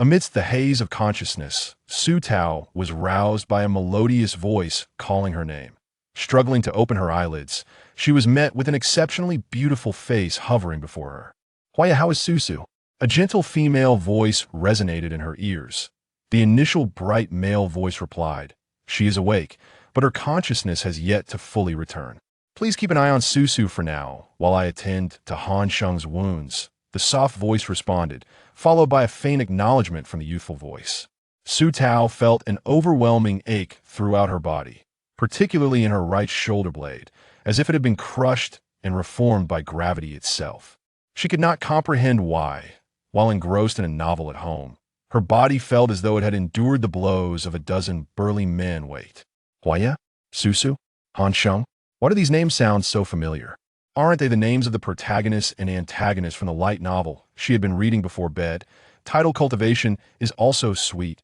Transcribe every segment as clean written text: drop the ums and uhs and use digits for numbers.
Amidst the haze of consciousness, Su Tao was roused by a melodious voice calling her name. Struggling to open her eyelids, she was met with an exceptionally beautiful face hovering before her. Huaya, how is Susu? A gentle female voice resonated in her ears. The initial bright male voice replied, "She is awake, but her consciousness has yet to fully return. Please keep an eye on Susu for now, while I attend to Han Sheng's wounds." The soft voice responded, followed by a faint acknowledgement from the youthful voice. Su Tao felt an overwhelming ache throughout her body, particularly in her right shoulder blade, as if it had been crushed and reformed by gravity itself. She could not comprehend why, while engrossed in a novel at home, her body felt as though it had endured the blows of a dozen burly men. Wait. Huaya? Susu? Han Sheng? Why do these names sound so familiar? Aren't they the names of the protagonist and antagonist from the light novel she had been reading before bed? Title Cultivation is also sweet.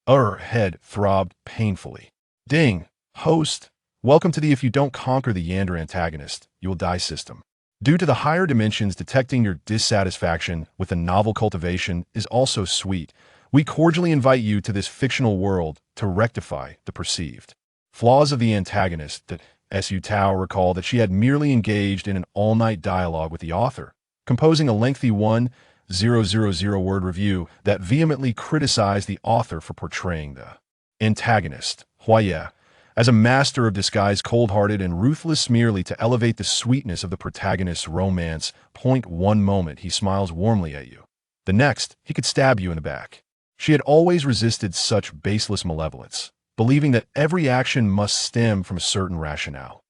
Her head throbbed painfully. Ding! Host, welcome to the "If you don't conquer the Yandere antagonist, you will die" system. Due to the higher dimensions detecting your dissatisfaction with the novel Cultivation is also sweet, we cordially invite you to this fictional world to rectify the perceived flaws of the antagonist. That Su Tao recalled that she had merely engaged in an all-night dialogue with the author, composing a lengthy 1,000-word review that vehemently criticized the author for portraying the antagonist, Huaya, as a master of disguise, cold-hearted and ruthless, merely to elevate the sweetness of the protagonist's romance. One moment he smiles warmly at you. The next, he could stab you in the back. She had always resisted such baseless malevolence, believing that every action must stem from a certain rationale.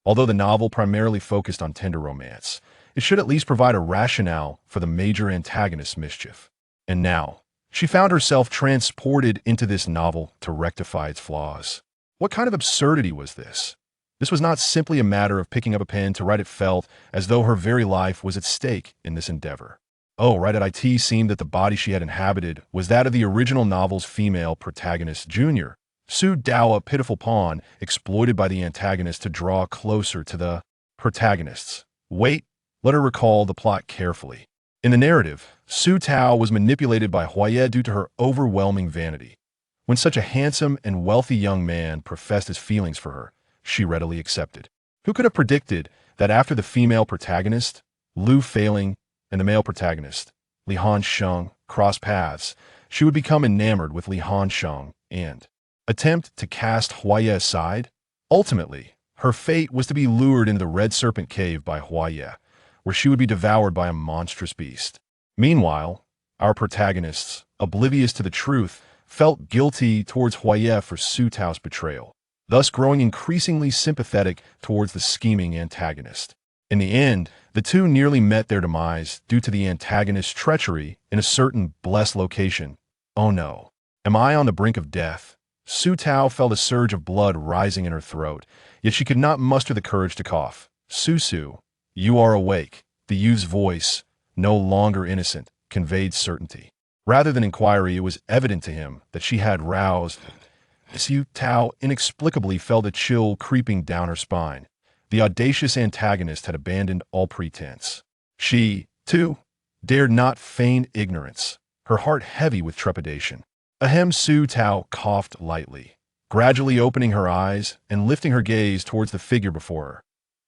Although the novel primarily focused on tender romance, it should at least provide a rationale for the major antagonist's mischief. And now, she found herself transported into this novel to rectify its flaws. What kind of absurdity was this? This was not simply a matter of picking up a pen to write. It felt as though her very life was at stake in this endeavor. Oh, right. It seemed that the body she had inhabited was that of the original novel's female protagonist, Junior. Su Tao, a pitiful pawn, exploited by the antagonist to draw closer to the protagonists. Wait, let her recall the plot carefully. In the narrative, Su Tao was manipulated by Huaya due to her overwhelming vanity. When such a handsome and wealthy young man professed his feelings for her, she readily accepted. Who could have predicted that after the female protagonist, Lu Feiling, and the male protagonist, Li Hansheng, crossed paths, she would become enamored with Li Hansheng and attempt to cast Huaya aside? Ultimately, her fate was to be lured into the Red Serpent Cave by Huaya, where she would be devoured by a monstrous beast. Meanwhile, our protagonists, oblivious to the truth, felt guilty towards Huaya for Su Tao's betrayal, thus growing increasingly sympathetic towards the scheming antagonist. In the end, the two nearly met their demise due to the antagonist's treachery in a certain blessed location. Oh no. Am I on the brink of death? Su Tao felt a surge of blood rising in her throat, yet she could not muster the courage to cough. Susu, you are awake. The youth's voice, no longer innocent, conveyed certainty. Rather than inquiry, it was evident to him that she had roused. Su Tao inexplicably felt a chill creeping down her spine. The audacious antagonist had abandoned all pretense. She, too, dared not feign ignorance, her heart heavy with trepidation. Ahem. Su Tao coughed lightly, gradually opening her eyes and lifting her gaze towards the figure before her.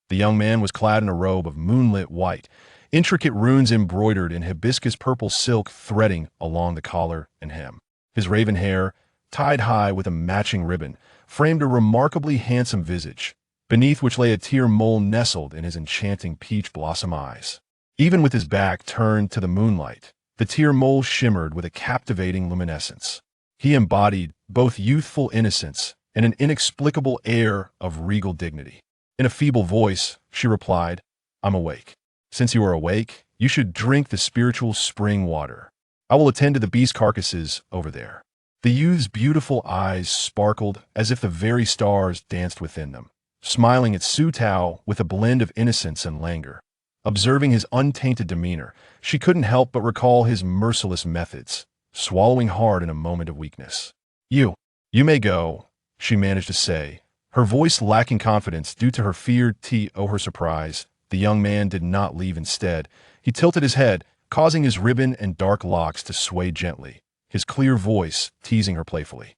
The young man was clad in a robe of moonlit white, intricate runes embroidered in hibiscus purple silk threading along the collar and hem. His raven hair, tied high with a matching ribbon, framed a remarkably handsome visage, beneath which lay a tear mole nestled in his enchanting peach blossom eyes. Even with his back turned to the moonlight, the tear mole shimmered with a captivating luminescence. He embodied both youthful innocence and an inexplicable air of regal dignity. In a feeble voice, she replied, "I'm awake. Since you are awake, you should drink the spiritual spring water. I will attend to the beast carcasses over there." The youth's beautiful eyes sparkled as if the very stars danced within them, smiling at Su Tao with a blend of innocence and languor. Observing his untainted demeanor, she couldn't help but recall his merciless methods, swallowing hard in a moment of weakness. You may go," she managed to say, her voice lacking confidence due to her fear. Her surprise, the young man did not leave. Instead, he tilted his head, causing his ribbon and dark locks to sway gently, his clear voice teasing her playfully.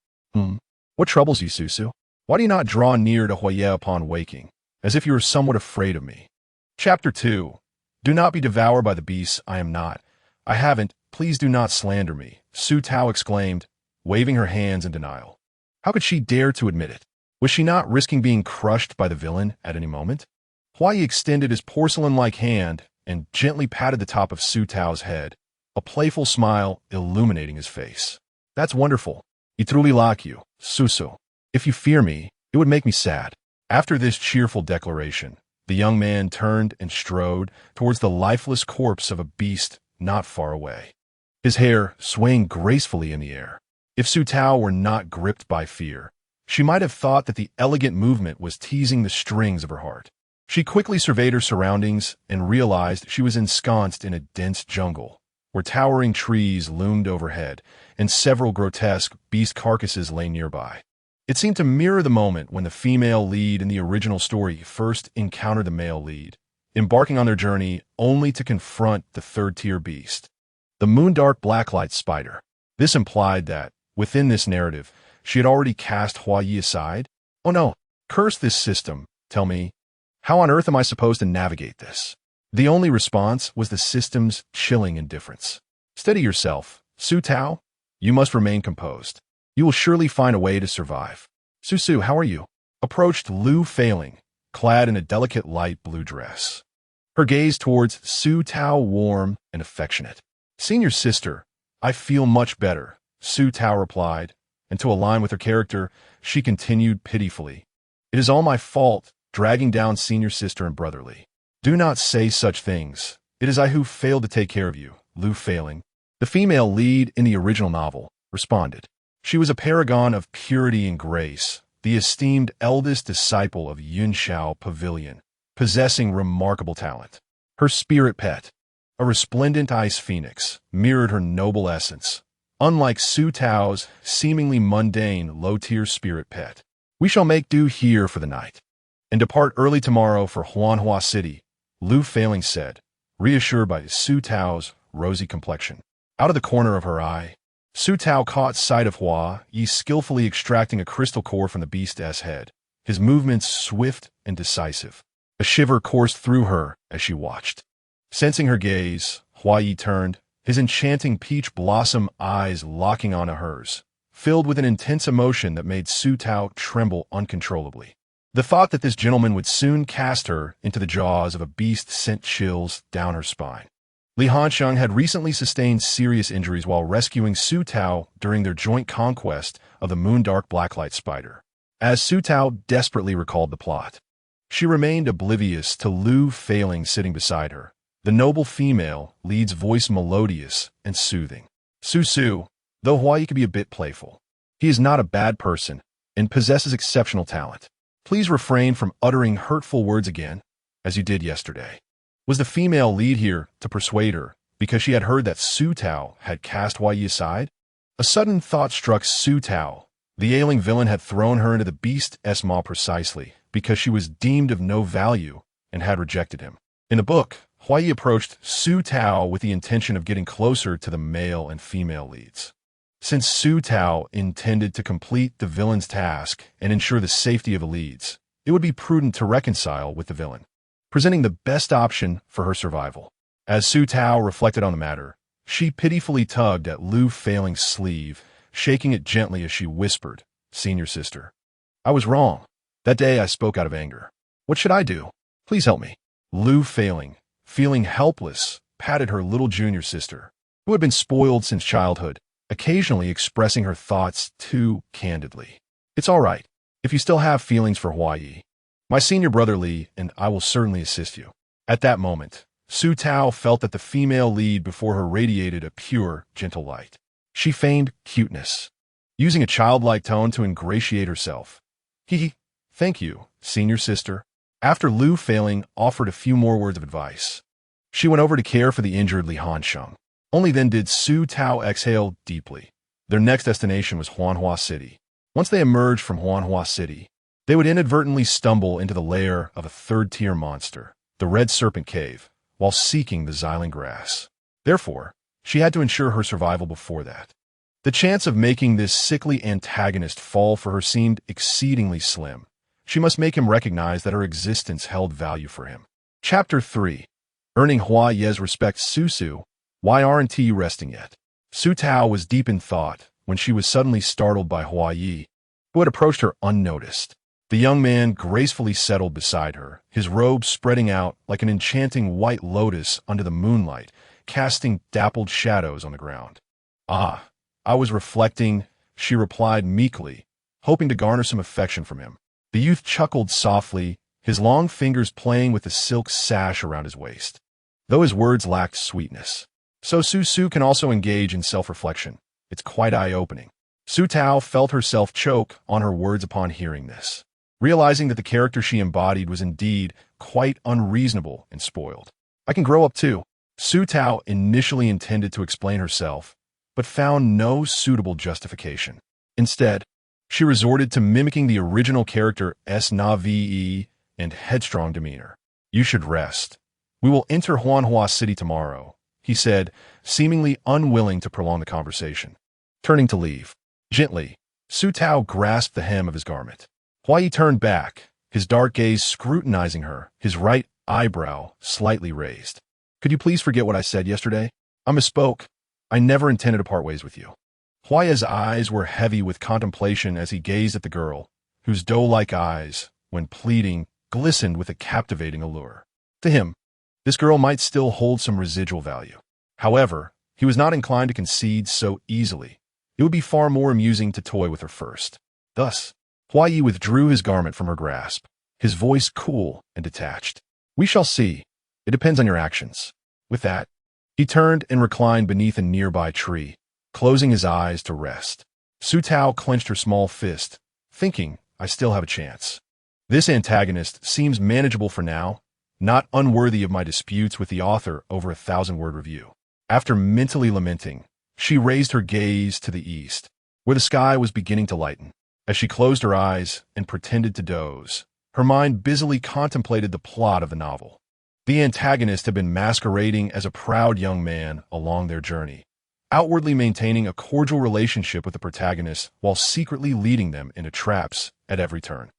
What troubles you, Susu? Why do you not draw near to Huaye upon waking, as if you were somewhat afraid of me? Chapter 2. Do not be devoured by the beasts, I am not. I haven't, please do not slander me, Su Tao exclaimed, waving her hands in denial. How could she dare to admit it? Was she not risking being crushed by the villain at any moment? Huayi extended his porcelain-like hand and gently patted the top of Su Tao's head, a playful smile illuminating his face. That's wonderful. I truly like you, Susu. If you fear me, it would make me sad. After this cheerful declaration, the young man turned and strode towards the lifeless corpse of a beast not far away, his hair swaying gracefully in the air. If Su Tao were not gripped by fear, she might have thought that the elegant movement was teasing the strings of her heart. She quickly surveyed her surroundings and realized she was ensconced in a dense jungle, where towering trees loomed overhead and several grotesque beast carcasses lay nearby. It seemed to mirror the moment when the female lead in the original story first encountered the male lead, embarking on their journey only to confront the third-tier beast, the moondark blacklight spider. This implied that, within this narrative, she had already cast Huayi aside. Oh no, curse this system, tell me. How on earth am I supposed to navigate this? The only response was the system's chilling indifference. Steady yourself, Su Tao. You must remain composed. You will surely find a way to survive. Susu, how are you? Approached Lu Failing, clad in a delicate light blue dress. Her gaze towards Su Tao warm and affectionate. Senior sister, I feel much better, Su Tao replied, and to align with her character, she continued pitifully. It is all my fault, dragging down senior sister and brotherly. Do not say such things. It is I who failed to take care of you, Lu Failing. The female lead in the original novel responded. She was a paragon of purity and grace, the esteemed eldest disciple of Yunshao Pavilion, possessing remarkable talent. Her spirit pet, a resplendent ice phoenix, mirrored her noble essence, unlike Su Tao's seemingly mundane low-tier spirit pet. We shall make do here for the night, and depart early tomorrow for Huanhua City, Lu Failing said, reassured by Su Tao's rosy complexion. Out of the corner of her eye, Su Tao caught sight of Huayi skillfully extracting a crystal core from the beast's head, his movements swift and decisive. A shiver coursed through her as she watched. Sensing her gaze, Huayi turned, his enchanting peach blossom eyes locking onto hers, filled with an intense emotion that made Su Tao tremble uncontrollably. The thought that this gentleman would soon cast her into the jaws of a beast sent chills down her spine. Li Hansheng had recently sustained serious injuries while rescuing Su Tao during their joint conquest of the moondark blacklight spider. As Su Tao desperately recalled the plot, she remained oblivious to Lu Failing sitting beside her, the noble female lead's voice melodious and soothing. Susu, though Huayi could be a bit playful, he is not a bad person and possesses exceptional talent. Please refrain from uttering hurtful words again, as you did yesterday. Was the female lead here to persuade her because she had heard that Su Tao had cast Huayi aside? A sudden thought struck Su Tao. The ailing villain had thrown her into the beast's maw precisely because she was deemed of no value and had rejected him. In the book, Huayi approached Su Tao with the intention of getting closer to the male and female leads. Since Su Tao intended to complete the villain's task and ensure the safety of the leads, it would be prudent to reconcile with the villain, presenting the best option for her survival. As Su Tao reflected on the matter, she pitifully tugged at Lu Failing's sleeve, shaking it gently as she whispered, "Senior sister, I was wrong. That day I spoke out of anger. What should I do? Please help me." Lu Failing, feeling helpless, patted her little junior sister, who had been spoiled since childhood, occasionally expressing her thoughts too candidly. "It's all right. If you still have feelings for Huayi, my senior brother Li and I will certainly assist you." At that moment, Su Tao felt that the female lead before her radiated a pure, gentle light. She feigned cuteness, using a childlike tone to ingratiate herself. "Hee, thank you, senior sister." After Lu Failing offered a few more words of advice, she went over to care for the injured Li Hansheng. Only then did Su Tao exhale deeply. Their next destination was Huanhua City. Once they emerged from Huanhua City, they would inadvertently stumble into the lair of a third-tier monster, the Red Serpent Cave, while seeking the Xiling grass. Therefore, she had to ensure her survival before that. The chance of making this sickly antagonist fall for her seemed exceedingly slim. She must make him recognize that her existence held value for him. Chapter 3. Earning Hua Ye's respect. Susu, why aren't you resting yet? Su Tao was deep in thought when she was suddenly startled by Hua Yi, who had approached her unnoticed. The young man gracefully settled beside her, his robe spreading out like an enchanting white lotus under the moonlight, casting dappled shadows on the ground. Ah, I was reflecting, she replied meekly, hoping to garner some affection from him. The youth chuckled softly, his long fingers playing with the silk sash around his waist. Though his words lacked sweetness. So Su can also engage in self-reflection. It's quite eye-opening. Su Tao felt herself choke on her words upon hearing this, realizing that the character she embodied was indeed quite unreasonable and spoiled. I can grow up too. Su Tao initially intended to explain herself, but found no suitable justification. Instead, she resorted to mimicking the original character's naive and headstrong demeanor. You should rest. We will enter Huanhua City tomorrow, he said, seemingly unwilling to prolong the conversation. Turning to leave. Gently, Su Tao grasped the hem of his garment. Huai turned back, his dark gaze scrutinizing her, his right eyebrow slightly raised. Could you please forget what I said yesterday? I misspoke. I never intended to part ways with you. Huai's eyes were heavy with contemplation as he gazed at the girl, whose doe-like eyes, when pleading, glistened with a captivating allure. To him, this girl might still hold some residual value. However, he was not inclined to concede so easily. It would be far more amusing to toy with her first. Thus, Huai withdrew his garment from her grasp, his voice cool and detached. We shall see. It depends on your actions. With that, he turned and reclined beneath a nearby tree, closing his eyes to rest. Su Tao clenched her small fist, thinking, I still have a chance. This antagonist seems manageable for now, not unworthy of my disputes with the author over a 1,000-word review. After mentally lamenting, she raised her gaze to the east, where the sky was beginning to lighten. As she closed her eyes and pretended to doze, her mind busily contemplated the plot of the novel. The antagonist had been masquerading as a proud young man along their journey, outwardly maintaining a cordial relationship with the protagonist while secretly leading them into traps at every turn.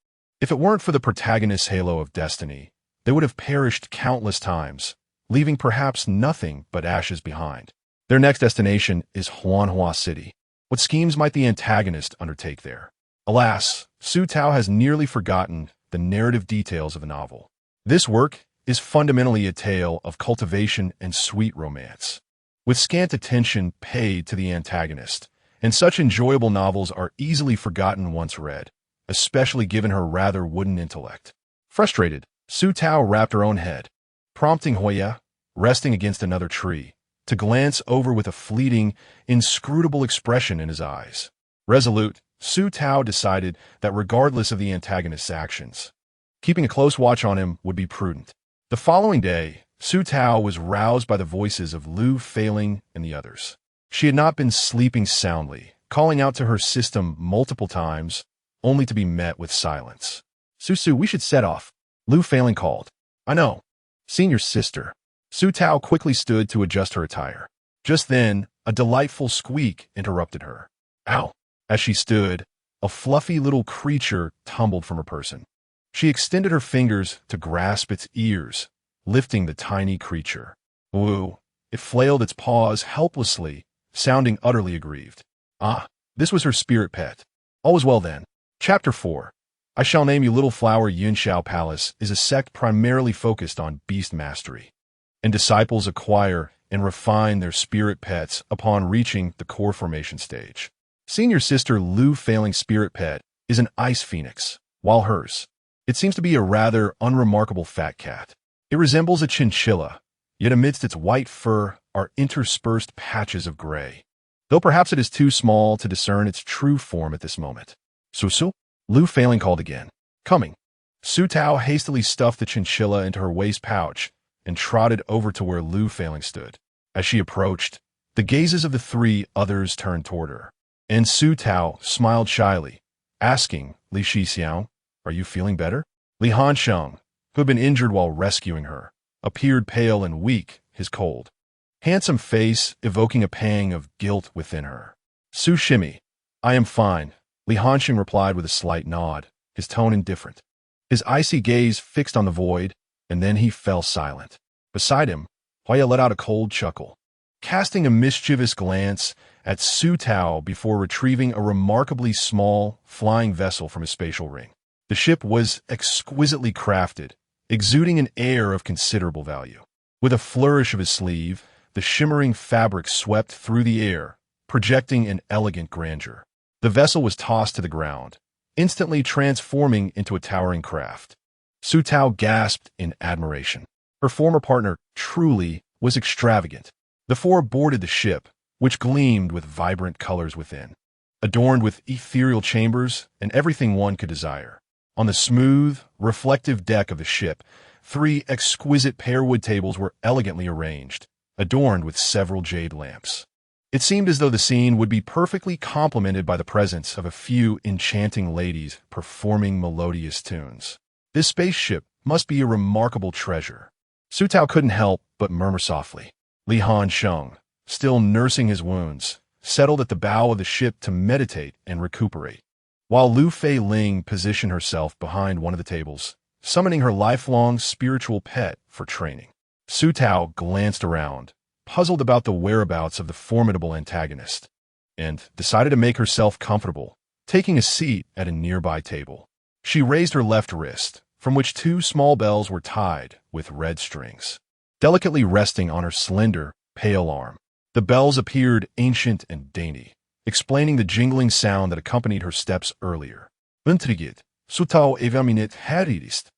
If it weren't for the protagonist's halo of destiny, they would have perished countless times, leaving perhaps nothing but ashes behind. Their next destination is Huanhua City. What schemes might the antagonist undertake there? Alas, Su Tao has nearly forgotten the narrative details of the novel. This work is fundamentally a tale of cultivation and sweet romance, with scant attention paid to the antagonist, and such enjoyable novels are easily forgotten once read, especially given her rather wooden intellect. Frustrated, Su Tao rapped her own head, prompting Hoya, resting against another tree, to glance over with a fleeting, inscrutable expression in his eyes. Resolute, Su Tao decided that regardless of the antagonist's actions, keeping a close watch on him would be prudent. The following day, Su Tao was roused by the voices of Lu Feiling and the others. She had not been sleeping soundly, calling out to her system multiple times, only to be met with silence. Susu, we should set off, Lu Feiling called. I know. Senior sister. Su Tao quickly stood to adjust her attire. Just then, a delightful squeak interrupted her. Ow! As she stood, a fluffy little creature tumbled from her person. She extended her fingers to grasp its ears, lifting the tiny creature. Woo! It flailed its paws helplessly, sounding utterly aggrieved. Ah, this was her spirit pet. All was well then. Chapter 4. I shall name you Little Flower. Yunxiao Palace is a sect primarily focused on beast mastery, and disciples acquire and refine their spirit pets upon reaching the core formation stage. Senior sister Lu Feiling's spirit pet is an ice phoenix, while hers, it seems to be a rather unremarkable fat cat. It resembles a chinchilla, yet amidst its white fur are interspersed patches of gray, though perhaps it is too small to discern its true form at this moment. Susu? Lu Feiling called again. Coming. Su Tao hastily stuffed the chinchilla into her waist pouch and trotted over to where Lu Feiling stood. As she approached, the gazes of the three others turned toward her, and Su Tao smiled shyly, asking, Li Shixiang, are you feeling better? Li Hansheng, who had been injured while rescuing her, appeared pale and weak, his cold, handsome face evoking a pang of guilt within her. Su shimmy. I am fine, Li Hanxing replied with a slight nod, his tone indifferent. His icy gaze fixed on the void, and then he fell silent. Beside him, Huaya let out a cold chuckle, casting a mischievous glance at Su Tao before retrieving a remarkably small, flying vessel from his spatial ring. The ship was exquisitely crafted, exuding an air of considerable value. With a flourish of his sleeve, the shimmering fabric swept through the air, projecting an elegant grandeur. The vessel was tossed to the ground, instantly transforming into a towering craft. Su Tao gasped in admiration. Her former partner, truly, was extravagant. The four boarded the ship, which gleamed with vibrant colors within, adorned with ethereal chambers and everything one could desire. On the smooth, reflective deck of the ship, 3 exquisite pearwood tables were elegantly arranged, adorned with several jade lamps. It seemed as though the scene would be perfectly complemented by the presence of a few enchanting ladies performing melodious tunes. This spaceship must be a remarkable treasure. Su Tao couldn't help but murmur softly. Li Hanxing, still nursing his wounds, settled at the bow of the ship to meditate and recuperate, while Lu Fei Ling positioned herself behind one of the tables, summoning her lifelong spiritual pet for training. Su Tao glanced around, puzzled about the whereabouts of the formidable antagonist, and decided to make herself comfortable, taking a seat at a nearby table. She raised her left wrist, from which 2 small bells were tied with red strings, delicately resting on her slender, pale arm. The bells appeared ancient and dainty, explaining the jingling sound that accompanied her steps earlier. Intrigued, Su Tao examined Haririst,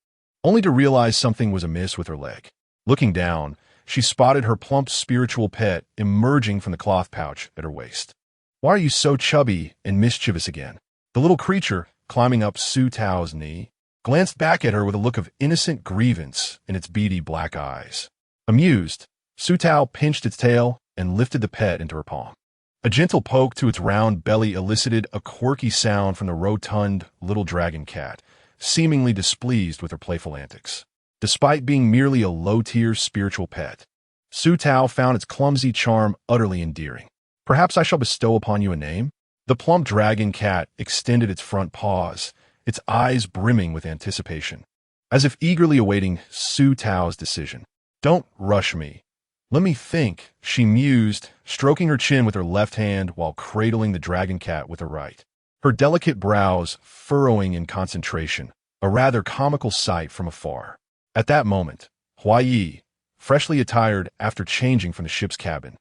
only to realize something was amiss with her leg. Looking down, she spotted her plump spiritual pet emerging from the cloth pouch at her waist. Why are you so chubby and mischievous again? The little creature, climbing up Su Tao's knee, glanced back at her with a look of innocent grievance in its beady black eyes. Amused, Su Tao pinched its tail and lifted the pet into her palm. A gentle poke to its round belly elicited a quirky sound from the rotund little dragon cat, seemingly displeased with her playful antics. Despite being merely a low-tier spiritual pet, Su Tao found its clumsy charm utterly endearing. Perhaps I shall bestow upon you a name? The plump dragon cat extended its front paws, its eyes brimming with anticipation, as if eagerly awaiting Su Tao's decision. Don't rush me. Let me think, she mused, stroking her chin with her left hand while cradling the dragon cat with her right. Her delicate brows furrowing in concentration, a rather comical sight from afar. At that moment, Huayi, freshly attired after changing from the ship's cabin,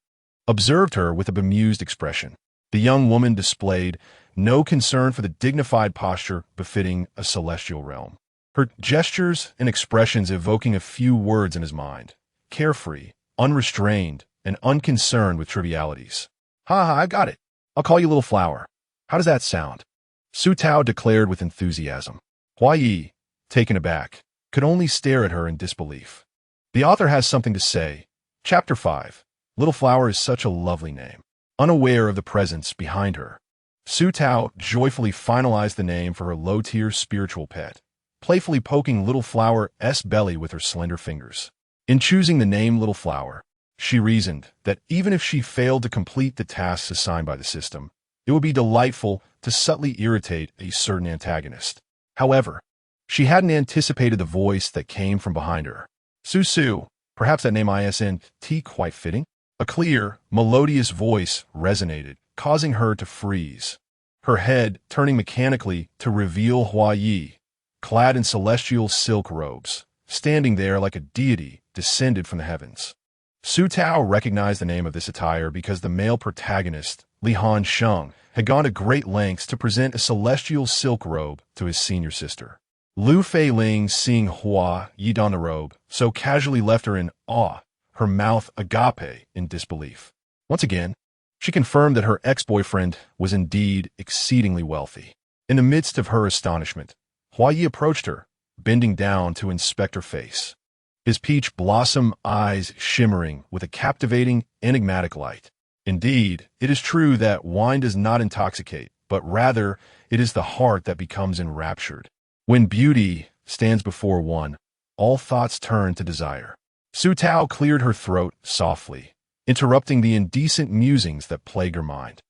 observed her with a bemused expression. The young woman displayed no concern for the dignified posture befitting a celestial realm, her gestures and expressions evoking a few words in his mind, carefree, unrestrained, and unconcerned with trivialities. Ha, I've got it. I'll call you Little Flower. How does that sound? Su Tao declared with enthusiasm. Huayi, taken aback, could only stare at her in disbelief. The author has something to say. Chapter 5. Little Flower is such a lovely name. Unaware of the presence behind her, Su Tao joyfully finalized the name for her low-tier spiritual pet, playfully poking Little Flower's belly with her slender fingers. In choosing the name Little Flower, she reasoned that even if she failed to complete the tasks assigned by the system, it would be delightful to subtly irritate a certain antagonist. However, she hadn't anticipated the voice that came from behind her. Su, perhaps that name isn't quite fitting? A clear, melodious voice resonated, causing her to freeze, her head turning mechanically to reveal Huayi, clad in celestial silk robes, standing there like a deity descended from the heavens. Su Tao recognized the name of this attire because the male protagonist, Li Hanxing, had gone to great lengths to present a celestial silk robe to his senior sister. Lu Fei Ling, seeing Huayi don the robe, so casually left her in awe, her mouth agape in disbelief. Once again, she confirmed that her ex-boyfriend was indeed exceedingly wealthy. In the midst of her astonishment, Huayi approached her, bending down to inspect her face, his peach blossom eyes shimmering with a captivating, enigmatic light. Indeed, it is true that wine does not intoxicate, but rather it is the heart that becomes enraptured. When beauty stands before one, all thoughts turn to desire. Su Tao cleared her throat softly, interrupting the indecent musings that plagued her mind.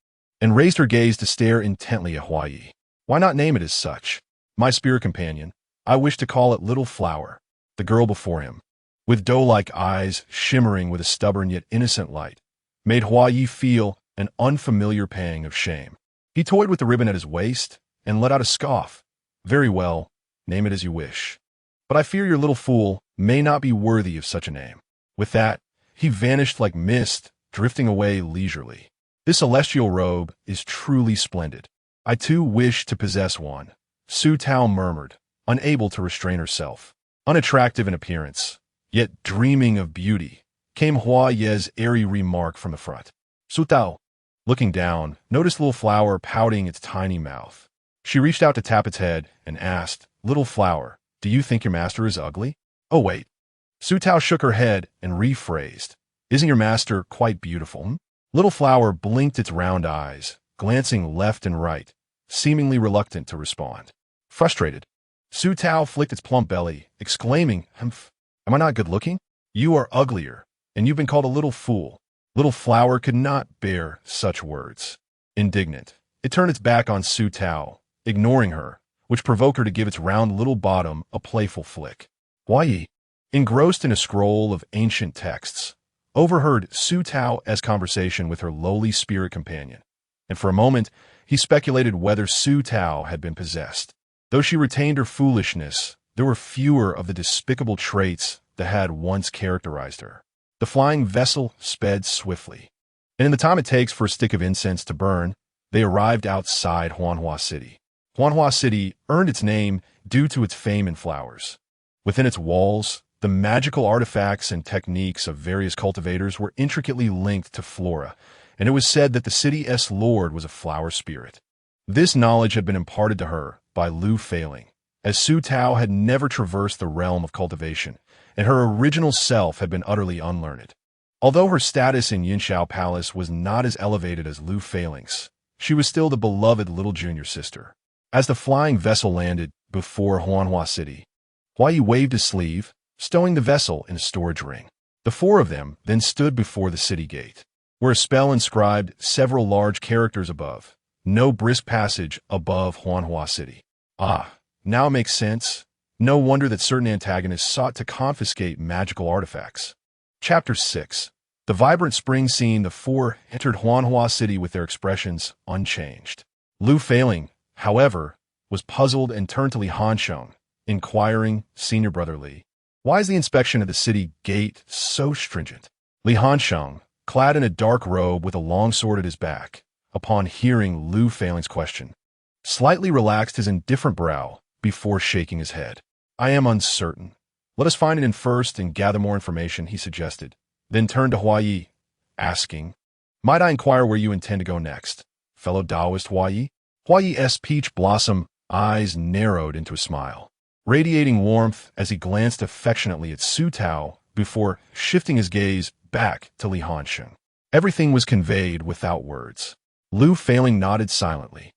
and raised her gaze to stare intently at Hua Yi. Why not name it as such? My spirit companion. I wish to call it Little Flower. The girl before him, with doe-like eyes shimmering with a stubborn yet innocent light, made Hua Yi feel an unfamiliar pang of shame. He toyed with the ribbon at his waist and let out a scoff. Very well, name it as you wish. But I fear your little fool may not be worthy of such a name. With that, he vanished like mist, drifting away leisurely. This celestial robe is truly splendid. I too wish to possess one, Su Tao murmured, unable to restrain herself. Unattractive in appearance, yet dreaming of beauty, came Hua Ye's airy remark from the front. Su Tao, looking down, noticed Little Flower pouting its tiny mouth. She reached out to tap its head and asked, Little Flower, do you think your master is ugly? Oh wait. Su Tao shook her head and rephrased. Isn't your master quite beautiful? Little Flower blinked its round eyes, glancing left and right, seemingly reluctant to respond. Frustrated, Su Tao flicked its plump belly, exclaiming, Humph, am I not good-looking? You are uglier, and you've been called a little fool. Little Flower could not bear such words. Indignant, it turned its back on Su Tao, ignoring her, which provoked her to give its round little bottom a playful flick. Hua Yi, engrossed in a scroll of ancient texts, overheard Su Tao's conversation with her lowly spirit companion, and for a moment he speculated whether Su Tao had been possessed. Though she retained her foolishness, there were fewer of the despicable traits that had once characterized her. The flying vessel sped swiftly, and in the time it takes for a stick of incense to burn, they arrived outside Huanhua City. Huanhua City earned its name due to its fame in flowers. Within its walls, the magical artifacts and techniques of various cultivators were intricately linked to flora, and it was said that the city's lord was a flower spirit. This knowledge had been imparted to her by Lu Feiling, as Su Tao had never traversed the realm of cultivation, and her original self had been utterly unlearned. Although her status in Yinshao Palace was not as elevated as Lu Feiling's, she was still the beloved little junior sister. As the flying vessel landed before Huanhua City, Hua Yi waved his sleeve, stowing the vessel in a storage ring. The four of them then stood before the city gate, where a spell inscribed several large characters above. No brisk passage above Huanhua City. Ah, now it makes sense. No wonder that certain antagonists sought to confiscate magical artifacts. Chapter 6. The vibrant spring scene. The four entered Huanhua City with their expressions unchanged. Lu Feiling, however, was puzzled and turned to Li Hansheng, inquiring, Senior Brother Li, why is the inspection of the city gate so stringent? Li Hansheng, clad in a dark robe with a long sword at his back, upon hearing Lu Feiling's question, slightly relaxed his indifferent brow before shaking his head. I am uncertain. Let us find it in first and gather more information, he suggested, then turned to Hua Yi, asking, Might I inquire where you intend to go next, fellow Taoist Hua Yi? Hua Yi's peach blossom eyes narrowed into a smile, radiating warmth as he glanced affectionately at Su Tao before shifting his gaze back to Li Hansheng. Everything was conveyed without words. Lu Feiling nodded silently,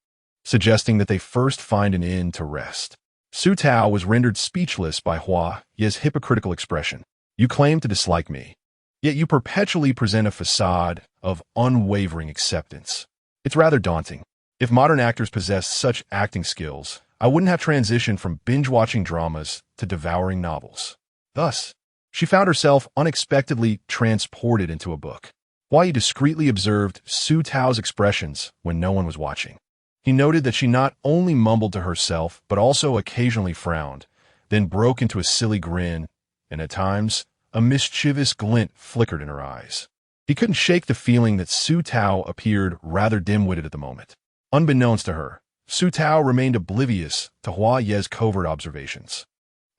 suggesting that they first find an inn to rest. Su Tao was rendered speechless by Hua Yi's hypocritical expression. You claim to dislike me, yet you perpetually present a facade of unwavering acceptance. It's rather daunting. If modern actors possessed such acting skills, I wouldn't have transitioned from binge-watching dramas to devouring novels. Thus, she found herself unexpectedly transported into a book. Hua Yi discreetly observed Su Tao's expressions when no one was watching. He noted that she not only mumbled to herself, but also occasionally frowned, then broke into a silly grin, and at times, a mischievous glint flickered in her eyes. He couldn't shake the feeling that Su Tao appeared rather dim-witted at the moment. Unbeknownst to her, Su Tao remained oblivious to Hua Yi's covert observations.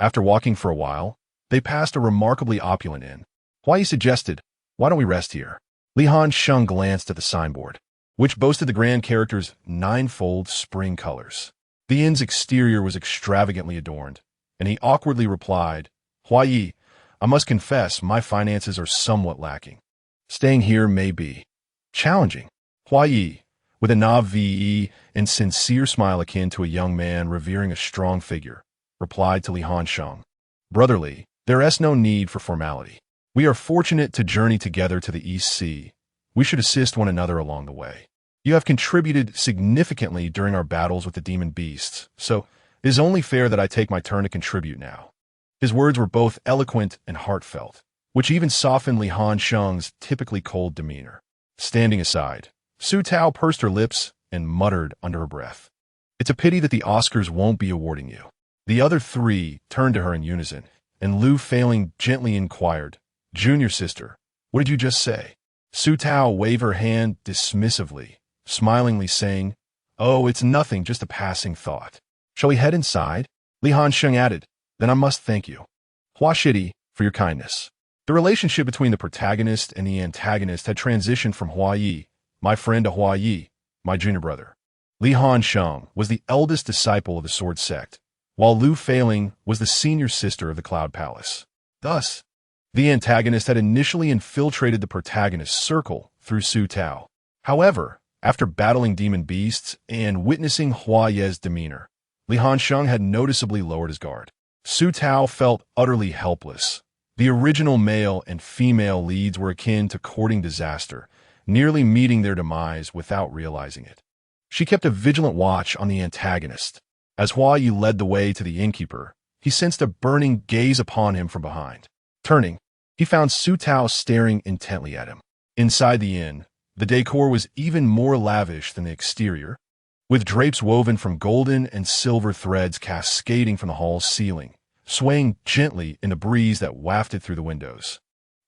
After walking for a while, they passed a remarkably opulent inn. Hua Yi suggested, Why don't we rest here? Li Hansheng glanced at the signboard, which boasted the grand character's ninefold spring colors. The inn's exterior was extravagantly adorned, and he awkwardly replied, Hua Yi, I must confess my finances are somewhat lacking. Staying here may be challenging. Hua Yi, with a naïve and sincere smile akin to a young man revering a strong figure, replied to Li Hansheng, Brotherly, there is no need for formality. We are fortunate to journey together to the East Sea. We should assist one another along the way. You have contributed significantly during our battles with the demon beasts, so it is only fair that I take my turn to contribute now." His words were both eloquent and heartfelt, which even softened Li Hansheng's typically cold demeanor. Standing aside, Su Tao pursed her lips and muttered under her breath, "It's a pity that the Oscars won't be awarding you." The other three turned to her in unison, and Lu Failing gently inquired, "Junior sister, what did you just say?" Su Tao waved her hand dismissively, smilingly saying, "Oh, it's nothing, just a passing thought." "Shall we head inside?" Li Hansheng added, "Then I must thank you, Hua Shidi, for your kindness." The relationship between the protagonist and the antagonist had transitioned from Hua Yi, my friend, to Hua Yi, my junior brother. Li Hansheng was the eldest disciple of the Sword Sect, while Lu Failing was the senior sister of the Cloud Palace. Thus, the antagonist had initially infiltrated the protagonist's circle through Su Tao. However, after battling demon beasts and witnessing Hua Ye's demeanor, Li Hansheng had noticeably lowered his guard. Su Tao felt utterly helpless. The original male and female leads were akin to courting disaster, nearly meeting their demise without realizing it. She kept a vigilant watch on the antagonist. As Hua Yi led the way to the innkeeper, he sensed a burning gaze upon him from behind. Turning, he found Su Tao staring intently at him. Inside the inn, the decor was even more lavish than the exterior, with drapes woven from golden and silver threads cascading from the hall's ceiling, swaying gently in the breeze that wafted through the windows,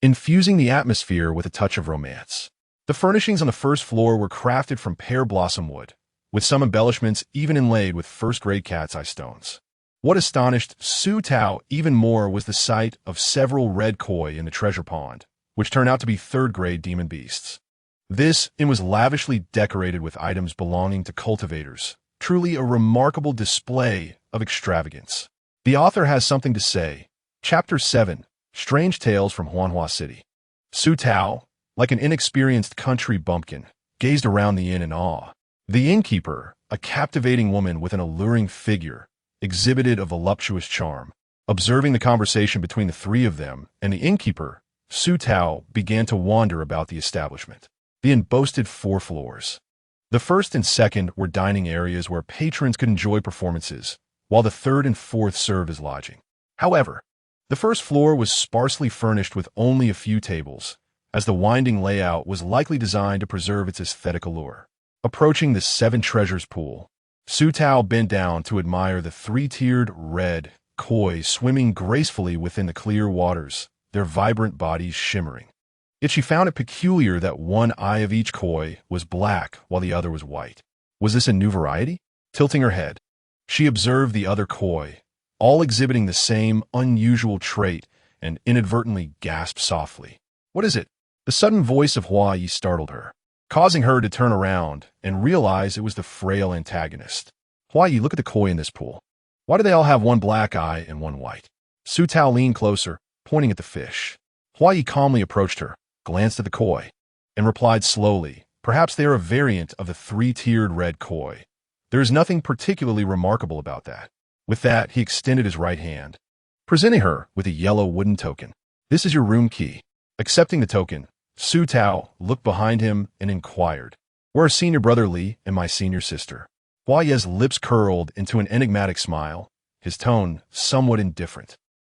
infusing the atmosphere with a touch of romance. The furnishings on the first floor were crafted from pear blossom wood, with some embellishments even inlaid with first-grade cat's eye stones. What astonished Su Tao even more was the sight of several red koi in the treasure pond, which turned out to be third-grade demon beasts. This inn was lavishly decorated with items belonging to cultivators, truly a remarkable display of extravagance. The author has something to say. Chapter 7, Strange Tales from Huanhua City. Su Tao, like an inexperienced country bumpkin, gazed around the inn in awe. The innkeeper, a captivating woman with an alluring figure, exhibited a voluptuous charm. Observing the conversation between the three of them and the innkeeper, Su Tao began to wander about the establishment. The inn boasted 4 floors. The first and second were dining areas where patrons could enjoy performances, while the third and fourth served as lodging. However, the first floor was sparsely furnished with only a few tables, as the winding layout was likely designed to preserve its aesthetic allure. Approaching the 7 treasures pool, Su Tao bent down to admire the 3-tiered red koi swimming gracefully within the clear waters, their vibrant bodies shimmering. Yet she found it peculiar that one eye of each koi was black while the other was white. Was this a new variety? Tilting her head, she observed the other koi, all exhibiting the same unusual trait, and inadvertently gasped softly. "What is it?" The sudden voice of Hua Yi startled her, causing her to turn around and realize it was the frail antagonist. "Hua Yi, look at the koi in this pool. Why do they all have one black eye and one white?" Su Tao leaned closer, pointing at the fish. Hua Yi calmly approached her, glanced at the koi, and replied slowly, "Perhaps they are a variant of the 3-tiered red koi. There is nothing particularly remarkable about that." With that, he extended his right hand, presenting her with a yellow wooden token. "This is your room key." Accepting the token, Su Tao looked behind him and inquired, "Where are senior brother Li and my senior sister?" Hua Ye's lips curled into an enigmatic smile, his tone somewhat indifferent.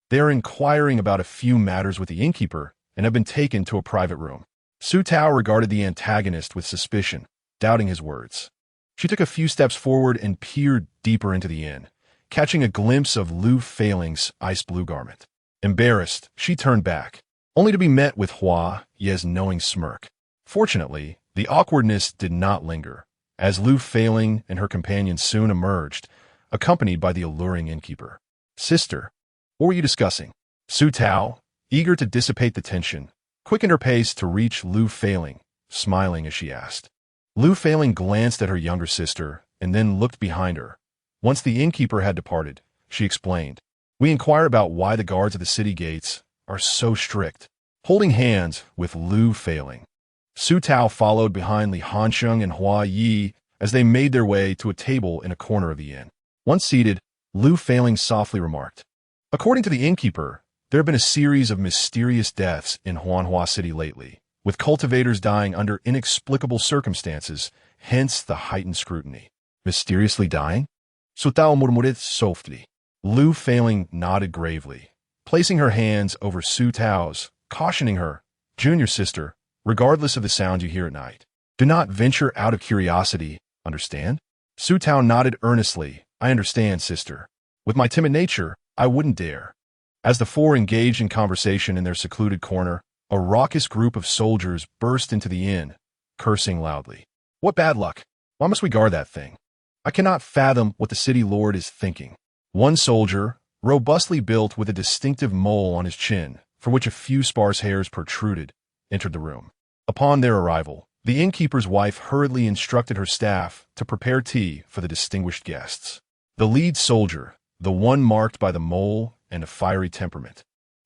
"They are inquiring about a few matters with the innkeeper and have been taken to a private room." Su Tao regarded the antagonist with suspicion, doubting his words. She took a few steps forward and peered deeper into the inn, catching a glimpse of Lu Failing's ice-blue garment. Embarrassed, she turned back, only to be met with Hua Ye's knowing smirk. Fortunately, the awkwardness did not linger, as Lu Failing and her companion soon emerged, accompanied by the alluring innkeeper. "Sister, what were you discussing?" Su Tao, eager to dissipate the tension, quickened her pace to reach Lu Failing, smiling as she asked. Lu Failing glanced at her younger sister and then looked behind her. Once the innkeeper had departed, she explained, "We inquire about why the guards at the city gates are so strict." Holding hands with Lu Failing, Su Tao followed behind Li Hansheng and Hua Yi as they made their way to a table in a corner of the inn. Once seated, Lu Failing softly remarked, "According to the innkeeper, there have been a series of mysterious deaths in Huanhua City lately, with cultivators dying under inexplicable circumstances hence the heightened scrutiny. Mysteriously dying? Su Tao murmured softly. Lu Failing nodded gravely, placing her hands over Su Tao's, cautioning her, "Junior sister, regardless of the sound you hear at night, do not venture out of curiosity, understand?" Su Tao nodded earnestly. "I understand, sister. With my timid nature, I wouldn't dare." As the four engaged in conversation in their secluded corner, a raucous group of soldiers burst into the inn, cursing loudly. "What bad luck! Why must we guard that thing? I cannot fathom what the city lord is thinking." One soldier, robustly built with a distinctive mole on his chin, from which a few sparse hairs protruded, entered the room. Upon their arrival, the innkeeper's wife hurriedly instructed her staff to prepare tea for the distinguished guests. The lead soldier, the one marked by the mole and a fiery temperament,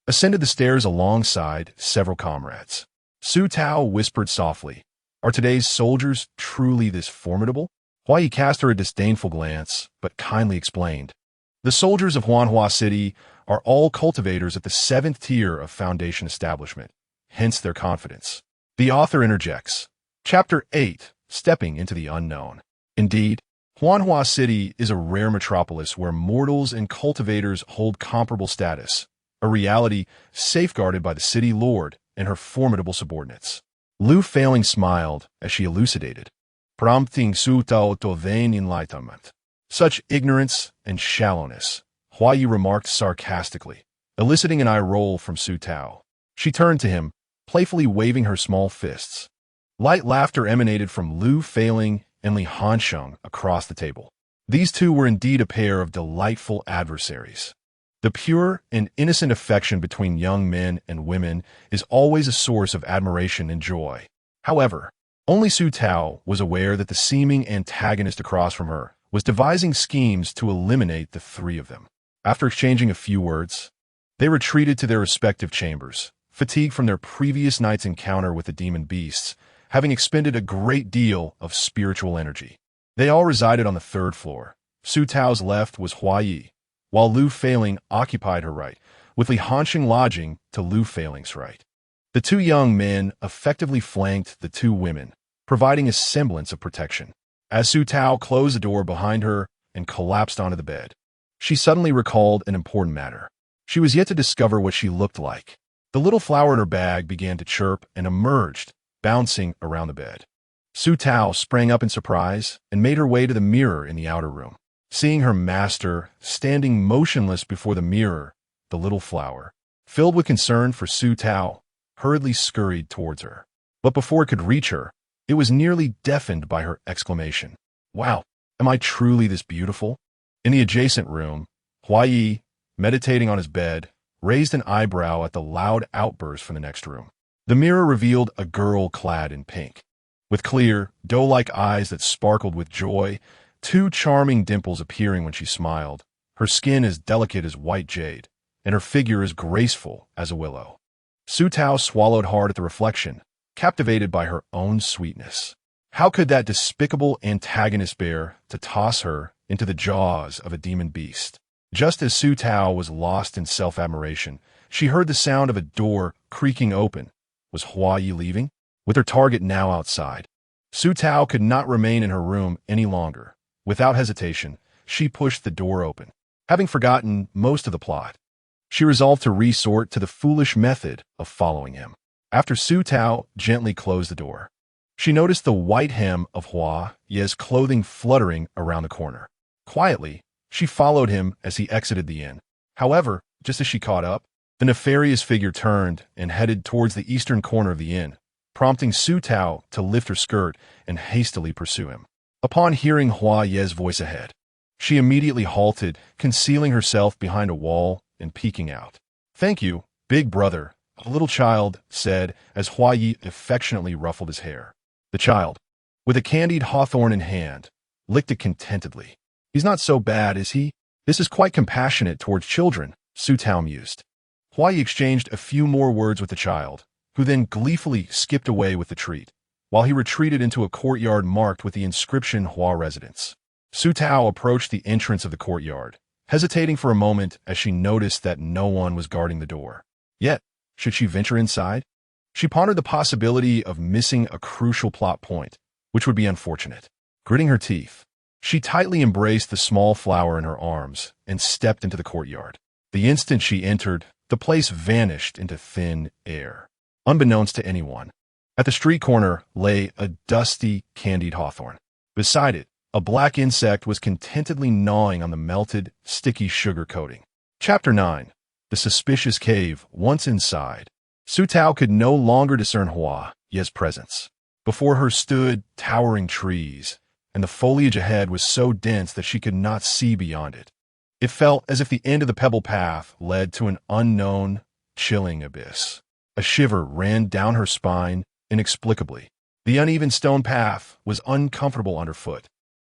ascended the stairs alongside several comrades. Su Tao whispered softly, "Are today's soldiers truly this formidable?" Huai cast her a disdainful glance, but kindly explained, "The soldiers of Huanhua City are all cultivators at the 7th tier of Foundation establishment, hence their confidence." The author interjects. Chapter 8, Stepping into the Unknown. Indeed, Huanhua City is a rare metropolis where mortals and cultivators hold comparable status, a reality safeguarded by the city lord and her formidable subordinates. Lu Failing smiled as she elucidated, prompting Su Tao to vain enlightenment. "Such ignorance and shallowness," Huai remarked sarcastically, eliciting an eye roll from Su Tao. She turned to him, playfully waving her small fists. Light laughter emanated from Lu Failing and Li Hansheng across the table. These two were indeed a pair of delightful adversaries. The pure and innocent affection between young men and women is always a source of admiration and joy. However, only Su Tao was aware that the seeming antagonist across from her was devising schemes to eliminate the three of them. After exchanging a few words, they retreated to their respective chambers, fatigued from their previous night's encounter with the demon beasts, having expended a great deal of spiritual energy. They all resided on the 3rd floor. Su Tao's left was Huai, while Lu Failing occupied her right, with Li Hansheng lodging to Lu Failing's right. The two young men effectively flanked the two women, providing a semblance of protection. As Su Tao closed the door behind her and collapsed onto the bed, she suddenly recalled an important matter. She was yet to discover what she looked like. The little flower in her bag began to chirp and emerged, bouncing around the bed. Su Tao sprang up in surprise and made her way to the mirror in the outer room. Seeing her master standing motionless before the mirror, the little flower, filled with concern for Su Tao, hurriedly scurried towards her. But before it could reach her, it was nearly deafened by her exclamation. "Wow, am I truly this beautiful?" In the adjacent room, Huai, meditating on his bed, raised an eyebrow at the loud outburst from the next room. The mirror revealed a girl clad in pink. With clear, doe-like eyes that sparkled with joy, two charming dimples appearing when she smiled, her skin as delicate as white jade, and her figure as graceful as a willow. Su Tao swallowed hard at the reflection, captivated by her own sweetness. How could that despicable antagonist bear to toss her into the jaws of a demon beast? Just as Su Tao was lost in self-admiration, she heard the sound of a door creaking open. Was Huai leaving? With her target now outside, Su Tao could not remain in her room any longer. Without hesitation, she pushed the door open. Having forgotten most of the plot, she resolved to resort to the foolish method of following him. After Su Tao gently closed the door, she noticed the white hem of Huai's clothing fluttering around the corner. Quietly, she followed him as he exited the inn. However, just as she caught up, the nefarious figure turned and headed towards the eastern corner of the inn, prompting Su Tao to lift her skirt and hastily pursue him. Upon hearing Huai's voice ahead, she immediately halted, concealing herself behind a wall and peeking out. "Thank you, big brother," a little child said as Huai affectionately ruffled his hair. The child, with a candied hawthorn in hand, licked it contentedly. "He's not so bad, is he? This is quite compassionate towards children," Su Tao mused. Huai exchanged a few more words with the child, who then gleefully skipped away with the treat, while he retreated into a courtyard marked with the inscription Hua Residence. Su Tao approached the entrance of the courtyard, hesitating for a moment as she noticed that no one was guarding the door. Yet, should she venture inside? She pondered the possibility of missing a crucial plot point, which would be unfortunate. Gritting her teeth, she tightly embraced the small flower in her arms and stepped into the courtyard. The instant she entered, the place vanished into thin air. Unbeknownst to anyone, at the street corner lay a dusty, candied hawthorn. Beside it, a black insect was contentedly gnawing on the melted, sticky sugar coating. Chapter 9. The Suspicious Cave. Once inside, Su Tao could no longer discern Hua Ye's presence. Before her stood towering trees, and the foliage ahead was so dense that she could not see beyond it. It felt as if the end of the pebble path led to an unknown, chilling abyss. A shiver ran down her spine inexplicably. The uneven stone path was uncomfortable underfoot.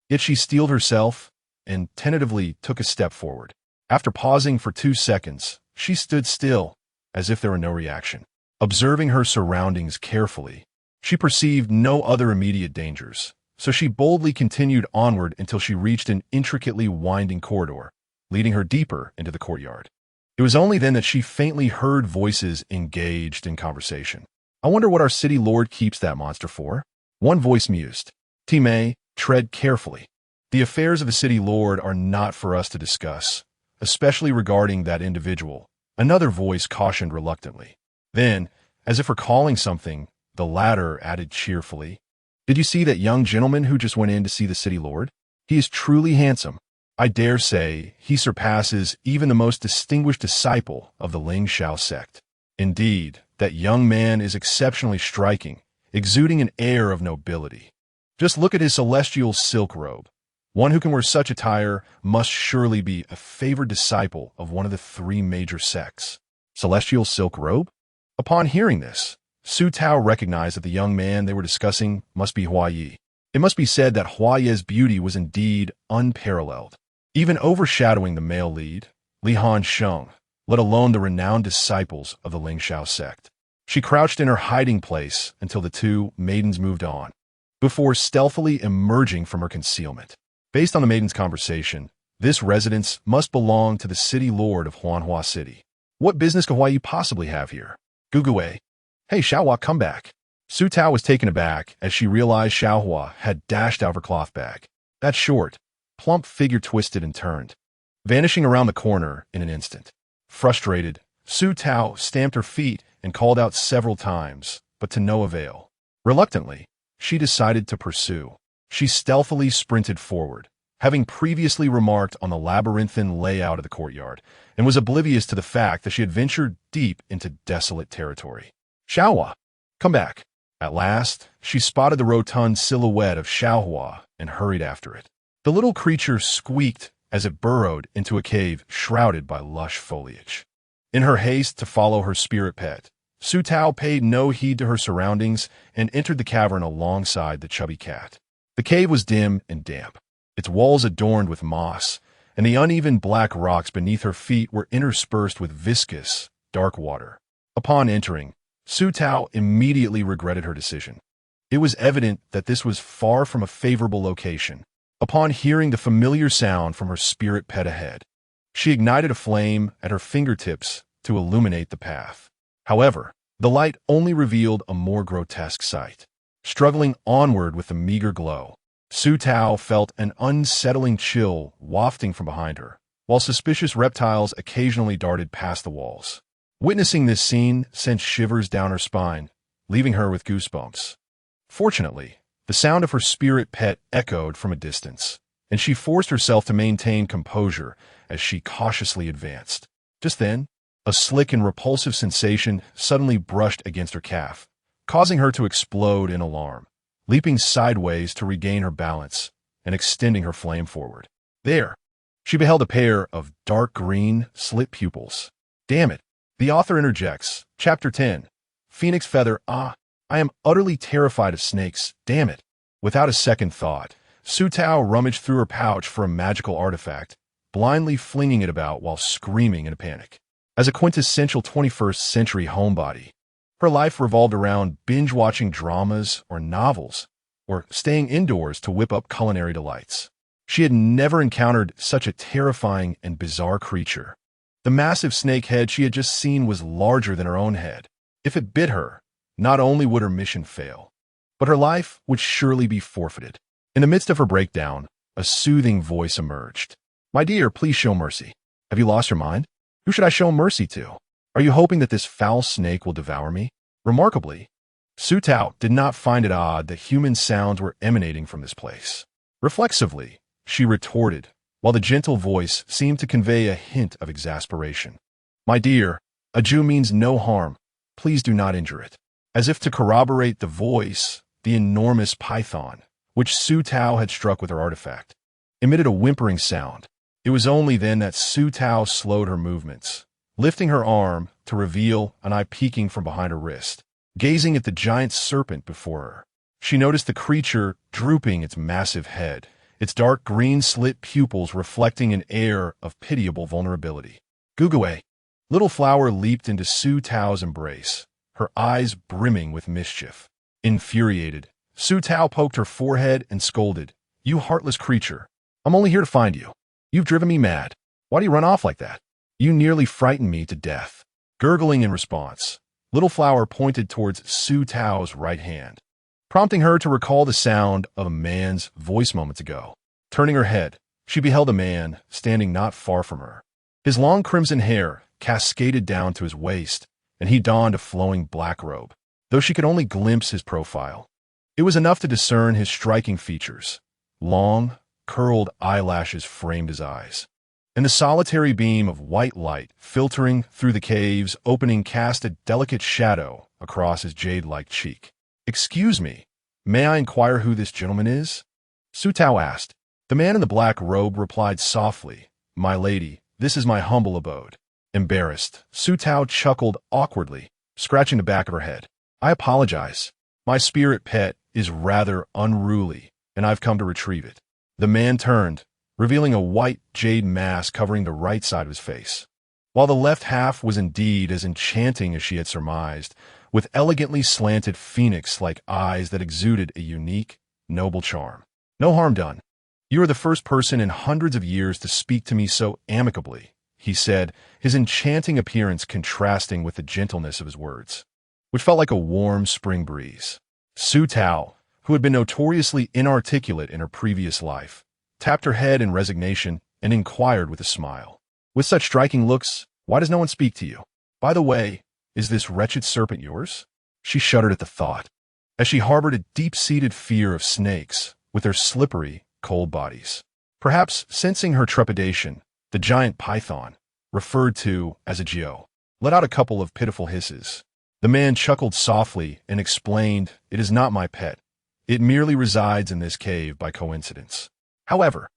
Yet she steeled herself and tentatively took a step forward. After pausing for 2 seconds, she stood still, as if there were no reaction. Observing her surroundings carefully, she perceived no other immediate dangers, so she boldly continued onward until she reached an intricately winding corridor, leading her deeper into the courtyard. It was only then that she faintly heard voices engaged in conversation. "I wonder what our city lord keeps that monster for?" One voice mused. "Time, tread carefully. The affairs of a city lord are not for us to discuss, especially regarding that individual," another voice cautioned reluctantly. Then, as if recalling something, the latter added cheerfully, "Did you see that young gentleman who just went in to see the city lord? He is truly handsome. I dare say he surpasses even the most distinguished disciple of the Ling Shao sect. Indeed, that young man is exceptionally striking, exuding an air of nobility. Just look at his celestial silk robe. One who can wear such attire must surely be a favored disciple of one of the 3 major sects." Celestial silk robe? Upon hearing this, Su Tao recognized that the young man they were discussing must be Hua Yi. It must be said that Hua Ye's beauty was indeed unparalleled, even overshadowing the male lead, Li Han Sheng, let alone the renowned disciples of the Ling Shao sect. She crouched in her hiding place until the 2 maidens moved on, before stealthily emerging from her concealment. Based on the maidens' conversation, this residence must belong to the city lord of Huanhua City. What business could Hua Yi possibly have here? Gugue. "Hey, Xiaohua, come back." Su Tao was taken aback as she realized Xiaohua had dashed out of her cloth bag. That short, plump figure twisted and turned, vanishing around the corner in an instant. Frustrated, Su Tao stamped her feet and called out several times, but to no avail. Reluctantly, she decided to pursue. She stealthily sprinted forward, having previously remarked on the labyrinthine layout of the courtyard, and was oblivious to the fact that she had ventured deep into desolate territory. "Xiaohua, come back." At last, she spotted the rotund silhouette of Xiaohua and hurried after it. The little creature squeaked as it burrowed into a cave shrouded by lush foliage. In her haste to follow her spirit pet, Su Tao paid no heed to her surroundings and entered the cavern alongside the chubby cat. The cave was dim and damp, its walls adorned with moss, and the uneven black rocks beneath her feet were interspersed with viscous, dark water. Upon entering, Su Tao immediately regretted her decision. It was evident that this was far from a favorable location. Upon hearing the familiar sound from her spirit pet ahead, she ignited a flame at her fingertips to illuminate the path. However, the light only revealed a more grotesque sight. Struggling onward with the meager glow, Su Tao felt an unsettling chill wafting from behind her, while suspicious reptiles occasionally darted past the walls. Witnessing this scene sent shivers down her spine, leaving her with goosebumps. Fortunately, the sound of her spirit pet echoed from a distance, and she forced herself to maintain composure as she cautiously advanced. Just then, a slick and repulsive sensation suddenly brushed against her calf, causing her to explode in alarm, leaping sideways to regain her balance and extending her flame forward. There, she beheld a pair of dark green, slit pupils. "Damn it," the author interjects. Chapter 10. Phoenix Feather. I am utterly terrified of snakes, damn it. Without a second thought, Su Tao rummaged through her pouch for a magical artifact, blindly flinging it about while screaming in a panic. As a quintessential 21st century homebody, her life revolved around binge-watching dramas or novels, or staying indoors to whip up culinary delights. She had never encountered such a terrifying and bizarre creature. The massive snake head she had just seen was larger than her own head. If it bit her, not only would her mission fail, but her life would surely be forfeited. In the midst of her breakdown, a soothing voice emerged. "My dear, please show mercy. Have you lost your mind? Who should I show mercy to? Are you hoping that this foul snake will devour me?" Remarkably, Su Tao did not find it odd that human sounds were emanating from this place. Reflexively, she retorted, while the gentle voice seemed to convey a hint of exasperation. "My dear, a Jew means no harm. Please do not injure it." As if to corroborate the voice, the enormous python, which Su Tao had struck with her artifact, emitted a whimpering sound. It was only then that Su Tao slowed her movements, lifting her arm to reveal an eye peeking from behind her wrist. Gazing at the giant serpent before her, she noticed the creature drooping its massive head, its dark green slit pupils reflecting an air of pitiable vulnerability. "Guguwe!" Little Flower leaped into Su Tao's embrace, her eyes brimming with mischief. Infuriated, Su Tao poked her forehead and scolded, "You heartless creature! I'm only here to find you. You've driven me mad. Why do you run off like that? You nearly frightened me to death." Gurgling in response, Little Flower pointed towards Su Tao's right hand, prompting her to recall the sound of a man's voice moments ago. Turning her head, she beheld a man standing not far from her. His long crimson hair cascaded down to his waist, and he donned a flowing black robe, though she could only glimpse his profile. It was enough to discern his striking features. Long, curled eyelashes framed his eyes, and the solitary beam of white light filtering through the cave's opening cast a delicate shadow across his jade-like cheek. "Excuse me, may I inquire who this gentleman is?" Su Tao asked. The man in the black robe replied softly, "My lady, this is my humble abode." Embarrassed, Su Tao chuckled awkwardly, scratching the back of her head. "I apologize. My spirit pet is rather unruly, and I've come to retrieve it." The man turned, revealing a white jade mask covering the right side of his face, while the left half was indeed as enchanting as she had surmised, with elegantly slanted phoenix-like eyes that exuded a unique, noble charm. "No harm done. You are the first person in hundreds of years to speak to me so amicably," he said, his enchanting appearance contrasting with the gentleness of his words, which felt like a warm spring breeze. Su Tao, who had been notoriously inarticulate in her previous life, tapped her head in resignation and inquired with a smile, "With such striking looks, why does no one speak to you? By the way, is this wretched serpent yours?" She shuddered at the thought, as she harbored a deep-seated fear of snakes with their slippery, cold bodies. Perhaps sensing her trepidation, the giant python, referred to as a Geo, let out a couple of pitiful hisses. The man chuckled softly and explained, "It is not my pet. It merely resides in this cave by coincidence. However,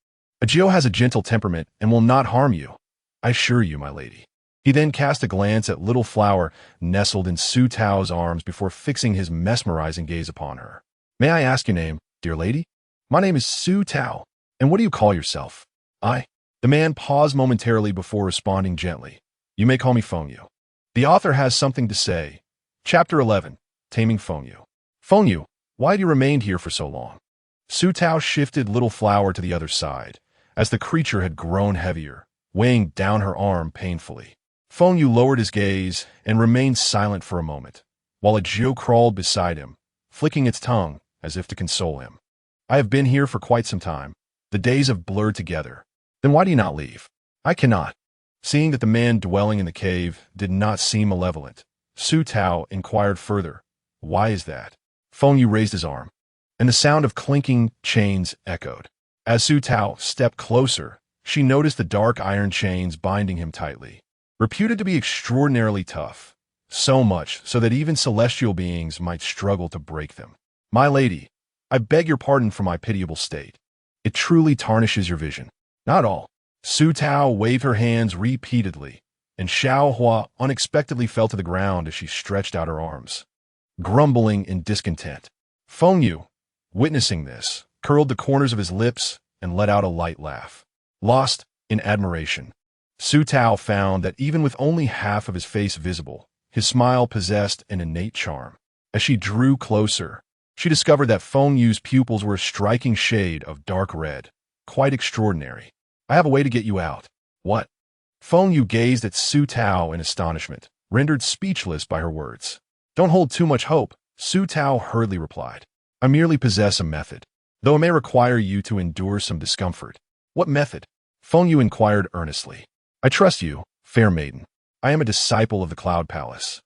a Geo has a gentle temperament and will not harm you, I assure you, my lady." He then cast a glance at Little Flower nestled in Su Tao's arms before fixing his mesmerizing gaze upon her. "May I ask your name, dear lady?" "My name is Su Tao. And what do you call yourself?" "I." The man paused momentarily before responding gently, "You may call me Fengyu." The author has something to say. Chapter 11, Taming Fengyu. "Fengyu, why had you remained here for so long?" Su Tao shifted Little Flower to the other side, as the creature had grown heavier, weighing down her arm painfully. Fengyu lowered his gaze and remained silent for a moment, while a Geo crawled beside him, flicking its tongue as if to console him. "I have been here for quite some time. The days have blurred together. Then why do you not leave?" "I cannot." Seeing that the man dwelling in the cave did not seem malevolent, Su Tao inquired further, "Why is that?" Fengyu raised his arm, and the sound of clinking chains echoed. As Su Tao stepped closer, she noticed the dark iron chains binding him tightly. Reputed to be extraordinarily tough, so much so that even celestial beings might struggle to break them. "My lady, I beg your pardon for my pitiable state. It truly tarnishes your vision." "Not all." Su Tao waved her hands repeatedly, and Xiao Hua unexpectedly fell to the ground as she stretched out her arms, grumbling in discontent. Fengyu, witnessing this, curled the corners of his lips and let out a light laugh. Lost in admiration, Su Tao found that even with only half of his face visible, his smile possessed an innate charm. As she drew closer, she discovered that Fengyu's pupils were a striking shade of dark red, quite extraordinary. "I have a way to get you out." "What?" Fengyu gazed at Su Tao in astonishment, rendered speechless by her words. "Don't hold too much hope," Su Tao hurriedly replied. I merely possess a method, though it may require you to endure some discomfort. What method? Feng Yu inquired earnestly. I trust you, fair maiden. I am a disciple of the Cloud Palace,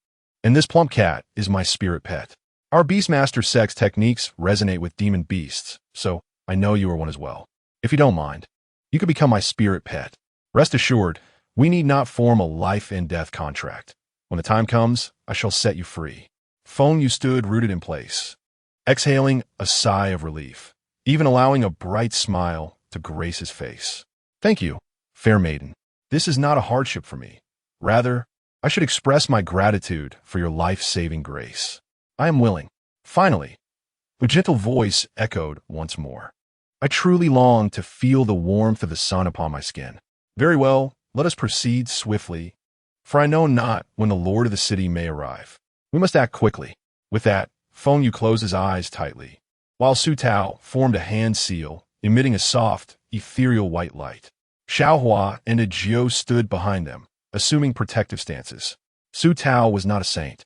and this plump cat is my spirit pet. Our Beastmaster sex techniques resonate with demon beasts, so I know you are one as well. If you don't mind, you could become my spirit pet. Rest assured, we need not form a life and death contract. When the time comes, I shall set you free. Feng Yu stood rooted in place, exhaling a sigh of relief, even allowing a bright smile to grace his face. Thank you, fair maiden. This is not a hardship for me. Rather, I should express my gratitude for your life-saving grace. I am willing. Finally, the gentle voice echoed once more. I truly long to feel the warmth of the sun upon my skin. Very well, let us proceed swiftly, for I know not when the lord of the city may arrive. We must act quickly. With that, Feng Yu closed his eyes tightly, while Su Tao formed a hand seal, emitting a soft, ethereal white light. Xiao Hua and a Jiu stood behind them, assuming protective stances. Su Tao was not a saint.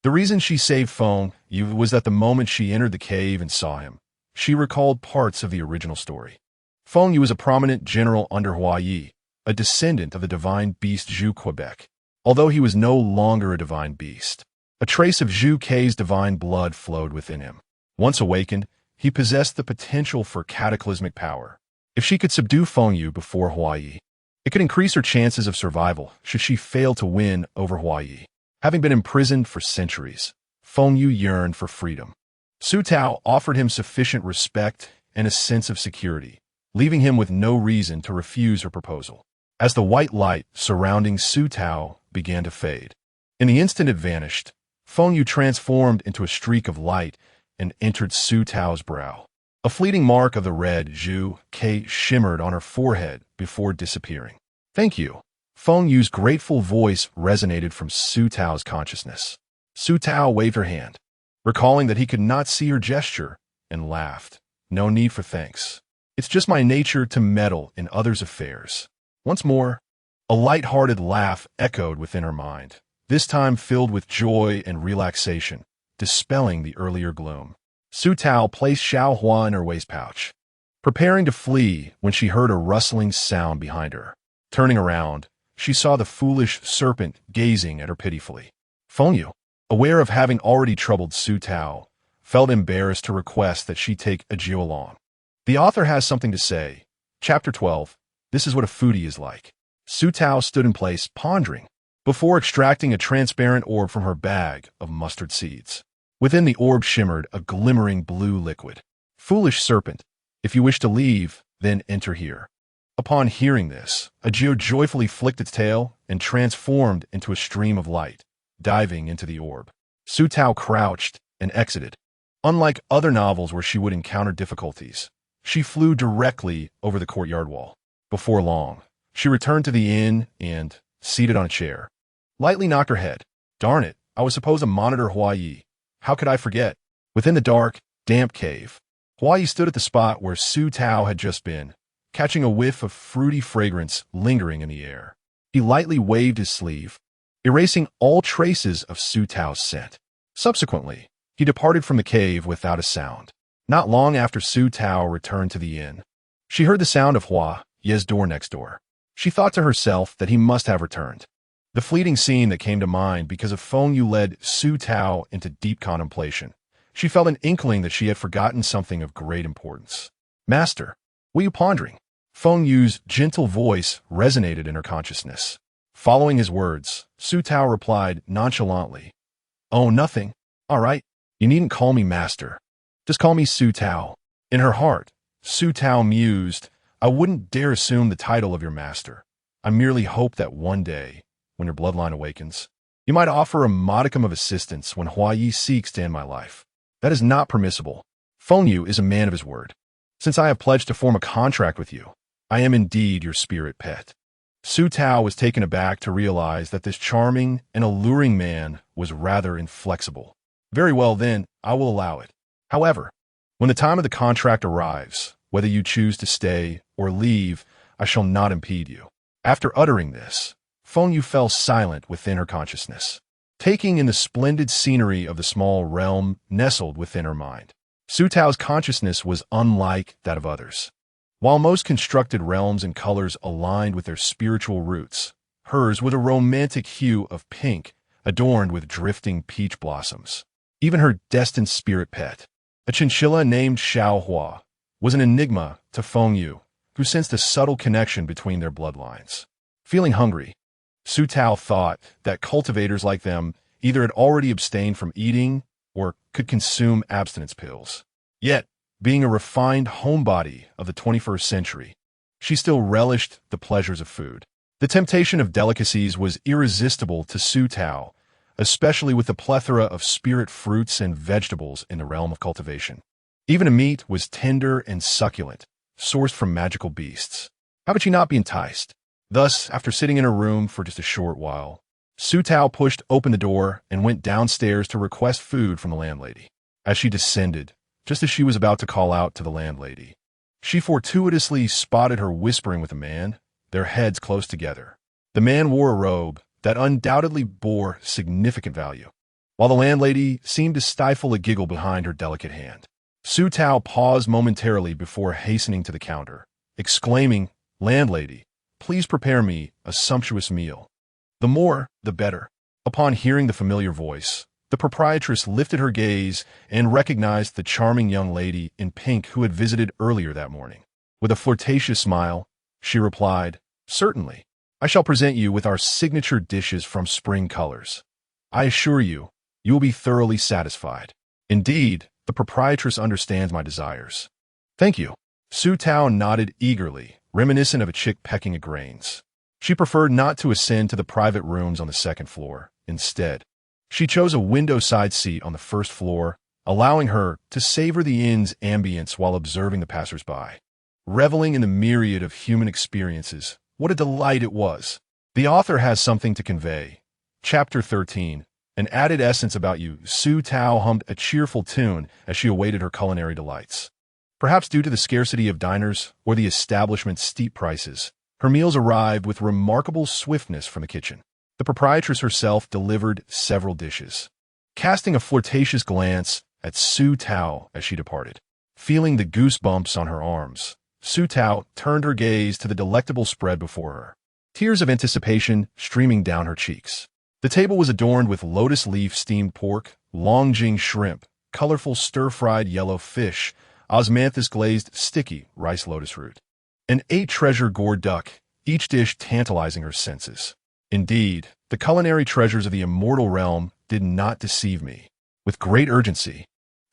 The reason she saved Feng Yu was that the moment she entered the cave and saw him, she recalled parts of the original story. Feng Yu was a prominent general under Hua Yi, a descendant of the divine beast Zhu Quebec. Although he was no longer a divine beast, a trace of Zhu Kei's divine blood flowed within him. Once awakened, he possessed the potential for cataclysmic power. If she could subdue Feng Yu before Hua Yi, it could increase her chances of survival should she fail to win over Hua Yi. Having been imprisoned for centuries, Feng Yu yearned for freedom. Su Tao offered him sufficient respect and a sense of security, leaving him with no reason to refuse her proposal. As the white light surrounding Su Tao began to fade, in the instant it vanished, Feng Yu transformed into a streak of light and entered Su Tao's brow. A fleeting mark of the red Zhu Kei shimmered on her forehead before disappearing. Thank you. Feng Yu's grateful voice resonated from Su Tao's consciousness. Su Tao waved her hand, recalling that he could not see her gesture, and laughed. No need for thanks. It's just my nature to meddle in others' affairs. Once more, a light-hearted laugh echoed within her mind, this time filled with joy and relaxation, dispelling the earlier gloom. Su Tao placed Xiao Hua in her waist pouch, preparing to flee when she heard a rustling sound behind her. Turning around, she saw the foolish serpent gazing at her pitifully. Feng Yu, aware of having already troubled Su Tao, felt embarrassed to request that she take a Jiu along. The author has something to say. Chapter 12. This is what a foodie is like. Su Tao stood in place, pondering, before extracting a transparent orb from her bag of mustard seeds. Within the orb shimmered a glimmering blue liquid. Foolish serpent, if you wish to leave, then enter here. Upon hearing this, a Jiu joyfully flicked its tail and transformed into a stream of light, diving into the orb. Su Tao crouched and exited. Unlike other novels where she would encounter difficulties, she flew directly over the courtyard wall. Before long, she returned to the inn and, seated on a chair, lightly knocked her head. Darn it, I was supposed to monitor Hua Yi. How could I forget? Within the dark, damp cave, Hua Yi stood at the spot where Su Tao had just been, catching a whiff of fruity fragrance lingering in the air. He lightly waved his sleeve, erasing all traces of Su Tao's scent. Subsequently, he departed from the cave without a sound. Not long after Su Tao returned to the inn, she heard the sound of Hua Ye's door next door. She thought to herself that he must have returned. The fleeting scene that came to mind because of Feng Yu led Su Tao into deep contemplation. She felt an inkling that she had forgotten something of great importance. Master, what are you pondering? Feng Yu's gentle voice resonated in her consciousness. Following his words, Su Tao replied nonchalantly, Oh, nothing. All right, you needn't call me master. Just call me Su Tao. In her heart, Su Tao mused, I wouldn't dare assume the title of your master. I merely hope that one day, when your bloodline awakens, you might offer a modicum of assistance when Hua Yi seeks to end my life. That is not permissible. Feng Yu is a man of his word. Since I have pledged to form a contract with you, I am indeed your spirit pet. Su Tao was taken aback to realize that this charming and alluring man was rather inflexible. Very well then, I will allow it. However, when the time of the contract arrives, whether you choose to stay or leave, I shall not impede you. After uttering this, Feng Yu fell silent within her consciousness, taking in the splendid scenery of the small realm nestled within her mind. Su Tao's consciousness was unlike that of others. While most constructed realms and colors aligned with their spiritual roots, hers was a romantic hue of pink, adorned with drifting peach blossoms. Even her destined spirit pet, a chinchilla named Xiaohua, was an enigma to Feng Yu, who sensed a subtle connection between their bloodlines. Feeling hungry, Su Tao thought that cultivators like them either had already abstained from eating or could consume abstinence pills. Yet, being a refined homebody of the 21st century, she still relished the pleasures of food. The temptation of delicacies was irresistible to Su Tao, especially with the plethora of spirit fruits and vegetables in the realm of cultivation. Even a meat was tender and succulent, sourced from magical beasts. How could she not be enticed? Thus, after sitting in her room for just a short while, Su Tao pushed open the door and went downstairs to request food from the landlady. As she descended, just as she was about to call out to the landlady, she fortuitously spotted her whispering with a man, their heads close together. The man wore a robe that undoubtedly bore significant value, while the landlady seemed to stifle a giggle behind her delicate hand. Su Tao paused momentarily before hastening to the counter, exclaiming, "Landlady, please prepare me a sumptuous meal. The more, the better." Upon hearing the familiar voice, the proprietress lifted her gaze and recognized the charming young lady in pink who had visited earlier that morning. With a flirtatious smile, she replied, "Certainly. I shall present you with our signature dishes from Spring Colors. I assure you, you will be thoroughly satisfied. Indeed, the proprietress understands my desires." "Thank you." Su Tao nodded eagerly, reminiscent of a chick pecking at grains. She preferred not to ascend to the private rooms on the second floor. Instead, she chose a window-side seat on the first floor, allowing her to savor the inn's ambience while observing the passers-by. Reveling in the myriad of human experiences, what a delight it was! The author has something to convey. Chapter 13, An Added Essence About You. Su Tao hummed a cheerful tune as she awaited her culinary delights. Perhaps due to the scarcity of diners or the establishment's steep prices, her meals arrived with remarkable swiftness from the kitchen. The proprietress herself delivered several dishes. Casting a flirtatious glance at Su Tao as she departed, feeling the goosebumps on her arms, Su Tao turned her gaze to the delectable spread before her, tears of anticipation streaming down her cheeks. The table was adorned with lotus leaf steamed pork, longjing shrimp, colorful stir-fried yellow fish, osmanthus glazed sticky rice lotus root, and 8 treasure gourd duck, each dish tantalizing her senses. Indeed, the culinary treasures of the immortal realm did not deceive me. With great urgency,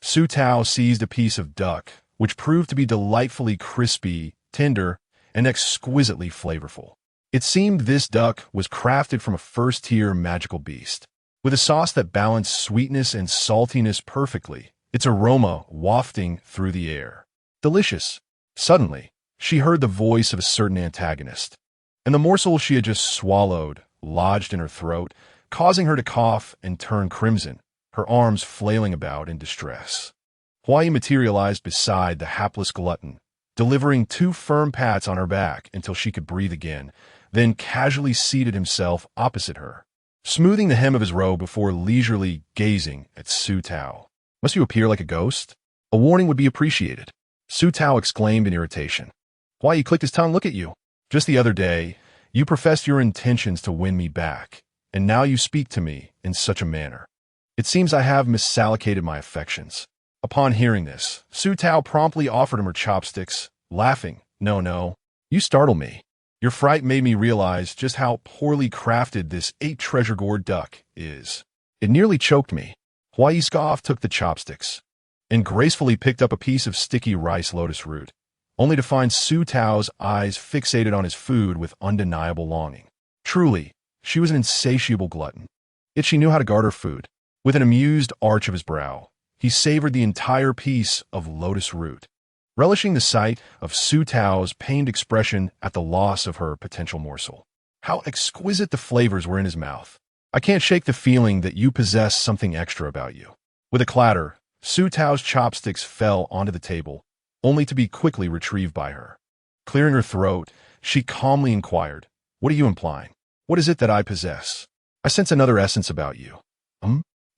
Su Tao seized a piece of duck, which proved to be delightfully crispy, tender, and exquisitely flavorful. It seemed this duck was crafted from a first-tier magical beast, with a sauce that balanced sweetness and saltiness perfectly, its aroma wafting through the air. Delicious. Suddenly, she heard the voice of a certain antagonist, and the morsel she had just swallowed lodged in her throat, causing her to cough and turn crimson, her arms flailing about in distress. Huai materialized beside the hapless glutton, delivering 2 firm pats on her back until she could breathe again, then casually seated himself opposite her, smoothing the hem of his robe before leisurely gazing at Su Tao. "Must you appear like a ghost? A warning would be appreciated," Su Tao exclaimed in irritation. "Why, he clicked his tongue, look at you. Just the other day, you professed your intentions to win me back, and now you speak to me in such a manner. It seems I have misallocated my affections." Upon hearing this, Su Tao promptly offered him her chopsticks, laughing, "No, you startle me. Your fright made me realize just how poorly crafted this 8 treasure gourd duck is. It nearly choked me." Huai scoffed, took the chopsticks, and gracefully picked up a piece of sticky rice lotus root, only to find Su Tao's eyes fixated on his food with undeniable longing. Truly, she was an insatiable glutton. Yet she knew how to guard her food. With an amused arch of his brow, he savored the entire piece of lotus root, relishing the sight of Su Tao's pained expression at the loss of her potential morsel. How exquisite the flavors were in his mouth. "I can't shake the feeling that you possess something extra about you." With a clatter, Su Tao's chopsticks fell onto the table, only to be quickly retrieved by her. Clearing her throat, she calmly inquired, "What are you implying? What is it that I possess? I sense another essence about you."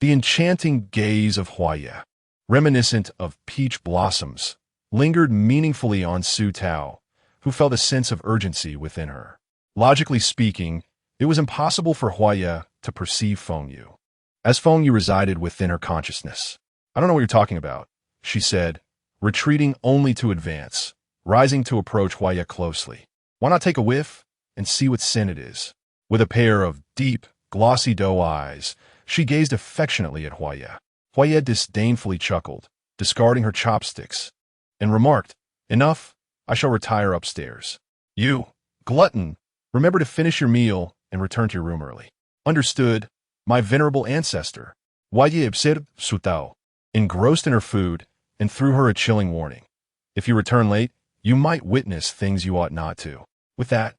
The enchanting gaze of Huaya, reminiscent of peach blossoms, lingered meaningfully on Su Tao, who felt a sense of urgency within her. Logically speaking, it was impossible for Huaya to perceive Feng Yu, as Feng Yu resided within her consciousness. "I don't know what you're talking about," she said, retreating only to advance, rising to approach Huaya closely. "Why not take a whiff and see what scent it is?" With a pair of deep, glossy doe eyes, she gazed affectionately at Huaya. Huaya disdainfully chuckled, discarding her chopsticks, and remarked, "Enough, I shall retire upstairs. You, glutton, remember to finish your meal and return to your room early." "Understood, my venerable ancestor." Huaya observed Su Tao, engrossed in her food, and threw her a chilling warning. "If you return late, you might witness things you ought not to." With that,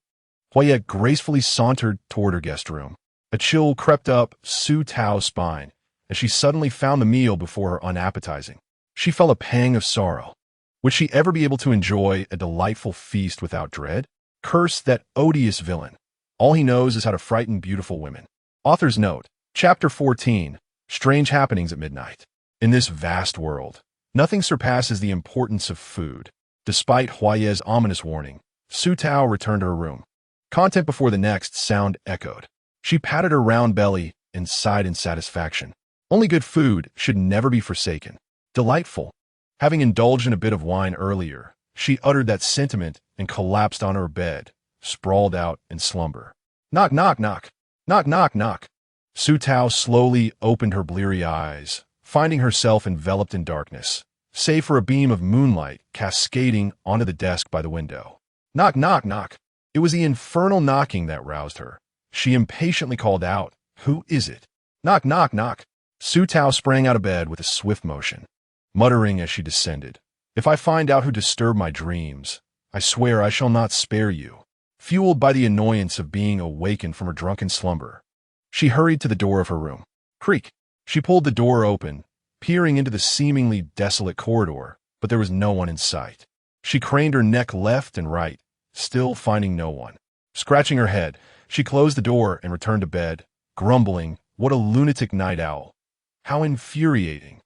Huaya gracefully sauntered toward her guest room. A chill crept up Su Tao's spine as she suddenly found the meal before her unappetizing. She felt a pang of sorrow. Would she ever be able to enjoy a delightful feast without dread? Curse that odious villain. All he knows is how to frighten beautiful women. Author's note, Chapter 14, Strange Happenings at Midnight. In this vast world, nothing surpasses the importance of food. Despite Huaya's ominous warning, Su Tao returned to her room. Content before the next sound echoed. She patted her round belly and sighed in satisfaction. Only good food should never be forsaken. Delightful. Having indulged in a bit of wine earlier, she uttered that sentiment and collapsed on her bed, sprawled out in slumber. Knock, knock, knock. Knock, knock, knock. Su Tao slowly opened her bleary eyes, finding herself enveloped in darkness, save for a beam of moonlight cascading onto the desk by the window. Knock, knock, knock. It was the infernal knocking that roused her. She impatiently called out, "Who is it?" Knock, knock, knock. Su Tao sprang out of bed with a swift motion, muttering as she descended, "If I find out who disturbed my dreams, I swear I shall not spare you." Fueled by the annoyance of being awakened from her drunken slumber, she hurried to the door of her room. Creak! She pulled the door open, peering into the seemingly desolate corridor, but there was no one in sight. She craned her neck left and right, still finding no one. Scratching her head, she closed the door and returned to bed, grumbling, "What a lunatic night owl. How infuriating."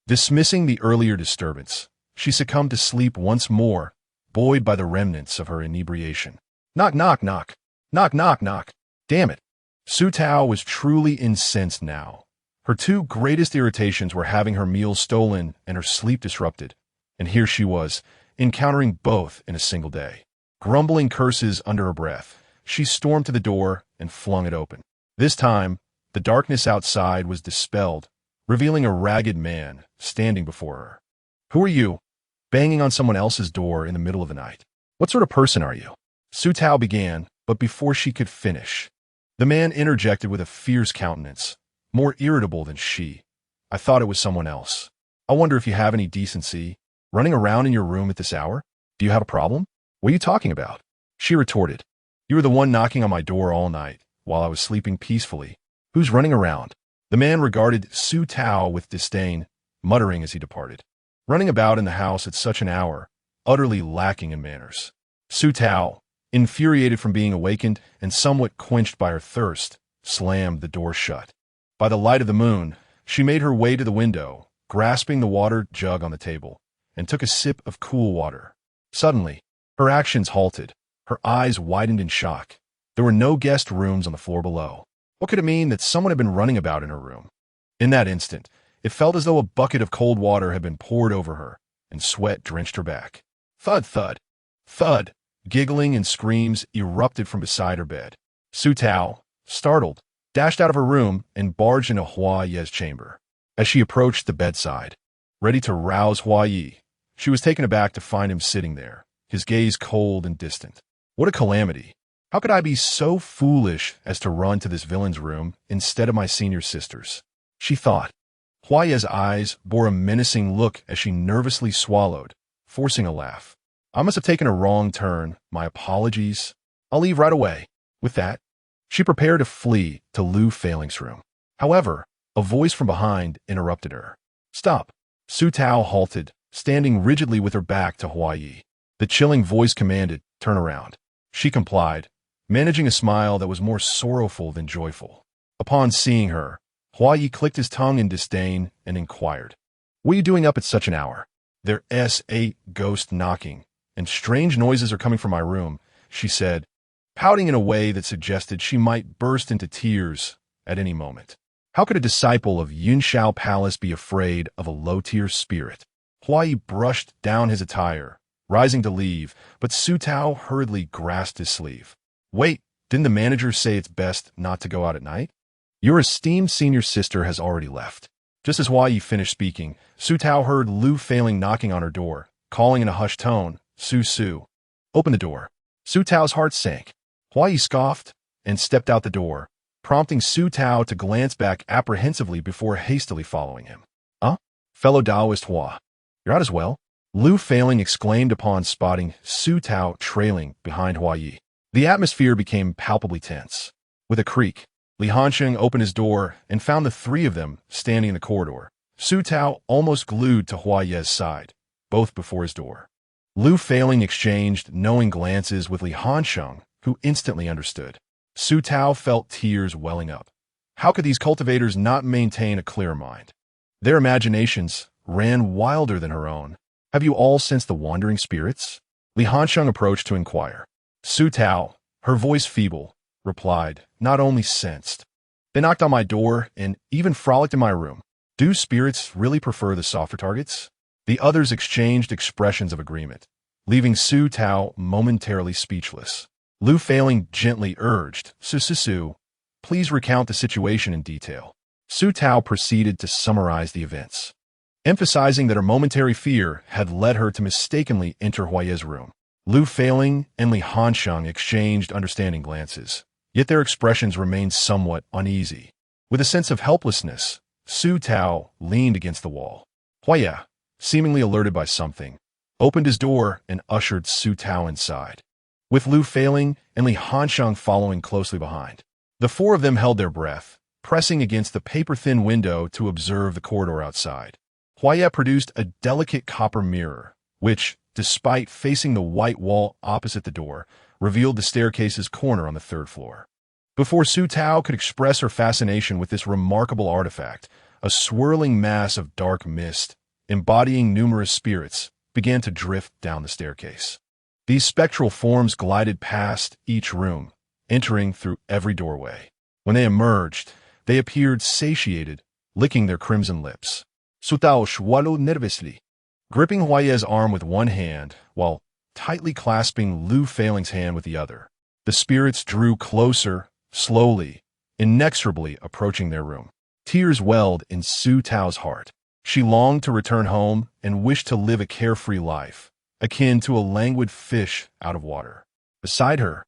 Dismissing the earlier disturbance, she succumbed to sleep once more, buoyed by the remnants of her inebriation. Knock, knock, knock. Knock, knock, knock. Damn it. Su Tao was truly incensed now. Her two greatest irritations were having her meals stolen and her sleep disrupted, and here she was, encountering both in a single day. Grumbling curses under her breath, she stormed to the door and flung it open. This time, the darkness outside was dispelled, revealing a ragged man standing before her. "Who are you? Banging on someone else's door in the middle of the night. What sort of person are you?" Su Tao began, but before she could finish, the man interjected with a fierce countenance, more irritable than she. "I thought it was someone else. I wonder if you have any decency, running around in your room at this hour? Do you have a problem? What are you talking about?" She retorted, "You were the one knocking on my door all night, while I was sleeping peacefully. Who's running around?" The man regarded Su Tao with disdain, muttering as he departed. Running about in the house at such an hour, utterly lacking in manners. Su Tao, infuriated from being awakened and somewhat quenched by her thirst, slammed the door shut. By the light of the moon, she made her way to the window, grasping the water jug on the table, and took a sip of cool water. Suddenly, her actions halted. Her eyes widened in shock. There were no guest rooms on the floor below. What could it mean that someone had been running about in her room? In that instant, it felt as though a bucket of cold water had been poured over her, and sweat drenched her back. Thud, thud, thud. Giggling and screams erupted from beside her bed. Su Tao, startled, dashed out of her room and barged into Hua Ye's chamber. As she approached the bedside, ready to rouse Hua Ye, she was taken aback to find him sitting there, his gaze cold and distant. What a calamity! How could I be so foolish as to run to this villain's room instead of my senior sister's? She thought. Hua Ye's eyes bore a menacing look as she nervously swallowed, forcing a laugh. "I must have taken a wrong turn. My apologies. I'll leave right away." With that, she prepared to flee to Lu Feiling's room. However, a voice from behind interrupted her. "Stop." Su Tao halted, standing rigidly with her back to Hua Ye. The chilling voice commanded, "Turn around." She complied, managing a smile that was more sorrowful than joyful. Upon seeing her, Hua Ye clicked his tongue in disdain and inquired, What are you doing up at such an hour? There's a ghost knocking, and strange noises are coming from my room, she said, pouting in a way that suggested she might burst into tears at any moment. How could a disciple of Yunshao Palace be afraid of a low-tier spirit? Huai brushed down his attire, rising to leave, but Su Tao hurriedly grasped his sleeve. Wait, didn't the manager say it's best not to go out at night? Your esteemed senior sister has already left. Just as Huai finished speaking, Su Tao heard Lu Feiling knocking on her door, calling in a hushed tone, Su. Open the door. Su Tao's heart sank. Huai scoffed and stepped out the door, prompting Su Tao to glance back apprehensively before hastily following him. Fellow Taoist Hua, you're out as well? Lu Feiling exclaimed upon spotting Su Tao trailing behind Huai. The atmosphere became palpably tense. With a creak, Li Hansheng opened his door and found the three of them standing in the corridor, Su Tao almost glued to Huai's side, both before his door. Lu Feiling exchanged knowing glances with Li Hansheng, who instantly understood. Su Tao felt tears welling up. How could these cultivators not maintain a clear mind? Their imaginations ran wilder than her own. Have you all sensed the wandering spirits? Li Hansheng approached to inquire. Su Tao, her voice feeble, replied, not only sensed. They knocked on my door and even frolicked in my room. Do spirits really prefer the softer targets? The others exchanged expressions of agreement, leaving Su Tao momentarily speechless. Lu Feiling gently urged, Su, please recount the situation in detail. Su Tao proceeded to summarize the events, emphasizing that her momentary fear had led her to mistakenly enter Huai's room. Lu Feiling and Li Hansheng exchanged understanding glances, yet their expressions remained somewhat uneasy. With a sense of helplessness, Su Tao leaned against the wall. Huai, seemingly alerted by something, opened his door and ushered Su Tao inside, with Lu Feiling and Li Hansheng following closely behind. The four of them held their breath, pressing against the paper-thin window to observe the corridor outside. Huai produced a delicate copper mirror, which, despite facing the white wall opposite the door, revealed the staircase's corner on the third floor. Before Su Tao could express her fascination with this remarkable artifact, a swirling mass of dark mist, embodying numerous spirits, began to drift down the staircase. These spectral forms glided past each room, entering through every doorway. When they emerged, they appeared satiated, licking their crimson lips. Su Tao swallowed nervously, gripping Huai's arm with one hand while tightly clasping Lu Feiling's hand with the other. The spirits drew closer, slowly, inexorably approaching their room. Tears welled in Su Tao's heart. She longed to return home and wished to live a carefree life, akin to a languid fish out of water. Beside her,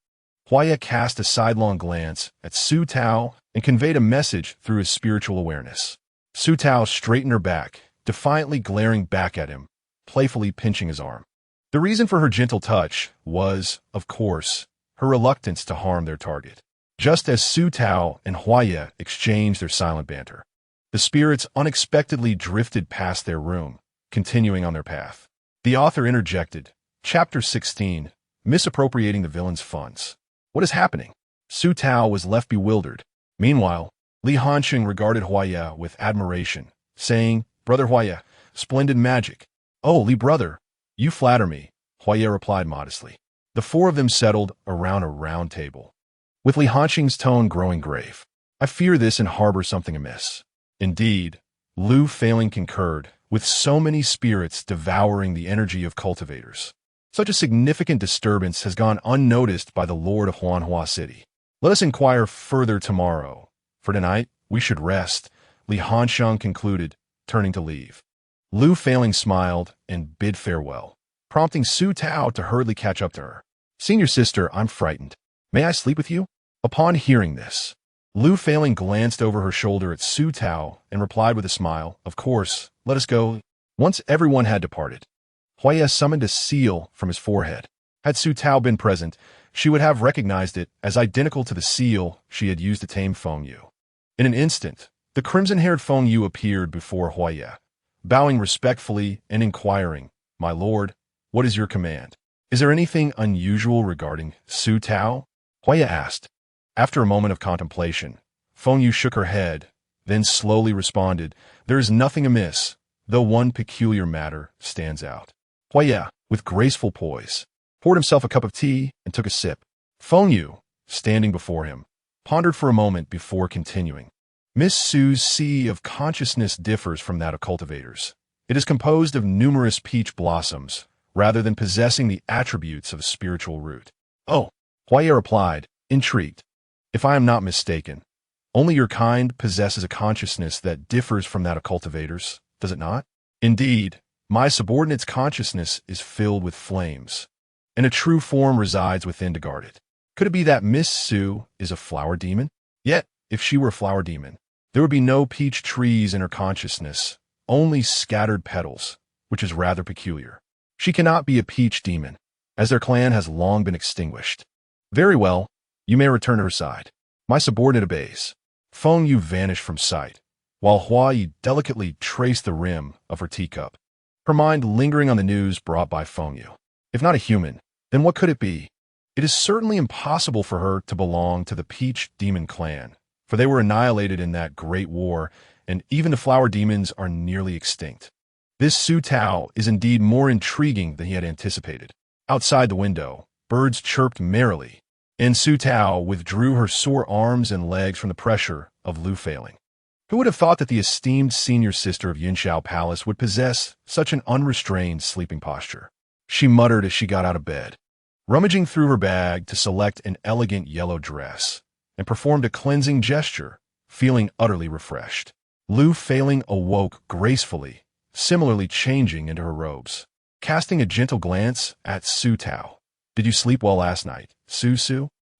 Huai cast a sidelong glance at Su Tao and conveyed a message through his spiritual awareness. Su Tao straightened her back, defiantly glaring back at him, playfully pinching his arm. The reason for her gentle touch was, of course, her reluctance to harm their target. Just as Su Tao and Huai exchanged their silent banter, the spirits unexpectedly drifted past their room, continuing on their path. The author interjected, Chapter 16, Misappropriating the Villain's Funds. What is happening? Su Tao was left bewildered. Meanwhile, Li Hansheng regarded Huai with admiration, saying, Brother Huai, splendid magic. Oh, Li brother, you flatter me, Huai replied modestly. The four of them settled around a round table, with Li Hansheng's tone growing grave. I fear this and harbor something amiss. Indeed, Lu Feiling concurred, with so many spirits devouring the energy of cultivators. Such a significant disturbance has gone unnoticed by the Lord of Huanhua City. Let us inquire further tomorrow. For tonight, we should rest, Li Hansheng concluded, turning to leave. Lu Feiling smiled and bid farewell, prompting Su Tao to hurriedly catch up to her. Senior sister, I'm frightened. May I sleep with you? Upon hearing this, Lu Feiling glanced over her shoulder at Su Tao and replied with a smile, Of course, let us go. Once everyone had departed, Huai summoned a seal from his forehead. Had Su Tao been present, she would have recognized it as identical to the seal she had used to tame Feng Yu. In an instant, the crimson-haired Feng Yu appeared before Huai, bowing respectfully and inquiring, My lord, what is your command? Is there anything unusual regarding Su Tao? Huai asked. After a moment of contemplation, Feng Yu shook her head, then slowly responded, There is nothing amiss, though one peculiar matter stands out. Huaya, with graceful poise, poured himself a cup of tea and took a sip. Feng Yu, standing before him, pondered for a moment before continuing. Miss Su's sea of consciousness differs from that of cultivators. It is composed of numerous peach blossoms, rather than possessing the attributes of a spiritual root. Oh, Huaya replied, intrigued. If I am not mistaken, only your kind possesses a consciousness that differs from that of cultivators, does it not? Indeed, my subordinate's consciousness is filled with flames, and a true form resides within to guard it. Could it be that Miss Su is a flower demon? Yet, if she were a flower demon, there would be no peach trees in her consciousness, only scattered petals, which is rather peculiar. She cannot be a peach demon, as their clan has long been extinguished. Very well, you may return to her side. My subordinate obeys. Feng Yu vanished from sight, while Huai delicately traced the rim of her teacup, her mind lingering on the news brought by Feng Yu. If not a human, then what could it be? It is certainly impossible for her to belong to the Peach Demon clan, for they were annihilated in that great war, and even the flower demons are nearly extinct. This Su Tao is indeed more intriguing than he had anticipated. Outside the window, birds chirped merrily, and Su Tao withdrew her sore arms and legs from the pressure of Lu Failing. Who would have thought that the esteemed senior sister of Yinshao Palace would possess such an unrestrained sleeping posture? She muttered as she got out of bed, rummaging through her bag to select an elegant yellow dress, and performed a cleansing gesture, feeling utterly refreshed. Lu Failing awoke gracefully, similarly changing into her robes. Casting a gentle glance at Su Tao. Did you sleep well last night, Su?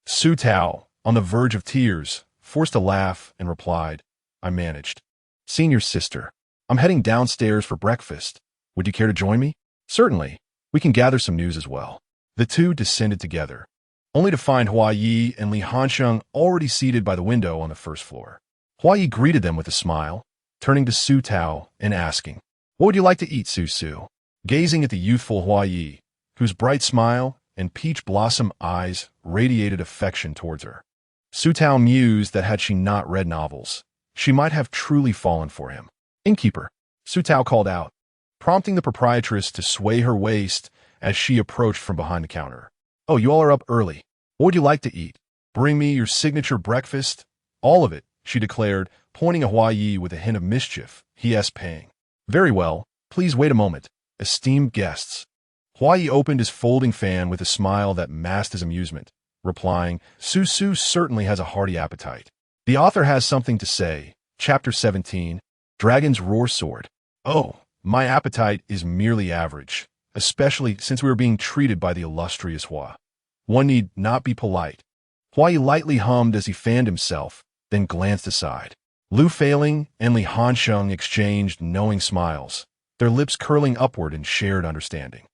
Su Tao, on the verge of tears, forced a laugh and replied, I managed. Senior sister, I'm heading downstairs for breakfast. Would you care to join me? Certainly. We can gather some news as well. The two descended together, only to find Hua Yi and Li Hansheng already seated by the window on the first floor. Hua Yi greeted them with a smile, turning to Su Tao and asking, What would you like to eat, Su? Gazing at the youthful Hua Yi, whose bright smile and peach blossom eyes radiated affection towards her. Su Tao mused that had she not read novels, she might have truly fallen for him. Innkeeper, Su Tao called out, prompting the proprietress to sway her waist as she approached from behind the counter. Oh, you all are up early. What would you like to eat? Bring me your signature breakfast. All of it, she declared, pointing at Hua Yi with a hint of mischief, he paying. Very well, please wait a moment. Esteemed guests. Hua Yi opened his folding fan with a smile that masked his amusement, replying, Su certainly has a hearty appetite. The author has something to say. Chapter 17, Dragon's Roar Sword. Oh, my appetite is merely average, especially since we are being treated by the illustrious Hua. One need not be polite. Hua Yi lightly hummed as he fanned himself, then glanced aside. Lu Failing and Li Hansheng exchanged knowing smiles, their lips curling upward in shared understanding.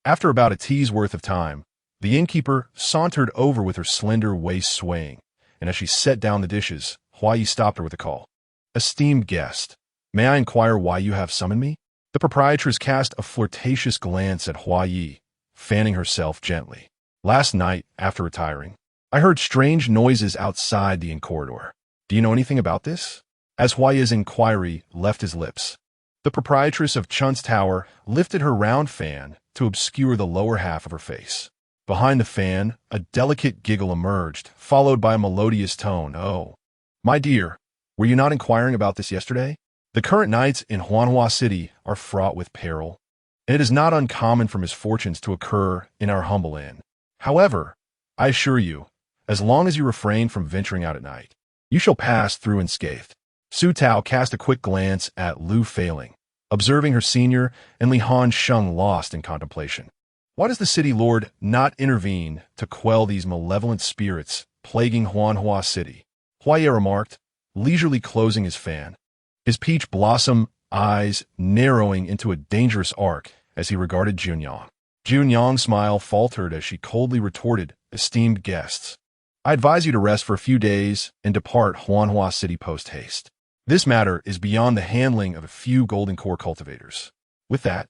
After about a tea's worth of time, the innkeeper sauntered over with her slender waist swaying, and as she set down the dishes, Hua Yi stopped her with a call. Esteemed guest, may I inquire why you have summoned me? The proprietress cast a flirtatious glance at Hua Yi, fanning herself gently. Last night, after retiring, I heard strange noises outside the inn corridor. Do you know anything about this? As Hua Yi's inquiry left his lips, the proprietress of Chun's Tower lifted her round fan to obscure the lower half of her face. Behind the fan, a delicate giggle emerged, followed by a melodious tone. Oh, my dear, were you not inquiring about this yesterday? The current nights in Huanhua City are fraught with peril, and it is not uncommon for misfortunes to occur in our humble inn. However, I assure you, as long as you refrain from venturing out at night, you shall pass through unscathed. Su Tao cast a quick glance at Lu Failing, observing her senior and Li Hansheng lost in contemplation. Why does the city lord not intervene to quell these malevolent spirits plaguing Huanhua City? Hua Yi remarked, leisurely closing his fan, his peach blossom eyes narrowing into a dangerous arc as he regarded Junyang. Junyang's smile faltered as she coldly retorted, Esteemed guests, I advise you to rest for a few days and depart Huanhua City post-haste. This matter is beyond the handling of a few golden core cultivators. With that,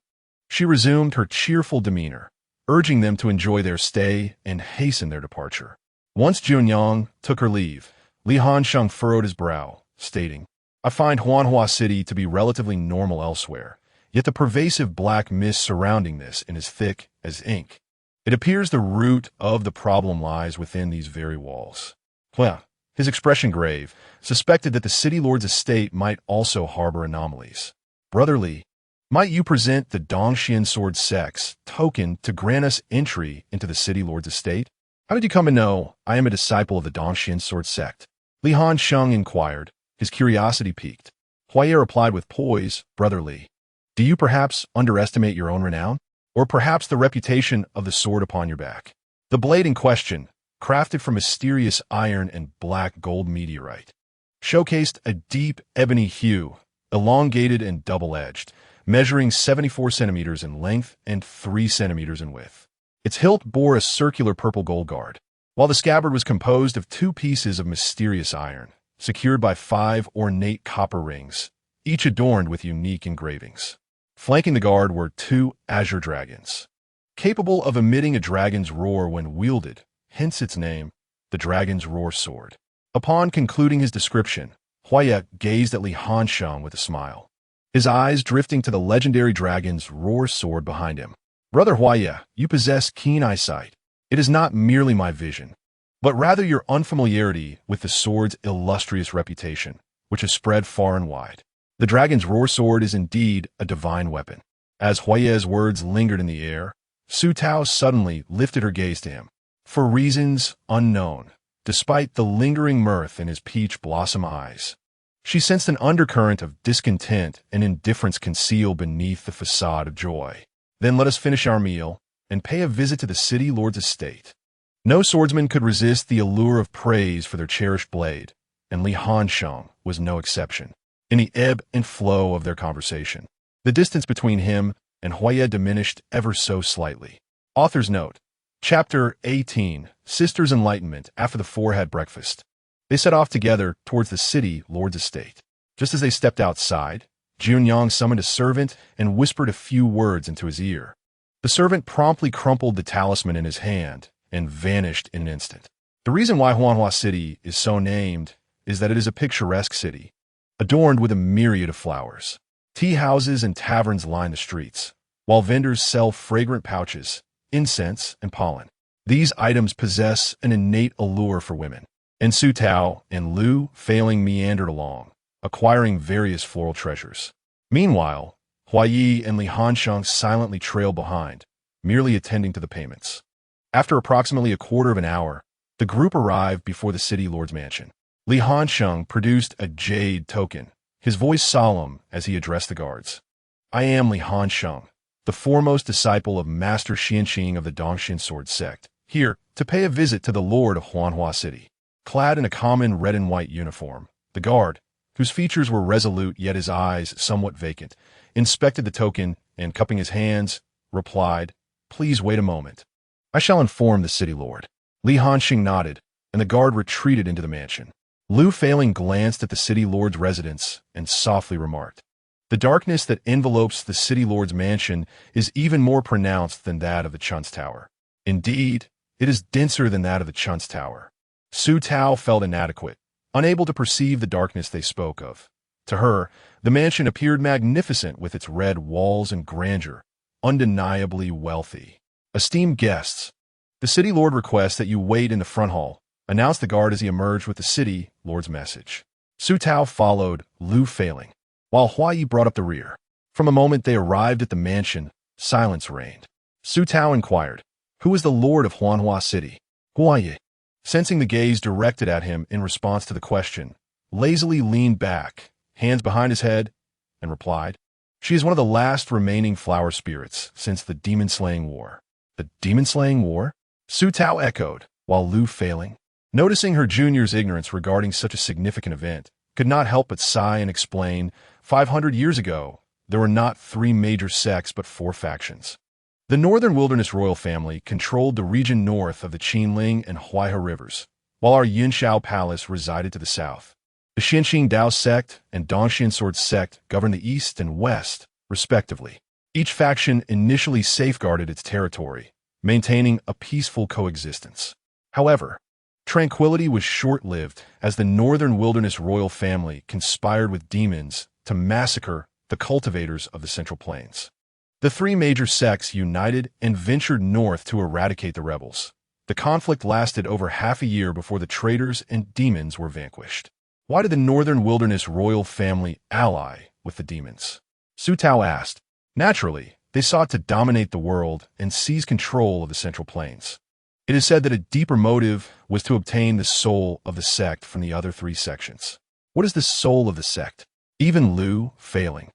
she resumed her cheerful demeanor, urging them to enjoy their stay and hasten their departure. Once Junyang took her leave, Li Hansheng furrowed his brow, stating, I find Huanhua City to be relatively normal elsewhere, yet the pervasive black mist surrounding this is thick as ink. It appears the root of the problem lies within these very walls. Well, his expression grave, suspected that the city lord's estate might also harbor anomalies. Brother Li, might you present the Dongxian sword sect's token to grant us entry into the city lord's estate? How did you come to know I am a disciple of the Dongxian sword sect? Li Hansheng inquired, his curiosity piqued. Huaye replied with poise, Brother Li, do you perhaps underestimate your own renown? Or perhaps the reputation of the sword upon your back? The blade in question, crafted from mysterious iron and black gold meteorite, showcased a deep ebony hue, elongated and double-edged, measuring 74 centimeters in length and 3 centimeters in width. Its hilt bore a circular purple gold guard, while the scabbard was composed of 2 pieces of mysterious iron, secured by 5 ornate copper rings, each adorned with unique engravings. Flanking the guard were 2 azure dragons, capable of emitting a dragon's roar when wielded, hence its name, the Dragon's Roar Sword. Upon concluding his description, Huaye gazed at Li Hansheng with a smile, his eyes drifting to the legendary Dragon's Roar Sword behind him. Brother Huaye, you possess keen eyesight. It is not merely my vision, but rather your unfamiliarity with the sword's illustrious reputation, which has spread far and wide. The Dragon's Roar Sword is indeed a divine weapon. As Huaye's words lingered in the air, Su Tao suddenly lifted her gaze to him. For reasons unknown, despite the lingering mirth in his peach blossom eyes, she sensed an undercurrent of discontent and indifference concealed beneath the facade of joy. Then let us finish our meal and pay a visit to the city lord's estate. No swordsman could resist the allure of praise for their cherished blade, and Li Hansheng was no exception. In the ebb and flow of their conversation, the distance between him and Huaye diminished ever so slightly. Author's note. Chapter 18, Sister's Enlightenment. After the 4 had breakfast, they set off together towards the city lord's estate. Just as they stepped outside, Junyang summoned a servant and whispered a few words into his ear. The servant promptly crumpled the talisman in his hand and vanished in an instant. The reason why Huanhua City is so named is that it is a picturesque city, adorned with a myriad of flowers. Tea houses and taverns line the streets, while vendors sell fragrant pouches, incense, and pollen. These items possess an innate allure for women, and Su Tao and Lu Failing meandered along, acquiring various floral treasures. Meanwhile, Huayi and Li Hansheng silently trailed behind, merely attending to the payments. After approximately a quarter of an hour, the group arrived before the city lord's mansion. Li Hansheng produced a jade token, his voice solemn as he addressed the guards. I am Li Hansheng, the foremost disciple of Master Xianqing of the Dongxian sword sect, here to pay a visit to the lord of Huanhua City. Clad in a common red and white uniform, the guard, whose features were resolute yet his eyes somewhat vacant, inspected the token and, cupping his hands, replied, Please wait a moment. I shall inform the city lord. Li Hansheng nodded, and the guard retreated into the mansion. Lu Failing glanced at the city lord's residence and softly remarked, The darkness that envelopes the city lord's mansion is even more pronounced than that of the Chun's Tower. Indeed, it is denser than that of the Chun's Tower. Su Tao felt inadequate, unable to perceive the darkness they spoke of. To her, the mansion appeared magnificent with its red walls and grandeur, undeniably wealthy. Esteemed guests, the city lord requests that you wait in the front hall, announced the guard as he emerged with the city lord's message. Su Tao followed Lu Failing, while Huayi brought up the rear. From the moment they arrived at the mansion, silence reigned. Su Tao inquired, Who is the lord of Huanhua City? Huayi, sensing the gaze directed at him in response to the question, lazily leaned back, hands behind his head, and replied, She is one of the last remaining flower spirits since the demon-slaying war. The demon-slaying war? Su Tao echoed, while Lu Failing, noticing her junior's ignorance regarding such a significant event, could not help but sigh and explain, 500 years ago, there were not 3 major sects but 4 factions. The Northern Wilderness royal family controlled the region north of the Qinling and Huaihe rivers, while our Yunshao Palace resided to the south. The Xianqing Dao sect and Dongxian sword sect governed the east and west, respectively. Each faction initially safeguarded its territory, maintaining a peaceful coexistence. However, tranquility was short-lived as the Northern Wilderness royal family conspired with demons to massacre the cultivators of the Central Plains. The three major sects united and ventured north to eradicate the rebels. The conflict lasted over half a year before the traitors and demons were vanquished. Why did the Northern Wilderness royal family ally with the demons? Su Tao asked. Naturally, they sought to dominate the world and seize control of the Central Plains. It is said that a deeper motive was to obtain the soul of the sect from the other three sections. What is the soul of the sect? Even Lu, failing,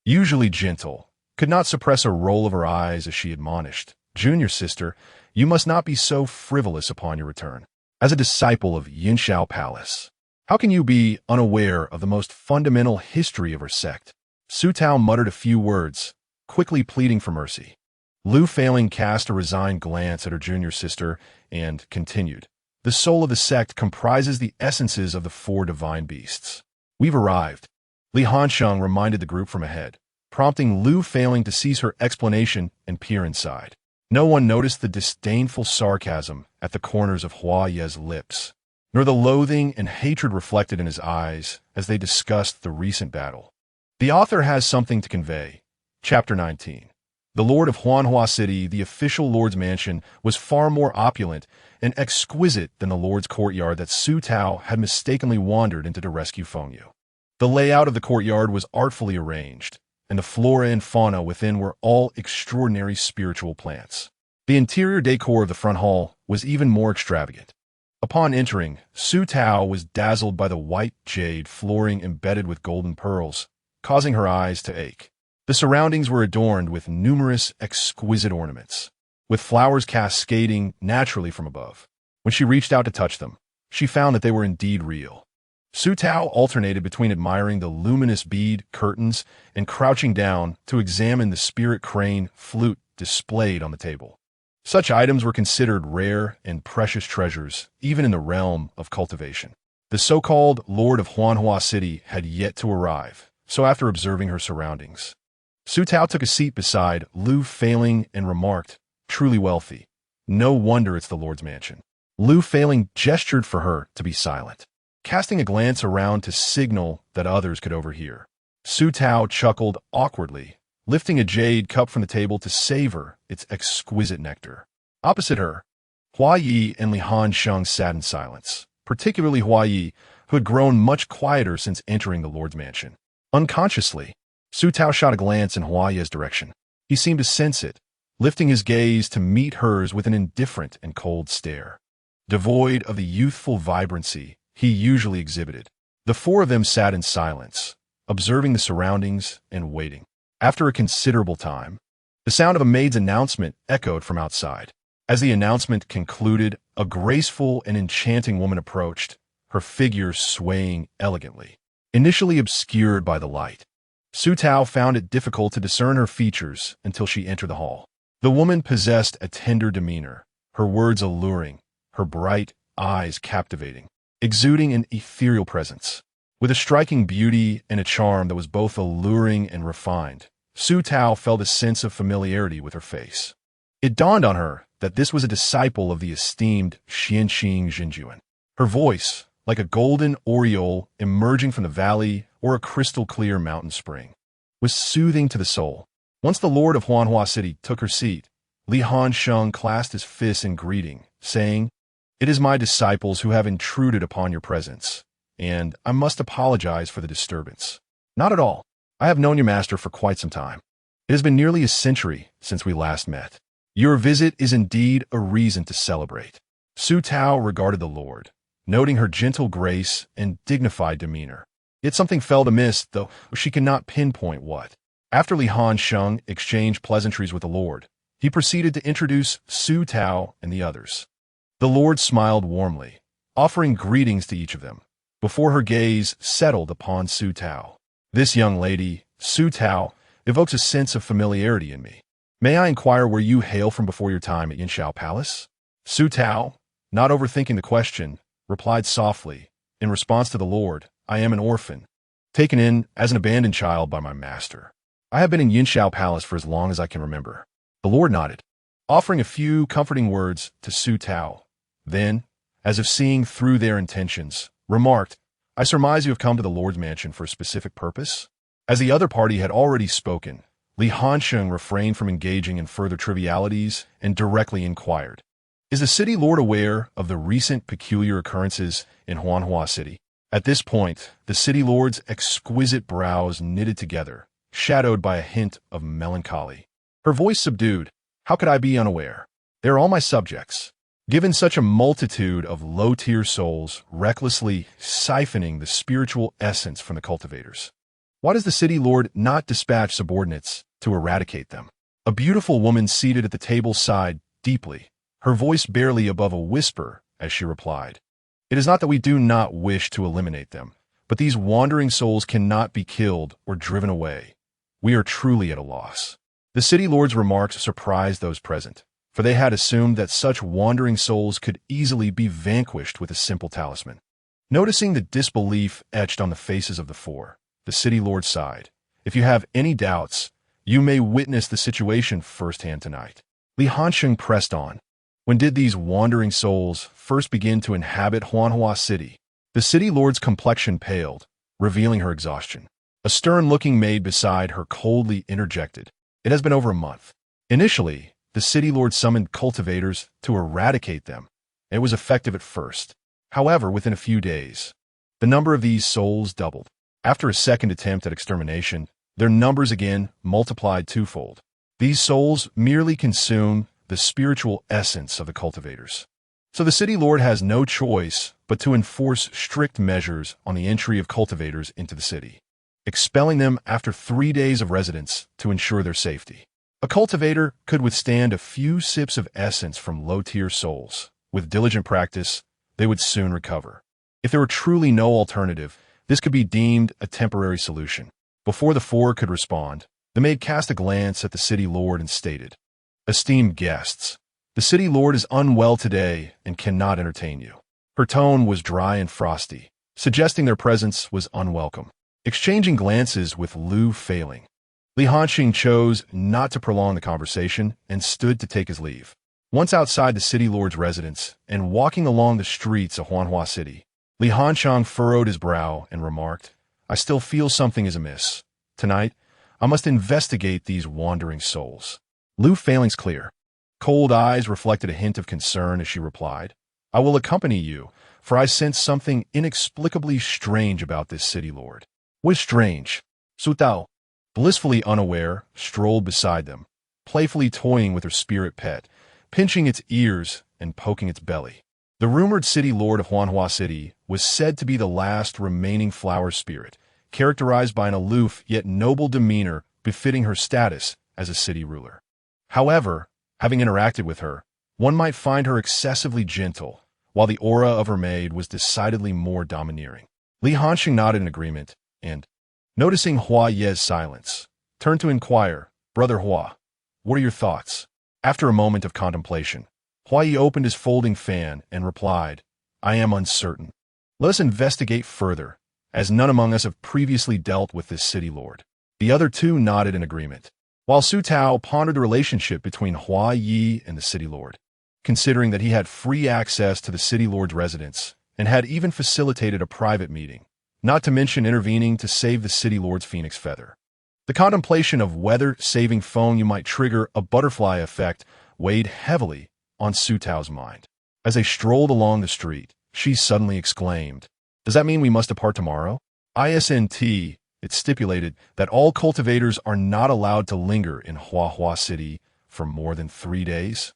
usually gentle, could not suppress a roll of her eyes as she admonished, "Junior sister, you must not be so frivolous upon your return. As a disciple of Yinshao Palace, how can you be unaware of the most fundamental history of her sect?" Su Tao muttered a few words, quickly pleading for mercy. Lu Failing cast a resigned glance at her junior sister and continued, "The soul of the sect comprises the essences of the four divine beasts. We've arrived." Li Hansheng reminded the group from ahead, prompting Lu Failing to cease her explanation and peer inside. No one noticed the disdainful sarcasm at the corners of Hua Ye's lips, nor the loathing and hatred reflected in his eyes as they discussed the recent battle. The author has something to convey. Chapter 19. The Lord of Huanhua City, the official Lord's mansion, was far more opulent and exquisite than the Lord's courtyard that Su Tao had mistakenly wandered into to rescue Fengyu. The layout of the courtyard was artfully arranged, and the flora and fauna within were all extraordinary spiritual plants. The interior decor of the front hall was even more extravagant. Upon entering, Su Tao was dazzled by the white jade flooring embedded with golden pearls, causing her eyes to ache. The surroundings were adorned with numerous exquisite ornaments, with flowers cascading naturally from above. When she reached out to touch them, she found that they were indeed real. Su Tao alternated between admiring the luminous bead curtains and crouching down to examine the spirit crane flute displayed on the table. Such items were considered rare and precious treasures, even in the realm of cultivation. The so-called Lord of Huanhua City had yet to arrive, so after observing her surroundings, Su Tao took a seat beside Lu Failing and remarked, "Truly wealthy. No wonder it's the Lord's mansion." Lu Failing gestured for her to be silent, casting a glance around to signal that others could overhear. Su Tao chuckled awkwardly, lifting a jade cup from the table to savor its exquisite nectar. Opposite her, Hua Yi and Li Hansheng sat in silence, particularly Hua Yi, who had grown much quieter since entering the Lord's mansion. Unconsciously, Su Tao shot a glance in Hua Yi's direction. He seemed to sense it, lifting his gaze to meet hers with an indifferent and cold stare, devoid of the youthful vibrancy he usually exhibited. The four of them sat in silence, observing the surroundings and waiting. After a considerable time, the sound of a maid's announcement echoed from outside. As the announcement concluded, a graceful and enchanting woman approached, her figure swaying elegantly. Initially obscured by the light, Su Tao found it difficult to discern her features until she entered the hall. The woman possessed a tender demeanor, her words alluring, her bright eyes captivating, exuding an ethereal presence. With a striking beauty and a charm that was both alluring and refined, Su Tao felt a sense of familiarity with her face. It dawned on her that this was a disciple of the esteemed Xianxing Jinjuan. Her voice, like a golden aureole emerging from the valley or a crystal-clear mountain spring, was soothing to the soul. Once the Lord of Huanhua City took her seat, Li Hansheng clasped his fists in greeting, saying, "It is my disciples who have intruded upon your presence, and I must apologize for the disturbance." "Not at all. I have known your master for quite some time. It has been nearly a century since we last met. Your visit is indeed a reason to celebrate." Su Tao regarded the Lord, noting her gentle grace and dignified demeanor. Yet something felt amiss, though she could not pinpoint what. After Li Hansheng exchanged pleasantries with the Lord, he proceeded to introduce Su Tao and the others. The Lord smiled warmly, offering greetings to each of them, before her gaze settled upon Su Tao. "This young lady, Su Tao, evokes a sense of familiarity in me. May I inquire where you hail from before your time at Yinshao Palace?" Su Tao, not overthinking the question, replied softly, in response to the Lord, "I am an orphan, taken in as an abandoned child by my master. I have been in Yinshao Palace for as long as I can remember." The Lord nodded, offering a few comforting words to Su Tao. Then, as if seeing through their intentions, remarked, "I surmise you have come to the Lord's mansion for a specific purpose?" As the other party had already spoken, Li Hansheng refrained from engaging in further trivialities and directly inquired, "Is the city lord aware of the recent peculiar occurrences in Huanhua City?" At this point, the city lord's exquisite brows knitted together, shadowed by a hint of melancholy. Her voice subdued, "How could I be unaware? They are all my subjects." Given such a multitude of low-tier souls recklessly siphoning the spiritual essence from the cultivators, why does the city lord not dispatch subordinates to eradicate them? A beautiful woman seated at the table sighed deeply, her voice barely above a whisper as she replied, "It is not that we do not wish to eliminate them, but these wandering souls cannot be killed or driven away. We are truly at a loss." The city lord's remarks surprised those present, for they had assumed that such wandering souls could easily be vanquished with a simple talisman. Noticing the disbelief etched on the faces of the four, the city lord sighed, "If you have any doubts, you may witness the situation firsthand tonight." Li Hansheng pressed on. "When did these wandering souls first begin to inhabit Huanhua City?" The city lord's complexion paled, revealing her exhaustion. A stern-looking maid beside her coldly interjected, "It has been over a month." Initially, the city lord summoned cultivators to eradicate them. It was effective at first. However, within a few days, the number of these souls doubled. After a second attempt at extermination, their numbers again multiplied twofold. These souls merely consume the spiritual essence of the cultivators. So the city lord has no choice but to enforce strict measures on the entry of cultivators into the city, expelling them after 3 days of residence to ensure their safety. A cultivator could withstand a few sips of essence from low-tier souls. With diligent practice, they would soon recover. If there were truly no alternative, this could be deemed a temporary solution. Before the four could respond, the maid cast a glance at the city lord and stated, "Esteemed guests, the city lord is unwell today and cannot entertain you." Her tone was dry and frosty, suggesting their presence was unwelcome. Exchanging glances with Lu Feiling, Li Hanxing chose not to prolong the conversation and stood to take his leave. Once outside the city lord's residence and walking along the streets of Huanhua City, Li Hanshang furrowed his brow and remarked, "I still feel something is amiss. Tonight, I must investigate these wandering souls." Lu Feiling's clear, cold eyes reflected a hint of concern as she replied, "I will accompany you, for I sense something inexplicably strange about this city lord." "What is strange?" Su Tao, blissfully unaware, strolled beside them, playfully toying with her spirit pet, pinching its ears and poking its belly. The rumored city lord of Huanhua City was said to be the last remaining flower spirit, characterized by an aloof yet noble demeanor befitting her status as a city ruler. However, having interacted with her, one might find her excessively gentle, while the aura of her maid was decidedly more domineering. Li Hanxing nodded in agreement, and, noticing Hua Ye's silence, turned to inquire, "Brother Hua, what are your thoughts?" After a moment of contemplation, Hua Ye opened his folding fan and replied, "I am uncertain. Let us investigate further, as none among us have previously dealt with this city lord." The other two nodded in agreement, while Su Tao pondered the relationship between Hua Yi and the city lord, considering that he had free access to the city lord's residence and had even facilitated a private meeting, not to mention intervening to save the city lord's phoenix feather. The contemplation of whether saving Feng Yu might trigger a butterfly effect weighed heavily on Su Tao's mind. As they strolled along the street, she suddenly exclaimed, "Does that mean we must depart tomorrow?" It stipulated that all cultivators are not allowed to linger in Huahua City for more than 3 days.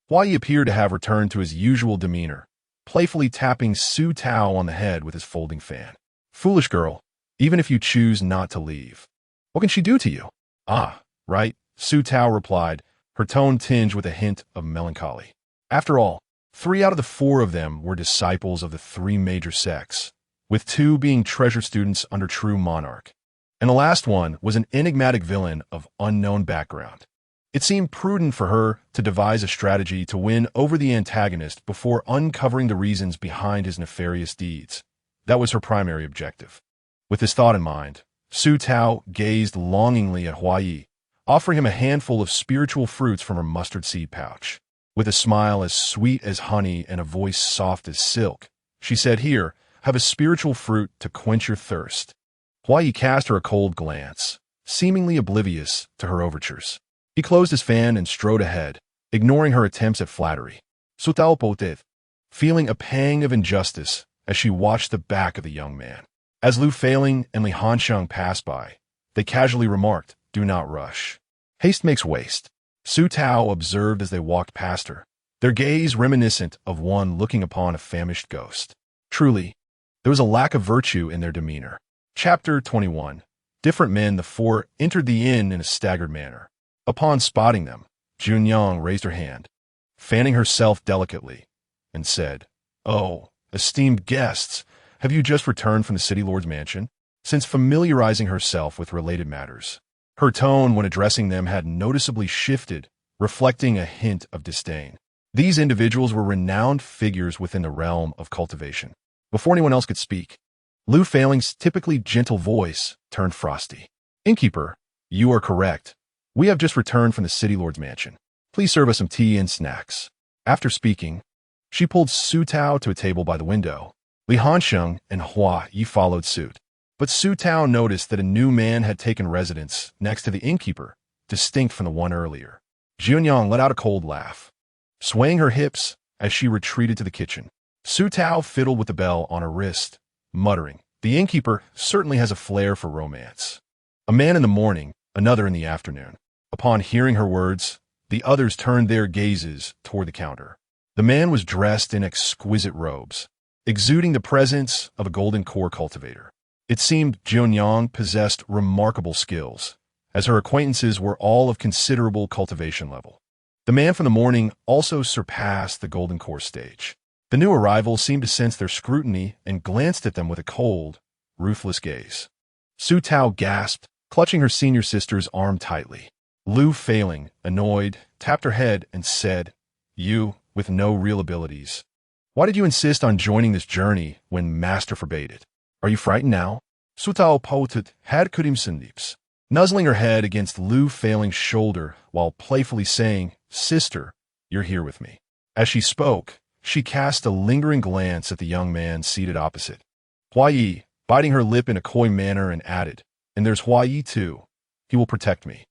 Hua Yi appeared to have returned to his usual demeanor, playfully tapping Su Tao on the head with his folding fan. "Foolish girl, even if you choose not to leave, what can she do to you?" "Ah, right," Su Tao replied, her tone tinged with a hint of melancholy. After all, 3 out of the 4 of them were disciples of the 3 major sects, with 2 being treasure students under True Monarch, and the last one was an enigmatic villain of unknown background. It seemed prudent for her to devise a strategy to win over the antagonist before uncovering the reasons behind his nefarious deeds. That was her primary objective. With this thought in mind, Su Tao gazed longingly at Hua Yi, offering him a handful of spiritual fruits from her mustard seed pouch. With a smile as sweet as honey and a voice soft as silk, she said, "Here, have a spiritual fruit to quench your thirst." Hua Yi cast her a cold glance, seemingly oblivious to her overtures. He closed his fan and strode ahead, ignoring her attempts at flattery. Sutao Potev, feeling a pang of injustice as she watched the back of the young man. As Lu Feiling and Li Hansheng passed by, they casually remarked, "Do not rush. Haste makes waste." Su Tao observed as they walked past her, their gaze reminiscent of one looking upon a famished ghost. Truly, there was a lack of virtue in their demeanor. Chapter 21. Different men. The four entered the inn in a staggered manner. Upon spotting them, Junyang raised her hand, fanning herself delicately, and said, "Oh, esteemed guests, have you just returned from the city lord's mansion?" Since familiarizing herself with related matters, her tone when addressing them had noticeably shifted, reflecting a hint of disdain. These individuals were renowned figures within the realm of cultivation. Before anyone else could speak, Lu Feiling's typically gentle voice turned frosty. "Innkeeper, you are correct. We have just returned from the city lord's mansion. Please serve us some tea and snacks." After speaking, she pulled Su Tao to a table by the window. Li Hansheng and Hua Yi followed suit. But Su Tao noticed that a new man had taken residence next to the innkeeper, distinct from the one earlier. Junyang let out a cold laugh, swaying her hips as she retreated to the kitchen. Su Tao fiddled with the bell on her wrist, muttering, "The innkeeper certainly has a flair for romance." A man in the morning, another in the afternoon. Upon hearing her words, the others turned their gazes toward the counter. The man was dressed in exquisite robes, exuding the presence of a golden core cultivator. It seemed Junyang possessed remarkable skills, as her acquaintances were all of considerable cultivation level. The man from the morning also surpassed the golden core stage. The new arrival seemed to sense their scrutiny and glanced at them with a cold, ruthless gaze. Su Tao gasped, clutching her senior sister's arm tightly. Lu Feiling, annoyed, tapped her head and said, "You, with no real abilities. Why did you insist on joining this journey when Master forbade it? Are you frightened now?" Su Tao pouted, had Kudimson leaps, nuzzling her head against Lu Feiling's shoulder while playfully saying, "Sister, you're here with me." As she spoke, she cast a lingering glance at the young man seated opposite. Hua Yi, biting her lip in a coy manner, and added, "And there's Hua Yi too. He will protect me."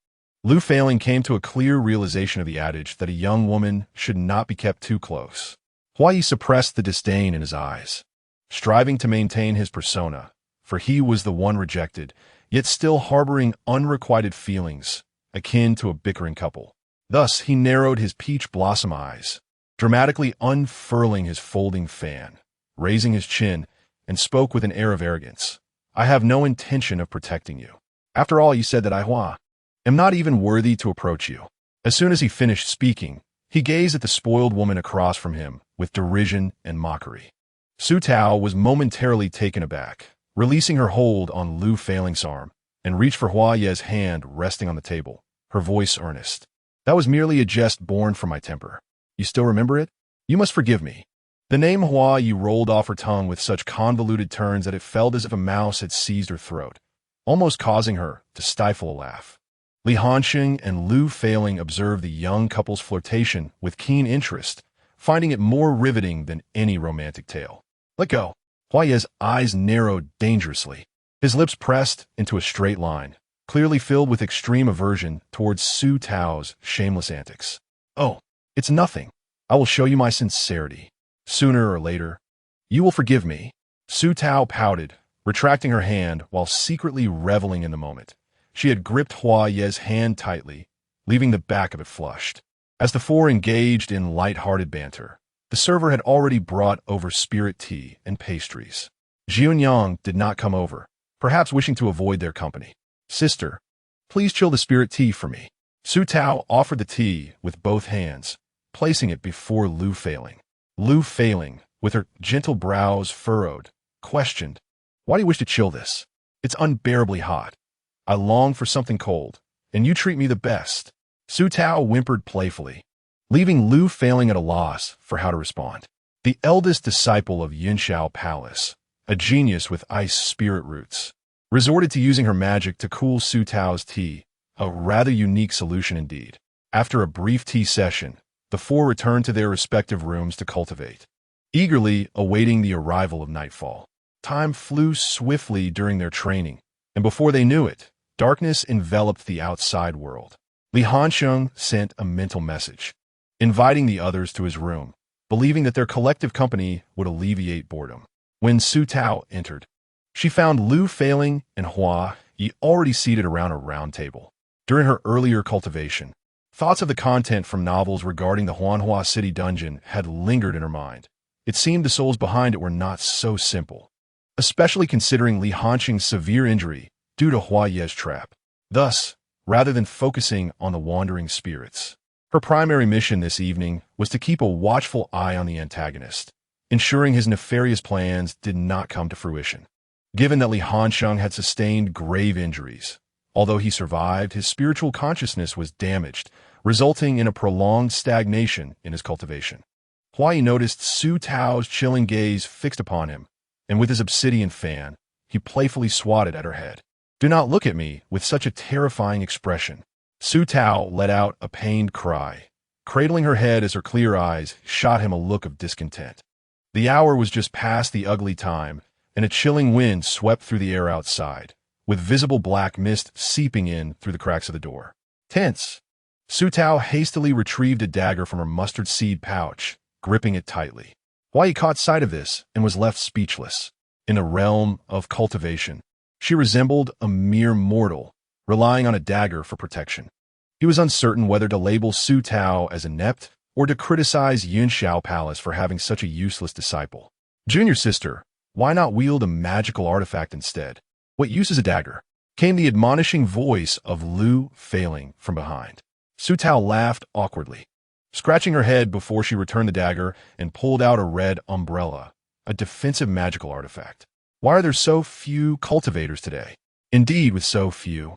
Lu Feiling came to a clear realization of the adage that a young woman should not be kept too close. Hua Yi suppressed the disdain in his eyes, striving to maintain his persona, for he was the one rejected, yet still harboring unrequited feelings, akin to a bickering couple. Thus he narrowed his peach blossom eyes, dramatically unfurling his folding fan, raising his chin, and spoke with an air of arrogance. "I have no intention of protecting you. After all, you said that I, Hua, am not even worthy to approach you." As soon as he finished speaking, he gazed at the spoiled woman across from him with derision and mockery. Su Tao was momentarily taken aback, releasing her hold on Lu Feiling's arm, and reached for Hua Ye's hand resting on the table, her voice earnest. "That was merely a jest born from my temper. You still remember it? You must forgive me." The name Hua Yi rolled off her tongue with such convoluted turns that it felt as if a mouse had seized her throat, almost causing her to stifle a laugh. Li Hansheng and Lu Feiling observed the young couple's flirtation with keen interest, finding it more riveting than any romantic tale. "Let go." Hua Ye's eyes narrowed dangerously. His lips pressed into a straight line, clearly filled with extreme aversion towards Su Tao's shameless antics. "Oh, it's nothing. I will show you my sincerity. Sooner or later, you will forgive me." Su Tao pouted, retracting her hand while secretly reveling in the moment. She had gripped Hua Ye's hand tightly, leaving the back of it flushed. As the four engaged in light-hearted banter, the server had already brought over spirit tea and pastries. Jiunyang did not come over, perhaps wishing to avoid their company. "Sister, please chill the spirit tea for me." Su Tao offered the tea with both hands, placing it before Lu Feiling. Lu Feiling, with her gentle brows furrowed, questioned, "Why do you wish to chill this? It's unbearably hot. I long for something cold, and you treat me the best." Su Tao whimpered playfully, leaving Lu Feiling at a loss for how to respond. The eldest disciple of Yinshao Palace, a genius with ice spirit roots, resorted to using her magic to cool Su Tao's tea, a rather unique solution indeed. After a brief tea session, the four returned to their respective rooms to cultivate, eagerly awaiting the arrival of nightfall. Time flew swiftly during their training, And before they knew it, darkness enveloped the outside world. Li Hansheng sent a mental message, inviting the others to his room, believing that their collective company would alleviate boredom. When Su Tao entered, she found Lu Feiling and Hua Yi already seated around a round table. During her earlier cultivation, thoughts of the content from novels regarding the Huanhua City dungeon had lingered in her mind. It seemed the souls behind it were not so simple, especially considering Li Hansheng's severe injury due to Hua Ye's trap. Thus, rather than focusing on the wandering spirits, her primary mission this evening was to keep a watchful eye on the antagonist, ensuring his nefarious plans did not come to fruition. Given that Li Hansheng had sustained grave injuries, although he survived, his spiritual consciousness was damaged, resulting in a prolonged stagnation in his cultivation. Hua Yi noticed Su Tao's chilling gaze fixed upon him, and with his obsidian fan, he playfully swatted at her head. "Do not look at me with such a terrifying expression." Su Tao let out a pained cry, cradling her head as her clear eyes shot him a look of discontent. The hour was just past the ugly time, and a chilling wind swept through the air outside, with visible black mist seeping in through the cracks of the door. Tense, Su Tao hastily retrieved a dagger from her mustard seed pouch, gripping it tightly. Hua Yi caught sight of this and was left speechless. In the realm of cultivation, she resembled a mere mortal, relying on a dagger for protection. He was uncertain whether to label Su Tao as inept or to criticize Yunxiao Palace for having such a useless disciple. "Junior sister, why not wield a magical artifact instead? What use is a dagger?" came the admonishing voice of Lu Feiling from behind. Su Tao laughed awkwardly, scratching her head before she returned the dagger and pulled out a red umbrella, a defensive magical artifact. "Why are there so few cultivators today? Indeed, with so few,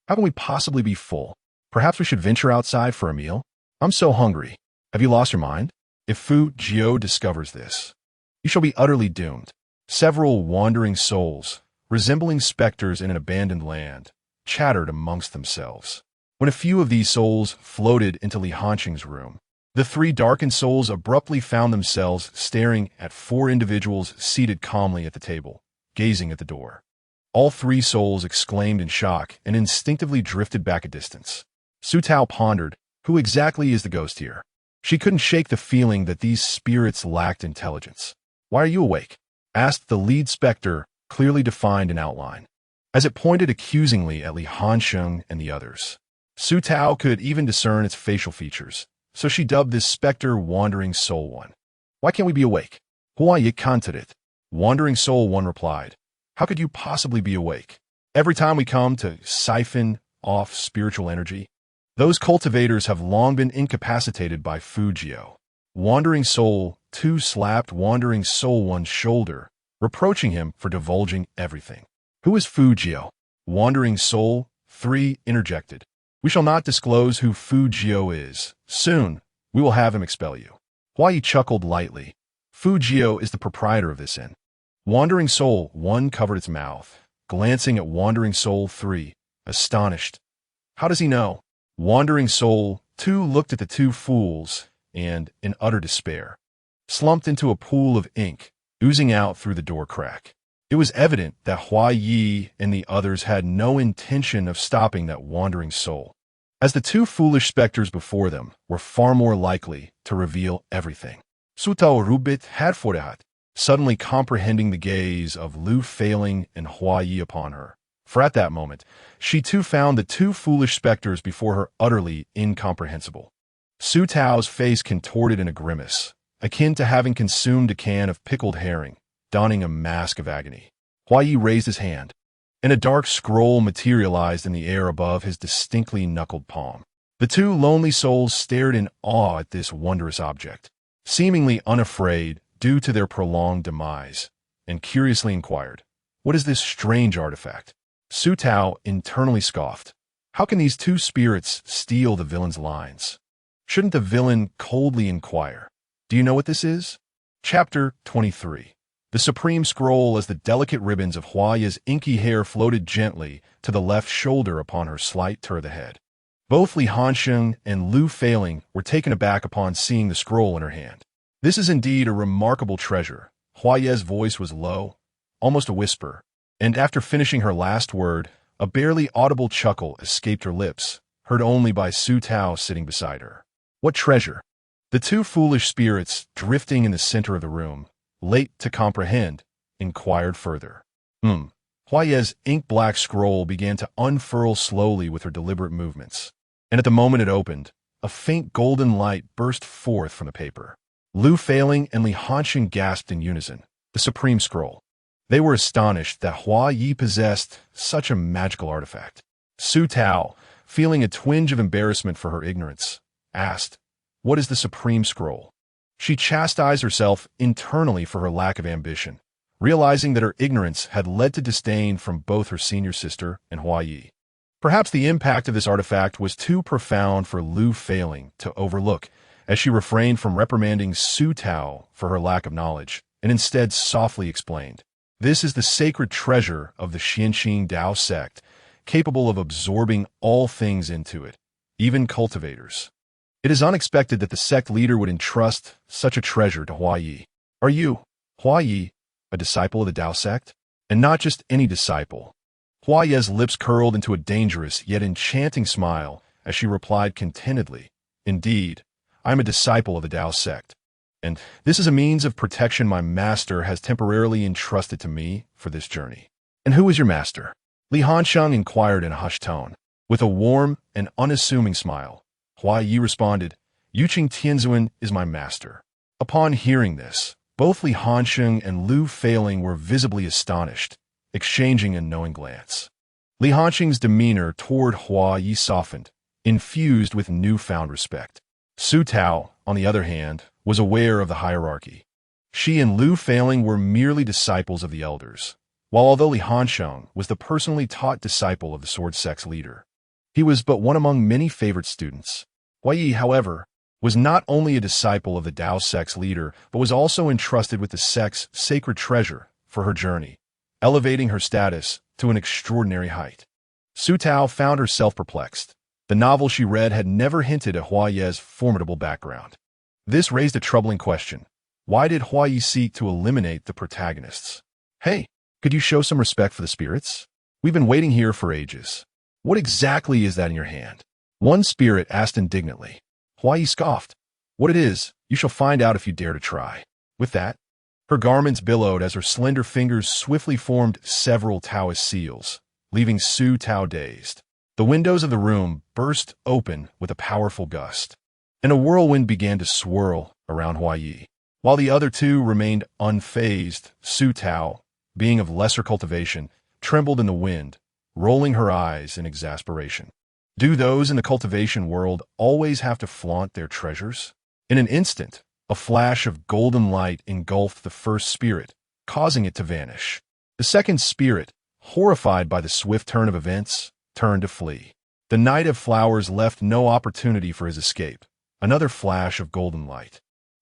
how can we possibly be full? Perhaps we should venture outside for a meal? I'm so hungry. Have you lost your mind? If Fu Jiao discovers this, you shall be utterly doomed." Several wandering souls, resembling specters in an abandoned land, chattered amongst themselves. When a few of these souls floated into Li Hansheng's room, the three darkened souls abruptly found themselves staring at four individuals seated calmly at the table, gazing at the door. All three souls exclaimed in shock and instinctively drifted back a distance. Su Tao pondered, who exactly is the ghost here? She couldn't shake the feeling that these spirits lacked intelligence. "Why are you awake?" asked the lead specter, clearly defined in outline, as it pointed accusingly at Li Hansheng and the others. Su Tao could even discern its facial features, so she dubbed this specter Wandering Soul One. "Why can't we be awake?" "Hua Yi counted it." Wandering Soul One replied, "How could you possibly be awake? Every time we come to siphon off spiritual energy, those cultivators have long been incapacitated by Fu Jiao." Wandering Soul 2 slapped Wandering Soul One's shoulder, reproaching him for divulging everything. "Who is Fu Jiao?" Wandering Soul 3 interjected. "We shall not disclose who Fu Jiao is. Soon, we will have him expel you." Hua Yi chuckled lightly. "Fu Jiao is the proprietor of this inn." Wandering Soul 1 covered its mouth, glancing at Wandering Soul 3, astonished. "How does he know?" Wandering Soul 2 looked at the two fools and, in utter despair, slumped into a pool of ink, oozing out through the door crack. It was evident that Hua Yi and the others had no intention of stopping that wandering soul, as the two foolish specters before them were far more likely to reveal everything. Su Tao Rubit had Fordehat, suddenly comprehending the gaze of Lu Feiling and Hua Yi upon her, for at that moment, she too found the two foolish specters before her utterly incomprehensible. Su Tao's face contorted in a grimace, akin to having consumed a can of pickled herring, donning a mask of agony. Hua Yi raised his hand, and a dark scroll materialized in the air above his distinctly knuckled palm. The two lonely souls stared in awe at this wondrous object, seemingly unafraid due to their prolonged demise, and curiously inquired, "What is this strange artifact?" Su Tao internally scoffed. How can these two spirits steal the villain's lines? Shouldn't the villain coldly inquire, "Do you know what this is?" Chapter 23. The supreme scroll as the delicate ribbons of Hua Yi's inky hair floated gently to the left shoulder upon her slight turn of the head. Both Li Hansheng and Lu Feiling were taken aback upon seeing the scroll in her hand. "This is indeed a remarkable treasure." Hua Yi's voice was low, almost a whisper, And after finishing her last word, a barely audible chuckle escaped her lips, heard only by Su Tao sitting beside her. What treasure? The two foolish spirits, drifting in the center of the room, late to comprehend, inquired further. Hua Ye's ink-black scroll began to unfurl slowly with her deliberate movements, and at the moment it opened, a faint golden light burst forth from the paper. Lu Feiling and Li Hanxing gasped in unison. The Supreme Scroll. They were astonished that Hua Yi possessed such a magical artifact. Su Tao, feeling a twinge of embarrassment for her ignorance, asked, "What is the Supreme Scroll?" She chastised herself internally for her lack of ambition, realizing that her ignorance had led to disdain from both her senior sister and Hua Yi. Perhaps the impact of this artifact was too profound for Lu Feiling to overlook, as she refrained from reprimanding Su Tao for her lack of knowledge, and instead softly explained, "This is the sacred treasure of the Xianxing Dao sect, capable of absorbing all things into it, even cultivators. It is unexpected that the sect leader would entrust such a treasure to Hua Yi. Are you, Hua Yi, a disciple of the Dao sect? And not just any disciple." Hua Ye's lips curled into a dangerous yet enchanting smile as she replied contentedly, "Indeed, I am a disciple of the Dao sect, and this is a means of protection my master has temporarily entrusted to me for this journey." "And who is your master?" Li Hanxing inquired in a hushed tone. With a warm and unassuming smile, Hua Yi responded, "Yuqing Tianzuan is my master." Upon hearing this, both Li Hanxing and Lu Feiling were visibly astonished, exchanging a knowing glance. Li Hanxing's demeanor toward Hua Yi softened, infused with newfound respect. Su Tao, on the other hand, was aware of the hierarchy. She and Lu Feiling were merely disciples of the elders, while although Li Hanxing was the personally taught disciple of the sword sect's leader, he was but one among many favorite students. Hua Yi, however, was not only a disciple of the Dao sect's leader, but was also entrusted with the sect's sacred treasure for her journey, elevating her status to an extraordinary height. Su Tao found herself perplexed. The novel she read had never hinted at Hua Ye's formidable background. This raised a troubling question. Why did Hua Yi seek to eliminate the protagonists? "Hey, could you show some respect for the spirits? We've been waiting here for ages. What exactly is that in your hand?" One spirit asked indignantly. Hua Yi scoffed. "What it is, you shall find out if you dare to try." With that, her garments billowed as her slender fingers swiftly formed several Taoist seals, leaving Su Tao dazed. The windows of the room burst open with a powerful gust, and a whirlwind began to swirl around Hua Yi. While the other two remained unfazed, Su Tao, being of lesser cultivation, trembled in the wind, rolling her eyes in exasperation. Do those in the cultivation world always have to flaunt their treasures? In an instant, a flash of golden light engulfed the first spirit, causing it to vanish. The second spirit, horrified by the swift turn of events, turned to flee. The Knight of Flowers left no opportunity for his escape. Another flash of golden light,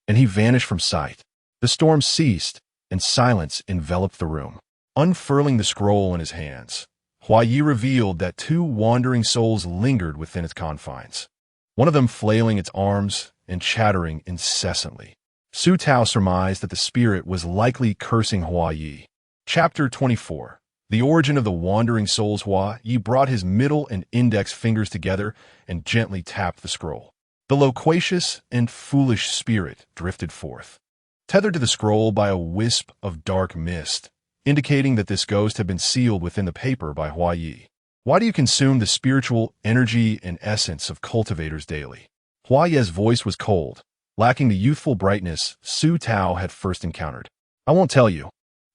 and he vanished from sight. The storm ceased, and silence enveloped the room. Unfurling the scroll in his hands, Hua Yi revealed that two wandering souls lingered within its confines, one of them flailing its arms and chattering incessantly. Su Tao surmised that the spirit was likely cursing Hua Yi. Chapter 24. The origin of the wandering souls. Hua Yi brought his middle and index fingers together and gently tapped the scroll. The loquacious and foolish spirit drifted forth, tethered to the scroll by a wisp of dark mist, indicating that this ghost had been sealed within the paper by Hua Yi. "Why do you consume the spiritual energy and essence of cultivators daily?" Hua Ye's voice was cold, lacking the youthful brightness Su Tao had first encountered. "I won't tell you.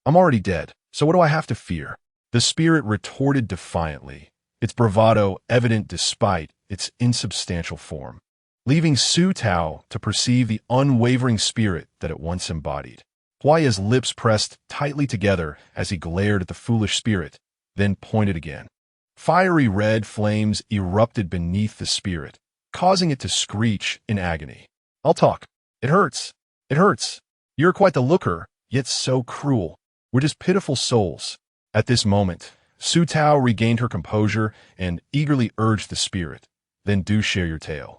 I'm already dead, so what do I have to fear?" The spirit retorted defiantly, its bravado evident despite its insubstantial form, leaving Su Tao to perceive the unwavering spirit that it once embodied. Hua Ye's lips pressed tightly together as he glared at the foolish spirit, then pointed again. Fiery red flames erupted beneath the spirit, causing it to screech in agony. "I'll talk. It hurts. It hurts. You're quite the looker, yet so cruel. We're just pitiful souls." At this moment, Su Tao regained her composure and eagerly urged the spirit, "Then do share your tale."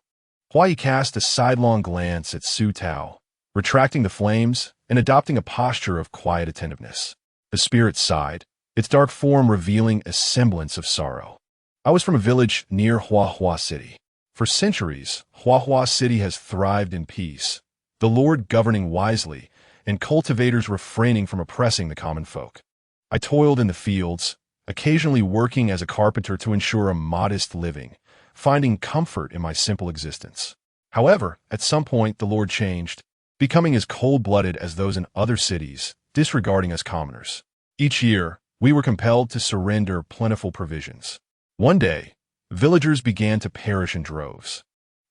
Hua Yi cast a sidelong glance at Su Tao, retracting the flames and adopting a posture of quiet attentiveness. The spirit sighed, its dark form revealing a semblance of sorrow. I was from a village near Huahua City. For centuries, Huahua City has thrived in peace, the Lord governing wisely, and cultivators refraining from oppressing the common folk. I toiled in the fields, occasionally working as a carpenter to ensure a modest living, finding comfort in my simple existence. However, at some point the Lord changed, becoming as cold-blooded as those in other cities, disregarding us commoners. Each year, we were compelled to surrender plentiful provisions. One day, villagers began to perish in droves,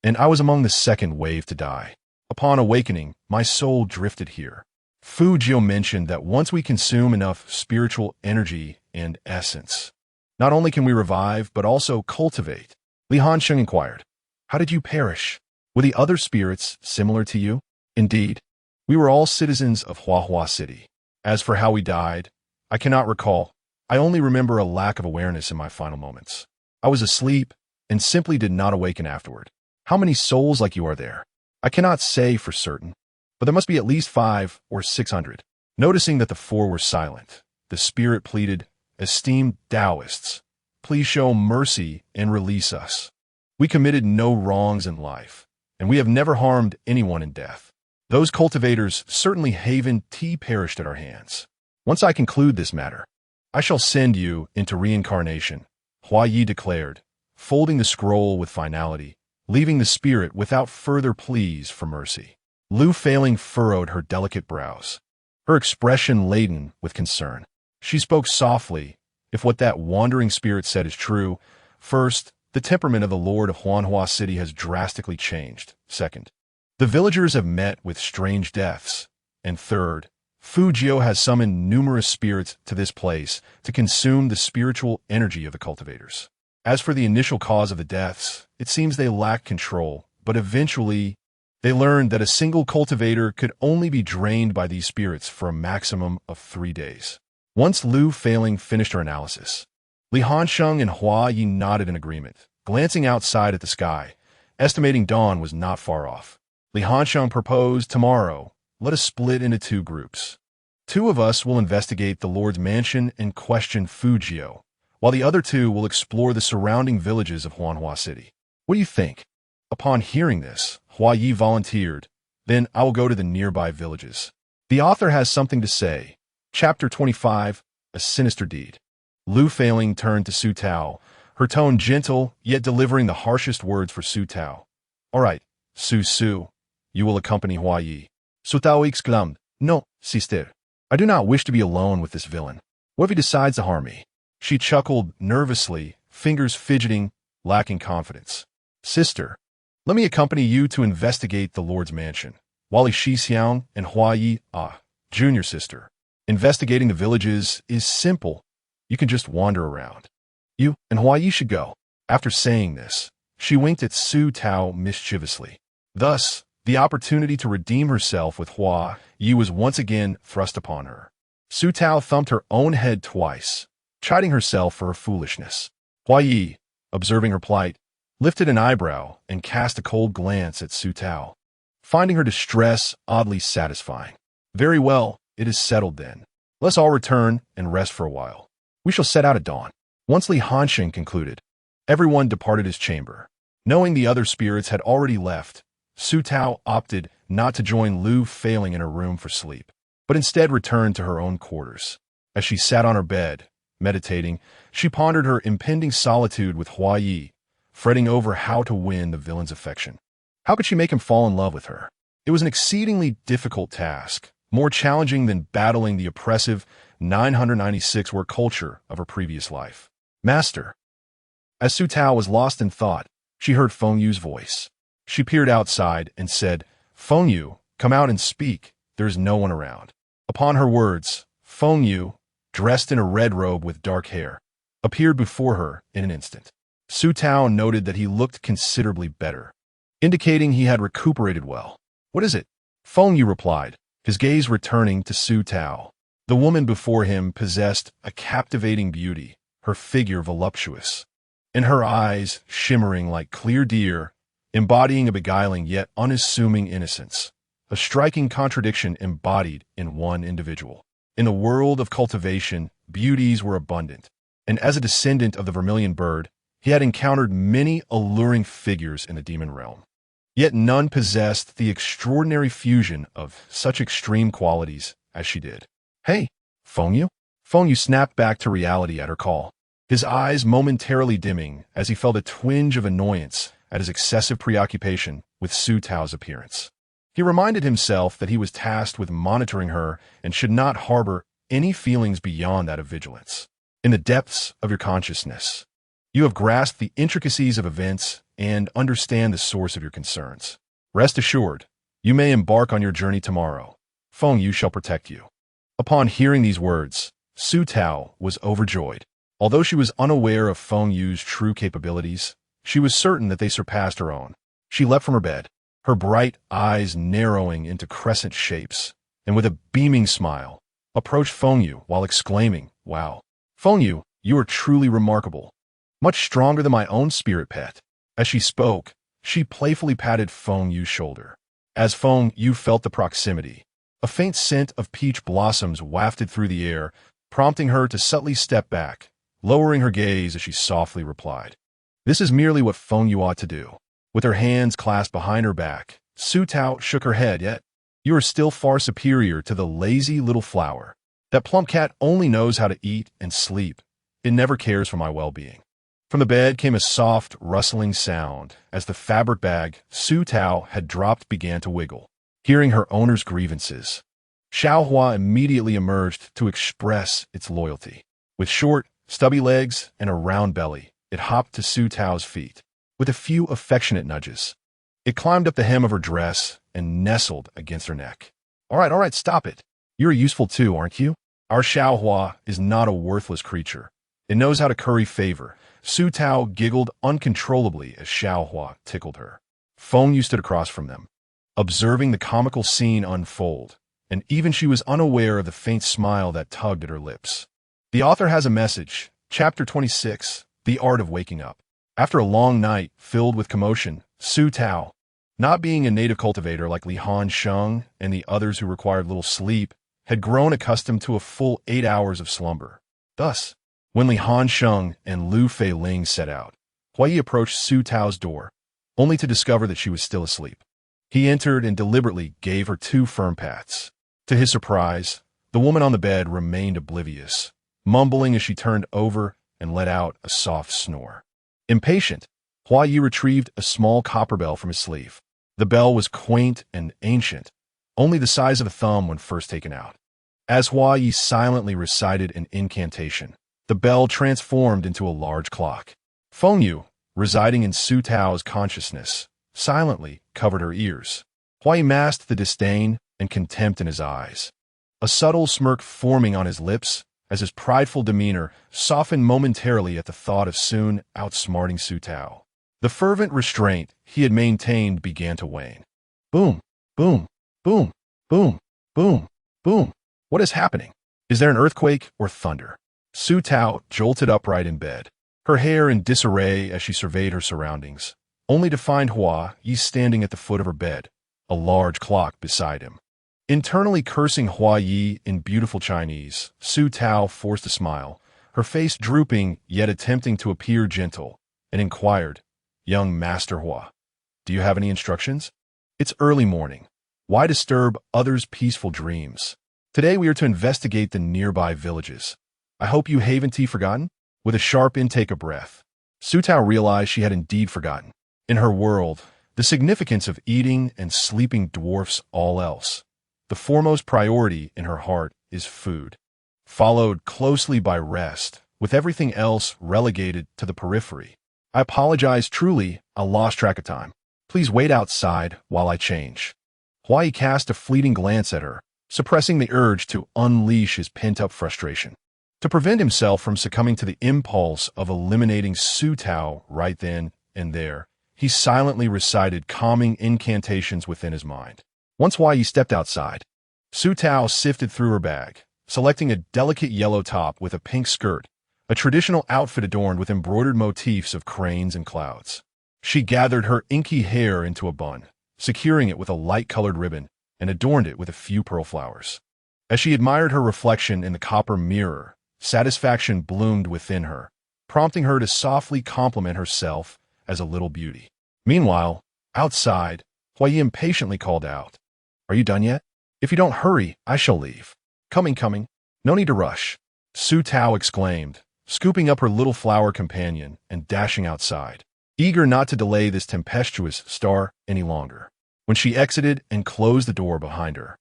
and I was among the second wave to die. Upon awakening, my soul drifted here. Fujio mentioned that once we consume enough spiritual energy and essence, not only can we revive, but also cultivate. Li Hansheng inquired, "How did you perish? Were the other spirits similar to you?" "Indeed, we were all citizens of Huahua City. As for how we died, I cannot recall. I only remember a lack of awareness in my final moments. I was asleep and simply did not awaken afterward. How many souls like you are there? I cannot say for certain, but there must be at least 500 or 600. Noticing that the four were silent, the spirit pleaded, "Esteemed Taoists, please show mercy and release us. We committed no wrongs in life, and we have never harmed anyone in death. Those cultivators certainly haven't perished at our hands. Once I conclude this matter, I shall send you into reincarnation," Hua Yi declared, folding the scroll with finality, leaving the spirit without further pleas for mercy. Lu Failing furrowed her delicate brows, her expression laden with concern. She spoke softly. If what that wandering spirit said is true, first, the temperament of the Lord of Huanhua City has drastically changed. Second, the villagers have met with strange deaths. And third, Fujio has summoned numerous spirits to this place to consume the spiritual energy of the cultivators. As for the initial cause of the deaths, it seems they lack control, but eventually they learned that a single cultivator could only be drained by these spirits for a maximum of 3 days. Once Lu Failing finished her analysis, Li Hansheng and Hua Yi nodded in agreement, glancing outside at the sky, estimating dawn was not far off. Li Hansheng proposed, "Tomorrow, let us split into 2 groups. 2 of us will investigate the Lord's mansion and question Fujio, while the other 2 will explore the surrounding villages of Huanhua City. What do you think?" Upon hearing this, Hua Yi volunteered, "Then I will go to the nearby villages." The author has something to say. Chapter 25, A Sinister Deed. Lu Failing turned to Su Tao, her tone gentle, yet delivering the harshest words for Su Tao. "All right, Su, you will accompany Hua Yi." Su Tao exclaimed, "No, sister. I do not wish to be alone with this villain. What if he decides to harm me?" She chuckled nervously, fingers fidgeting, lacking confidence. "Sister, let me accompany you to investigate the Lord's mansion. Wali Shixiang and Hua Yi, junior sister. Investigating the villages is simple. You can just wander around. You and Hua Yi should go." After saying this, she winked at Su Tao mischievously. Thus, the opportunity to redeem herself with Hua Yi was once again thrust upon her. Su Tao thumped her own head twice, chiding herself for her foolishness. Hua Yi, observing her plight, lifted an eyebrow and cast a cold glance at Su Tao, finding her distress oddly satisfying. "Very well, it is settled then. Let's all return and rest for a while. We shall set out at dawn." Once Li Hansheng concluded, everyone departed his chamber. Knowing the other spirits had already left, Su Tao opted not to join Lu Failing in her room for sleep, but instead returned to her own quarters. As she sat on her bed, meditating, she pondered her impending solitude with Hua Yi, fretting over how to win the villain's affection. How could she make him fall in love with her? It was an exceedingly difficult task, more challenging than battling the oppressive 996 word culture of her previous life. "Master." As Su Tao was lost in thought, she heard Feng Yu's voice. She peered outside and said, "Feng Yu, come out and speak. There is no one around." Upon her words, Feng Yu, dressed in a red robe with dark hair, appeared before her in an instant. Su Tao noted that he looked considerably better, indicating he had recuperated well. "What is it?" Feng Yu replied, his gaze returning to Su Tao. The woman before him possessed a captivating beauty, her figure voluptuous, and her eyes shimmering like clear deer, embodying a beguiling yet unassuming innocence, a striking contradiction embodied in one individual. In the world of cultivation, beauties were abundant, and as a descendant of the vermilion bird, he had encountered many alluring figures in the demon realm. Yet none possessed the extraordinary fusion of such extreme qualities as she did. "Hey, Fengyu?" Fengyu snapped back to reality at her call, his eyes momentarily dimming as he felt a twinge of annoyance at his excessive preoccupation with Su Tao's appearance. He reminded himself that he was tasked with monitoring her and should not harbor any feelings beyond that of vigilance. In the depths of your consciousness, you have grasped the intricacies of events and understand the source of your concerns. Rest assured, you may embark on your journey tomorrow. Fengyu shall protect you. Upon hearing these words, Su Tao was overjoyed. Although she was unaware of Fengyu's true capabilities, she was certain that they surpassed her own. She leapt from her bed, her bright eyes narrowing into crescent shapes, and with a beaming smile, approached Fengyu while exclaiming, "Wow! Fengyu, you are truly remarkable. Much stronger than my own spirit pet." As she spoke, she playfully patted Fengyu's shoulder. As Fengyu felt the proximity, a faint scent of peach blossoms wafted through the air, prompting her to subtly step back, lowering her gaze as she softly replied, "This is merely what Fengyu ought to do." With her hands clasped behind her back, Su Tao shook her head. "Yet, you are still far superior to the lazy little flower. That plump cat only knows how to eat and sleep. It never cares for my well-being." From the bed came a soft, rustling sound as the fabric bag Su Tao had dropped began to wiggle. Hearing her owner's grievances, Xiaohua immediately emerged to express its loyalty. With short, stubby legs and a round belly, it hopped to Su Tao's feet. With a few affectionate nudges, it climbed up the hem of her dress and nestled against her neck. All right, stop it. You're useful too, aren't you? Our Xiaohua is not a worthless creature. It knows how to curry favor." Su Tao giggled uncontrollably as Xiaohua tickled her. Fengyu stood across from them, observing the comical scene unfold, and even she was unaware of the faint smile that tugged at her lips. The author has a message. Chapter 26, The Art of Waking Up. After a long night filled with commotion, Su Tao, not being a native cultivator like Li Hansheng and the others who required little sleep, had grown accustomed to a full 8 hours of slumber. Thus, when Li Hansheng and Lu Feiling set out, Huai approached Su Tao's door, only to discover that she was still asleep. He entered and deliberately gave her 2 firm pats. To his surprise, the woman on the bed remained oblivious, mumbling as she turned over and let out a soft snore. Impatient, Huai retrieved a small copper bell from his sleeve. The bell was quaint and ancient, only the size of a thumb when first taken out. As Huai silently recited an incantation, the bell transformed into a large clock. Fengyu, residing in Su Tao's consciousness, silently covered her ears. Huai masked the disdain and contempt in his eyes, a subtle smirk forming on his lips as his prideful demeanor softened momentarily at the thought of soon outsmarting Su Tao. The fervent restraint he had maintained began to wane. Boom, boom, boom, boom, boom, boom. What is happening? Is there an earthquake or thunder? Su Tao jolted upright in bed, her hair in disarray as she surveyed her surroundings, only to find Huai standing at the foot of her bed, a large clock beside him. Internally cursing Huai in beautiful Chinese, Su Tao forced a smile, her face drooping yet attempting to appear gentle, and inquired, "Young Master Huai, do you have any instructions? It's early morning. Why disturb others' peaceful dreams? Today we are to investigate the nearby villages. I hope you haven't forgotten?" With a sharp intake of breath, Su Tao realized she had indeed forgotten. In her world, the significance of eating and sleeping dwarfs all else. The foremost priority in her heart is food, followed closely by rest, with everything else relegated to the periphery. "I apologize truly, I lost track of time. Please wait outside while I change." Huai cast a fleeting glance at her, suppressing the urge to unleash his pent-up frustration. To prevent himself from succumbing to the impulse of eliminating Su Tao right then and there, he silently recited calming incantations within his mind. Once Huai stepped outside, Su Tao sifted through her bag, selecting a delicate yellow top with a pink skirt, a traditional outfit adorned with embroidered motifs of cranes and clouds. She gathered her inky hair into a bun, securing it with a light-colored ribbon, and adorned it with a few pearl flowers. As she admired her reflection in the copper mirror, Satisfaction bloomed within her, prompting her to softly compliment herself as a little beauty. Meanwhile, outside, Huayi impatiently called out, "Are you done yet? If you don't hurry, I shall leave." "Coming, coming. No need to rush," Su Tao exclaimed, scooping up her little flower companion and dashing outside, eager not to delay this tempestuous star any longer. When she exited and closed the door behind her,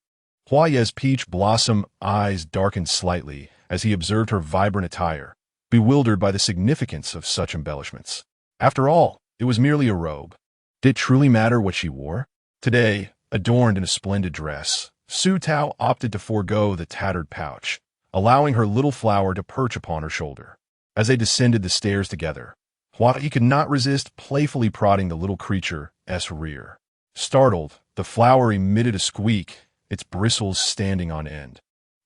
Huayi's peach blossom eyes darkened slightly as he observed her vibrant attire, bewildered by the significance of such embellishments. After all, it was merely a robe. Did it truly matter what she wore? Today, adorned in a splendid dress, Su Tao opted to forego the tattered pouch, allowing her little flower to perch upon her shoulder. As they descended the stairs together, Huayi could not resist playfully prodding the little creature's rear. Startled, the flower emitted a squeak, its bristles standing on end.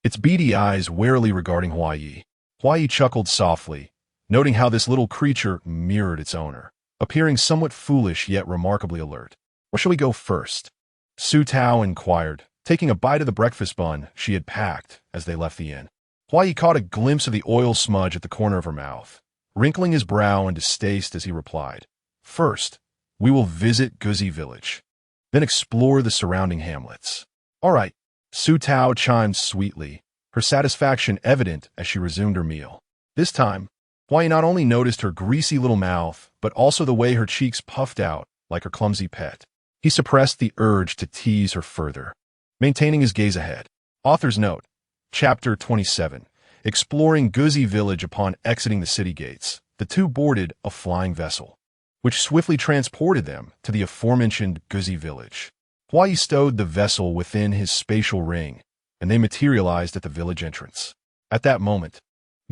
Its beady eyes warily regarding Huayi. Huayi chuckled softly, noting how this little creature mirrored its owner, appearing somewhat foolish yet remarkably alert. "Where shall we go first?" Su Tao inquired, taking a bite of the breakfast bun she had packed as they left the inn. Huayi caught a glimpse of the oil smudge at the corner of her mouth, wrinkling his brow in distaste as he replied, "First, we will visit Guzi village, then explore the surrounding hamlets." "All right," Su Tao chimed sweetly, her satisfaction evident as she resumed her meal. This time, Huayi not only noticed her greasy little mouth, but also the way her cheeks puffed out like her clumsy pet. He suppressed the urge to tease her further, maintaining his gaze ahead. Author's note, Chapter 27. Exploring Guzi village. Upon exiting the city gates, the two boarded a flying vessel, which swiftly transported them to the aforementioned Guzi village. Huayi stowed the vessel within his spatial ring, and they materialized at the village entrance. At that moment,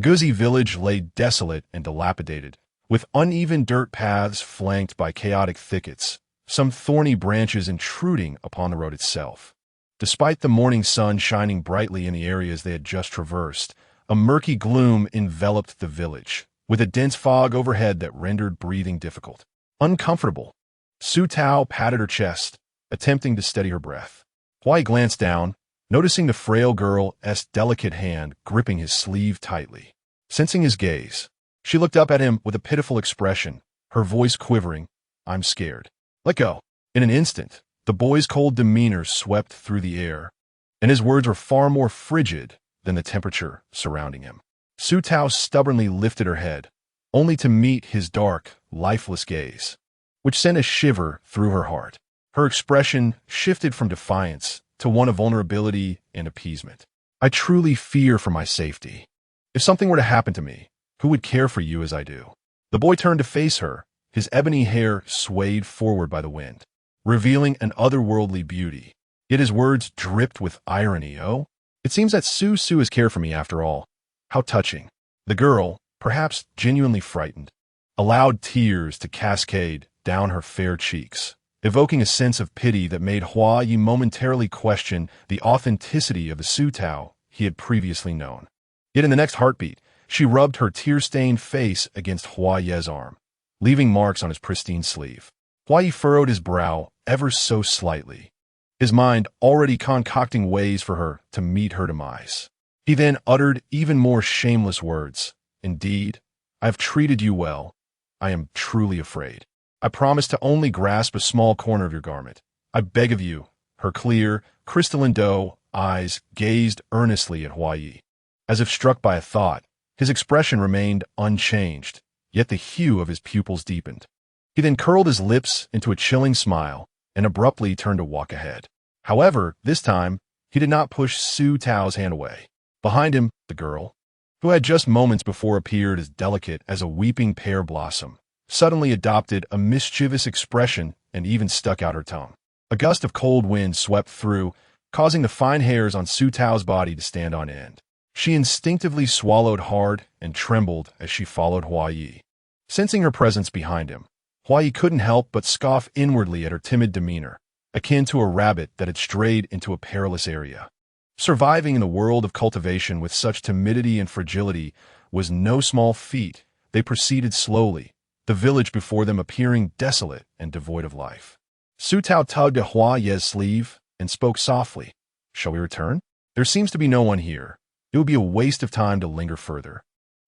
Guzi village lay desolate and dilapidated, with uneven dirt paths flanked by chaotic thickets, some thorny branches intruding upon the road itself. Despite the morning sun shining brightly in the areas they had just traversed, a murky gloom enveloped the village, with a dense fog overhead that rendered breathing difficult. Uncomfortable, Su Tao patted her chest, attempting to steady her breath. Huayi glanced down, noticing the frail girl's delicate hand gripping his sleeve tightly. Sensing his gaze, she looked up at him with a pitiful expression, her voice quivering. "I'm scared. Let go." In an instant, the boy's cold demeanor swept through the air, and his words were far more frigid than the temperature surrounding him. Su Tao stubbornly lifted her head, only to meet his dark, lifeless gaze, which sent a shiver through her heart. Her expression shifted from defiance to one of vulnerability and appeasement. "I truly fear for my safety. If something were to happen to me, who would care for you as I do?" The boy turned to face her, his ebony hair swayed forward by the wind, revealing an otherworldly beauty. Yet his words dripped with irony. "Oh, it seems that Su has cared for me after all. How touching." The girl, perhaps genuinely frightened, allowed tears to cascade down her fair cheeks, evoking a sense of pity that made Huayi momentarily question the authenticity of the Su Tao he had previously known. Yet in the next heartbeat, she rubbed her tear-stained face against Huayi's arm, leaving marks on his pristine sleeve. Huayi furrowed his brow ever so slightly, his mind already concocting ways for her to meet her demise. He then uttered even more shameless words. "Indeed, I have treated you well. I am truly afraid. I promise to only grasp a small corner of your garment. I beg of you." Her clear, crystalline doe eyes gazed earnestly at Huayi. As if struck by a thought, his expression remained unchanged, yet the hue of his pupils deepened. He then curled his lips into a chilling smile and abruptly turned to walk ahead. However, this time, he did not push Su Tao's hand away. Behind him, the girl, who had just moments before appeared as delicate as a weeping pear blossom, suddenly adopted a mischievous expression and even stuck out her tongue. A gust of cold wind swept through, causing the fine hairs on Su Tao's body to stand on end. She instinctively swallowed hard and trembled as she followed Huayi. Sensing her presence behind him, Huayi couldn't help but scoff inwardly at her timid demeanor, akin to a rabbit that had strayed into a perilous area. Surviving in the world of cultivation with such timidity and fragility was no small feat. They proceeded slowly, the village before them appearing desolate and devoid of life. Su Tao tugged at Huayi's sleeve and spoke softly. "Shall we return? There seems to be no one here. It would be a waste of time to linger further.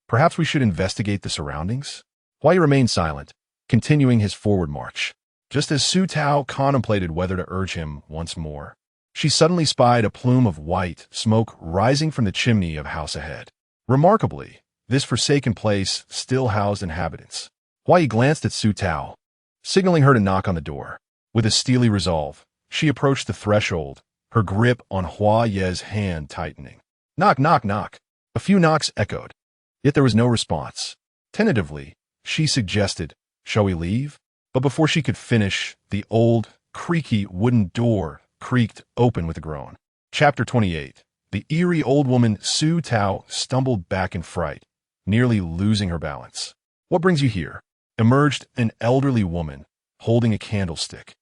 Perhaps we should investigate the surroundings? Huai remained silent, continuing his forward march. Just as Su Tao contemplated whether to urge him once more, she suddenly spied a plume of white smoke rising from the chimney of a house ahead. Remarkably, this forsaken place still housed inhabitants. Huai glanced at Su Tao, signaling her to knock on the door. With a steely resolve, she approached the threshold, her grip on Huai's hand tightening. Knock, knock, knock. A few knocks echoed, yet there was no response. Tentatively, she suggested, "Shall we leave?" But before she could finish, the old, creaky wooden door creaked open with a groan. Chapter 28. The eerie old woman Su Tao stumbled back in fright, nearly losing her balance. "What brings you here?" Emerged an elderly woman, holding a candlestick,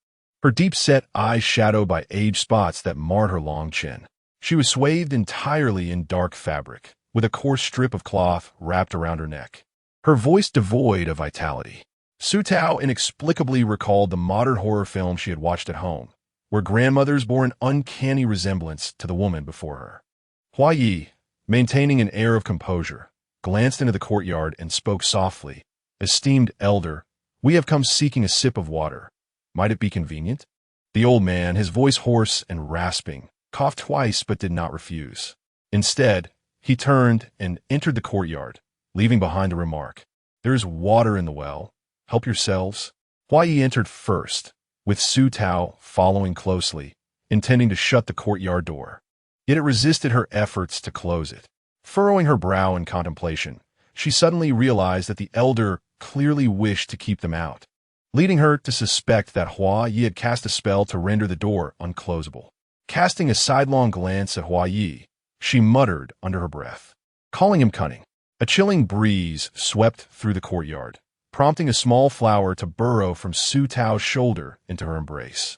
her deep-set eyes shadowed by age spots that marred her long chin. She was swathed entirely in dark fabric, with a coarse strip of cloth wrapped around her neck. Her voice devoid of vitality. Su Tao inexplicably recalled the modern horror film she had watched at home, where grandmothers bore an uncanny resemblance to the woman before her. Huai, maintaining an air of composure, glanced into the courtyard and spoke softly. "Esteemed elder, we have come seeking a sip of water. Might it be convenient?" The old man, his voice hoarse and rasping, coughed twice but did not refuse. Instead, he turned and entered the courtyard, leaving behind a remark. "There is water in the well. Help yourselves." Huai entered first, with Su Tao following closely, intending to shut the courtyard door. Yet it resisted her efforts to close it. Furrowing her brow in contemplation, she suddenly realized that the elder clearly wished to keep them out, leading her to suspect that Huai had cast a spell to render the door unclosable. Casting a sidelong glance at Huai, she muttered under her breath, calling him cunning. A chilling breeze swept through the courtyard, prompting a small flower to burrow from Su Tao's shoulder into her embrace.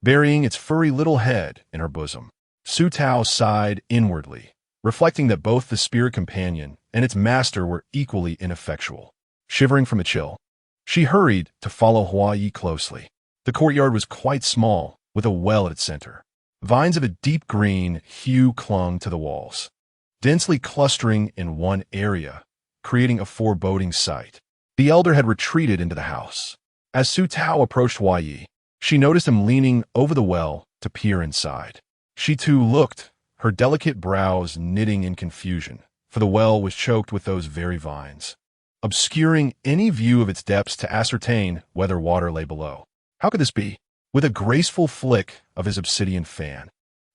Burying its furry little head in her bosom, Su Tao sighed inwardly, reflecting that both the spirit companion and its master were equally ineffectual. Shivering from a chill, she hurried to follow Huai closely. The courtyard was quite small, with a well at its center. Vines of a deep green hue clung to the walls, densely clustering in one area, creating a foreboding sight. The elder had retreated into the house. As Su Tao approached Huai, she noticed him leaning over the well to peer inside. She too looked, her delicate brows knitting in confusion, for the well was choked with those very vines, obscuring any view of its depths to ascertain whether water lay below. How could this be? With a graceful flick of his obsidian fan,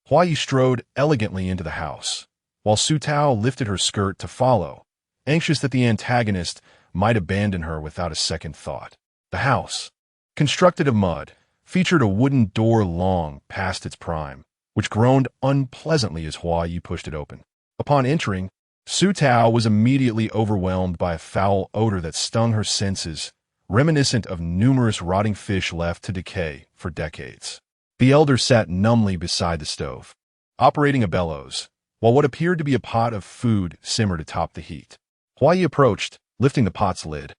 Huai strode elegantly into the house, while Su Tao lifted her skirt to follow, anxious that the antagonist might abandon her without a second thought. The house, constructed of mud, featured a wooden door long past its prime, which groaned unpleasantly as Huai pushed it open. Upon entering, Su Tao was immediately overwhelmed by a foul odor that stung her senses, reminiscent of numerous rotting fish left to decay for decades. The elder sat numbly beside the stove, operating a bellows, while what appeared to be a pot of food simmered atop the heat. Huai approached, lifting the pot's lid,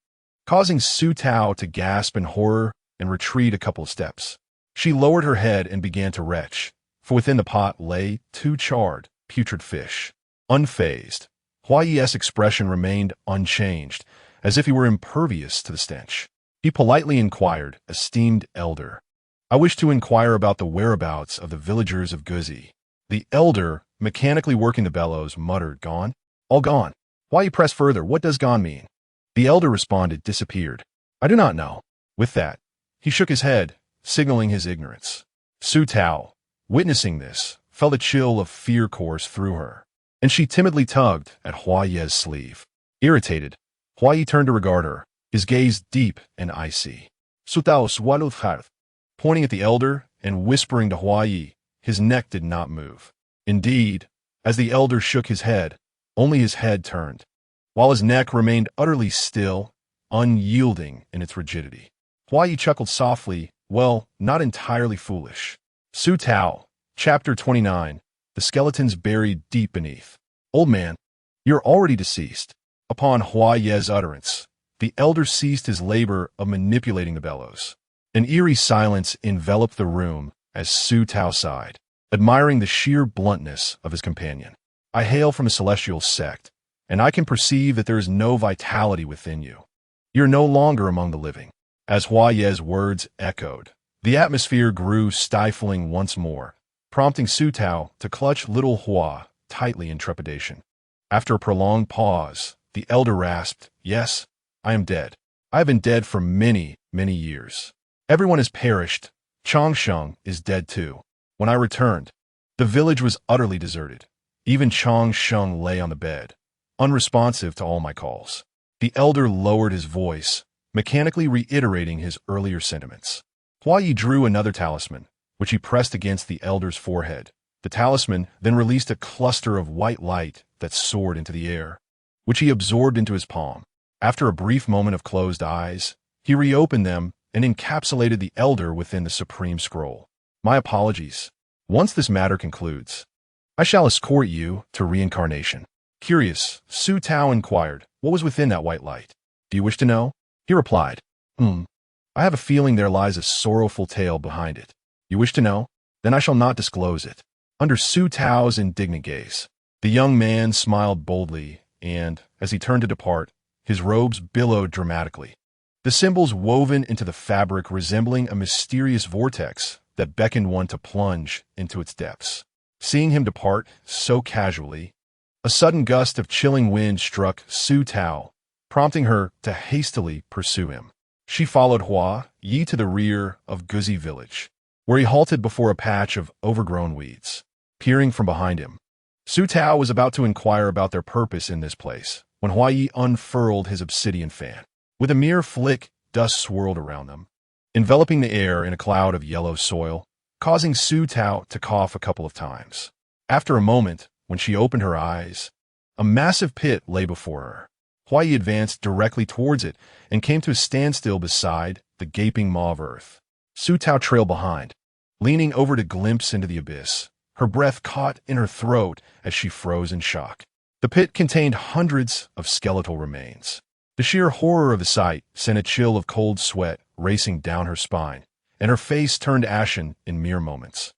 causing Su Tao to gasp in horror and retreat a couple of steps. She lowered her head and began to retch, for within the pot lay 2 charred, putrid fish. Unfazed, Huai's expression remained unchanged, as if he were impervious to the stench. He politely inquired, "Esteemed elder, I wish to inquire about the whereabouts of the villagers of Guzi." The elder, mechanically working the bellows, muttered, "Gone? All gone." Huai pressed further, "What does gone mean?" The elder responded, "Disappeared. I do not know." With that, he shook his head, signaling his ignorance. Su Tao, witnessing this, felt a chill of fear course through her, and she timidly tugged at Huai's sleeve. Irritated, Huai turned to regard her, his gaze deep and icy. Su Tao swallowed hard, pointing at the elder and whispering to Huai. His neck did not move. Indeed, as the elder shook his head, only his head turned, while his neck remained utterly still, unyielding in its rigidity. Huai chuckled softly, well, not entirely foolish. Su Tao, Chapter 29, The Skeletons Buried Deep Beneath. Old man, you're already deceased. Upon Huai's utterance, the elder ceased his labor of manipulating the bellows. An eerie silence enveloped the room as Su Tao sighed, admiring the sheer bluntness of his companion. I hail from a celestial sect, and I can perceive that there is no vitality within you. You're no longer among the living." As Hua Ye's words echoed, the atmosphere grew stifling once more, prompting Su Tao to clutch little Hua tightly in trepidation. After a prolonged pause, the elder rasped, "Yes, I am dead. I have been dead for many, many years. Everyone has perished. Changsheng is dead too. When I returned, the village was utterly deserted. Even Changsheng lay on the bed, unresponsive to all my calls." The elder lowered his voice, mechanically reiterating his earlier sentiments. Hua Yi drew another talisman, which he pressed against the elder's forehead. The talisman then released a cluster of white light that soared into the air, which he absorbed into his palm. After a brief moment of closed eyes, he reopened them and encapsulated the elder within the supreme scroll. "My apologies. Once this matter concludes, I shall escort you to reincarnation." Curious, Su Tao inquired, "What was within that white light? Do you wish to know?" He replied, I have a feeling there lies a sorrowful tale behind it. You wish to know? Then I shall not disclose it." Under Su Tao's indignant gaze, the young man smiled boldly, and, as he turned to depart, his robes billowed dramatically, the symbols woven into the fabric resembling a mysterious vortex that beckoned one to plunge into its depths. Seeing him depart so casually, a sudden gust of chilling wind struck Su Tao, prompting her to hastily pursue him. She followed Hua Yi to the rear of Guzi village, where he halted before a patch of overgrown weeds. Peering from behind him, Su Tao was about to inquire about their purpose in this place, when Hua Yi unfurled his obsidian fan. With a mere flick, dust swirled around them, enveloping the air in a cloud of yellow soil, causing Su Tao to cough a couple of times. After a moment, when she opened her eyes, a massive pit lay before her. Hua Yi advanced directly towards it and came to a standstill beside the gaping maw of earth. Su Tao trailed behind, leaning over to glimpse into the abyss, her breath caught in her throat as she froze in shock. The pit contained hundreds of skeletal remains. The sheer horror of the sight sent a chill of cold sweat racing down her spine, and her face turned ashen in mere moments.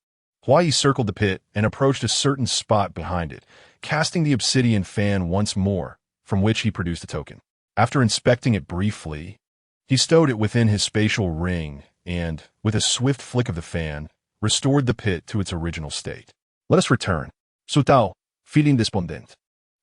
Hua Yi circled the pit and approached a certain spot behind it, casting the obsidian fan once more, from which he produced a token. After inspecting it briefly, he stowed it within his spatial ring and, with a swift flick of the fan, restored the pit to its original state. "Let us return." Su Tao, feeling despondent,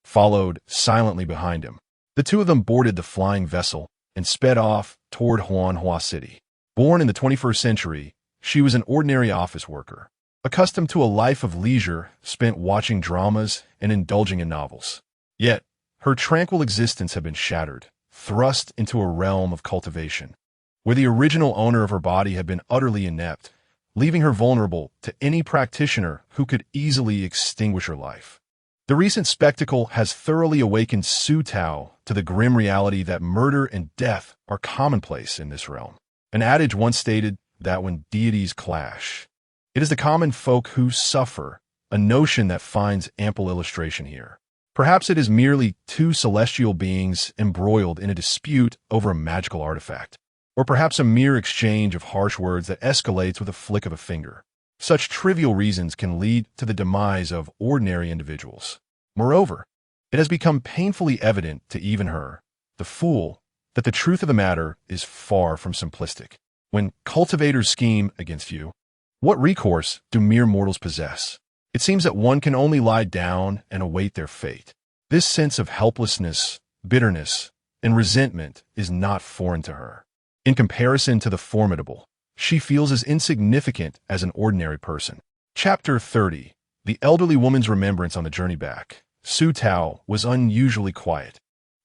followed silently behind him. The two of them boarded the flying vessel and sped off toward Huanhua City. Born in the 21st century, she was an ordinary office worker, accustomed to a life of leisure spent watching dramas and indulging in novels. Yet, her tranquil existence had been shattered, thrust into a realm of cultivation, where the original owner of her body had been utterly inept, leaving her vulnerable to any practitioner who could easily extinguish her life. The recent spectacle has thoroughly awakened Su Tao to the grim reality that murder and death are commonplace in this realm. An adage once stated that when deities clash, it is the common folk who suffer, a notion that finds ample illustration here. Perhaps it is merely two celestial beings embroiled in a dispute over a magical artifact, or perhaps a mere exchange of harsh words that escalates with a flick of a finger. Such trivial reasons can lead to the demise of ordinary individuals. Moreover, it has become painfully evident to even her, the fool, that the truth of the matter is far from simplistic. When cultivators scheme against you, what recourse do mere mortals possess? It seems that one can only lie down and await their fate. This sense of helplessness, bitterness, and resentment is not foreign to her. In comparison to the formidable, she feels as insignificant as an ordinary person. Chapter 30. The elderly woman's remembrance on the journey back. Su Tao was unusually quiet,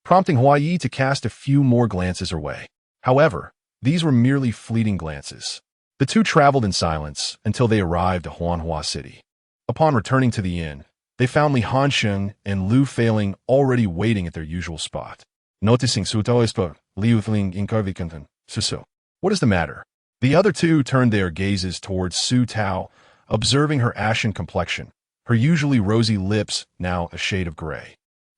prompting Hua Yi to cast a few more glances her way. However, these were merely fleeting glances. The two traveled in silence until they arrived at Huanhua City. Upon returning to the inn, they found Li Hansheng and Lu Feiling already waiting at their usual spot. Noticing Su Tao esper, Liu Feiling incarvicanten, Susu. What is the matter? The other two turned their gazes towards Su Tao, observing her ashen complexion, her usually rosy lips now a shade of gray.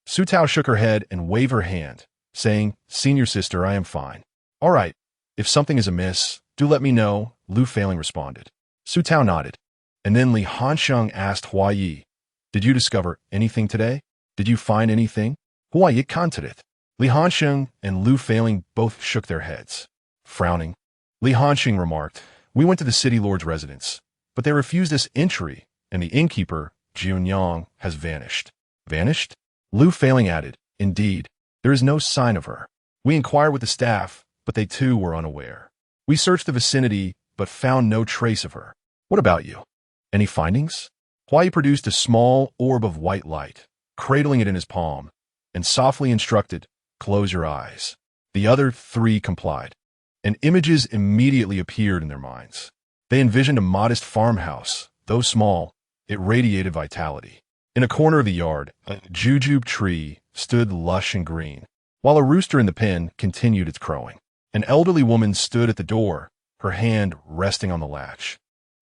Su Tao shook her head and waved her hand, saying, "Senior sister, I am fine." "All right. If something is amiss, do let me know," Lu Feiling responded. Su Tao nodded, and then Li Hansheng asked Hua Yi, Did you discover anything today? Did you find anything? Why you can't it? Li Hansheng and Lu Feiling both shook their heads. Frowning, Li Hansheng remarked, "We went to the city lord's residence, but they refused us entry, and the innkeeper, Jiunyang, has vanished." Vanished? Lu Feiling added, "Indeed, there is no sign of her. We inquired with the staff, but they too were unaware. We searched the vicinity, but found no trace of her. What about you? Any findings?" Huai produced a small orb of white light, cradling it in his palm, and softly instructed, "Close your eyes." The other three complied, and images immediately appeared in their minds. They envisioned a modest farmhouse. Though small, it radiated vitality. In a corner of the yard, a jujube tree stood lush and green, while a rooster in the pen continued its crowing. An elderly woman stood at the door, her hand resting on the latch,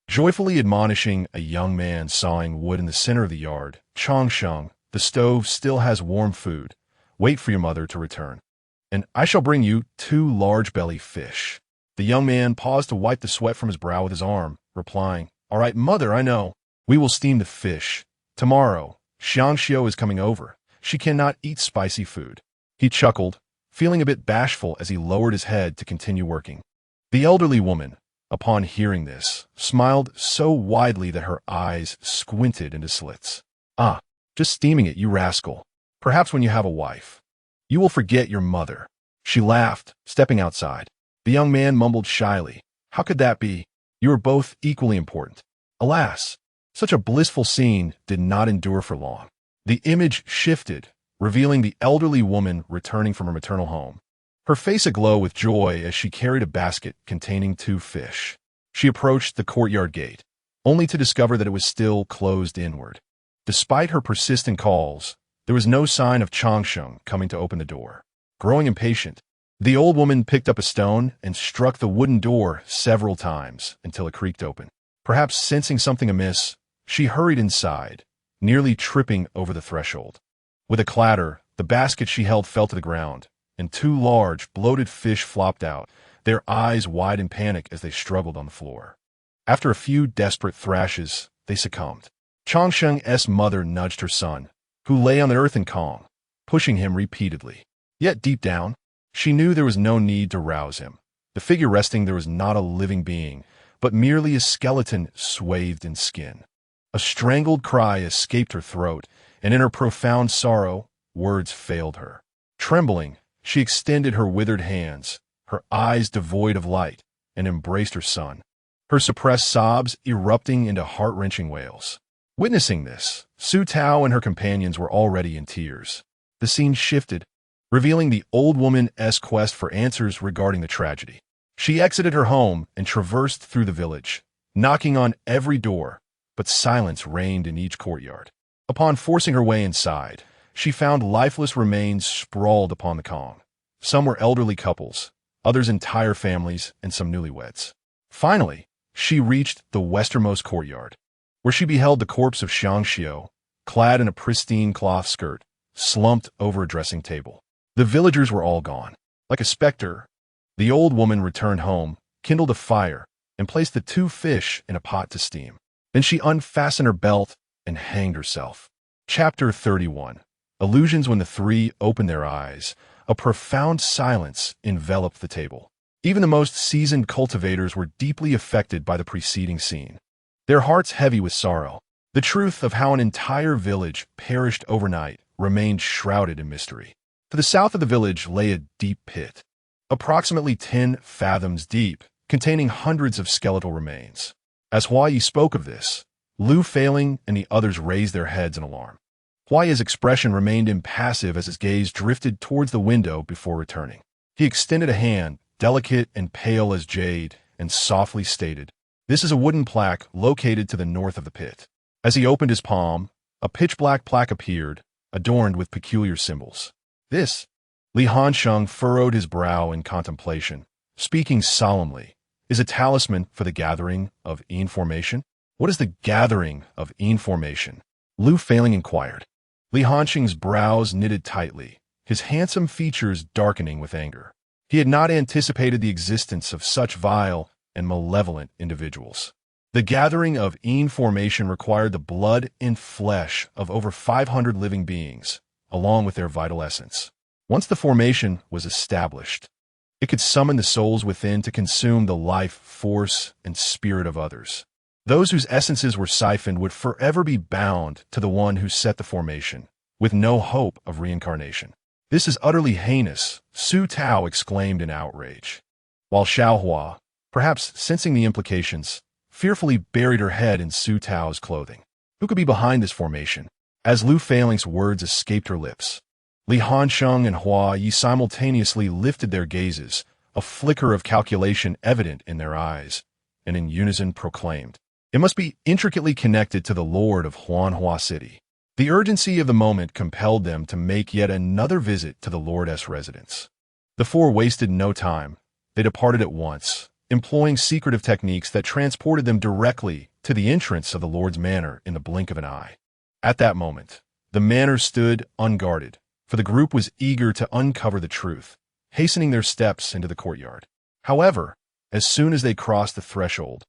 joyfully admonishing a young man sawing wood in the center of the yard. "Chongsheng, the stove still has warm food. Wait for your mother to return, and I shall bring you 2 large-belly fish." The young man paused to wipe the sweat from his brow with his arm, replying, "All right, mother, I know. We will steam the fish. Tomorrow, Xiangxiu is coming over. She cannot eat spicy food." He chuckled, feeling a bit bashful as he lowered his head to continue working. The elderly woman, upon hearing this, smiled so widely that her eyes squinted into slits. "Ah, just steaming it, you rascal. Perhaps when you have a wife, you will forget your mother." She laughed, stepping outside. The young man mumbled shyly, "How could that be? You are both equally important." Alas, such a blissful scene did not endure for long. The image shifted, revealing the elderly woman returning from her maternal home, her face aglow with joy as she carried a basket containing 2 fish. She approached the courtyard gate, only to discover that it was still closed inward. Despite her persistent calls, there was no sign of Chongsheng coming to open the door. Growing impatient, the old woman picked up a stone and struck the wooden door several times until it creaked open. Perhaps sensing something amiss, she hurried inside, nearly tripping over the threshold. With a clatter, the basket she held fell to the ground, and 2 large, bloated fish flopped out, their eyes wide in panic as they struggled on the floor. After a few desperate thrashes, they succumbed. Chongsheng's mother nudged her son, who lay on the earth in calm, pushing him repeatedly. Yet deep down, she knew there was no need to rouse him. The figure resting there was not a living being, but merely a skeleton swathed in skin. A strangled cry escaped her throat, and in her profound sorrow, words failed her. Trembling, she extended her withered hands, her eyes devoid of light, and embraced her son, her suppressed sobs erupting into heart-wrenching wails. Witnessing this, Su Tao and her companions were already in tears. The scene shifted, revealing the old woman's quest for answers regarding the tragedy. She exited her home and traversed through the village, knocking on every door, but silence reigned in each courtyard. Upon forcing her way inside, she found lifeless remains sprawled upon the kong. Some were elderly couples, others entire families, and some newlyweds. Finally, she reached the westernmost courtyard, where she beheld the corpse of Xiangxiu, clad in a pristine cloth skirt, slumped over a dressing table. The villagers were all gone. Like a specter, the old woman returned home, kindled a fire, and placed the 2 fish in a pot to steam. Then she unfastened her belt and hanged herself. Chapter 31. Illusions. When the 3 opened their eyes, a profound silence enveloped the table. Even the most seasoned cultivators were deeply affected by the preceding scene, their hearts heavy with sorrow. The truth of how an entire village perished overnight remained shrouded in mystery. To the south of the village lay a deep pit, approximately 10 fathoms deep, containing hundreds of skeletal remains. As Huai spoke of this, Lu Feiling and the others raised their heads in alarm. Huai's expression remained impassive as his gaze drifted towards the window before returning. He extended a hand, delicate and pale as jade, and softly stated, "This is a wooden plaque located to the north of the pit." As he opened his palm, a pitch-black plaque appeared, adorned with peculiar symbols. "This?" Li Hansheng furrowed his brow in contemplation, speaking solemnly, "is a talisman for the gathering of information." "What is the gathering of information?" Lu Feiling inquired. Li Hansheng's brows knitted tightly, his handsome features darkening with anger. He had not anticipated the existence of such vile and malevolent individuals. The gathering of Yin formation required the blood and flesh of over 500 living beings, along with their vital essence. Once the formation was established, it could summon the souls within to consume the life, force, and spirit of others. Those whose essences were siphoned would forever be bound to the one who set the formation, with no hope of reincarnation. "This is utterly heinous," Su Tao exclaimed in outrage, while Xiaohua, perhaps sensing the implications, fearfully buried her head in Su Tao's clothing. Who could be behind this formation? As Lu Feiling's words escaped her lips, Li Hansheng and Hua Yi simultaneously lifted their gazes, a flicker of calculation evident in their eyes, and in unison proclaimed, "It must be intricately connected to the Lord of Huanhua City." The urgency of the moment compelled them to make yet another visit to the Lord's residence. The four wasted no time. They departed at once, employing secretive techniques that transported them directly to the entrance of the Lord's manor in the blink of an eye. At that moment, the manor stood unguarded, for the group was eager to uncover the truth, hastening their steps into the courtyard. However, as soon as they crossed the threshold,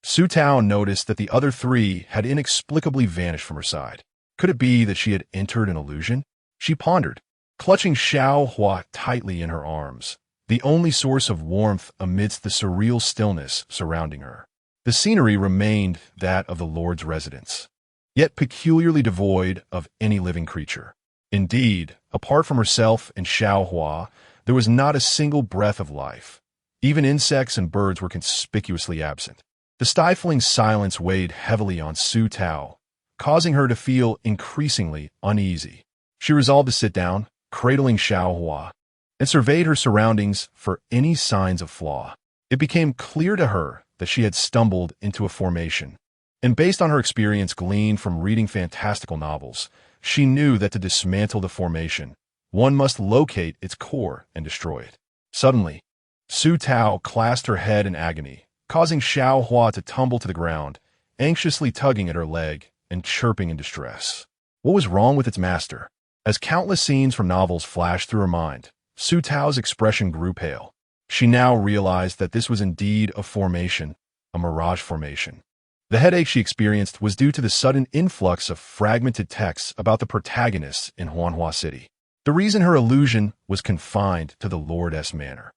Su Tao noticed that the other three had inexplicably vanished from her side. Could it be that she had entered an illusion? She pondered, clutching Xiao Hua tightly in her arms, the only source of warmth amidst the surreal stillness surrounding her. The scenery remained that of the Lord's residence, yet peculiarly devoid of any living creature. Indeed, apart from herself and Xiao Hua, there was not a single breath of life. Even insects and birds were conspicuously absent. The stifling silence weighed heavily on Su Tao, causing her to feel increasingly uneasy. She resolved to sit down, cradling Xiao Hua, and surveyed her surroundings for any signs of flaw. It became clear to her that she had stumbled into a formation, and based on her experience gleaned from reading fantastical novels, she knew that to dismantle the formation, one must locate its core and destroy it. Suddenly, Su Tao clasped her head in agony, causing Xiao Hua to tumble to the ground, anxiously tugging at her leg and chirping in distress. What was wrong with its master? As countless scenes from novels flashed through her mind, Su Tao's expression grew pale. She now realized that this was indeed a formation, a mirage formation. The headache she experienced was due to the sudden influx of fragmented texts about the protagonists in Huanhua City. The reason her illusion was confined to the Lord's manor.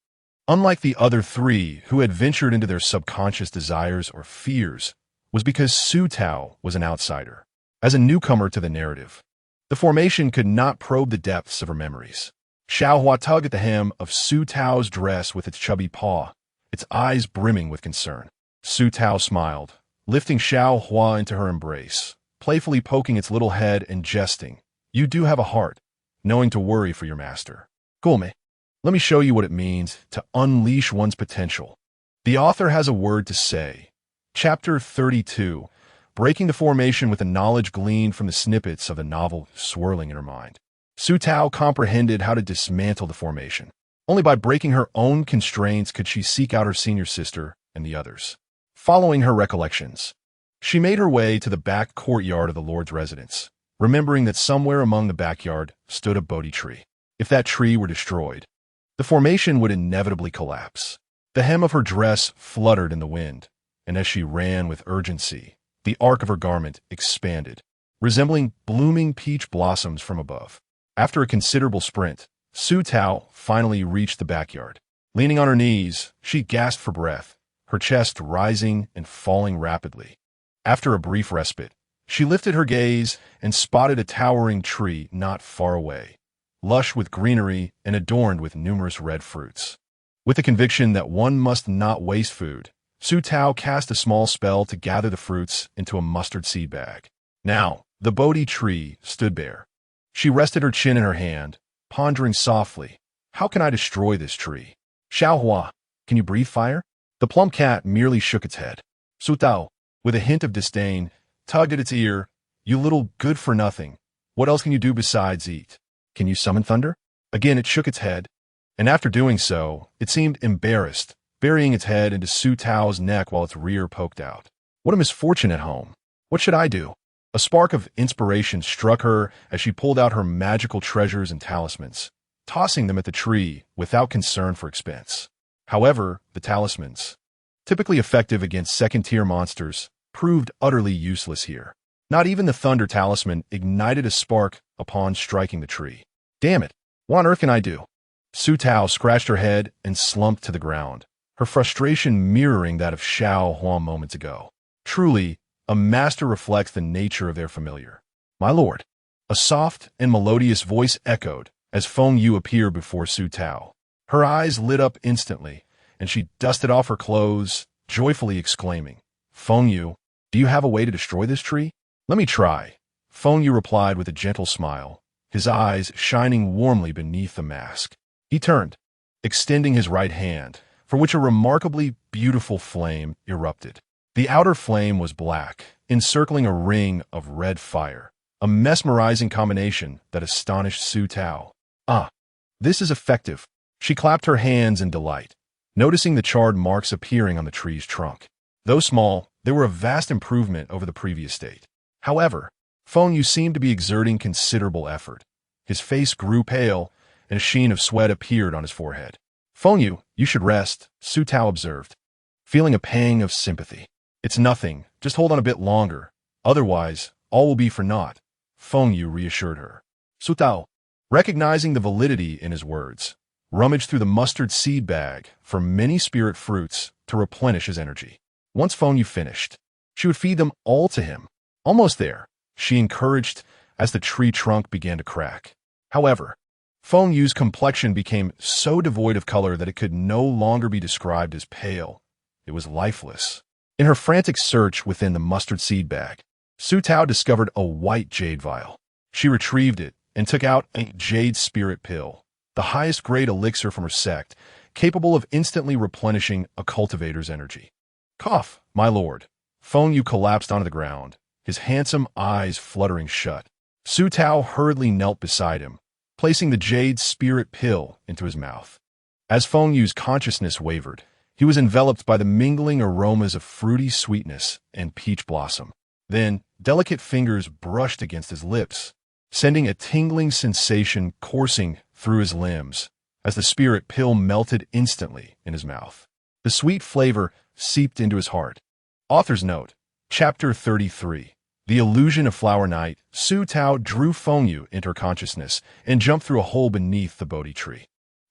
Unlike the other three who had ventured into their subconscious desires or fears, was because Su Tao was an outsider. As a newcomer to the narrative, the formation could not probe the depths of her memories. Xiao Hua tugged at the hem of Su Tao's dress with its chubby paw, its eyes brimming with concern. Su Tao smiled, lifting Xiao Hua into her embrace, playfully poking its little head and jesting. "You do have a heart, knowing to worry for your master. Gulme, let me show you what it means to unleash one's potential." The author has a word to say. Chapter 32, breaking the formation with the knowledge gleaned from the snippets of the novel swirling in her mind. Su Tao comprehended how to dismantle the formation. Only by breaking her own constraints could she seek out her senior sister and the others. Following her recollections, she made her way to the back courtyard of the Lord's residence, remembering that somewhere among the backyard stood a Bodhi tree. If that tree were destroyed, the formation would inevitably collapse. The hem of her dress fluttered in the wind, and as she ran with urgency, the arc of her garment expanded, resembling blooming peach blossoms from above. After a considerable sprint, Su Tao finally reached the backyard. Leaning on her knees, she gasped for breath, her chest rising and falling rapidly. After a brief respite, she lifted her gaze and spotted a towering tree not far away, lush with greenery and adorned with numerous red fruits. With the conviction that one must not waste food, Su Tao cast a small spell to gather the fruits into a mustard seed bag. Now, the Bodhi tree stood bare. She rested her chin in her hand, pondering softly, "How can I destroy this tree?" "Xiao Hua, can you breathe fire?" The plump cat merely shook its head. Su Tao, with a hint of disdain, tugged at its ear. "You little good-for-nothing. What else can you do besides eat? Can you summon thunder?" Again it shook its head, and after doing so, it seemed embarrassed, burying its head into Su Tao's neck while its rear poked out. What a misfortune at home. What should I do? A spark of inspiration struck her as she pulled out her magical treasures and talismans, tossing them at the tree without concern for expense. However, the talismans, typically effective against second-tier monsters, proved utterly useless here. Not even the Thunder Talisman ignited a spark upon striking the tree. Damn it! What on earth can I do? Su Tao scratched her head and slumped to the ground, her frustration mirroring that of Xiao Huang moments ago. Truly, a master reflects the nature of their familiar. My lord. A soft and melodious voice echoed as Feng Yu appeared before Su Tao. Her eyes lit up instantly, and she dusted off her clothes, joyfully exclaiming, Feng Yu, do you have a way to destroy this tree? Let me try. Feng Yu replied with a gentle smile, his eyes shining warmly beneath the mask. He turned, extending his right hand, from which a remarkably beautiful flame erupted. The outer flame was black, encircling a ring of red fire, a mesmerizing combination that astonished Su Tao. Ah, this is effective. She clapped her hands in delight, noticing the charred marks appearing on the tree's trunk. Though small, they were a vast improvement over the previous state. However, Feng Yu seemed to be exerting considerable effort. His face grew pale, and a sheen of sweat appeared on his forehead. Feng Yu, you should rest, Su Tao observed, feeling a pang of sympathy. It's nothing, just hold on a bit longer. Otherwise, all will be for naught, Feng Yu reassured her. Su Tao, recognizing the validity in his words, rummaged through the mustard seed bag for many spirit fruits to replenish his energy. Once Feng Yu finished, she would feed them all to him. Almost there, she encouraged as the tree trunk began to crack. However, Feng Yu's complexion became so devoid of color that it could no longer be described as pale. It was lifeless. In her frantic search within the mustard seed bag, Su Tao discovered a white jade vial. She retrieved it and took out a jade spirit pill, the highest grade elixir from her sect, capable of instantly replenishing a cultivator's energy. Cough, my lord. Feng Yu collapsed onto the ground, his handsome eyes fluttering shut. Su Tao hurriedly knelt beside him, placing the jade spirit pill into his mouth. As Feng Yu's consciousness wavered, he was enveloped by the mingling aromas of fruity sweetness and peach blossom. Then, delicate fingers brushed against his lips, sending a tingling sensation coursing through his limbs as the spirit pill melted instantly in his mouth. The sweet flavor seeped into his heart. Author's note, Chapter 33. The illusion of Flower Night. Su Tao drew Feng Yu into her consciousness and jumped through a hole beneath the Bodhi tree.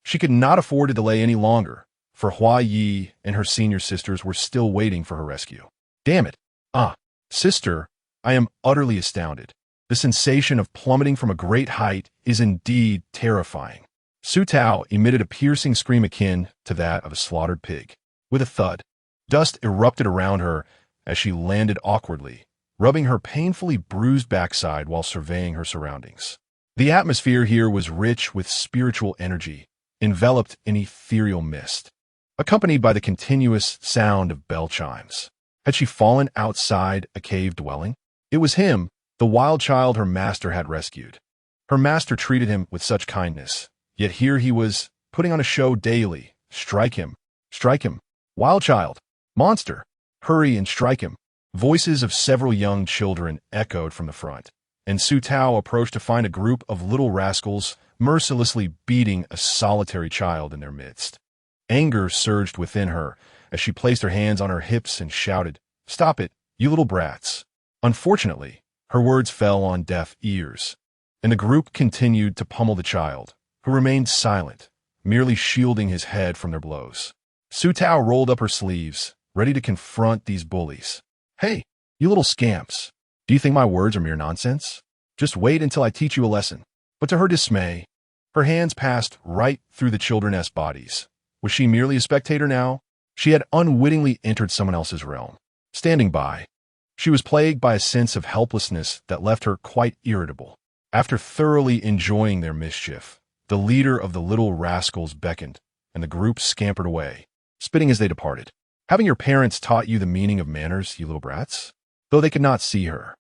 She could not afford to delay any longer, for Hua Yi and her senior sisters were still waiting for her rescue. Damn it! Ah, sister, I am utterly astounded. The sensation of plummeting from a great height is indeed terrifying. Su Tao emitted a piercing scream akin to that of a slaughtered pig. With a thud, dust erupted around her as she landed awkwardly, rubbing her painfully bruised backside while surveying her surroundings. The atmosphere here was rich with spiritual energy, enveloped in ethereal mist, accompanied by the continuous sound of bell chimes. Had she fallen outside a cave dwelling? It was him, the wild child her master had rescued. Her master treated him with such kindness, yet here he was, putting on a show daily. Strike him. Strike him. Wild child. Monster. Hurry and strike him. Voices of several young children echoed from the front, and Su Tao approached to find a group of little rascals mercilessly beating a solitary child in their midst. Anger surged within her as she placed her hands on her hips and shouted, "Stop it, you little brats." Unfortunately, her words fell on deaf ears, and the group continued to pummel the child, who remained silent, merely shielding his head from their blows. Su Tao rolled up her sleeves, ready to confront these bullies. Hey, you little scamps, do you think my words are mere nonsense? Just wait until I teach you a lesson. But to her dismay, her hands passed right through the children's bodies. Was she merely a spectator now? She had unwittingly entered someone else's realm. Standing by, she was plagued by a sense of helplessness that left her quite irritable. After thoroughly enjoying their mischief, the leader of the little rascals beckoned, and the group scampered away, spitting as they departed. Haven't your parents taught you the meaning of manners, you little brats? Though they could not see her,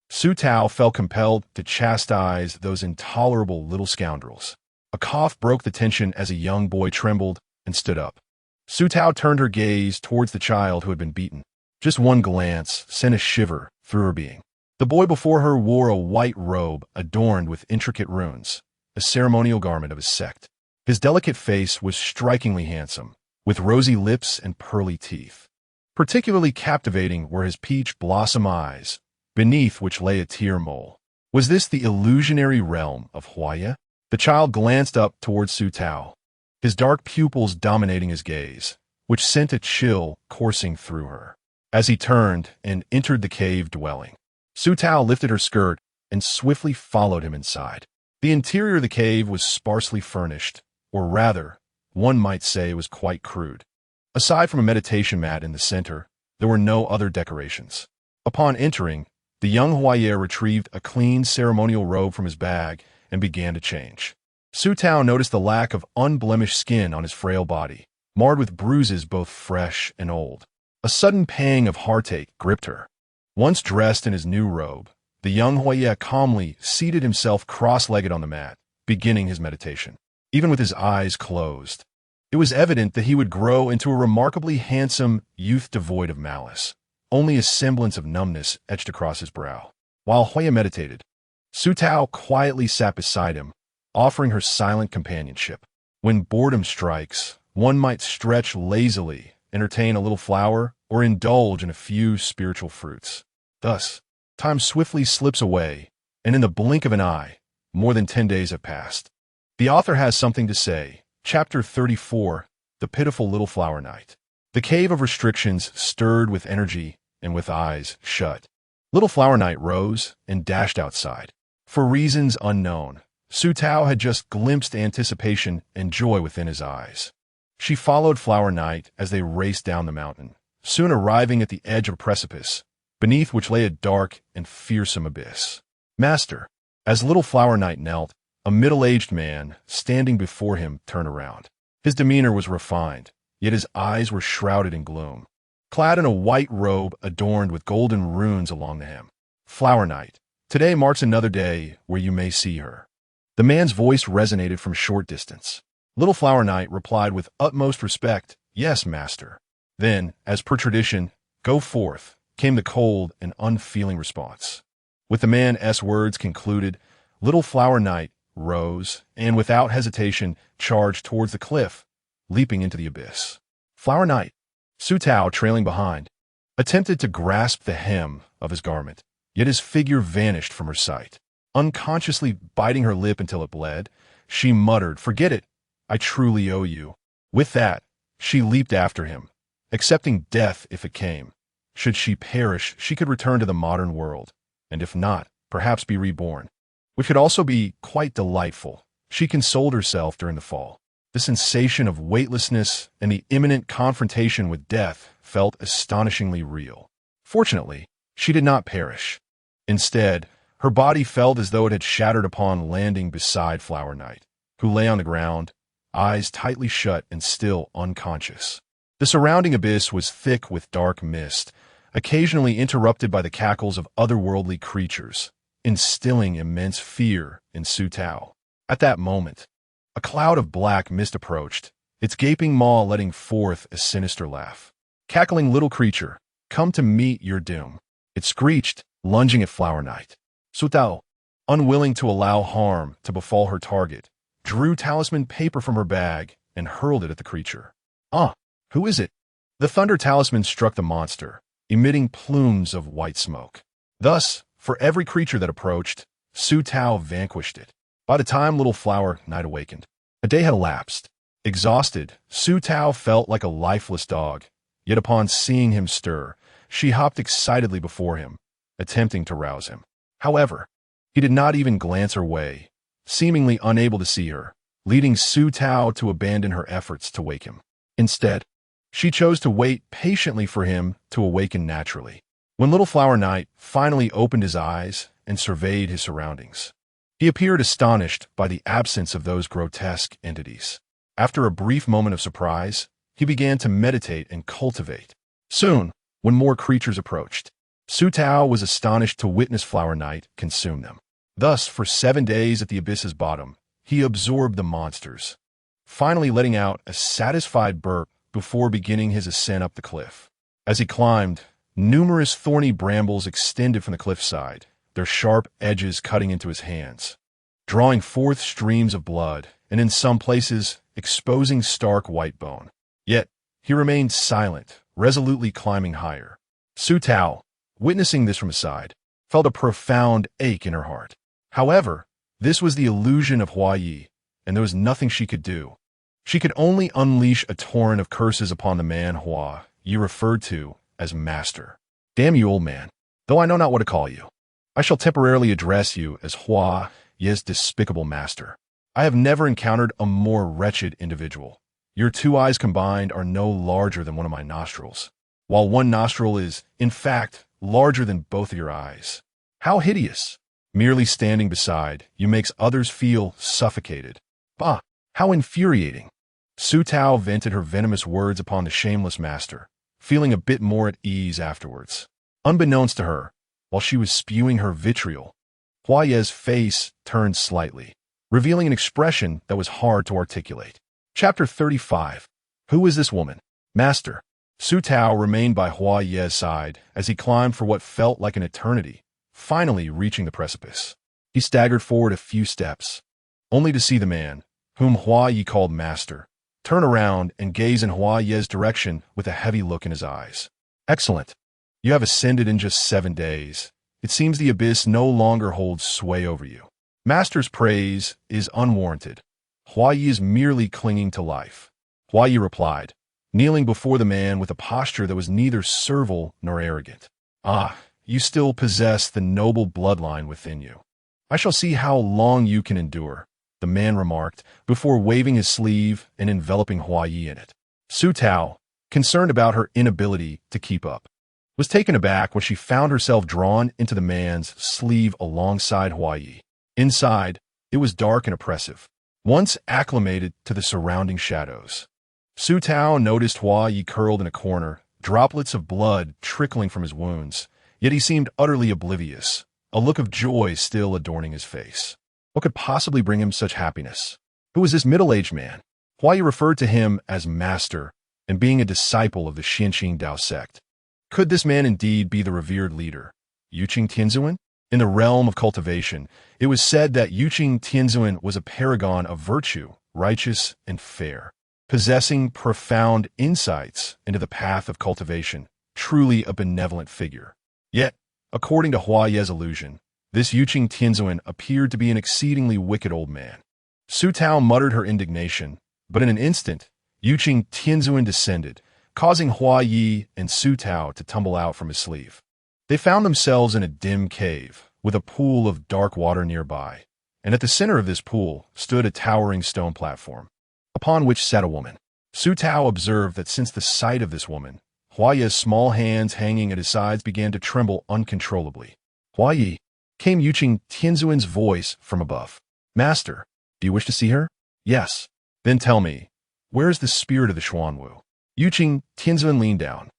Su Tao felt compelled to chastise those intolerable little scoundrels. A cough broke the tension as a young boy trembled and stood up. Su Tao turned her gaze towards the child who had been beaten. Just one glance sent a shiver through her being. The boy before her wore a white robe adorned with intricate runes, a ceremonial garment of his sect. His delicate face was strikingly handsome, with rosy lips and pearly teeth. Particularly captivating were his peach blossom eyes, beneath which lay a tear mole. Was this the illusionary realm of Huaya? The child glanced up towards Su Tao, his dark pupils dominating his gaze, which sent a chill coursing through her. As he turned and entered the cave dwelling, Su Tao lifted her skirt and swiftly followed him inside. The interior of the cave was sparsely furnished, or rather, one might say it was quite crude. Aside from a meditation mat in the center, there were no other decorations. Upon entering, the young Huaye retrieved a clean ceremonial robe from his bag and began to change. Su Tao noticed the lack of unblemished skin on his frail body, marred with bruises both fresh and old. A sudden pang of heartache gripped her. Once dressed in his new robe, the young Huaye calmly seated himself cross-legged on the mat, beginning his meditation. Even with his eyes closed, it was evident that he would grow into a remarkably handsome youth devoid of malice. Only a semblance of numbness etched across his brow. While Huaye meditated, Su Tao quietly sat beside him, offering her silent companionship. When boredom strikes, one might stretch lazily, entertain a little flower, or indulge in a few spiritual fruits. Thus, time swiftly slips away, and in the blink of an eye, more than 10 days have passed. The author has something to say. Chapter 34, The Pitiful Little Flower Knight. The cave of restrictions stirred with energy and with eyes shut. Little Flower Knight rose and dashed outside. For reasons unknown, Su Tao had just glimpsed anticipation and joy within his eyes. She followed Flower Knight as they raced down the mountain, soon arriving at the edge of a precipice, beneath which lay a dark and fearsome abyss. Master, as Little Flower Knight knelt, a middle-aged man, standing before him, turned around. His demeanor was refined, yet his eyes were shrouded in gloom. Clad in a white robe adorned with golden runes along the hem. Flower Knight, today marks another day where you may see her. The man's voice resonated from a short distance. Little Flower Knight replied with utmost respect, "Yes, master." Then, as per tradition, "Go forth," came the cold and unfeeling response. With the man's words concluded, Little Flower Knight rose, and without hesitation charged towards the cliff, leaping into the abyss. Flower Knight, Su Tao, trailing behind, attempted to grasp the hem of his garment, yet his figure vanished from her sight. Unconsciously biting her lip until it bled, she muttered, "Forget it, I truly owe you." With that, she leaped after him, accepting death if it came. Should she perish, she could return to the modern world, and if not, perhaps be reborn, which could also be quite delightful. She consoled herself during the fall. The sensation of weightlessness and the imminent confrontation with death felt astonishingly real. Fortunately, she did not perish. Instead, her body felt as though it had shattered upon landing beside Flower Knight, who lay on the ground, eyes tightly shut and still unconscious. The surrounding abyss was thick with dark mist, occasionally interrupted by the cackles of otherworldly creatures, instilling immense fear in Su Tao. At that moment, a cloud of black mist approached, its gaping maw letting forth a sinister laugh. "Cackling little creature, come to meet your doom," it screeched, lunging at Flower Knight. Su Tao, unwilling to allow harm to befall her target, drew talisman paper from her bag and hurled it at the creature. "Ah, who is it?" The thunder talisman struck the monster, emitting plumes of white smoke. Thus, for every creature that approached, Su Tao vanquished it. By the time Little Flower Knight awakened, a day had elapsed. Exhausted, Su Tao felt like a lifeless dog, yet upon seeing him stir, she hopped excitedly before him, attempting to rouse him. However, he did not even glance her way, seemingly unable to see her, leading Su Tao to abandon her efforts to wake him. Instead, she chose to wait patiently for him to awaken naturally. When Little Flower Knight finally opened his eyes and surveyed his surroundings, he appeared astonished by the absence of those grotesque entities. After a brief moment of surprise, he began to meditate and cultivate. Soon, when more creatures approached, Su Tao was astonished to witness Flower Knight consume them. Thus, for 7 days at the abyss's bottom, he absorbed the monsters, finally letting out a satisfied burp before beginning his ascent up the cliff. As he climbed, numerous thorny brambles extended from the cliffside, their sharp edges cutting into his hands, drawing forth streams of blood, and in some places exposing stark white bone. Yet, He remained silent, resolutely climbing higher. Su Tao, witnessing this from aside, felt a profound ache in her heart. However, this was the illusion of Hua Yi, and there was nothing she could do. She could only unleash a torrent of curses upon the man Hua Yi referred to as master. Damn you, old man, though I know not what to call you. I shall temporarily address you as Hua Yi's despicable master. I have never encountered a more wretched individual. Your two eyes combined are no larger than one of my nostrils, while one nostril is, in fact, larger than both of your eyes. How hideous! Merely standing beside you makes others feel suffocated. Bah! How infuriating! Su Tao vented her venomous words upon the shameless master, feeling a bit more at ease afterwards. Unbeknownst to her, while she was spewing her vitriol, Hua Yi's face turned slightly, revealing an expression that was hard to articulate. Chapter 35. Who is this woman? Master. Su Tao remained by Hua Yi's side as he climbed for what felt like an eternity, finally reaching the precipice. He staggered forward a few steps, only to see the man, whom Hua Yi called master, turn around and gaze in Hua Yi's direction with a heavy look in his eyes. Excellent. You have ascended in just 7 days. It seems the abyss no longer holds sway over you. Master's praise is unwarranted. Hua Yi is merely clinging to life. Hua Yi replied, kneeling before the man with a posture that was neither servile nor arrogant. Ah, you still possess the noble bloodline within you. I shall see how long you can endure, the man remarked, before waving his sleeve and enveloping Hua Yi in it. Su Tao, concerned about her inability to keep up, was taken aback when she found herself drawn into the man's sleeve alongside Hua Yi. Inside, it was dark and oppressive, once acclimated to the surrounding shadows. Su Tao noticed Hua Yi curled in a corner, droplets of blood trickling from his wounds, yet he seemed utterly oblivious, a look of joy still adorning his face. What could possibly bring him such happiness? Who was this middle-aged man? Hua Yi referred to him as master, and being a disciple of the Xianxing Dao sect. Could this man indeed be the revered leader, Yuqing Tianzuan? In the realm of cultivation, it was said that Yuqing Tianzuan was a paragon of virtue, righteous and fair, possessing profound insights into the path of cultivation, truly a benevolent figure. Yet, according to Hua Yi's illusion, this Yuqing Tianzuan appeared to be an exceedingly wicked old man. Su Tao muttered her indignation, but in an instant, Yuqing Tianzuan descended, causing Hua Yi and Su Tao to tumble out from his sleeve. They found themselves in a dim cave, with a pool of dark water nearby, and at the center of this pool stood a towering stone platform, upon which sat a woman. Su Tao observed that since the sight of this woman, Hua Yi's small hands hanging at his sides began to tremble uncontrollably. Hua Yi, came Yuqing Tianzuan's voice from above. Master, do you wish to see her? Yes. Then tell me, where is the spirit of the Xuanwu? Yuqing Tianzuan leaned down,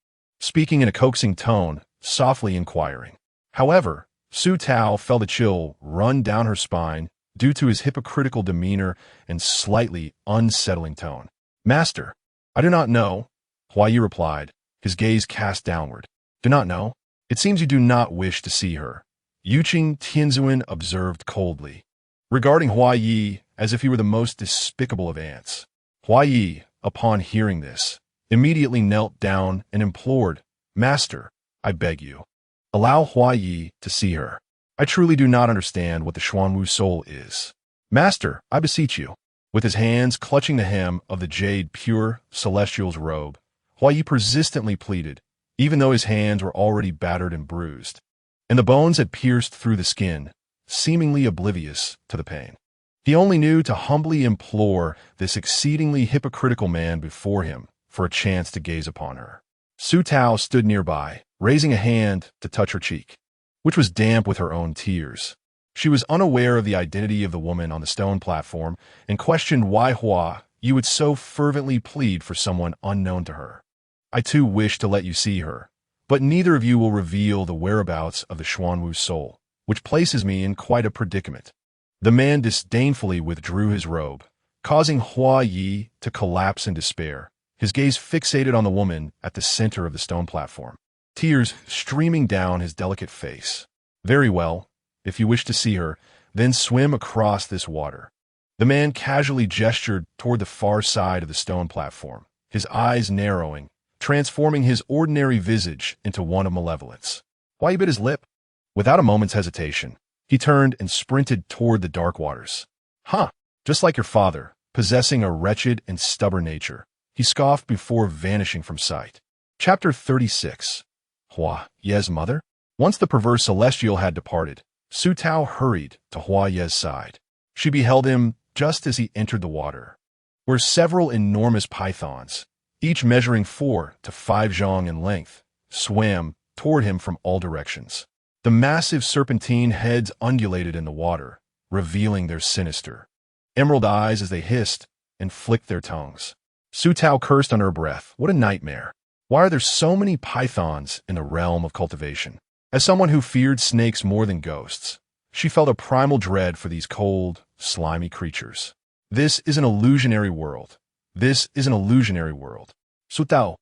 speaking in a coaxing tone, softly inquiring. However, Su Tao felt a chill run down her spine due to his hypocritical demeanor and slightly unsettling tone. Master, I do not know, Hua Yi replied, his gaze cast downward. Do not know? It seems you do not wish to see her, Yuqing Tianzuan observed coldly, regarding Hua Yi as if he were the most despicable of ants. Hua Yi, upon hearing this, immediately knelt down and implored, Master, I beg you, allow Hua Yi to see her. I truly do not understand what the Xuanwu soul is. Master, I beseech you. With his hands clutching the hem of the jade pure celestial's robe, Hua Yi persistently pleaded, even though his hands were already battered and bruised, and the bones had pierced through the skin, seemingly oblivious to the pain. He only knew to humbly implore this exceedingly hypocritical man before him for a chance to gaze upon her. Su Tao stood nearby, raising a hand to touch her cheek, which was damp with her own tears. She was unaware of the identity of the woman on the stone platform and questioned why Hua Yi would so fervently plead for someone unknown to her. I too wish to let you see her, but neither of you will reveal the whereabouts of the Xuanwu soul, which places me in quite a predicament. The man disdainfully withdrew his robe, causing Hua Yi to collapse in despair, his gaze fixated on the woman at the center of the stone platform, tears streaming down his delicate face. Very well, if you wish to see her, then swim across this water. The man casually gestured toward the far side of the stone platform, his eyes narrowing, transforming his ordinary visage into one of malevolence. Huayi bit his lip. Without a moment's hesitation, he turned and sprinted toward the dark waters. Huh, just like your father, possessing a wretched and stubborn nature, he scoffed before vanishing from sight. Chapter 36. Huayi's mother? Once the perverse celestial had departed, Su Tao hurried to Huayi's side. She beheld him just as he entered the water, where several enormous pythons, each measuring 4 to 5 zhang in length, swam toward him from all directions. The massive serpentine heads undulated in the water, revealing their sinister emerald eyes as they hissed and flicked their tongues. Su Tao cursed under her breath. What a nightmare. Why are there so many pythons in the realm of cultivation? As someone who feared snakes more than ghosts, she felt a primal dread for these cold, slimy creatures. This is an illusionary world. This is an illusionary world. Su Tao,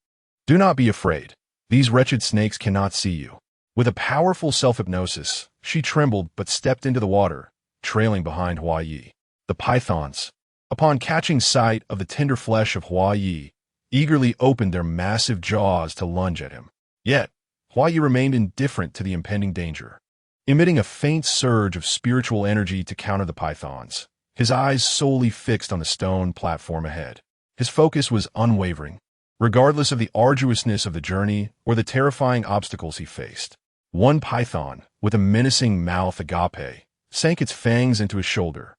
do not be afraid. These wretched snakes cannot see you. With a powerful self-hypnosis, she trembled but stepped into the water, trailing behind Huayi. The pythons, upon catching sight of the tender flesh of Huayi, eagerly opened their massive jaws to lunge at him. Yet, Huayi remained indifferent to the impending danger, emitting a faint surge of spiritual energy to counter the pythons, his eyes solely fixed on the stone platform ahead. His focus was unwavering, regardless of the arduousness of the journey or the terrifying obstacles he faced. One python, with a menacing mouth agape, sank its fangs into his shoulder,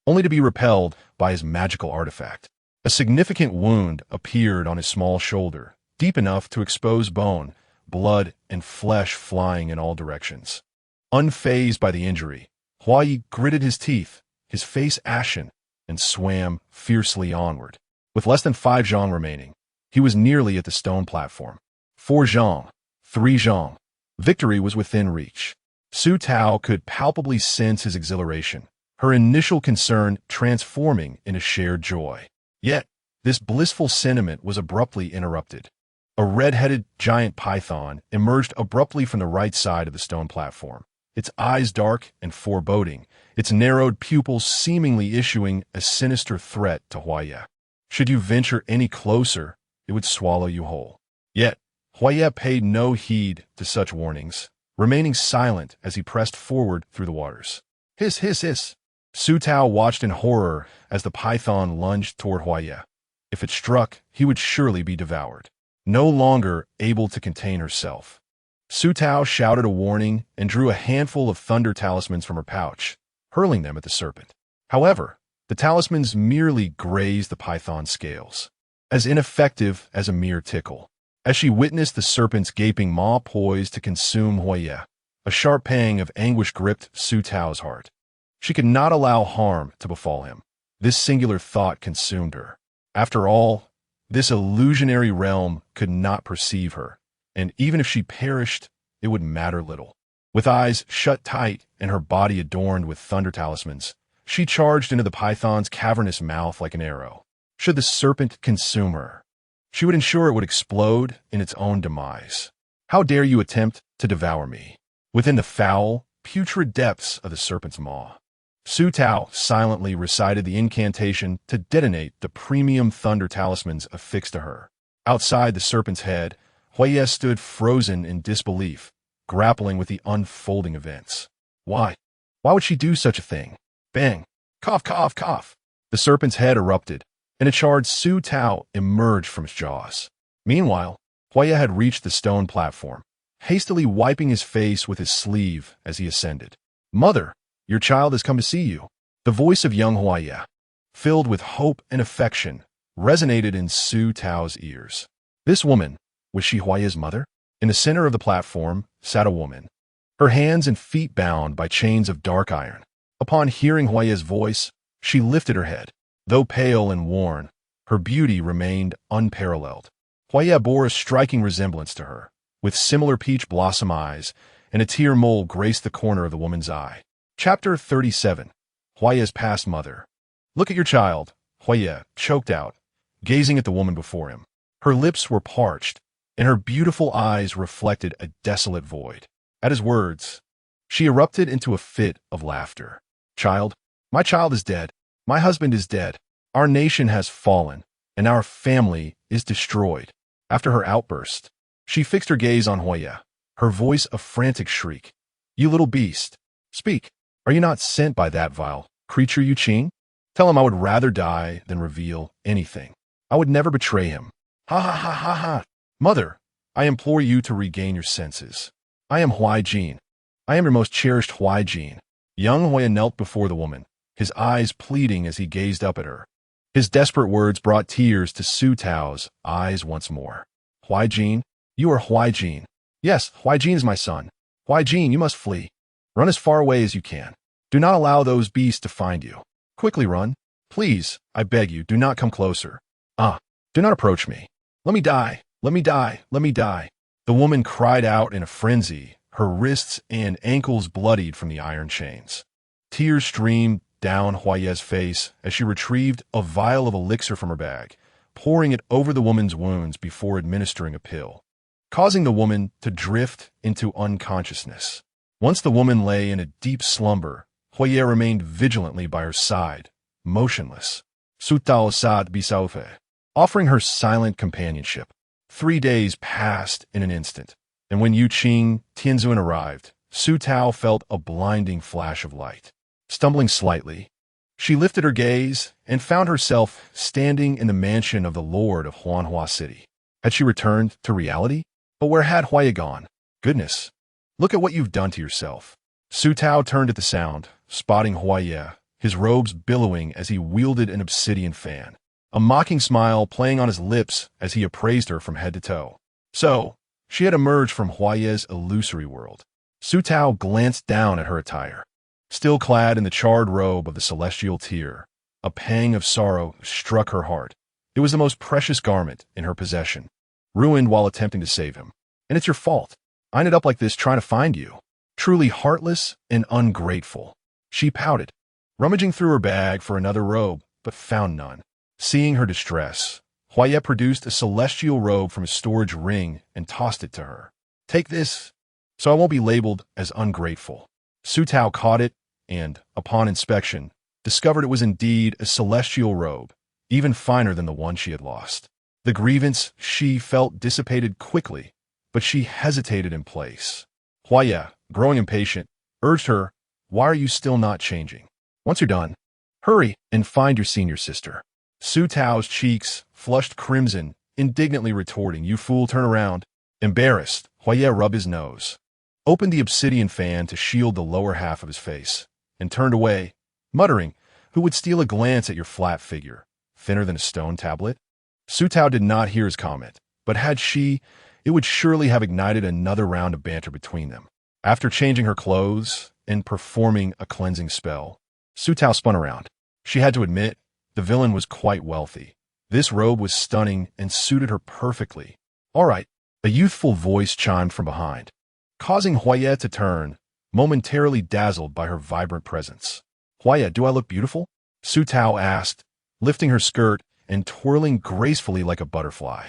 only to be repelled by his magical artifact. A significant wound appeared on his small shoulder, deep enough to expose bone, blood, and flesh flying in all directions. Unfazed by the injury, Huayi gritted his teeth, his face ashen, and swam fiercely onward. With less than 5 zhang remaining, he was nearly at the stone platform. 4 zhang, 3 zhang. Victory was within reach. Su Tao could palpably sense his exhilaration, her initial concern transforming into shared joy. Yet, this blissful sentiment was abruptly interrupted. A red-headed giant python emerged abruptly from the right side of the stone platform, its eyes dark and foreboding, its narrowed pupils seemingly issuing a sinister threat to Huayi. Should you venture any closer, it would swallow you whole. Yet, Huayi paid no heed to such warnings, remaining silent as he pressed forward through the waters. Hiss, hiss, hiss. Su Tao watched in horror as the python lunged toward Huayi. If it struck, he would surely be devoured. No longer able to contain herself, Su Tao shouted a warning and drew a handful of thunder talismans from her pouch, hurling them at the serpent. However, the talismans merely grazed the python's scales, as ineffective as a mere tickle. As she witnessed the serpent's gaping maw poised to consume Huayi, a sharp pang of anguish gripped Su Tao's heart. She could not allow harm to befall him. This singular thought consumed her. After all, this illusionary realm could not perceive her, and even if she perished, it would matter little. With eyes shut tight and her body adorned with thunder talismans, she charged into the python's cavernous mouth like an arrow. Should the serpent consume her, she would ensure it would explode in its own demise. How dare you attempt to devour me? Within the foul, putrid depths of the serpent's maw, Su Tao silently recited the incantation to detonate the premium thunder talismans affixed to her. Outside the serpent's head, Huayi stood frozen in disbelief, grappling with the unfolding events. Why? Why would she do such a thing? Bang! Cough, cough, cough! The serpent's head erupted, and a charred Su Tao emerged from its jaws. Meanwhile, Huayi had reached the stone platform, hastily wiping his face with his sleeve as he ascended. Mother, your child has come to see you. The voice of young Huayi, filled with hope and affection, resonated in Su Tao's ears. This woman, was she Huayi's mother? In the center of the platform sat a woman, her hands and feet bound by chains of dark iron. Upon hearing Huayi's voice, she lifted her head. Though pale and worn, her beauty remained unparalleled. Huayi bore a striking resemblance to her, with similar peach blossom eyes, and a tear mole graced the corner of the woman's eye. Chapter 37. Huayi's past mother. Look at your child, Huayi choked out, gazing at the woman before him. Her lips were parched, and her beautiful eyes reflected a desolate void. At his words, she erupted into a fit of laughter. Child, my child is dead. My husband is dead. Our nation has fallen. and our family is destroyed. After her outburst, she fixed her gaze on Hoya, her voice a frantic shriek. You little beast, speak. Are you not sent by that vile creature Yu Qing? Tell him I would rather die than reveal anything. I would never betray him. Ha ha ha ha ha. Mother, I implore you to regain your senses. I am Huai Jin. I am your most cherished Huai Jin. Young Hoya knelt before the woman, his eyes pleading as he gazed up at her. His desperate words brought tears to Su Tao's eyes once more. Huai Jin, you are Huai Jin. Yes, Huai Jin is my son. Huai Jin, you must flee. Run as far away as you can. Do not allow those beasts to find you. Quickly run. Please, I beg you, do not come closer. Do not approach me. Let me die. Let me die. Let me die. The woman cried out in a frenzy, her wrists and ankles bloodied from the iron chains. Tears streamed down Huaye's face as she retrieved a vial of elixir from her bag, pouring it over the woman's wounds before administering a pill, causing the woman to drift into unconsciousness. Once the woman lay in a deep slumber, Huaye remained vigilantly by her side, motionless. Su Tao Sad Bisaufe, offering her silent companionship. 3 days passed in an instant, and when Yu Qing Tianzun arrived, Su Tao felt a blinding flash of light. Stumbling slightly, she lifted her gaze and found herself standing in the mansion of the Lord of Huanhua City. Had she returned to reality? But where had Huaye gone? Goodness, look at what you've done to yourself. Su Tao turned at the sound, spotting Huaye, his robes billowing as he wielded an obsidian fan, a mocking smile playing on his lips as he appraised her from head to toe. So, she had emerged from Huaye's illusory world. Su Tao glanced down at her attire. Still clad in the charred robe of the celestial tier, a pang of sorrow struck her heart. It was the most precious garment in her possession, ruined while attempting to save him. And it's your fault. I ended up like this trying to find you. Truly heartless and ungrateful. She pouted, rummaging through her bag for another robe, but found none. Seeing her distress, Huaye produced a celestial robe from his storage ring and tossed it to her. Take this, so I won't be labeled as ungrateful. Su Tao caught it and, upon inspection, discovered it was indeed a celestial robe, even finer than the one she had lost. The grievance she felt dissipated quickly, but she hesitated in place. Huaye, growing impatient, urged her, why are you still not changing? Once you're done, hurry and find your senior sister. Su Tao's cheeks flushed crimson, indignantly retorting, you fool, turn around. Embarrassed, Huaye rubbed his nose, opened the obsidian fan to shield the lower half of his face, and turned away, muttering, who would steal a glance at your flat figure, thinner than a stone tablet? Su Tao did not hear his comment, but had she, it would surely have ignited another round of banter between them. After changing her clothes and performing a cleansing spell, Su Tao spun around. She had to admit, the villain was quite wealthy. This robe was stunning and suited her perfectly. All right, a youthful voice chimed from behind, causing Huaye to turn, momentarily dazzled by her vibrant presence. Huaye, do I look beautiful? Su Tao asked, lifting her skirt and twirling gracefully like a butterfly.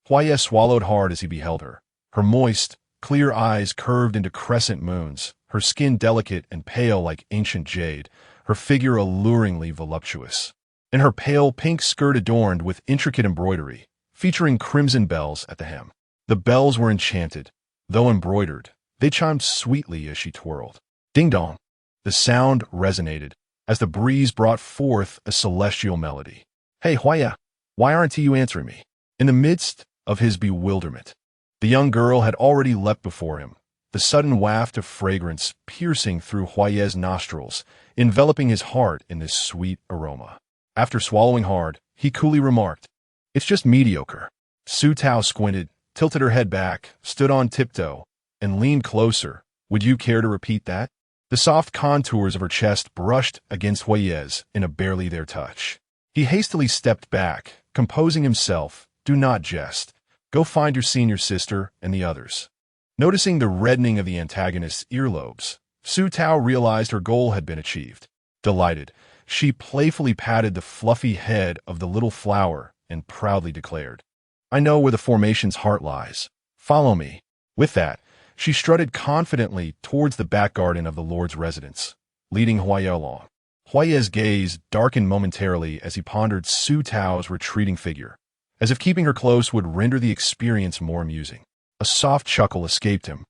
Huaye swallowed hard as he beheld her, her moist, clear eyes curved into crescent moons, her skin delicate and pale like ancient jade, her figure alluringly voluptuous, and her pale pink skirt adorned with intricate embroidery, featuring crimson bells at the hem. The bells were enchanted. Though embroidered, they chimed sweetly as she twirled. Ding-dong! The sound resonated as the breeze brought forth a celestial melody. Hey, Huaye, why aren't you answering me? In the midst of his bewilderment, the young girl had already leapt before him, the sudden waft of fragrance piercing through Huaye's nostrils, enveloping his heart in this sweet aroma. After swallowing hard, he coolly remarked, it's just mediocre. Su Tao squinted, tilted her head back, stood on tiptoe, and leaned closer. Would you care to repeat that? The soft contours of her chest brushed against Huaye's in a barely there touch. He hastily stepped back, composing himself. Do not jest. Go find your senior sister and the others. Noticing the reddening of the antagonist's earlobes, Su Tao realized her goal had been achieved. Delighted, she playfully patted the fluffy head of the little flower and proudly declared, I know where the formation's heart lies. Follow me. With that, she strutted confidently towards the back garden of the Lord's residence, leading Huaye along. Huaye's gaze darkened momentarily as he pondered Su Tao's retreating figure, as if keeping her close would render the experience more amusing. A soft chuckle escaped him,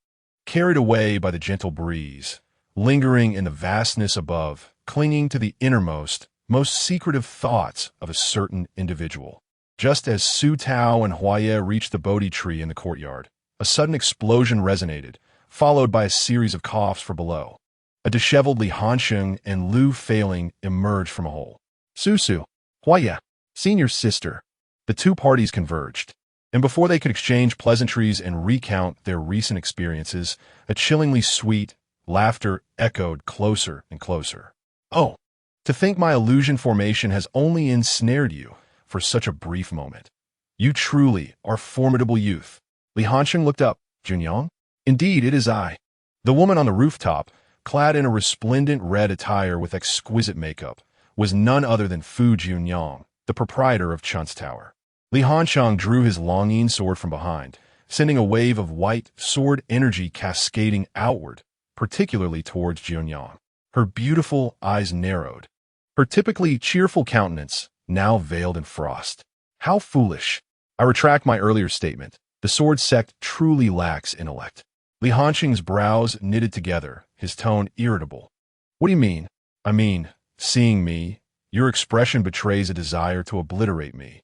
carried away by the gentle breeze, lingering in the vastness above, clinging to the innermost, most secretive thoughts of a certain individual. Just as Su Tao and Huaye reached the Bodhi tree in the courtyard, a sudden explosion resonated, followed by a series of coughs from below. A disheveled Li Hansheng and Lu Feiling emerged from a hole. Su, Huaye, senior sister. The two parties converged, and before they could exchange pleasantries and recount their recent experiences, a chillingly sweet laughter echoed closer and closer. Oh, to think my illusion formation has only ensnared you for such a brief moment. You truly are formidable youth. Li Hansheng looked up. Junyang? Indeed, it is I. The woman on the rooftop, clad in a resplendent red attire with exquisite makeup, was none other than Fu Junyang, the proprietor of Chun's Tower. Li Hansheng drew his longing sword from behind, sending a wave of white sword energy cascading outward, particularly towards Junyang. Her beautiful eyes narrowed, her typically cheerful countenance now veiled in frost. How foolish! I retract my earlier statement. The sword sect truly lacks intellect. Li Hansheng's brows knitted together, his tone irritable. What do you mean? I mean, seeing me, your expression betrays a desire to obliterate me.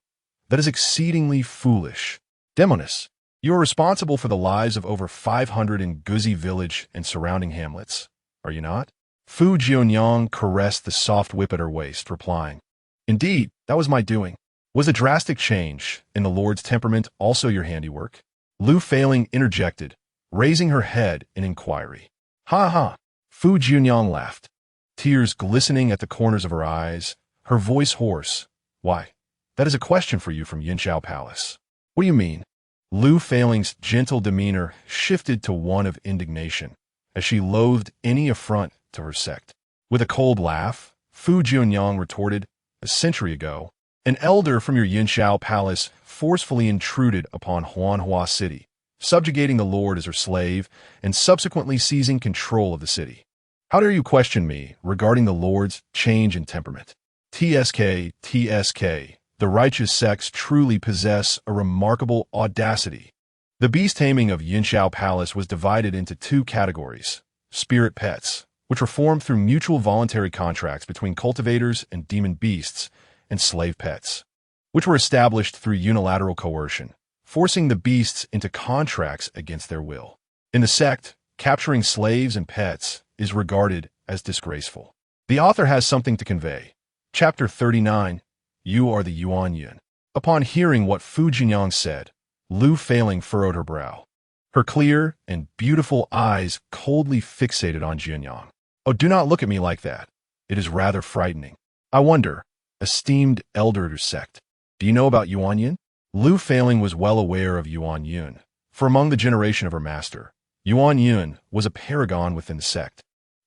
That is exceedingly foolish. Demonis, you are responsible for the lives of over 500 in Guzi village and surrounding hamlets, are you not? Fu Jianyang caressed the soft whip at her waist, replying, Indeed, that was my doing. Was the drastic change in the Lord's temperament also your handiwork? Lu Feiling interjected, raising her head in inquiry. Ha ha! Fu Jianyang laughed, tears glistening at the corners of her eyes, her voice hoarse. Why, that is a question for you from Yinshao Palace. What do you mean? Lu Feiling's gentle demeanor shifted to one of indignation, as she loathed any affront to her sect. With a cold laugh, Fu Jianyang retorted, A century ago, an elder from your Yinshao Palace forcefully intruded upon Huanhua City, subjugating the Lord as her slave and subsequently seizing control of the city. How dare you question me regarding the Lord's change in temperament? TSK, the righteous sects truly possess a remarkable audacity. The beast taming of Yinshao Palace was divided into two categories: spirit pets, which were formed through mutual voluntary contracts between cultivators and demon beasts, and slave pets, which were established through unilateral coercion, forcing the beasts into contracts against their will. In the sect, capturing slaves and pets is regarded as disgraceful. The author has something to convey. Chapter 39, You are the Yuan Yun. Upon hearing what Fu Jianyang said, Lu Feiling furrowed her brow, her clear and beautiful eyes coldly fixated on Jianyang. Oh, do not look at me like that. It is rather frightening. I wonder, esteemed elder sect, do you know about Yuan Yun? Lu Feiling was well aware of Yuan Yun, for among the generation of her master, Yuan Yun was a paragon within the sect.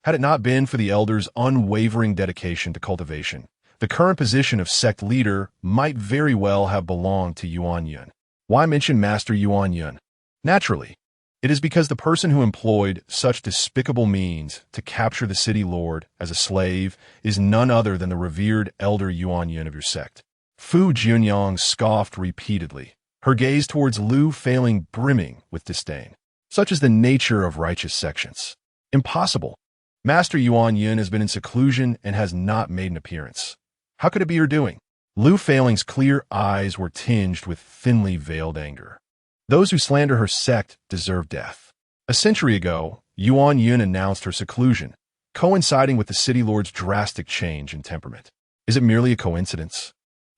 Had it not been for the elder's unwavering dedication to cultivation, the current position of sect leader might very well have belonged to Yuan Yun. Why mention Master Yuan Yun? Naturally, it is because the person who employed such despicable means to capture the city lord as a slave is none other than the revered elder Yuan Yun of your sect. Fu Jianyang scoffed repeatedly, her gaze towards Lu Feiling brimming with disdain. Such is the nature of righteous sections. Impossible. Master Yuan Yun has been in seclusion and has not made an appearance. How could it be her doing? Lu Feiling's clear eyes were tinged with thinly veiled anger. Those who slander her sect deserve death. A century ago, Yuan Yun announced her seclusion, coinciding with the city lord's drastic change in temperament. Is it merely a coincidence?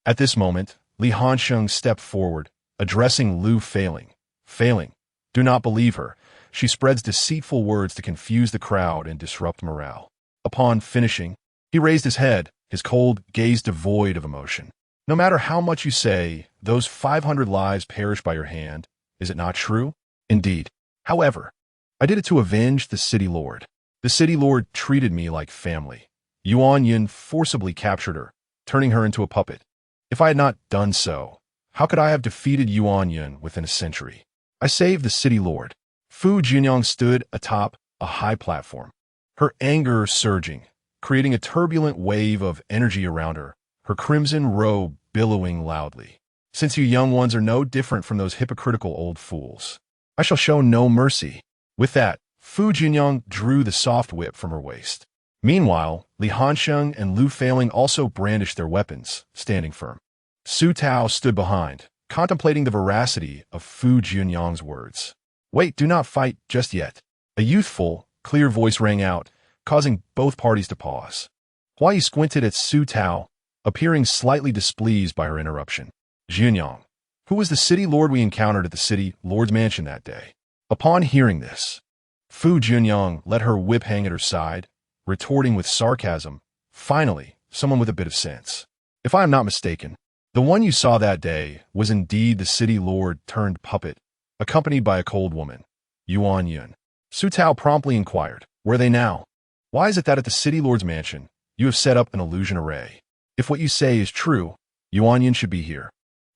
At this moment, Li Hansheng stepped forward, addressing Lu Feiling. Feiling, do not believe her. She spreads deceitful words to confuse the crowd and disrupt morale. Upon finishing, he raised his head, his cold gaze devoid of emotion. No matter how much you say, those 500 lives perished by your hand. Is it not true? Indeed. However, I did it to avenge the city lord. The city lord treated me like family. Yuan Yun forcibly captured her, turning her into a puppet. If I had not done so, how could I have defeated Yuan Yun within a century? I saved the city lord. Fu Jianyang stood atop a high platform, her anger surging, creating a turbulent wave of energy around her, her crimson robe billowing loudly. Since you young ones are no different from those hypocritical old fools, I shall show no mercy. With that, Fu Jinyang drew the soft whip from her waist. Meanwhile, Li Hansheng and Lu Feiling also brandished their weapons, standing firm. Su Tao stood behind, contemplating the veracity of Fu Jinyang's words. "Wait, do not fight just yet." A youthful, clear voice rang out, causing both parties to pause. Huai squinted at Su Tao, appearing slightly displeased by her interruption. Jinyang, who was the city lord we encountered at the city lord's mansion that day. Upon hearing this, Fu Jinyang let her whip hang at her side, retorting with sarcasm, "Finally, someone with a bit of sense. If I am not mistaken, the one you saw that day was indeed the city lord turned puppet, accompanied by a cold woman, Yuan Yun." Su Tao promptly inquired, "Where are they now? Why is it that at the city lord's mansion, you have set up an illusion array? If what you say is true, Yuan Yun should be here.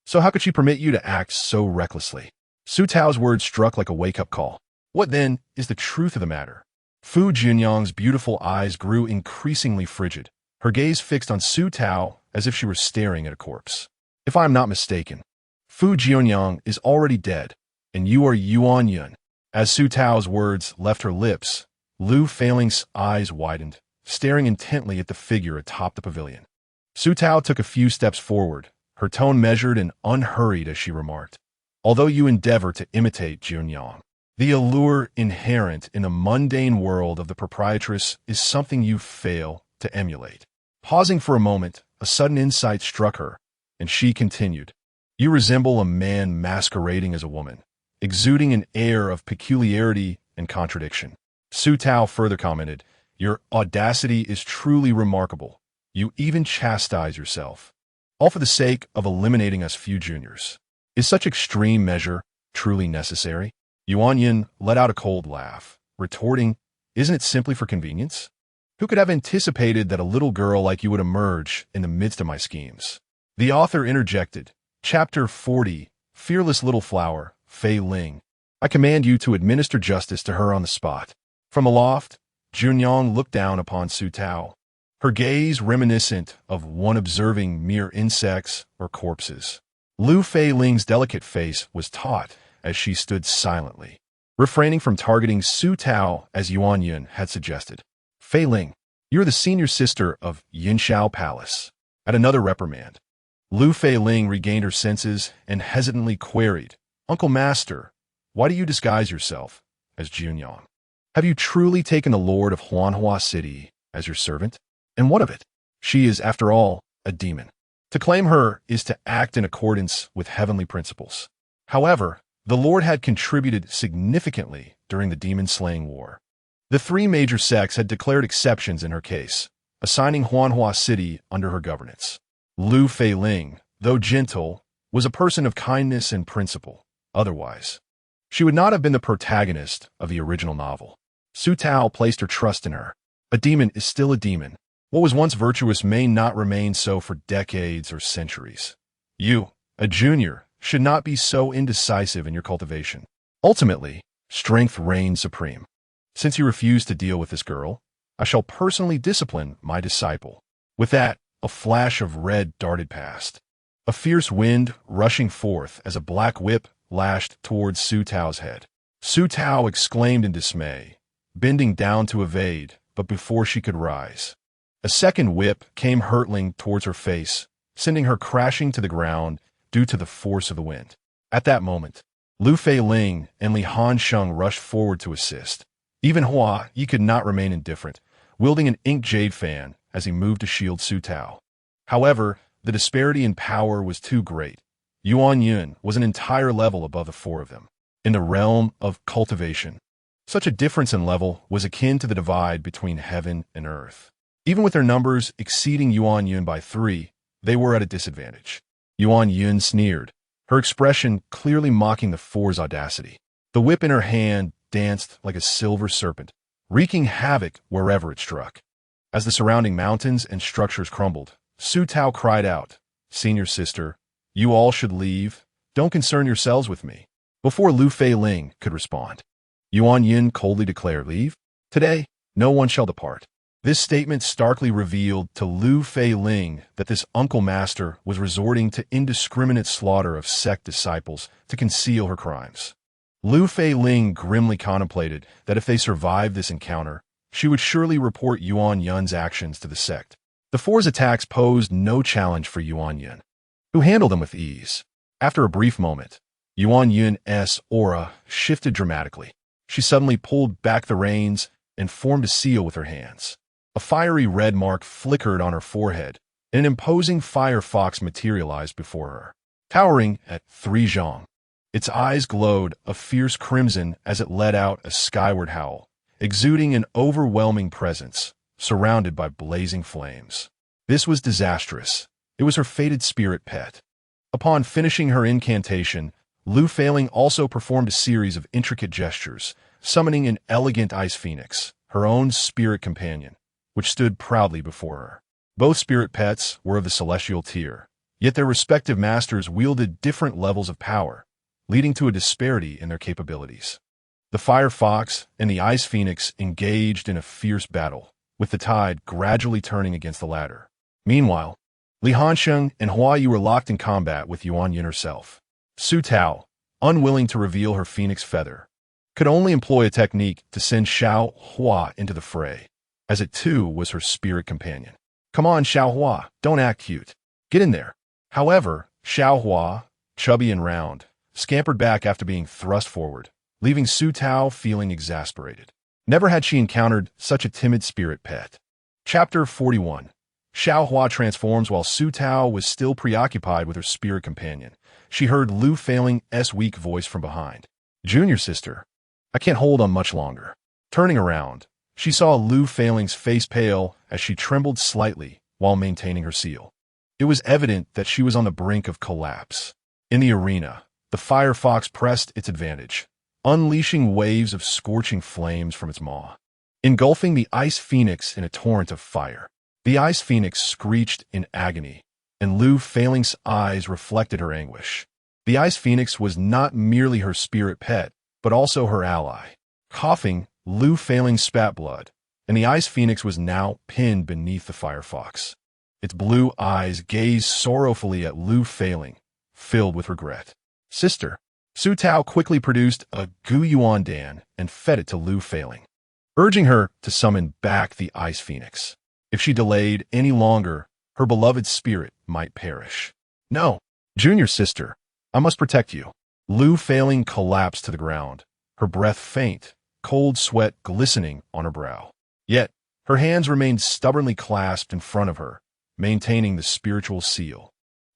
So how could she permit you to act so recklessly?" Su Tao's words struck like a wake-up call. What then is the truth of the matter? Fu Jinyang's beautiful eyes grew increasingly frigid, her gaze fixed on Su Tao as if she were staring at a corpse. "If I am not mistaken, Fu Jinyang is already dead, and you are Yuan Yun." As Su Tao's words left her lips, Lu Feiling's eyes widened, staring intently at the figure atop the pavilion. Su Tao took a few steps forward, her tone measured and unhurried as she remarked, "Although you endeavor to imitate Jinyang, the allure inherent in the mundane world of the proprietress is something you fail to emulate." Pausing for a moment, a sudden insight struck her, and she continued, "You resemble a man masquerading as a woman, exuding an air of peculiarity and contradiction." Su Tao further commented, "Your audacity is truly remarkable. You even chastise yourself, all for the sake of eliminating us few juniors. Is such extreme measure truly necessary?" Yuan Yin let out a cold laugh, retorting, "Isn't it simply for convenience? Who could have anticipated that a little girl like you would emerge in the midst of my schemes?" The author interjected, Chapter 40, Fearless Little Flower, Fei Ling. "I command you to administer justice to her on the spot." From aloft, Junyang looked down upon Su Tao, her gaze reminiscent of one observing mere insects or corpses. Lu Feiling's delicate face was taut as she stood silently, refraining from targeting Su Tao as Yuan Yun had suggested. "Feiling, you're the senior sister of Yinshao Palace." At another reprimand, Lu Feiling regained her senses and hesitantly queried, "Uncle Master, why do you disguise yourself as Junyang? Have you truly taken the lord of Huanhua City as your servant? And what of it? She is, after all, a demon. To claim her is to act in accordance with heavenly principles." However, the Lord had contributed significantly during the demon-slaying war. The three major sects had declared exceptions in her case, assigning Huanhua City under her governance. Lu Feiling, though gentle, was a person of kindness and principle. Otherwise, she would not have been the protagonist of the original novel. Su Tao placed her trust in her. A demon is still a demon. What was once virtuous may not remain so for decades or centuries. You, a junior, should not be so indecisive in your cultivation. Ultimately, strength reigns supreme. Since you refuse to deal with this girl, I shall personally discipline my disciple." With that, a flash of red darted past, a fierce wind rushing forth as a black whip lashed towards Su Tao's head. Su Tao exclaimed in dismay, bending down to evade, but before she could rise, a second whip came hurtling towards her face, sending her crashing to the ground due to the force of the wind. At that moment, Lu Feiling and Li Hansheng rushed forward to assist. Even Hua Yi could not remain indifferent, wielding an ink jade fan as he moved to shield Su Tao. However, the disparity in power was too great. Yuan Yun was an entire level above the four of them. In the realm of cultivation, such a difference in level was akin to the divide between heaven and earth. Even with their numbers exceeding Yuan Yun by 3, they were at a disadvantage. Yuan Yun sneered, her expression clearly mocking the four's audacity. The whip in her hand danced like a silver serpent, wreaking havoc wherever it struck. As the surrounding mountains and structures crumbled, Su Tao cried out, "Senior sister, you all should leave. Don't concern yourselves with me." Before Lu Feiling could respond, Yuan Yin coldly declared, "Leave? Today, no one shall depart." This statement starkly revealed to Lu Fei-ling that this uncle master was resorting to indiscriminate slaughter of sect disciples to conceal her crimes. Lu Fei-ling grimly contemplated that if they survived this encounter, she would surely report Yuan Yun's actions to the sect. The four's attacks posed no challenge for Yuan Yun, who handled them with ease. After a brief moment, Yuan Yun's aura shifted dramatically. She suddenly pulled back the reins and formed a seal with her hands. A fiery red mark flickered on her forehead, and an imposing fire fox materialized before her, towering at 3 zhang. Its eyes glowed a fierce crimson as it let out a skyward howl, exuding an overwhelming presence, surrounded by blazing flames. This was disastrous. It was her fated spirit pet. Upon finishing her incantation, Lu Fei-ling also performed a series of intricate gestures, summoning an elegant ice phoenix, her own spirit companion, which stood proudly before her. Both spirit pets were of the celestial tier, yet their respective masters wielded different levels of power, leading to a disparity in their capabilities. The fire fox and the ice phoenix engaged in a fierce battle, with the tide gradually turning against the latter. Meanwhile, Li Hansheng and Hua Yi were locked in combat with Yuan Yin herself. Su Tao, unwilling to reveal her phoenix feather, could only employ a technique to send Xiao Hua into the fray, as it too was her spirit companion. "Come on, Xiao Hua, don't act cute. Get in there." However, Xiao Hua, chubby and round, scampered back after being thrust forward, leaving Su Tao feeling exasperated. Never had she encountered such a timid spirit pet. Chapter 41. Xiao Hua transforms. While Su Tao was still preoccupied with her spirit companion, she heard Lu Fei-ling's weak voice from behind. "Junior sister, I can't hold on much longer." Turning around, she saw Lu Fei-ling's face pale as she trembled slightly while maintaining her seal. It was evident that she was on the brink of collapse. In the arena, the fire fox pressed its advantage, unleashing waves of scorching flames from its maw, engulfing the ice phoenix in a torrent of fire. The ice phoenix screeched in agony, and Lu Fei-ling's eyes reflected her anguish. The ice phoenix was not merely her spirit pet, but also her ally. Coughing, Lu Fei-ling spat blood, and the ice phoenix was now pinned beneath the fire fox. Its blue eyes gazed sorrowfully at Lu Fei-ling, filled with regret. "Sister." Su Tao quickly produced a Gu Yuan Dan and fed it to Lu Fei-ling, urging her to summon back the ice phoenix. If she delayed any longer, her beloved spirit might perish. "No, junior sister, I must protect you." Lu Fei-ling collapsed to the ground, her breath faint, cold sweat glistening on her brow. Yet, her hands remained stubbornly clasped in front of her, maintaining the spiritual seal.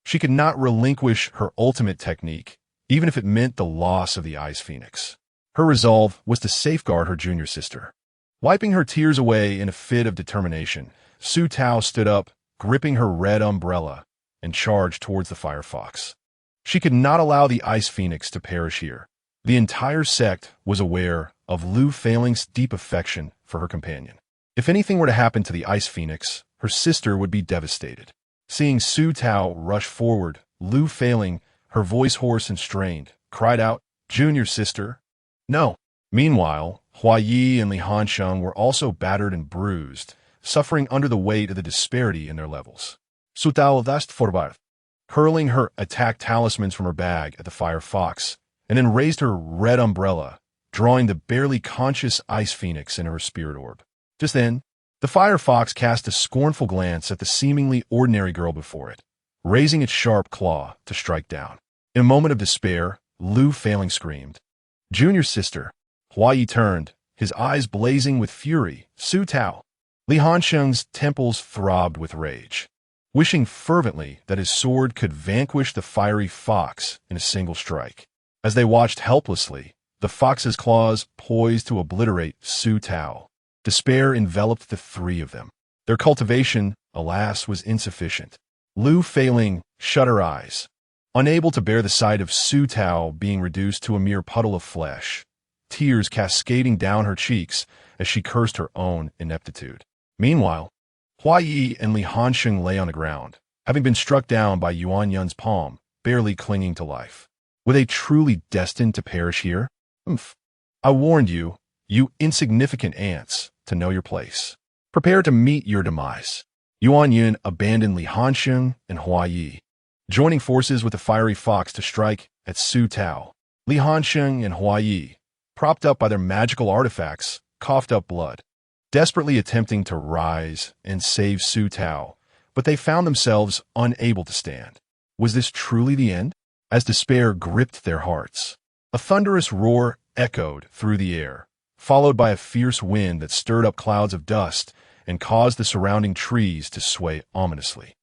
She could not relinquish her ultimate technique, even if it meant the loss of the ice phoenix. Her resolve was to safeguard her junior sister. Wiping her tears away in a fit of determination, Su Tao stood up, gripping her red umbrella, and charged towards the fire fox. She could not allow the ice phoenix to perish here. The entire sect was aware of Lu Fei-ling's deep affection for her companion. If anything were to happen to the ice phoenix, her sister would be devastated. Seeing Su Tao rush forward, Lu Fei-ling, her voice hoarse and strained, cried out, "Junior sister, no." Meanwhile, Hua Yi and Li Hansheng were also battered and bruised, suffering under the weight of the disparity in their levels. Su Tao dashed forward, hurling her attack talismans from her bag at the fire fox, and then raised her red umbrella, drawing the barely conscious ice phoenix into her spirit orb. Just then, the fire fox cast a scornful glance at the seemingly ordinary girl before it, raising its sharp claw to strike down. In a moment of despair, Lu Fei-ling screamed, "Junior sister." Hua Yi turned, his eyes blazing with fury. "Su Tao." Li Hansheng's temples throbbed with rage, wishing fervently that his sword could vanquish the fiery fox in a single strike. As they watched helplessly, the fox's claws poised to obliterate Su Tao, despair enveloped the three of them. Their cultivation, alas, was insufficient. Lu Fei-ling shut her eyes, unable to bear the sight of Su Tao being reduced to a mere puddle of flesh, tears cascading down her cheeks as she cursed her own ineptitude. Meanwhile, Hua Yi and Li Hansheng lay on the ground, having been struck down by Yuan Yun's palm, barely clinging to life. Were they truly destined to perish here? I warned you, you insignificant ants, to know your place. Prepare to meet your demise. Yuan Yun abandoned Li Hansheng and Hua Yi, joining forces with the fiery fox to strike at Su Tao. Li Hansheng and Hua Yi, propped up by their magical artifacts, coughed up blood, desperately attempting to rise and save Su Tao, but they found themselves unable to stand. Was this truly the end? As despair gripped their hearts, a thunderous roar echoed through the air, followed by a fierce wind that stirred up clouds of dust and caused the surrounding trees to sway ominously.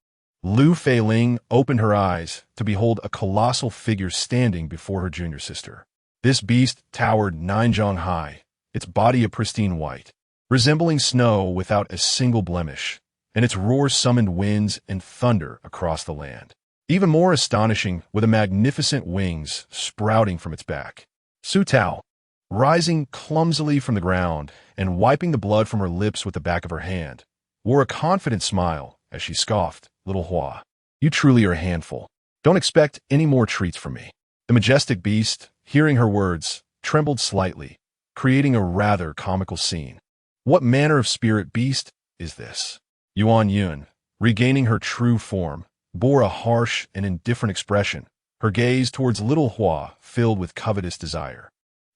Lu Feiling opened her eyes to behold a colossal figure standing before her junior sister. This beast towered 9 zhang high, its body a pristine white, resembling snow without a single blemish, and its roar summoned winds and thunder across the land. Even more astonishing were the magnificent wings sprouting from its back. Su Tao, rising clumsily from the ground and wiping the blood from her lips with the back of her hand, wore a confident smile as she scoffed, "Little Hua, you truly are a handful. Don't expect any more treats from me." The majestic beast, hearing her words, trembled slightly, creating a rather comical scene. What manner of spirit beast is this? Yuan Yun, regaining her true form, bore a harsh and indifferent expression, her gaze towards little Hua filled with covetous desire.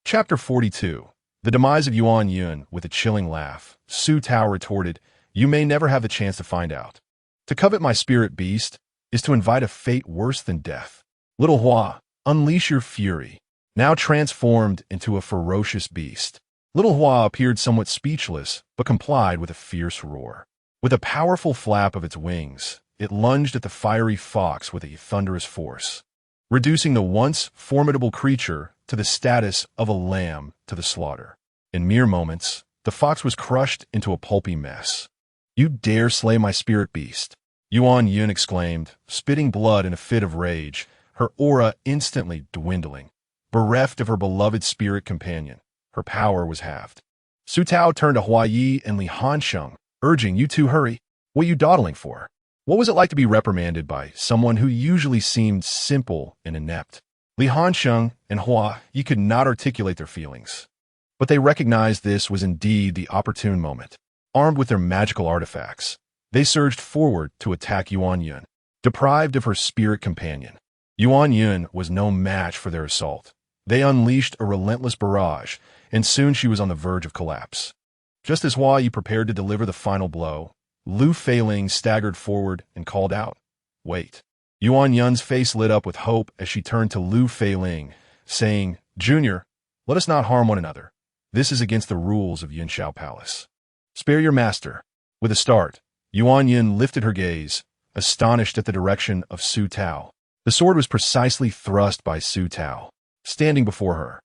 Chapter 42. The demise of Yuan Yun. With a chilling laugh, Su Tao retorted, "You may never have the chance to find out. To covet my spirit beast is to invite a fate worse than death. Little Hua, unleash your fury." Now transformed into a ferocious beast, little Hua appeared somewhat speechless, but complied with a fierce roar. With a powerful flap of its wings, it lunged at the fiery fox with a thunderous force, reducing the once formidable creature to the status of a lamb to the slaughter. In mere moments, the fox was crushed into a pulpy mess. "You dare slay my spirit beast?" Yuan Yun exclaimed, spitting blood in a fit of rage, her aura instantly dwindling. Bereft of her beloved spirit companion, her power was halved. Su Tao turned to Hua Yi and Li Hansheng, urging, "You two hurry. What are you dawdling for?" What was it like to be reprimanded by someone who usually seemed simple and inept? Li Hansheng and Hua Yi could not articulate their feelings, but they recognized this was indeed the opportune moment. Armed with their magical artifacts, they surged forward to attack Yuan Yun, deprived of her spirit companion. Yuan Yun was no match for their assault. They unleashed a relentless barrage, and soon she was on the verge of collapse. Just as Hua Yi prepared to deliver the final blow, Lu Feiling staggered forward and called out, "Wait." Yuan Yun's face lit up with hope as she turned to Lu Feiling, saying, "Junior, let us not harm one another. This is against the rules of Yunshao Palace. Spare your master." With a start, Yuan Yun lifted her gaze, astonished at the direction of Su Tao. The sword was precisely thrust by Su Tao, standing before her.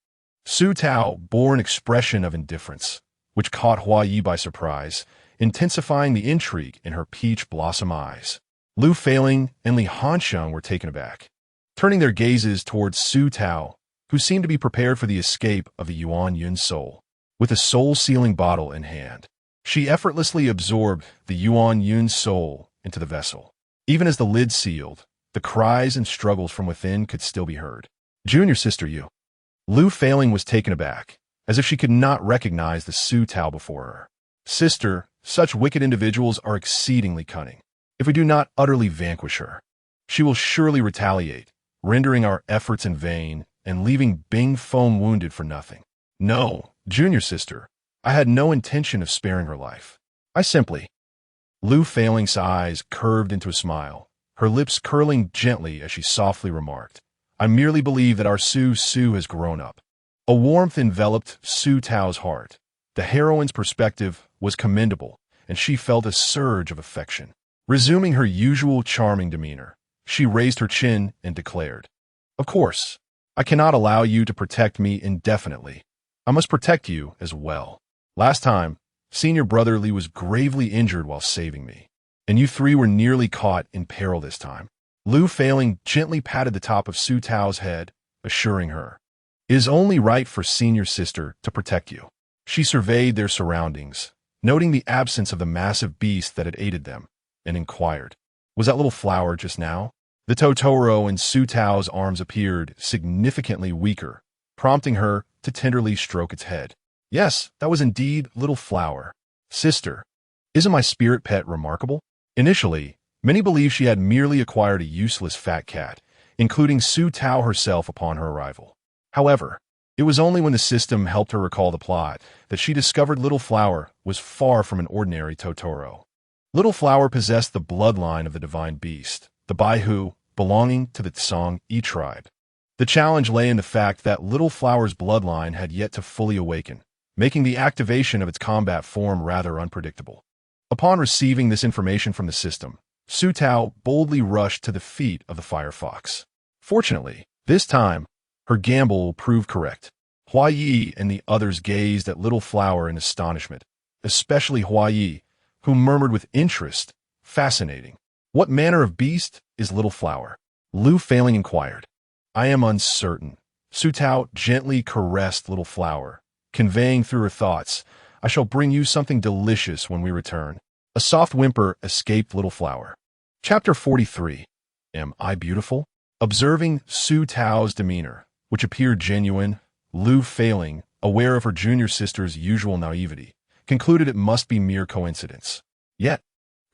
Su Tao bore an expression of indifference, which caught Hua Yi by surprise, intensifying the intrigue in her peach blossom eyes. Lu Feiling and Li Hansheng were taken aback, turning their gazes towards Su Tao, who seemed to be prepared for the escape of the Yuan Yun soul. With a soul-sealing bottle in hand, she effortlessly absorbed the Yuan Yun soul into the vessel. Even as the lid sealed, the cries and struggles from within could still be heard. "Junior sister, you." Lu Feiling was taken aback, as if she could not recognize the Su Tao before her. "Sister, such wicked individuals are exceedingly cunning. If we do not utterly vanquish her, she will surely retaliate, rendering our efforts in vain and leaving Bing Feng wounded for nothing." "No, junior sister, I had no intention of sparing her life. I simply—" Lu Feiling's eyes curved into a smile, her lips curling gently as she softly remarked, "I merely believe that our Su has grown up." A warmth enveloped Su Tao's heart. The heroine's perspective was commendable, and she felt a surge of affection. Resuming her usual charming demeanor, she raised her chin and declared, "Of course, I cannot allow you to protect me indefinitely. I must protect you as well. Last time, senior brother Li was gravely injured while saving me, and you three were nearly caught in peril this time." Lu Feiling gently patted the top of Su Tao's head, assuring her, "It is only right for senior sister to protect you." She surveyed their surroundings, noting the absence of the massive beast that had aided them, and inquired, "Was that little flower just now?" The Totoro in Su Tao's arms appeared significantly weaker, prompting her to tenderly stroke its head. "Yes, that was indeed little flower. Sister, Isn't my spirit pet remarkable? Initially, many believed she had merely acquired a useless fat cat, including Su Tao herself upon her arrival. However, it was only when the system helped her recall the plot that she discovered Little Flower was far from an ordinary Totoro. Little Flower possessed the bloodline of the divine beast, the Baihu, belonging to the Tsang E tribe. The challenge lay in the fact that Little Flower's bloodline had yet to fully awaken, making the activation of its combat form rather unpredictable. Upon receiving this information from the system, Su Tao boldly rushed to the feet of the Firefox. Fortunately, this time, her gamble proved correct. Hua Yi and the others gazed at Little Flower in astonishment, especially Hua Yi, who murmured with interest, "Fascinating. What manner of beast is Little Flower?" Lu Failing inquired. "I am uncertain." Su Tao gently caressed Little Flower, conveying through her thoughts, "I shall bring you something delicious when we return." A soft whimper escaped Little Flower. Chapter 43. Am I beautiful? Observing Su Tao's demeanor, which appeared genuine, Lu Failing, aware of her junior sister's usual naivety, concluded it must be mere coincidence. Yet,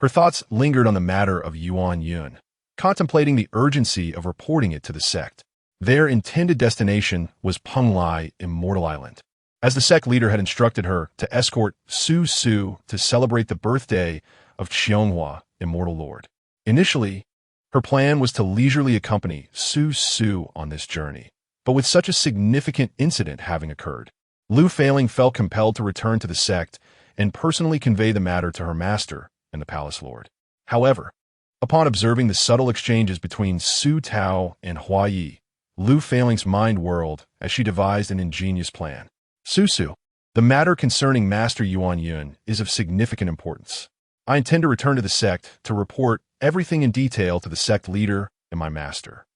her thoughts lingered on the matter of Yuan Yun, contemplating the urgency of reporting it to the sect. Their intended destination was Penglai, Immortal Island, as the sect leader had instructed her to escort Su Su to celebrate the birthday of Qianghua, Immortal Lord. Initially, her plan was to leisurely accompany Su Su on this journey, but with such a significant incident having occurred, Lu Failing felt compelled to return to the sect and personally convey the matter to her master and the palace lord. However, upon observing the subtle exchanges between Su Tao and Hua Yi, Lu Failing's mind whirled as she devised an ingenious plan. Su Su, the matter concerning Master Yuan Yun is of significant importance. I intend to return to the sect to report everything in detail to the sect leader and my master.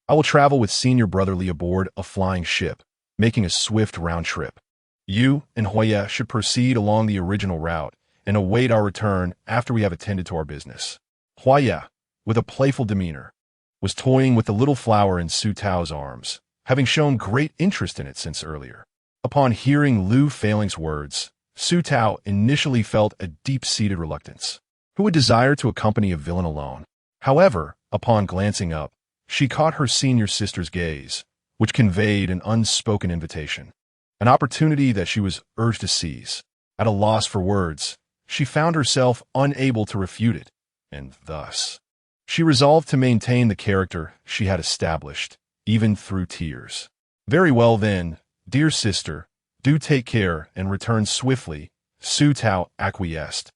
I will travel with senior brotherly aboard a flying ship, making a swift round trip. You and Hoya should proceed along the original route and await our return after we have attended to our business. Hoya, with a playful demeanor, was toying with the Little Flower in Su Tao's arms, having shown great interest in it since earlier. Upon hearing Lu Failing's words, Su Tao initially felt a deep-seated reluctance. Who would desire to accompany a villain alone? However, upon glancing up, she caught her senior sister's gaze, which conveyed an unspoken invitation, an opportunity that she was urged to seize. At a loss for words, she found herself unable to refute it, and thus, she resolved to maintain the character she had established, even through tears. "Very well then, dear sister, do take care and return swiftly," Su Tao acquiesced,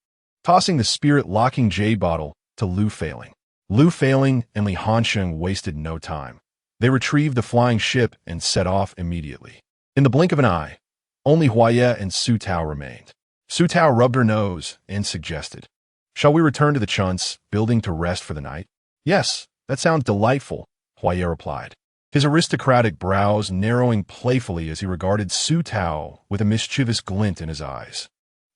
tossing the spirit-locking jade bottle to Lu Failing. Lu Failing and Li Hansheng wasted no time. They retrieved the flying ship and set off immediately. In the blink of an eye, only Huaya and Su Tao remained. Su Tao rubbed her nose and suggested, "Shall we return to the Chun's building to rest for the night?" "Yes, that sounds delightful," Huaya replied, his aristocratic brows narrowing playfully as he regarded Su Tao with a mischievous glint in his eyes.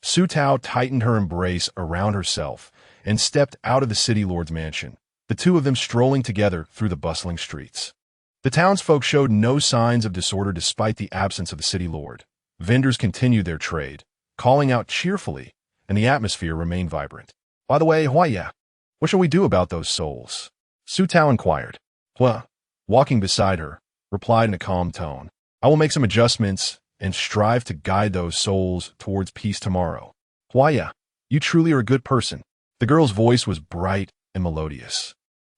Su Tao tightened her embrace around herself and stepped out of the city lord's mansion, the two of them strolling together through the bustling streets. The townsfolk showed no signs of disorder despite the absence of the city lord. Vendors continued their trade, calling out cheerfully, and the atmosphere remained vibrant. "By the way, Huaya, what shall we do about those souls?" Su Tao inquired. Hua, walking beside her, replied in a calm tone, "I will make some adjustments and strive to guide those souls towards peace tomorrow." "Huaya, you truly are a good person." The girl's voice was bright and melodious,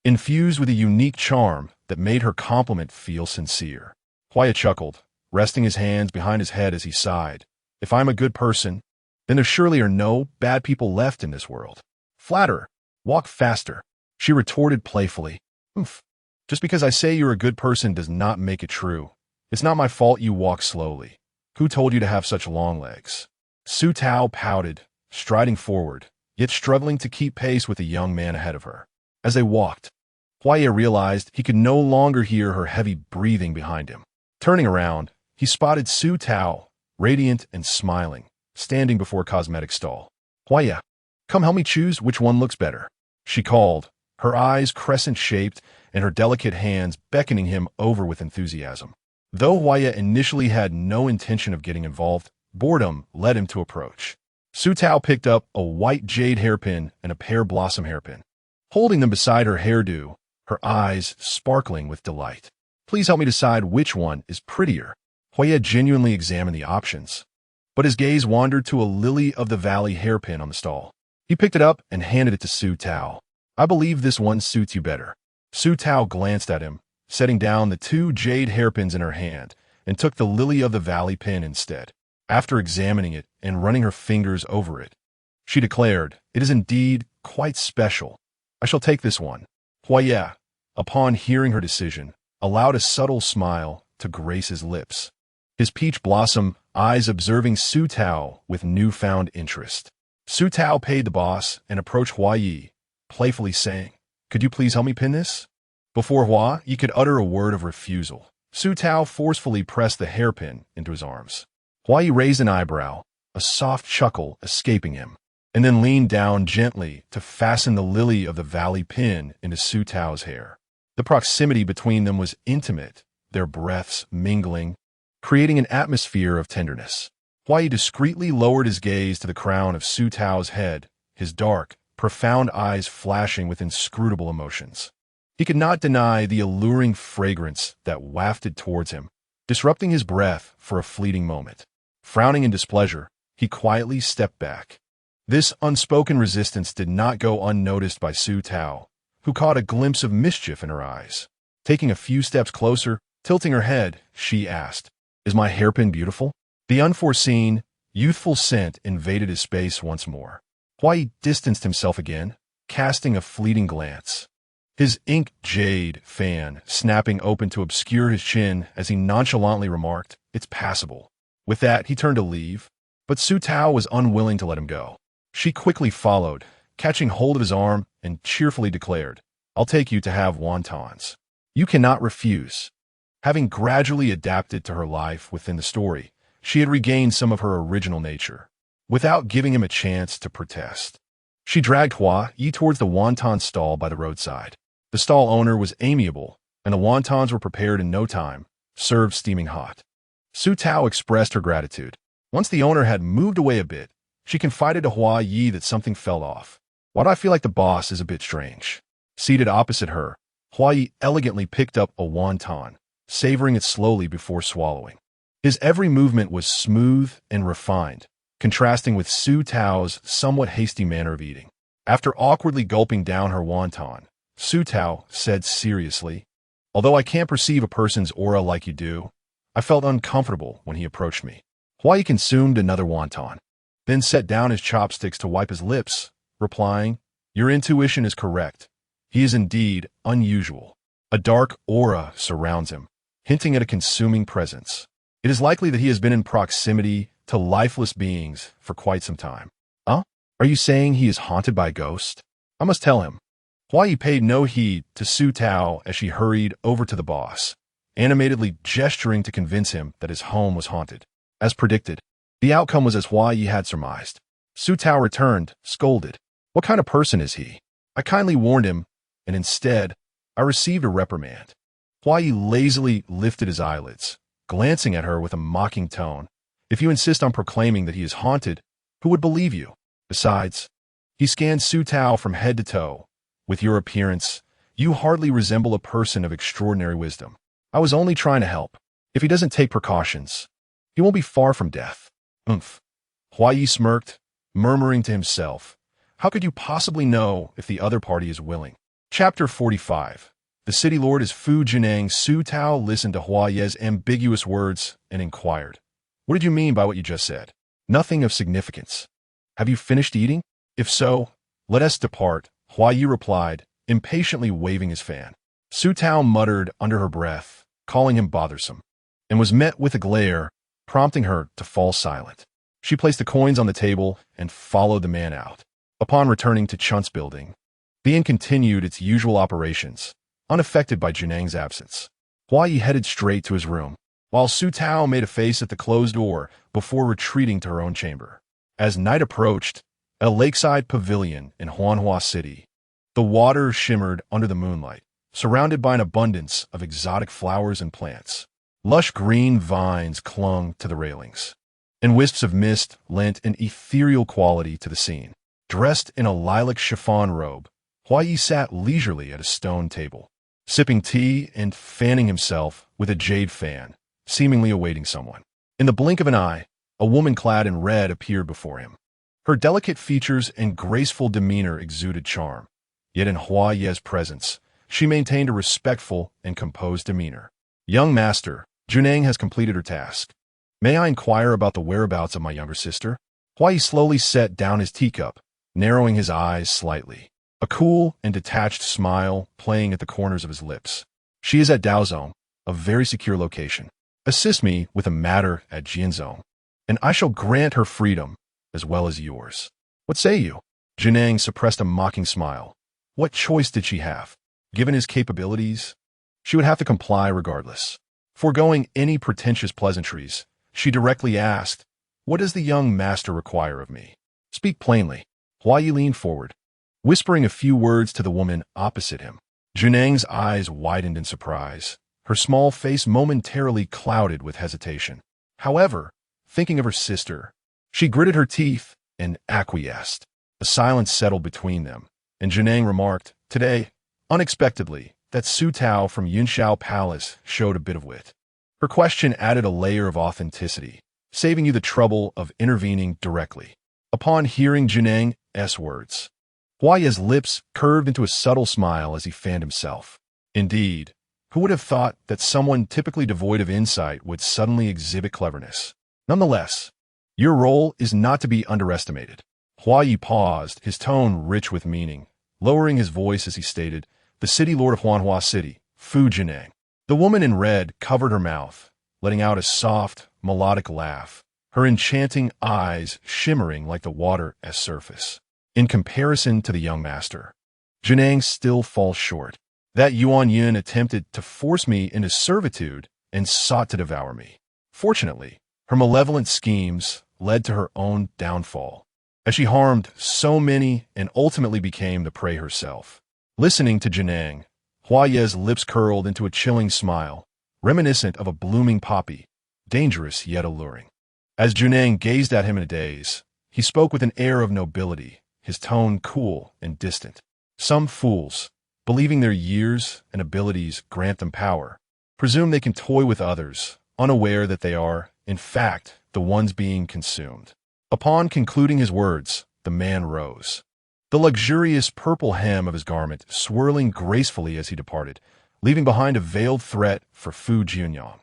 infused with a unique charm that made her compliment feel sincere. Huaya chuckled, resting his hands behind his head as he sighed. "If I'm a good person, then there surely are no bad people left in this world." "Flatterer, walk faster," she retorted playfully. "Oomph. Just because I say you're a good person does not make it true. It's not my fault you walk slowly. Who told you to have such long legs?" Su Tao pouted, striding forward, yet struggling to keep pace with the young man ahead of her. As they walked, Huaya realized he could no longer hear her heavy breathing behind him. Turning around, he spotted Su Tao, radiant and smiling, standing before a cosmetic stall. "Huaya, come help me choose which one looks better," she called, her eyes crescent-shaped and her delicate hands beckoning him over with enthusiasm. Though Huaya initially had no intention of getting involved, boredom led him to approach. Su Tao picked up a white jade hairpin and a pear blossom hairpin, holding them beside her hairdo, her eyes sparkling with delight. Please help me decide which one is prettier. Huaya genuinely examined the options, but his gaze wandered to a lily-of-the-valley hairpin on the stall. He picked it up and handed it to Su Tao. I believe this one suits you better. Su Tao glanced at him, setting down the two jade hairpins in her hand, and took the lily-of-the-valley pin instead. After examining it and running her fingers over it, she declared, "It is indeed quite special. I shall take this one." Huaya, upon hearing her decision, allowed a subtle smile to grace his lips, his peach blossom eyes observing Su Tao with newfound interest. Su Tao paid the boss and approached Hua Yi, playfully saying, "Could you please help me pin this?" Before Hua Yi could utter a word of refusal, Su Tao forcefully pressed the hairpin into his arms. Hua Yi raised an eyebrow, a soft chuckle escaping him, and then leaned down gently to fasten the lily-of-the-valley pin into Su Tao's hair. The proximity between them was intimate, their breaths mingling, creating an atmosphere of tenderness. Hua Yi discreetly lowered his gaze to the crown of Su Tao's head, his dark, profound eyes flashing with inscrutable emotions. He could not deny the alluring fragrance that wafted towards him, disrupting his breath for a fleeting moment. Frowning in displeasure, he quietly stepped back. This unspoken resistance did not go unnoticed by Su Tao, who caught a glimpse of mischief in her eyes. Taking a few steps closer, tilting her head, she asked, "Is my hairpin beautiful?" The unforeseen, youthful scent invaded his space once more. Hua Yi distanced himself again, casting a fleeting glance, his ink jade fan snapping open to obscure his chin as he nonchalantly remarked, "It's passable." With that, he turned to leave, but Su Tao was unwilling to let him go. She quickly followed, catching hold of his arm, and cheerfully declared, "I'll take you to have wontons. You cannot refuse." Having gradually adapted to her life within the story, she had regained some of her original nature. Without giving him a chance to protest, she dragged Hua Yi towards the wonton stall by the roadside. The stall owner was amiable, and the wontons were prepared in no time, served steaming hot. Su Tao expressed her gratitude. Once the owner had moved away a bit, she confided to Hua Yi that something fell off. "Why do I feel like the boss is a bit strange?" Seated opposite her, Hua Yi elegantly picked up a wonton, savoring it slowly before swallowing. His every movement was smooth and refined, contrasting with Su Tao's somewhat hasty manner of eating. After awkwardly gulping down her wonton, Su Tao said seriously, "Although I can't perceive a person's aura like you do, I felt uncomfortable when he approached me." Hua Yi consumed another wonton, then set down his chopsticks to wipe his lips, replying, "Your intuition is correct. He is indeed unusual. A dark aura surrounds him, hinting at a consuming presence. It is likely that he has been in proximity to lifeless beings for quite some time." "Huh? Are you saying he is haunted by a ghost? I must tell him." Hua Yi paid no heed to Su Tao as she hurried over to the boss, animatedly gesturing to convince him that his home was haunted. As predicted, the outcome was as Hua Yi had surmised. Su Tao returned, scolded. "What kind of person is he? I kindly warned him, and instead, I received a reprimand." Hua Yi lazily lifted his eyelids, glancing at her with a mocking tone. "If you insist on proclaiming that he is haunted, who would believe you? Besides," he scanned Su Tao from head to toe, "with your appearance, you hardly resemble a person of extraordinary wisdom. I was only trying to help. If he doesn't take precautions, he won't be far from death." "Umph." Hua Yi smirked, murmuring to himself, "How could you possibly know if the other party is willing?" Chapter 45. The city lord is Fu Jineng. Su Tao listened to Hua Yi's ambiguous words and inquired, "What did you mean by what you just said?" "Nothing of significance. Have you finished eating? If so, let us depart," Hua Yi replied, impatiently waving his fan. Su Tao muttered under her breath, calling him bothersome, and was met with a glare, prompting her to fall silent. She placed the coins on the table and followed the man out. Upon returning to Chunt's building, the inn continued its usual operations, unaffected by Jineng's absence. Hua Yi headed straight to his room, while Su Tao made a face at the closed door before retreating to her own chamber. As night approached, at a lakeside pavilion in Huanhua City, the water shimmered under the moonlight, surrounded by an abundance of exotic flowers and plants. Lush green vines clung to the railings, and wisps of mist lent an ethereal quality to the scene. Dressed in a lilac chiffon robe, Huayi sat leisurely at a stone table, sipping tea and fanning himself with a jade fan, seemingly awaiting someone. In the blink of an eye, a woman clad in red appeared before him. Her delicate features and graceful demeanor exuded charm, yet in Huayi's presence, she maintained a respectful and composed demeanor. "Young master, Junang has completed her task. May I inquire about the whereabouts of my younger sister?" Huayi slowly set down his teacup, narrowing his eyes slightly, a cool and detached smile playing at the corners of his lips. "She is at Daozong, a very secure location. Assist me with a matter at Jianzhong, and I shall grant her freedom as well as yours. What say you?" Junang suppressed a mocking smile. What choice did she have? Given his capabilities, she would have to comply regardless. Foregoing any pretentious pleasantries, she directly asked, "What does the young master require of me? Speak plainly." Huayi leaned forward, whispering a few words to the woman opposite him. Junang's eyes widened in surprise, her small face momentarily clouded with hesitation. However, thinking of her sister, she gritted her teeth and acquiesced. A silence settled between them, and Junang remarked, "Today, unexpectedly, that Su Tao from Yunshao Palace showed a bit of wit." Her question added a layer of authenticity, saving you the trouble of intervening directly. Upon hearing Junang's words, Huayi's lips curved into a subtle smile as he fanned himself. Indeed, who would have thought that someone typically devoid of insight would suddenly exhibit cleverness? Nonetheless, your role is not to be underestimated. Huayi paused, his tone rich with meaning, lowering his voice as he stated, "The city lord of Huanhua City, Fu Jineng." The woman in red covered her mouth, letting out a soft, melodic laugh, her enchanting eyes shimmering like the water at surface. In comparison to the young master, Jineng still falls short. That Yuan Yun attempted to force me into servitude and sought to devour me. Fortunately, her malevolent schemes led to her own downfall, as she harmed so many and ultimately became the prey herself. Listening to Jineng, Huayi's lips curled into a chilling smile, reminiscent of a blooming poppy, dangerous yet alluring. As Junang gazed at him in a daze, he spoke with an air of nobility, his tone cool and distant. Some fools, believing their years and abilities grant them power, presume they can toy with others, unaware that they are, in fact, the ones being consumed. Upon concluding his words, the man rose, the luxurious purple hem of his garment swirling gracefully as he departed, leaving behind a veiled threat for Fu Jianyang.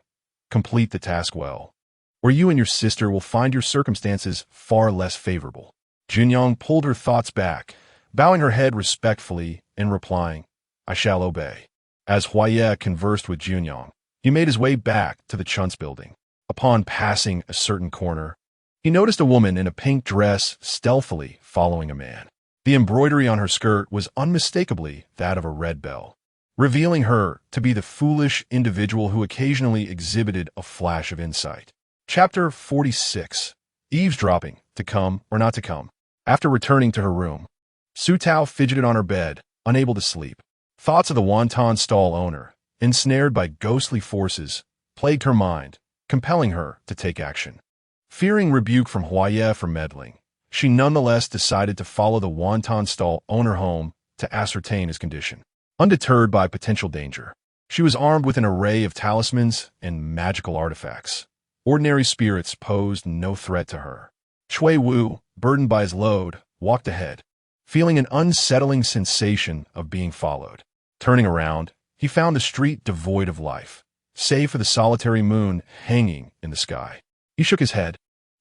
"Complete the task well, or you and your sister will find your circumstances far less favorable." Jianyang pulled her thoughts back, bowing her head respectfully and replying, "I shall obey." As Huayi conversed with Jianyang, he made his way back to the Chun's building. Upon passing a certain corner, he noticed a woman in a pink dress stealthily following a man. The embroidery on her skirt was unmistakably that of a red bell, revealing her to be the foolish individual who occasionally exhibited a flash of insight. Chapter 46. Eavesdropping, to come or not to come. After returning to her room, Su Tao fidgeted on her bed, unable to sleep. Thoughts of the wonton stall owner, ensnared by ghostly forces, plagued her mind, compelling her to take action. Fearing rebuke from Huayi for meddling, she nonetheless decided to follow the wonton stall owner home to ascertain his condition. Undeterred by potential danger, she was armed with an array of talismans and magical artifacts. Ordinary spirits posed no threat to her. Shui Wu, burdened by his load, walked ahead, feeling an unsettling sensation of being followed. Turning around, he found the street devoid of life, save for the solitary moon hanging in the sky. He shook his head,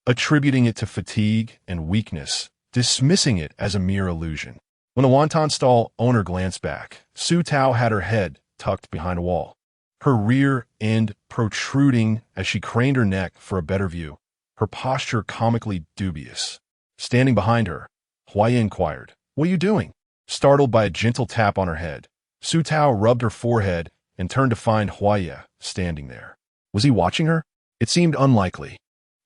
attributing it to fatigue and weakness, dismissing it as a mere illusion. When the wonton stall owner glanced back, Su Tao had her head tucked behind a wall, her rear end protruding as she craned her neck for a better view, her posture comically dubious. Standing behind her, Huayi inquired, "What are you doing?" Startled by a gentle tap on her head, Su Tao rubbed her forehead and turned to find Huayi standing there. Was he watching her? It seemed unlikely.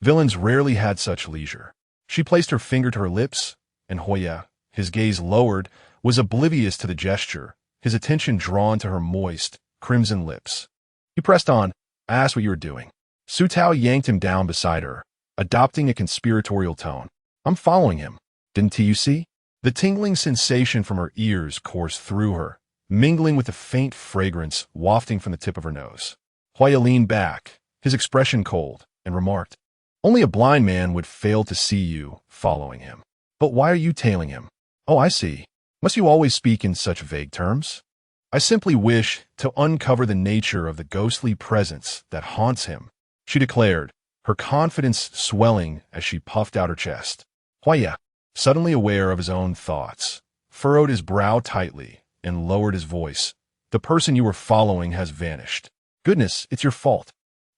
Villains rarely had such leisure. She placed her finger to her lips, and Huayi, his gaze lowered, was oblivious to the gesture, his attention drawn to her moist, crimson lips. He pressed on, "I asked what you were doing." Su Tao yanked him down beside her, adopting a conspiratorial tone. I'm following him. Didn't you see? The tingling sensation from her ears coursed through her, mingling with the faint fragrance wafting from the tip of her nose. Huaya leaned back, his expression cold, and remarked, "Only a blind man would fail to see you following him. But why are you tailing him? Oh, I see. Must you always speak in such vague terms? I simply wish to uncover the nature of the ghostly presence that haunts him," she declared, her confidence swelling as she puffed out her chest. Huaya, suddenly aware of his own thoughts, furrowed his brow tightly and lowered his voice. "The person you were following has vanished. Goodness, it's your fault.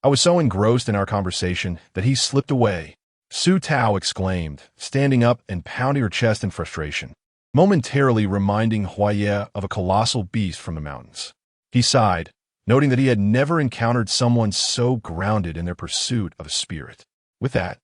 I was so engrossed in our conversation that he slipped away," Su Tao exclaimed, standing up and pounding her chest in frustration, momentarily reminding Huaya of a colossal beast from the mountains. He sighed, noting that he had never encountered someone so grounded in their pursuit of a spirit. With that,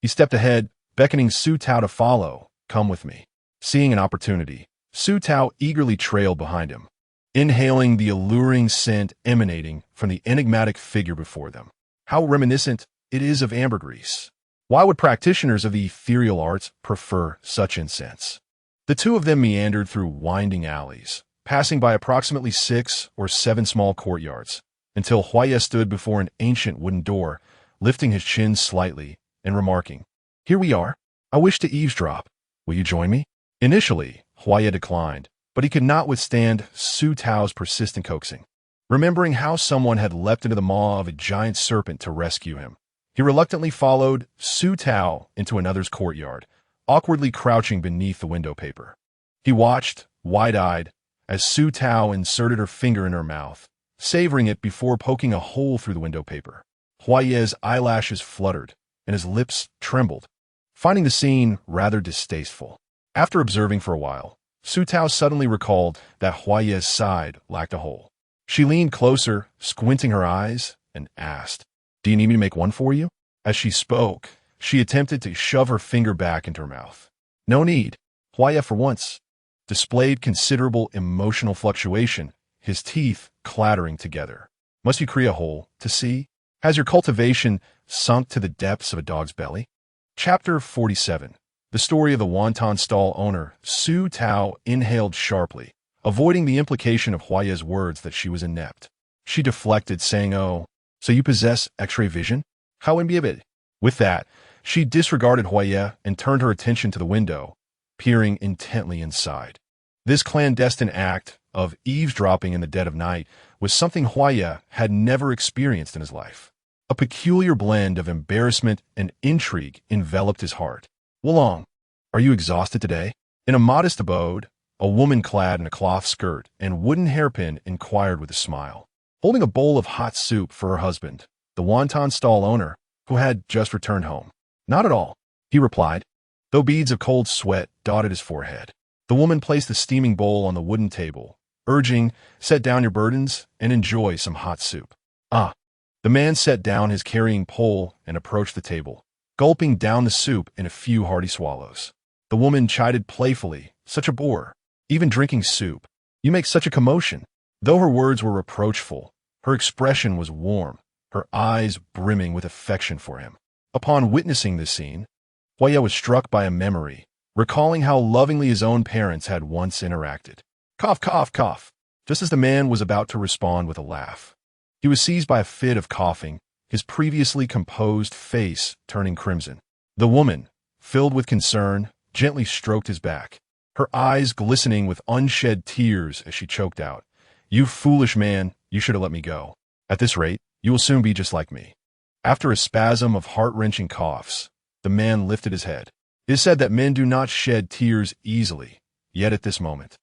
he stepped ahead, beckoning Su Tao to follow. "Come with me." Seeing an opportunity, Su Tao eagerly trailed behind him, inhaling the alluring scent emanating from the enigmatic figure before them. How reminiscent it is of ambergris. Why would practitioners of the ethereal arts prefer such incense? The two of them meandered through winding alleys, passing by approximately 6 or 7 small courtyards, until Huaya stood before an ancient wooden door, lifting his chin slightly and remarking, "Here we are. I wish to eavesdrop. Will you join me?" Initially, Huaya declined, but he could not withstand Su Tao's persistent coaxing. Remembering how someone had leapt into the maw of a giant serpent to rescue him, he reluctantly followed Su Tao into another's courtyard, awkwardly crouching beneath the window paper. He watched, wide-eyed, as Su Tao inserted her finger in her mouth, savoring it before poking a hole through the window paper. Huaya's eyelashes fluttered, and his lips trembled, finding the scene rather distasteful. After observing for a while, Su Tao suddenly recalled that Huaya's side lacked a hole. She leaned closer, squinting her eyes, and asked, "Do you need me to make one for you?" As she spoke, she attempted to shove her finger back into her mouth. "No need." Huaya, for once, displayed considerable emotional fluctuation, his teeth clattering together. "Must you create a hole to see? Has your cultivation sunk to the depths of a dog's belly?" Chapter 47. The story of the wonton stall owner. Su Tao inhaled sharply, avoiding the implication of Huaya's words that she was inept. She deflected, saying, "Oh, so you possess X-ray vision? How imbibed?" With that, she disregarded Huaya and turned her attention to the window, peering intently inside. This clandestine act of eavesdropping in the dead of night was something Huaya had never experienced in his life. A peculiar blend of embarrassment and intrigue enveloped his heart. "Wulong, are you exhausted today?" In a modest abode, a woman clad in a cloth skirt and wooden hairpin inquired with a smile, holding a bowl of hot soup for her husband, the wonton stall owner, who had just returned home. "Not at all," he replied, though beads of cold sweat dotted his forehead. The woman placed the steaming bowl on the wooden table, urging, "Set down your burdens and enjoy some hot soup." "Ah." The man set down his carrying pole and approached the table, gulping down the soup in a few hearty swallows. The woman chided playfully, "Such a bore. Even drinking soup. You make such a commotion." Though her words were reproachful, her expression was warm, her eyes brimming with affection for him. Upon witnessing this scene, Huaya was struck by a memory, recalling how lovingly his own parents had once interacted. Cough, cough, cough. Just as the man was about to respond with a laugh, he was seized by a fit of coughing, his previously composed face turning crimson. The woman, filled with concern, gently stroked his back, her eyes glistening with unshed tears as she choked out, "You foolish man, you should have let me go. At this rate, you will soon be just like me." After a spasm of heart-wrenching coughs, the man lifted his head. It is said that men do not shed tears easily, yet at this moment,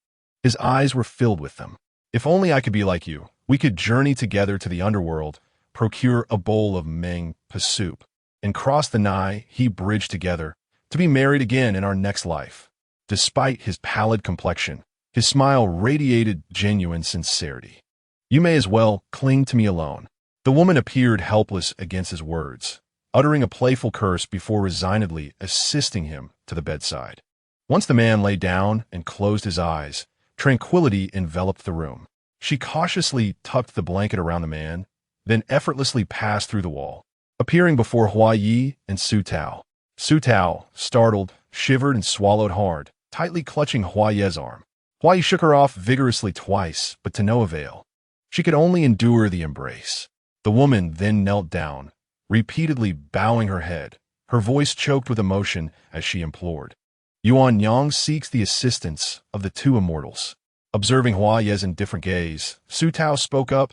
his eyes were filled with them. "If only I could be like you, we could journey together to the underworld, procure a bowl of meng pa soup, and cross the Nai he bridged together, to be married again in our next life." Despite his pallid complexion, his smile radiated genuine sincerity. "You may as well cling to me alone." The woman appeared helpless against his words, uttering a playful curse before resignedly assisting him to the bedside. Once the man lay down and closed his eyes, tranquility enveloped the room. She cautiously tucked the blanket around the man, then effortlessly passed through the wall, appearing before Hua Yi and Su Tao. Su Tao, startled, shivered and swallowed hard, tightly clutching Hua Ye's arm. Hua Yi shook her off vigorously twice, but to no avail. She could only endure the embrace. The woman then knelt down, repeatedly bowing her head, her voice choked with emotion as she implored. Yuan Yang seeks the assistance of the two immortals. Observing Hua Ye's indifferent gaze, Su Tao spoke up,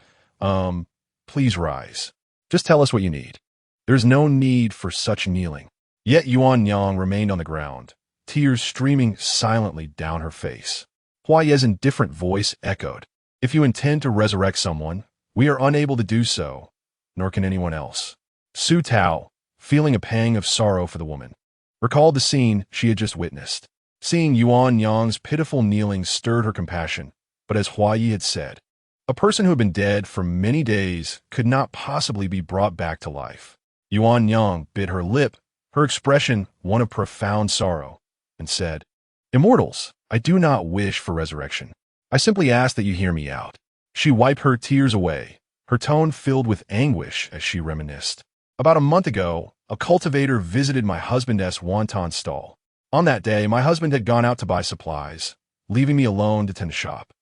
please rise. Just tell us what you need. There's no need for such kneeling. Yet Yuan Yang remained on the ground, tears streaming silently down her face. Hua Ye's indifferent voice echoed. If you intend to resurrect someone, we are unable to do so, nor can anyone else. Su Tao, feeling a pang of sorrow for the woman, recalled the scene she had just witnessed. Seeing Yuan Yang's pitiful kneeling stirred her compassion, but as Hua Yi had said, a person who had been dead for many days could not possibly be brought back to life. Yuan Yang bit her lip, her expression one of profound sorrow, and said, Immortals, I do not wish for resurrection. I simply ask that you hear me out. She wiped her tears away, her tone filled with anguish as she reminisced. About a month ago, a cultivator visited my husband's wonton stall. On that day, my husband had gone out to buy supplies, leaving me alone to tend shop.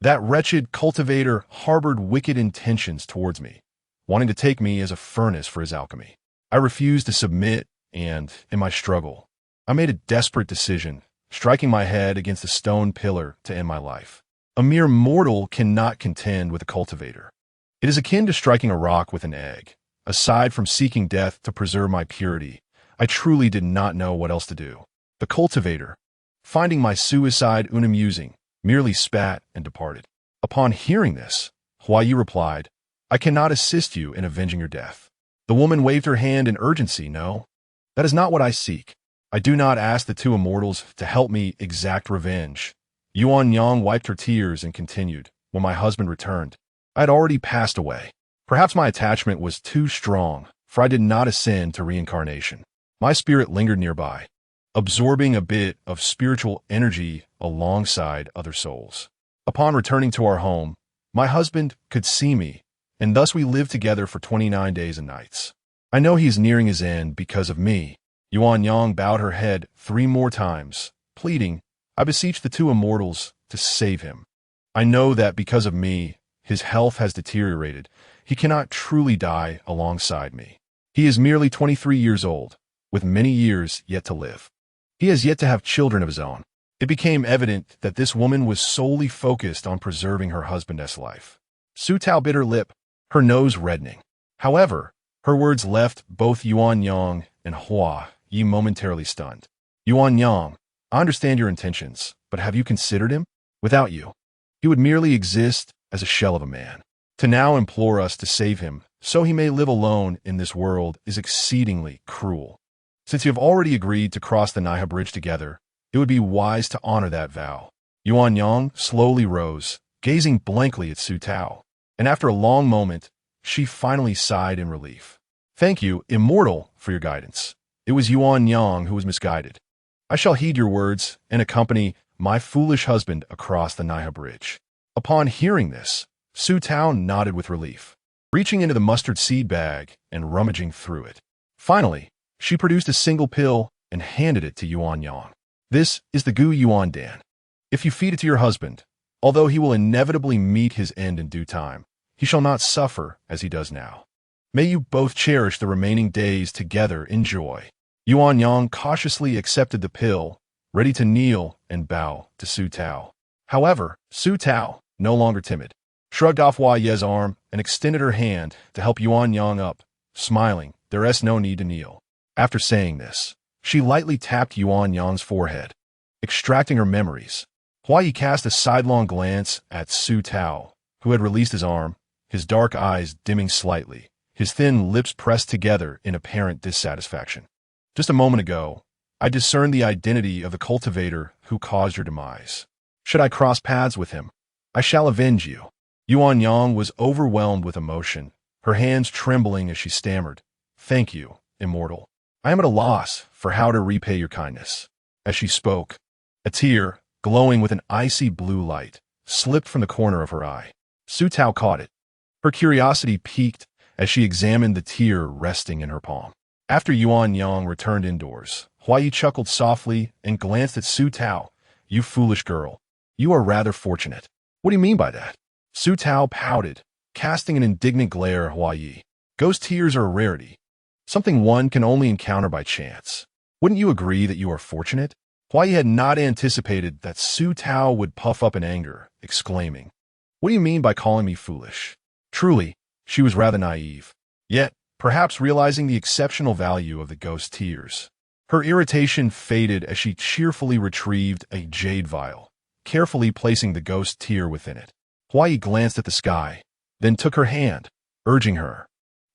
That wretched cultivator harbored wicked intentions towards me, wanting to take me as a furnace for his alchemy. I refused to submit, and, in my struggle, I made a desperate decision, striking my head against a stone pillar to end my life. A mere mortal cannot contend with a cultivator. It is akin to striking a rock with an egg. Aside from seeking death to preserve my purity, I truly did not know what else to do. The cultivator, finding my suicide unamusing, merely spat and departed. Upon hearing this, Hua Yi replied, I cannot assist you in avenging your death. The woman waved her hand in urgency. No, that is not what I seek. I do not ask the two immortals to help me exact revenge. Yuan Yang wiped her tears and continued, when my husband returned, I had already passed away. Perhaps my attachment was too strong, for I did not ascend to reincarnation. My spirit lingered nearby, absorbing a bit of spiritual energy alongside other souls. Upon returning to our home, my husband could see me, and thus we lived together for 29 days and nights. I know he is nearing his end because of me. Yuan Yang bowed her head 3 more times, pleading, I beseech the two immortals to save him. I know that because of me, his health has deteriorated. He cannot truly die alongside me. He is merely 23 years old, with many years yet to live. He has yet to have children of his own. It became evident that this woman was solely focused on preserving her husband's life. Su Tao bit her lip, her nose reddening. However, her words left both Yuan Yang and Hua Yi momentarily stunned. Yuan Yang, I understand your intentions, but have you considered him? Without you, he would merely exist as a shell of a man. To now implore us to save him, so he may live alone in this world, is exceedingly cruel. Since you have already agreed to cross the Naiha Bridge together, it would be wise to honor that vow. Yuan Yang slowly rose, gazing blankly at Su Tao, and after a long moment, she finally sighed in relief. Thank you, Immortal, for your guidance. It was Yuan Yang who was misguided. I shall heed your words and accompany my foolish husband across the Naiha Bridge. Upon hearing this, Su Tao nodded with relief, reaching into the mustard seed bag and rummaging through it. Finally, she produced a single pill and handed it to Yuan Yang. This is the Gu Yuan Dan. If you feed it to your husband, although he will inevitably meet his end in due time, he shall not suffer as he does now. May you both cherish the remaining days together in joy. Yuan Yang cautiously accepted the pill, ready to kneel and bow to Su Tao. However, Su Tao, no longer timid, shrugged off Hua Ye's arm and extended her hand to help Yuan Yang up, smiling, there is no need to kneel. After saying this, she lightly tapped Yuan Yang's forehead, extracting her memories. Hua Yi cast a sidelong glance at Su Tao, who had released his arm, his dark eyes dimming slightly, his thin lips pressed together in apparent dissatisfaction. Just a moment ago, I discerned the identity of the cultivator who caused your demise. Should I cross paths with him, I shall avenge you. Yuan Yang was overwhelmed with emotion, her hands trembling as she stammered, Thank you, Immortal. I am at a loss for how to repay your kindness. As she spoke, a tear, glowing with an icy blue light, slipped from the corner of her eye. Su Tao caught it. Her curiosity piqued as she examined the tear resting in her palm. After Yuan Yang returned indoors, Huayi chuckled softly and glanced at Su Tao. You foolish girl. You are rather fortunate. What do you mean by that? Su Tao pouted, casting an indignant glare at Huayi. Ghost tears are a rarity, something one can only encounter by chance. Wouldn't you agree that you are fortunate? Huayi had not anticipated that Su Tao would puff up in anger, exclaiming, What do you mean by calling me foolish? Truly, she was rather naive, yet perhaps realizing the exceptional value of the ghost tears. Her irritation faded as she cheerfully retrieved a jade vial, carefully placing the ghost tear within it. Huayi glanced at the sky, then took her hand, urging her,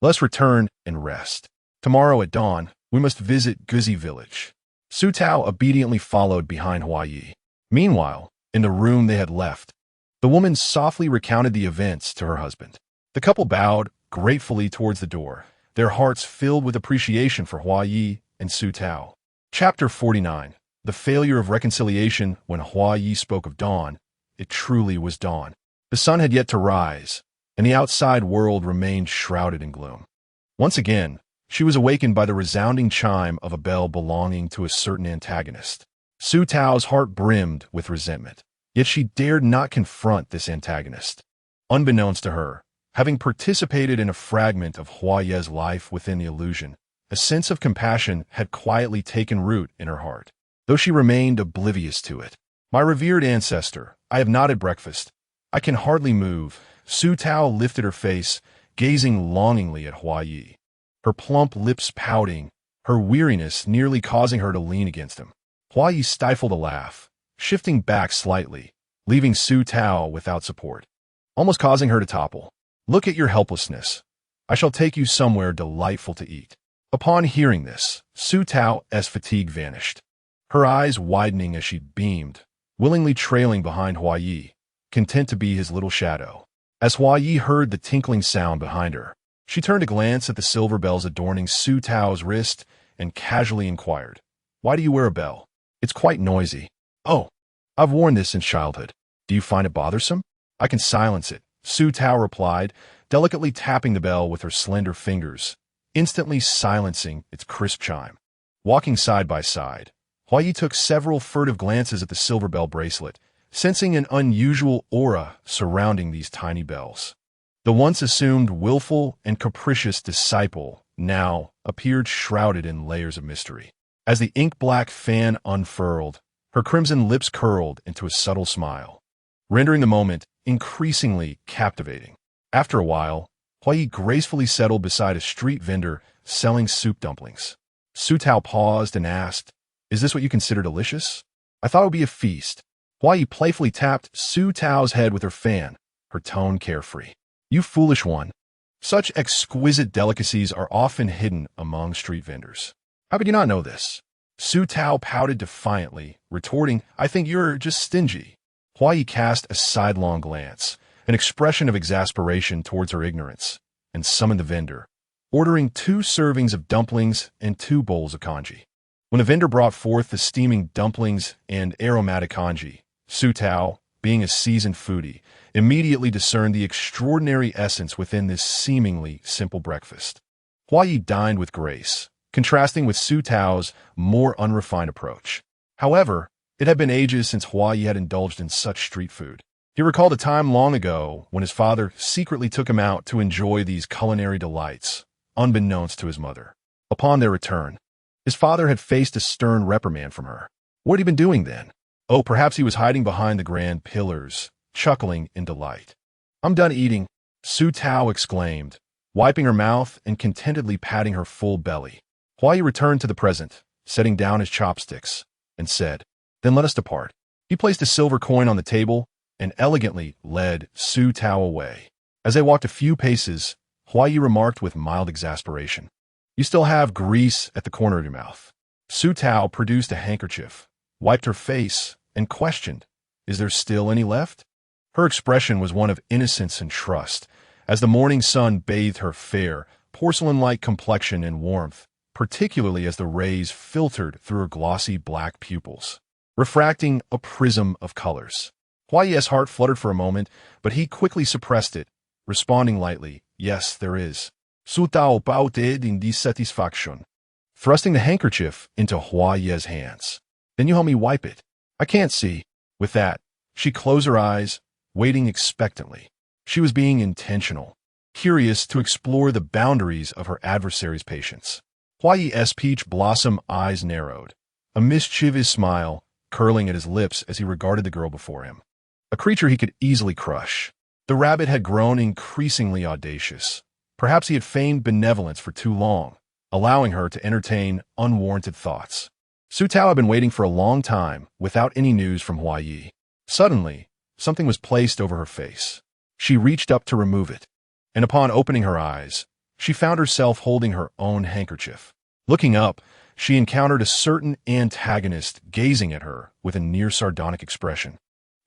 Let's return and rest. Tomorrow at dawn, we must visit Guzi village. Su Tao obediently followed behind Huayi. Meanwhile, in the room they had left, the woman softly recounted the events to her husband. The couple bowed gratefully towards the door, their hearts filled with appreciation for Huayi and Su Tao. Chapter 49. The failure of reconciliation. When Huayi spoke of dawn, it truly was dawn. The sun had yet to rise, and the outside world remained shrouded in gloom. Once again, she was awakened by the resounding chime of a bell belonging to a certain antagonist. Su Tao's heart brimmed with resentment, yet she dared not confront this antagonist. Unbeknownst to her, having participated in a fragment of Huayi's life within the illusion, a sense of compassion had quietly taken root in her heart, though she remained oblivious to it. My revered ancestor, I have not had breakfast. I can hardly move. Su Tao lifted her face, gazing longingly at Huayi, her plump lips pouting, her weariness nearly causing her to lean against him. Huayi stifled a laugh, shifting back slightly, leaving Su Tao without support, almost causing her to topple. Look at your helplessness. I shall take you somewhere delightful to eat. Upon hearing this, Su Tao's fatigue vanished, her eyes widening as she beamed, willingly trailing behind Huayi, content to be his little shadow. As Huayi heard the tinkling sound behind her, she turned to glance at the silver bells adorning Su Tao's wrist and casually inquired, Why do you wear a bell? It's quite noisy. Oh, I've worn this since childhood. Do you find it bothersome? I can silence it, Su Tao replied, delicately tapping the bell with her slender fingers, instantly silencing its crisp chime. Walking side by side, Huayi took several furtive glances at the silver bell bracelet, sensing an unusual aura surrounding these tiny bells. The once assumed willful and capricious disciple now appeared shrouded in layers of mystery. As the ink-black fan unfurled, her crimson lips curled into a subtle smile, rendering the moment increasingly captivating. After a while, Huayi gracefully settled beside a street vendor selling soup dumplings. Su Tao paused and asked, Is this what you consider delicious? I thought it would be a feast. Huayi playfully tapped Su Tao's head with her fan, her tone carefree. You foolish one. Such exquisite delicacies are often hidden among street vendors. How could you not know this? Su Tao pouted defiantly, retorting, I think you're just stingy. Huayi cast a sidelong glance, an expression of exasperation towards her ignorance, and summoned the vendor, ordering 2 servings of dumplings and 2 bowls of congee. When the vendor brought forth the steaming dumplings and aromatic congee, Su Tao, being a seasoned foodie, immediately discerned the extraordinary essence within this seemingly simple breakfast. Huayi dined with grace, contrasting with Su Tao's more unrefined approach. However, it had been ages since Huayi had indulged in such street food. He recalled a time long ago when his father secretly took him out to enjoy these culinary delights, unbeknownst to his mother. Upon their return, his father had faced a stern reprimand from her. What had he been doing then? Oh, perhaps he was hiding behind the grand pillars, chuckling in delight. I'm done eating, Su Tao exclaimed, wiping her mouth and contentedly patting her full belly. Huayi returned to the present, setting down his chopsticks, and said, Then let us depart. He placed a silver coin on the table and elegantly led Su Tao away. As they walked a few paces, Huayi remarked with mild exasperation, You still have grease at the corner of your mouth. Su Tao produced a handkerchief, wiped her face, and questioned, Is there still any left? Her expression was one of innocence and trust, as the morning sun bathed her fair, porcelain-like complexion in warmth, particularly as the rays filtered through her glossy black pupils, refracting a prism of colors. Huayi's heart fluttered for a moment, but he quickly suppressed it, responding lightly, Yes, there is. Su Tao pouted in dissatisfaction, thrusting the handkerchief into Hua Ye's hands. Then you help me wipe it. I can't see. With that, she closed her eyes, waiting expectantly. She was being intentional, curious to explore the boundaries of her adversary's patience. Hua Ye's peach blossom eyes narrowed, a mischievous smile curling at his lips as he regarded the girl before him. A creature he could easily crush. The rabbit had grown increasingly audacious. Perhaps he had feigned benevolence for too long, allowing her to entertain unwarranted thoughts. Su Tao had been waiting for a long time without any news from Hua Yi. Suddenly, something was placed over her face. She reached up to remove it, and upon opening her eyes, she found herself holding her own handkerchief. Looking up, she encountered a certain antagonist gazing at her with a near sardonic expression,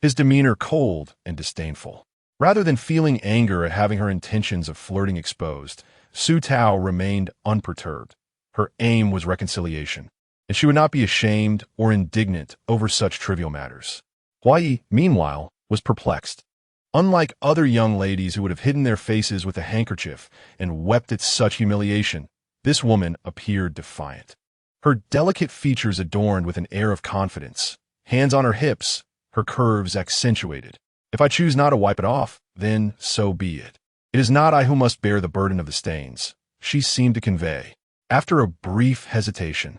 his demeanor cold and disdainful. Rather than feeling anger at having her intentions of flirting exposed, Su Tao remained unperturbed. Her aim was reconciliation, and she would not be ashamed or indignant over such trivial matters. Hua Yi, meanwhile, was perplexed. Unlike other young ladies who would have hidden their faces with a handkerchief and wept at such humiliation, this woman appeared defiant. Her delicate features adorned with an air of confidence, hands on her hips, her curves accentuated. If I choose not to wipe it off, then so be it. It is not I who must bear the burden of the stains, she seemed to convey. After a brief hesitation,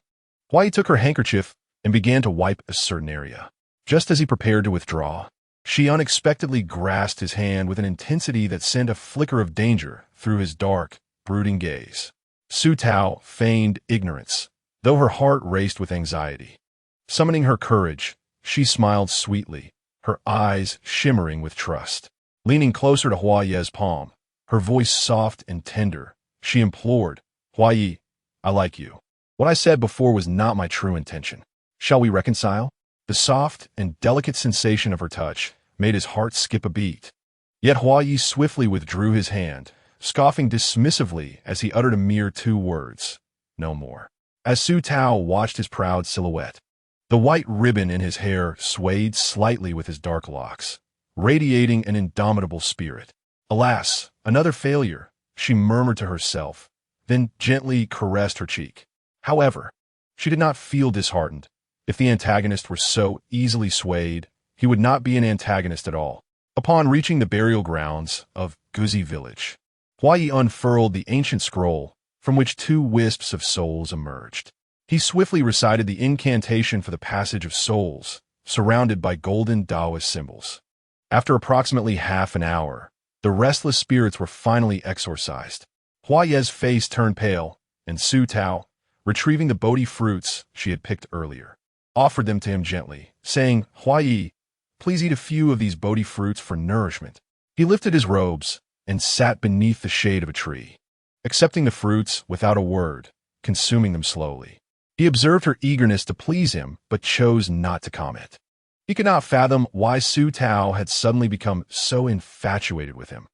Hua Yi took her handkerchief and began to wipe a certain area. Just as he prepared to withdraw, she unexpectedly grasped his hand with an intensity that sent a flicker of danger through his dark, brooding gaze. Su Tao feigned ignorance, though her heart raced with anxiety. Summoning her courage, she smiled sweetly, her eyes shimmering with trust. Leaning closer to Hua Ye's palm, her voice soft and tender, she implored, Hua Yi, I like you. What I said before was not my true intention. Shall we reconcile? The soft and delicate sensation of her touch made his heart skip a beat. Yet Hua Yi swiftly withdrew his hand, scoffing dismissively as he uttered a mere 2 words, no more. As Su Tao watched his proud silhouette, the white ribbon in his hair swayed slightly with his dark locks, radiating an indomitable spirit. Alas, another failure, she murmured to herself, then gently caressed her cheek. However, she did not feel disheartened. If the antagonist were so easily swayed, he would not be an antagonist at all. Upon reaching the burial grounds of Guzi village, Hua Yi unfurled the ancient scroll from which 2 wisps of souls emerged. He swiftly recited the incantation for the passage of souls, surrounded by golden Taoist symbols. After approximately half an hour, the restless spirits were finally exorcised. Hua Ye's face turned pale, and Su Tao, retrieving the Bodhi fruits she had picked earlier, offered them to him gently, saying, Hua Yi, please eat a few of these Bodhi fruits for nourishment. He lifted his robes and sat beneath the shade of a tree, accepting the fruits without a word, consuming them slowly. He observed her eagerness to please him, but chose not to comment. He could not fathom why Su Tao had suddenly become so infatuated with him.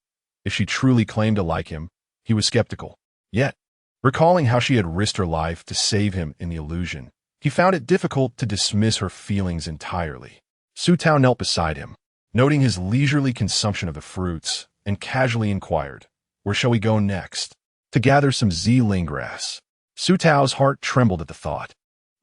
If she truly claimed to like him, he was skeptical. Yet, recalling how she had risked her life to save him in the illusion, he found it difficult to dismiss her feelings entirely. Su Tao knelt beside him, noting his leisurely consumption of the fruits, and casually inquired, where shall we go next? To gather some Ling grass. Su Tao's heart trembled at the thought.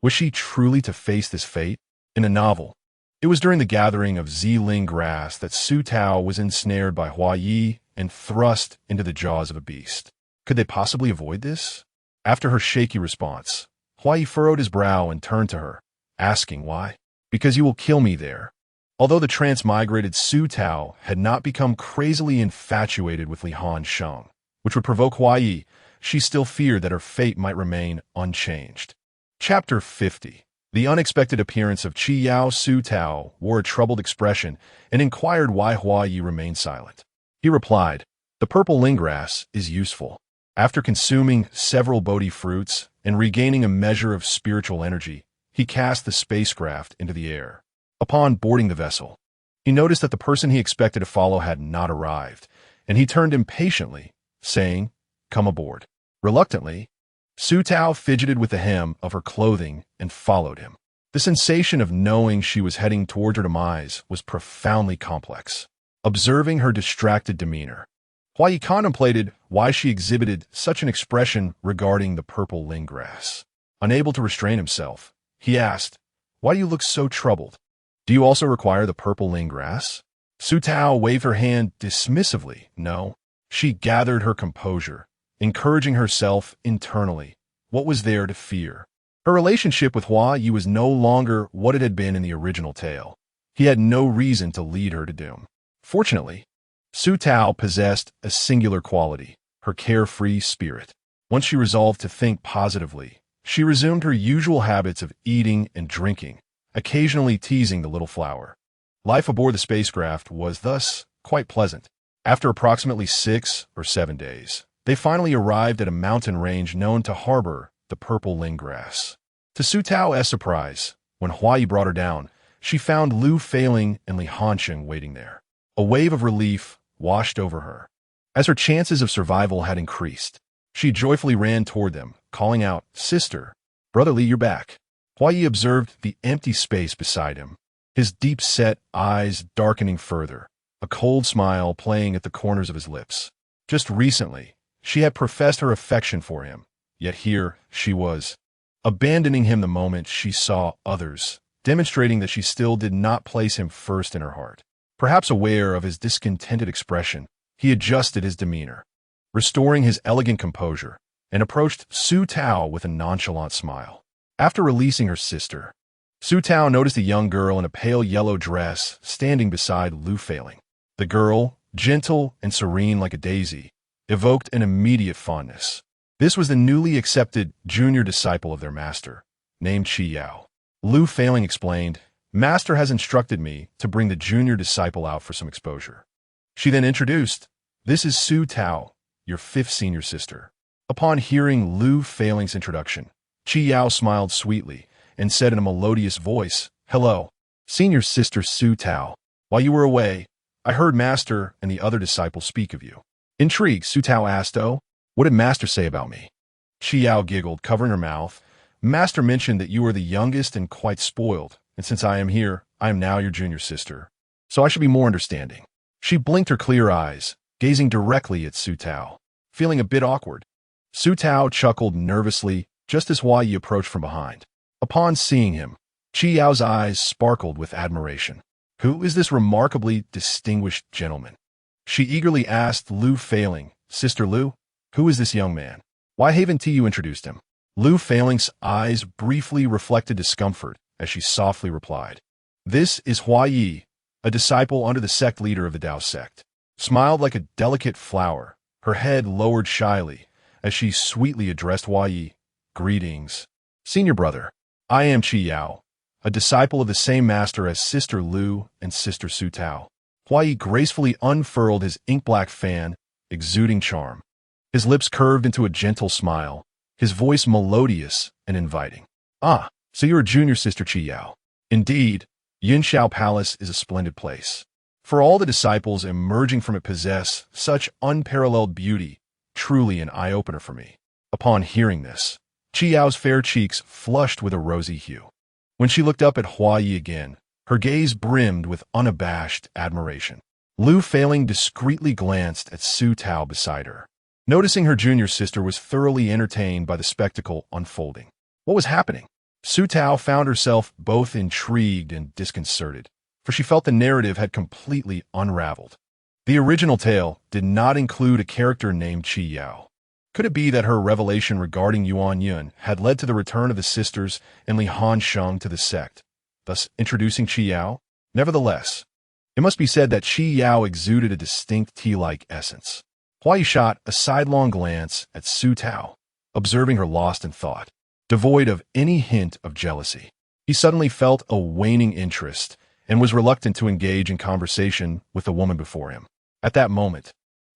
Was she truly to face this fate? In a novel, it was during the gathering of Ling grass that Su Tao was ensnared by Hua Yi and thrust into the jaws of a beast. Could they possibly avoid this? After her shaky response, Hua Yi furrowed his brow and turned to her, asking why. Because you will kill me there. Although the transmigrated Su Tao had not become crazily infatuated with Li Han Sheng, which would provoke Hua Yi, she still feared that her fate might remain unchanged. Chapter 50. The unexpected appearance of Qi Yao. Su Tao wore a troubled expression and inquired why Hua Yi remained silent. He replied, the purple linggrass is useful. After consuming several Bodhi fruits and regaining a measure of spiritual energy, he cast the spacecraft into the air. Upon boarding the vessel, he noticed that the person he expected to follow had not arrived, and he turned impatiently, saying, come aboard. Reluctantly, Su Tao fidgeted with the hem of her clothing and followed him. The sensation of knowing she was heading toward her demise was profoundly complex. Observing her distracted demeanor, Hua Yi contemplated why she exhibited such an expression regarding the purple ling grass. Unable to restrain himself, he asked, "Why do you look so troubled? Do you also require the purple ling grass?" Su Tao waved her hand dismissively. No. She gathered her composure, encouraging herself internally. What was there to fear? Her relationship with Hua Yi was no longer what it had been in the original tale. He had no reason to lead her to doom. Fortunately, Su Tao possessed a singular quality, her carefree spirit. Once she resolved to think positively, she resumed her usual habits of eating and drinking, occasionally teasing the little flower. Life aboard the spacecraft was thus quite pleasant. After approximately 6 or 7 days, they finally arrived at a mountain range known to harbor the purple ling grass. To Su Tao's surprise, when Hua Yi brought her down, she found Lu Feiling and Li Hansheng waiting there. A wave of relief washed over her. As her chances of survival had increased, she joyfully ran toward them, calling out, "Sister, Brother Li, you're back." Hua Yi observed the empty space beside him, his deep-set eyes darkening further, a cold smile playing at the corners of his lips. Just recently, she had professed her affection for him, yet here she was, abandoning him the moment she saw others, demonstrating that she still did not place him first in her heart. Perhaps aware of his discontented expression, he adjusted his demeanor, restoring his elegant composure, and approached Su Tao with a nonchalant smile. After releasing her sister, Su Tao noticed a young girl in a pale yellow dress standing beside Lu Feiling. The girl, gentle and serene like a daisy, evoked an immediate fondness. This was the newly accepted junior disciple of their master, named Qi Yao. Lu Feiling explained, "Master has instructed me to bring the junior disciple out for some exposure." She then introduced, "This is Su Tao, your 5th senior sister." Upon hearing Lu Feiling's introduction, Qi Yao smiled sweetly and said in a melodious voice, "Hello, senior sister Su Tao. While you were away, I heard Master and the other disciples speak of you." Intrigued, Su Tao asked, "Oh, what did Master say about me?" Qi Yao giggled, covering her mouth. "Master mentioned that you are the youngest and quite spoiled, and since I am here, I am now your junior sister. So I should be more understanding." She blinked her clear eyes, gazing directly at Su Tao. Feeling a bit awkward, Su Tao chuckled nervously just as Hua Yi approached from behind. Upon seeing him, Qi Yao's eyes sparkled with admiration. "Who is this remarkably distinguished gentleman?" She eagerly asked Lu Feiling, "Sister Lu, who is this young man? Why haven't you introduced him?" Lu Feiling's eyes briefly reflected discomfort as she softly replied, "This is Hua Yi, a disciple under the sect leader of the Tao sect." Smiled like a delicate flower, her head lowered shyly as she sweetly addressed Hua Yi, "Greetings, senior brother. I am Qi Yao, a disciple of the same master as Sister Lu and Sister Su Tao." Hua Yi gracefully unfurled his ink-black fan, exuding charm. His lips curved into a gentle smile, his voice melodious and inviting. "Ah, so you're a junior sister Qi Yao. Indeed, Yinshao Palace is a splendid place. For all the disciples emerging from it possess such unparalleled beauty, truly an eye-opener for me." Upon hearing this, Qi Yao's fair cheeks flushed with a rosy hue. When she looked up at Hua Yi again, her gaze brimmed with unabashed admiration. Lu Feiling discreetly glanced at Su Tao beside her, noticing her junior sister was thoroughly entertained by the spectacle unfolding. What was happening? Su Tao found herself both intrigued and disconcerted, for she felt the narrative had completely unraveled. The original tale did not include a character named Qi Yao. Could it be that her revelation regarding Yuan Yun had led to the return of the sisters and Li Hansheng to the sect, thus introducing Qi Yao? Nevertheless, it must be said that Qi Yao exuded a distinct tea-like essence. Hua Yi shot a sidelong glance at Su Tao, observing her lost in thought, devoid of any hint of jealousy. He suddenly felt a waning interest and was reluctant to engage in conversation with the woman before him. At that moment,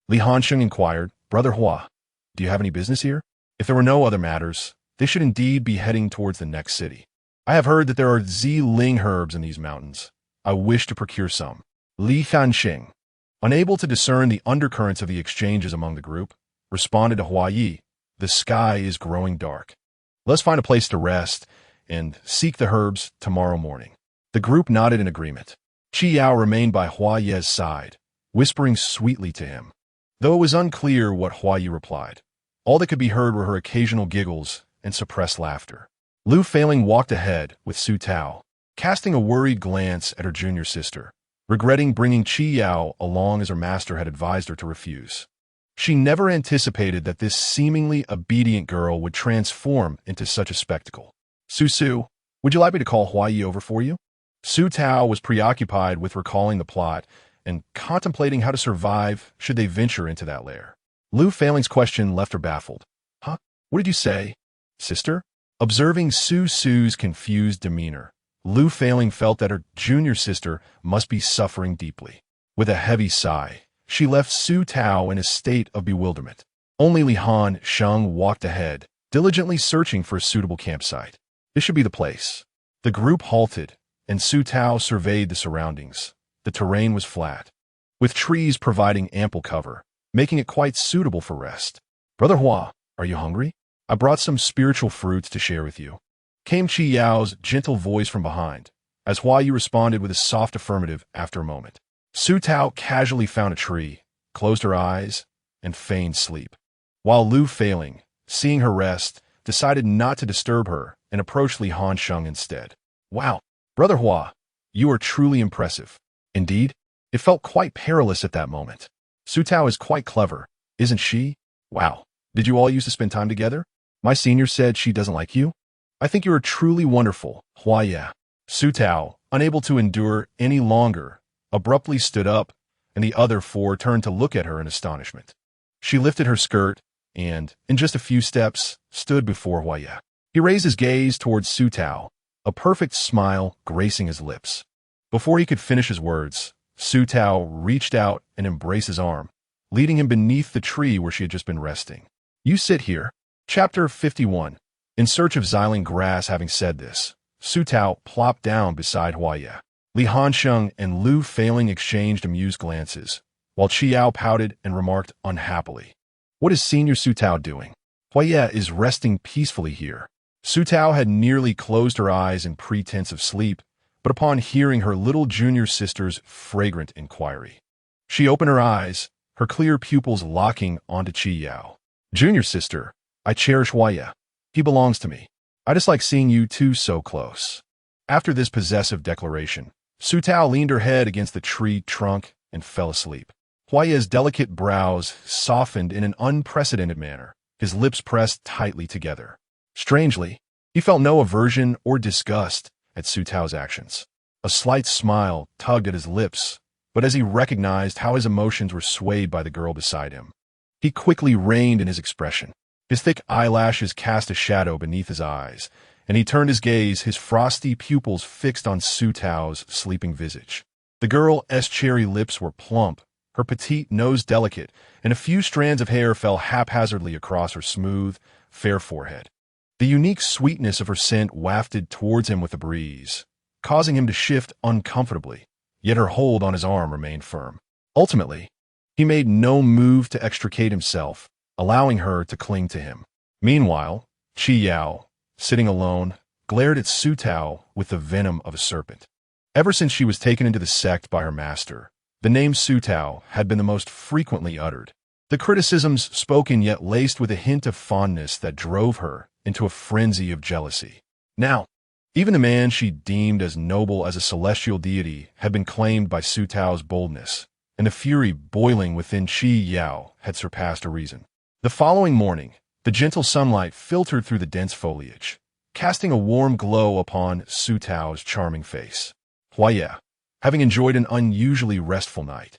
Li Hansheng inquired, "Brother Hua, do you have any business here?" If there were no other matters, they should indeed be heading towards the next city. "I have heard that there are Zi-Ling herbs in these mountains. I wish to procure some." Li Hansheng, unable to discern the undercurrents of the exchanges among the group, responded to Hua Yi, "The sky is growing dark. Let's find a place to rest and seek the herbs tomorrow morning." The group nodded in agreement. Qi Yao remained by Hua Yi's side, whispering sweetly to him, though it was unclear what Huayi replied. All that could be heard were her occasional giggles and suppressed laughter. Lu Feiling walked ahead with Su Tao, casting a worried glance at her junior sister, regretting bringing Qi Yao along as her master had advised her to refuse. She never anticipated that this seemingly obedient girl would transform into such a spectacle. Su, would you like me to call Huayi over for you? Su Tao was preoccupied with recalling the plot and contemplating how to survive should they venture into that lair. Lu Feiling's question left her baffled. Huh? What did you say? Sister? Observing Su's confused demeanor, Lu Feiling felt that her junior sister must be suffering deeply. With a heavy sigh, she left Su Tao in a state of bewilderment. Only Li Han Sheng walked ahead, diligently searching for a suitable campsite. This should be the place. The group halted, and Su Tao surveyed the surroundings. The terrain was flat, with trees providing ample cover, making it quite suitable for rest. Brother Hua, are you hungry? I brought some spiritual fruits to share with you. Came Qi Yao's gentle voice from behind, as Huayi responded with a soft affirmative after a moment. Su Tao casually found a tree, closed her eyes, and feigned sleep. While Lu Feiling, seeing her rest, decided not to disturb her and approached Li Han Sheng instead. Wow, Brother Hua, you are truly impressive. Indeed, it felt quite perilous at that moment. Su Tao is quite clever, isn't she? Wow, did you all used to spend time together? My senior said she doesn't like you? I think you are truly wonderful, Huayi. Su Tao, unable to endure any longer, abruptly stood up, and the other four turned to look at her in astonishment. She lifted her skirt and, in just a few steps, stood before Huayi. He raised his gaze towards Su Tao, a perfect smile gracing his lips. Before he could finish his words, Su Tao reached out and embraced his arm, leading him beneath the tree where she had just been resting. You sit here. Chapter 51. In search of Xiling grass. Having said this, Su Tao plopped down beside Huayi. Li Hansheng and Lu Feiling exchanged amused glances, while Qi Yao pouted and remarked unhappily. What is Senior Su Tao doing? Huayi is resting peacefully here. Su Tao had nearly closed her eyes in pretense of sleep, but upon hearing her little junior sister's fragrant inquiry, she opened her eyes, her clear pupils locking onto Qi Yao. Junior sister, I cherish Huayi. He belongs to me. I just like seeing you two so close. After this possessive declaration, Su Tao leaned her head against the tree trunk and fell asleep. Huayi's delicate brows softened in an unprecedented manner, his lips pressed tightly together. Strangely, he felt no aversion or disgust at Su Tao's actions. A slight smile tugged at his lips, but as he recognized how his emotions were swayed by the girl beside him, he quickly reined in his expression. His thick eyelashes cast a shadow beneath his eyes, and he turned his gaze, his frosty pupils fixed on Su Tao's sleeping visage. The girl's cherry lips were plump, her petite nose delicate, and a few strands of hair fell haphazardly across her smooth, fair forehead. The unique sweetness of her scent wafted towards him with a breeze, causing him to shift uncomfortably, yet her hold on his arm remained firm. Ultimately, he made no move to extricate himself, allowing her to cling to him. Meanwhile, Qi Yao, sitting alone, glared at Su Tao with the venom of a serpent. Ever since she was taken into the sect by her master, the name Su Tao had been the most frequently uttered. The criticisms spoken yet laced with a hint of fondness that drove her into a frenzy of jealousy. Now, even the man she deemed as noble as a celestial deity had been claimed by Su Tao's boldness, and the fury boiling within Qi Yao had surpassed her reason. The following morning, the gentle sunlight filtered through the dense foliage, casting a warm glow upon Su Tao's charming face. Huayi, having enjoyed an unusually restful night,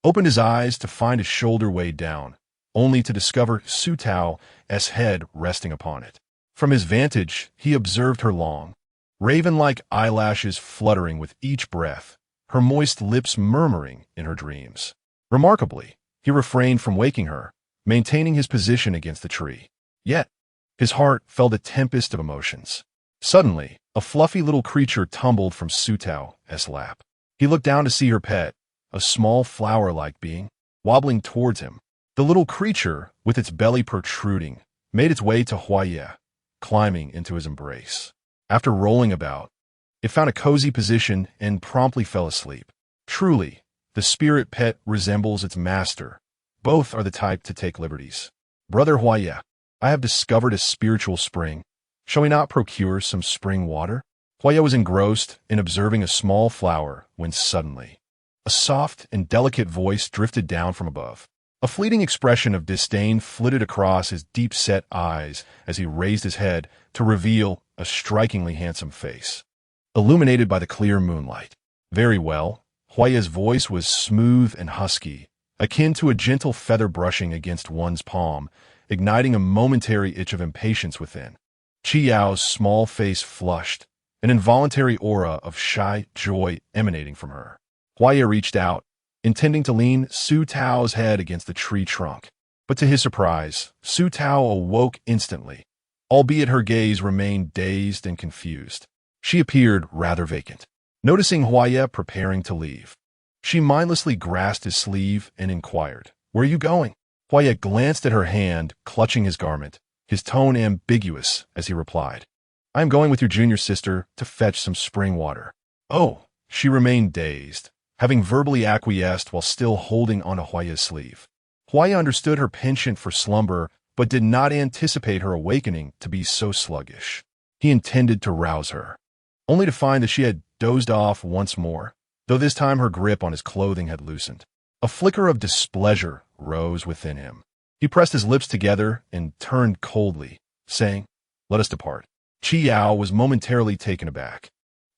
opened his eyes to find his shoulder weighed down, only to discover Su Tao's head resting upon it. From his vantage, he observed her long, raven-like eyelashes fluttering with each breath, her moist lips murmuring in her dreams. Remarkably, he refrained from waking her, maintaining his position against the tree. Yet, his heart felt a tempest of emotions. Suddenly, a fluffy little creature tumbled from Su Tao's lap. He looked down to see her pet, a small flower-like being, wobbling towards him. The little creature, with its belly protruding, made its way to Huayi, climbing into his embrace. After rolling about, it found a cozy position and promptly fell asleep. Truly, the spirit pet resembles its master, Both are the type to take liberties. Brother Huaya, I have discovered a spiritual spring. Shall we not procure some spring water? Huaya was engrossed in observing a small flower when suddenly a soft and delicate voice drifted down from above. A fleeting expression of disdain flitted across his deep-set eyes as he raised his head to reveal a strikingly handsome face, illuminated by the clear moonlight. Very well. Huaya's voice was smooth and husky, akin to a gentle feather brushing against one's palm, igniting a momentary itch of impatience within. Qiyao's small face flushed, an involuntary aura of shy joy emanating from her. Huaya reached out, intending to lean Su Tao's head against the tree trunk. But to his surprise, Su Tao awoke instantly, albeit her gaze remained dazed and confused. She appeared rather vacant. Noticing Huaya preparing to leave, she mindlessly grasped his sleeve and inquired, "Where are you going?" Huaya glanced at her hand, clutching his garment, his tone ambiguous as he replied, "I am going with your junior sister to fetch some spring water." "Oh," she remained dazed, having verbally acquiesced while still holding onto Huaya's sleeve. Huaya understood her penchant for slumber, but did not anticipate her awakening to be so sluggish. He intended to rouse her, only to find that she had dozed off once more, though this time her grip on his clothing had loosened. A flicker of displeasure rose within him. He pressed his lips together and turned coldly, saying, "Let us depart." Qiao was momentarily taken aback.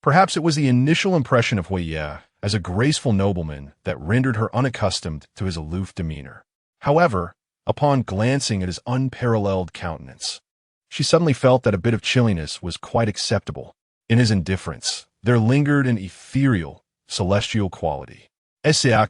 Perhaps it was the initial impression of Huaya as a graceful nobleman that rendered her unaccustomed to his aloof demeanor. However, upon glancing at his unparalleled countenance, she suddenly felt that a bit of chilliness was quite acceptable. In his indifference, there lingered an ethereal, celestial quality. Qiao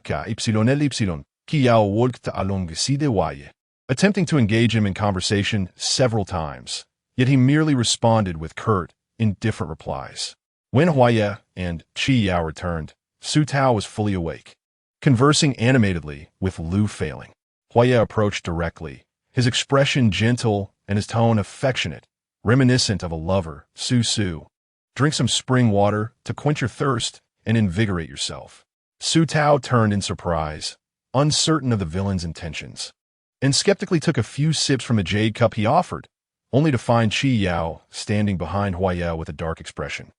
walked alongside Huaya, attempting to engage him in conversation several times, yet he merely responded with curt, indifferent replies. When Huaya and Qiao returned, Su Tao was fully awake, conversing animatedly with Lu Failing. Huaya approached directly, his expression gentle and his tone affectionate, reminiscent of a lover. "Su, drink some spring water to quench your thirst and invigorate yourself." Su Tao turned in surprise, uncertain of the villain's intentions, and skeptically took a few sips from the jade cup he offered, only to find Qiao standing behind Huaya with a dark expression.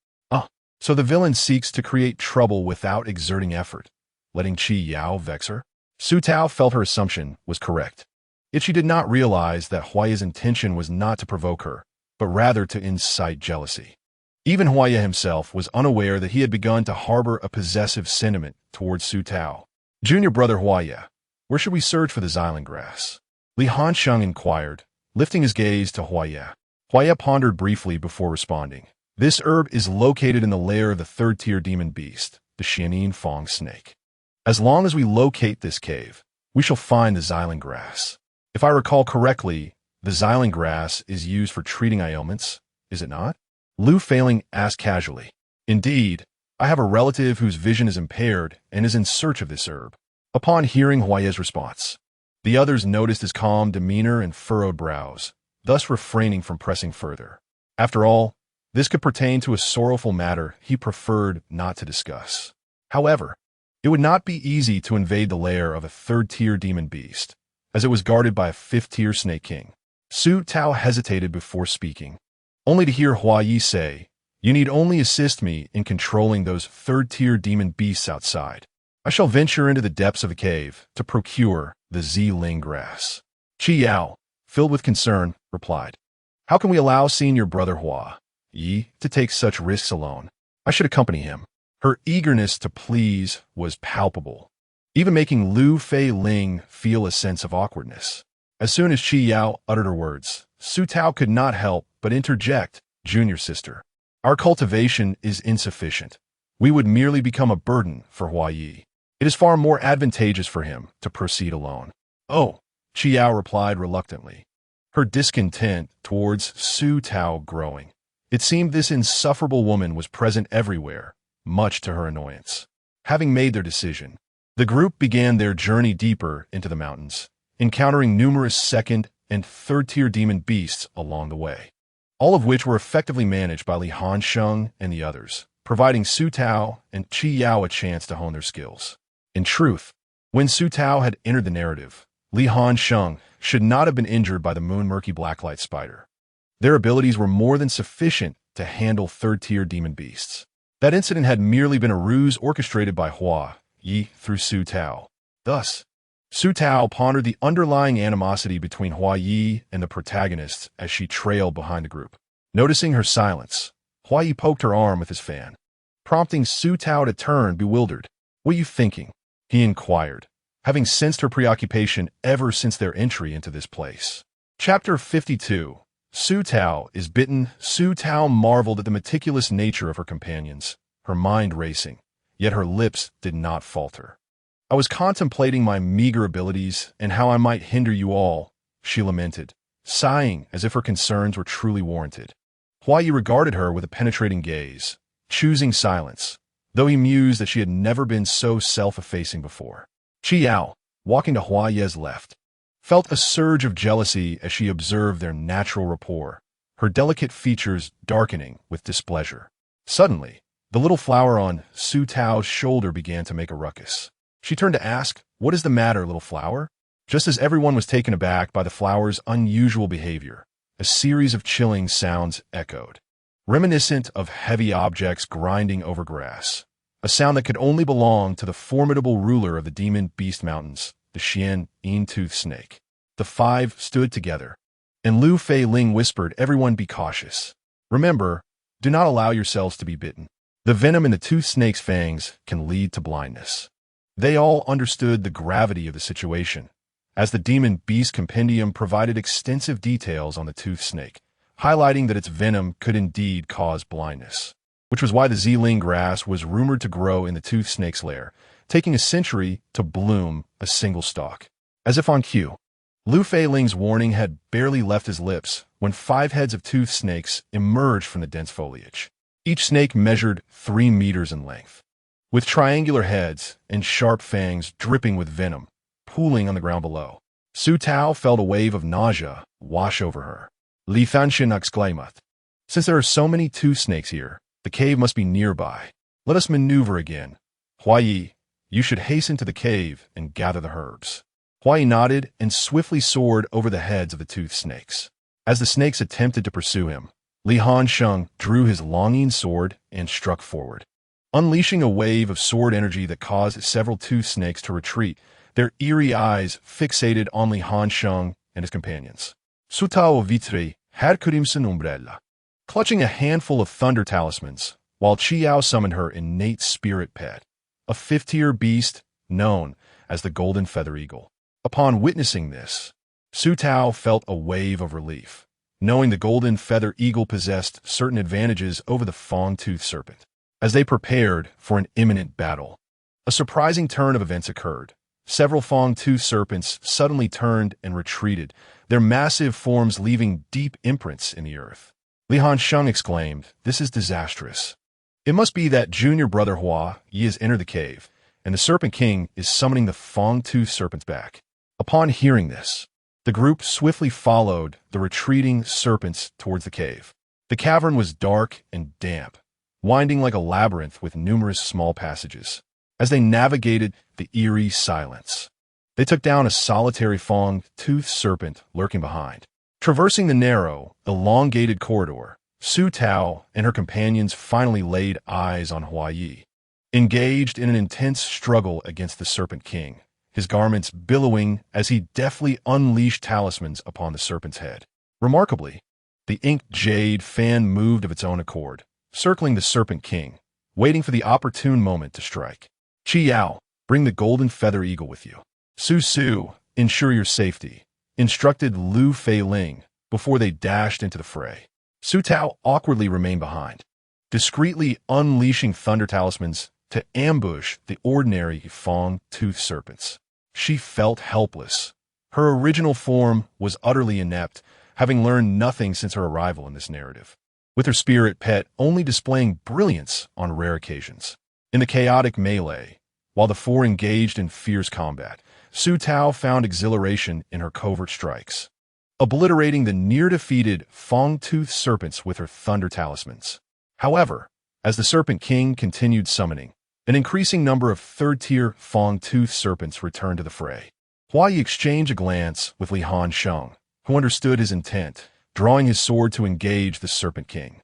So the villain seeks to create trouble without exerting effort, letting Qiao vex her? Su Tao felt her assumption was correct, yet she did not realize that Huaya's intention was not to provoke her, but rather to incite jealousy. Even Huaya himself was unaware that he had begun to harbor a possessive sentiment towards Su Tao. "Junior brother Huaya, where should we search for the Xilan grass?" Li Hansheng inquired, lifting his gaze to Huaya. Huaya pondered briefly before responding. "This herb is located in the lair of the third-tier demon beast, the Xianin Fong snake. As long as we locate this cave, we shall find the Xilan grass. If I recall correctly, the Xilan grass is used for treating ailments, is it not?" Lu Failing asked casually. "Indeed, I have a relative whose vision is impaired and is in search of this herb." Upon hearing Huaya's response, the others noticed his calm demeanor and furrowed brows, thus refraining from pressing further. After all, this could pertain to a sorrowful matter he preferred not to discuss. However, it would not be easy to invade the lair of a third-tier demon beast, as it was guarded by a fifth-tier snake king. Su Tao hesitated before speaking, only to hear Huayi say, "You need only assist me in controlling those third-tier demon beasts outside. I shall venture into the depths of a cave to procure the Xiling grass." Qiao, filled with concern, replied, "How can we allow senior brother Huayi to take such risks alone? I should accompany him." Her eagerness to please was palpable, even making Lu Failing feel a sense of awkwardness. As soon as Qiao uttered her words, Su Tao could not help but interject, "Junior sister, our cultivation is insufficient. We would merely become a burden for Huayi. It is far more advantageous for him to proceed alone." "Oh," Qiao replied reluctantly, her discontent towards Su Tao growing. It seemed this insufferable woman was present everywhere, much to her annoyance. Having made their decision, the group began their journey deeper into the mountains, encountering numerous second- and third-tier demon beasts along the way, all of which were effectively managed by Li Hansheng and the others, providing Su Tao and Qiao a chance to hone their skills. In truth, when Su Tao had entered the narrative, Li Hansheng should not have been injured by the moon-murky blacklight spider. Their abilities were more than sufficient to handle third-tier demon beasts. That incident had merely been a ruse orchestrated by Hua Yi through Su Tao. Thus, Su Tao pondered the underlying animosity between Hua Yi and the protagonists as she trailed behind the group. Noticing her silence, Hua Yi poked her arm with his fan, prompting Su Tao to turn bewildered. "What are you thinking?" he inquired, having sensed her preoccupation ever since their entry into this place. Chapter 52. Su Tao is bitten. Su Tao marveled at the meticulous nature of her companions, her mind racing, yet her lips did not falter. "I was contemplating my meager abilities and how I might hinder you all," she lamented, sighing as if her concerns were truly warranted. Hua Yi regarded her with a penetrating gaze, choosing silence, though he mused that she had never been so self-effacing before. Chi Yao, walking to Hua Ye's left, felt a surge of jealousy as she observed their natural rapport, her delicate features darkening with displeasure. Suddenly, the little flower on Su Tao's shoulder began to make a ruckus. She turned to ask, "What is the matter, little flower?" Just as everyone was taken aback by the flower's unusual behavior, a series of chilling sounds echoed, reminiscent of heavy objects grinding over grass, a sound that could only belong to the formidable ruler of the Demon Beast Mountains, the Xian Yin-Tooth Snake. The five stood together, and Lu Fei Ling whispered, "Everyone be cautious. Remember, do not allow yourselves to be bitten. The venom in the tooth snake's fangs can lead to blindness." They all understood the gravity of the situation, as the Demon Beast Compendium provided extensive details on the tooth snake, highlighting that its venom could indeed cause blindness, which was why the Ziling grass was rumored to grow in the tooth snake's lair, taking a century to bloom a single stalk. As if on cue, Lu Fei Ling's warning had barely left his lips when 5 heads of tooth snakes emerged from the dense foliage. Each snake measured 3 meters in length, with triangular heads and sharp fangs dripping with venom, pooling on the ground below. Su Tao felt a wave of nausea wash over her. Li Fanshin exclaimed, "Since there are so many tooth snakes here, the cave must be nearby. Let us maneuver again. Hua Yi, you should hasten to the cave and gather the herbs." Hua Yi nodded and swiftly soared over the heads of the tooth snakes. As the snakes attempted to pursue him, Li Hansheng drew his longing sword and struck forward, unleashing a wave of sword energy that caused several tooth snakes to retreat, their eerie eyes fixated on Li Hansheng and his companions. Su Tao Vitri had Kurimson Umbrella, clutching a handful of thunder talismans, while Chi Yao summoned her innate spirit pet, a 5th-tier beast known as the Golden Feather Eagle. Upon witnessing this, Su Tao felt a wave of relief, knowing the Golden Feather Eagle possessed certain advantages over the Fong-Tooth Serpent. As they prepared for an imminent battle, a surprising turn of events occurred. Several Fong-Tooth Serpents suddenly turned and retreated, their massive forms leaving deep imprints in the earth. Li Hansheng exclaimed, "This is disastrous. It must be that junior brother Hua Yi has entered the cave, and the Serpent King is summoning the Fong-Tooth Serpents back." Upon hearing this, the group swiftly followed the retreating serpents towards the cave. The cavern was dark and damp, winding like a labyrinth with numerous small passages. As they navigated the eerie silence, they took down a solitary Fong-Tooth Serpent lurking behind. Traversing the narrow, elongated corridor, Su Tao and her companions finally laid eyes on Hua Yi, engaged in an intense struggle against the Serpent King, his garments billowing as he deftly unleashed talismans upon the serpent's head. Remarkably, the inked jade fan moved of its own accord, circling the Serpent King, waiting for the opportune moment to strike. "Chi Yao, bring the Golden Feather Eagle with you. Su, ensure your safety," instructed Lu Fei Ling before they dashed into the fray. Su Tao awkwardly remained behind, discreetly unleashing thunder talismans to ambush the ordinary Fong-Tooth Serpents. She felt helpless. Her original form was utterly inept, having learned nothing since her arrival in this narrative, with her spirit pet only displaying brilliance on rare occasions. In the chaotic melee, while the 4 engaged in fierce combat, Su Tao found exhilaration in her covert strikes, obliterating the near-defeated Fong-Tooth Serpents with her thunder talismans. However, as the Serpent King continued summoning, an increasing number of 3rd-tier Fong-Tooth Serpents returned to the fray. Hua Yi exchanged a glance with Li Hansheng, who understood his intent, drawing his sword to engage the Serpent King,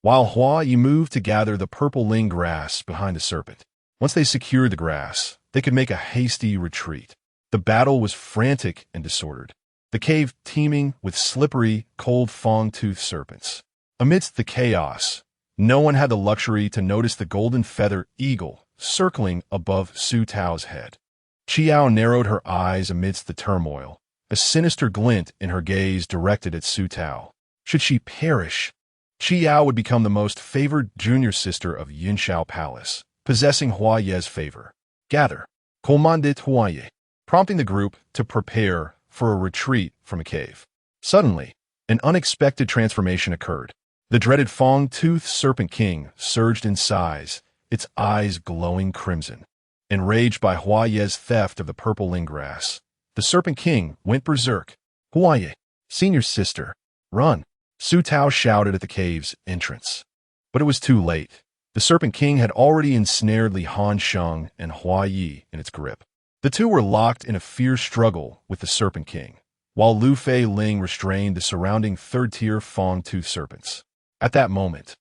while Hua Yi moved to gather the purple ling grass behind the serpent. Once they secured the grass, they could make a hasty retreat. The battle was frantic and disordered, the cave teeming with slippery, cold fang-toothed serpents. Amidst the chaos, no one had the luxury to notice the golden feather eagle circling above Su Tao's head. Qiao narrowed her eyes amidst the turmoil, a sinister glint in her gaze directed at Su Tao. Should she perish, Qiao would become the most favored junior sister of Yinshao Palace, possessing Hua Ye's favor. Gather, commandit Hua Ye, prompting the group to prepare for a retreat from a cave. Suddenly, an unexpected transformation occurred. The dreaded fang-toothed Serpent King surged in size, its eyes glowing crimson. Enraged by Hua Ye's theft of the purple ling grass, the Serpent King went berserk. Hua Ye, senior sister, run! Su Tao shouted at the cave's entrance. But it was too late. The Serpent King had already ensnared Li Hansheng and Hua Yi in its grip. The two were locked in a fierce struggle with the Serpent King, while Lu Fei Ling restrained the surrounding third-tier fang-toothed serpents. At that moment,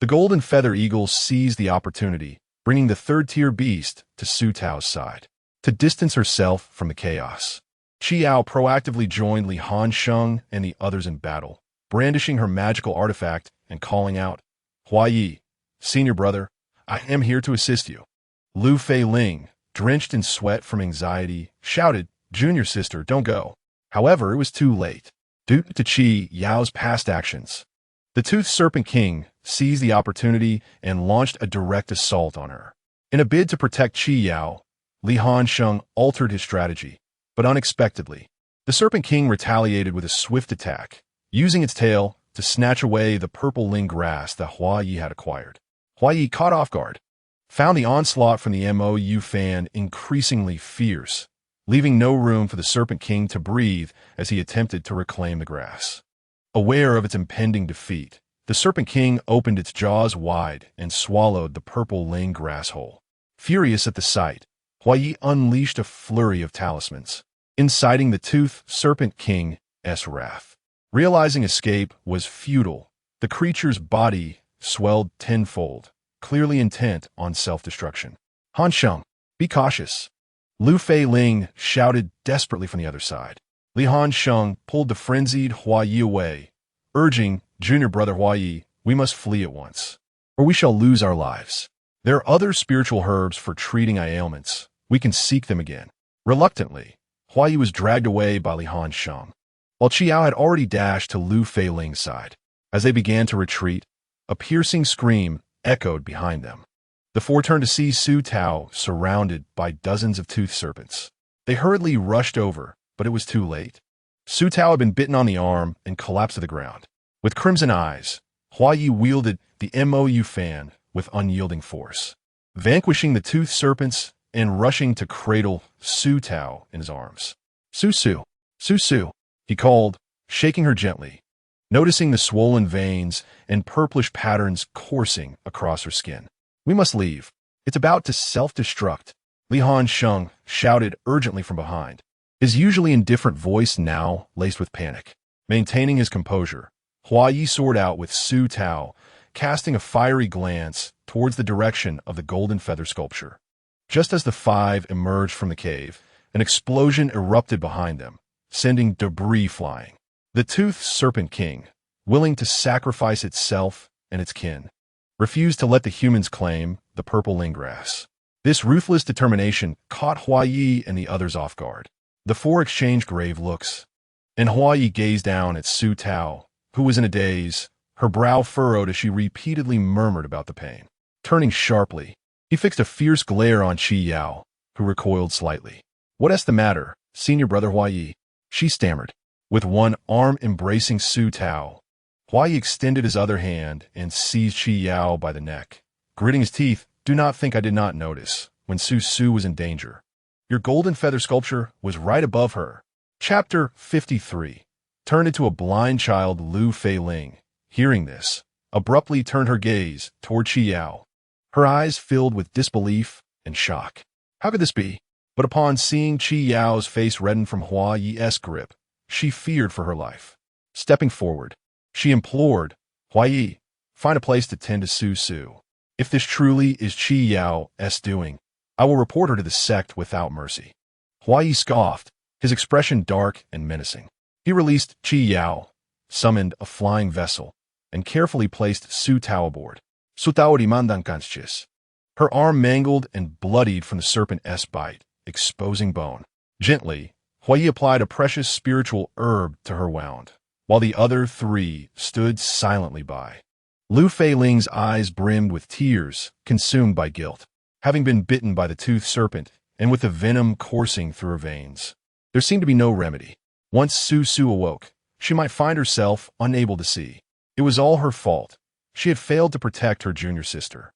the golden feather eagle seized the opportunity, bringing the third-tier beast to Su Tao's side. To distance herself from the chaos, Qiao proactively joined Li Hansheng and the others in battle, brandishing her magical artifact and calling out, Hua Yi, senior brother, I am here to assist you. Lu Fei Ling, drenched in sweat from anxiety, shouted, Junior sister, don't go. However, it was too late. Due to Qi Yao's past actions, the Toothed Serpent King seized the opportunity and launched a direct assault on her. In a bid to protect Qi Yao, Li Hansheng altered his strategy, but unexpectedly, the Serpent King retaliated with a swift attack, using its tail to snatch away the purple ling grass that Hua Yi had acquired. Hua Yi, caught off guard, found the onslaught from the Mou fan increasingly fierce, leaving no room for the Serpent King to breathe as he attempted to reclaim the grass. Aware of its impending defeat, the Serpent King opened its jaws wide and swallowed the purple ling grass whole. Furious at the sight, Hua Yi unleashed a flurry of talismans, inciting the Toothed Serpent King's wrath. Realizing escape was futile, the creature's body swelled tenfold, clearly intent on self-destruction. Hansheng, be cautious. Lu Fei Ling shouted desperately from the other side. Li Hansheng pulled the frenzied Hua Yi away, urging, Junior brother Hua Yi, we must flee at once, or we shall lose our lives. There are other spiritual herbs for treating ailments. We can seek them again. Reluctantly, Hua Yi was dragged away by Li Hansheng, while Qiao had already dashed to Lu Fei Ling's side. As they began to retreat, a piercing scream echoed behind them. The four turned to see Su Tao surrounded by dozens of toothed serpents. They hurriedly rushed over, but it was too late. Su Tao had been bitten on the arm and collapsed to the ground. With crimson eyes, Hua Yi wielded the Mou fan with unyielding force, vanquishing the toothed serpents and rushing to cradle Su Tao in his arms. Su Su, Su Su, he called, shaking her gently, noticing the swollen veins and purplish patterns coursing across her skin. We must leave. It's about to self-destruct. Li Hansheng shouted urgently from behind, his usually indifferent voice now laced with panic. Maintaining his composure, Hua Yi soared out with Su Tao, casting a fiery glance towards the direction of the golden feather sculpture. Just as the five emerged from the cave, an explosion erupted behind them, sending debris flying. The Toothed Serpent King, willing to sacrifice itself and its kin, refused to let the humans claim the purple ling grass. This ruthless determination caught Hua Yi and the others off guard. The four exchanged grave looks, and Hua Yi gazed down at Su Tao, who was in a daze, her brow furrowed as she repeatedly murmured about the pain. Turning sharply, he fixed a fierce glare on Qi Yao, who recoiled slightly. What's the matter, senior brother Hua Yi? She stammered. With one arm embracing Su Tao, Hua Yi extended his other hand and seized Qi Yao by the neck. Gritting his teeth, do not think I did not notice when Su Su was in danger. Your golden feather sculpture was right above her. Chapter 53. Turned into a blind child. Lu Fei Ling, hearing this, abruptly turned her gaze toward Qi Yao, her eyes filled with disbelief and shock. How could this be? But upon seeing Chi Yao's face redden from Hua Yi's grip, she feared for her life. Stepping forward, she implored, Hua Yi, find a place to tend to Su Su. If this truly is Chi Yao's doing, I will report her to the sect without mercy. Hua Yi scoffed, his expression dark and menacing. He released Chi Yao, summoned a flying vessel, and carefully placed Su Tao aboard. Su Tao rimandan kanschis. Her arm mangled and bloodied from the serpent's bite, exposing bone. Gently, Hua Yi applied a precious spiritual herb to her wound, while the other three stood silently by. Lu Feiling's eyes brimmed with tears, consumed by guilt, having been bitten by the toothed serpent and with the venom coursing through her veins. There seemed to be no remedy. Once Su Su awoke, she might find herself unable to see. It was all her fault. She had failed to protect her junior sister.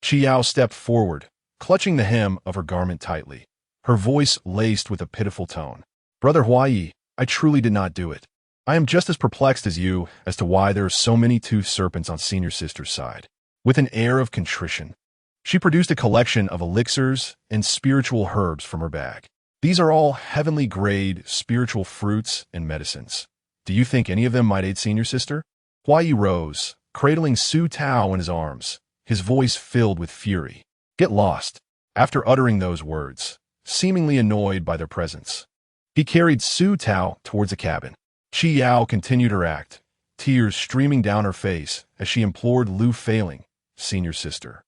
Chi Yao stepped forward, clutching the hem of her garment tightly, her voice laced with a pitiful tone. Brother Hua Yi, I truly did not do it. I am just as perplexed as you as to why there are so many toothed serpents on senior sister's side. With an air of contrition, she produced a collection of elixirs and spiritual herbs from her bag. These are all heavenly-grade spiritual fruits and medicines. Do you think any of them might aid senior sister? Hua Yi rose, cradling Su Tao in his arms, his voice filled with fury. Get lost. After uttering those words, seemingly annoyed by their presence, he carried Su Tao towards the cabin. Chi Yao continued her act, tears streaming down her face as she implored Lu Feiling, senior sister.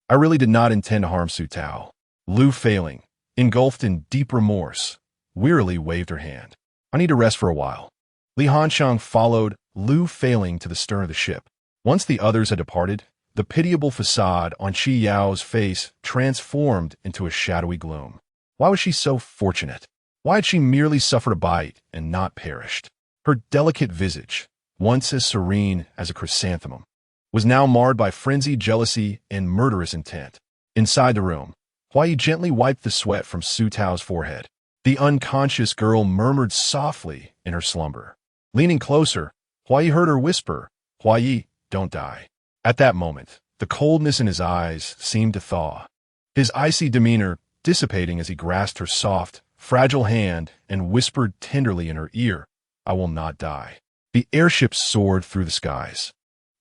I really did not intend to harm Su Tao. Lu Feiling, engulfed in deep remorse, wearily waved her hand. I need to rest for a while. Li Hanshang followed Lu Feiling to the stern of the ship. Once the others had departed, the pitiable facade on Chi Yao's face transformed into a shadowy gloom. Why was she so fortunate? Why had she merely suffered a bite and not perished? Her delicate visage, once as serene as a chrysanthemum, was now marred by frenzied jealousy and murderous intent. Inside the room, Hua Yi gently wiped the sweat from Su Tao's forehead. The unconscious girl murmured softly in her slumber. Leaning closer, Hua Yi heard her whisper, Hua Yi, don't die. At that moment, the coldness in his eyes seemed to thaw, his icy demeanor dissipating as he grasped her soft, fragile hand and whispered tenderly in her ear, I will not die. The airship soared through the skies,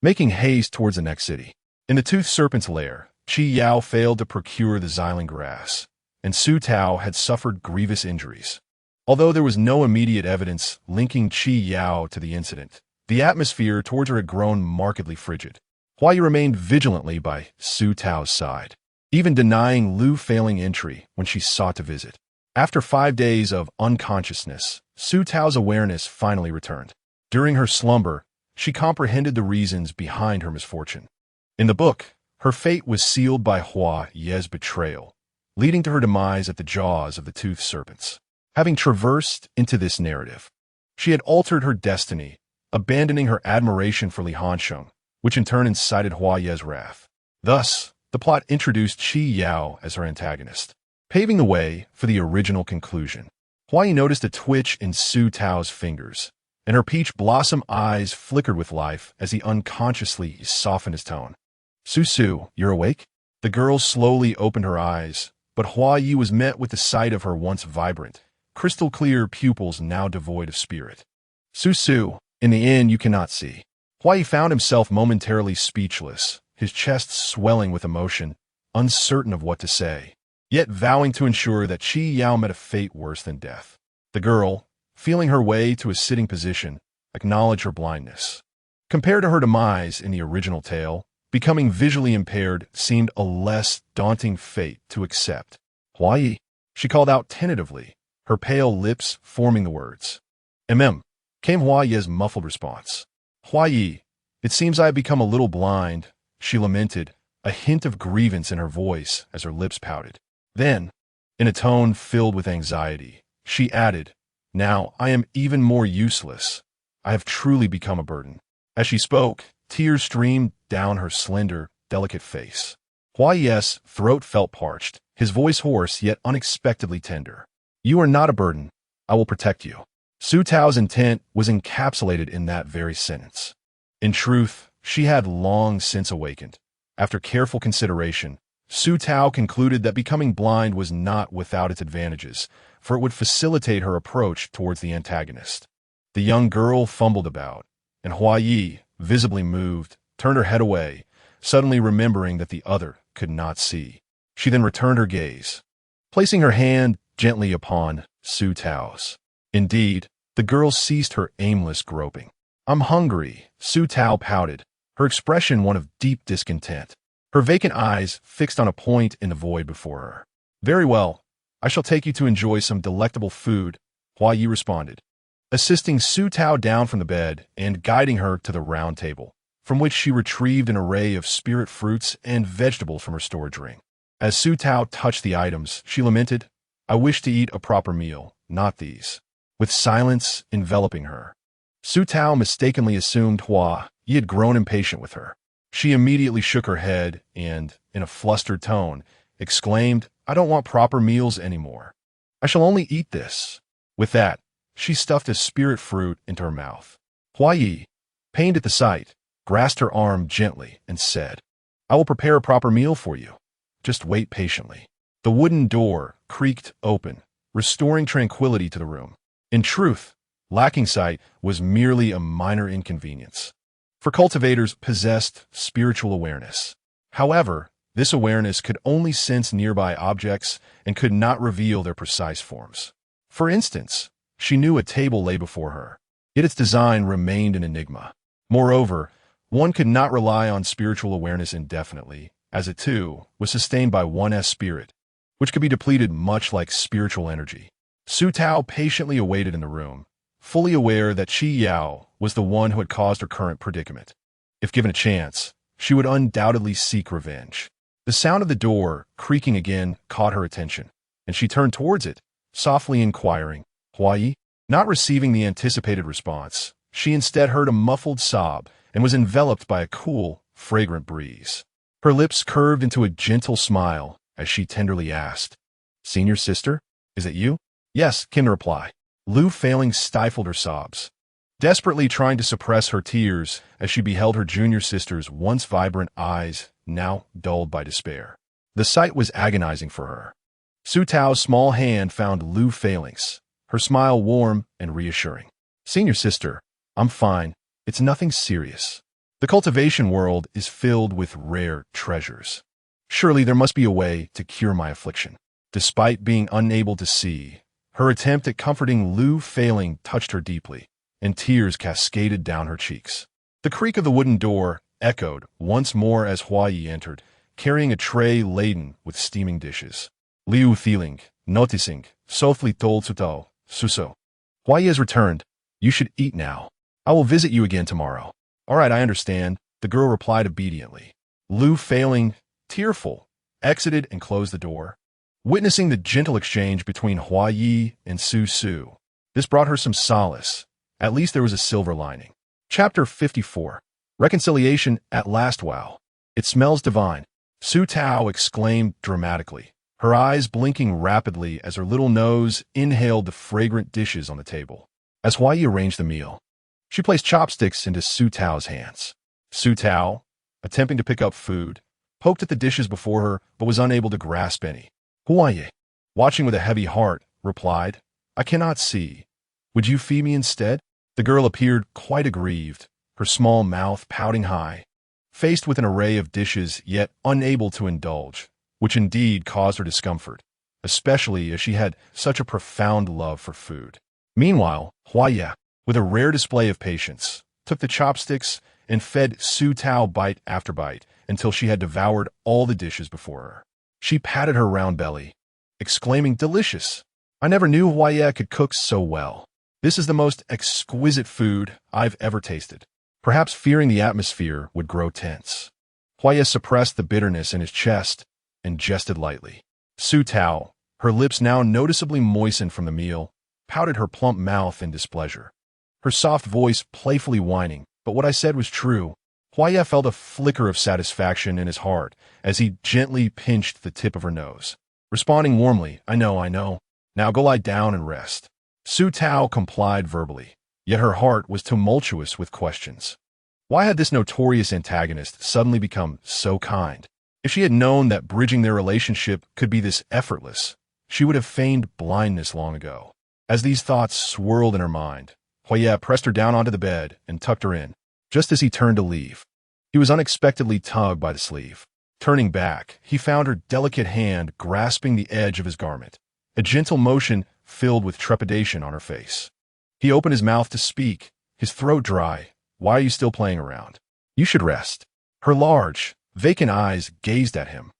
making haste towards the next city. In the toothed serpent's lair, Chi Yao failed to procure the xylem grass, and Su Tao had suffered grievous injuries. Although there was no immediate evidence linking Chi Yao to the incident, the atmosphere towards her had grown markedly frigid. Hua Yi remained vigilantly by Su Tao's side, even denying Lu Feiling entry when she sought to visit. After 5 days of unconsciousness, Su Tao's awareness finally returned. During her slumber, she comprehended the reasons behind her misfortune. In the book, her fate was sealed by Hua Yi's betrayal, leading to her demise at the jaws of the toothed serpents. Having traversed into this narrative, she had altered her destiny, abandoning her admiration for Li Hansheng, which in turn incited Hua Yi's wrath. Thus, the plot introduced Chi Yao as her antagonist, paving the way for the original conclusion. Hua Yi noticed a twitch in Su Tao's fingers, and her peach blossom eyes flickered with life as he unconsciously softened his tone. Su Su, you're awake? The girl slowly opened her eyes, but Hua Yi was met with the sight of her once vibrant, crystal-clear pupils now devoid of spirit. Su Su, in the end you cannot see. Hua Yi found himself momentarily speechless, his chest swelling with emotion, uncertain of what to say, yet vowing to ensure that Chi Yao met a fate worse than death. The girl, feeling her way to a sitting position, acknowledged her blindness. Compared to her demise in the original tale, becoming visually impaired seemed a less daunting fate to accept. Hua Yi, she called out tentatively, her pale lips forming the words. Came Hua Yi's muffled response. Hua Yi, it seems I have become a little blind, she lamented, a hint of grievance in her voice as her lips pouted. Then, in a tone filled with anxiety, she added, now I am even more useless. I have truly become a burden. As she spoke, tears streamed down her slender, delicate face. Hua Yi's throat felt parched, his voice hoarse yet unexpectedly tender. You are not a burden. I will protect you. Su Tao's intent was encapsulated in that very sentence. In truth, she had long since awakened. After careful consideration, Su Tao concluded that becoming blind was not without its advantages, for it would facilitate her approach towards the antagonist. The young girl fumbled about, and Hua Yi, visibly moved, turned her head away, suddenly remembering that the other could not see. She then returned her gaze, placing her hand gently upon Su Tao's. Indeed, the girl ceased her aimless groping. "I'm hungry," Su Tao pouted, her expression one of deep discontent, her vacant eyes fixed on a point in the void before her. "Very well, I shall take you to enjoy some delectable food," Hua Yi responded, assisting Su Tao down from the bed and guiding her to the round table, from which she retrieved an array of spirit fruits and vegetables from her storage ring. As Su Tao touched the items, she lamented, "I wish to eat a proper meal, not these," with silence enveloping her. Su Tao mistakenly assumed Hua Yi had grown impatient with her. She immediately shook her head and, in a flustered tone, exclaimed, "I don't want proper meals anymore. I shall only eat this." With that, she stuffed a spirit fruit into her mouth. Hua Yi, pained at the sight, grasped her arm gently and said, "I will prepare a proper meal for you. Just wait patiently." The wooden door creaked open, restoring tranquility to the room. In truth, lacking sight was merely a minor inconvenience, for cultivators possessed spiritual awareness. However, this awareness could only sense nearby objects and could not reveal their precise forms. For instance, she knew a table lay before her, yet its design remained an enigma. Moreover, one could not rely on spiritual awareness indefinitely, as it too was sustained by one's spirit, which could be depleted much like spiritual energy. Su Tao patiently awaited in the room, fully aware that Qi Yao was the one who had caused her current predicament. If given a chance, she would undoubtedly seek revenge. The sound of the door creaking again caught her attention, and she turned towards it, softly inquiring, "Hua Yi?" Not receiving the anticipated response, she instead heard a muffled sob and was enveloped by a cool, fragrant breeze. Her lips curved into a gentle smile as she tenderly asked, "Senior sister, is it you?" "Yes," came the reply. Lu Failing stifled her sobs, desperately trying to suppress her tears as she beheld her junior sister's once vibrant eyes now dulled by despair. The sight was agonizing for her. Su Tao's small hand found Lu Failing's, her smile warm and reassuring. "Senior sister, I'm fine. It's nothing serious. The cultivation world is filled with rare treasures. Surely there must be a way to cure my affliction." Despite being unable to see, her attempt at comforting Lu Failing touched her deeply, and tears cascaded down her cheeks. The creak of the wooden door echoed once more as Hua Yi entered, carrying a tray laden with steaming dishes. Liu Feeling, noticing, softly told Su Tao, "Suso, Hua Yi has returned. You should eat now. I will visit you again tomorrow." "All right, I understand," the girl replied obediently. Lu Failing, tearful, exited and closed the door. Witnessing the gentle exchange between Hua Yi and Su Su, this brought her some solace. At least there was a silver lining. Chapter 54. Reconciliation at last. "Wow. It smells divine," Su Tao exclaimed dramatically, her eyes blinking rapidly as her little nose inhaled the fragrant dishes on the table. As Hua Yi arranged the meal, she placed chopsticks into Su Tao's hands. Su Tao, attempting to pick up food, poked at the dishes before her but was unable to grasp any. Hua Yi, watching with a heavy heart, replied, "I cannot see. Would you feed me instead?" The girl appeared quite aggrieved, her small mouth pouting high, faced with an array of dishes yet unable to indulge, which indeed caused her discomfort, especially as she had such a profound love for food. Meanwhile, Hua Yi, with a rare display of patience, took the chopsticks and fed Su Tao bite after bite until she had devoured all the dishes before her. She patted her round belly, exclaiming, "Delicious! I never knew Hua Yi could cook so well. This is the most exquisite food I've ever tasted." Perhaps fearing the atmosphere would grow tense, Hua Yi suppressed the bitterness in his chest and jested lightly. Su Tao, her lips now noticeably moistened from the meal, pouted her plump mouth in displeasure, her soft voice playfully whining, "But what I said was true." Hua Yi felt a flicker of satisfaction in his heart as he gently pinched the tip of her nose, responding warmly, I know. Now go lie down and rest." Su Tao complied verbally, yet her heart was tumultuous with questions. Why had this notorious antagonist suddenly become so kind? If she had known that bridging their relationship could be this effortless, she would have feigned blindness long ago. As these thoughts swirled in her mind, Huaya pressed her down onto the bed and tucked her in. Just as he turned to leave, he was unexpectedly tugged by the sleeve. Turning back, he found her delicate hand grasping the edge of his garment, a gentle motion filled with trepidation on her face. He opened his mouth to speak, his throat dry. "Why are you still playing around? You should rest." Her large, vacant eyes gazed at him,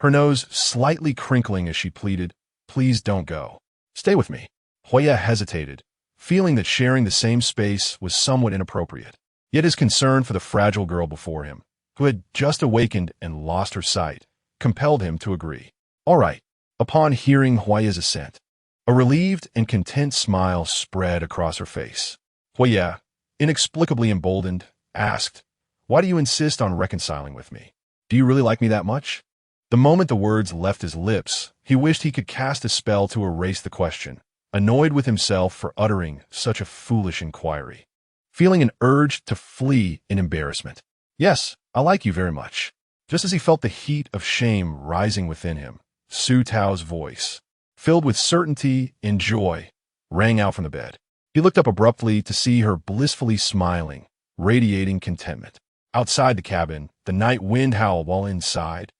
her nose slightly crinkling as she pleaded, "Please don't go. Stay with me." Huaya hesitated, feeling that sharing the same space was somewhat inappropriate. Yet his concern for the fragile girl before him, who had just awakened and lost her sight, compelled him to agree. "All right." Upon hearing Huaya's assent, a relieved and content smile spread across her face. Huaya, inexplicably emboldened, asked, "Why do you insist on reconciling with me? Do you really like me that much?" The moment the words left his lips, he wished he could cast a spell to erase the question, annoyed with himself for uttering such a foolish inquiry, feeling an urge to flee in embarrassment. "Yes, I like you very much." Just as he felt the heat of shame rising within him, Su Tao's voice, filled with certainty and joy, rang out from the bed. He looked up abruptly to see her blissfully smiling, radiating contentment. Outside the cabin, the night wind howled while inside.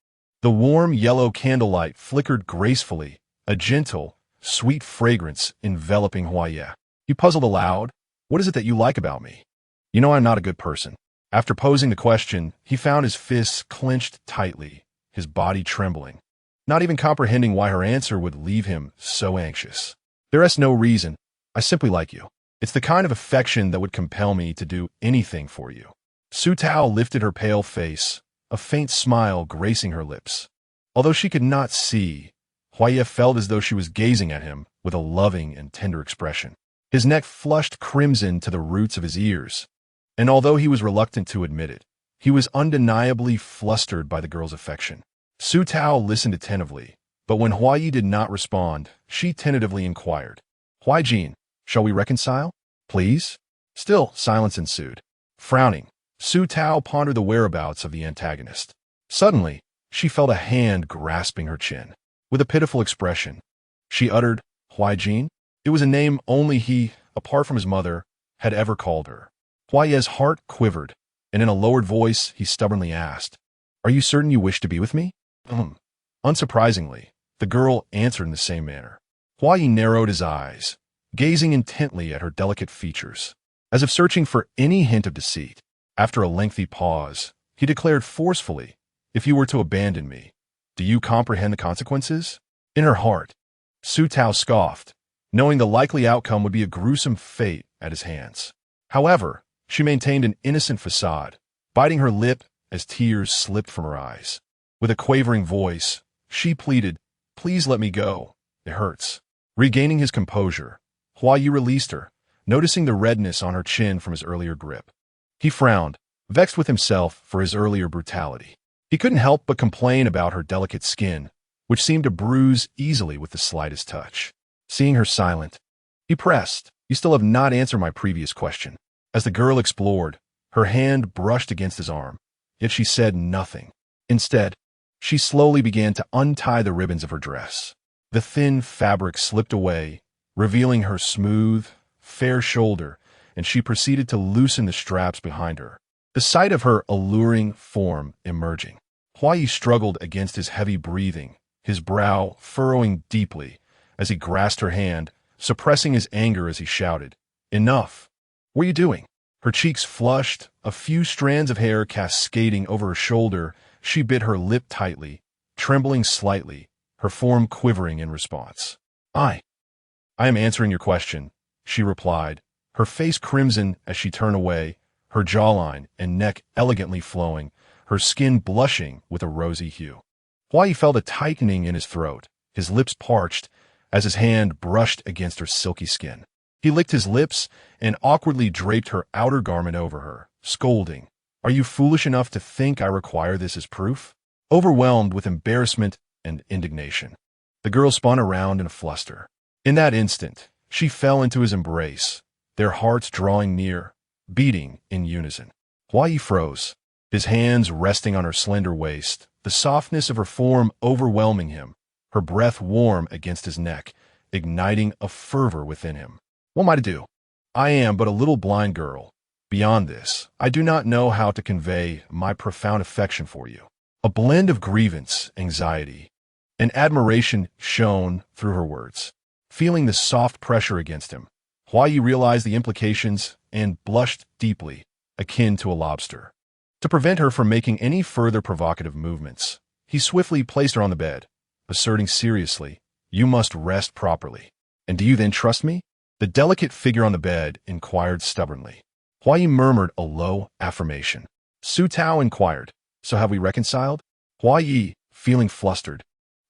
The warm yellow candlelight flickered gracefully, a gentle, sweet fragrance enveloping Huaya. He puzzled aloud. "What is it that you like about me? You know I'm not a good person." After posing the question, he found his fists clenched tightly, his body trembling, not even comprehending why her answer would leave him so anxious. "There is no reason. I simply like you. It's the kind of affection that would compel me to do anything for you." Su Tao lifted her pale face, a faint smile gracing her lips. Although she could not see, Huaya felt as though she was gazing at him with a loving and tender expression. His neck flushed crimson to the roots of his ears, and although he was reluctant to admit it, he was undeniably flustered by the girl's affection. Su Tao listened attentively, but when Huayi did not respond, she tentatively inquired, "Huai Jin, shall we reconcile? Please?" Still, silence ensued. Frowning, Su Tao pondered the whereabouts of the antagonist. Suddenly, she felt a hand grasping her chin. With a pitiful expression, she uttered, "Huai Jin?" It was a name only he, apart from his mother, had ever called her. Huaye's heart quivered, and in a lowered voice, he stubbornly asked, "Are you certain you wish to be with me?" Unsurprisingly, the girl answered in the same manner. Huayi narrowed his eyes, gazing intently at her delicate features, as if searching for any hint of deceit. After a lengthy pause, he declared forcefully, "If you were to abandon me, do you comprehend the consequences?" In her heart, Su Tao scoffed, knowing the likely outcome would be a gruesome fate at his hands. However, she maintained an innocent facade, biting her lip as tears slipped from her eyes. With a quavering voice, she pleaded, "Please let me go. It hurts." Regaining his composure, Huayi released her, noticing the redness on her chin from his earlier grip. He frowned, vexed with himself for his earlier brutality. He couldn't help but complain about her delicate skin, which seemed to bruise easily with the slightest touch. Seeing her silent, he pressed, "You still have not answered my previous question." As the girl explored, her hand brushed against his arm, yet she said nothing. Instead, she slowly began to untie the ribbons of her dress. The thin fabric slipped away, revealing her smooth, fair shoulder, and she proceeded to loosen the straps behind her. The sight of her alluring form emerging, Huayi struggled against his heavy breathing, his brow furrowing deeply as he grasped her hand, suppressing his anger as he shouted, "Enough! What are you doing?" Her cheeks flushed, a few strands of hair cascading over her shoulder. She bit her lip tightly, trembling slightly, her form quivering in response. I am answering your question," she replied, her face crimson as she turned away, her jawline and neck elegantly flowing, her skin blushing with a rosy hue. Huayi felt a tightening in his throat, his lips parched as his hand brushed against her silky skin. He licked his lips and awkwardly draped her outer garment over her, scolding, "Are you foolish enough to think I require this as proof?" Overwhelmed with embarrassment and indignation, the girl spun around in a fluster. In that instant, she fell into his embrace, their hearts drawing near, beating in unison. Huayi froze, his hands resting on her slender waist, the softness of her form overwhelming him, her breath warm against his neck, igniting a fervor within him. What am I to do? I am but a little blind girl. Beyond this, I do not know how to convey my profound affection for you. A blend of grievance, anxiety, and admiration shone through her words. Feeling the soft pressure against him, Huayi realized the implications and blushed deeply, akin to a lobster. To prevent her from making any further provocative movements, he swiftly placed her on the bed, asserting seriously, "You must rest properly. And do you then trust me?" The delicate figure on the bed inquired stubbornly. Huayi murmured a low affirmation. Su Tao inquired, "So have we reconciled?" Huayi, feeling flustered,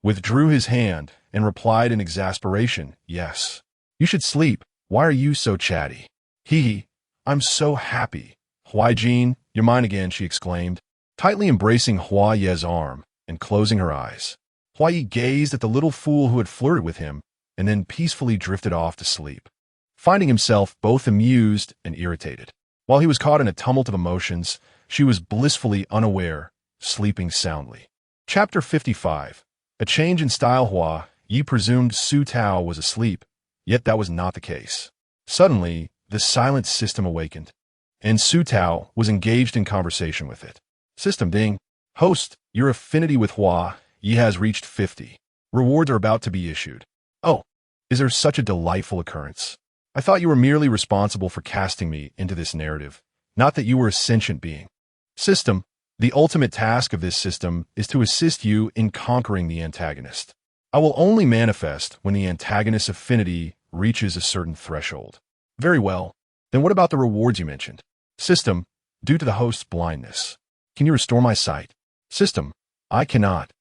withdrew his hand and replied in exasperation, "Yes. You should sleep. Why are you so chatty?" Hee, I'm so happy. Huaijin, you're mine again, she exclaimed, tightly embracing Huaye's arm and closing her eyes. Huayi gazed at the little fool who had flirted with him and then peacefully drifted off to sleep, finding himself both amused and irritated. While he was caught in a tumult of emotions, she was blissfully unaware, sleeping soundly. Chapter 55. A change in style. Huayi presumed Su Tao was asleep, yet that was not the case. Suddenly, the silent system awakened, and Su Tao was engaged in conversation with it. System ding. Host, your affinity with Huayi has reached 50. Rewards are about to be issued. Oh, is there such a delightful occurrence? I thought you were merely responsible for casting me into this narrative, not that you were a sentient being. System, the ultimate task of this system is to assist you in conquering the antagonist. I will only manifest when the antagonist's affinity reaches a certain threshold. Very well. Then what about the rewards you mentioned? System, due to the host's blindness. Can you restore my sight? System, I cannot,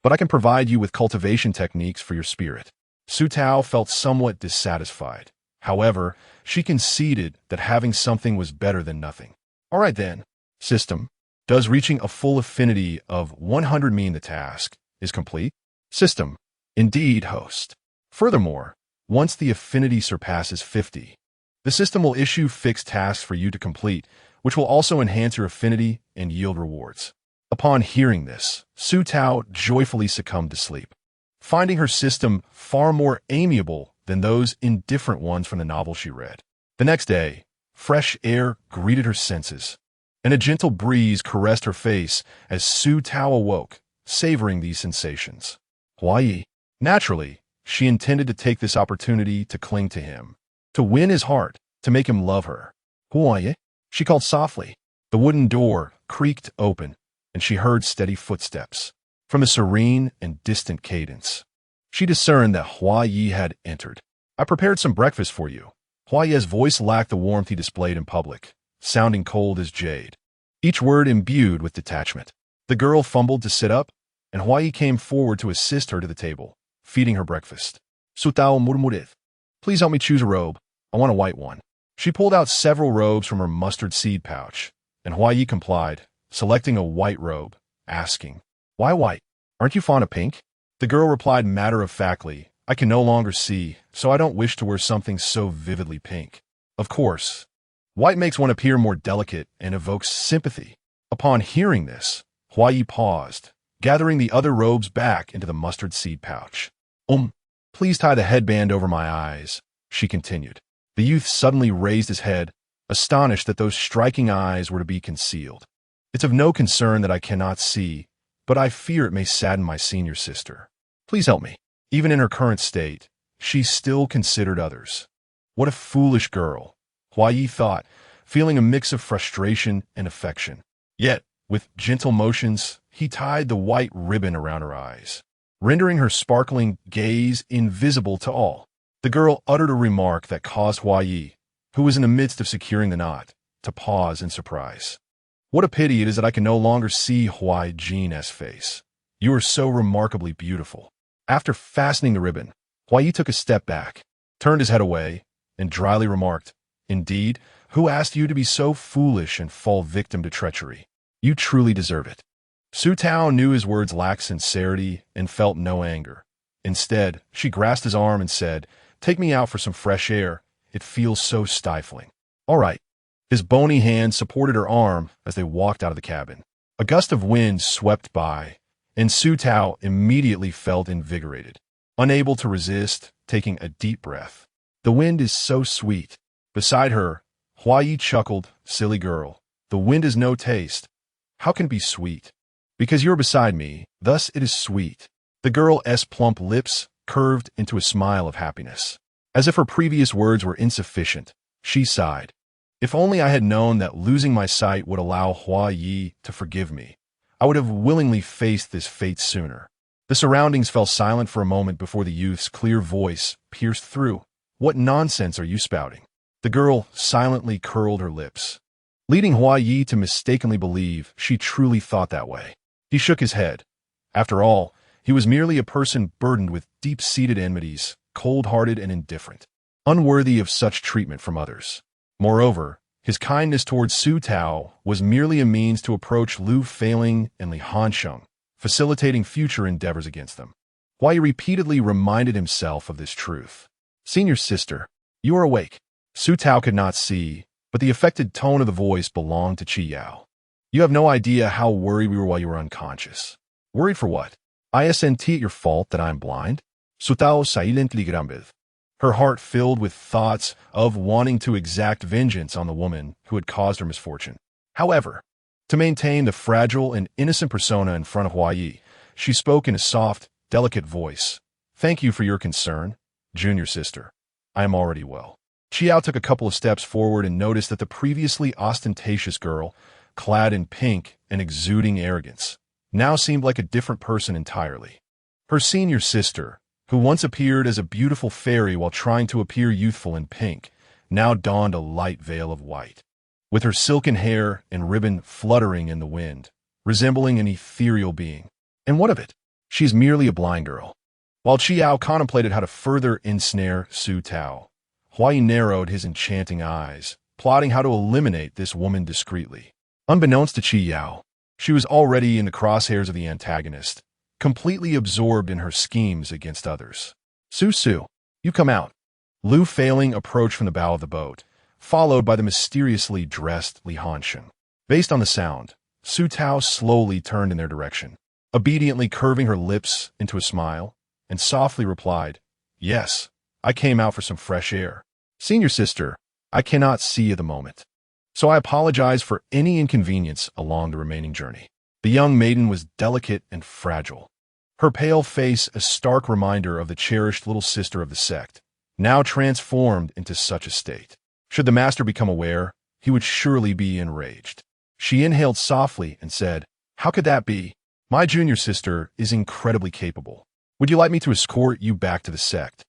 but I can provide you with cultivation techniques for your spirit. Su Tao felt somewhat dissatisfied. However, she conceded that having something was better than nothing. All right then. System, does reaching a full affinity of 100 mean the task is complete? System, indeed, host. Furthermore, once the affinity surpasses 50, the system will issue fixed tasks for you to complete, which will also enhance your affinity and yield rewards. Upon hearing this, Su Tao joyfully succumbed to sleep, finding her system far more amiable than those indifferent ones from the novel she read. The next day, fresh air greeted her senses, and a gentle breeze caressed her face as Su Tao awoke, savoring these sensations. Huayi. Naturally, she intended to take this opportunity to cling to him, to win his heart, to make him love her. Huayi, she called softly. The wooden door creaked open, and she heard steady footsteps. From a serene and distant cadence, she discerned that Huayi had entered. I prepared some breakfast for you. Huayi's voice lacked the warmth he displayed in public, sounding cold as jade, each word imbued with detachment. The girl fumbled to sit up, and Huayi came forward to assist her to the table, feeding her breakfast. Su Tao murmured, "Please help me choose a robe. I want a white one." She pulled out several robes from her mustard seed pouch, and Huayi complied, selecting a white robe, asking, "Why white? Aren't you fond of pink?" The girl replied matter-of-factly, "I can no longer see, so I don't wish to wear something so vividly pink." Of course, white makes one appear more delicate and evokes sympathy. Upon hearing this, Huayi paused, gathering the other robes back into the mustard seed pouch. Please tie the headband over my eyes," she continued. The youth suddenly raised his head, astonished that those striking eyes were to be concealed. "It's of no concern that I cannot see, but I fear it may sadden my senior sister. Please help me." Even in her current state, she still considered others. What a foolish girl, Huayi thought, feeling a mix of frustration and affection. Yet, with gentle motions, he tied the white ribbon around her eyes, rendering her sparkling gaze invisible to all. The girl uttered a remark that caused Huayi, who was in the midst of securing the knot, to pause in surprise. "What a pity it is that I can no longer see Huaijin's face. You are so remarkably beautiful." After fastening the ribbon, Huayi took a step back, turned his head away, and dryly remarked, "Indeed, who asked you to be so foolish and fall victim to treachery? You truly deserve it." Su Tao knew his words lacked sincerity and felt no anger. Instead, she grasped his arm and said, "Take me out for some fresh air. It feels so stifling." "All right." His bony hand supported her arm as they walked out of the cabin. A gust of wind swept by, and Su Tao immediately felt invigorated. Unable to resist, taking a deep breath. The wind is so sweet. Beside her, Hua Yi chuckled, silly girl. The wind has no taste. How can it be sweet? Because you're beside me, thus it is sweet. The girl's plump lips curved into a smile of happiness. As if her previous words were insufficient, she sighed. If only I had known that losing my sight would allow Hua Yi to forgive me, I would have willingly faced this fate sooner. The surroundings fell silent for a moment before the youth's clear voice pierced through. What nonsense are you spouting? The girl silently curled her lips, leading Hua Yi to mistakenly believe she truly thought that way. He shook his head. After all, he was merely a person burdened with deep-seated enmities, cold-hearted and indifferent, unworthy of such treatment from others. Moreover, his kindness towards Su Tao was merely a means to approach Lu Feiling and Li Hansheng, facilitating future endeavors against them. Hua Yi repeatedly reminded himself of this truth. Senior sister, you are awake. Su Tao could not see, but the affected tone of the voice belonged to Qi Yao. You have no idea how worried we were while you were unconscious. Worried for what? Isn't it your fault that I am blind? Su Tao silently grumbled, her heart filled with thoughts of wanting to exact vengeance on the woman who had caused her misfortune. However, to maintain the fragile and innocent persona in front of Hua Yi, she spoke in a soft, delicate voice. Thank you for your concern, junior sister. I am already well. Qiao took a couple of steps forward and noticed that the previously ostentatious girl, clad in pink and exuding arrogance, now seemed like a different person entirely. Her senior sister, who once appeared as a beautiful fairy while trying to appear youthful in pink, now donned a light veil of white, with her silken hair and ribbon fluttering in the wind, resembling an ethereal being. And what of it? She is merely a blind girl. While Qiao contemplated how to further ensnare Su Tao, Hua Yi narrowed his enchanting eyes, plotting how to eliminate this woman discreetly. Unbeknownst to Qiao, she was already in the crosshairs of the antagonist, completely absorbed in her schemes against others. Su, you come out. Lu Feiling approached from the bow of the boat, followed by the mysteriously dressed Li Hansheng. Based on the sound, Su Tao slowly turned in their direction, obediently curving her lips into a smile, and softly replied, Yes, I came out for some fresh air. Senior sister, I cannot see at the moment, so I apologize for any inconvenience along the remaining journey. The young maiden was delicate and fragile, her pale face a stark reminder of the cherished little sister of the sect, now transformed into such a state. Should the master become aware, he would surely be enraged. She inhaled softly and said, How could that be? My junior sister is incredibly capable. Would you like me to escort you back to the sect,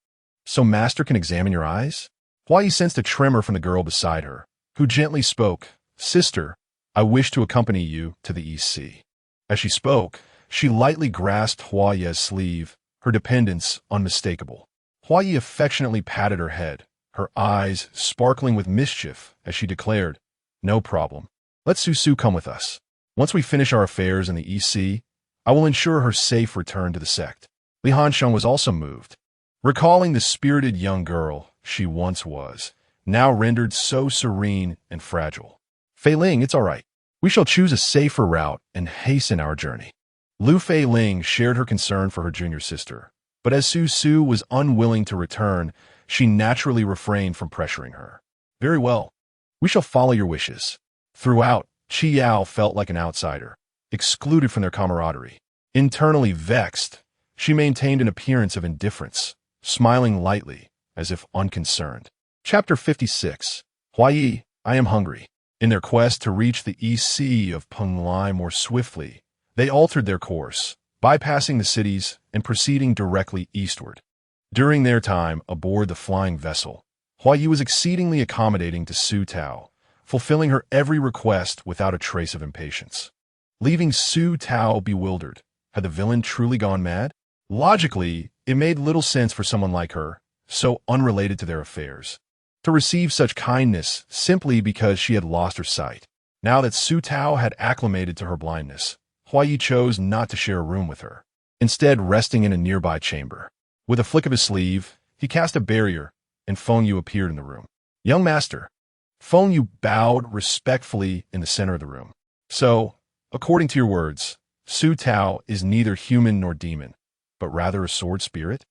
so master can examine your eyes? Hua Yi sensed a tremor from the girl beside her, who gently spoke, Sister, I wish to accompany you to the East Sea. As she spoke, she lightly grasped Hua Yi's sleeve, her dependence unmistakable. Hua Yi affectionately patted her head, her eyes sparkling with mischief as she declared, No problem. Let Su come with us. Once we finish our affairs in the East Sea, I will ensure her safe return to the sect. Li Hansheng was also moved, recalling the spirited young girl she once was, now rendered so serene and fragile. Feiling, it's all right. We shall choose a safer route and hasten our journey. Lu Feiling shared her concern for her junior sister, but as Su was unwilling to return, she naturally refrained from pressuring her. Very well. We shall follow your wishes. Throughout, Qiao felt like an outsider, excluded from their camaraderie. Internally vexed, she maintained an appearance of indifference, smiling lightly, as if unconcerned. Chapter 56. Hua Yi, I am hungry. In their quest to reach the East Sea of Penglai more swiftly, they altered their course, bypassing the cities and proceeding directly eastward. During their time aboard the flying vessel, Hua Yi was exceedingly accommodating to Su Tao, fulfilling her every request without a trace of impatience. Leaving Su Tao bewildered, had the villain truly gone mad? Logically, it made little sense for someone like her, so unrelated to their affairs, to receive such kindness simply because she had lost her sight. Now that Su Tao had acclimated to her blindness, Hua Yi chose not to share a room with her, instead resting in a nearby chamber. With a flick of his sleeve, he cast a barrier, and Feng Yu appeared in the room. Young master. Feng Yu bowed respectfully in the center of the room. So, According to your words, Su Tao is neither human nor demon, but rather a sword spirit?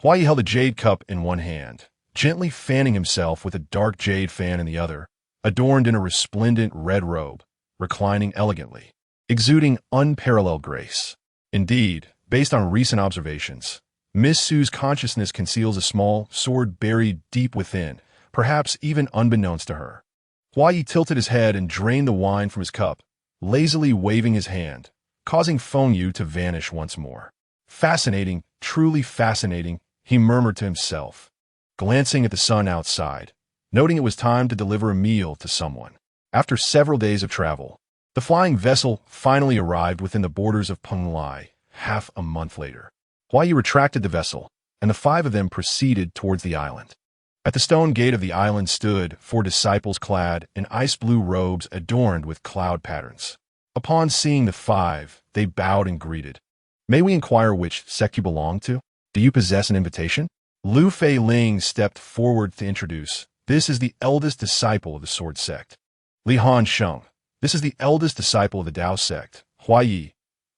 Hua Yi held a jade cup in one hand, gently fanning himself with a dark jade fan in the other, adorned in a resplendent red robe, reclining elegantly, exuding unparalleled grace. Indeed, based on recent observations, Miss Su's consciousness conceals a small sword buried deep within, perhaps even unbeknownst to her. Hua Yi tilted his head and drained the wine from his cup, lazily waving his hand, causing Feng Yu to vanish once more. Fascinating, truly fascinating, he murmured to himself, glancing at the sun outside, noting it was time to deliver a meal to someone. After several days of travel, the flying vessel finally arrived within the borders of Penglai, half a month later. Hua Yi retracted the vessel, and the five of them proceeded towards the island. At the stone gate of the island stood four disciples clad in ice-blue robes adorned with cloud patterns. Upon seeing the five, they bowed and greeted. "May we inquire which sect you belong to? Do you possess an invitation?" Lu Fei Ling stepped forward to introduce. "This is the eldest disciple of the Sword Sect." Li Han Sheng. "This is the eldest disciple of the Dao Sect." Hua Yi.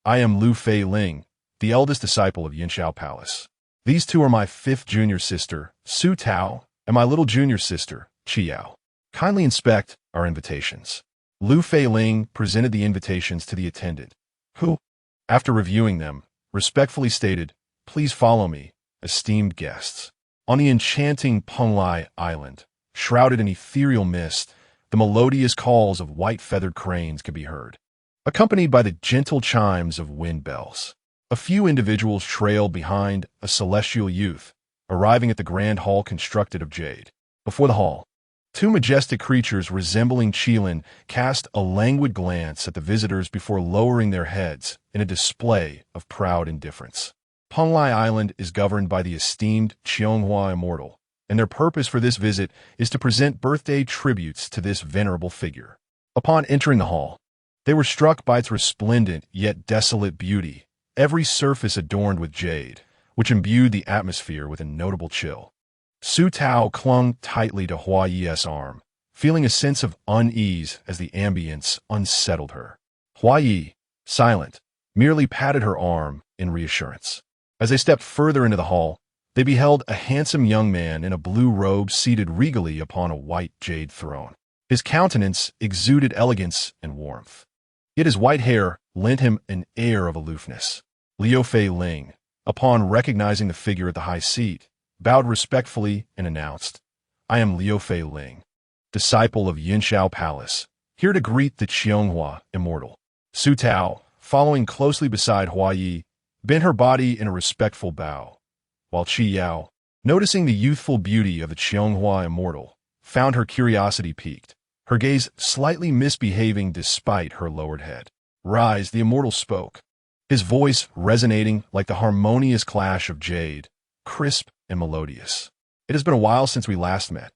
"I am Lu Fei Ling, the eldest disciple of Yinshao Palace. These two are my fifth junior sister, Su Tao, and my little junior sister, Qi Yao. Kindly inspect our invitations." Lu Fei Ling presented the invitations to the attendant, who, after reviewing them, respectfully stated, "Please follow me, esteemed guests." On the enchanting Penglai Island, shrouded in ethereal mist, the melodious calls of white-feathered cranes could be heard, accompanied by the gentle chimes of wind bells. A few individuals trailed behind a celestial youth, arriving at the grand hall constructed of jade. Before the hall, two majestic creatures resembling Qilin cast a languid glance at the visitors before lowering their heads in a display of proud indifference. Penglai Island is governed by the esteemed Qianghua Immortal, and their purpose for this visit is to present birthday tributes to this venerable figure. Upon entering the hall, they were struck by its resplendent yet desolate beauty, every surface adorned with jade, which imbued the atmosphere with a notable chill. Su Tao clung tightly to Hua Yi's arm, feeling a sense of unease as the ambience unsettled her. Hua Yi, silent, merely patted her arm in reassurance. As they stepped further into the hall, they beheld a handsome young man in a blue robe seated regally upon a white jade throne. His countenance exuded elegance and warmth, yet his white hair lent him an air of aloofness. Liu Fei Ling, upon recognizing the figure at the high seat, bowed respectfully and announced, "I am Liu Fei Ling, disciple of Yinshao Palace, here to greet the Qianghua Immortal." Su Tao, following closely beside Hua Yi, bent her body in a respectful bow, while Qi Yao, noticing the youthful beauty of the Qianghua Immortal, found her curiosity piqued, her gaze slightly misbehaving despite her lowered head. "Rise," the Immortal spoke, his voice resonating like the harmonious clash of jade, crisp and melodious. "It has been a while since we last met.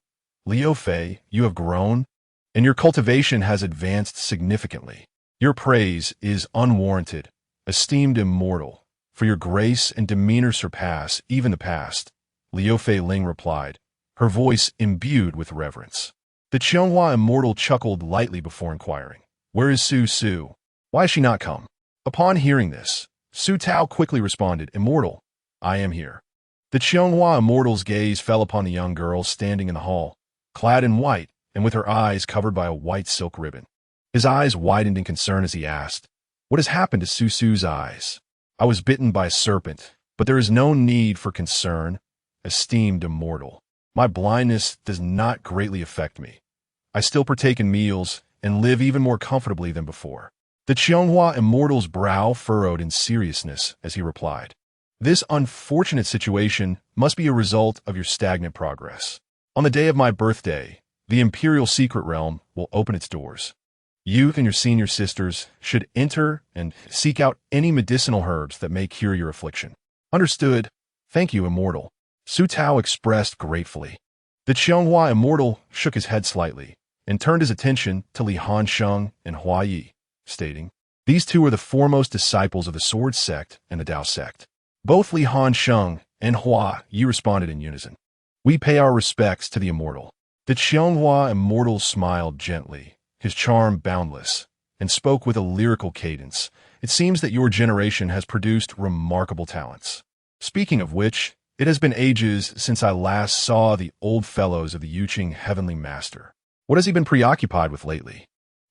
Liu Fei, you have grown, and your cultivation has advanced significantly. Your praise is unwarranted, esteemed Immortal, for your grace and demeanor surpass even the past," Liu Fei Ling replied, her voice imbued with reverence. The Qianghua Immortal chuckled lightly before inquiring, "Where is Su Su? Why has she not come?" Upon hearing this, Su Tao quickly responded, "Immortal, I am here." The Qianghua Immortal's gaze fell upon the young girl standing in the hall, clad in white and with her eyes covered by a white silk ribbon. His eyes widened in concern as he asked, "What has happened to Su Su's eyes?" "I was bitten by a serpent, but there is no need for concern, esteemed Immortal. My blindness does not greatly affect me. I still partake in meals and live even more comfortably than before." The Qianghua Immortal's brow furrowed in seriousness as he replied, "This unfortunate situation must be a result of your stagnant progress. On the day of my birthday, the Imperial Secret Realm will open its doors. You and your senior sisters should enter and seek out any medicinal herbs that may cure your affliction." "Understood. Thank you, Immortal," Su Tao expressed gratefully. The Qianghua Immortal shook his head slightly and turned his attention to Li Han Sheng and Hua Yi, stating, "These two are the foremost disciples of the Sword Sect and the Dao Sect." Both Li Han Sheng and Hua Yi responded in unison, "We pay our respects to the Immortal." The Qianghua Immortal smiled gently, his charm boundless, and spoke with a lyrical cadence. It seems that your generation has produced remarkable talents. Speaking of which, it has been ages since I last saw the old fellows of the Yuqing Heavenly Master. What has he been preoccupied with lately?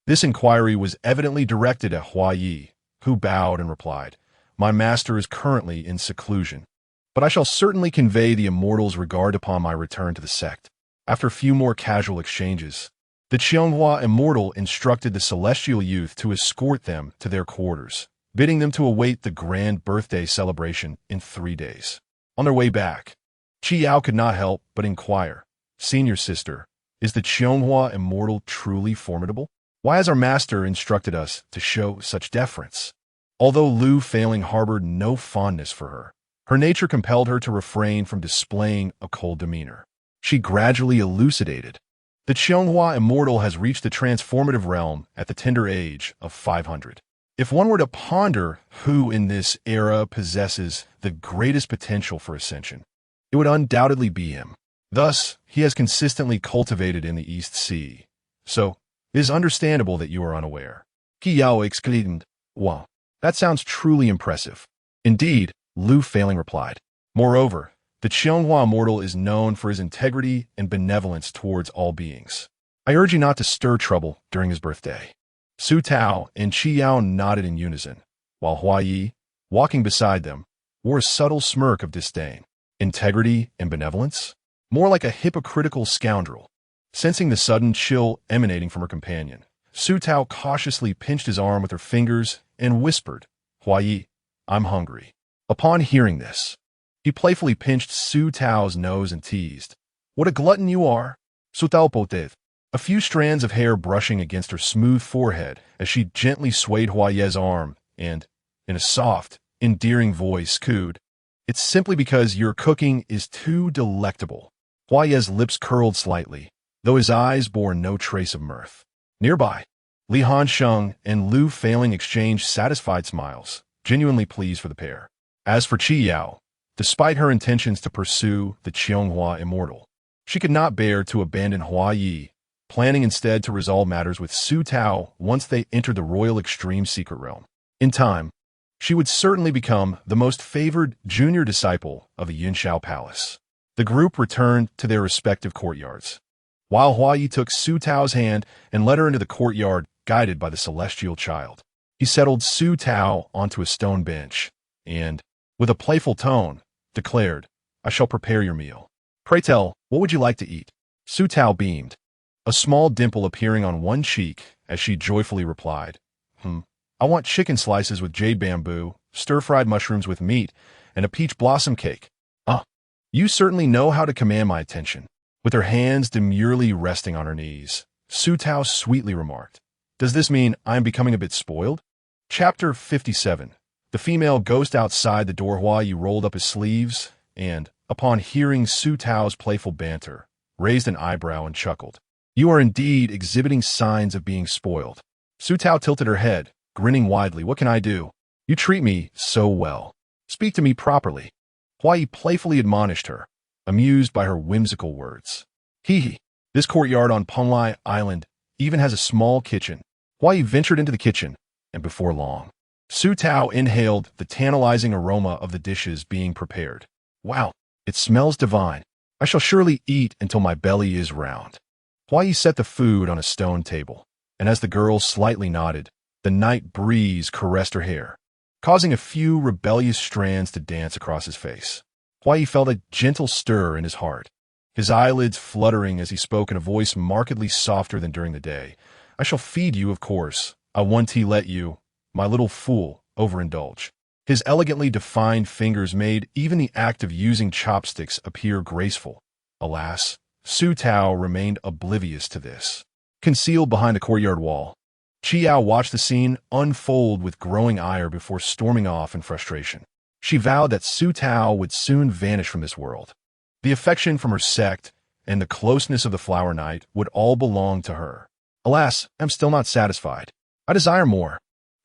This inquiry was evidently directed at Hua Yi, who bowed and replied, My master is currently in seclusion, but I shall certainly convey the immortal's regard upon my return to the sect. After a few more casual exchanges, the Qianghua immortal instructed the celestial youth to escort them to their quarters, bidding them to await the grand birthday celebration in 3 days. On their way back, Qi Yao could not help but inquire, Senior sister, is the Qianghua immortal truly formidable? Why has our master instructed us to show such deference? Although Lu Failing harbored no fondness for her, her nature compelled her to refrain from displaying a cold demeanor. She gradually elucidated. The Qianghua immortal has reached the transformative realm at the tender age of 500. If one were to ponder who in this era possesses the greatest potential for ascension, it would undoubtedly be him. Thus, he has consistently cultivated in the East Sea. So, it is understandable that you are unaware. Qi Yao exclaimed, Wow, that sounds truly impressive. Indeed, Lu Failing replied. Moreover, the Qianghua immortal is known for his integrity and benevolence towards all beings. I urge you not to stir trouble during his birthday. Su Tao and Qi Yao nodded in unison, while Hua Yi, walking beside them, wore a subtle smirk of disdain. Integrity and benevolence? More like a hypocritical scoundrel. Sensing the sudden chill emanating from her companion, Su Tao cautiously pinched his arm with her fingers and whispered, Hua Yi, I'm hungry. Upon hearing this, he playfully pinched Su Tao's nose and teased, What a glutton you are! Su Tao poteth. A few strands of hair brushing against her smooth forehead as she gently swayed Hua Ye's arm and, in a soft, endearing voice, cooed, It's simply because your cooking is too delectable. Hua Ye's lips curled slightly, though his eyes bore no trace of mirth. Nearby, Li Hansheng and Lu Failing exchanged satisfied smiles, genuinely pleased for the pair. As for Qi Yao, despite her intentions to pursue the Qianghua immortal, she could not bear to abandon Hua Yi, planning instead to resolve matters with Su Tao once they entered the royal extreme secret realm. In time, she would certainly become the most favored junior disciple of the Yunshao Palace. The group returned to their respective courtyards, while Hua Yi took Su Tao's hand and led her into the courtyard guided by the celestial child. He settled Su Tao onto a stone bench and, with a playful tone, declared, I shall prepare your meal. Pray tell, what would you like to eat? Su Tao beamed, a small dimple appearing on one cheek as she joyfully replied, I want chicken slices with jade bamboo, stir-fried mushrooms with meat, and a peach blossom cake. You certainly know how to command my attention. With her hands demurely resting on her knees, Su Tao sweetly remarked, Does this mean I am becoming a bit spoiled? Chapter 57. The female ghost outside the door. Hua Yi rolled up his sleeves and, upon hearing Su Tao's playful banter, raised an eyebrow and chuckled. You are indeed exhibiting signs of being spoiled. Su Tao tilted her head, grinning widely. What can I do? You treat me so well. Speak to me properly. Hua Yi playfully admonished her, amused by her whimsical words. Hee. This courtyard on Penglai Island even has a small kitchen. Hua Yi ventured into the kitchen, and before long, Su Tao inhaled the tantalizing aroma of the dishes being prepared. Wow, it smells divine. I shall surely eat until my belly is round. Hua Yi set the food on a stone table, and as the girl slightly nodded, the night breeze caressed her hair, causing a few rebellious strands to dance across his face. Hua Yi felt a gentle stir in his heart, his eyelids fluttering as he spoke in a voice markedly softer than during the day. I shall feed you, of course. I won't let you, my little fool, overindulge. His elegantly defined fingers made even the act of using chopsticks appear graceful. Alas, Su Tao remained oblivious to this. Concealed behind the courtyard wall, Qi Yao watched the scene unfold with growing ire before storming off in frustration. She vowed that Su Tao would soon vanish from this world. The affection from her sect and the closeness of the Flower Knight would all belong to her. Alas, I'm still not satisfied. I desire more.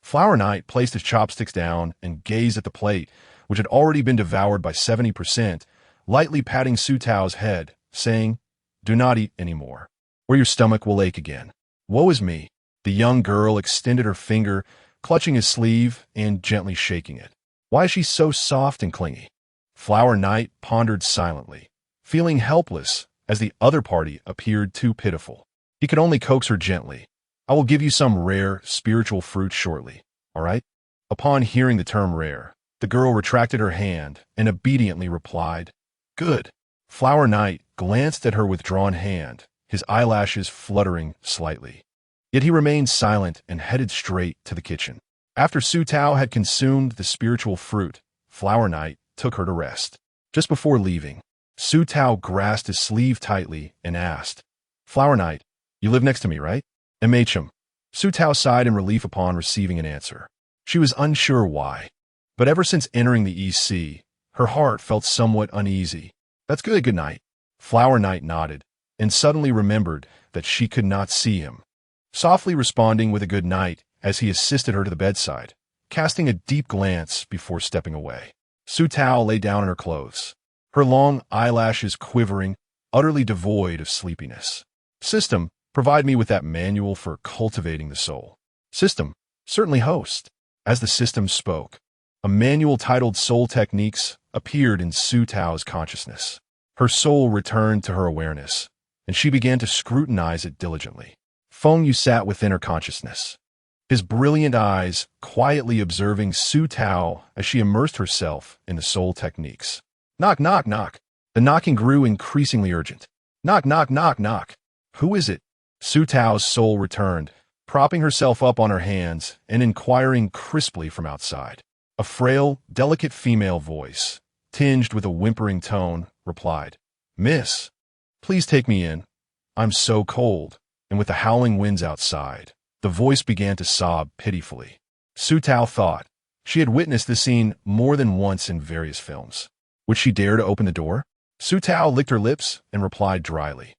Flower Knight placed his chopsticks down and gazed at the plate, which had already been devoured by 70%, lightly patting Su Tao's head, saying, Do not eat any more, or your stomach will ache again. Woe is me. The young girl extended her finger, clutching his sleeve and gently shaking it. Why is she so soft and clingy? Flower Knight pondered silently, feeling helpless as the other party appeared too pitiful. He could only coax her gently. I will give you some rare, spiritual fruit shortly, all right? Upon hearing the term rare, the girl retracted her hand and obediently replied, Good. Flower Knight glanced at her withdrawn hand, his eyelashes fluttering slightly. Yet he remained silent and headed straight to the kitchen. After Su Tao had consumed the spiritual fruit, Flower Knight took her to rest. Just before leaving, Su Tao grasped his sleeve tightly and asked, Flower Knight, you live next to me, right? MHM. Su Tao sighed in relief upon receiving an answer. She was unsure why, but ever since entering the EC, her heart felt somewhat uneasy. That's good night. Flower Knight nodded, and suddenly remembered that she could not see him. Softly responding with a good night as he assisted her to the bedside, casting a deep glance before stepping away. Su Tao lay down in her clothes, her long eyelashes quivering, utterly devoid of sleepiness. System, provide me with that manual for cultivating the soul. System, certainly host. As the system spoke, a manual titled Soul Techniques appeared in Su Tao's consciousness. Her soul returned to her awareness, and she began to scrutinize it diligently. Feng Yu sat within her consciousness, his brilliant eyes quietly observing Su Tao as she immersed herself in the soul techniques. Knock, knock, knock. The knocking grew increasingly urgent. Knock, knock, knock, knock. Who is it? Su Tao's soul returned, propping herself up on her hands and inquiring crisply from outside. A frail, delicate female voice, tinged with a whimpering tone, replied, Miss, please take me in. I'm so cold. And with the howling winds outside, the voice began to sob pitifully. Su Tao thought she had witnessed this scene more than once in various films. Would she dare to open the door? Su Tao licked her lips and replied dryly,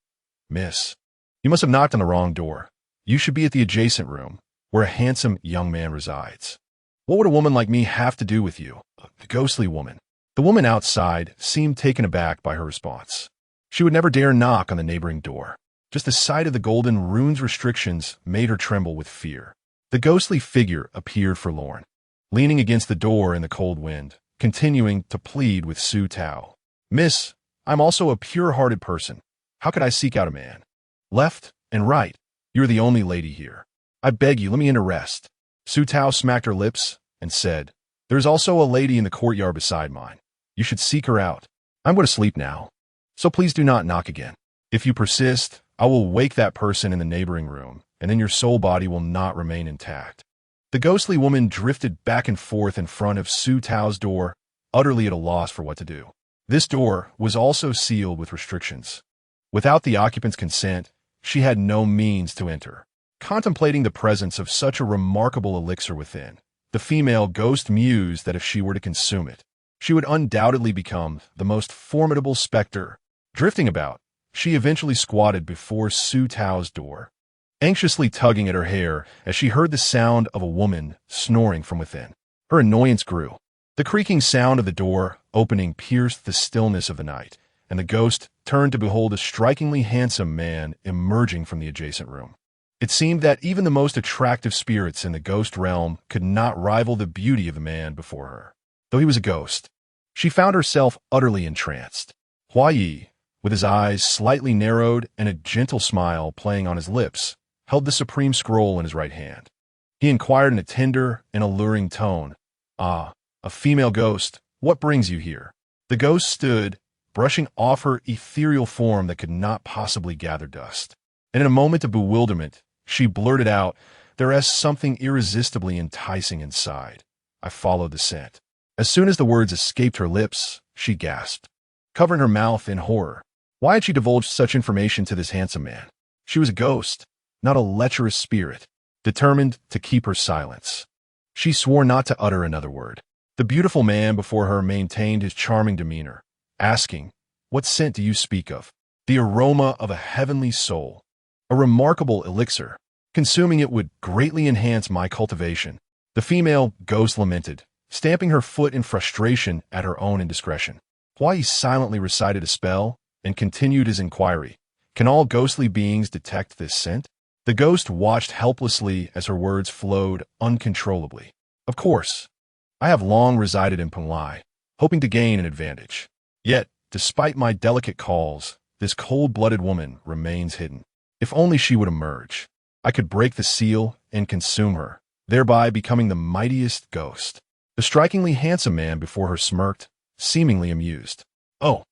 Miss, you must have knocked on the wrong door. You should be at the adjacent room, where a handsome young man resides. What would a woman like me have to do with you? A ghostly woman. The woman outside seemed taken aback by her response. She would never dare knock on the neighboring door. Just the sight of the golden rune's restrictions made her tremble with fear. The ghostly figure appeared forlorn, leaning against the door in the cold wind, continuing to plead with Su Tao. Miss, I'm also a pure-hearted person. How could I seek out a man? Left and right. You're the only lady here. I beg you, let me in to rest. Su Tao smacked her lips and said, There's also a lady in the courtyard beside mine. You should seek her out. I'm going to sleep now, so please do not knock again. If you persist, I will wake that person in the neighboring room, and then your soul body will not remain intact. The ghostly woman drifted back and forth in front of Su Tao's door, utterly at a loss for what to do. This door was also sealed with restrictions. Without the occupant's consent, she had no means to enter. Contemplating the presence of such a remarkable elixir within, the female ghost mused that if she were to consume it, she would undoubtedly become the most formidable specter. Drifting about, she eventually squatted before Su Tao's door, anxiously tugging at her hair as she heard the sound of a woman snoring from within. Her annoyance grew. The creaking sound of the door opening pierced the stillness of the night, and the ghost turned to behold a strikingly handsome man emerging from the adjacent room. It seemed that even the most attractive spirits in the ghost realm could not rival the beauty of the man before her. Though he was a ghost, she found herself utterly entranced. Huayi, with his eyes slightly narrowed and a gentle smile playing on his lips, held the supreme scroll in his right hand. He inquired in a tender and alluring tone, Ah, a female ghost, what brings you here? The ghost stood, brushing off her ethereal form that could not possibly gather dust. And in a moment of bewilderment, she blurted out, There is something irresistibly enticing inside. I followed the scent. As soon as the words escaped her lips, she gasped, covering her mouth in horror. Why had she divulged such information to this handsome man? She was a ghost, not a lecherous spirit, determined to keep her silence. She swore not to utter another word. The beautiful man before her maintained his charming demeanor, asking, What scent do you speak of? The aroma of a heavenly soul, a remarkable elixir. Consuming it would greatly enhance my cultivation. The female ghost lamented, stamping her foot in frustration at her own indiscretion. Huai silently recited a spell and continued his inquiry. Can all ghostly beings detect this scent? The ghost watched helplessly as her words flowed uncontrollably. Of course, I have long resided in Penglai, hoping to gain an advantage. Yet, despite my delicate calls, this cold-blooded woman remains hidden. If only she would emerge, I could break the seal and consume her, thereby becoming the mightiest ghost. The strikingly handsome man before her smirked, seemingly amused. Oh,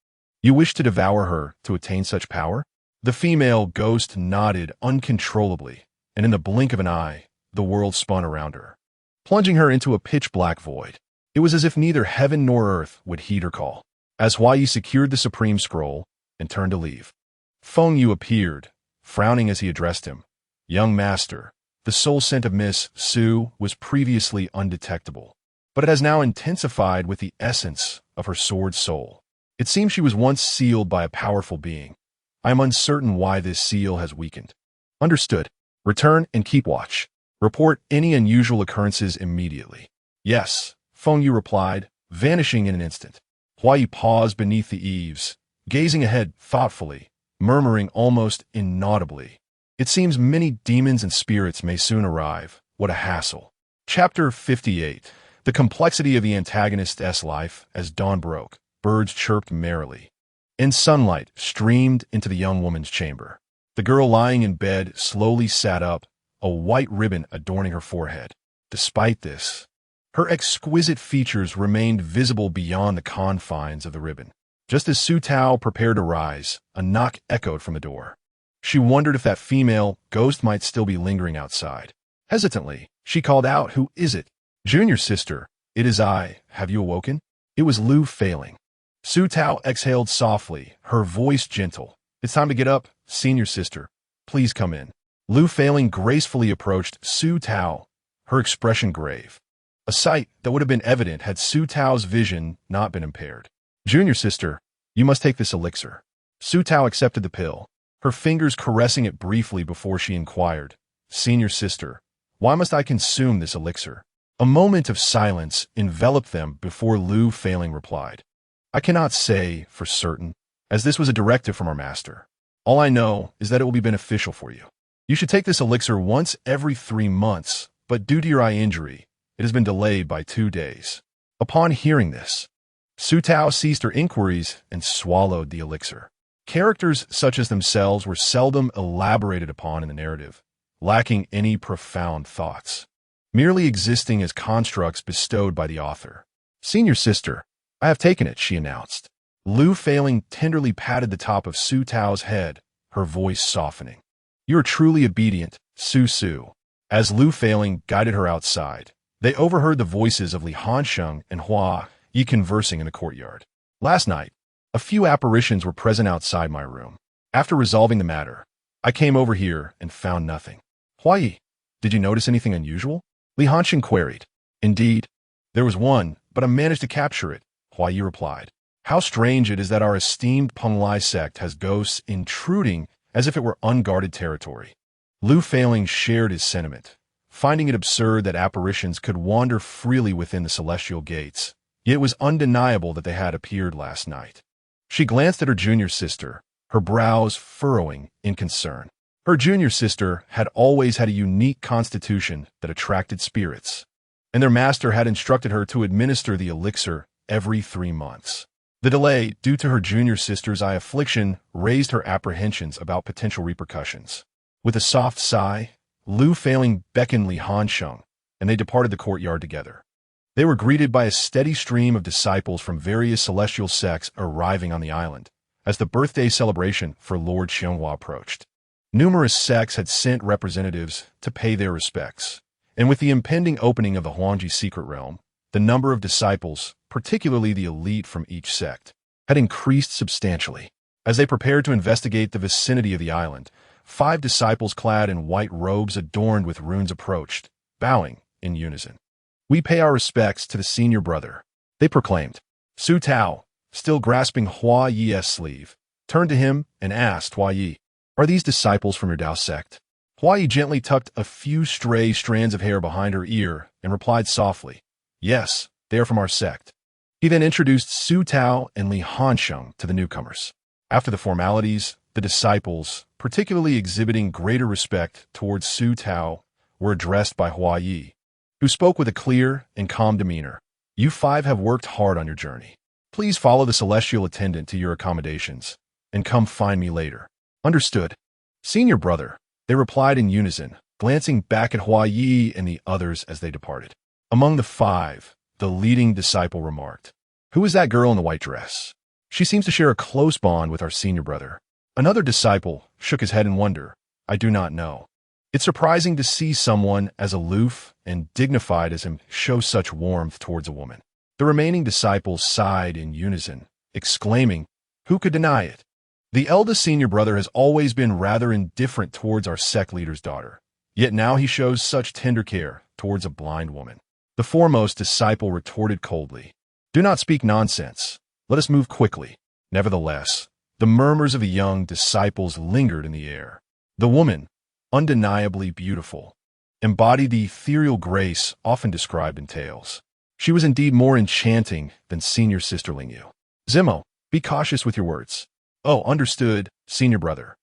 you wish to devour her to attain such power? The female ghost nodded uncontrollably, and in the blink of an eye, the world spun around her, plunging her into a pitch-black void. It was as if neither heaven nor earth would heed her call. As Huai secured the supreme scroll and turned to leave, Feng Yu appeared, frowning as he addressed him. Young master, the soul scent of Miss Su was previously undetectable, but it has now intensified with the essence of her sword soul. It seems she was once sealed by a powerful being. I am uncertain why this seal has weakened. Understood. Return and keep watch. Report any unusual occurrences immediately. Yes, Feng Yu replied, vanishing in an instant. Huai paused beneath the eaves, gazing ahead thoughtfully, murmuring almost inaudibly. It seems many demons and spirits may soon arrive. What a hassle. Chapter 58. The complexity of the antagonist's life. As dawn broke, birds chirped merrily, and sunlight streamed into the young woman's chamber. The girl lying in bed slowly sat up, a white ribbon adorning her forehead. Despite this, her exquisite features remained visible beyond the confines of the ribbon. Just as Su Tao prepared to rise, a knock echoed from the door. She wondered if that female ghost might still be lingering outside. Hesitantly, she called out, "Who is it?" "Junior sister, it is I. Have you awoken?" It was Lu Failing. Su Tao exhaled softly, her voice gentle. "It's time to get up, senior sister. Please come in." Lu Failing gracefully approached Su Tao, her expression grave. A sight that would have been evident had Su Tao's vision not been impaired. "Junior sister, you must take this elixir." Su Tao accepted the pill, her fingers caressing it briefly before she inquired, "Senior sister, why must I consume this elixir?" A moment of silence enveloped them before Lu Failing replied, "I cannot say for certain, as this was a directive from our master. All I know is that it will be beneficial for you. You should take this elixir once every 3 months, but due to your eye injury, it has been delayed by 2 days." Upon hearing this, Su Tao ceased her inquiries and swallowed the elixir. Characters such as themselves were seldom elaborated upon in the narrative, lacking any profound thoughts, merely existing as constructs bestowed by the author. "Senior sister, I have taken it," she announced. Lu Failing tenderly patted the top of Su Tao's head, her voice softening. "You are truly obedient, Su Su." As Lu Failing guided her outside, they overheard the voices of Li Hansheng and Hua Yi conversing in the courtyard. "Last night, a few apparitions were present outside my room. After resolving the matter, I came over here and found nothing." "Hua Yi, did you notice anything unusual?" Li Hansheng queried. "Indeed, there was one, but I managed to capture it," Hua Yi replied. "How strange it is that our esteemed Penglai sect has ghosts intruding as if it were unguarded territory." Lu Failing shared his sentiment, finding it absurd that apparitions could wander freely within the celestial gates, yet it was undeniable that they had appeared last night. She glanced at her junior sister, her brows furrowing in concern. Her junior sister had always had a unique constitution that attracted spirits, and their master had instructed her to administer the elixir every 3 months. The delay, due to her junior sister's eye affliction, raised her apprehensions about potential repercussions. With a soft sigh, Lu Failing beckoned Li Hansheng, and they departed the courtyard together. They were greeted by a steady stream of disciples from various celestial sects arriving on the island, as the birthday celebration for Lord Xianghua approached. Numerous sects had sent representatives to pay their respects, and with the impending opening of the Huangji secret realm, the number of disciples, particularly the elite from each sect, had increased substantially. As they prepared to investigate the vicinity of the island, 5 disciples clad in white robes adorned with runes approached, bowing in unison. "We pay our respects to the senior brother," they proclaimed. Su Tao, still grasping Hua Yi's sleeve, turned to him and asked Hua Yi, "Are these disciples from your Dao sect?" Hua Yi gently tucked a few stray strands of hair behind her ear and replied softly, "Yes, they are from our sect." He then introduced Su Tao and Li Hansheng to the newcomers. After the formalities, the disciples, particularly exhibiting greater respect towards Su Tao, were addressed by Hua Yi, who spoke with a clear and calm demeanor. You five have worked hard on your journey. Please follow the celestial attendant to your accommodations, and come find me later. Understood. Senior brother, they replied in unison, glancing back at Hua Yi and the others as they departed. Among the five, the leading disciple remarked, "Who is that girl in the white dress? She seems to share a close bond with our senior brother." Another disciple shook his head in wonder. "I do not know. It's surprising to see someone as aloof and dignified as him show such warmth towards a woman." The remaining disciples sighed in unison, exclaiming, "Who could deny it? The eldest senior brother has always been rather indifferent towards our sect leader's daughter, yet now he shows such tender care towards a blind woman." The foremost disciple retorted coldly, "Do not speak nonsense. Let us move quickly." Nevertheless, the murmurs of the young disciples lingered in the air. The woman, undeniably beautiful, embodied the ethereal grace often described in tales. She was indeed more enchanting than senior sister Lingyu. "Zimo, be cautious with your words." "Oh, understood, senior brother."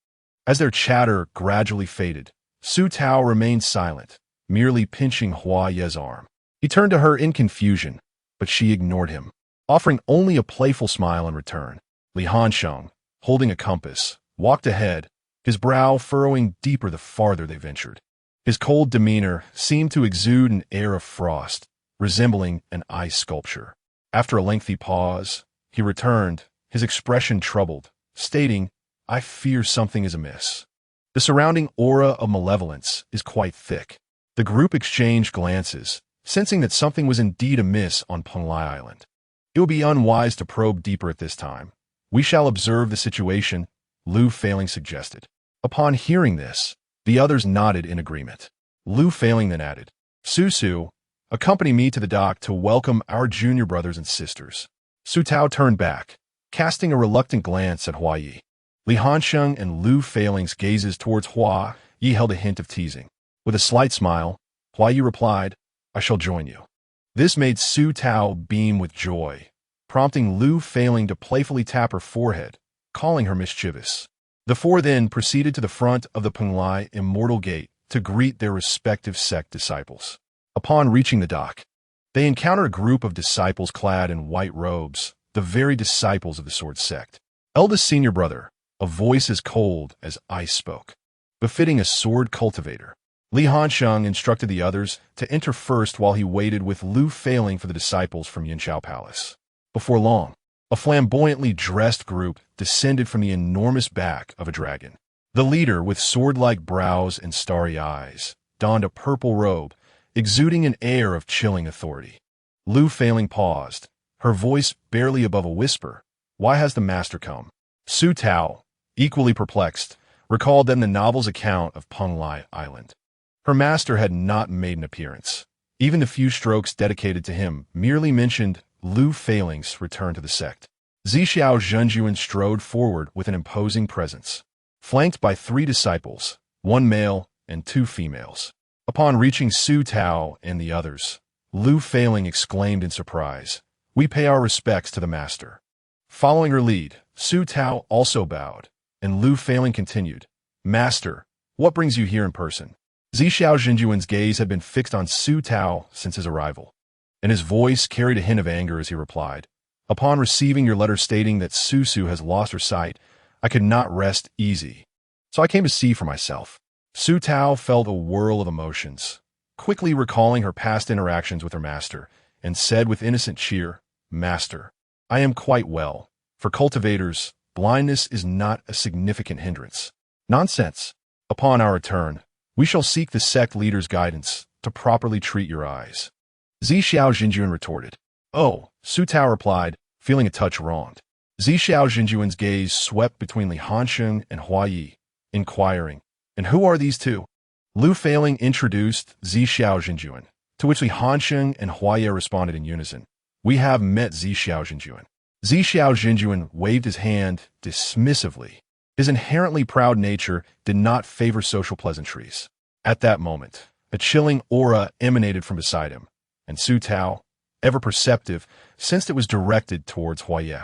As their chatter gradually faded, Su Tao remained silent, merely pinching Hua Ye's arm. He turned to her in confusion, but she ignored him, offering only a playful smile in return. Li Hansheng, holding a compass, walked ahead, his brow furrowing deeper the farther they ventured. His cold demeanor seemed to exude an air of frost, resembling an ice sculpture. After a lengthy pause, he returned, his expression troubled, stating, "I fear something is amiss." The surrounding aura of malevolence is quite thick. The group exchanged glances, sensing that something was indeed amiss on Penglai Island. "It would be unwise to probe deeper at this time. We shall observe the situation," Lu Failing suggested. Upon hearing this, the others nodded in agreement. Lu Failing then added, "Su, accompany me to the dock to welcome our junior brothers and sisters." Su Tao turned back, casting a reluctant glance at Hua Yi. Li Hansheng and Lu Failing's gazes towards Hua Yi held a hint of teasing. With a slight smile, Hua Yi replied, "I shall join you." This made Su Tao beam with joy, prompting Lu Failing to playfully tap her forehead, calling her mischievous. The four then proceeded to the front of the Penglai Immortal Gate to greet their respective sect disciples. Upon reaching the dock, they encountered a group of disciples clad in white robes, the very disciples of the Sword Sect. Eldest senior brother, a voice as cold as ice spoke, befitting a sword cultivator. Li Hansheng instructed the others to enter first while he waited with Lu Failing for the disciples from Yinchao Palace. Before long, a flamboyantly dressed group descended from the enormous back of a dragon. The leader, with sword-like brows and starry eyes, donned a purple robe, exuding an air of chilling authority. Lu Failing paused, her voice barely above a whisper. "Why has the master come?" Su Tao, equally perplexed, recalled then the novel's account of Penglai Island. Her master had not made an appearance. Even the few strokes dedicated to him merely mentioned Lu Failing's return to the sect. Zixiao Zhenjuan strode forward with an imposing presence, flanked by 3 disciples, 1 male and 2 females. Upon reaching Su Tao and the others, Lu Failing exclaimed in surprise, "We pay our respects to the master." Following her lead, Su Tao also bowed, and Lu Failing continued, "Master, what brings you here in person?" Zixiao Zhenjuan's gaze had been fixed on Su Tao since his arrival, and his voice carried a hint of anger as he replied, "Upon receiving your letter stating that Su has lost her sight, I could not rest easy, so I came to see for myself." Su Tao felt a whirl of emotions, quickly recalling her past interactions with her master, and said with innocent cheer, "Master, I am quite well. For cultivators, blindness is not a significant hindrance." "Nonsense. Upon our return, we shall seek the sect leader's guidance to properly treat your eyes," Zixiao Zhenjuan retorted. "Oh," Su Tao replied, feeling a touch wronged. Zixiao Zhenjuan's gaze swept between Li Hansheng and Hua Yi, inquiring, "And who are these two?" Lu Failing introduced Zixiao Zhenjuan, to which Li Hansheng and Hua Yi responded in unison. "We have met Zixiao Zhenjuan." Zixiao Zhenjuan waved his hand dismissively. His inherently proud nature did not favor social pleasantries. At that moment, a chilling aura emanated from beside him, and Su Tao, ever perceptive, sensed it was directed towards Hua Yi.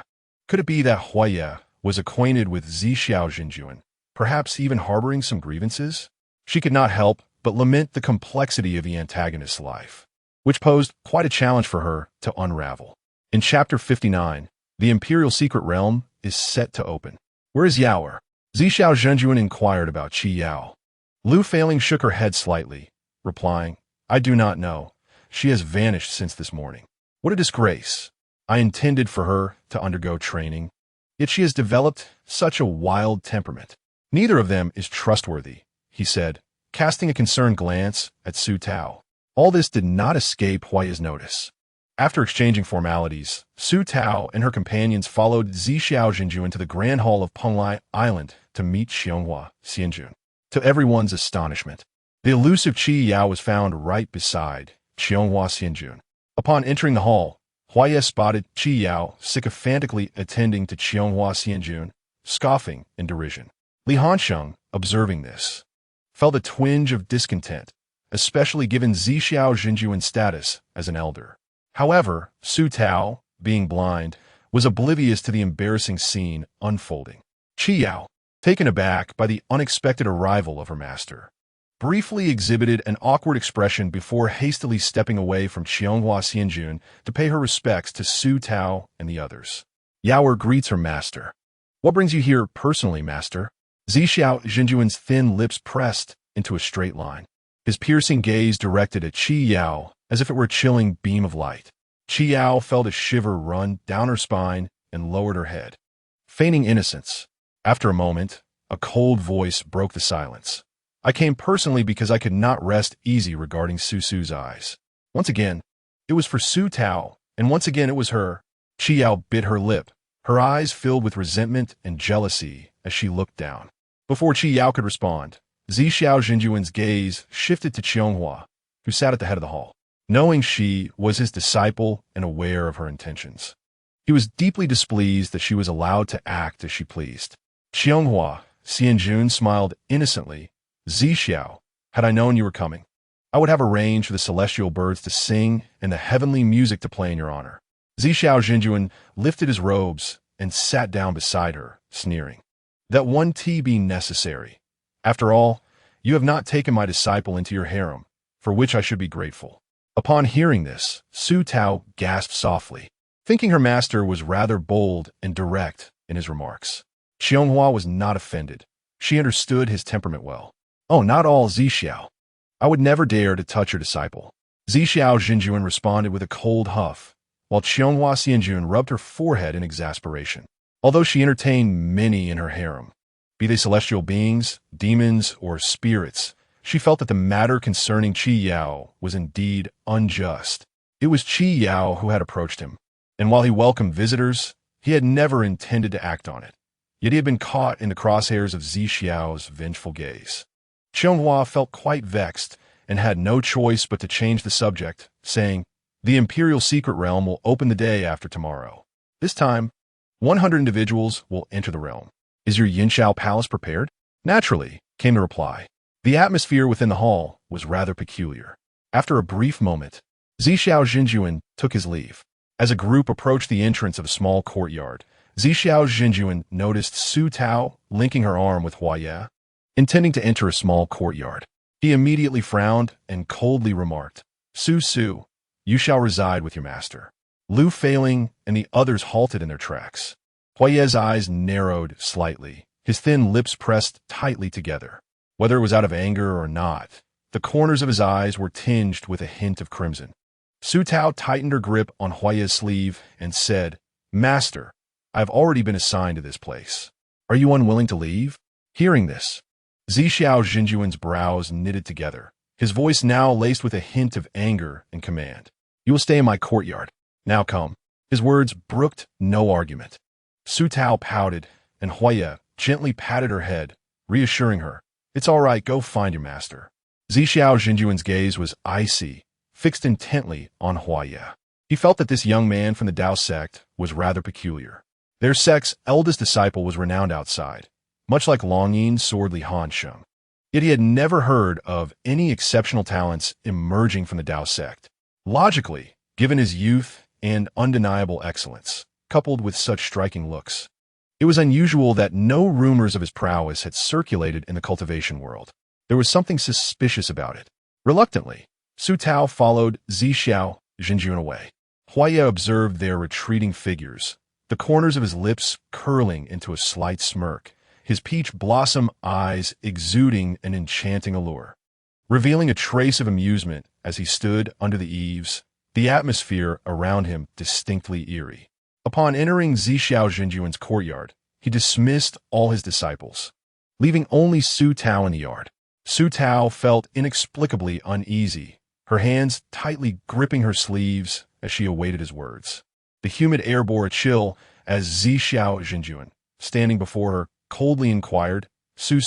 Could it be that Hua Yi was acquainted with Zixiao Zhenjuan, perhaps even harboring some grievances? She could not help but lament the complexity of the antagonist's life, which posed quite a challenge for her to unravel. In Chapter 59, the Imperial Secret Realm is set to open. Where is Yaoer? Zhixiao Zhenjuan inquired about Qi Yao. Lu Feiling shook her head slightly, replying, I do not know. She has vanished since this morning. What a disgrace. I intended for her to undergo training, yet she has developed such a wild temperament. Neither of them is trustworthy, he said, casting a concerned glance at Su Tao. All this did not escape Huai's notice. After exchanging formalities, Su Tao and her companions followed Zhixiao Zhenjuan to the Grand Hall of Penglai Island to meet Xianghua Xianjun. To everyone's astonishment, the elusive Qi Yao was found right beside Xianghua Xianjun. Upon entering the hall, Huai spotted Qi Yao sycophantically attending to Xianghua Xianjun, scoffing in derision. Li Hansheng, observing this, felt a twinge of discontent, especially given Zhixiao Zhenjuan's status as an elder. However, Su Tao, being blind, was oblivious to the embarrassing scene unfolding. Qi Yao, taken aback by the unexpected arrival of her master, briefly exhibited an awkward expression before hastily stepping away from Xianghua Xianjun to pay her respects to Su Tao and the others. Yaoer greets her master. What brings you here personally, master? Zhixiao Zhenjuan's thin lips pressed into a straight line, his piercing gaze directed at Qi Yao as if it were a chilling beam of light. Qi Yao felt a shiver run down her spine and lowered her head, feigning innocence. After a moment, a cold voice broke the silence. I came personally because I could not rest easy regarding Su's eyes. Once again, it was for Su Tao, and once again it was her. Qi Yao bit her lip, her eyes filled with resentment and jealousy as she looked down. Before Qi Yao could respond, Zhixiao Zhenjuan's gaze shifted to Xianghua, who sat at the head of the hall. Knowing she was his disciple and aware of her intentions, he was deeply displeased that she was allowed to act as she pleased. Xianghua Xianjun smiled innocently. Zhixiao, had I known you were coming, I would have arranged for the celestial birds to sing and the heavenly music to play in your honor. Zhixiao Zhenjuan lifted his robes and sat down beside her, sneering. That one tea be necessary. After all, you have not taken my disciple into your harem, for which I should be grateful. Upon hearing this, Su Tao gasped softly, thinking her master was rather bold and direct in his remarks. Xianghua was not offended. She understood his temperament well. Oh, not all, Zhixiao. I would never dare to touch your disciple. Zhixiao Zhenjuan responded with a cold huff, while Xianghua Xianjun rubbed her forehead in exasperation. Although she entertained many in her harem, be they celestial beings, demons, or spirits, she felt that the matter concerning Qi Yao was indeed unjust. It was Qi Yao who had approached him, and while he welcomed visitors, he had never intended to act on it. Yet he had been caught in the crosshairs of Zhixiao's vengeful gaze. Xianghua felt quite vexed and had no choice but to change the subject, saying, The Imperial Secret Realm will open the day after tomorrow. This time, 100 individuals will enter the realm. Is your Yinshao palace prepared? Naturally, came the reply. The atmosphere within the hall was rather peculiar. After a brief moment, Zhixiao Zhenjuan took his leave. As a group approached the entrance of a small courtyard, Zhixiao Zhenjuan noticed Su Tao linking her arm with Huai. Intending to enter a small courtyard, he immediately frowned and coldly remarked, Su, you shall reside with your master. Lu Feiling and the others halted in their tracks. Huai's eyes narrowed slightly, his thin lips pressed tightly together. Whether it was out of anger or not, the corners of his eyes were tinged with a hint of crimson. Su Tao tightened her grip on Huai's sleeve and said, Master, I have already been assigned to this place. Are you unwilling to leave? Hearing this, Zhixiao Zhenjuan's brows knitted together, his voice now laced with a hint of anger and command. You will stay in my courtyard. Now come. His words brooked no argument. Su Tao pouted, and Huai gently patted her head, reassuring her, It's all right, go find your master. Zhixiao Zhenjuan's gaze was icy, fixed intently on Huai. He felt that this young man from the Dao sect was rather peculiar. Their sect's eldest disciple was renowned outside, much like Longyin's sword Li Hansheng. Yet he had never heard of any exceptional talents emerging from the Dao sect. Logically, given his youth and undeniable excellence, coupled with such striking looks, It was unusual that no rumors of his prowess had circulated in the cultivation world. There was something suspicious about it. Reluctantly, Su Tao followed Zhixiao Jinjun away. Huaya observed their retreating figures, the corners of his lips curling into a slight smirk, his peach blossom eyes exuding an enchanting allure. Revealing a trace of amusement as he stood under the eaves, the atmosphere around him distinctly eerie. Upon entering Zhixiao Jinjuan's courtyard, he dismissed all his disciples, leaving only Su Tao in the yard. Su Tao felt inexplicably uneasy, her hands tightly gripping her sleeves as she awaited his words. The humid air bore a chill as Zhixiao Jinjuan, standing before her, coldly inquired, Su,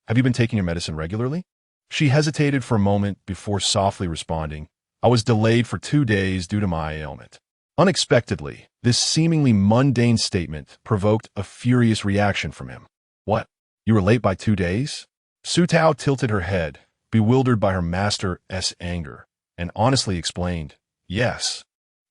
have you been taking your medicine regularly? She hesitated for a moment before softly responding, I was delayed for 2 days due to my ailment. Unexpectedly, this seemingly mundane statement provoked a furious reaction from him. What? You were late by 2 days? Su Tao tilted her head, bewildered by her master's anger, and honestly explained, Yes.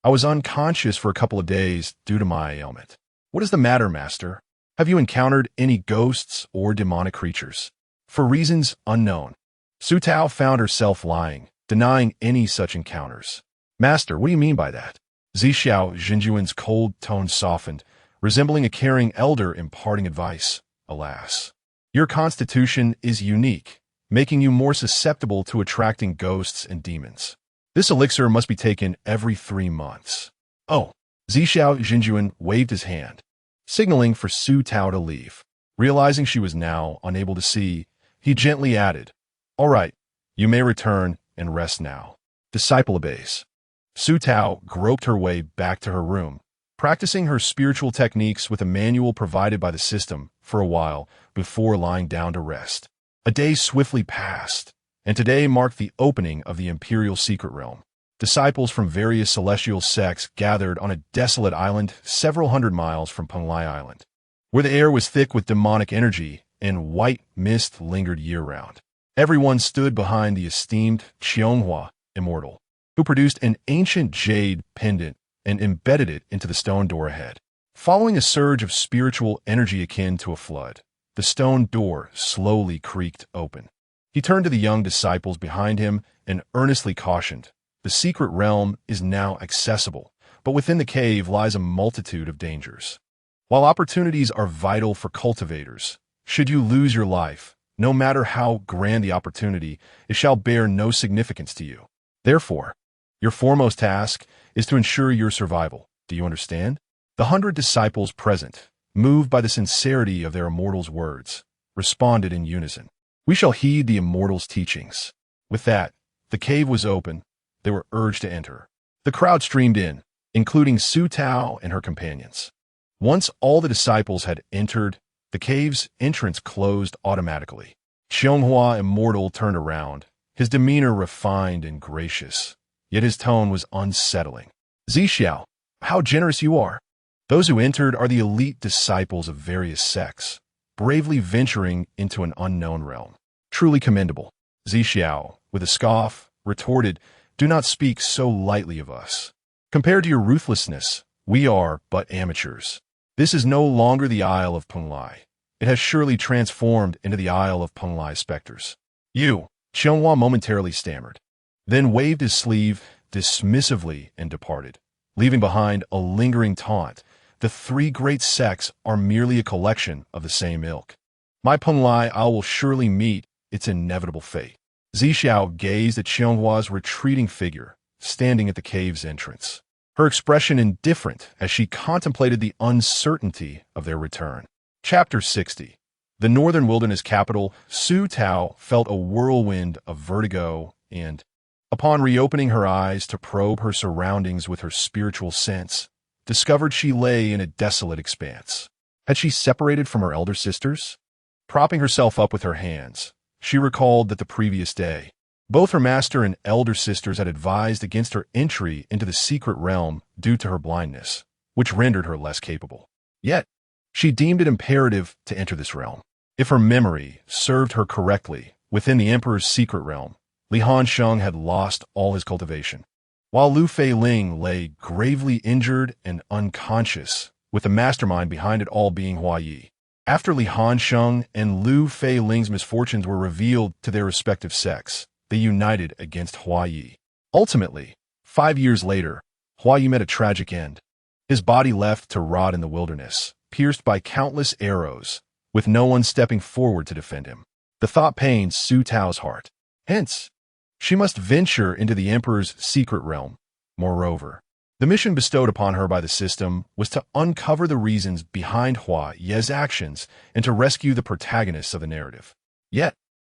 I was unconscious for a couple of days due to my ailment. What is the matter, master? Have you encountered any ghosts or demonic creatures? For reasons unknown, Su Tao found herself lying, denying any such encounters. Master, what do you mean by that? Zhixiao Jinjuan's cold tone softened, resembling a caring elder imparting advice. Alas. Your constitution is unique, making you more susceptible to attracting ghosts and demons. This elixir must be taken every 3 months. Oh, Zhixiao Jinjuan waved his hand, signaling for Su Tao to leave. Realizing she was now unable to see, he gently added, All right, you may return and rest now. Disciple obeys. Su Tao groped her way back to her room, practicing her spiritual techniques with a manual provided by the system for a while before lying down to rest. A day swiftly passed, and today marked the opening of the Imperial Secret Realm. Disciples from various celestial sects gathered on a desolate island several hundred miles from Penglai Island, where the air was thick with demonic energy and white mist lingered year-round. Everyone stood behind the esteemed Qianghua Immortal, who produced an ancient jade pendant and embedded it into the stone door ahead. Following a surge of spiritual energy akin to a flood, the stone door slowly creaked open. He turned to the young disciples behind him and earnestly cautioned, The secret realm is now accessible, but within the cave lies a multitude of dangers. While opportunities are vital for cultivators, should you lose your life, no matter how grand the opportunity, it shall bear no significance to you. Therefore, your foremost task is to ensure your survival. Do you understand? The 100 disciples present, moved by the sincerity of their immortal's words, responded in unison. We shall heed the immortal's teachings. With that, the cave was open. They were urged to enter. The crowd streamed in, including Su Tao and her companions. Once all the disciples had entered, the cave's entrance closed automatically. Qianghua Immortal turned around, his demeanor refined and gracious, yet his tone was unsettling. Zhixiao, how generous you are. Those who entered are the elite disciples of various sects, bravely venturing into an unknown realm. Truly commendable. Zhixiao, with a scoff, retorted, Do not speak so lightly of us. Compared to your ruthlessness, we are but amateurs. This is no longer the Isle of Penglai. It has surely transformed into the Isle of Penglai specters. You, Qianghua momentarily stammered, then waved his sleeve dismissively and departed, leaving behind a lingering taunt. The 3 great sects are merely a collection of the same ilk. My Penglai Isle will surely meet its inevitable fate. Zhixiao gazed at Qianghua's retreating figure, standing at the cave's entrance, her expression indifferent as she contemplated the uncertainty of their return. Chapter 60. The northern wilderness capital, Su Tao felt a whirlwind of vertigo and, upon reopening her eyes to probe her surroundings with her spiritual sense, discovered she lay in a desolate expanse. Had she separated from her elder sisters? Propping herself up with her hands, she recalled that the previous day, both her master and elder sisters had advised against her entry into the secret realm due to her blindness, which rendered her less capable. Yet, she deemed it imperative to enter this realm. If her memory served her correctly, within the Emperor's secret realm, Li Hansheng had lost all his cultivation, while Lu Fei Ling lay gravely injured and unconscious with the mastermind behind it all being Hua Yi. After Li Hansheng and Lu Fei Ling's misfortunes were revealed to their respective sects, they united against Hua Yi. Ultimately, 5 years later, Hua Yi met a tragic end. His body left to rot in the wilderness, pierced by countless arrows, with no one stepping forward to defend him. The thought pained Su Tao's heart. Hence, she must venture into the Emperor's secret realm. Moreover, the mission bestowed upon her by the system was to uncover the reasons behind Hua Ye's actions and to rescue the protagonists of the narrative. Yet,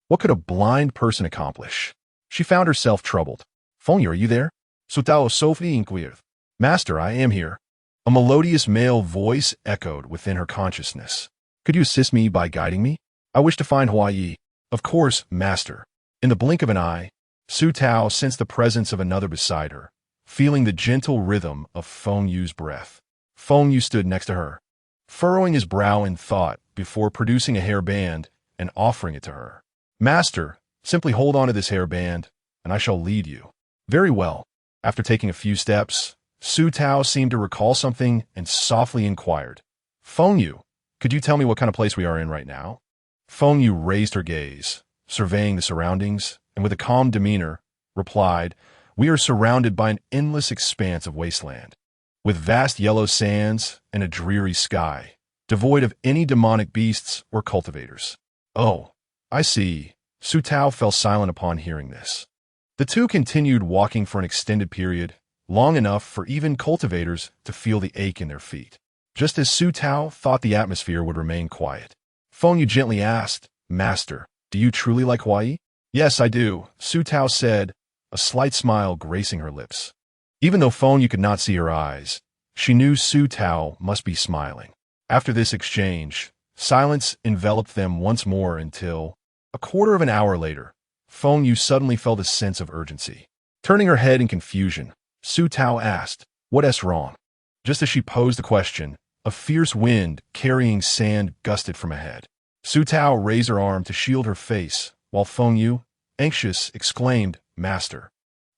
what could a blind person accomplish? She found herself troubled. Feng Yu, are you there? Su Tao Sophie inquired. Master, I am here. A melodious male voice echoed within her consciousness. Could you assist me by guiding me? I wish to find Hua Yi. Of course, Master. In the blink of an eye, Su Tao sensed the presence of another beside her, feeling the gentle rhythm of Feng Yu's breath. Feng Yu stood next to her, furrowing his brow in thought before producing a hairband and offering it to her. Master, simply hold on to this hairband, and I shall lead you. Very well. After taking a few steps, Su Tao seemed to recall something and softly inquired. Feng Yu, could you tell me what kind of place we are in right now? Feng Yu raised her gaze, surveying the surroundings, and with a calm demeanor, replied, We are surrounded by an endless expanse of wasteland, with vast yellow sands and a dreary sky, devoid of any demonic beasts or cultivators. Oh, I see. Su Tao fell silent upon hearing this. The two continued walking for an extended period, long enough for even cultivators to feel the ache in their feet. Just as Su Tao thought the atmosphere would remain quiet, Feng Yu gently asked, Master, do you truly like Hua Yi? Yes, I do, Su Tao said, a slight smile gracing her lips. Even though Feng Yu could not see her eyes, she knew Su Tao must be smiling. After this exchange, silence enveloped them once more until, a quarter of an hour later, Feng Yu suddenly felt a sense of urgency. Turning her head in confusion, Su Tao asked, What's wrong? Just as she posed the question, a fierce wind carrying sand gusted from ahead. Su Tao raised her arm to shield her face, while Feng Yu, anxious, exclaimed, Master,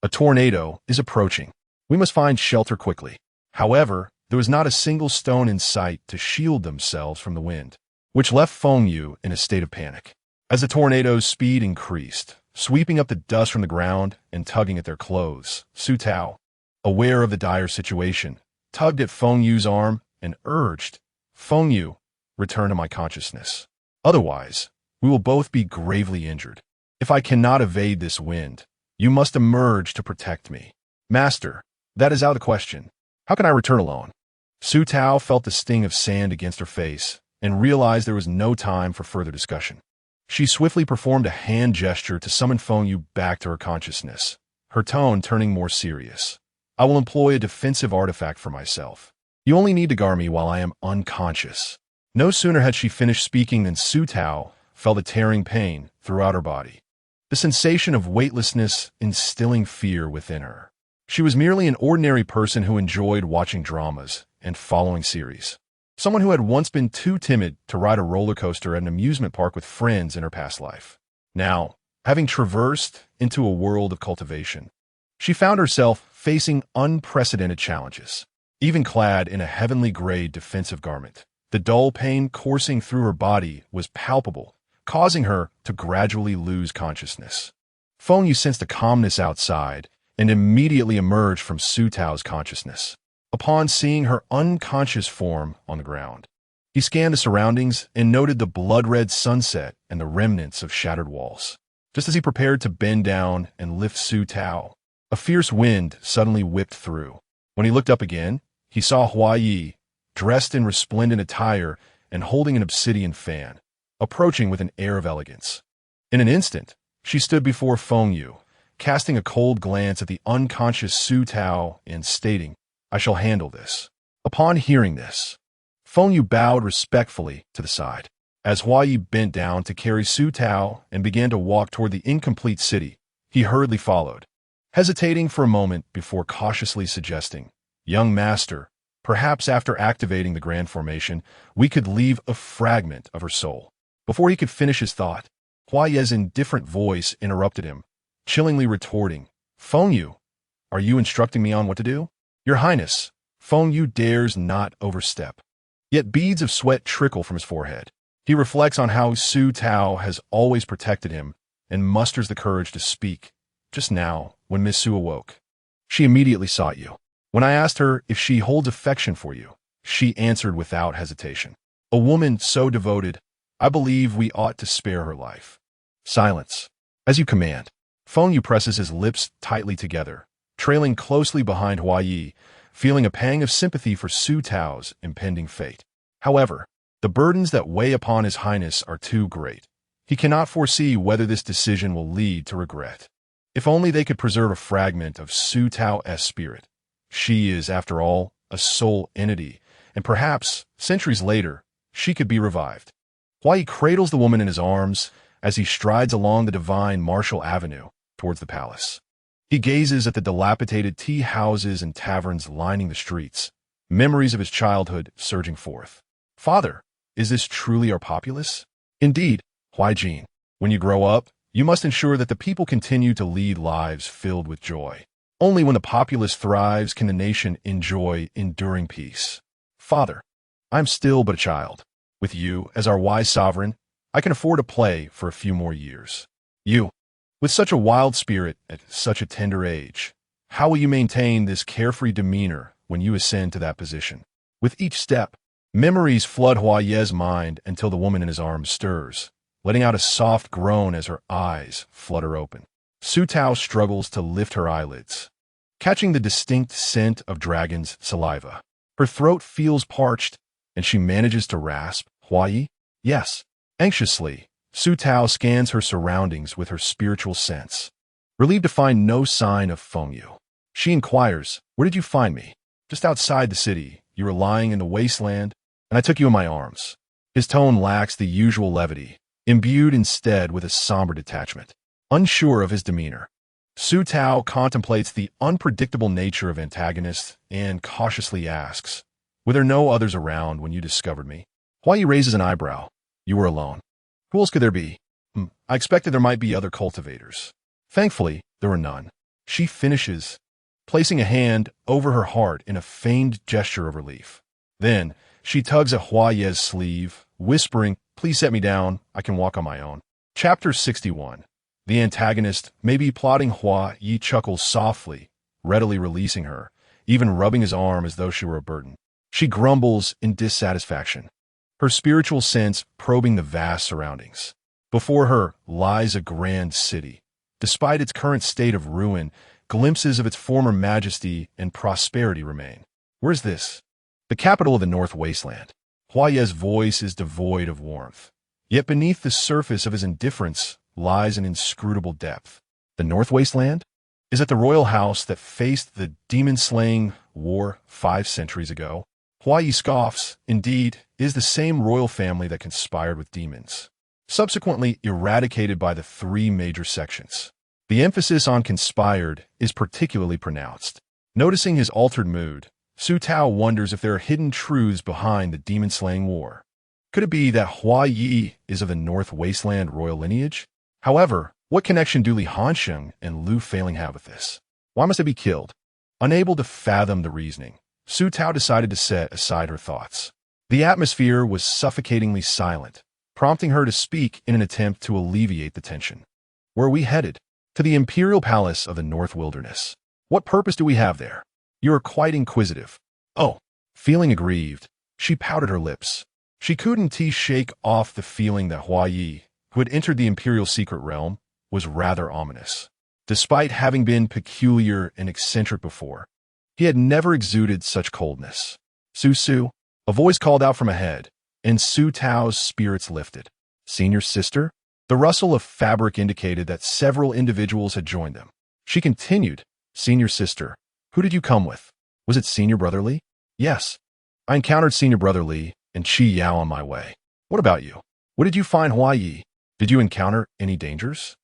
a tornado is approaching. We must find shelter quickly. However, there was not a single stone in sight to shield themselves from the wind, which left Feng Yu in a state of panic. As the tornado's speed increased, sweeping up the dust from the ground and tugging at their clothes, Su Tao, aware of the dire situation, tugged at Feng Yu's arm and urged, Feng Yu, return to my consciousness. Otherwise, we will both be gravely injured. If I cannot evade this wind, you must emerge to protect me. Master, that is out of the question. How can I return alone? Su Tao felt the sting of sand against her face and realized there was no time for further discussion. She swiftly performed a hand gesture to summon Feng Yu back to her consciousness, her tone turning more serious. I will employ a defensive artifact for myself. You only need to guard me while I am unconscious. No sooner had she finished speaking than Su Tao felt a tearing pain throughout her body, the sensation of weightlessness instilling fear within her. She was merely an ordinary person who enjoyed watching dramas and following series. Someone who had once been too timid to ride a roller coaster at an amusement park with friends in her past life. Now, having traversed into a world of cultivation, she found herself facing unprecedented challenges. Even clad in a heavenly gray defensive garment, the dull pain coursing through her body was palpable, causing her to gradually lose consciousness. Feng Yu sensed a calmness outside and immediately emerged from Su Tao's consciousness. Upon seeing her unconscious form on the ground, he scanned the surroundings and noted the blood-red sunset and the remnants of shattered walls. Just as he prepared to bend down and lift Su Tao, a fierce wind suddenly whipped through. When he looked up again, he saw Hua Yi, dressed in resplendent attire and holding an obsidian fan, approaching with an air of elegance. In an instant, she stood before Feng Yu, casting a cold glance at the unconscious Su Tao and stating, I shall handle this. Upon hearing this, Feng Yu bowed respectfully to the side. As Hua Yi bent down to carry Su Tao and began to walk toward the incomplete city, he hurriedly followed, hesitating for a moment before cautiously suggesting, Young master, perhaps after activating the grand formation, we could leave a fragment of her soul. Before he could finish his thought, Hua Yi's indifferent voice interrupted him, chillingly retorting, Feng Yu, are you instructing me on what to do? Your Highness, Feng Yu dares not overstep. yet beads of sweat trickle from his forehead. He reflects on how Su Tao has always protected him and musters the courage to speak. Just now, when Miss Su awoke, she immediately sought you. When I asked her if she holds affection for you, she answered without hesitation. A woman so devoted, I believe we ought to spare her life. Silence. As you command. Feng Yu presses his lips tightly together, trailing closely behind Hua Yi, feeling a pang of sympathy for Su Tao's impending fate. However, the burdens that weigh upon His Highness are too great. He cannot foresee whether this decision will lead to regret. If only they could preserve a fragment of Su Tao's spirit. She is, after all, a soul entity, and perhaps, centuries later, she could be revived. Hua Yi cradles the woman in his arms as he strides along the divine Martial Avenue towards the palace. He gazes at the dilapidated tea houses and taverns lining the streets, memories of his childhood surging forth. Father, is this truly our populace? Indeed, Hua Jin. When you grow up, you must ensure that the people continue to lead lives filled with joy. Only when the populace thrives can the nation enjoy enduring peace. Father, I am still but a child. With you, as our wise sovereign, I can afford to play for a few more years. You, with such a wild spirit at such a tender age, how will you maintain this carefree demeanor when you ascend to that position? With each step, memories flood Hua Ye's mind until the woman in his arms stirs, letting out a soft groan as her eyes flutter open. Su Tao struggles to lift her eyelids, catching the distinct scent of dragon's saliva. Her throat feels parched, and she manages to rasp, Hua Yi? Yes. Anxiously, Su Tao scans her surroundings with her spiritual sense. Relieved to find no sign of Feng Yu, she inquires, where did you find me? Just outside the city. You were lying in the wasteland, and I took you in my arms. His tone lacks the usual levity, imbued instead with a somber detachment. Unsure of his demeanor, Su Tao contemplates the unpredictable nature of antagonists and cautiously asks, were there no others around when you discovered me? Hua Yi raises an eyebrow. You were alone. Who else could there be? I expected there might be other cultivators. Thankfully, there were none. She finishes, placing a hand over her heart in a feigned gesture of relief. Then, she tugs at Hua Ye's sleeve, whispering, please set me down, I can walk on my own. Chapter 61. The antagonist may be plotting. Hua Yi chuckles softly, readily releasing her, even rubbing his arm as though she were a burden. She grumbles in dissatisfaction, her spiritual sense probing the vast surroundings. Before her lies a grand city. Despite its current state of ruin, glimpses of its former majesty and prosperity remain. Where's this? The capital of the North Wasteland. Hua Ye's voice is devoid of warmth. Yet beneath the surface of his indifference lies an inscrutable depth. The North Wasteland? Is it the royal house that faced the demon-slaying war 5 centuries ago? Hua Yi scoffs. Indeed, it is the same royal family that conspired with demons, subsequently eradicated by the 3 major sections. The emphasis on conspired is particularly pronounced. Noticing his altered mood, Su Tao wonders if there are hidden truths behind the demon-slaying war. Could it be that Hua Yi is of the North Wasteland royal lineage? However, what connection do Li Hansheng and Lu Feiling have with this? Why must they be killed? Unable to fathom the reasoning, Su Tao decided to set aside her thoughts. The atmosphere was suffocatingly silent, prompting her to speak in an attempt to alleviate the tension. Where are we headed? To the Imperial Palace of the North Wilderness. What purpose do we have there? You are quite inquisitive. Oh, feeling aggrieved, she pouted her lips. She couldn't shake off the feeling that Hua Yi, who had entered the Imperial secret realm, was rather ominous. Despite having been peculiar and eccentric before, he had never exuded such coldness. Su, a voice called out from ahead, and Su Tao's spirits lifted. Senior sister? The rustle of fabric indicated that several individuals had joined them. She continued, Senior sister, who did you come with? Was it Senior Brother Li? Yes. I encountered Senior Brother Li and Qi Yao on my way. What about you? What did you find Hua Yi? Did you encounter any dangers?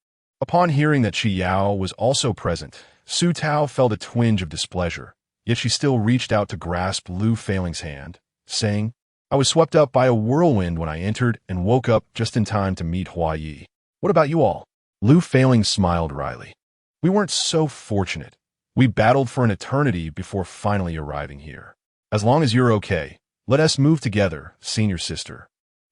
Upon hearing that Qi Yao was also present, Su Tao felt a twinge of displeasure, yet she still reached out to grasp Lu Feiling's hand, saying, I was swept up by a whirlwind when I entered and woke up just in time to meet Hua Yi. What about you all? Lu Feiling smiled wryly. We weren't so fortunate. We battled for an eternity before finally arriving here. As long as you're okay, Let us move together, senior sister.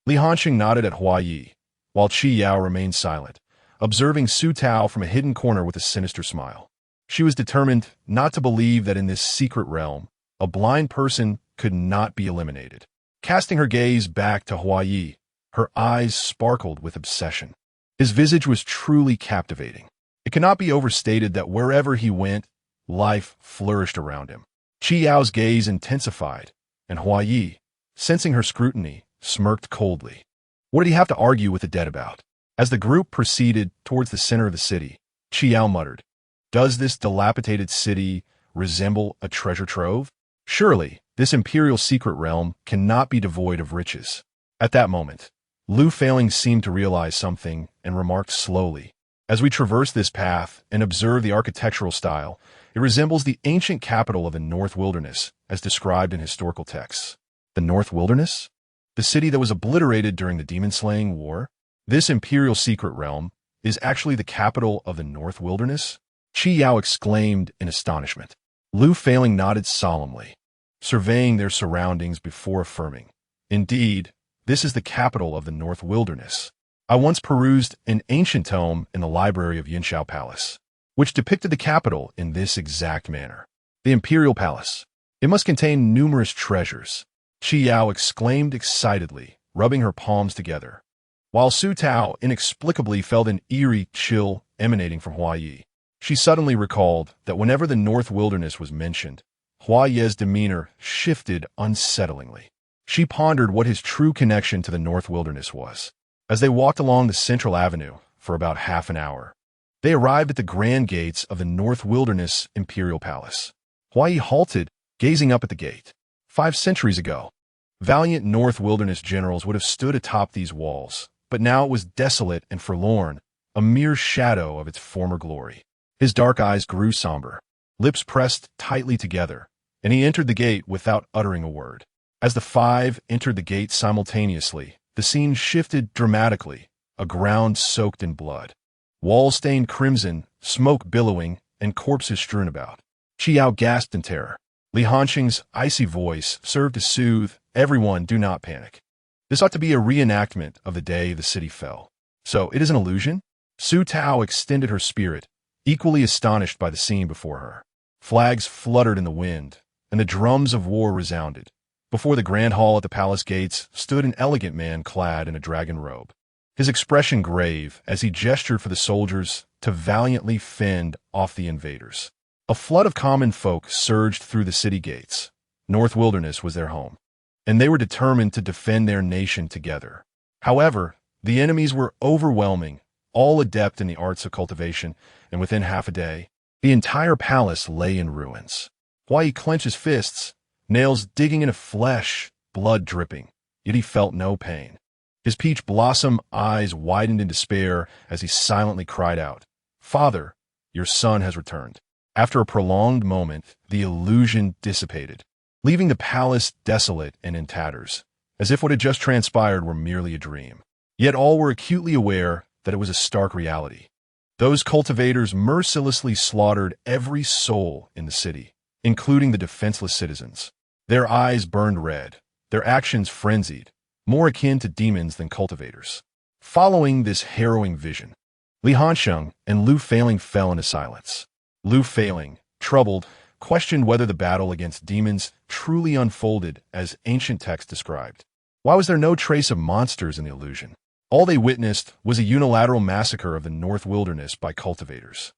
Li Hanxing nodded at Hua Yi, while Qi Yao remained silent, observing Su Tao from a hidden corner with a sinister smile. She was determined not to believe that in this secret realm, a blind person could not be eliminated. Casting her gaze back to Hua Yi, her eyes sparkled with obsession. His visage was truly captivating. It cannot be overstated that wherever he went, life flourished around him. Qi Yao's gaze intensified, and Hua Yi, sensing her scrutiny, smirked coldly. What did he have to argue with the dead about? As the group proceeded towards the center of the city, Qi Yao muttered, "Does this dilapidated city resemble a treasure trove? Surely, this imperial secret realm cannot be devoid of riches." At that moment, Lu Feiling seemed to realize something and remarked slowly, "As we traverse this path and observe the architectural style, it resembles the ancient capital of the North Wilderness, as described in historical texts." The North Wilderness? The city that was obliterated during the demon-slaying war? This imperial secret realm is actually the capital of the North Wilderness? Qi Yao exclaimed in astonishment. Lu Feiling nodded solemnly, surveying their surroundings before affirming, "Indeed, this is the capital of the North Wilderness. I once perused an ancient tome in the library of Yinshao Palace, which depicted the capital in this exact manner. The Imperial Palace. It must contain numerous treasures." Qi Yao exclaimed excitedly, rubbing her palms together, while Su Tao inexplicably felt an eerie chill emanating from Hua Yi. She suddenly recalled that whenever the North Wilderness was mentioned, Hua Ye's demeanor shifted unsettlingly. She pondered what his true connection to the North Wilderness was. As they walked along the central avenue for about half an hour, they arrived at the grand gates of the North Wilderness Imperial Palace. Hua Yi halted, gazing up at the gate. 5 centuries ago, valiant North Wilderness generals would have stood atop these walls, but now it was desolate and forlorn, a mere shadow of its former glory. His dark eyes grew somber, lips pressed tightly together, and he entered the gate without uttering a word. As the 5 entered the gate simultaneously, the scene shifted dramatically, a ground soaked in blood. Walls stained crimson, smoke billowing, and corpses strewn about. Qi Yao gasped in terror. Li Hanxing's icy voice served to soothe, "Everyone, do not panic. This ought to be a reenactment of the day the city fell. So, it is an illusion?" Su Tao extended her spirit, equally astonished by the scene before her. Flags fluttered in the wind, and the drums of war resounded. Before the grand hall at the palace gates stood an elegant man clad in a dragon robe, his expression grave as he gestured for the soldiers to valiantly fend off the invaders. A flood of common folk surged through the city gates. North Wilderness was their home, and they were determined to defend their nation together. However, the enemies were overwhelming, all adept in the arts of cultivation, and within half a day, the entire palace lay in ruins. Hua Yi clenched his fists, nails digging into flesh, blood dripping, yet he felt no pain. His peach blossom eyes widened in despair as he silently cried out, "Father, your son has returned." After a prolonged moment, the illusion dissipated, leaving the palace desolate and in tatters, as if what had just transpired were merely a dream. Yet all were acutely aware that it was a stark reality. Those cultivators mercilessly slaughtered every soul in the city, including the defenseless citizens. Their eyes burned red, their actions frenzied, more akin to demons than cultivators. Following this harrowing vision, Li Hanxing and Lu Feiling fell into silence. Lu Feiling, troubled, questioned whether the battle against demons truly unfolded as ancient texts described. Why was there no trace of monsters in the illusion? All they witnessed was a unilateral massacre of the North Wilderness by cultivators.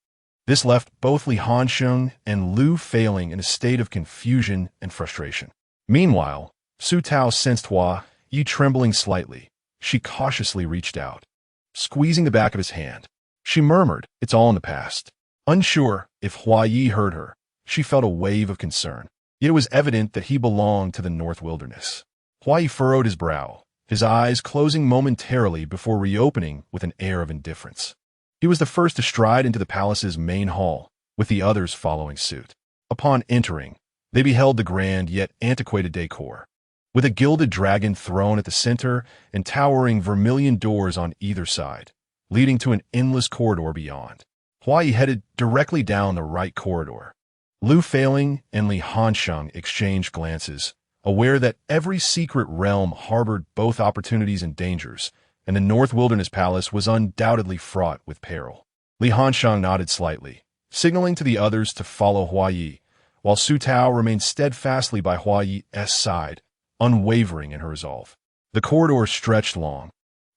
This left both Li Hanxing and Lu Feiling in a state of confusion and frustration. Meanwhile, Su Tao sensed Hua Yi trembling slightly. She cautiously reached out, squeezing the back of his hand. She murmured, "It's all in the past." Unsure if Hua Yi heard her, she felt a wave of concern. Yet it was evident that he belonged to the North Wilderness. Hua Yi furrowed his brow, his eyes closing momentarily before reopening with an air of indifference. He was the first to stride into the palace's main hall, with the others following suit. Upon entering, they beheld the grand yet antiquated decor, with a gilded dragon throne at the center and towering vermilion doors on either side, leading to an endless corridor beyond. Hua Yi headed directly down the right corridor. Lu Feiling and Li Hanxing exchanged glances, aware that every secret realm harbored both opportunities and dangers, and the North Wilderness Palace was undoubtedly fraught with peril. Li Hansheng nodded slightly, signaling to the others to follow Hua Yi, while Su Tao remained steadfastly by Hua Yi's side, unwavering in her resolve. The corridor stretched long,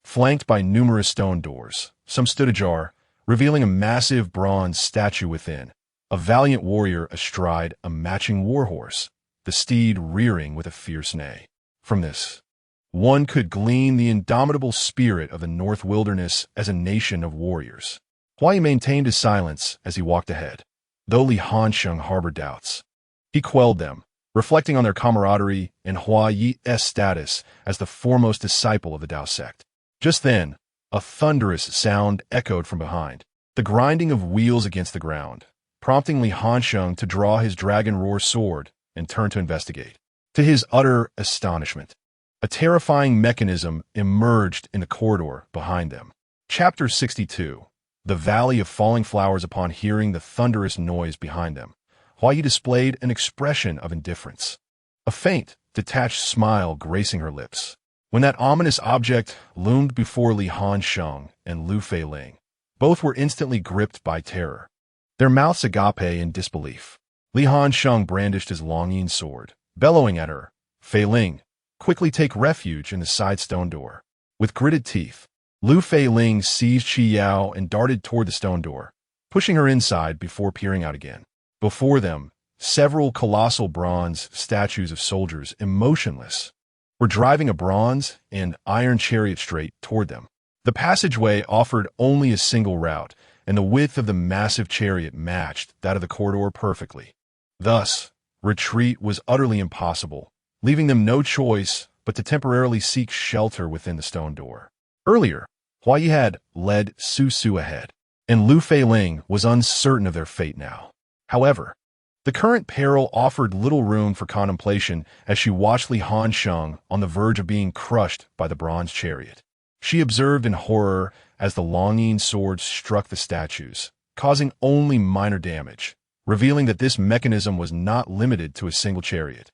flanked by numerous stone doors. Some stood ajar, revealing a massive bronze statue within, a valiant warrior astride a matching warhorse, the steed rearing with a fierce neigh. From this, one could glean the indomitable spirit of the North Wilderness as a nation of warriors. Hua Yi maintained his silence as he walked ahead, though Li Hansheng harbored doubts. He quelled them, reflecting on their camaraderie and Hua Yi's status as the foremost disciple of the Tao sect. Just then, a thunderous sound echoed from behind, the grinding of wheels against the ground, prompting Li Hansheng to draw his dragon roar sword and turn to investigate. To his utter astonishment, a terrifying mechanism emerged in the corridor behind them. Chapter 62. The Valley of Falling Flowers. Upon hearing the thunderous noise behind them, Hua Yi displayed an expression of indifference, a faint, detached smile gracing her lips. When that ominous object loomed before Li Hansheng and Lu Feiling, both were instantly gripped by terror, their mouths agape in disbelief. Li Hansheng brandished his longing sword, bellowing at her. Feiling, quickly take refuge in the side stone door. With gritted teeth, Lu Feiling seized Qi Yao and darted toward the stone door, pushing her inside before peering out again. Before them, several colossal bronze statues of soldiers, emotionless, were driving a bronze and iron chariot straight toward them. The passageway offered only a single route, and the width of the massive chariot matched that of the corridor perfectly. Thus, retreat was utterly impossible, leaving them no choice but to temporarily seek shelter within the stone door. Earlier, Hua Yi had led Su Su ahead, and Lu Feiling was uncertain of their fate now. However, the current peril offered little room for contemplation as she watched Li Hansheng on the verge of being crushed by the bronze chariot. She observed in horror as the longing sword struck the statues, causing only minor damage, revealing that this mechanism was not limited to a single chariot,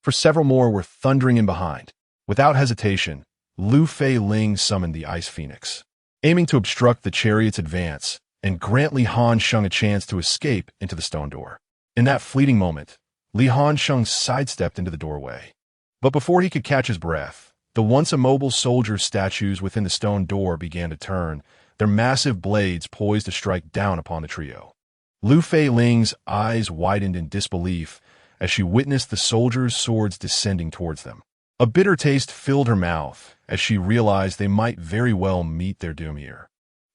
for several more were thundering in behind. Without hesitation, Lu Feiling summoned the Ice Phoenix, aiming to obstruct the chariot's advance and grant Li Hansheng a chance to escape into the stone door. In that fleeting moment, Li Hansheng sidestepped into the doorway. But before he could catch his breath, the once immobile soldier statues within the stone door began to turn, their massive blades poised to strike down upon the trio. Lu Feiling's eyes widened in disbelief as she witnessed the soldiers' swords descending towards them. A bitter taste filled her mouth as she realized they might very well meet their doom here.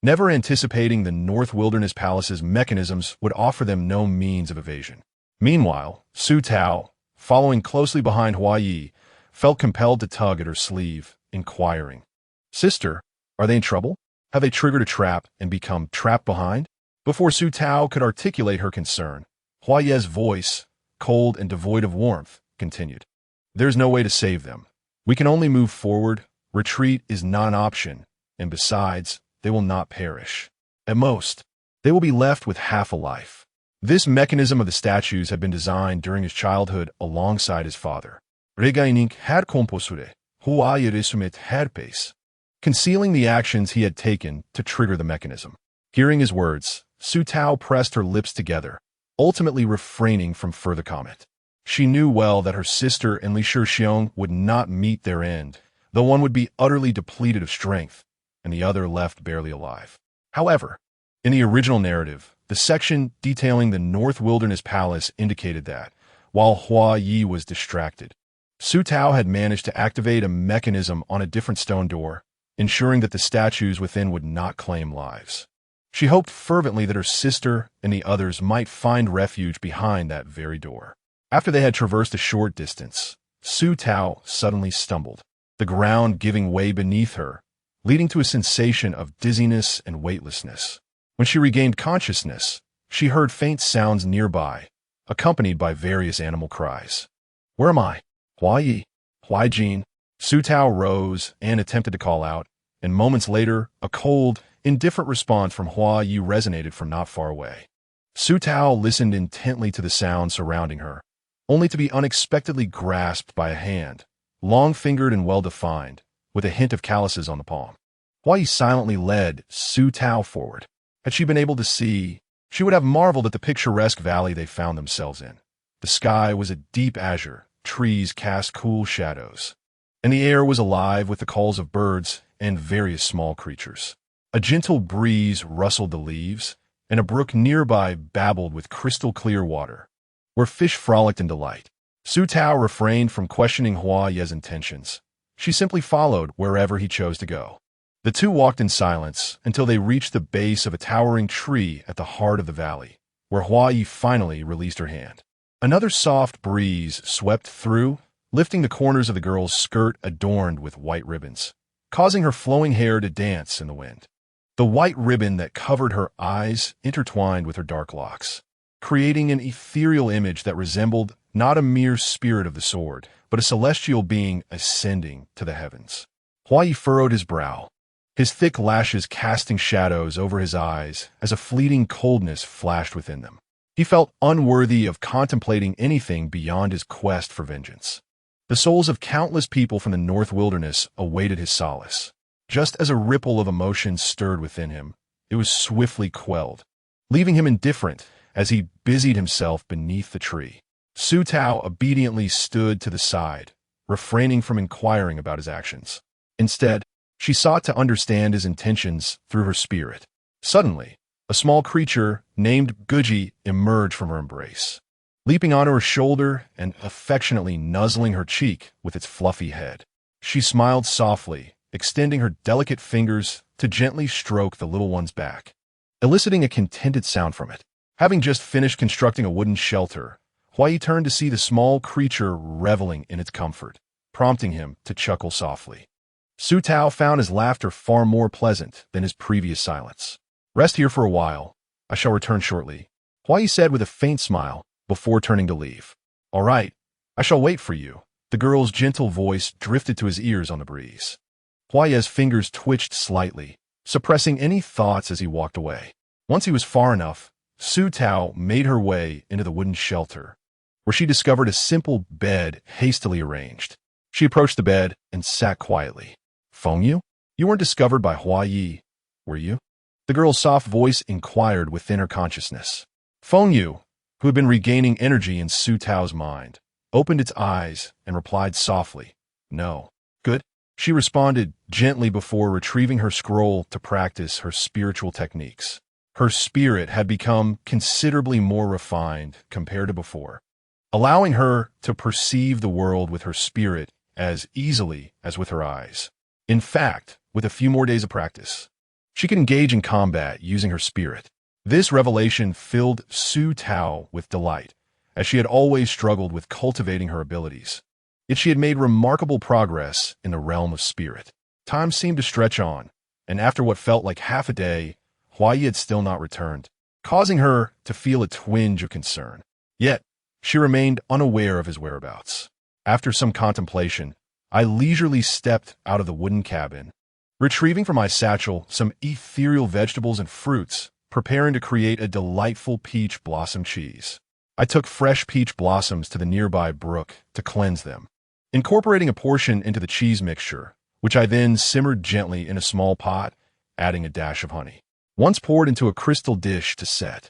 Never anticipating the North Wilderness Palace's mechanisms would offer them no means of evasion. Meanwhile, Su Tao, following closely behind Hua Yi, felt compelled to tug at her sleeve, inquiring, "Sister, are they in trouble? Have they triggered a trap and become trapped behind?" Before Su Tao could articulate her concern, Hua Yi's voice, cold and devoid of warmth, continued, "There's no way to save them. We can only move forward. Retreat is not an option, and besides, they will not perish. At most, they will be left with half a life." This mechanism of the statues had been designed during his childhood alongside his father. Regaining had composure, Hua Yi resumet herpes, concealing the actions he had taken to trigger the mechanism. Hearing his words, Su Tao pressed her lips together, ultimately refraining from further comment. She knew well that her sister and Li Shixiong would not meet their end, though one would be utterly depleted of strength, and the other left barely alive. However, in the original narrative, the section detailing the North Wilderness Palace indicated that, while Hua Yi was distracted, Su Tao had managed to activate a mechanism on a different stone door, ensuring that the statues within would not claim lives. She hoped fervently that her sister and the others might find refuge behind that very door. After they had traversed a short distance, Su Tao suddenly stumbled, the ground giving way beneath her, leading to a sensation of dizziness and weightlessness. When she regained consciousness, she heard faint sounds nearby, accompanied by various animal cries. "Where am I? Hua Yi? Hua Jin?" Su Tao rose and attempted to call out, and moments later, a cold, indifferent response from Hua Yi resonated from not far away. Su Tao listened intently to the sounds surrounding her, only to be unexpectedly grasped by a hand, long-fingered and well-defined, with a hint of calluses on the palm. Hua silently led Su Tao forward. Had she been able to see, she would have marveled at the picturesque valley they found themselves in. The sky was a deep azure, trees cast cool shadows, and the air was alive with the calls of birds and various small creatures. A gentle breeze rustled the leaves, and a brook nearby babbled with crystal-clear water, where fish frolicked in delight. Su Tao refrained from questioning Hua Ye's intentions. She simply followed wherever he chose to go. The two walked in silence until they reached the base of a towering tree at the heart of the valley, where Hua Yi finally released her hand. Another soft breeze swept through, lifting the corners of the girl's skirt adorned with white ribbons, causing her flowing hair to dance in the wind. The white ribbon that covered her eyes intertwined with her dark locks, creating an ethereal image that resembled not a mere spirit of the sword, but a celestial being ascending to the heavens. Hua Yi furrowed his brow, his thick lashes casting shadows over his eyes as a fleeting coldness flashed within them. He felt unworthy of contemplating anything beyond his quest for vengeance. The souls of countless people from the North Wilderness awaited his solace. Just as a ripple of emotion stirred within him, it was swiftly quelled, leaving him indifferent as he busied himself beneath the tree. Su Tao obediently stood to the side, refraining from inquiring about his actions. Instead, she sought to understand his intentions through her spirit. Suddenly, a small creature named Guji emerged from her embrace, leaping onto her shoulder and affectionately nuzzling her cheek with its fluffy head. She smiled softly, extending her delicate fingers to gently stroke the little one's back, eliciting a contented sound from it. Having just finished constructing a wooden shelter, Hua turned to see the small creature reveling in its comfort, prompting him to chuckle softly. Su Tao found his laughter far more pleasant than his previous silence. "Rest here for a while. I shall return shortly," Hua said with a faint smile before turning to leave. "All right, I shall wait for you." The girl's gentle voice drifted to his ears on the breeze. Hua's fingers twitched slightly, suppressing any thoughts as he walked away. Once he was far enough, Su Tao made her way into the wooden shelter, where she discovered a simple bed hastily arranged. She approached the bed and sat quietly. "Feng Yu? You weren't discovered by Hua Yi, were you?" The girl's soft voice inquired within her consciousness. Feng Yu, who had been regaining energy in Su Tao's mind, opened its eyes and replied softly, "No." "Good," she responded gently before retrieving her scroll to practice her spiritual techniques. Her spirit had become considerably more refined compared to before, allowing her to perceive the world with her spirit as easily as with her eyes. In fact, with a few more days of practice, she could engage in combat using her spirit. This revelation filled Su Tao with delight, as she had always struggled with cultivating her abilities. Yet she had made remarkable progress in the realm of spirit. Time seemed to stretch on, and after what felt like half a day, Hua Yi had still not returned, causing her to feel a twinge of concern. Yet, she remained unaware of his whereabouts. After some contemplation, I leisurely stepped out of the wooden cabin, retrieving from my satchel some ethereal vegetables and fruits, preparing to create a delightful peach blossom cheese. I took fresh peach blossoms to the nearby brook to cleanse them, incorporating a portion into the cheese mixture, which I then simmered gently in a small pot, adding a dash of honey. Once poured into a crystal dish to set,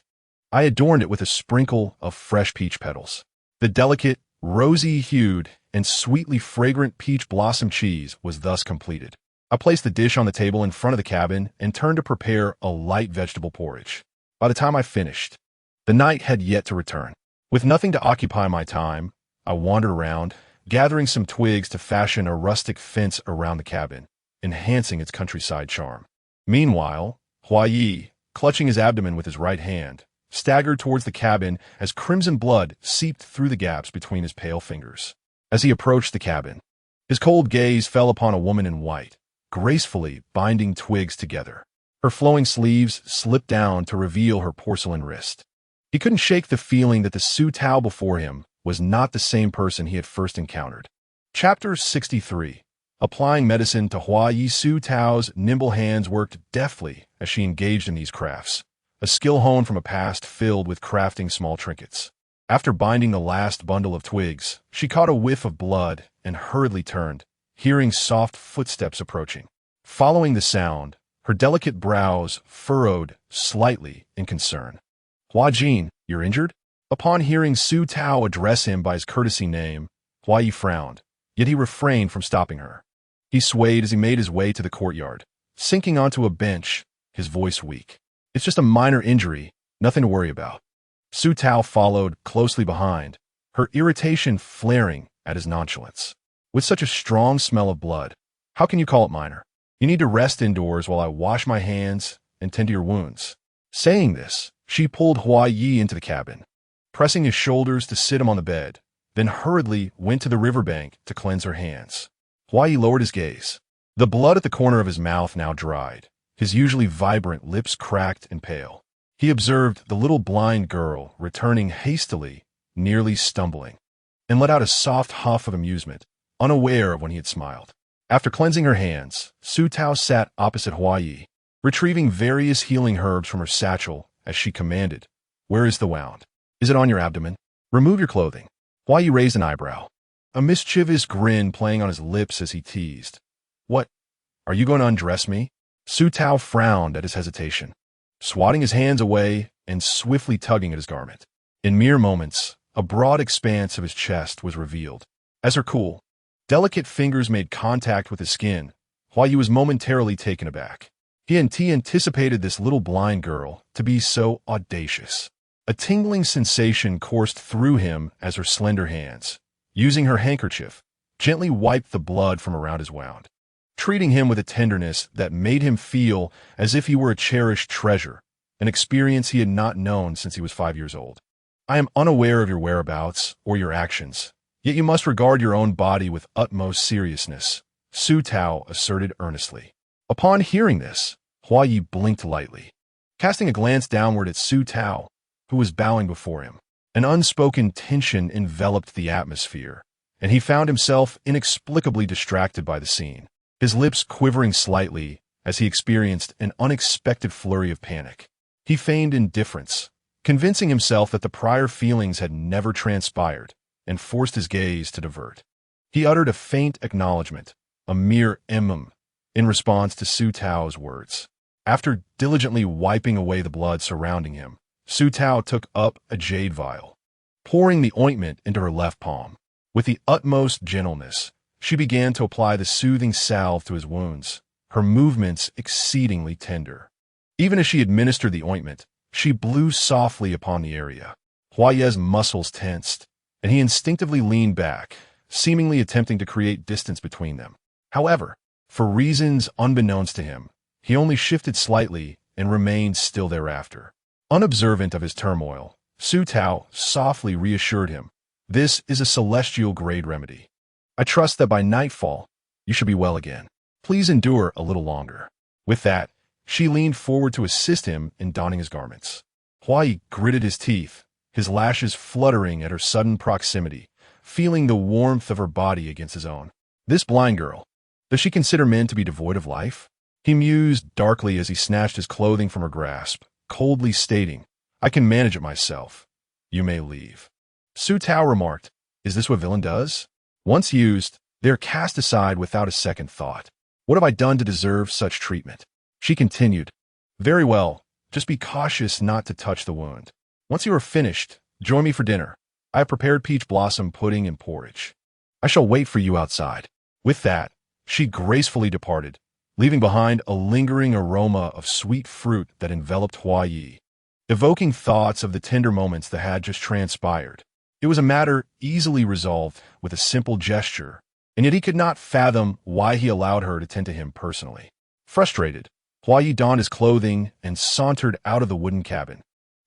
I adorned it with a sprinkle of fresh peach petals. The delicate, rosy-hued, and sweetly fragrant peach blossom cheese was thus completed. I placed the dish on the table in front of the cabin and turned to prepare a light vegetable porridge. By the time I finished, the night had yet to return. With nothing to occupy my time, I wandered around, gathering some twigs to fashion a rustic fence around the cabin, enhancing its countryside charm. Meanwhile, Hua Yi, clutching his abdomen with his right hand, staggered towards the cabin as crimson blood seeped through the gaps between his pale fingers. As he approached the cabin, his cold gaze fell upon a woman in white, gracefully binding twigs together. Her flowing sleeves slipped down to reveal her porcelain wrist. He couldn't shake the feeling that the Su Tao before him was not the same person he had first encountered. Chapter 63. Applying medicine to Hua Yi. Su Tao's nimble hands worked deftly as she engaged in these crafts, a skill honed from a past filled with crafting small trinkets. After binding the last bundle of twigs, she caught a whiff of blood and hurriedly turned, hearing soft footsteps approaching. Following the sound, her delicate brows furrowed slightly in concern. Hua Jin, you're injured? Upon hearing Su Tao address him by his courtesy name, Hua Yi frowned, yet he refrained from stopping her. He swayed as he made his way to the courtyard, sinking onto a bench, his voice weak. It's just a minor injury, nothing to worry about. Su Tao followed closely behind, her irritation flaring at his nonchalance. With such a strong smell of blood, how can you call it minor? You need to rest indoors while I wash my hands and tend to your wounds. Saying this, she pulled Hua Yi into the cabin, pressing his shoulders to sit him on the bed, then hurriedly went to the riverbank to cleanse her hands. Hua Yi lowered his gaze. The blood at the corner of his mouth now dried, his usually vibrant lips cracked and pale. He observed the little blind girl returning hastily, nearly stumbling, and let out a soft huff of amusement, unaware of when he had smiled. After cleansing her hands, Su Tao sat opposite Hua Yi, retrieving various healing herbs from her satchel as she commanded. Where is the wound? Is it on your abdomen? Remove your clothing. Hua Yi raised an eyebrow, a mischievous grin playing on his lips as he teased. What? Are you going to undress me? Su Tao frowned at his hesitation, swatting his hands away and swiftly tugging at his garment. In mere moments, a broad expanse of his chest was revealed. As her cool, delicate fingers made contact with his skin, Hua Yi was momentarily taken aback. He anticipated this little blind girl to be so audacious. A tingling sensation coursed through him as her slender hands, using her handkerchief, gently wiped the blood from around his wound, treating him with a tenderness that made him feel as if he were a cherished treasure, an experience he had not known since he was 5 years old. I am unaware of your whereabouts or your actions, yet you must regard your own body with utmost seriousness, Su Tao asserted earnestly. Upon hearing this, Hua Yi blinked lightly, casting a glance downward at Su Tao, who was bowing before him. An unspoken tension enveloped the atmosphere, and he found himself inexplicably distracted by the scene, his lips quivering slightly as he experienced an unexpected flurry of panic. He feigned indifference, convincing himself that the prior feelings had never transpired, and forced his gaze to divert. He uttered a faint acknowledgement, a mere in response to Su Tao's words. After diligently wiping away the blood surrounding him, Su Tao took up a jade vial, pouring the ointment into her left palm. With the utmost gentleness, she began to apply the soothing salve to his wounds, her movements exceedingly tender. Even as she administered the ointment, she blew softly upon the area. Hua Yi's muscles tensed, and he instinctively leaned back, seemingly attempting to create distance between them. However, for reasons unbeknownst to him, he only shifted slightly and remained still thereafter. Unobservant of his turmoil, Su Tao softly reassured him, "This is a celestial-grade remedy. I trust that by nightfall, you should be well again. Please endure a little longer." With that, she leaned forward to assist him in donning his garments. Hua Yi gritted his teeth, his lashes fluttering at her sudden proximity, feeling the warmth of her body against his own. This blind girl, does she consider men to be devoid of life? He mused darkly as he snatched his clothing from her grasp, coldly stating, "I can manage it myself. You may leave." Su Tao remarked, "Is this what villain does? Once used, they are cast aside without a second thought. What have I done to deserve such treatment?" She continued, "Very well, just be cautious not to touch the wound. Once you are finished, join me for dinner. I have prepared peach blossom pudding and porridge. I shall wait for you outside." With that, she gracefully departed, leaving behind a lingering aroma of sweet fruit that enveloped Hua Yi, evoking thoughts of the tender moments that had just transpired. It was a matter easily resolved with a simple gesture, and yet he could not fathom why he allowed her to tend to him personally. Frustrated, Hua Yi donned his clothing and sauntered out of the wooden cabin,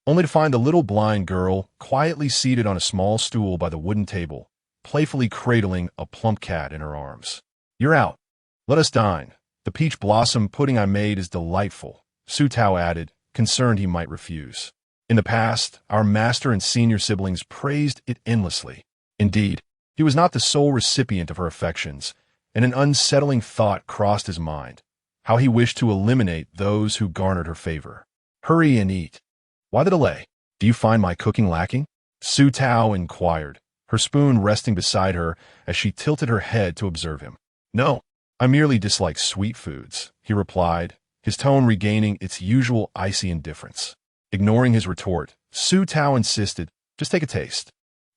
only to find the little blind girl quietly seated on a small stool by the wooden table, playfully cradling a plump cat in her arms. "You're out. Let us dine. The peach blossom pudding I made is delightful," Su Tao added, concerned he might refuse. In the past, our master and senior siblings praised it endlessly. Indeed, he was not the sole recipient of her affections, and an unsettling thought crossed his mind, how he wished to eliminate those who garnered her favor. "Hurry and eat. Why the delay? Do you find my cooking lacking?" Su Tao inquired, her spoon resting beside her as she tilted her head to observe him. No, I merely dislike sweet foods, he replied, his tone regaining its usual icy indifference. Ignoring his retort, Su Tao insisted, just take a taste.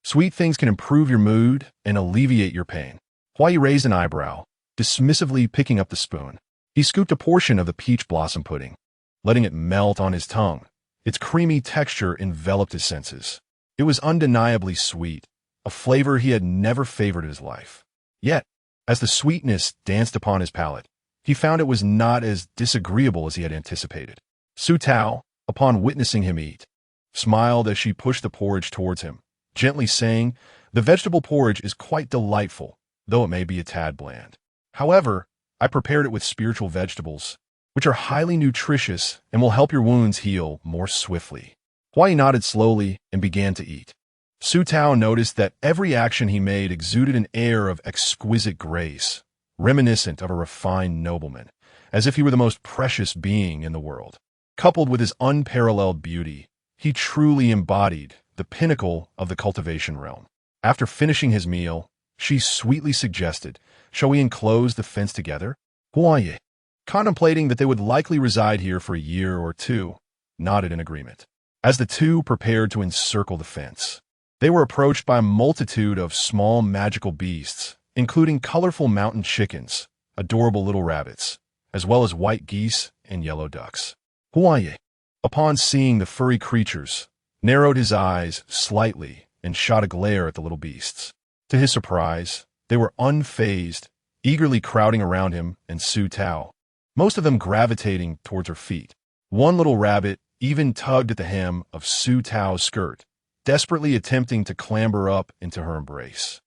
Sweet things can improve your mood and alleviate your pain. Huai raised an eyebrow, dismissively picking up the spoon. He scooped a portion of the peach blossom pudding, letting it melt on his tongue. Its creamy texture enveloped his senses. It was undeniably sweet, a flavor he had never favored in his life. Yet, as the sweetness danced upon his palate, he found it was not as disagreeable as he had anticipated. Su Tao, upon witnessing him eat, smiled as she pushed the porridge towards him, gently saying, "The vegetable porridge is quite delightful, though it may be a tad bland. However, I prepared it with spiritual vegetables, which are highly nutritious and will help your wounds heal more swiftly." Huai nodded slowly and began to eat. Su Tao noticed that every action he made exuded an air of exquisite grace, reminiscent of a refined nobleman, as if he were the most precious being in the world. Coupled with his unparalleled beauty, he truly embodied the pinnacle of the cultivation realm. After finishing his meal, she sweetly suggested, "Shall we enclose the fence together?" Huai, contemplating that they would likely reside here for a year or two, nodded in agreement. As the two prepared to encircle the fence, they were approached by a multitude of small magical beasts, including colorful mountain chickens, adorable little rabbits, as well as white geese and yellow ducks. Huai, upon seeing the furry creatures, narrowed his eyes slightly and shot a glare at the little beasts. To his surprise, they were unfazed, eagerly crowding around him and Su Tao, most of them gravitating towards her feet. One little rabbit even tugged at the hem of Su Tao's skirt, desperately attempting to clamber up into her embrace.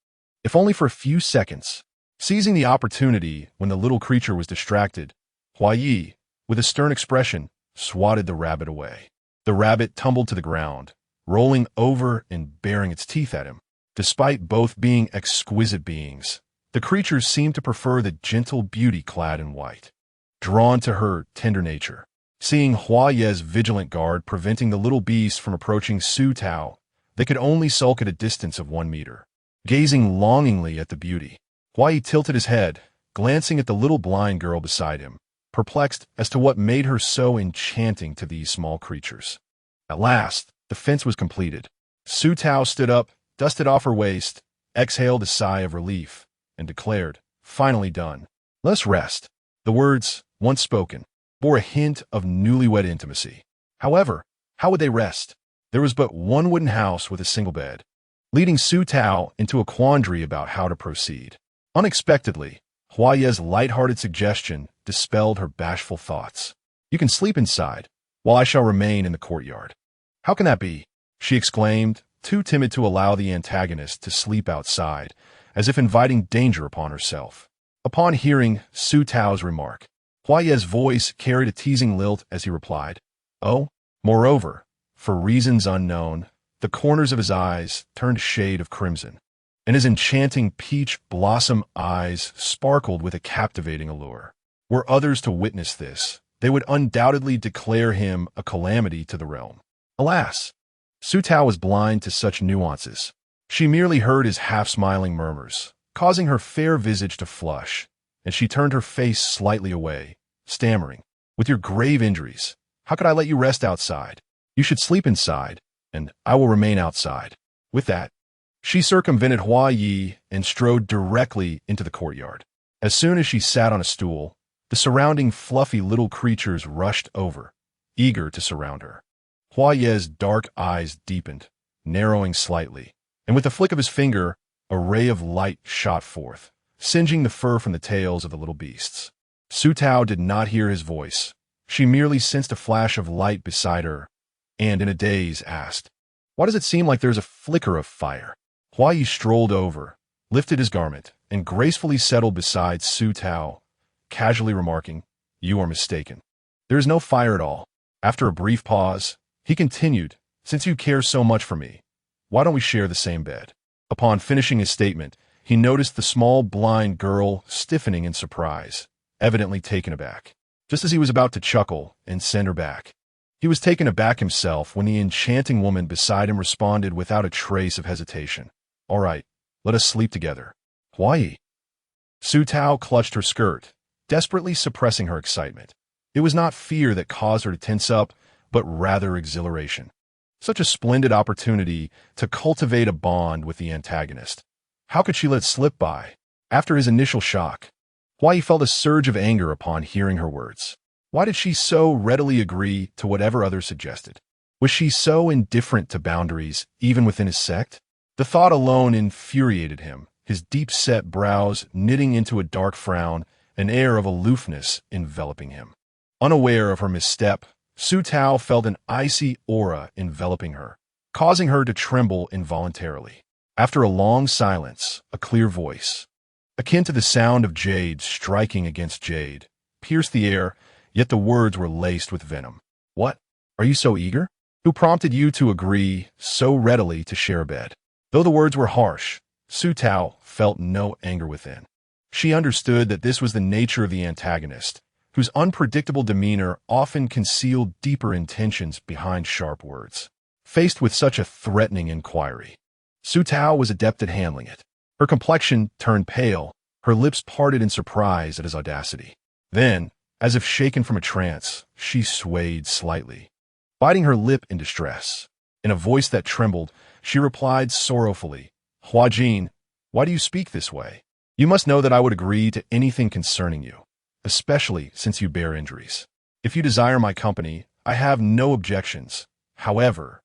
If only for a few seconds. Seizing the opportunity when the little creature was distracted, Huai, with a stern expression, swatted the rabbit away. The rabbit tumbled to the ground, rolling over and baring its teeth at him. Despite both being exquisite beings, the creatures seemed to prefer the gentle beauty clad in white. Drawn to her tender nature, seeing Huai's vigilant guard preventing the little beast from approaching Su Tao, they could only sulk at a distance of 1 meter. Gazing longingly at the beauty, Huai tilted his head, glancing at the little blind girl beside him, perplexed as to what made her so enchanting to these small creatures. At last, the fence was completed. Su Tao stood up, dusted off her waist, exhaled a sigh of relief, and declared, "Finally done. Let us rest." The words, once spoken, bore a hint of newlywed intimacy. However, how would they rest? There was but one wooden house with a single bed, leading Su Tao into a quandary about how to proceed. Unexpectedly, Huai's light-hearted suggestion dispelled her bashful thoughts. "You can sleep inside, while I shall remain in the courtyard." "How can that be?" she exclaimed, too timid to allow the antagonist to sleep outside, as if inviting danger upon herself. Upon hearing Su Tao's remark, Huai's voice carried a teasing lilt as he replied, "Oh, moreover, for reasons unknown, the corners of his eyes turned a shade of crimson, and his enchanting peach blossom eyes sparkled with a captivating allure. Were others to witness this, they would undoubtedly declare him a calamity to the realm." Alas, Su Tao was blind to such nuances. She merely heard his half-smiling murmurs, causing her fair visage to flush, and she turned her face slightly away, stammering, "With your grave injuries, how could I let you rest outside? You should sleep inside, and I will remain outside." With that, she circumvented Huai and strode directly into the courtyard. As soon as she sat on a stool, the surrounding fluffy little creatures rushed over, eager to surround her. Huai's dark eyes deepened, narrowing slightly, and with a flick of his finger, a ray of light shot forth, singeing the fur from the tails of the little beasts. Su Tao did not hear his voice. She merely sensed a flash of light beside her, and in a daze asked, "Why does it seem like there's a flicker of fire?" Huai strolled over, lifted his garment, and gracefully settled beside Su Tao, casually remarking, "You are mistaken. There is no fire at all." After a brief pause, he continued, "Since you care so much for me, why don't we share the same bed?" Upon finishing his statement, he noticed the small blind girl stiffening in surprise, evidently taken aback. Just as he was about to chuckle and send her back, He was taken aback himself when the enchanting woman beside him responded without a trace of hesitation. All right, let us sleep together. Why? Su Tao clutched her skirt, desperately suppressing her excitement. It was not fear that caused her to tense up, but rather exhilaration. Such a splendid opportunity to cultivate a bond with the antagonist. How could she let it slip by? After his initial shock, Why felt a surge of anger upon hearing her words. Why did she so readily agree to whatever others suggested? Was she so indifferent to boundaries, even within his sect? The thought alone infuriated him, his deep-set brows knitting into a dark frown, an air of aloofness enveloping him. Unaware of her misstep, Su Tao felt an icy aura enveloping her, causing her to tremble involuntarily. After a long silence, a clear voice, akin to the sound of jade striking against jade, pierced the air, yet the words were laced with venom. What? Are you so eager? Who prompted you to agree so readily to share a bed? Though the words were harsh, Su Tao felt no anger within. She understood that this was the nature of the antagonist, whose unpredictable demeanor often concealed deeper intentions behind sharp words. Faced with such a threatening inquiry, Su Tao was adept at handling it. Her complexion turned pale, her lips parted in surprise at his audacity. Then, as if shaken from a trance, she swayed slightly, biting her lip in distress. In a voice that trembled, she replied sorrowfully, Hua Jin, why do you speak this way? You must know that I would agree to anything concerning you, especially since you bear injuries. If you desire my company, I have no objections. However,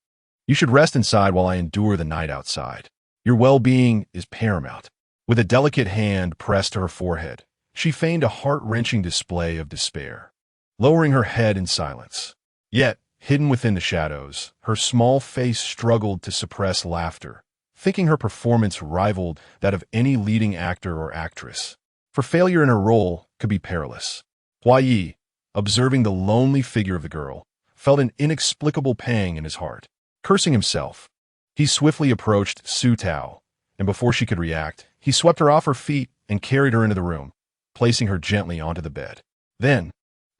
you should rest inside while I endure the night outside. Your well-being is paramount. With a delicate hand pressed to her forehead, she feigned a heart-wrenching display of despair, lowering her head in silence. Yet, hidden within the shadows, her small face struggled to suppress laughter, thinking her performance rivaled that of any leading actor or actress. For failure in her role could be perilous. Hua Yi, observing the lonely figure of the girl, felt an inexplicable pang in his heart. Cursing himself, he swiftly approached Su Tao, and before she could react, he swept her off her feet and carried her into the room, placing her gently onto the bed. Then,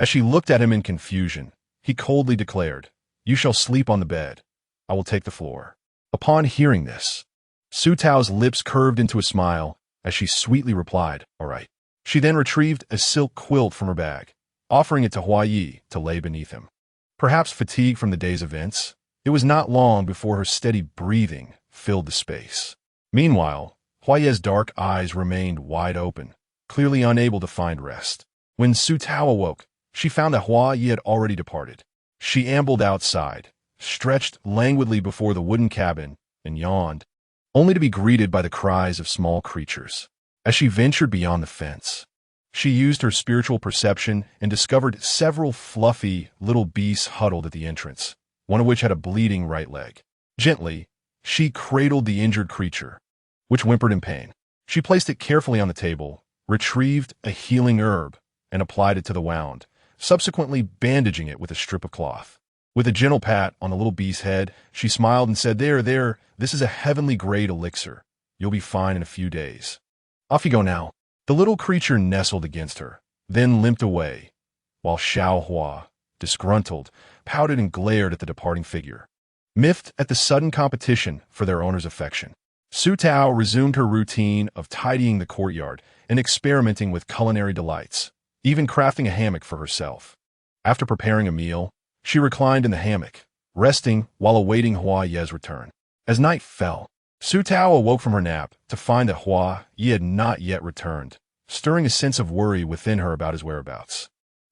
as she looked at him in confusion, he coldly declared, You shall sleep on the bed. I will take the floor. Upon hearing this, Su Tao's lips curved into a smile as she sweetly replied, All right. She then retrieved a silk quilt from her bag, offering it to Hua Yi to lay beneath him. Perhaps fatigued from the day's events, it was not long before her steady breathing filled the space. Meanwhile, Hua Yi's dark eyes remained wide open, clearly unable to find rest. When Su Tao awoke, she found that Hua Yi had already departed. She ambled outside, stretched languidly before the wooden cabin, and yawned, only to be greeted by the cries of small creatures. As she ventured beyond the fence, she used her spiritual perception and discovered several fluffy little beasts huddled at the entrance, one of which had a bleeding right leg. Gently, she cradled the injured creature, which whimpered in pain. She placed it carefully on the table, retrieved a healing herb, and applied it to the wound, subsequently bandaging it with a strip of cloth. With a gentle pat on the little beast's head, she smiled and said, There, this is a heavenly-grade elixir. You'll be fine in a few days. Off you go now. The little creature nestled against her, then limped away, while Xiao Hua, disgruntled, pouted and glared at the departing figure, miffed at the sudden competition for their owner's affection. Su Tao resumed her routine of tidying the courtyard and experimenting with culinary delights, even crafting a hammock for herself. After preparing a meal, she reclined in the hammock, resting while awaiting Hua Yi's return. As night fell, Su Tao awoke from her nap to find that Hua Yi had not yet returned, stirring a sense of worry within her about his whereabouts.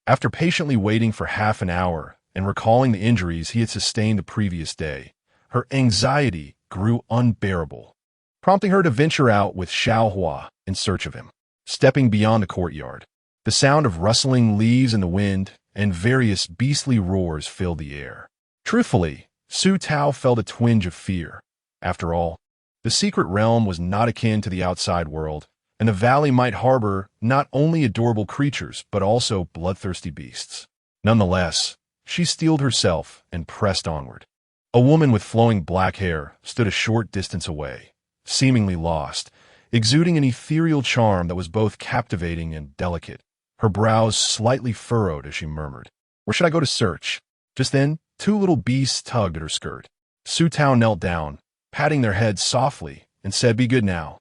After patiently waiting for half an hour and recalling the injuries he had sustained the previous day, her anxiety grew unbearable, prompting her to venture out with Xiao Hua in search of him. Stepping beyond the courtyard, the sound of rustling leaves in the wind and various beastly roars filled the air. Truthfully, Su Tao felt a twinge of fear. After all, the secret realm was not akin to the outside world, and the valley might harbor not only adorable creatures but also bloodthirsty beasts. Nonetheless, she steeled herself and pressed onward. A woman with flowing black hair stood a short distance away, seemingly lost, exuding an ethereal charm that was both captivating and delicate, her brows slightly furrowed as she murmured, Where should I go to search? Just then, Two little beasts tugged at her skirt. Su Tao knelt down, patting their heads softly, and said, "Be good now.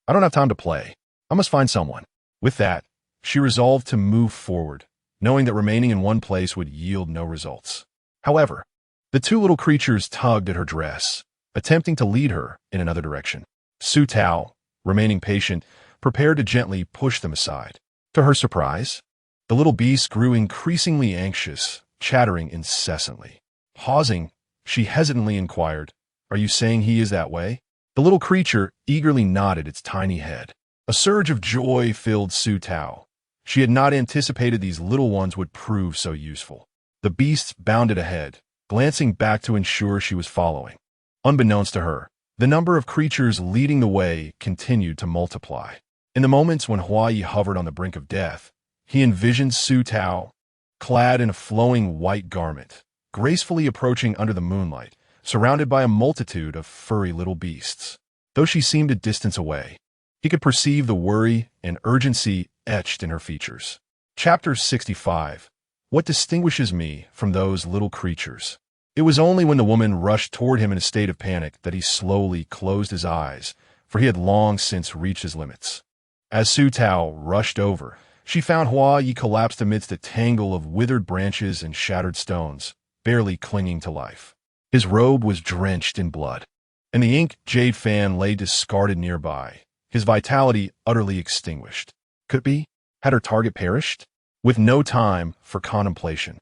I don't have time to play. I must find someone." With that, she resolved to move forward, knowing that remaining in one place would yield no results. However, the two little creatures tugged at her dress, attempting to lead her in another direction. Su Tao, remaining patient, prepared to gently push them aside. To her surprise, the little beast grew increasingly anxious, chattering incessantly. Pausing, she hesitantly inquired, "Are you saying he is that way?" The little creature eagerly nodded its tiny head. A surge of joy filled Su Tao. She had not anticipated these little ones would prove so useful. The beasts bounded ahead, glancing back to ensure she was following. Unbeknownst to her, the number of creatures leading the way continued to multiply. In the moments when Huayi hovered on the brink of death, he envisioned Su Tao, clad in a flowing white garment, gracefully approaching under the moonlight, surrounded by a multitude of furry little beasts. Though she seemed a distance away, he could perceive the worry and urgency etched in her features. Chapter 65. What distinguishes me from those little creatures? It was only when the woman rushed toward him in a state of panic that he slowly closed his eyes, for he had long since reached his limits. As Su Tao rushed over, she found Huayi collapsed amidst a tangle of withered branches and shattered stones, barely clinging to life. His robe was drenched in blood, and the ink jade fan lay discarded nearby, his vitality utterly extinguished. Could it be? Had her target perished? With no time for contemplation,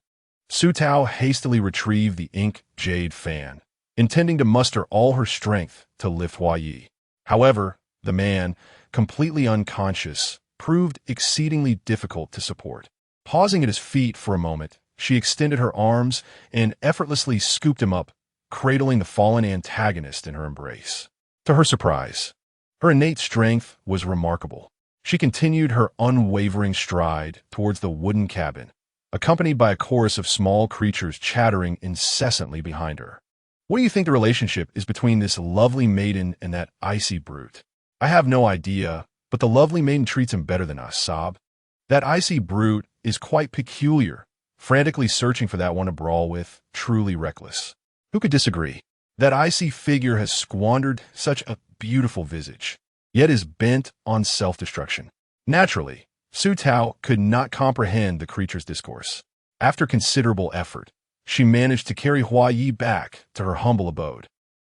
Su Tao hastily retrieved the ink jade fan, intending to muster all her strength to lift Huayi. However, the man, completely unconscious, proved exceedingly difficult to support. Pausing at his feet for a moment, she extended her arms and effortlessly scooped him up, cradling the fallen antagonist in her embrace. To her surprise, her innate strength was remarkable. She continued her unwavering stride towards the wooden cabin, accompanied by a chorus of small creatures chattering incessantly behind her. "What do you think the relationship is between this lovely maiden and that icy brute?" "I have no idea, but the lovely maiden treats him better than us," sobbed. "That icy brute is quite peculiar, frantically searching for that one to brawl with, truly reckless." Who could disagree? That icy figure has squandered such a beautiful visage, yet is bent on self-destruction. Naturally, Su Tao could not comprehend the creature's discourse. After considerable effort, she managed to carry Huayi back to her humble abode,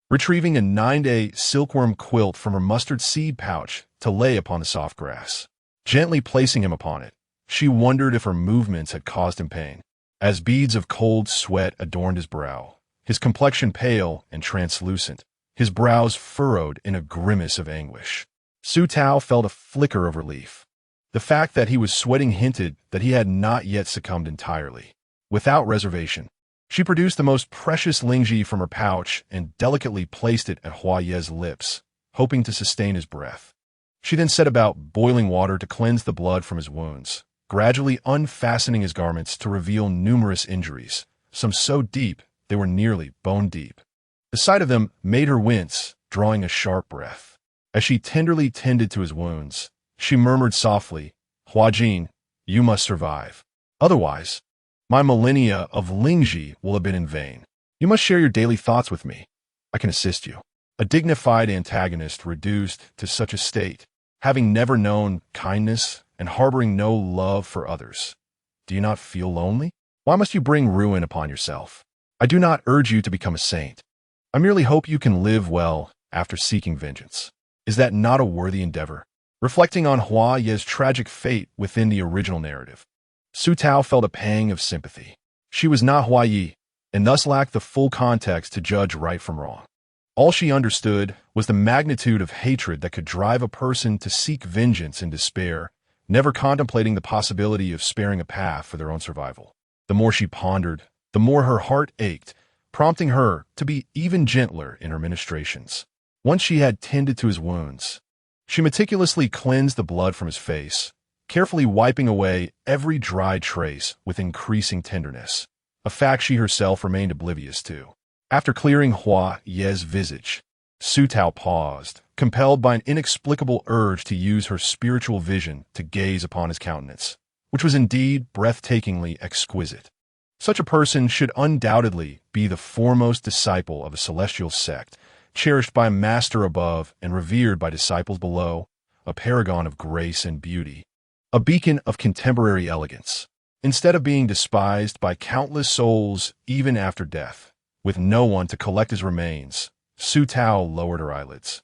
retrieving a 9-day silkworm quilt from her mustard seed pouch to lay upon the soft grass. Gently placing him upon it, she wondered if her movements had caused him pain. As beads of cold sweat adorned his brow, his complexion pale and translucent, his brows furrowed in a grimace of anguish, Su Tao felt a flicker of relief. The fact that he was sweating hinted that he had not yet succumbed entirely. Without reservation, she produced the most precious lingji from her pouch and delicately placed it at Huayi's lips, hoping to sustain his breath. She then set about boiling water to cleanse the blood from his wounds, gradually unfastening his garments to reveal numerous injuries, some so deep they were nearly bone deep. The sight of them made her wince, drawing a sharp breath. As she tenderly tended to his wounds, she murmured softly, "Huajin, you must survive. Otherwise, my millennia of lingji will have been in vain. You must share your daily thoughts with me. I can assist you." A dignified antagonist reduced to such a state, having never known kindness and harboring no love for others. Do you not feel lonely? Why must you bring ruin upon yourself? I do not urge you to become a saint. I merely hope you can live well after seeking vengeance. Is that not a worthy endeavor? Reflecting on Huayi's tragic fate within the original narrative, Su Tao felt a pang of sympathy. She was not Huayi, and thus lacked the full context to judge right from wrong. All she understood was the magnitude of hatred that could drive a person to seek vengeance in despair, never contemplating the possibility of sparing a path for their own survival. The more she pondered, the more her heart ached, prompting her to be even gentler in her ministrations. Once she had tended to his wounds, she meticulously cleansed the blood from his face, carefully wiping away every dry trace with increasing tenderness, a fact she herself remained oblivious to. After clearing Huayi's visage, Su Tao paused, compelled by an inexplicable urge to use her spiritual vision to gaze upon his countenance, which was indeed breathtakingly exquisite. Such a person should undoubtedly be the foremost disciple of a celestial sect, cherished by a master above and revered by disciples below, a paragon of grace and beauty, a beacon of contemporary elegance. Instead of being despised by countless souls even after death, with no one to collect his remains, Su Tao lowered her eyelids,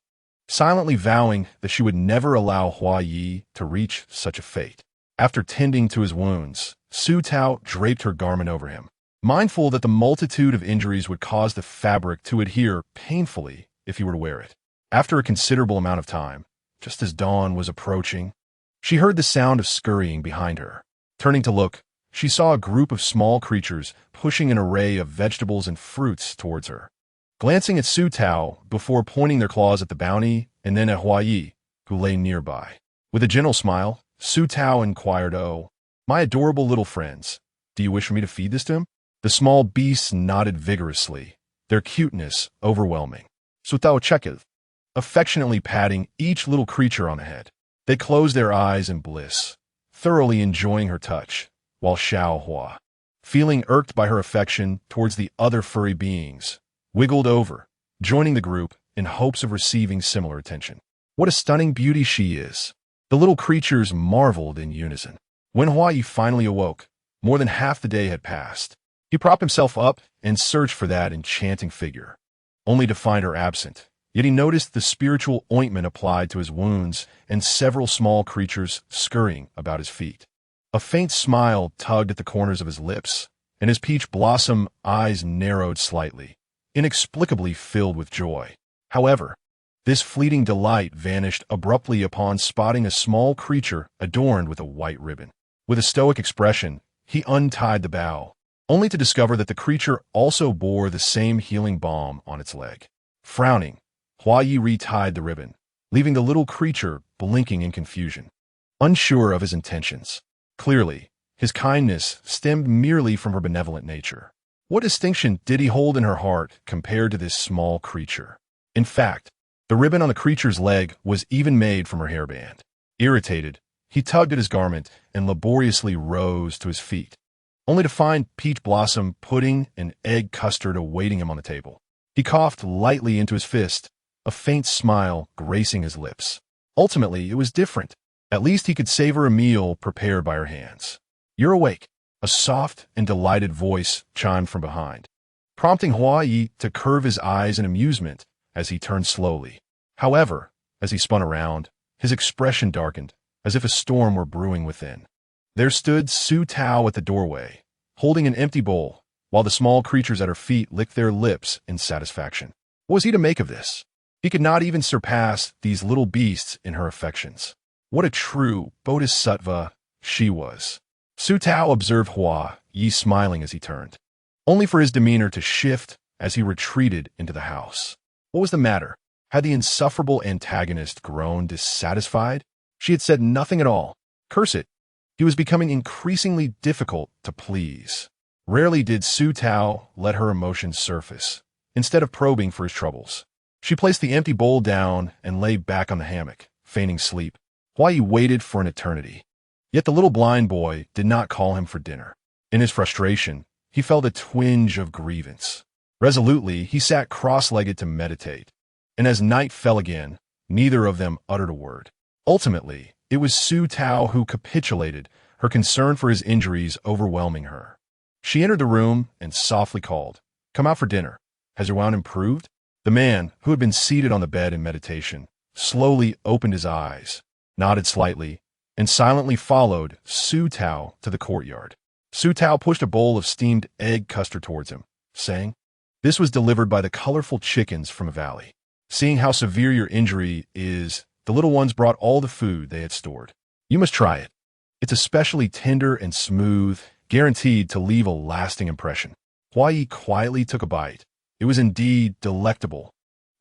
silently vowing that she would never allow Hua Yi to reach such a fate. After tending to his wounds, Su Tao draped her garment over him, mindful that the multitude of injuries would cause the fabric to adhere painfully if he were to wear it. After a considerable amount of time, just as dawn was approaching, she heard the sound of scurrying behind her. Turning to look, she saw a group of small creatures pushing an array of vegetables and fruits towards her. Glancing at Su Tao before pointing their claws at the bounty and then at Hua Yi, who lay nearby. With a gentle smile, Su Tao inquired, "Oh, my adorable little friends, do you wish for me to feed this to him?" The small beasts nodded vigorously, their cuteness overwhelming. Su Tao checked, affectionately patting each little creature on the head. They closed their eyes in bliss, thoroughly enjoying her touch, while Xiao Hua, feeling irked by her affection towards the other furry beings, wiggled over, joining the group in hopes of receiving similar attention. What a stunning beauty she is! The little creatures marveled in unison. When Hua Yi finally awoke, more than half the day had passed. He propped himself up and searched for that enchanting figure, only to find her absent. Yet he noticed the spiritual ointment applied to his wounds and several small creatures scurrying about his feet. A faint smile tugged at the corners of his lips, and his peach blossom eyes narrowed slightly, inexplicably filled with joy. However, this fleeting delight vanished abruptly upon spotting a small creature adorned with a white ribbon. With a stoic expression, he untied the bough, only to discover that the creature also bore the same healing balm on its leg. Frowning, Hua Yi retied the ribbon, leaving the little creature blinking in confusion, unsure of his intentions. Clearly, his kindness stemmed merely from her benevolent nature. What distinction did he hold in her heart compared to this small creature? In fact, the ribbon on the creature's leg was even made from her hairband. Irritated, he tugged at his garment and laboriously rose to his feet, only to find peach blossom pudding and egg custard awaiting him on the table. He coughed lightly into his fist, a faint smile gracing his lips. Ultimately, it was different. At least he could savor a meal prepared by her hands. "You're awake," a soft and delighted voice chimed from behind, prompting Hua Yi to curve his eyes in amusement as he turned slowly. However, as he spun around, his expression darkened, as if a storm were brewing within. There stood Su Tao at the doorway, holding an empty bowl, while the small creatures at her feet licked their lips in satisfaction. What was he to make of this? He could not even surpass these little beasts in her affections. What a true bodhisattva she was. Su Tao observed Hua Yi smiling as he turned, only for his demeanor to shift as he retreated into the house. What was the matter? Had the insufferable antagonist grown dissatisfied? She had said nothing at all. Curse it. He was becoming increasingly difficult to please. Rarely did Su Tao let her emotions surface, instead of probing for his troubles. She placed the empty bowl down and lay back on the hammock, feigning sleep. Hua Yi waited for an eternity. Yet the little blind boy did not call him for dinner. In his frustration, he felt a twinge of grievance. Resolutely, he sat cross-legged to meditate, and as night fell again, neither of them uttered a word. Ultimately, it was Su Tao who capitulated, her concern for his injuries overwhelming her. She entered the room and softly called, "Come out for dinner. Has your wound improved?" The man, who had been seated on the bed in meditation, slowly opened his eyes, nodded slightly, and silently followed Su Tao to the courtyard. Su Tao pushed a bowl of steamed egg custard towards him, saying, "This was delivered by the colorful chickens from a valley. Seeing how severe your injury is, the little ones brought all the food they had stored. You must try it. It's especially tender and smooth, guaranteed to leave a lasting impression." Hua Yi quietly took a bite. It was indeed delectable,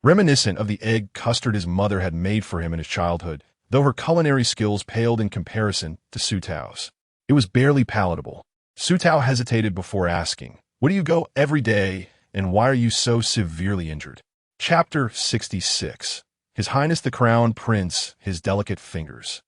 reminiscent of the egg custard his mother had made for him in his childhood, though her culinary skills paled in comparison to Su Tao's. It was barely palatable. Su Tao hesitated before asking, "Where do you go every day, and why are you so severely injured?" Chapter 66. His Highness the Crown Prince, his delicate fingers,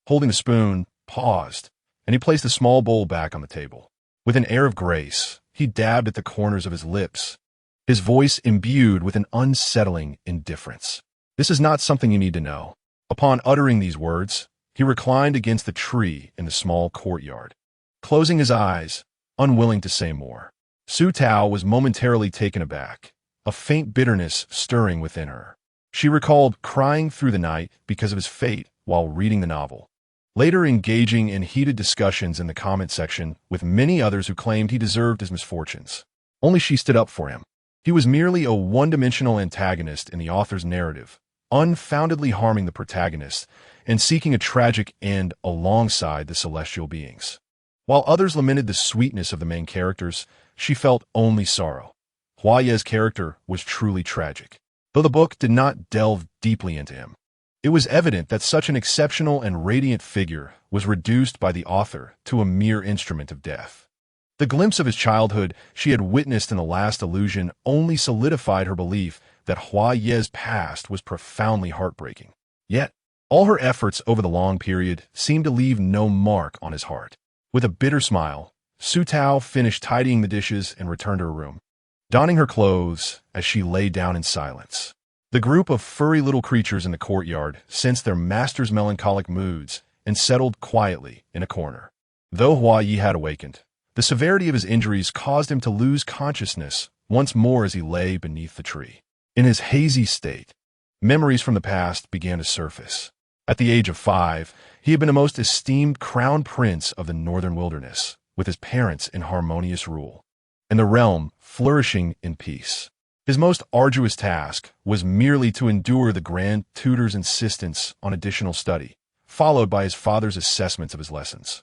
holding the spoon, paused, and he placed the small bowl back on the table. With an air of grace, he dabbed at the corners of his lips, his voice imbued with an unsettling indifference. "This is not something you need to know." Upon uttering these words, he reclined against the tree in the small courtyard, closing his eyes, unwilling to say more. Su Tao was momentarily taken aback, a faint bitterness stirring within her. She recalled crying through the night because of his fate while reading the novel, later engaging in heated discussions in the comment section with many others who claimed he deserved his misfortunes. Only she stood up for him. He was merely a one-dimensional antagonist in the author's narrative, unfoundedly harming the protagonist and seeking a tragic end alongside the celestial beings. While others lamented the sweetness of the main characters, she felt only sorrow. Hua Ye's character was truly tragic, though the book did not delve deeply into him. It was evident that such an exceptional and radiant figure was reduced by the author to a mere instrument of death. The glimpse of his childhood she had witnessed in the last illusion only solidified her belief that Hua Ye's past was profoundly heartbreaking. Yet, all her efforts over the long period seemed to leave no mark on his heart. With a bitter smile, Su Tao finished tidying the dishes and returned to her room, donning her clothes as she lay down in silence. The group of furry little creatures in the courtyard sensed their master's melancholic moods and settled quietly in a corner. Though Hua Yi had awakened, the severity of his injuries caused him to lose consciousness once more as he lay beneath the tree. In his hazy state, memories from the past began to surface. At the age of 5, he had been the most esteemed crown prince of the northern wilderness, with his parents in harmonious rule, and the realm flourishing in peace. His most arduous task was merely to endure the Grand Tutor's insistence on additional study, followed by his father's assessments of his lessons.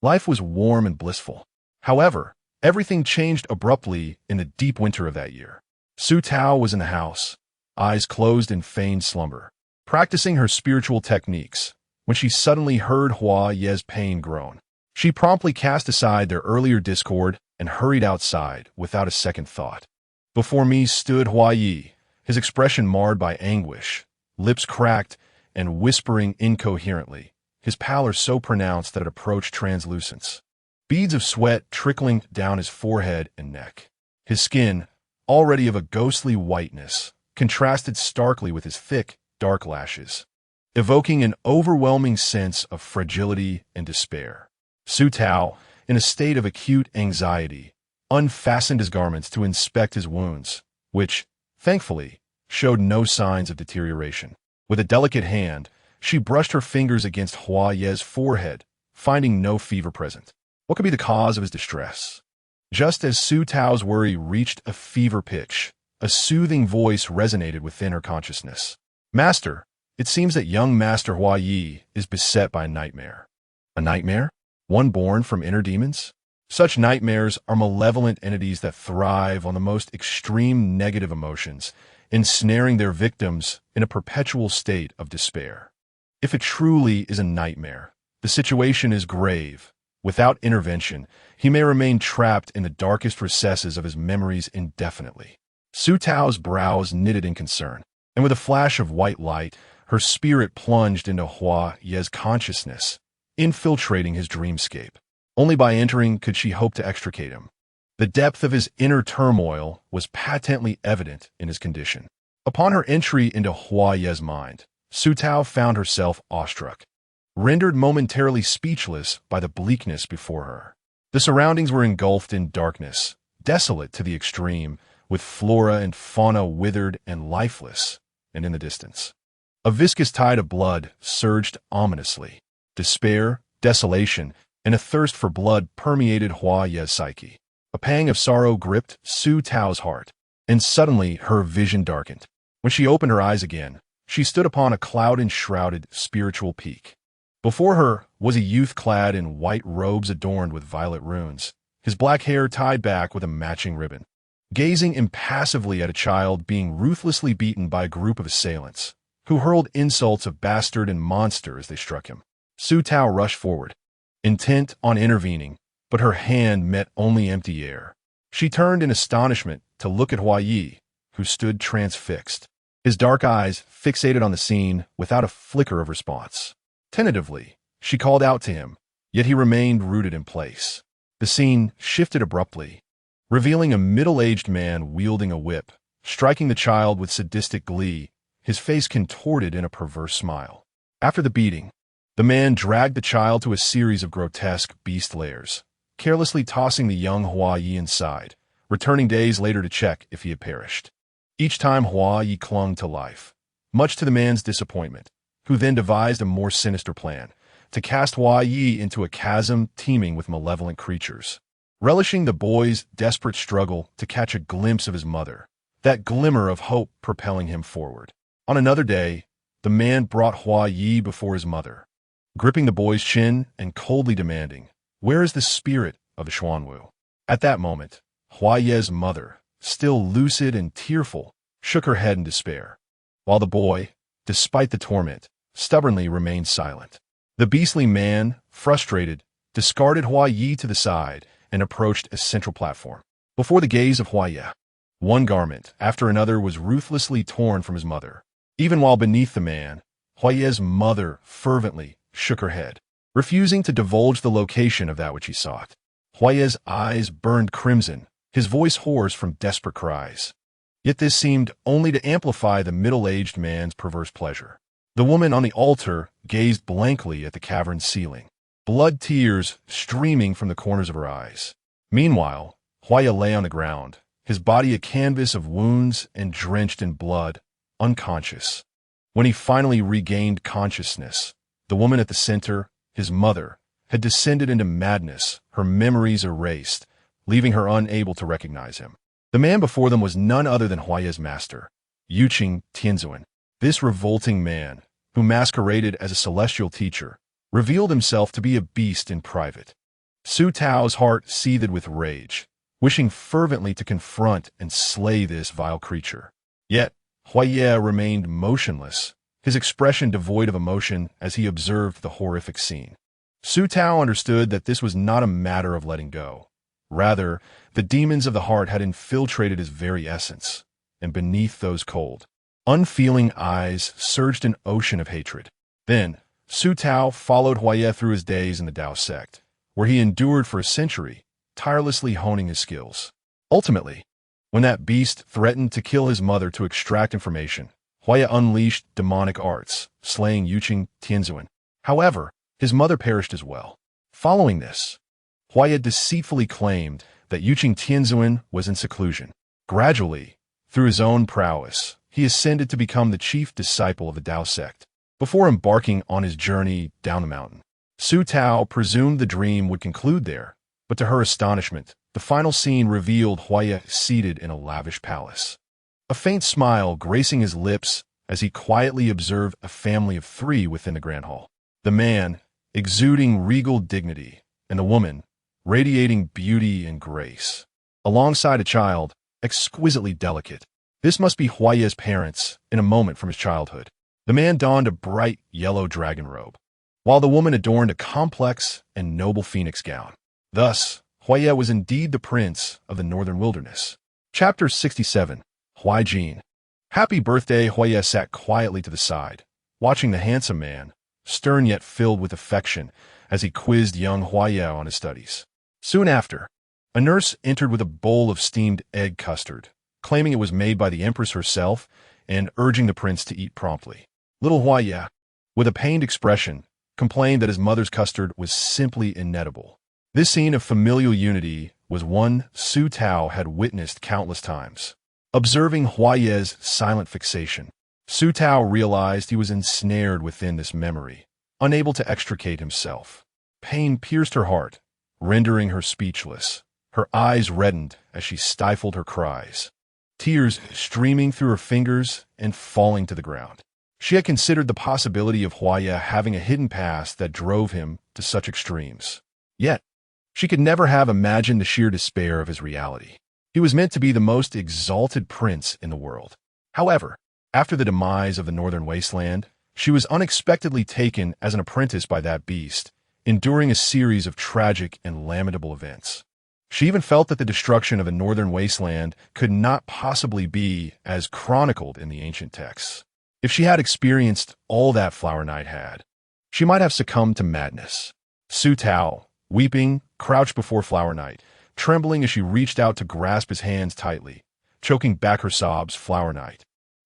Life was warm and blissful. However, everything changed abruptly in the deep winter of that year. Su Tao was in the house, eyes closed in feigned slumber, practicing her spiritual techniques, when she suddenly heard Hua Ye's pain groan. She promptly cast aside their earlier discord and hurried outside without a second thought. Before me stood Hua Yi, his expression marred by anguish, lips cracked and whispering incoherently, his pallor so pronounced that it approached translucence. Beads of sweat trickling down his forehead and neck. His skin, already of a ghostly whiteness, contrasted starkly with his thick, dark lashes, evoking an overwhelming sense of fragility and despair. Su Tao, in a state of acute anxiety, unfastened his garments to inspect his wounds, which, thankfully, showed no signs of deterioration. With a delicate hand, she brushed her fingers against Hua Ye's forehead, finding no fever present. What could be the cause of his distress? Just as Su Tao's worry reached a fever pitch, a soothing voice resonated within her consciousness. "Master, it seems that young Master Hua Yi is beset by a nightmare." A nightmare? One born from inner demons? Such nightmares are malevolent entities that thrive on the most extreme negative emotions, ensnaring their victims in a perpetual state of despair. If it truly is a nightmare, the situation is grave. Without intervention, he may remain trapped in the darkest recesses of his memories indefinitely. Su Tao's brows knitted in concern, and with a flash of white light, her spirit plunged into Hua Ye's consciousness, infiltrating his dreamscape. Only by entering could she hope to extricate him. The depth of his inner turmoil was patently evident in his condition. Upon her entry into Hua Ye's mind, Su Tao found herself awestruck, rendered momentarily speechless by the bleakness before her. The surroundings were engulfed in darkness, desolate to the extreme, with flora and fauna withered and lifeless, and in the distance, a viscous tide of blood surged ominously. Despair, desolation, and a thirst for blood permeated Hua Ye's psyche. A pang of sorrow gripped Su Tao's heart, and suddenly her vision darkened. When she opened her eyes again, she stood upon a cloud-enshrouded spiritual peak. Before her was a youth clad in white robes adorned with violet runes, his black hair tied back with a matching ribbon. Gazing impassively at a child being ruthlessly beaten by a group of assailants, who hurled insults of bastard and monster as they struck him, Su Tao rushed forward, intent on intervening, but her hand met only empty air. She turned in astonishment to look at Hua Yi, who stood transfixed, his dark eyes fixated on the scene without a flicker of response. Tentatively, she called out to him, yet he remained rooted in place. The scene shifted abruptly. revealing a middle-aged man wielding a whip, striking the child with sadistic glee, his face contorted in a perverse smile. After the beating, the man dragged the child to a series of grotesque beast lairs, carelessly tossing the young Hua Yi inside, returning days later to check if he had perished. Each time Hua Yi clung to life, much to the man's disappointment, who then devised a more sinister plan, to cast Hua Yi into a chasm teeming with malevolent creatures. Relishing the boy's desperate struggle to catch a glimpse of his mother, that glimmer of hope propelling him forward. On another day, the man brought Hua Yi before his mother, gripping the boy's chin and coldly demanding, "Where is the spirit of the Xuanwu?" At that moment, Hua Ye's mother, still lucid and tearful, shook her head in despair, while the boy, despite the torment, stubbornly remained silent. The beastly man, frustrated, discarded Hua Yi to the side and approached a central platform. Before the gaze of Hua Ye, one garment after another was ruthlessly torn from his mother. Even while beneath the man, Hua Ye's mother fervently shook her head, refusing to divulge the location of that which he sought. Hua Ye's eyes burned crimson, his voice hoarse from desperate cries. Yet this seemed only to amplify the middle-aged man's perverse pleasure. The woman on the altar gazed blankly at the cavern's ceiling, blood tears streaming from the corners of her eyes. Meanwhile, Hua Ye lay on the ground, his body a canvas of wounds and drenched in blood, unconscious. When he finally regained consciousness, the woman at the center, his mother, had descended into madness, her memories erased, leaving her unable to recognize him. The man before them was none other than Hua Ye's master, Yuqing Tianzuan. This revolting man, who masqueraded as a celestial teacher, revealed himself to be a beast in private. Su Tao's heart seethed with rage, wishing fervently to confront and slay this vile creature. Yet, Hua Ye remained motionless, his expression devoid of emotion as he observed the horrific scene. Su Tao understood that this was not a matter of letting go. Rather, the demons of the heart had infiltrated his very essence, and beneath those cold, unfeeling eyes surged an ocean of hatred. Then, Su Tao followed Hua Ye through his days in the Tao sect, where he endured for a century, tirelessly honing his skills. Ultimately, when that beast threatened to kill his mother to extract information, Hua Ye unleashed demonic arts, slaying Yuqing Tianzuan. However, his mother perished as well. Following this, Hua Ye deceitfully claimed that Yuqing Tianzuan was in seclusion. Gradually, through his own prowess, he ascended to become the chief disciple of the Tao sect. Before embarking on his journey down the mountain, Su Tao presumed the dream would conclude there, but to her astonishment, the final scene revealed Hua Ye seated in a lavish palace. A faint smile gracing his lips as he quietly observed a family of 3 within the grand hall. The man, exuding regal dignity, and the woman, radiating beauty and grace, alongside a child, exquisitely delicate. This must be Hua Ye's parents in a moment from his childhood. The man donned a bright yellow dragon robe, while the woman adorned a complex and noble phoenix gown. Thus, Hua Ye was indeed the prince of the northern wilderness. Chapter 67. Hua Jin. Happy birthday. Hua Ye sat quietly to the side, watching the handsome man, stern yet filled with affection, as he quizzed young Hua Ye on his studies. Soon after, a nurse entered with a bowl of steamed egg custard, claiming it was made by the empress herself and urging the prince to eat promptly. Little Hua Ye, with a pained expression, complained that his mother's custard was simply inedible. This scene of familial unity was one Su Tao had witnessed countless times. Observing Hua Ye's silent fixation, Su Tao realized he was ensnared within this memory, unable to extricate himself. Pain pierced her heart, rendering her speechless. Her eyes reddened as she stifled her cries, tears streaming through her fingers and falling to the ground. She had considered the possibility of Hua Ye having a hidden past that drove him to such extremes. Yet, she could never have imagined the sheer despair of his reality. He was meant to be the most exalted prince in the world. However, after the demise of the northern wasteland, she was unexpectedly taken as an apprentice by that beast, enduring a series of tragic and lamentable events. She even felt that the destruction of the northern wasteland could not possibly be as chronicled in the ancient texts. If she had experienced all that Flower Knight had, she might have succumbed to madness. Su Tao, weeping, crouched before Flower Knight, trembling as she reached out to grasp his hands tightly, choking back her sobs. Flower Knight,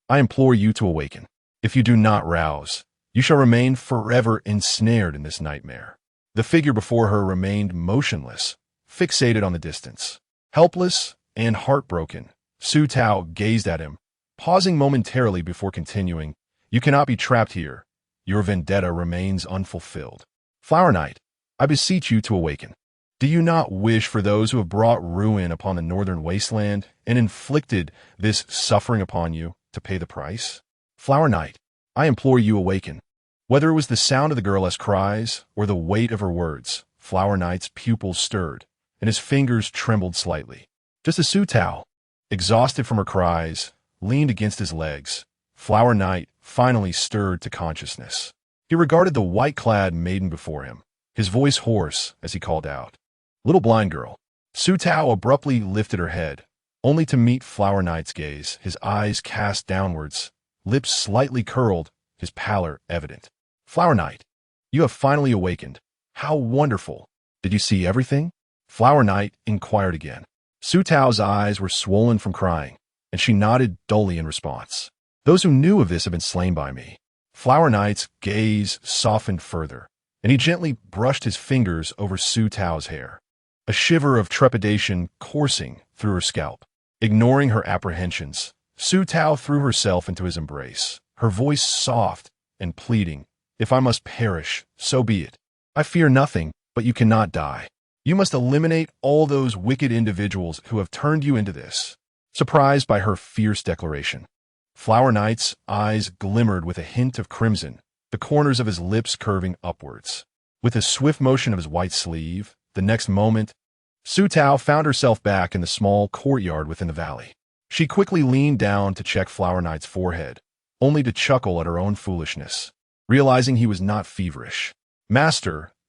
I implore you to awaken. If you do not rouse, you shall remain forever ensnared in this nightmare. The figure before her remained motionless, fixated on the distance. Helpless and heartbroken, Su Tao gazed at him, pausing momentarily before continuing. You cannot be trapped here. Your vendetta remains unfulfilled. Flower Knight, I beseech you to awaken. Do you not wish for those who have brought ruin upon the northern wasteland and inflicted this suffering upon you to pay the price? Flower Knight, I implore you awaken. Whether it was the sound of the girl's cries or the weight of her words, Flower Knight's pupils stirred, and his fingers trembled slightly. Just as Su Tao, exhausted from her cries, leaned against his legs, Flower Knight finally stirred to consciousness. He regarded the white-clad maiden before him, his voice hoarse as he called out, "Little blind girl." Su Tao abruptly lifted her head, only to meet Flower Knight's gaze, his eyes cast downwards, lips slightly curled, his pallor evident. Flower Knight, you have finally awakened. How wonderful. Did you see everything? Flower Knight inquired again. Su Tao's eyes were swollen from crying, and she nodded dully in response. Those who knew of this have been slain by me. Flower Knight's gaze softened further, and he gently brushed his fingers over Su Tao's hair. A shiver of trepidation coursing through her scalp. Ignoring her apprehensions, Su Tao threw herself into his embrace, her voice soft and pleading. If I must perish, so be it. I fear nothing, but you cannot die. You must eliminate all those wicked individuals who have turned you into this. Surprised by her fierce declaration, Flower Knight's eyes glimmered with a hint of crimson, the corners of his lips curving upwards. With a swift motion of his white sleeve, the next moment, Su Tao found herself back in the small courtyard within the valley. She quickly leaned down to check Flower Knight's forehead, only to chuckle at her own foolishness, realizing he was not feverish.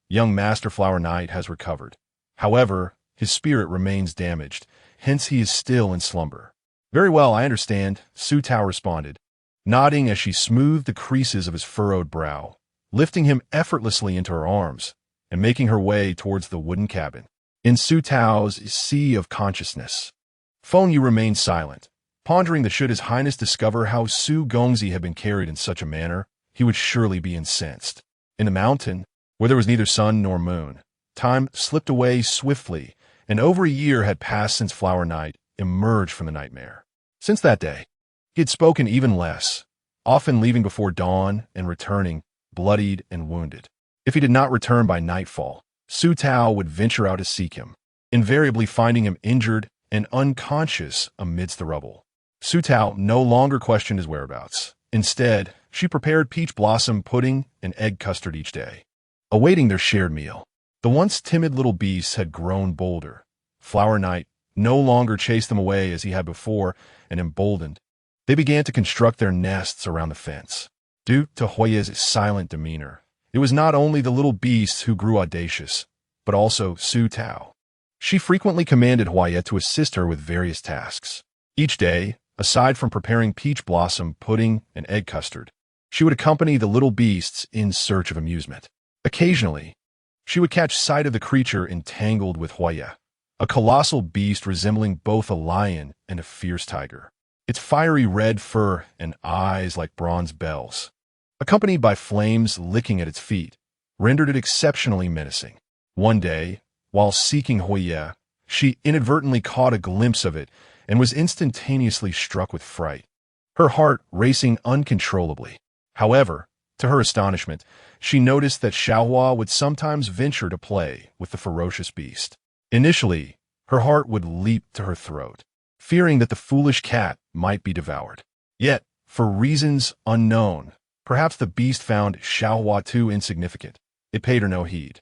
Young Master Flower Knight has recovered. However, his spirit remains damaged, hence he is still in slumber. Very well, I understand, Su Tao responded, nodding as she smoothed the creases of his furrowed brow, lifting him effortlessly into her arms and making her way towards the wooden cabin. In Su Tao's sea of consciousness, Feng Yu remained silent, pondering that should His Highness discover how Su Gongzi had been carried in such a manner, he would surely be incensed. In the mountain, where there was neither sun nor moon, time slipped away swiftly, and over a year had passed since Flower Knight emerged from the nightmare. Since that day, he had spoken even less, often leaving before dawn and returning, bloodied and wounded. If he did not return by nightfall, Su Tao would venture out to seek him, invariably finding him injured and unconscious amidst the rubble. Su Tao no longer questioned his whereabouts. Instead, she prepared peach blossom pudding and egg custard each day, awaiting their shared meal. The once timid little beasts had grown bolder. Flower Knight no longer chased them away as he had before, and emboldened, they began to construct their nests around the fence. Due to Huiye's silent demeanor, it was not only the little beasts who grew audacious, but also Su Tao. She frequently commanded Huiye to assist her with various tasks. Each day, aside from preparing peach blossom pudding and egg custard, she would accompany the little beasts in search of amusement. Occasionally, she would catch sight of the creature entangled with Huiye, a colossal beast resembling both a lion and a fierce tiger, its fiery red fur and eyes like bronze bells, accompanied by flames licking at its feet, rendered it exceptionally menacing. One day, while seeking Huiye, she inadvertently caught a glimpse of it and was instantaneously struck with fright, her heart racing uncontrollably. However, to her astonishment, she noticed that Xiaohua would sometimes venture to play with the ferocious beast. Initially, her heart would leap to her throat, fearing that the foolish cat might be devoured. Yet, for reasons unknown, perhaps the beast found Xiaohua too insignificant. It paid her no heed.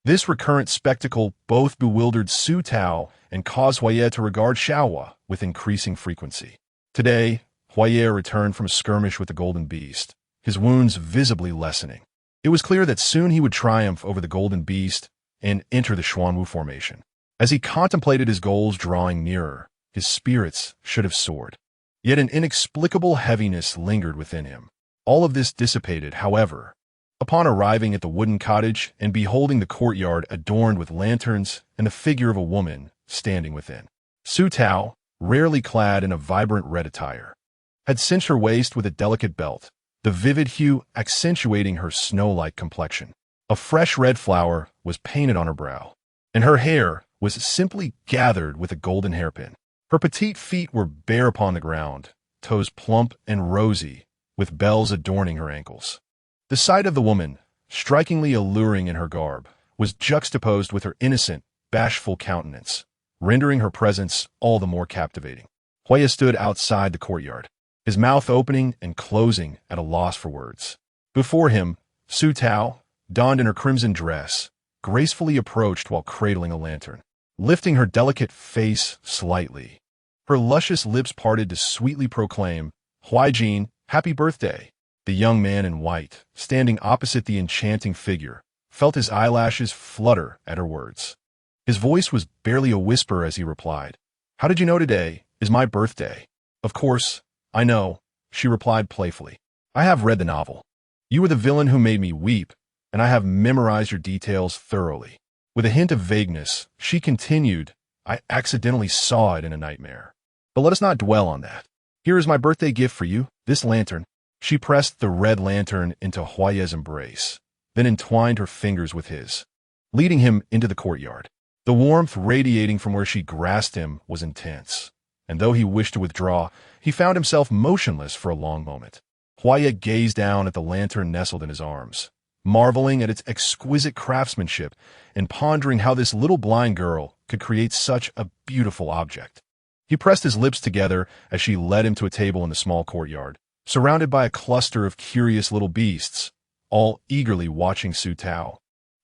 This recurrent spectacle both bewildered Su Tao and caused Huiye to regard Xiaohua with increasing frequency. Today, Huiye returned from a skirmish with the golden beast, his wounds visibly lessening. It was clear that soon he would triumph over the golden beast and enter the Xuanwu formation. As he contemplated his goals drawing nearer, his spirits should have soared. Yet an inexplicable heaviness lingered within him. All of this dissipated, however, upon arriving at the wooden cottage and beholding the courtyard adorned with lanterns and the figure of a woman standing within. Su Tao, rarely clad in a vibrant red attire, had cinched her waist with a delicate belt, the vivid hue accentuating her snow-like complexion. A fresh red flower was painted on her brow, and her hair was simply gathered with a golden hairpin. Her petite feet were bare upon the ground, toes plump and rosy, with bells adorning her ankles. The sight of the woman, strikingly alluring in her garb, was juxtaposed with her innocent, bashful countenance, rendering her presence all the more captivating. Huaya stood outside the courtyard, his mouth opening and closing at a loss for words. Before him, Su Tao, donned in her crimson dress, gracefully approached while cradling a lantern, lifting her delicate face slightly. Her luscious lips parted to sweetly proclaim, "Huaijin, happy birthday." The young man in white, standing opposite the enchanting figure, felt his eyelashes flutter at her words. His voice was barely a whisper as he replied, "How did you know today is my birthday?" "Of course, I know," she replied playfully. "I have read the novel. You were the villain who made me weep, and I have memorized your details thoroughly." With a hint of vagueness, she continued, "I accidentally saw it in a nightmare. But let us not dwell on that. Here is my birthday gift for you, this lantern." She pressed the red lantern into Huaya's embrace, then entwined her fingers with his, leading him into the courtyard. The warmth radiating from where she grasped him was intense, and though he wished to withdraw, he found himself motionless for a long moment. Huaya gazed down at the lantern nestled in his arms, marveling at its exquisite craftsmanship and pondering how this little blind girl could create such a beautiful object. He pressed his lips together as she led him to a table in the small courtyard, surrounded by a cluster of curious little beasts, all eagerly watching Su Tao.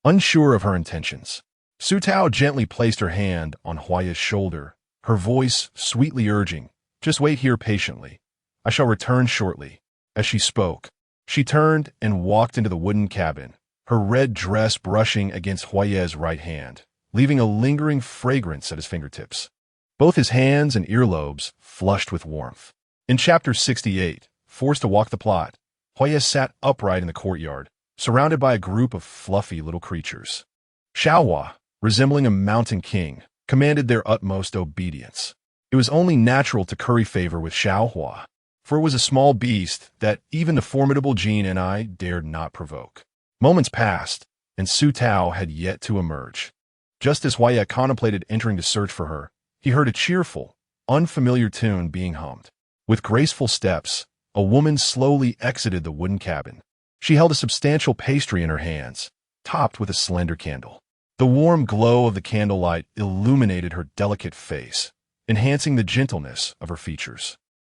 Unsure of her intentions, Su Tao gently placed her hand on Huaya's shoulder, her voice sweetly urging, "Just wait here patiently. I shall return shortly." As she spoke, she turned and walked into the wooden cabin, her red dress brushing against Huaya's right hand, leaving a lingering fragrance at his fingertips. Both his hands and earlobes flushed with warmth. In Chapter 68, forced to walk the plot, Huaya sat upright in the courtyard, surrounded by a group of fluffy little creatures. Xiaohua, resembling a mountain king, commanded their utmost obedience. It was only natural to curry favor with Xiaohua, for it was a small beast that even the formidable Jin and I dared not provoke. Moments passed, and Su Tao had yet to emerge. Just as Huaya contemplated entering to search for her, he heard a cheerful, unfamiliar tune being hummed. With graceful steps, a woman slowly exited the wooden cabin. She held a substantial pastry in her hands, topped with a slender candle. The warm glow of the candlelight illuminated her delicate face, enhancing the gentleness of her features.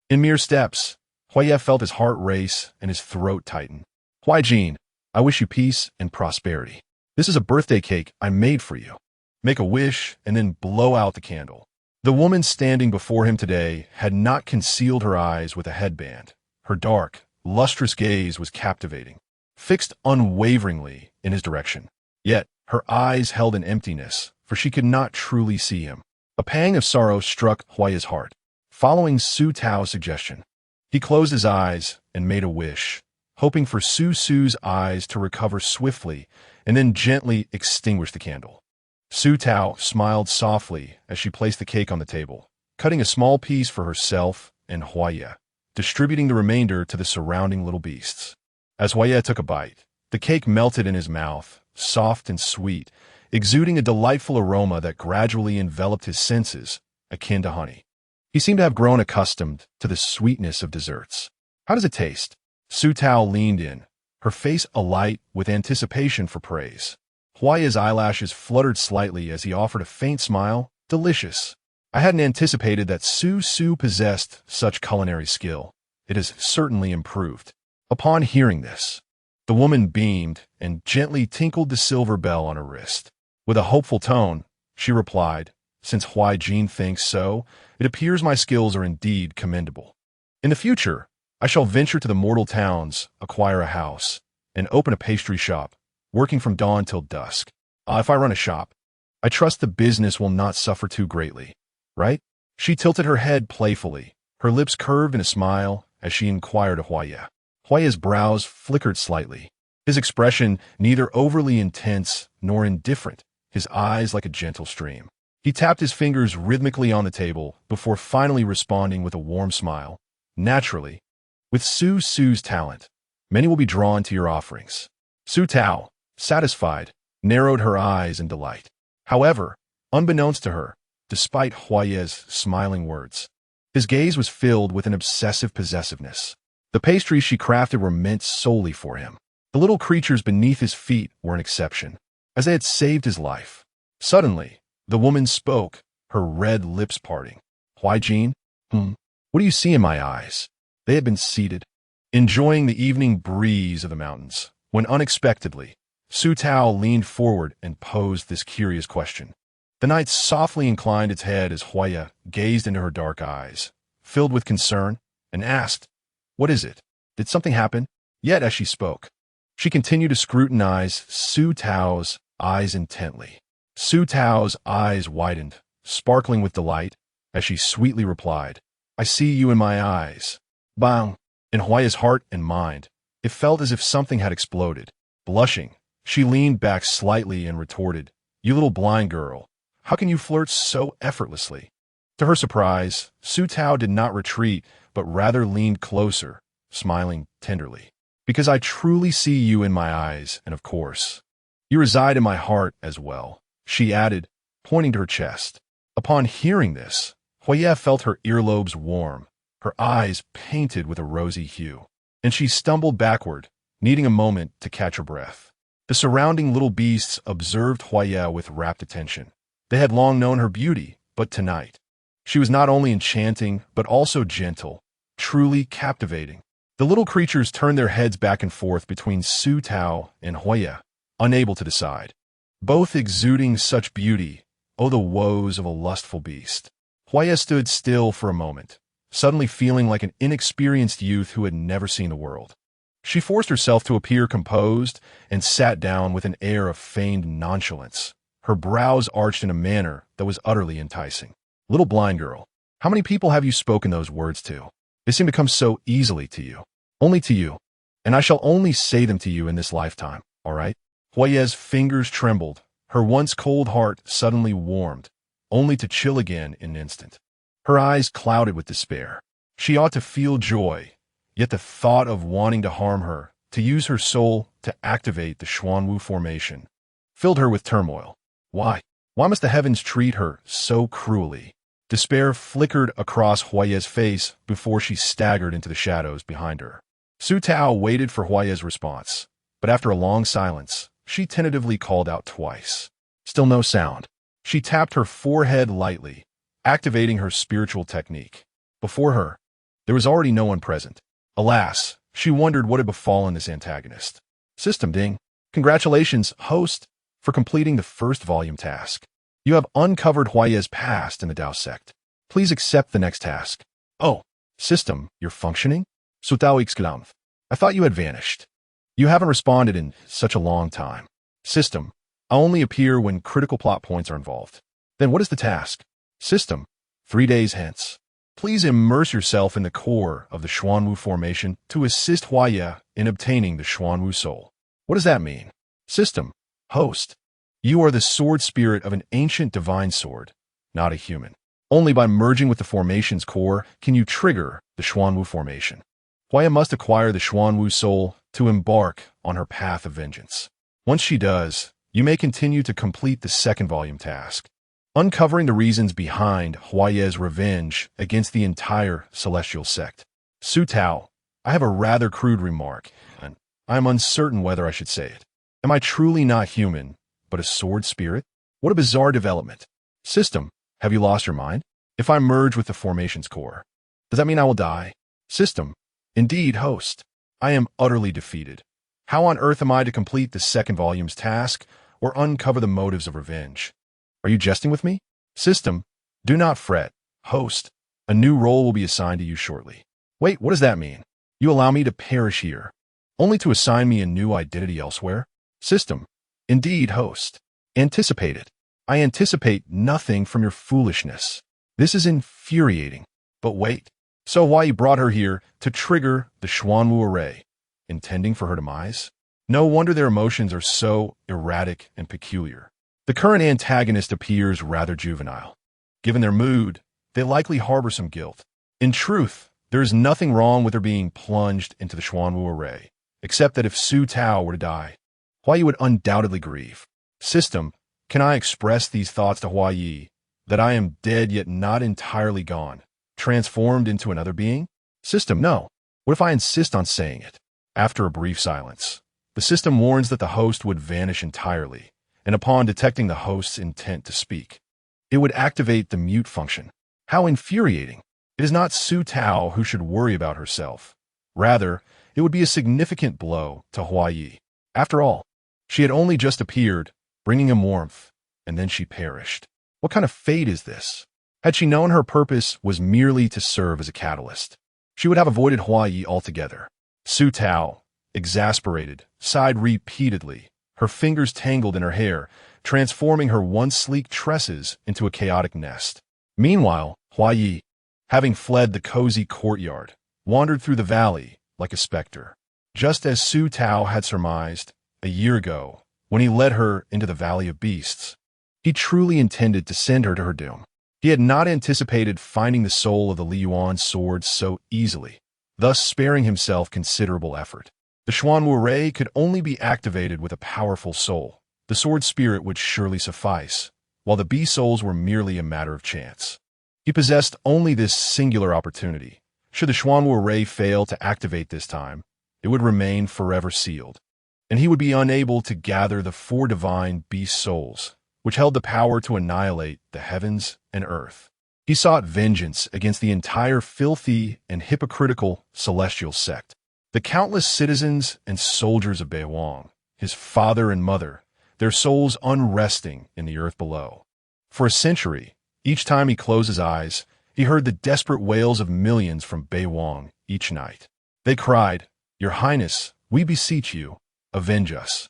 In mere steps, Huaya felt his heart race and his throat tighten. "Huaijin, I wish you peace and prosperity. This is a birthday cake I made for you. Make a wish and then blow out the candle." The woman standing before him today had not concealed her eyes with a headband. Her dark, lustrous gaze was captivating, fixed unwaveringly in his direction. Yet, her eyes held an emptiness, for she could not truly see him. A pang of sorrow struck Huaya's heart. Following Su Tao's suggestion, he closed his eyes and made a wish, hoping for Su's eyes to recover swiftly and then gently extinguish the candle. Su Tao smiled softly as she placed the cake on the table, cutting a small piece for herself and Huaya, distributing the remainder to the surrounding little beasts. As Huaya took a bite, the cake melted in his mouth, soft and sweet, exuding a delightful aroma that gradually enveloped his senses, akin to honey. He seemed to have grown accustomed to the sweetness of desserts. "How does it taste?" Su Tao leaned in, her face alight with anticipation for praise. Huaya's eyelashes fluttered slightly as he offered a faint smile. "Delicious. I hadn't anticipated that Su possessed such culinary skill. It has certainly improved." Upon hearing this, the woman beamed and gently tinkled the silver bell on her wrist. With a hopeful tone, she replied, "Since Huaijin thinks so, it appears my skills are indeed commendable. In the future, I shall venture to the mortal towns, acquire a house, and open a pastry shop, working from dawn till dusk. If I run a shop, I trust the business will not suffer too greatly, right?" She tilted her head playfully, her lips curved in a smile as she inquired of Huaya. Huaya's brows flickered slightly, his expression neither overly intense nor indifferent, his eyes like a gentle stream. He tapped his fingers rhythmically on the table before finally responding with a warm smile. Naturally, with Su's talent, many will be drawn to your offerings. Su Tao, satisfied, narrowed her eyes in delight. However, unbeknownst to her, despite Huaye's smiling words, his gaze was filled with an obsessive possessiveness. The pastries she crafted were meant solely for him. The little creatures beneath his feet were an exception, as they had saved his life. Suddenly, the woman spoke, her red lips parting. Huaijin? What do you see in my eyes? They had been seated, enjoying the evening breeze of the mountains, when unexpectedly, Su Tao leaned forward and posed this curious question. The knight softly inclined its head as Huaya gazed into her dark eyes, filled with concern, and asked, "What is it? Did something happen?" Yet as she spoke, she continued to scrutinize Su Tao's eyes intently. Su Tao's eyes widened, sparkling with delight, as she sweetly replied, "I see you in my eyes." Bang! In Huaya's heart and mind, it felt as if something had exploded. Blushing, she leaned back slightly and retorted, "You little blind girl, how can you flirt so effortlessly?" To her surprise, Su Tao did not retreat, but rather leaned closer, smiling tenderly. "Because I truly see you in my eyes, and of course, you reside in my heart as well," she added, pointing to her chest. Upon hearing this, Huaya felt her earlobes warm, her eyes painted with a rosy hue, and she stumbled backward, needing a moment to catch her breath. The surrounding little beasts observed Huaya with rapt attention. They had long known her beauty, but tonight, she was not only enchanting, but also gentle, truly captivating. The little creatures turned their heads back and forth between Su Tao and Huaya, unable to decide. Both exuding such beauty, oh the woes of a lustful beast. Huaya stood still for a moment, suddenly feeling like an inexperienced youth who had never seen the world. She forced herself to appear composed and sat down with an air of feigned nonchalance, her brows arched in a manner that was utterly enticing. "Little blind girl, how many people have you spoken those words to? They seem to come so easily to you. Only to you. And I shall only say them to you in this lifetime, all right?" Huaya's fingers trembled, her once cold heart suddenly warmed, only to chill again in an instant. Her eyes clouded with despair. She ought to feel joy, yet the thought of wanting to harm her, to use her soul to activate the Xuanwu formation, filled her with turmoil. Why? Why must the heavens treat her so cruelly? Despair flickered across Huaya's face before she staggered into the shadows behind her. Su Tao waited for Huaya's response, but after a long silence, she tentatively called out twice. Still no sound. She tapped her forehead lightly, activating her spiritual technique. Before her, there was already no one present. Alas, she wondered what had befallen this antagonist. System ding. Congratulations, host, for completing the first volume task. You have uncovered Huaya's past in the Dao sect. Please accept the next task. Oh, system, you're functioning? Sutao exclaimed. I thought you had vanished. You haven't responded in such a long time. System, I only appear when critical plot points are involved. Then what is the task? System, 3 days hence. Please immerse yourself in the core of the Xuanwu formation to assist Huaya in obtaining the Xuanwu soul. What does that mean? System, host, you are the sword spirit of an ancient divine sword, not a human. Only by merging with the formation's core can you trigger the Xuanwu formation. Huaya must acquire the Xuanwu soul to embark on her path of vengeance. Once she does, you may continue to complete the second volume task, uncovering the reasons behind Huaya's revenge against the entire celestial sect. Su Tao, I have a rather crude remark, and I am uncertain whether I should say it. Am I truly not human, but a sword spirit? What a bizarre development. System, have you lost your mind? If I merge with the formation's core, does that mean I will die? System, indeed, host. I am utterly defeated. How on earth am I to complete the second volume's task or uncover the motives of revenge? Are you jesting with me? System, do not fret. Host, a new role will be assigned to you shortly. Wait, what does that mean? You allow me to perish here, only to assign me a new identity elsewhere? System, indeed, host. Anticipate it. I anticipate nothing from your foolishness. This is infuriating. But wait. So Huai brought her here to trigger the Xuanwu array, intending for her demise? No wonder their emotions are so erratic and peculiar. The current antagonist appears rather juvenile. Given their mood, they likely harbor some guilt. In truth, there is nothing wrong with her being plunged into the Xuanwu array, except that if Su Tao were to die, Hua Yi would undoubtedly grieve. System, can I express these thoughts to Hua Yi, that I am dead yet not entirely gone, transformed into another being? System, no. What if I insist on saying it? After a brief silence, the system warns that the host would vanish entirely, and upon detecting the host's intent to speak, it would activate the mute function. How infuriating! It is not Su Tao who should worry about herself. Rather, it would be a significant blow to Hua Yi. After all, she had only just appeared, bringing him warmth, and then she perished. What kind of fate is this? Had she known her purpose was merely to serve as a catalyst, she would have avoided Hua Yi altogether. Su Tao, exasperated, sighed repeatedly, her fingers tangled in her hair, transforming her once sleek tresses into a chaotic nest. Meanwhile, Hua Yi, having fled the cozy courtyard, wandered through the valley like a specter. Just as Su Tao had surmised a year ago when he led her into the Valley of Beasts, he truly intended to send her to her doom. He had not anticipated finding the soul of the Li Yuan sword so easily, thus sparing himself considerable effort. The Xuanwu Ray could only be activated with a powerful soul. The sword spirit would surely suffice, while the beast souls were merely a matter of chance. He possessed only this singular opportunity. Should the Xuanwu Ray fail to activate this time, it would remain forever sealed, and he would be unable to gather the 4 divine beast souls, which held the power to annihilate the heavens and earth. He sought vengeance against the entire filthy and hypocritical celestial sect. The countless citizens and soldiers of Beiwang, his father and mother, their souls unresting in the earth below. For a century, each time he closed his eyes, he heard the desperate wails of millions from Beiwang each night. They cried, "Your Highness, we beseech you, avenge us.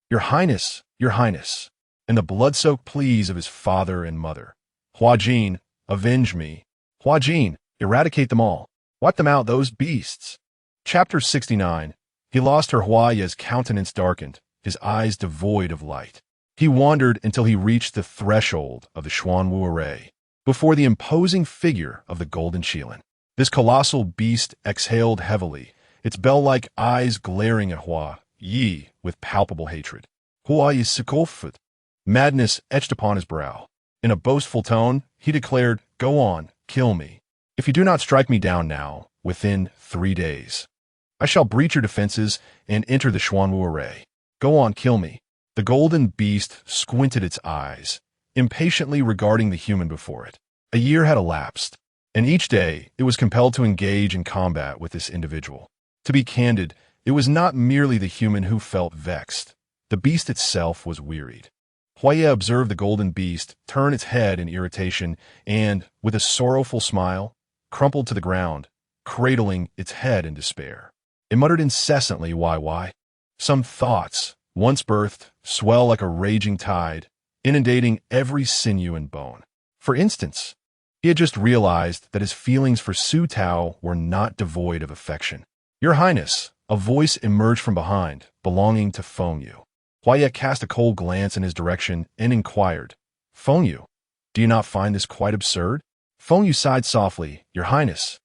Your Highness, your Highness." And the blood-soaked pleas of his father and mother. "Huajin, avenge me. Huajin, eradicate them all. Wipe them out, those beasts." Chapter 69. He lost her. Hua Yi's countenance darkened, his eyes devoid of light. He wandered until he reached the threshold of the Xuanwu array, before the imposing figure of the Golden Shilin. This colossal beast exhaled heavily, its bell-like eyes glaring at Hua Yi with palpable hatred. Hua Yi scoffed. Madness etched upon his brow. In a boastful tone, he declared, "Go on, kill me. If you do not strike me down now, within 3 days, I shall breach your defenses and enter the Xuanwu array. Go on, kill me." The golden beast squinted its eyes, impatiently regarding the human before it. A year had elapsed, and each day it was compelled to engage in combat with this individual. To be candid, it was not merely the human who felt vexed. The beast itself was wearied. Hua Yi observed the golden beast turn its head in irritation and, with a sorrowful smile, crumpled to the ground, cradling its head in despair. It muttered incessantly, why? Some thoughts, once birthed, swell like a raging tide, inundating every sinew and bone. For instance, he had just realized that his feelings for Su Tao were not devoid of affection. "Your Highness," a voice emerged from behind, belonging to Feng Yu. Hua Yi cast a cold glance in his direction and inquired, "Feng Yu, do you not find this quite absurd?" Feng Yu sighed softly, "Your Highness,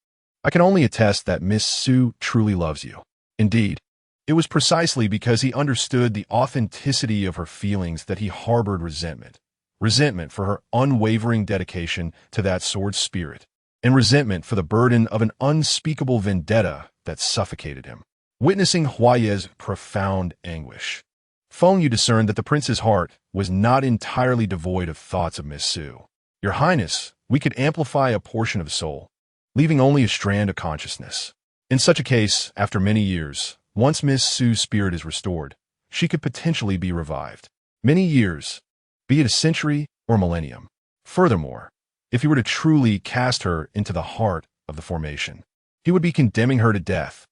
I can only attest that Miss Su truly loves you." Indeed, it was precisely because he understood the authenticity of her feelings that he harbored resentment. Resentment for her unwavering dedication to that sword spirit, and resentment for the burden of an unspeakable vendetta that suffocated him. Witnessing Hua Yi's profound anguish, Feng Yu discerned that the prince's heart was not entirely devoid of thoughts of Miss Su. "Your Highness, we could amplify a portion of soul, leaving only a strand of consciousness. In such a case, after many years, once Miss Su's spirit is restored, she could potentially be revived. Many years, be it a century or millennium. Furthermore, if he were to truly cast her into the heart of the formation, he would be condemning her to death.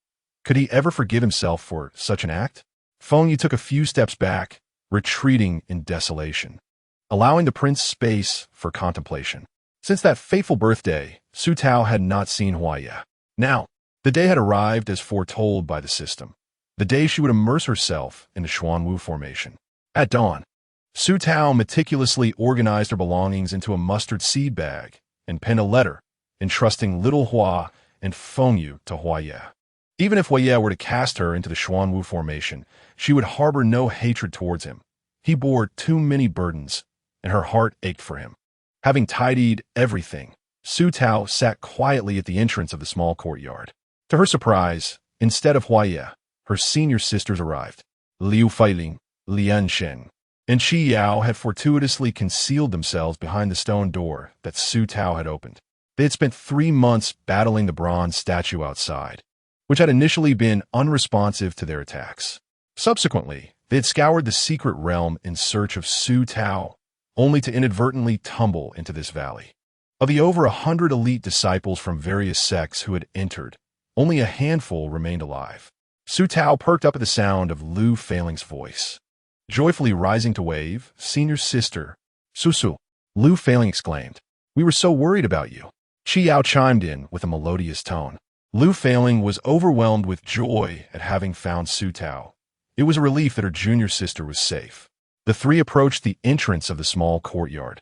Could he ever forgive himself for such an act?" Feng Yu took a few steps back, retreating in desolation, allowing the prince space for contemplation. Since that fateful birthday, Su Tao had not seen Hua Yi. Now, the day had arrived as foretold by the system. The day she would immerse herself in the Xuanwu formation. At dawn, Su Tao meticulously organized her belongings into a mustard seed bag and penned a letter, entrusting little Hua and Fengyu to Huaye. Even if Huaye were to cast her into the Xuanwu formation, she would harbor no hatred towards him. He bore too many burdens, and her heart ached for him. Having tidied everything, Su Tao sat quietly at the entrance of the small courtyard. To her surprise, instead of Huaye, her senior sisters arrived. Liu Feiling, Lian Shen, and Qi Yao had fortuitously concealed themselves behind the stone door that Su Tao had opened. They had spent 3 months battling the bronze statue outside, which had initially been unresponsive to their attacks. Subsequently, they had scoured the secret realm in search of Su Tao, only to inadvertently tumble into this valley. Of the over 100 elite disciples from various sects who had entered, only a handful remained alive. Su Tao perked up at the sound of Lu Feiling's voice. Joyfully rising to wave, senior sister, Su, Lu Feiling exclaimed. We were so worried about you. Qi Yao chimed in with a melodious tone. Lu Feiling was overwhelmed with joy at having found Su Tao. It was a relief that her junior sister was safe. The three approached the entrance of the small courtyard,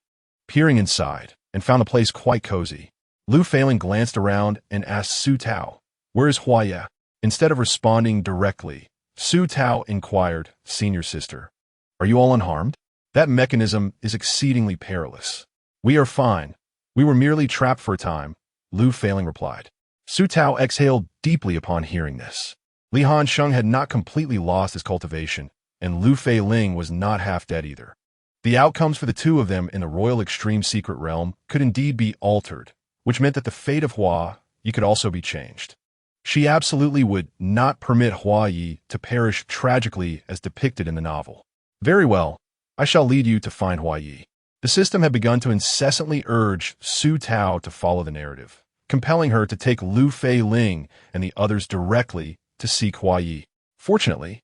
peering inside, and found the place quite cozy. Lu Feiling glanced around and asked Su Tao, Where is Huaye? Instead of responding directly, Su Tao inquired, Senior sister, Are you all unharmed? That mechanism is exceedingly perilous. We are fine. We were merely trapped for a time, Lu Feiling replied. Su Tao exhaled deeply upon hearing this. Li Hansheng had not completely lost his cultivation, and Lu Feiling was not half dead either. The outcomes for the two of them in the royal extreme secret realm could indeed be altered, which meant that the fate of Hua Yi could also be changed. She absolutely would not permit Hua Yi to perish tragically as depicted in the novel. Very well, I shall lead you to find Hua Yi. The system had begun to incessantly urge Su Tao to follow the narrative, compelling her to take Lu Feiling and the others directly to seek Hua Yi. Fortunately,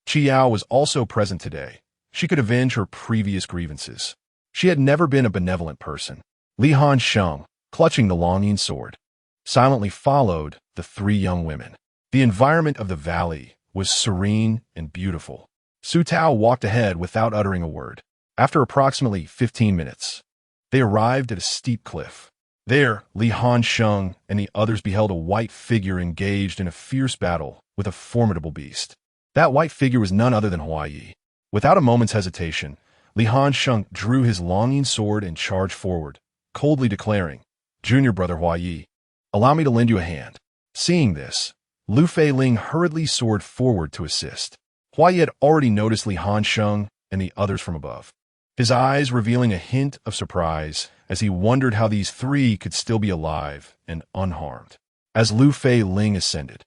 Qi Yao was also present today. She could avenge her previous grievances. She had never been a benevolent person. Li Hansheng, clutching the longing sword, silently followed the three young women. The environment of the valley was serene and beautiful. Su Tao walked ahead without uttering a word. After approximately 15 minutes, they arrived at a steep cliff. There, Li Hansheng and the others beheld a white figure engaged in a fierce battle with a formidable beast. That white figure was none other than Hua Yi. Without a moment's hesitation, Li Hansheng drew his longing sword and charged forward, coldly declaring, Junior brother Hua Yi, allow me to lend you a hand. Seeing this, Lu Feiling hurriedly soared forward to assist. Hua Yi had already noticed Li Hansheng and the others from above, his eyes revealing a hint of surprise as he wondered how these three could still be alive and unharmed. As Lu Feiling ascended,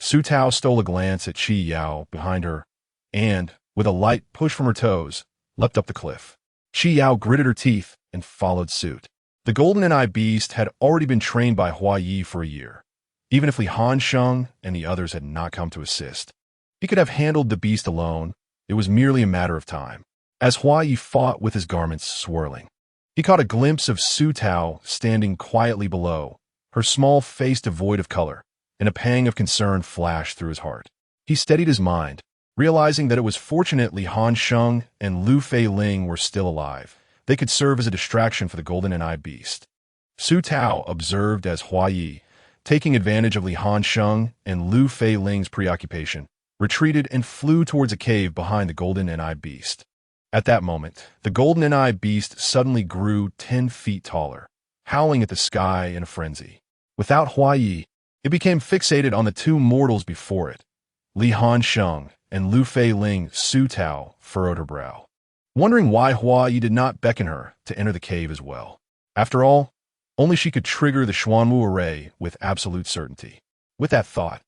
Su Tao stole a glance at Qi Yao behind her and, with a light push from her toes, leapt up the cliff. Qi Yao gritted her teeth and followed suit. The golden-eyed beast had already been trained by Hua Yi for a year. Even if Li Hansheng and the others had not come to assist, he could have handled the beast alone. It was merely a matter of time. As Hua Yi fought with his garments swirling, he caught a glimpse of Su Tao standing quietly below, her small face devoid of color, and a pang of concern flashed through his heart. He steadied his mind, realizing that it was fortunate Li Hansheng and Lu Feiling were still alive. They could serve as a distraction for the golden-eyed beast. Su Tao observed as Hua Yi, taking advantage of Li Hansheng and Lu Feiling's preoccupation, retreated and flew towards a cave behind the golden-eyed beast. At that moment, the golden-eyed beast suddenly grew 10 feet taller, howling at the sky in a frenzy. Without Hua Yi, it became fixated on the two mortals before it. Li Hansheng and Lu Feiling. Su Tao furrowed her brow, wondering why Hua Yi did not beckon her to enter the cave as well. After all, only she could trigger the Xuanwu array with absolute certainty. With that thought,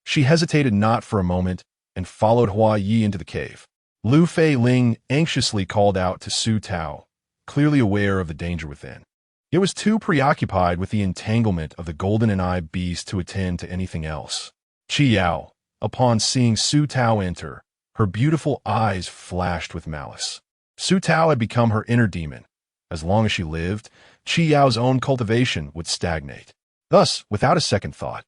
she hesitated not for a moment and followed Hua Yi into the cave. Lu Feiling anxiously called out to Su Tao, clearly aware of the danger within. It was too preoccupied with the entanglement of the golden-eyed beast to attend to anything else. Qi Yao, upon seeing Su Tao enter, her beautiful eyes flashed with malice. Su Tao had become her inner demon. As long as she lived, Qi Yao's own cultivation would stagnate. Thus, without a second thought,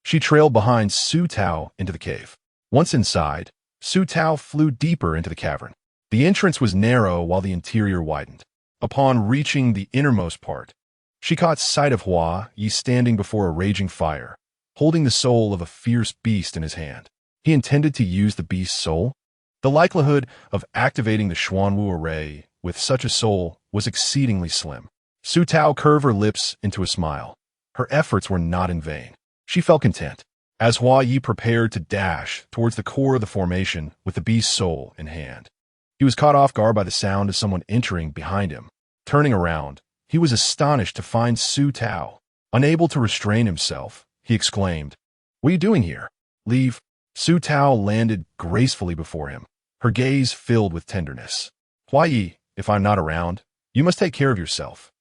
she trailed behind Su Tao into the cave. Once inside, Su Tao flew deeper into the cavern. The entrance was narrow while the interior widened. Upon reaching the innermost part, she caught sight of Hua Yi standing before a raging fire, holding the soul of a fierce beast in his hand. He intended to use the beast's soul? The likelihood of activating the Xuanwu array with such a soul was exceedingly slim. Su Tao curved her lips into a smile. Her efforts were not in vain. She felt content. As Hua Yi prepared to dash towards the core of the formation with the beast's soul in hand, he was caught off guard by the sound of someone entering behind him. Turning around, he was astonished to find Su Tao. Unable to restrain himself, he exclaimed, "What are you doing here? Leave." Su Tao landed gracefully before him, her gaze filled with tenderness. "Hua Yi, if I'm not around, you must take care of yourself."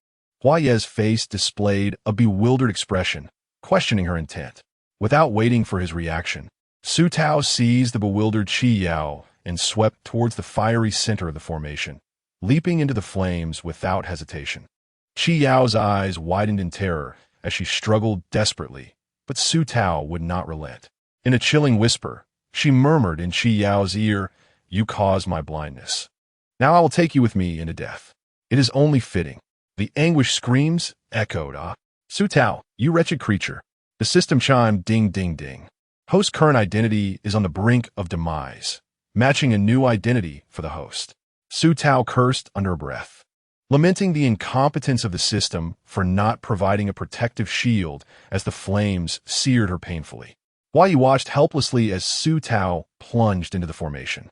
Hua Yi's face displayed a bewildered expression, questioning her intent. Without waiting for his reaction, Su Tao seized the bewildered Qi Yao and swept towards the fiery center of the formation, leaping into the flames without hesitation. Qi Yao's eyes widened in terror as she struggled desperately, but Su Tao would not relent. In a chilling whisper, she murmured in Qi Yao's ear, "You caused my blindness. Now I will take you with me into death. It is only fitting." The anguished screams echoed, "Ah, Su Tao, you wretched creature." The system chimed ding ding ding. Host's current identity is on the brink of demise, matching a new identity for the host. Su Tao cursed under her breath, lamenting the incompetence of the system for not providing a protective shield as the flames seared her painfully. Hua Yi watched helplessly as Su Tao plunged into the formation.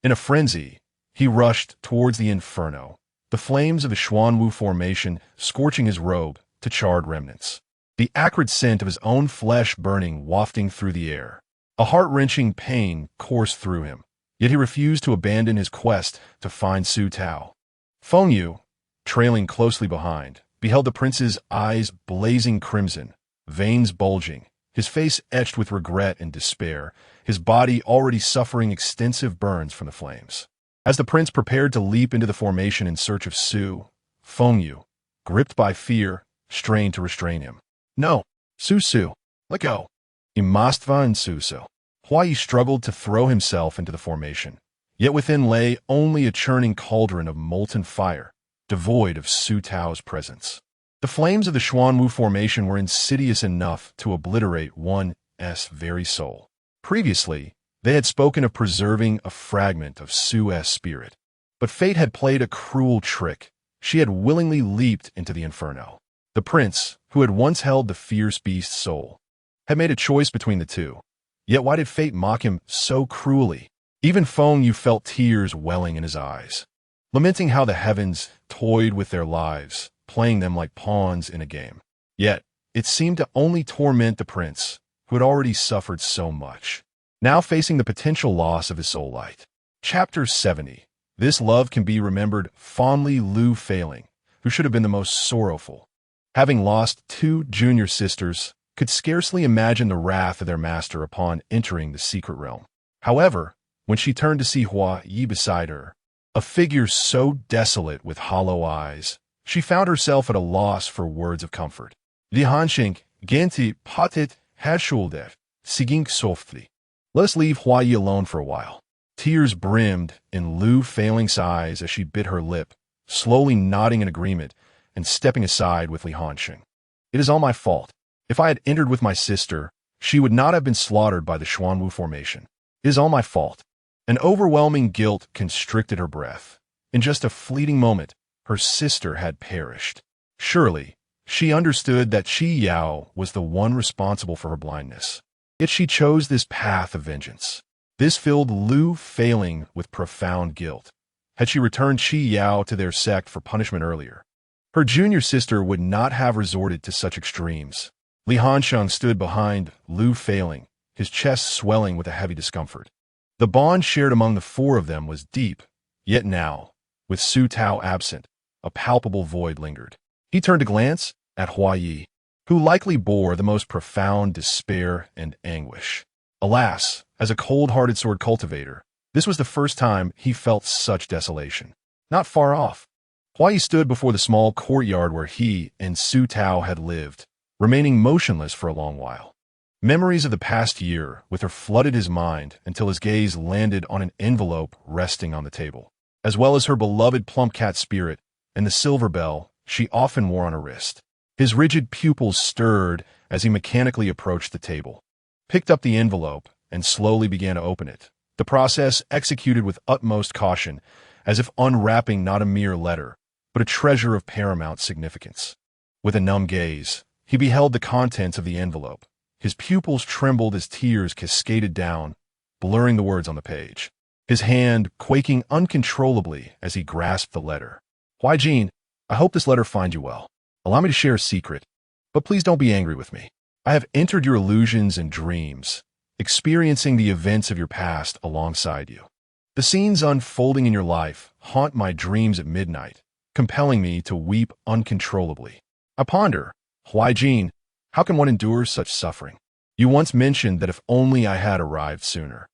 In a frenzy, he rushed towards the inferno, the flames of the Xuanwu formation scorching his robe to charred remnants. The acrid scent of his own flesh burning wafting through the air. A heart-wrenching pain coursed through him, yet he refused to abandon his quest to find Su Tao. Feng Yu, trailing closely behind, beheld the prince's eyes blazing crimson, veins bulging, his face etched with regret and despair, his body already suffering extensive burns from the flames. As the prince prepared to leap into the formation in search of Su, Feng Yu, gripped by fear, strained to restrain him. "No, Su, let go." Imastva and Su. Hua Yi struggled to throw himself into the formation, yet within lay only a churning cauldron of molten fire, devoid of Su Tao's presence. The flames of the Xuanwu formation were insidious enough to obliterate one's very soul. Previously, they had spoken of preserving a fragment of Su's spirit, but fate had played a cruel trick. She had willingly leaped into the inferno. The prince, who had once held the fierce beast's soul, had made a choice between the two. Yet why did fate mock him so cruelly? Even Feng Yu felt tears welling in his eyes, lamenting how the heavens toyed with their lives, playing them like pawns in a game. Yet, it seemed to only torment the prince, who had already suffered so much, now facing the potential loss of his soul light. Chapter 70. This love can be remembered fondly. Lu Feiling, who should have been the most sorrowful, having lost 2 junior sisters, could scarcely imagine the wrath of their master upon entering the secret realm. However, when she turned to see Hua Yi beside her, a figure so desolate with hollow eyes, she found herself at a loss for words of comfort. "Die Hanschink, Genti, Patit, Haschulder, Sigink softly." Let us leave Hua Yi alone for a while. Tears brimmed in Lu Feiling's eyes as she bit her lip, slowly nodding in agreement and stepping aside with Li Hanxing. "It is all my fault. If I had entered with my sister, she would not have been slaughtered by the Xuanwu formation. It is all my fault." An overwhelming guilt constricted her breath. In just a fleeting moment, her sister had perished. Surely, she understood that Qi Yao was the one responsible for her blindness. Yet she chose this path of vengeance. This filled Lu Feiling with profound guilt. Had she returned Qi Yao to their sect for punishment earlier, her junior sister would not have resorted to such extremes. Li Hansheng stood behind Lu Feiling, his chest swelling with a heavy discomfort. The bond shared among the 4 of them was deep, yet now, with Su Tao absent, a palpable void lingered. He turned to glance at Hua Yi, who likely bore the most profound despair and anguish. Alas, as a cold-hearted sword cultivator, this was the first time he felt such desolation. Not far off, Hua Yi stood before the small courtyard where he and Su Tao had lived, remaining motionless for a long while. Memories of the past year with her flooded his mind until his gaze landed on an envelope resting on the table. as well as her beloved plump cat spirit and the silver bell she often wore on her wrist. His rigid pupils stirred as he mechanically approached the table, picked up the envelope, and slowly began to open it. The process executed with utmost caution, as if unwrapping not a mere letter, but a treasure of paramount significance. With a numb gaze, he beheld the contents of the envelope. His pupils trembled as tears cascaded down, blurring the words on the page. His hand quaking uncontrollably as he grasped the letter. "Why, Jean, I hope this letter finds you well. Allow me to share a secret, but please don't be angry with me. I have entered your illusions and dreams, experiencing the events of your past alongside you. The scenes unfolding in your life haunt my dreams at midnight, compelling me to weep uncontrollably. I ponder, why, Jean, how can one endure such suffering? You once mentioned that if only I had arrived sooner,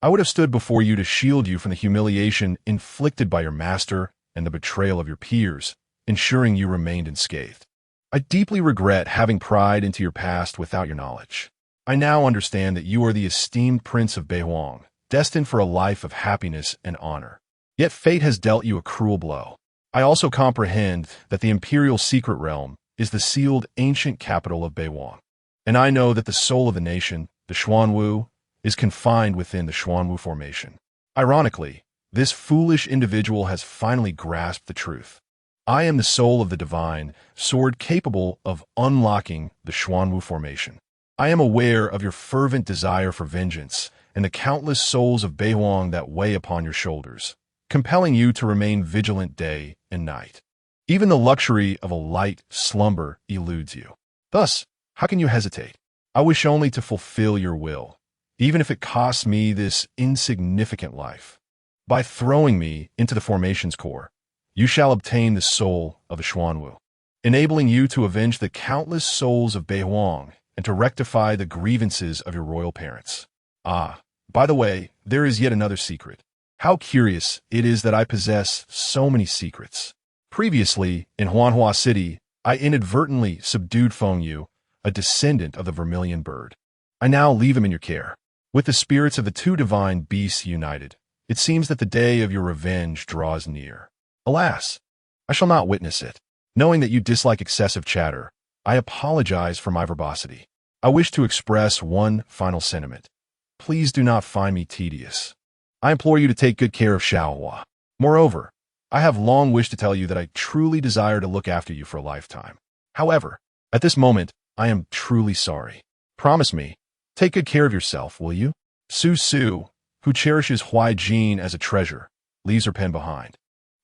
I would have stood before you to shield you from the humiliation inflicted by your master and the betrayal of your peers, ensuring you remained unscathed. I deeply regret having pried into your past without your knowledge. I now understand that you are the esteemed Prince of Beihuang, destined for a life of happiness and honor. Yet fate has dealt you a cruel blow. I also comprehend that the Imperial Secret Realm is the sealed ancient capital of Beihuang, and I know that the soul of the nation, the Xuanwu, is confined within the Xuanwu Formation. Ironically, this foolish individual has finally grasped the truth. I am the soul of the divine, sword capable of unlocking the Xuanwu Formation. I am aware of your fervent desire for vengeance and the countless souls of Beihuang that weigh upon your shoulders, compelling you to remain vigilant day and night. Even the luxury of a light slumber eludes you. Thus, how can you hesitate? I wish only to fulfill your will, even if it costs me this insignificant life. By throwing me into the formation's core, you shall obtain the soul of a Xuanwu, enabling you to avenge the countless souls of Beihuang and to rectify the grievances of your royal parents. Ah, by the way, there is yet another secret. How curious it is that I possess so many secrets. Previously, in Huanhua City, I inadvertently subdued Feng Yu, a descendant of the vermilion bird. I now leave him in your care. With the spirits of the two divine beasts united, it seems that the day of your revenge draws near. Alas, I shall not witness it. Knowing that you dislike excessive chatter, I apologize for my verbosity. I wish to express one final sentiment. Please do not find me tedious. I implore you to take good care of Xiaohua. Moreover, I have long wished to tell you that I truly desire to look after you for a lifetime. However, at this moment, I am truly sorry. Promise me, take good care of yourself, will you? Su Su, who cherishes Huai Jin as a treasure, leaves her pen behind.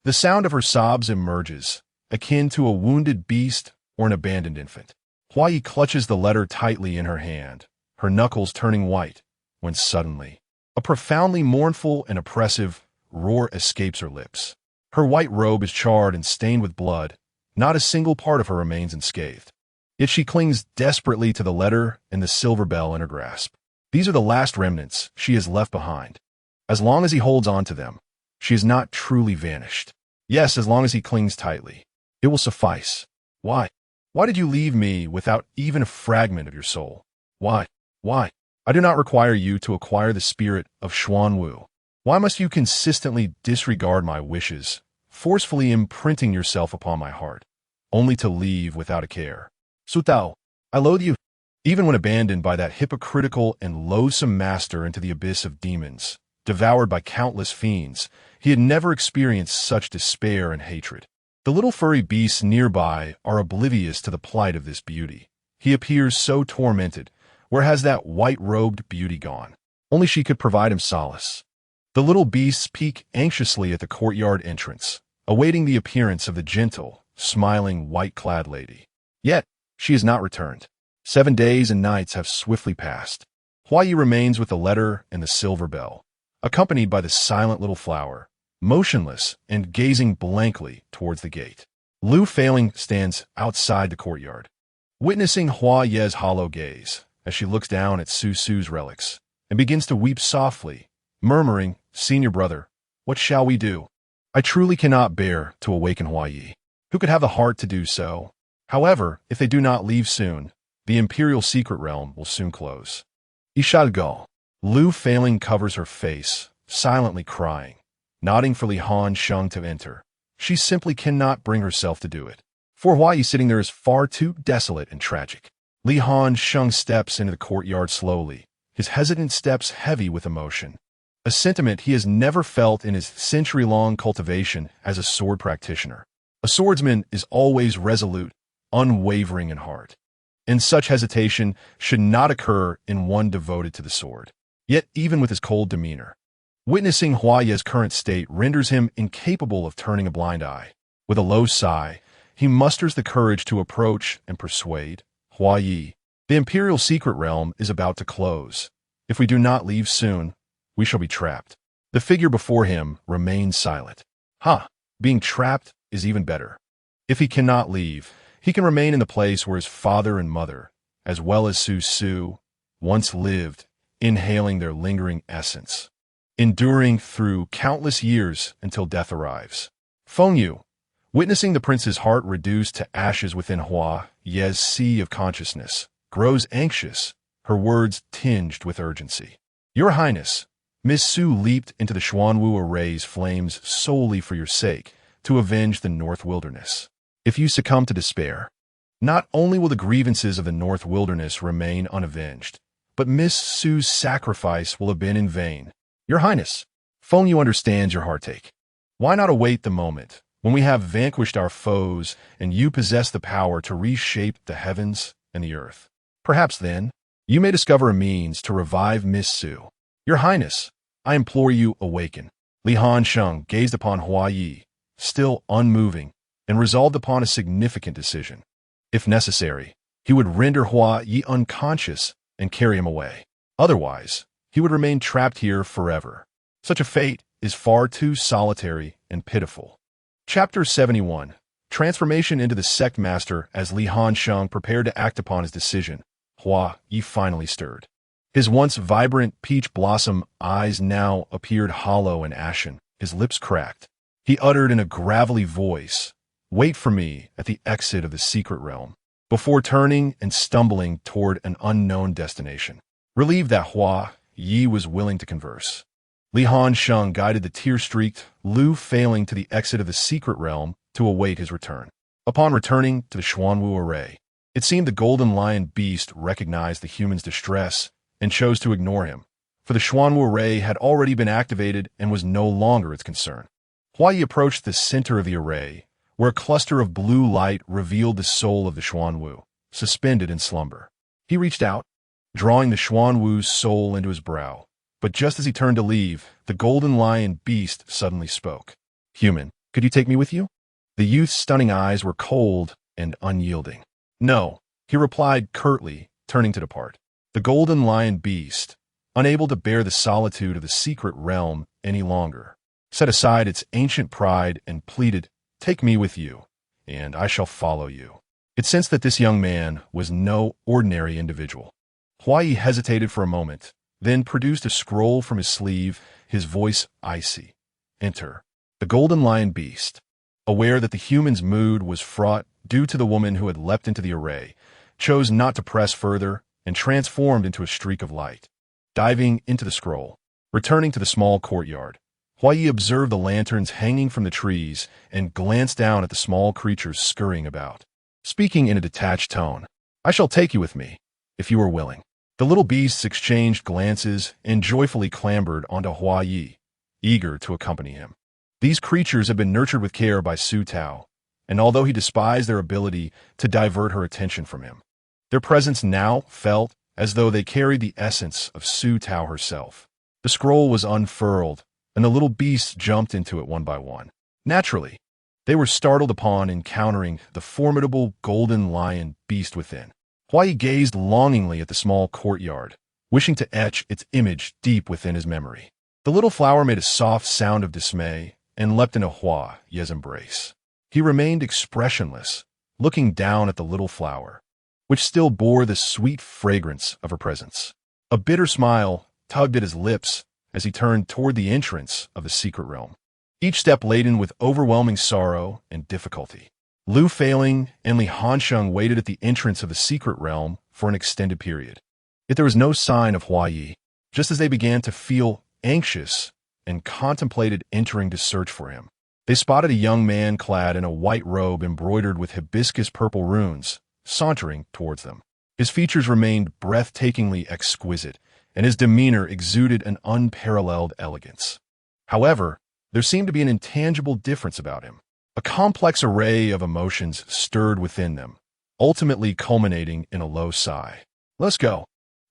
The sound of her sobs emerges, akin to a wounded beast or an abandoned infant. Huai clutches the letter tightly in her hand, her knuckles turning white, when suddenly, a profoundly mournful and oppressive roar escapes her lips. Her white robe is charred and stained with blood. Not a single part of her remains unscathed. Yet she clings desperately to the letter and the silver bell in her grasp. These are the last remnants she has left behind. As long as he holds on to them, she is not truly vanished. Yes, as long as he clings tightly, it will suffice. Why? Why did you leave me without even a fragment of your soul? Why? Why? I do not require you to acquire the spirit of Xuanwu. Why must you consistently disregard my wishes, forcefully imprinting yourself upon my heart, only to leave without a care? Su Tao, I loathe you. Even when abandoned by that hypocritical and loathsome master into the abyss of demons, devoured by countless fiends, he had never experienced such despair and hatred. The little furry beasts nearby are oblivious to the plight of this beauty. He appears so tormented. Where has that white-robed beauty gone? Only she could provide him solace. The little beasts peek anxiously at the courtyard entrance, awaiting the appearance of the gentle, smiling, white-clad lady. Yet, she has not returned. 7 days and nights have swiftly passed. Huai remains with the letter and the silver bell, accompanied by the silent little flower, motionless and gazing blankly towards the gate. Lu Failing stands outside the courtyard, witnessing Huai's hollow gaze as she looks down at Su Su's relics and begins to weep softly, murmuring, "Senior brother, what shall we do? I truly cannot bear to awaken Huai. Who could have the heart to do so? However, if they do not leave soon, the Imperial Secret Realm will soon close." I shall go. Lu Failing covers her face, silently crying. nodding for Li Han-sheng to enter. She simply cannot bring herself to do it. For Hua Yi sitting there is far too desolate and tragic. Li Han-sheng steps into the courtyard slowly, his hesitant steps heavy with emotion. A sentiment he has never felt in his century-long cultivation as a sword practitioner. A swordsman is always resolute, unwavering in heart. And such hesitation should not occur in one devoted to the sword. Yet even with his cold demeanor, witnessing Hua Yi's current state renders him incapable of turning a blind eye. With a low sigh, he musters the courage to approach and persuade. Hua Yi, the Imperial Secret Realm is about to close. If we do not leave soon, we shall be trapped. The figure before him remains silent. Being trapped is even better. If he cannot leave, he can remain in the place where his father and mother, as well as Su, once lived, inhaling their lingering essence, enduring through countless years until death arrives. Feng Yu, witnessing the prince's heart reduced to ashes within Hua Yi's sea of consciousness, grows anxious, her words tinged with urgency. Your Highness, Miss Su leaped into the Xuanwu array's flames solely for your sake, to avenge the North Wilderness. If you succumb to despair, not only will the grievances of the North Wilderness remain unavenged, but Miss Su's sacrifice will have been in vain. Your Highness, Feng Yu understands your heartache. Why not await the moment when we have vanquished our foes and you possess the power to reshape the heavens and the earth? Perhaps then, you may discover a means to revive Miss Su. Your Highness, I implore you, awaken. Li Han-sheng gazed upon Hua Yi, still unmoving, and resolved upon a significant decision. If necessary, he would render Hua Yi unconscious and carry him away. Otherwise, he would remain trapped here forever. Such a fate is far too solitary and pitiful. Chapter 71. Transformation into the sect master. As Li Han-sheng prepared to act upon his decision, Hua Yi finally stirred. His once vibrant peach blossom eyes now appeared hollow and ashen, his lips cracked. He uttered in a gravelly voice, "Wait for me at the exit of the secret realm," before turning and stumbling toward an unknown destination. Relieved that Hua Yi was willing to converse, Li Han-sheng guided the tear-streaked Lu Failing to the exit of the secret realm to await his return. Upon returning to the Xuanwu array, it seemed the golden lion beast recognized the human's distress and chose to ignore him, for the Xuanwu array had already been activated and was no longer its concern. Hua Yi approached the center of the array, where a cluster of blue light revealed the soul of the Xuanwu, suspended in slumber. He reached out, drawing the Xuanwu's soul into his brow, but just as he turned to leave, the golden lion beast suddenly spoke. "Human, could you take me with you?" The youth's stunning eyes were cold and unyielding. "No," he replied curtly, turning to depart. The golden lion beast, unable to bear the solitude of the secret realm any longer, set aside its ancient pride and pleaded, "Take me with you, and I shall follow you." It sensed that this young man was no ordinary individual. Hua Yi hesitated for a moment, then produced a scroll from his sleeve, his voice icy. "Enter." The golden lion beast, aware that the human's mood was fraught due to the woman who had leapt into the array, chose not to press further and transformed into a streak of light. Diving into the scroll, returning to the small courtyard, Hua Yi observed the lanterns hanging from the trees and glanced down at the small creatures scurrying about. Speaking in a detached tone, "I shall take you with me, if you are willing." The little beasts exchanged glances and joyfully clambered onto Hua Yi, eager to accompany him. These creatures had been nurtured with care by Su Tao, and although he despised their ability to divert her attention from him, their presence now felt as though they carried the essence of Su Tao herself. The scroll was unfurled, and the little beasts jumped into it one by one. Naturally, they were startled upon encountering the formidable golden lion beast within. Hua Yi gazed longingly at the small courtyard, wishing to etch its image deep within his memory. The little flower made a soft sound of dismay and leapt into Hua Yi's embrace. He remained expressionless, looking down at the little flower, which still bore the sweet fragrance of her presence. A bitter smile tugged at his lips as he turned toward the entrance of the secret realm, each step laden with overwhelming sorrow and difficulty. Lu Failing and Li Han-sheng waited at the entrance of the secret realm for an extended period. Yet there was no sign of Hua Yi. Just as they began to feel anxious, and contemplated entering to search for him. They spotted a young man clad in a white robe embroidered with hibiscus-purple runes, sauntering towards them. His features remained breathtakingly exquisite, and his demeanor exuded an unparalleled elegance. However, there seemed to be an intangible difference about him. A complex array of emotions stirred within them, ultimately culminating in a low sigh. "Let's go."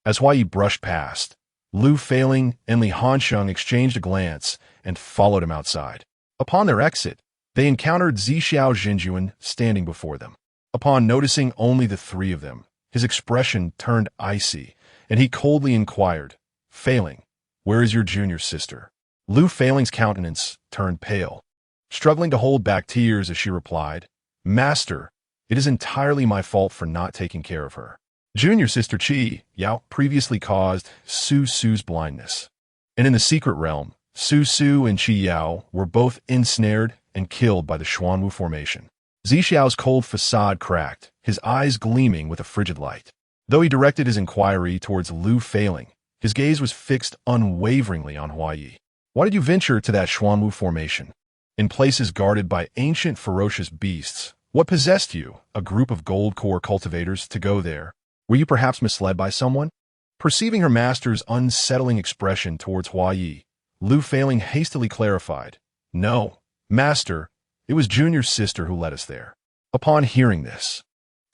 As Huai brushed past, Lu Feiling and Li Hansheng exchanged a glance and followed him outside. Upon their exit, they encountered Zixiao Zhenjuan standing before them. Upon noticing only the three of them, his expression turned icy, and he coldly inquired, "Feiling, where is your junior sister?" Lu Feiling's countenance turned pale, struggling to hold back tears as she replied, "Master, it is entirely my fault for not taking care of her." Junior sister Qi Yao previously caused Su Su's blindness. And in the secret realm, Su Su and Qi Yao were both ensnared and killed by the Xuanwu formation. Zixiao's cold facade cracked, his eyes gleaming with a frigid light. Though he directed his inquiry towards Lu Feiling, his gaze was fixed unwaveringly on Huai. "Why did you venture to that Xuanwu formation? In places guarded by ancient ferocious beasts, what possessed you, a group of gold core cultivators, to go there? Were you perhaps misled by someone?" Perceiving her master's unsettling expression towards Huai, Lu Feiling hastily clarified, "No, master, it was Junior's sister who led us there." Upon hearing this,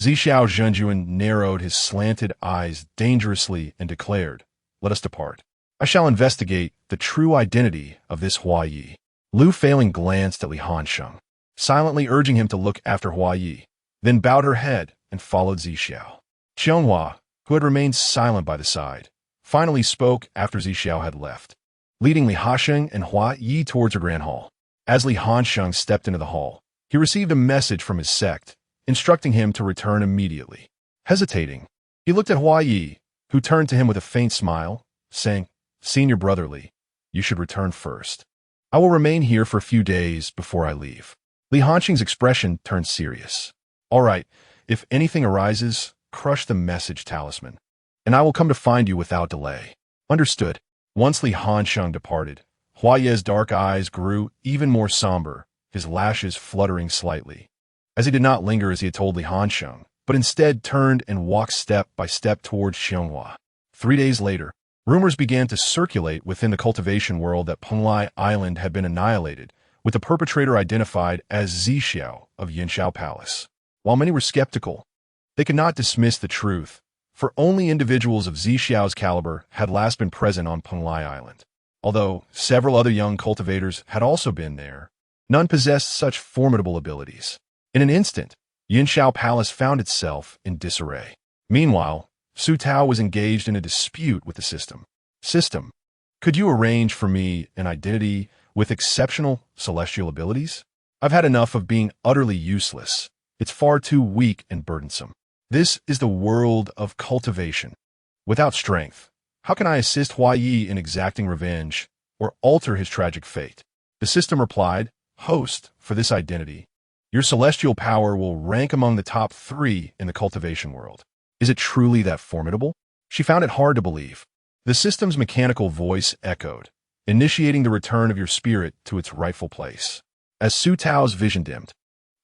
Zixiao Zhenjuan narrowed his slanted eyes dangerously and declared, "Let us depart. I shall investigate the true identity of this Huai." Lu Feiling glanced at Li Hansheng, silently urging him to look after Huai, then bowed her head and followed Zixiao. Qianghua, who had remained silent by the side, finally spoke after Zixiao had left, leading Li Hasheng and Huai towards her grand hall. As Li Hansheng stepped into the hall, he received a message from his sect, instructing him to return immediately. Hesitating, he looked at Huai, who turned to him with a faint smile, saying, "Senior brotherly, you should return first. I will remain here for a few days before I leave." Li Hansheng's expression turned serious. "All right, if anything arises, crush the message talisman, and I will come to find you without delay." "Understood." Once Li Hansheng departed, Huai's dark eyes grew even more somber, his lashes fluttering slightly, as he did not linger as he had told Li Hansheng, but instead turned and walked step by step towards Qianghua. 3 days later, rumors began to circulate within the cultivation world that Penglai Island had been annihilated, with the perpetrator identified as Zixiao of Yanshao Palace. While many were skeptical, they could not dismiss the truth, for only individuals of Zixiao's caliber had last been present on Penglai Island. Although several other young cultivators had also been there, none possessed such formidable abilities. In an instant, Yanshao Palace found itself in disarray. Meanwhile, Su Tao was engaged in a dispute with the system. "System, could you arrange for me an identity with exceptional celestial abilities? I've had enough of being utterly useless. It's far too weak and burdensome. This is the world of cultivation. Without strength, how can I assist Huai in exacting revenge or alter his tragic fate?" The system replied, "Host, for this identity, your celestial power will rank among the top 3 in the cultivation world." "Is it truly that formidable?" She found it hard to believe. The system's mechanical voice echoed, initiating the return of your spirit to its rightful place. As Su Tao's vision dimmed,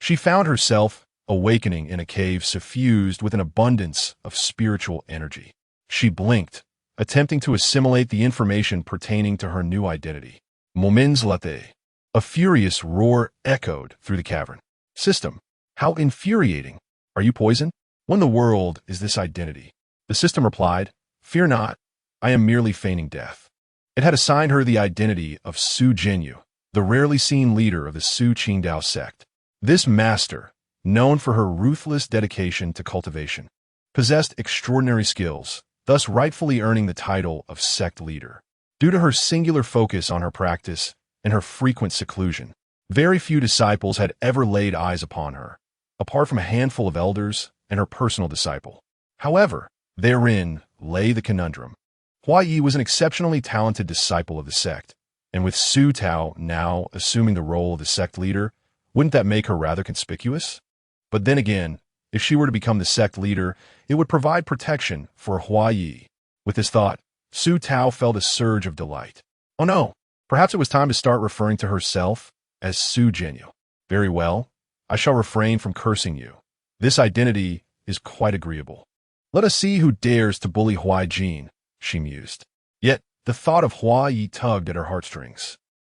she found herself awakening in a cave suffused with an abundance of spiritual energy. She blinked, attempting to assimilate the information pertaining to her new identity. "Momins latte." A furious roar echoed through the cavern. "System, how infuriating. Are you poisoned? What in the world is this identity?" The system replied, "Fear not, I am merely feigning death." It had assigned her the identity of Su Jinyu, the rarely seen leader of the Su Qingdao sect. This master, known for her ruthless dedication to cultivation, possessed extraordinary skills, thus rightfully earning the title of sect leader. Due to her singular focus on her practice and her frequent seclusion, very few disciples had ever laid eyes upon her, apart from a handful of elders and her personal disciple. However, therein lay the conundrum. Huai was an exceptionally talented disciple of the sect, and with Su Tao now assuming the role of the sect leader, wouldn't that make her rather conspicuous? But then again, if she were to become the sect leader, it would provide protection for Huai. With this thought, Su Tao felt a surge of delight. "Oh no, Perhaps it was time to start referring to herself as Su Jinyu. Very well, I shall refrain from cursing you. This identity is quite agreeable. Let us see who dares to bully Hua Jin, she mused. Yet, the thought of Hua Yi tugged at her heartstrings.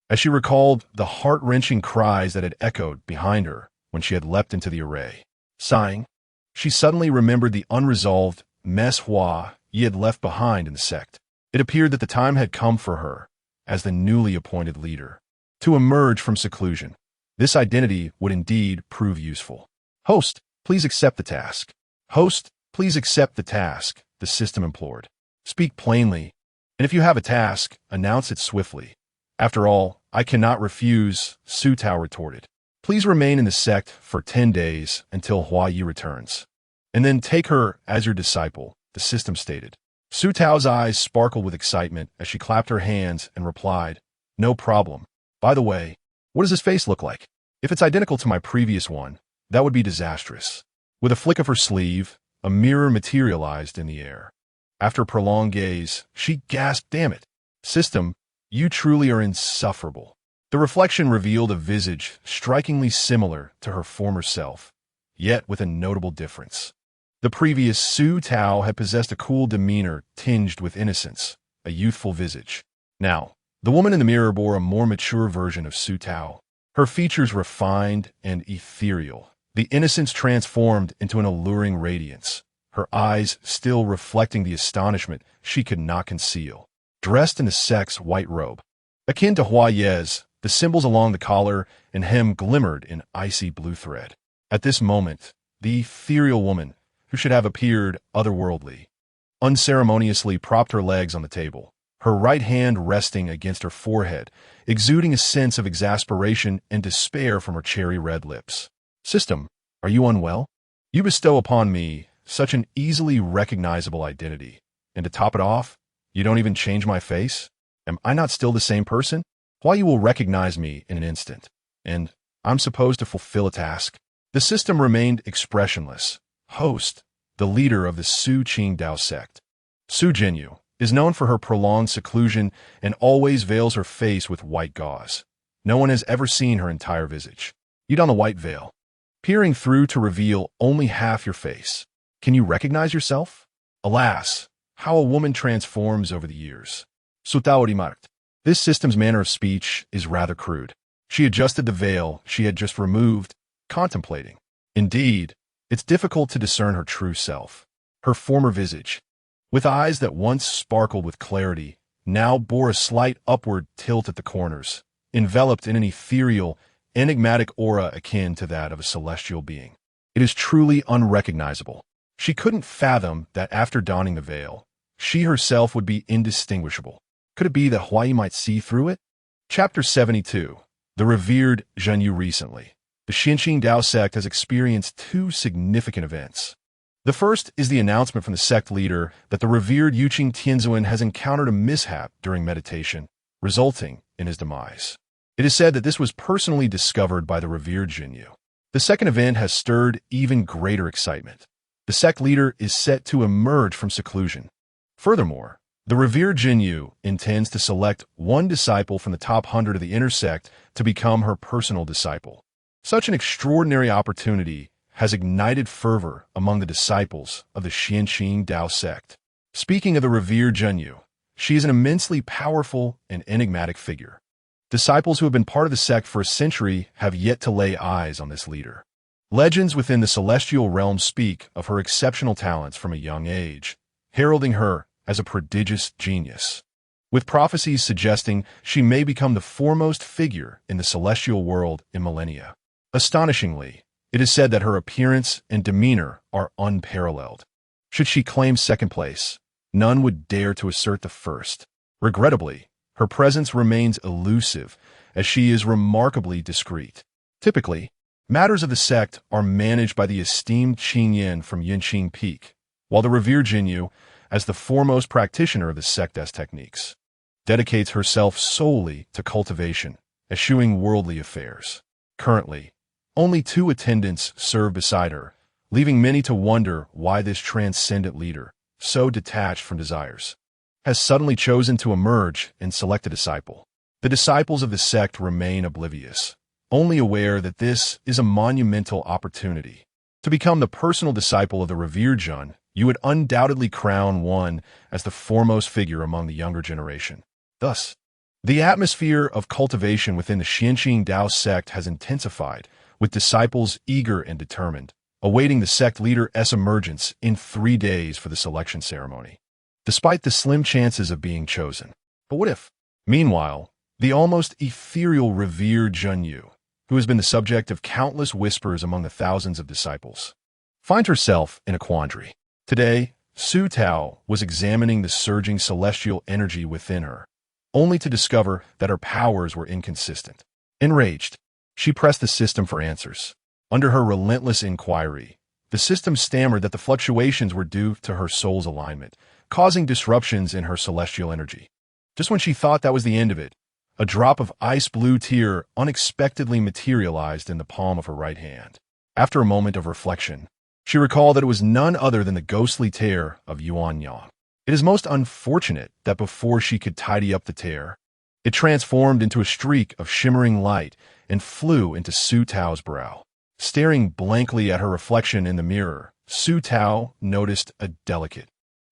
As she recalled the heart-wrenching cries that had echoed behind her when she had leapt into the array. Sighing, she suddenly remembered the unresolved mess Hua Yi had left behind in the sect. It appeared that the time had come for her, as the newly appointed leader, to emerge from seclusion. This identity would indeed prove useful. Host, please accept the task. Host, please accept the task, the system implored. Speak plainly, and if you have a task, announce it swiftly. After all, I cannot refuse, Su Tao retorted. Please remain in the sect for 10 days until Hua Yi returns. And then take her as your disciple, the system stated. Su Tao's eyes sparkled with excitement as she clapped her hands and replied, No problem. By the way, what does his face look like? If it's identical to my previous one, that would be disastrous. With a flick of her sleeve, a mirror materialized in the air. After a prolonged gaze, she gasped, Damn it. System, you truly are insufferable. The reflection revealed a visage strikingly similar to her former self, yet with a notable difference. The previous Su Tao had possessed a cool demeanor tinged with innocence, a youthful visage. Now, the woman in the mirror bore a more mature version of Su Tao. Her features refined and ethereal, the innocence transformed into an alluring radiance, her eyes still reflecting the astonishment she could not conceal. Dressed in the sect's white robe, akin to Hua Ye's, the symbols along the collar and hem glimmered in icy blue thread. At this moment, the ethereal woman, who should have appeared otherworldly, unceremoniously propped her legs on the table, her right hand resting against her forehead, exuding a sense of exasperation and despair from her cherry-red lips. System, are you unwell? You bestow upon me such an easily recognizable identity, and to top it off, you don't even change my face? Am I not still the same person? Why you will recognize me in an instant, and I'm supposed to fulfill a task? The system remained expressionless. Host, the leader of the Su Qing Dao sect. Su Jinyu is known for her prolonged seclusion and always veils her face with white gauze. No one has ever seen her entire visage. You don a white veil, peering through to reveal only half your face. Can you recognize yourself? Alas, how a woman transforms over the years. Su Tao remarked. This system's manner of speech is rather crude. She adjusted the veil she had just removed, contemplating. Indeed, it's difficult to discern her true self. Her former visage, with eyes that once sparkled with clarity, now bore a slight upward tilt at the corners, enveloped in an ethereal, enigmatic aura akin to that of a celestial being. It is truly unrecognizable. She couldn't fathom that after donning the veil, she herself would be indistinguishable. Could it be that Hua Yi might see through it? Chapter 72. The revered Zhenyu recently. The Xinqing Dao sect has experienced two significant events. The first is the announcement from the sect leader that the revered Yuqing Tianzuan has encountered a mishap during meditation, resulting in his demise. It is said that this was personally discovered by the revered Jinyu. The second event has stirred even greater excitement. The sect leader is set to emerge from seclusion. Furthermore, the revered Jinyu intends to select one disciple from the top 100 of the inner sect to become her personal disciple. Such an extraordinary opportunity has ignited fervor among the disciples of the Xinqing Dao sect. Speaking of the revered Jinyu, she is an immensely powerful and enigmatic figure. Disciples who have been part of the sect for a century have yet to lay eyes on this leader. Legends within the celestial realm speak of her exceptional talents from a young age, heralding her as a prodigious genius, with prophecies suggesting she may become the foremost figure in the celestial world in millennia. Astonishingly, it is said that her appearance and demeanor are unparalleled. Should she claim second place, none would dare to assert the first. Regrettably, her presence remains elusive, as she is remarkably discreet. Typically, matters of the sect are managed by the esteemed Qing Yin from Yinqing Peak, while the revered Jinyu, as the foremost practitioner of the sect's techniques, dedicates herself solely to cultivation, eschewing worldly affairs. Currently, only 2 attendants serve beside her, leaving many to wonder why this transcendent leader, so detached from desires, has suddenly chosen to emerge and select a disciple. The disciples of the sect remain oblivious, only aware that this is a monumental opportunity. To become the personal disciple of the revered Jun, you would undoubtedly crown one as the foremost figure among the younger generation. Thus, the atmosphere of cultivation within the Xianqing Dao sect has intensified, with disciples eager and determined, awaiting the sect leader's emergence in 3 days for the selection ceremony. Despite the slim chances of being chosen. But what if? Meanwhile, the almost ethereal revered Junyu, who has been the subject of countless whispers among the thousands of disciples, finds herself in a quandary. Today, Su Tao was examining the surging celestial energy within her, only to discover that her powers were inconsistent. Enraged, she pressed the system for answers. Under her relentless inquiry, the system stammered that the fluctuations were due to her soul's alignment, causing disruptions in her celestial energy. Just when she thought that was the end of it, a drop of ice-blue tear unexpectedly materialized in the palm of her right hand. After a moment of reflection, she recalled that it was none other than the ghostly tear of Yuan Yang. It is most unfortunate that before she could tidy up the tear, it transformed into a streak of shimmering light and flew into Su Tao's brow. Staring blankly at her reflection in the mirror, Su Tao noticed a delicate,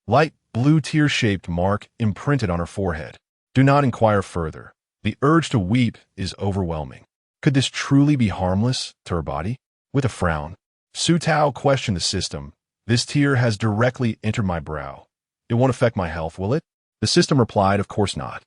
light blue tear-shaped mark imprinted on her forehead. Do not inquire further. The urge to weep is overwhelming. Could this truly be harmless to her body? With a frown, Su Tao questioned the system. This tear has directly entered my brow. It won't affect my health, will it? The system replied, of course not.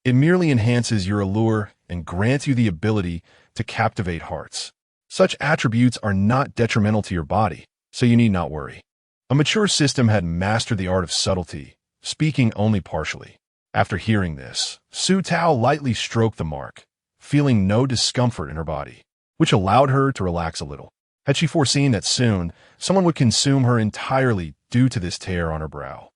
It merely enhances your allure and grants you the ability to captivate hearts. Such attributes are not detrimental to your body, so you need not worry. A mature system had mastered the art of subtlety, speaking only partially. After hearing this, Su Tao lightly stroked the mark, feeling no discomfort in her body, which allowed her to relax a little. Had she foreseen that soon, someone would consume her entirely due to this tear on her brow,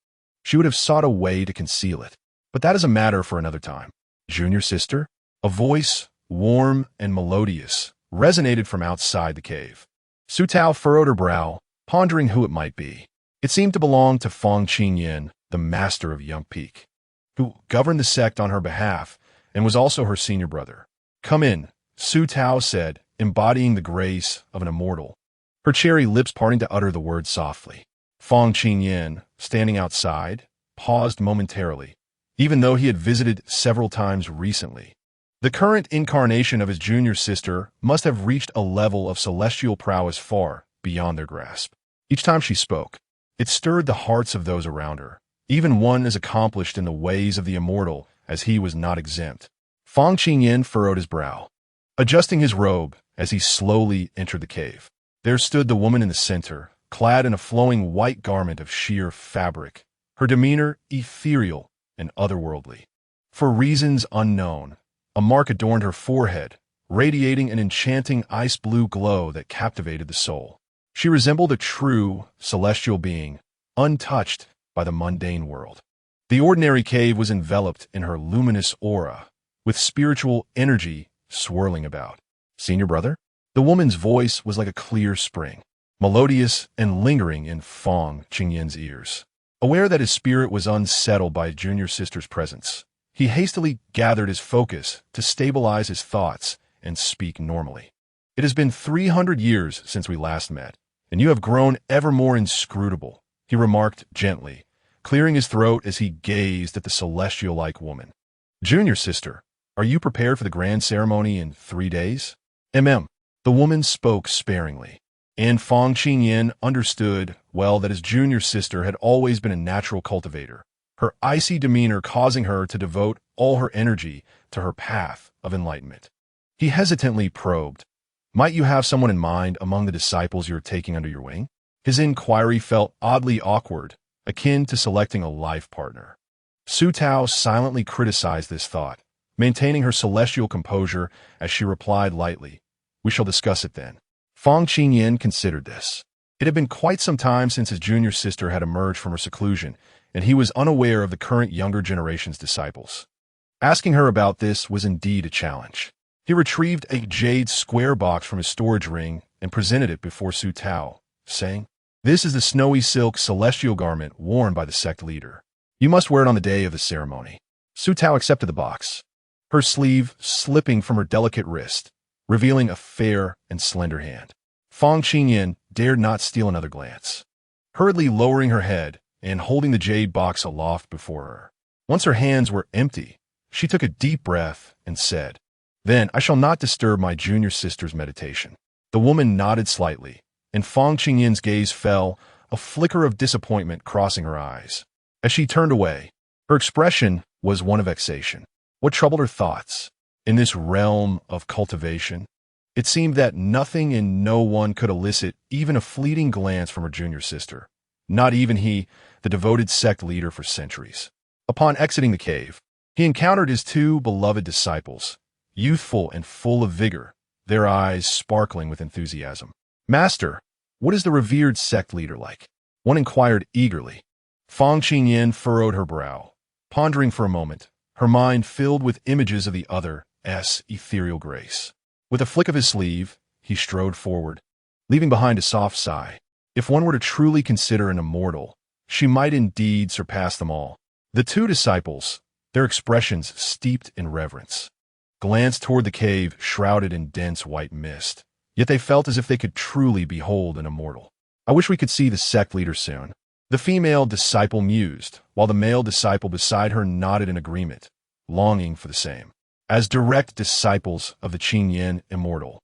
she would have sought a way to conceal it. But that is a matter for another time. Junior sister? A voice, warm and melodious, resonated from outside the cave. Su Tao furrowed her brow, pondering who it might be. It seemed to belong to Fang Qingyan, the master of Young Peak, who governed the sect on her behalf and was also her senior brother. Come in, Su Tao said, embodying the grace of an immortal, her cherry lips parting to utter the words softly. Fang Qingyan, standing outside, paused momentarily, even though he had visited several times recently. The current incarnation of his junior sister must have reached a level of celestial prowess far beyond their grasp. Each time she spoke, it stirred the hearts of those around her, even one as accomplished in the ways of the immortal as he was not exempt. Fang Qingyan furrowed his brow, adjusting his robe as he slowly entered the cave. There stood the woman in the center, clad in a flowing white garment of sheer fabric, her demeanor ethereal and otherworldly. For reasons unknown, a mark adorned her forehead, radiating an enchanting ice-blue glow that captivated the soul. She resembled a true celestial being, untouched by the mundane world. The ordinary cave was enveloped in her luminous aura, with spiritual energy swirling about. Senior brother? The woman's voice was like a clear spring, melodious and lingering in Fang Qingyan's ears. Aware that his spirit was unsettled by his junior sister's presence, he hastily gathered his focus to stabilize his thoughts and speak normally. It has been 300 years since we last met, and you have grown ever more inscrutable, he remarked gently, clearing his throat as he gazed at the celestial-like woman. Junior sister, are you prepared for the grand ceremony in 3 days? The woman spoke sparingly, and Fang Qingyan understood well that his junior sister had always been a natural cultivator, her icy demeanor causing her to devote all her energy to her path of enlightenment. He hesitantly probed, might you have someone in mind among the disciples you are taking under your wing? His inquiry felt oddly awkward, akin to selecting a life partner. Su Tao silently criticized this thought, maintaining her celestial composure as she replied lightly, we shall discuss it then. Fang Qingyan considered this. It had been quite some time since his junior sister had emerged from her seclusion, and he was unaware of the current younger generation's disciples. Asking her about this was indeed a challenge. He retrieved a jade square box from his storage ring and presented it before Su Tao, saying, this is the snowy silk celestial garment worn by the sect leader. You must wear it on the day of the ceremony. Su Tao accepted the box, her sleeve slipping from her delicate wrist, revealing a fair and slender hand. Fang Qingyan dared not steal another glance. Hurriedly lowering her head and holding the jade box aloft before her. Once her hands were empty, she took a deep breath and said, "Then I shall not disturb my junior sister's meditation." The woman nodded slightly, and Fang Qingyan's gaze fell, a flicker of disappointment crossing her eyes. As she turned away, her expression was one of vexation. What troubled her thoughts? In this realm of cultivation, it seemed that nothing and no one could elicit even a fleeting glance from her junior sister, not even he, the devoted sect leader for centuries. Upon exiting the cave, he encountered his two beloved disciples, youthful and full of vigor, their eyes sparkling with enthusiasm. "Master, what is the revered sect leader like?" one inquired eagerly. Fang Qingyan furrowed her brow, pondering for a moment, her mind filled with images of the other's ethereal grace. With a flick of his sleeve, he strode forward, leaving behind a soft sigh. If one were to truly consider an immortal, she might indeed surpass them all. The two disciples, their expressions steeped in reverence, glanced toward the cave shrouded in dense white mist, yet they felt as if they could truly behold an immortal. "I wish we could see the sect leader soon," the female disciple mused, while the male disciple beside her nodded in agreement, longing for the same. As direct disciples of the Qingyan immortal,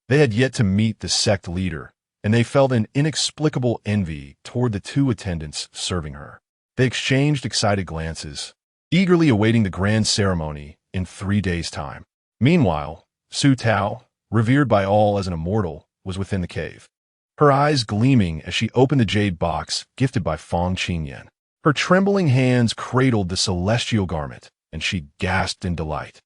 they had yet to meet the sect leader, and they felt an inexplicable envy toward the two attendants serving her. They exchanged excited glances, eagerly awaiting the grand ceremony in 3 days' time. Meanwhile, Su Tao, revered by all as an immortal, was within the cave, her eyes gleaming as she opened the jade box gifted by Fang Qingyan. Her trembling hands cradled the celestial garment, and she gasped in delight,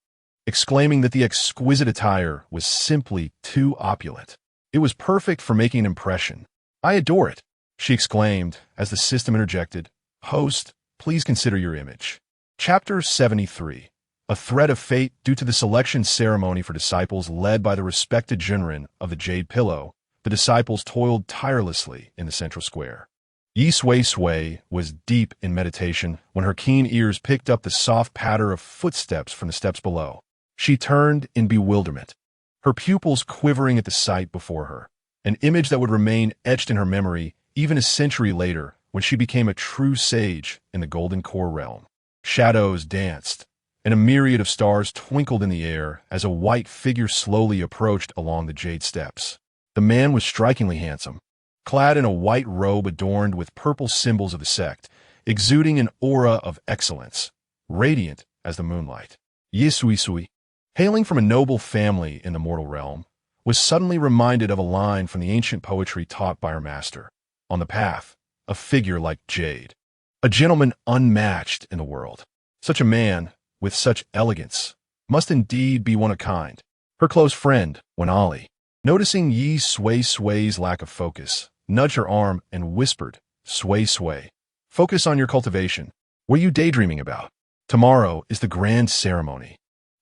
exclaiming that the exquisite attire was simply too opulent. It was perfect for making an impression. "I adore it," she exclaimed as the system interjected, "Host, please consider your image." Chapter 73. A thread of fate. Due to the selection ceremony for disciples led by the respected Junrin of the Jade Pillow, the disciples toiled tirelessly in the central square. Yi Sui was deep in meditation when her keen ears picked up the soft patter of footsteps from the steps below. She turned in bewilderment, her pupils quivering at the sight before her, an image that would remain etched in her memory even a century later when she became a true sage in the Golden Core realm. Shadows danced, and a myriad of stars twinkled in the air as a white figure slowly approached along the jade steps. The man was strikingly handsome, clad in a white robe adorned with purple symbols of the sect, exuding an aura of excellence, radiant as the moonlight. Yi Sui, hailing from a noble family in the mortal realm, was suddenly reminded of a line from the ancient poetry taught by her master. On the path, a figure like jade, a gentleman unmatched in the world. Such a man, with such elegance, must indeed be one of a kind. Her close friend, Wenali, noticing Yi Sui's lack of focus, nudged her arm and whispered, Sui, focus on your cultivation. What are you daydreaming about? Tomorrow is the grand ceremony.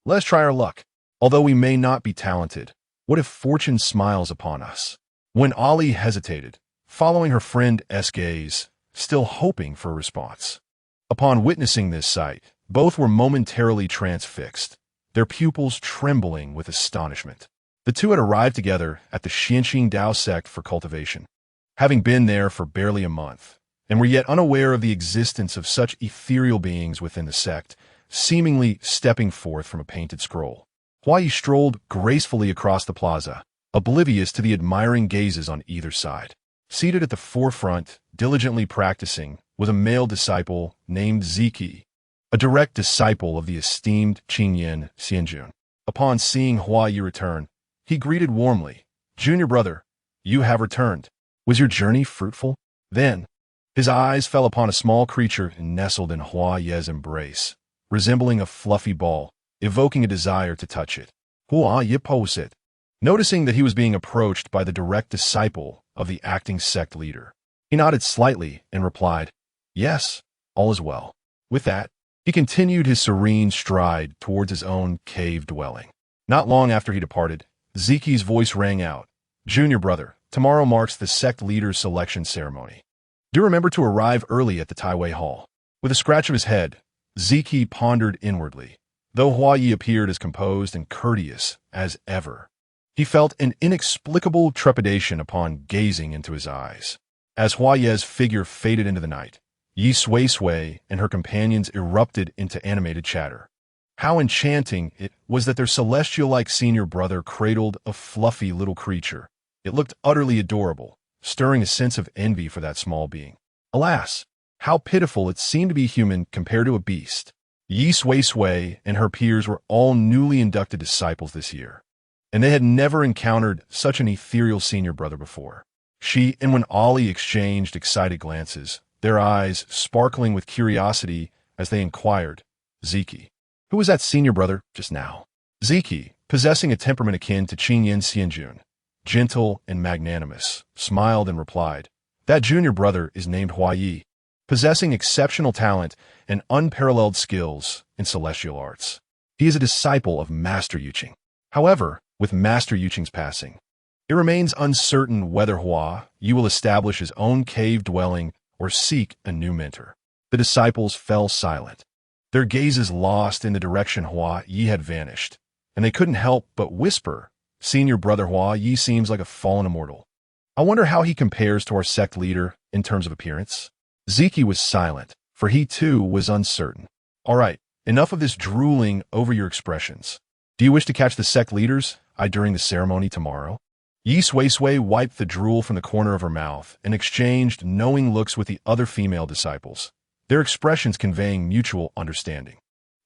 Let us try our luck. Although we may not be talented, what if fortune smiles upon us? When Ali hesitated, following her friend's gaze, still hoping for a response. Upon witnessing this sight, both were momentarily transfixed, their pupils trembling with astonishment. The two had arrived together at the Xianxing Dao sect for cultivation, having been there for barely a month, and were yet unaware of the existence of such ethereal beings within the sect, seemingly stepping forth from a painted scroll. Huai strolled gracefully across the plaza, oblivious to the admiring gazes on either side. Seated at the forefront, diligently practicing, was a male disciple named Ziki, a direct disciple of the esteemed Qingyan Xianjun. Upon seeing Huai return, he greeted warmly, "Junior brother, you have returned. Was your journey fruitful?" Then, his eyes fell upon a small creature nestled in Huai's embrace, resembling a fluffy ball, evoking a desire to touch it. Huai posed it, noticing that he was being approached by the direct disciple of the acting sect leader. He nodded slightly and replied, "Yes, all is well." With that, he continued his serene stride towards his own cave dwelling. Not long after he departed, Ziki's voice rang out, "Junior brother, tomorrow marks the sect leader's selection ceremony. Do remember to arrive early at the Taiwei Hall." With a scratch of his head, Ziki pondered inwardly, though Hua Yi appeared as composed and courteous as ever. He felt an inexplicable trepidation upon gazing into his eyes. As Hua Ye's figure faded into the night, Yi Sui Sui and her companions erupted into animated chatter. How enchanting it was that their celestial-like senior brother cradled a fluffy little creature. It looked utterly adorable, stirring a sense of envy for that small being. Alas, how pitiful it seemed to be human compared to a beast. Yi Sui Sui and her peers were all newly inducted disciples this year, and they had never encountered such an ethereal senior brother before. She and Wen Ali exchanged excited glances, their eyes sparkling with curiosity as they inquired, "Ziki, who was that senior brother just now?" Ziki, possessing a temperament akin to Qing Yin Xianjun, gentle and magnanimous, smiled and replied, "That junior brother is named Hua Yi, possessing exceptional talent and unparalleled skills in celestial arts. He is a disciple of Master Yuqing. However, with Master Yuqing's passing, it remains uncertain whether Hua Yi will establish his own cave dwelling or seek a new mentor." The disciples fell silent, their gazes lost in the direction Hua Yi had vanished, and they couldn't help but whisper, "Senior brother Hua Yi seems like a fallen immortal. I wonder how he compares to our sect leader in terms of appearance." Ziki was silent, for he too was uncertain. "All right, enough of this drooling over your expressions. Do you wish to catch the sect leaders during the ceremony tomorrow?" Yi Sui Sui wiped the drool from the corner of her mouth and exchanged knowing looks with the other female disciples, their expressions conveying mutual understanding.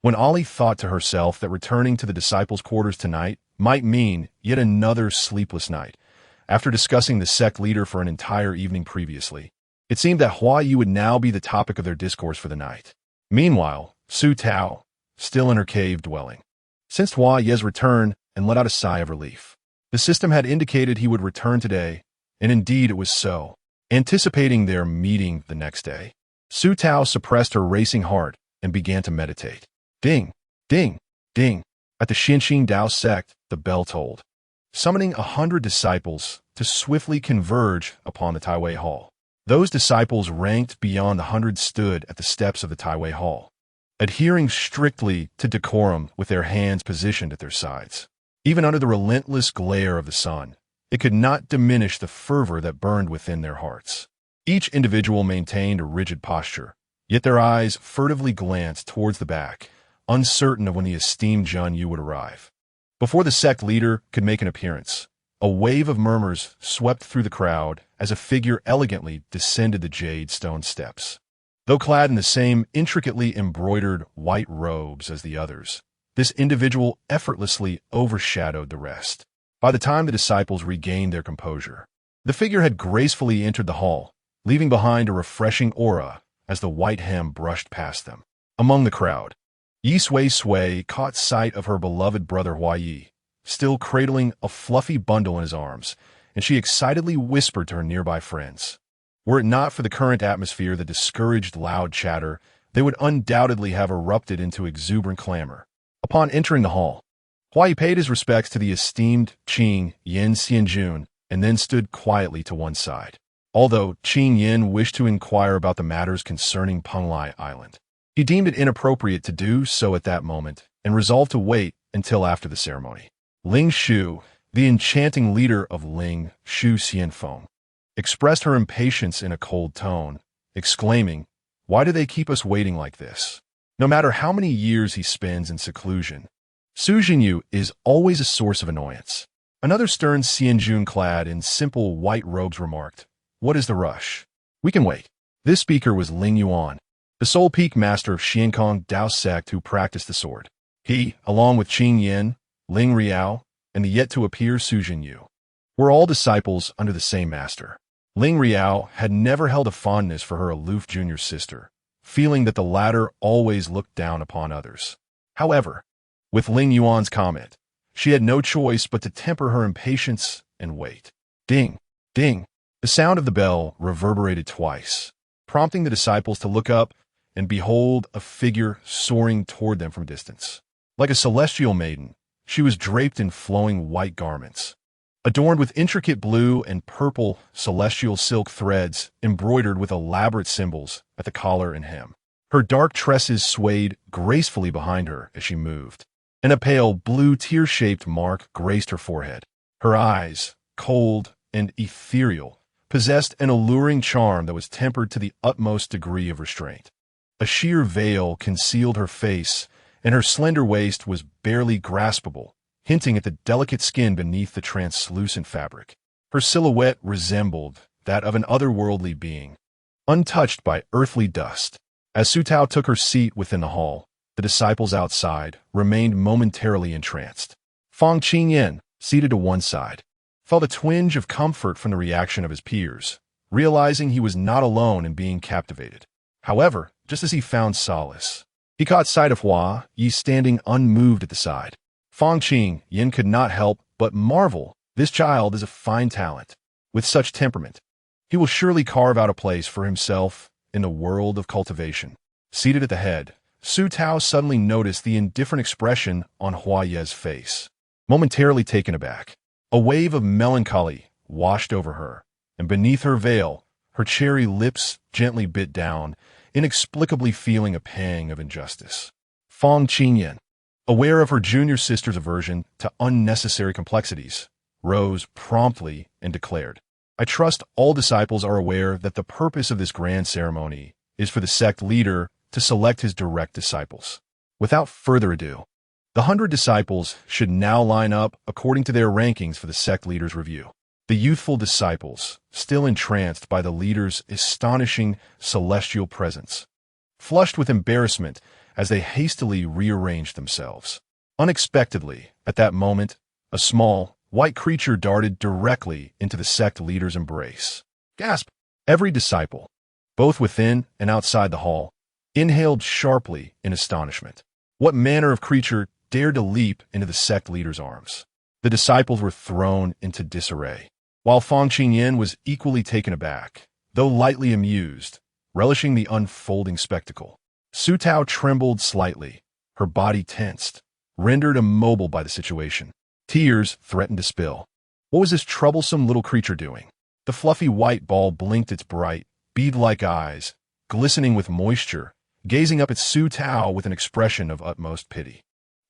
When Ali thought to herself that returning to the disciples' quarters tonight might mean yet another sleepless night, after discussing the sect leader for an entire evening previously, it seemed that Hua Yi would now be the topic of their discourse for the night. Meanwhile, Su Tao, still in her cave dwelling, sensed Hua Ye's return and let out a sigh of relief. The system had indicated he would return today, and indeed it was so. Anticipating their meeting the next day, Su Tao suppressed her racing heart and began to meditate. Ding, ding, ding. At the Xinxin Dao sect, the bell tolled, summoning 100 disciples to swiftly converge upon the Taiwei Hall. Those disciples ranked beyond the 100 stood at the steps of the Taiwei Hall, adhering strictly to decorum with their hands positioned at their sides. Even under the relentless glare of the sun, it could not diminish the fervor that burned within their hearts. Each individual maintained a rigid posture, yet their eyes furtively glanced towards the back, uncertain of when the esteemed Zhang Yu would arrive. Before the sect leader could make an appearance, a wave of murmurs swept through the crowd as a figure elegantly descended the jade stone steps. Though clad in the same intricately embroidered white robes as the others, this individual effortlessly overshadowed the rest. By the time the disciples regained their composure, the figure had gracefully entered the hall, leaving behind a refreshing aura as the white hem brushed past them. Among the crowd, Yi Sui Sui caught sight of her beloved brother Hua Yi, still cradling a fluffy bundle in his arms, and she excitedly whispered to her nearby friends. Were it not for the current atmosphere that discouraged loud chatter, they would undoubtedly have erupted into exuberant clamor. Upon entering the hall, Hua Yi paid his respects to the esteemed Qing Yin Xianjun and then stood quietly to one side. Although Qing Yin wished to inquire about the matters concerning Penglai Island, he deemed it inappropriate to do so at that moment and resolved to wait until after the ceremony. Ling Shu, the enchanting leader of Ling Shu Xianfeng, expressed her impatience in a cold tone, exclaiming, "Why do they keep us waiting like this? No matter how many years he spends in seclusion, Su Jinyu is always a source of annoyance." Another stern Xianjun clad in simple white robes remarked, "What is the rush? We can wait." This speaker was Ling Yuan, the sole peak master of Xiankong Dao sect who practiced the sword. He, along with Qing Yin, Ling Riao, and the yet-to-appear Su Jinyu, were all disciples under the same master. Ling Riao had never held a fondness for her aloof junior sister, feeling that the latter always looked down upon others. However, with Ling Yuan's comment, she had no choice but to temper her impatience and wait. Ding, ding. The sound of the bell reverberated twice, prompting the disciples to look up and behold a figure soaring toward them from a distance. Like a celestial maiden, she was draped in flowing white garments, adorned with intricate blue and purple celestial silk threads embroidered with elaborate symbols at the collar and hem. Her dark tresses swayed gracefully behind her as she moved, and a pale blue tear-shaped mark graced her forehead. Her eyes, cold and ethereal, possessed an alluring charm that was tempered to the utmost degree of restraint. A sheer veil concealed her face, and her slender waist was barely graspable, hinting at the delicate skin beneath the translucent fabric. Her silhouette resembled that of an otherworldly being, untouched by earthly dust. As Su Tao took her seat within the hall, the disciples outside remained momentarily entranced. Fang Qingyan, seated to one side, felt a twinge of comfort from the reaction of his peers, realizing he was not alone in being captivated. However, just as he found solace, he caught sight of Hua Yi standing unmoved at the side. Fang Qingyan could not help but marvel. This child is a fine talent. With such temperament, he will surely carve out a place for himself in the world of cultivation. Seated at the head, Su Tao suddenly noticed the indifferent expression on Hua Ye's face. Momentarily taken aback, a wave of melancholy washed over her, and beneath her veil, her cherry lips gently bit down, inexplicably feeling a pang of injustice. Fang Qingyan, aware of her junior sister's aversion to unnecessary complexities, rose promptly and declared, "I trust all disciples are aware that the purpose of this grand ceremony is for the sect leader to select his direct disciples. Without further ado, the 100 disciples should now line up according to their rankings for the sect leader's review." The youthful disciples, still entranced by the leader's astonishing celestial presence, flushed with embarrassment as they hastily rearranged themselves. Unexpectedly, at that moment, a small, white creature darted directly into the sect leader's embrace. Gasp! Every disciple, both within and outside the hall, inhaled sharply in astonishment. What manner of creature dared to leap into the sect leader's arms? The disciples were thrown into disarray, while Fang Qingyan was equally taken aback, though lightly amused, relishing the unfolding spectacle. Su Tao trembled slightly, her body tensed, rendered immobile by the situation. Tears threatened to spill. What was this troublesome little creature doing? The fluffy white ball blinked its bright, bead-like eyes, glistening with moisture, gazing up at Su Tao with an expression of utmost pity.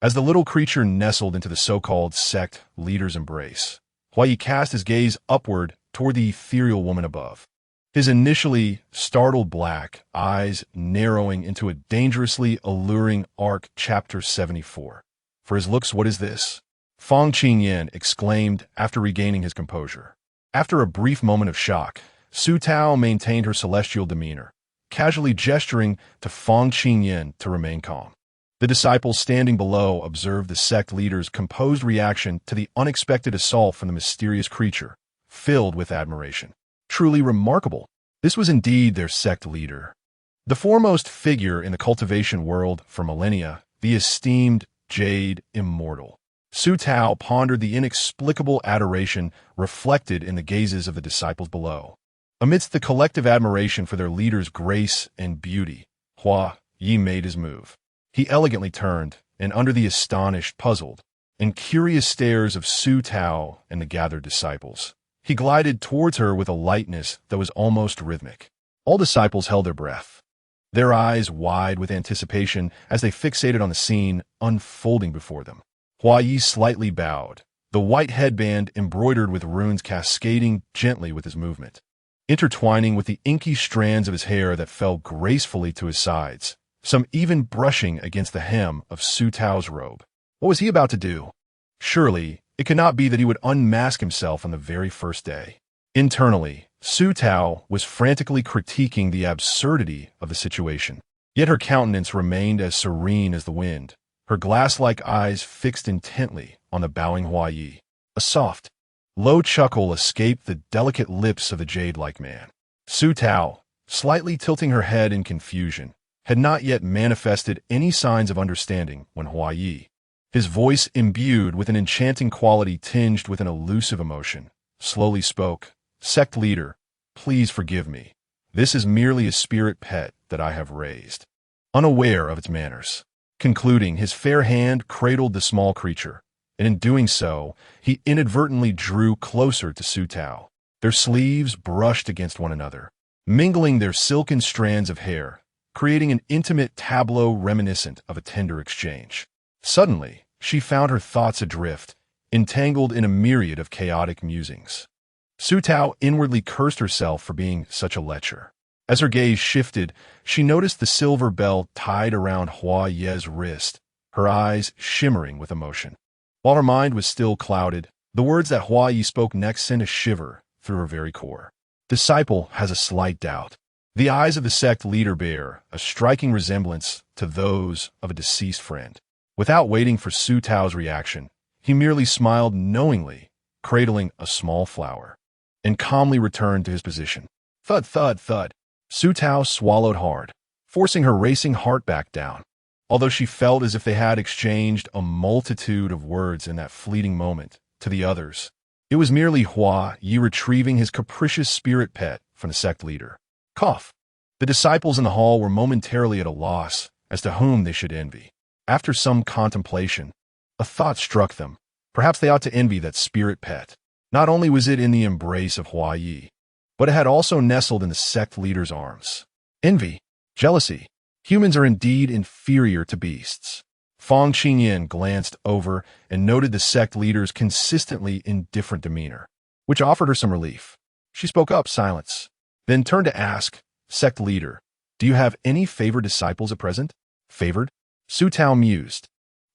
As the little creature nestled into the so-called sect leader's embrace, Hua Yi cast his gaze upward toward the ethereal woman above, his initially startled black eyes narrowing into a dangerously alluring arc. Chapter 74. For his looks, what is this? Fang Qingyan exclaimed after regaining his composure. After a brief moment of shock, Su Tao maintained her celestial demeanor, casually gesturing to Fang Qingyan to remain calm. The disciples standing below observed the sect leader's composed reaction to the unexpected assault from the mysterious creature, filled with admiration. Truly remarkable. This was indeed their sect leader, the foremost figure in the cultivation world for millennia, the esteemed Jade Immortal. Su Tao pondered the inexplicable adoration reflected in the gazes of the disciples below. Amidst the collective admiration for their leader's grace and beauty, Hua Yi made his move. He elegantly turned, and under the astonished, puzzled, and curious stares of Su Tao and the gathered disciples, he glided towards her with a lightness that was almost rhythmic. All disciples held their breath, their eyes wide with anticipation as they fixated on the scene unfolding before them. Hua Yi slightly bowed, the white headband embroidered with runes cascading gently with his movement, intertwining with the inky strands of his hair that fell gracefully to his sides, some even brushing against the hem of Su Tao's robe. What was he about to do? Surely, it could not be that he would unmask himself on the very first day. Internally, Su Tao was frantically critiquing the absurdity of the situation. Yet her countenance remained as serene as the wind, her glass-like eyes fixed intently on the bowing Hua Yi. A soft, low chuckle escaped the delicate lips of the jade-like man. Su Tao, slightly tilting her head in confusion, had not yet manifested any signs of understanding when Hua Yi, his voice imbued with an enchanting quality tinged with an elusive emotion, slowly spoke. "Sect leader, please forgive me. This is merely a spirit pet that I have raised." Unaware of its manners, concluding, his fair hand cradled the small creature, and in doing so, he inadvertently drew closer to Su Tao. Their sleeves brushed against one another, mingling their silken strands of hair, creating an intimate tableau reminiscent of a tender exchange. Suddenly, she found her thoughts adrift, entangled in a myriad of chaotic musings. Su Tao inwardly cursed herself for being such a lecher. As her gaze shifted, she noticed the silver bell tied around Hua Ye's wrist, her eyes shimmering with emotion. While her mind was still clouded, the words that Hua Yi spoke next sent a shiver through her very core. Disciple has a slight doubt. The eyes of the sect leader bear a striking resemblance to those of a deceased friend. Without waiting for Su Tao's reaction, he merely smiled knowingly, cradling a small flower, and calmly returned to his position. Thud, thud, thud. Su Tao swallowed hard, forcing her racing heart back down. Although she felt as if they had exchanged a multitude of words in that fleeting moment, to the others, it was merely Hua Yi retrieving his capricious spirit pet from the sect leader. Cough. The disciples in the hall were momentarily at a loss as to whom they should envy. After some contemplation, a thought struck them. Perhaps they ought to envy that spirit pet. Not only was it in the embrace of Hua Yi, but it had also nestled in the sect leader's arms. Envy, jealousy. Humans are indeed inferior to beasts. Fang Qingyan glanced over and noted the sect leader's consistently indifferent demeanor, which offered her some relief. She spoke up, silence, then turned to ask, Sect leader, do you have any favored disciples at present? Favored? Su Tao mused.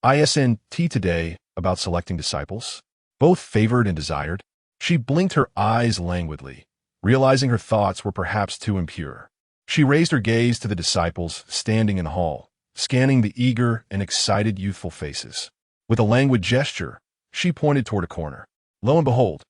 ISNT today about selecting disciples? Both favored and desired? She blinked her eyes languidly, realizing her thoughts were perhaps too impure. She raised her gaze to the disciples standing in the hall, scanning the eager and excited youthful faces. With a languid gesture, she pointed toward a corner. Lo and behold,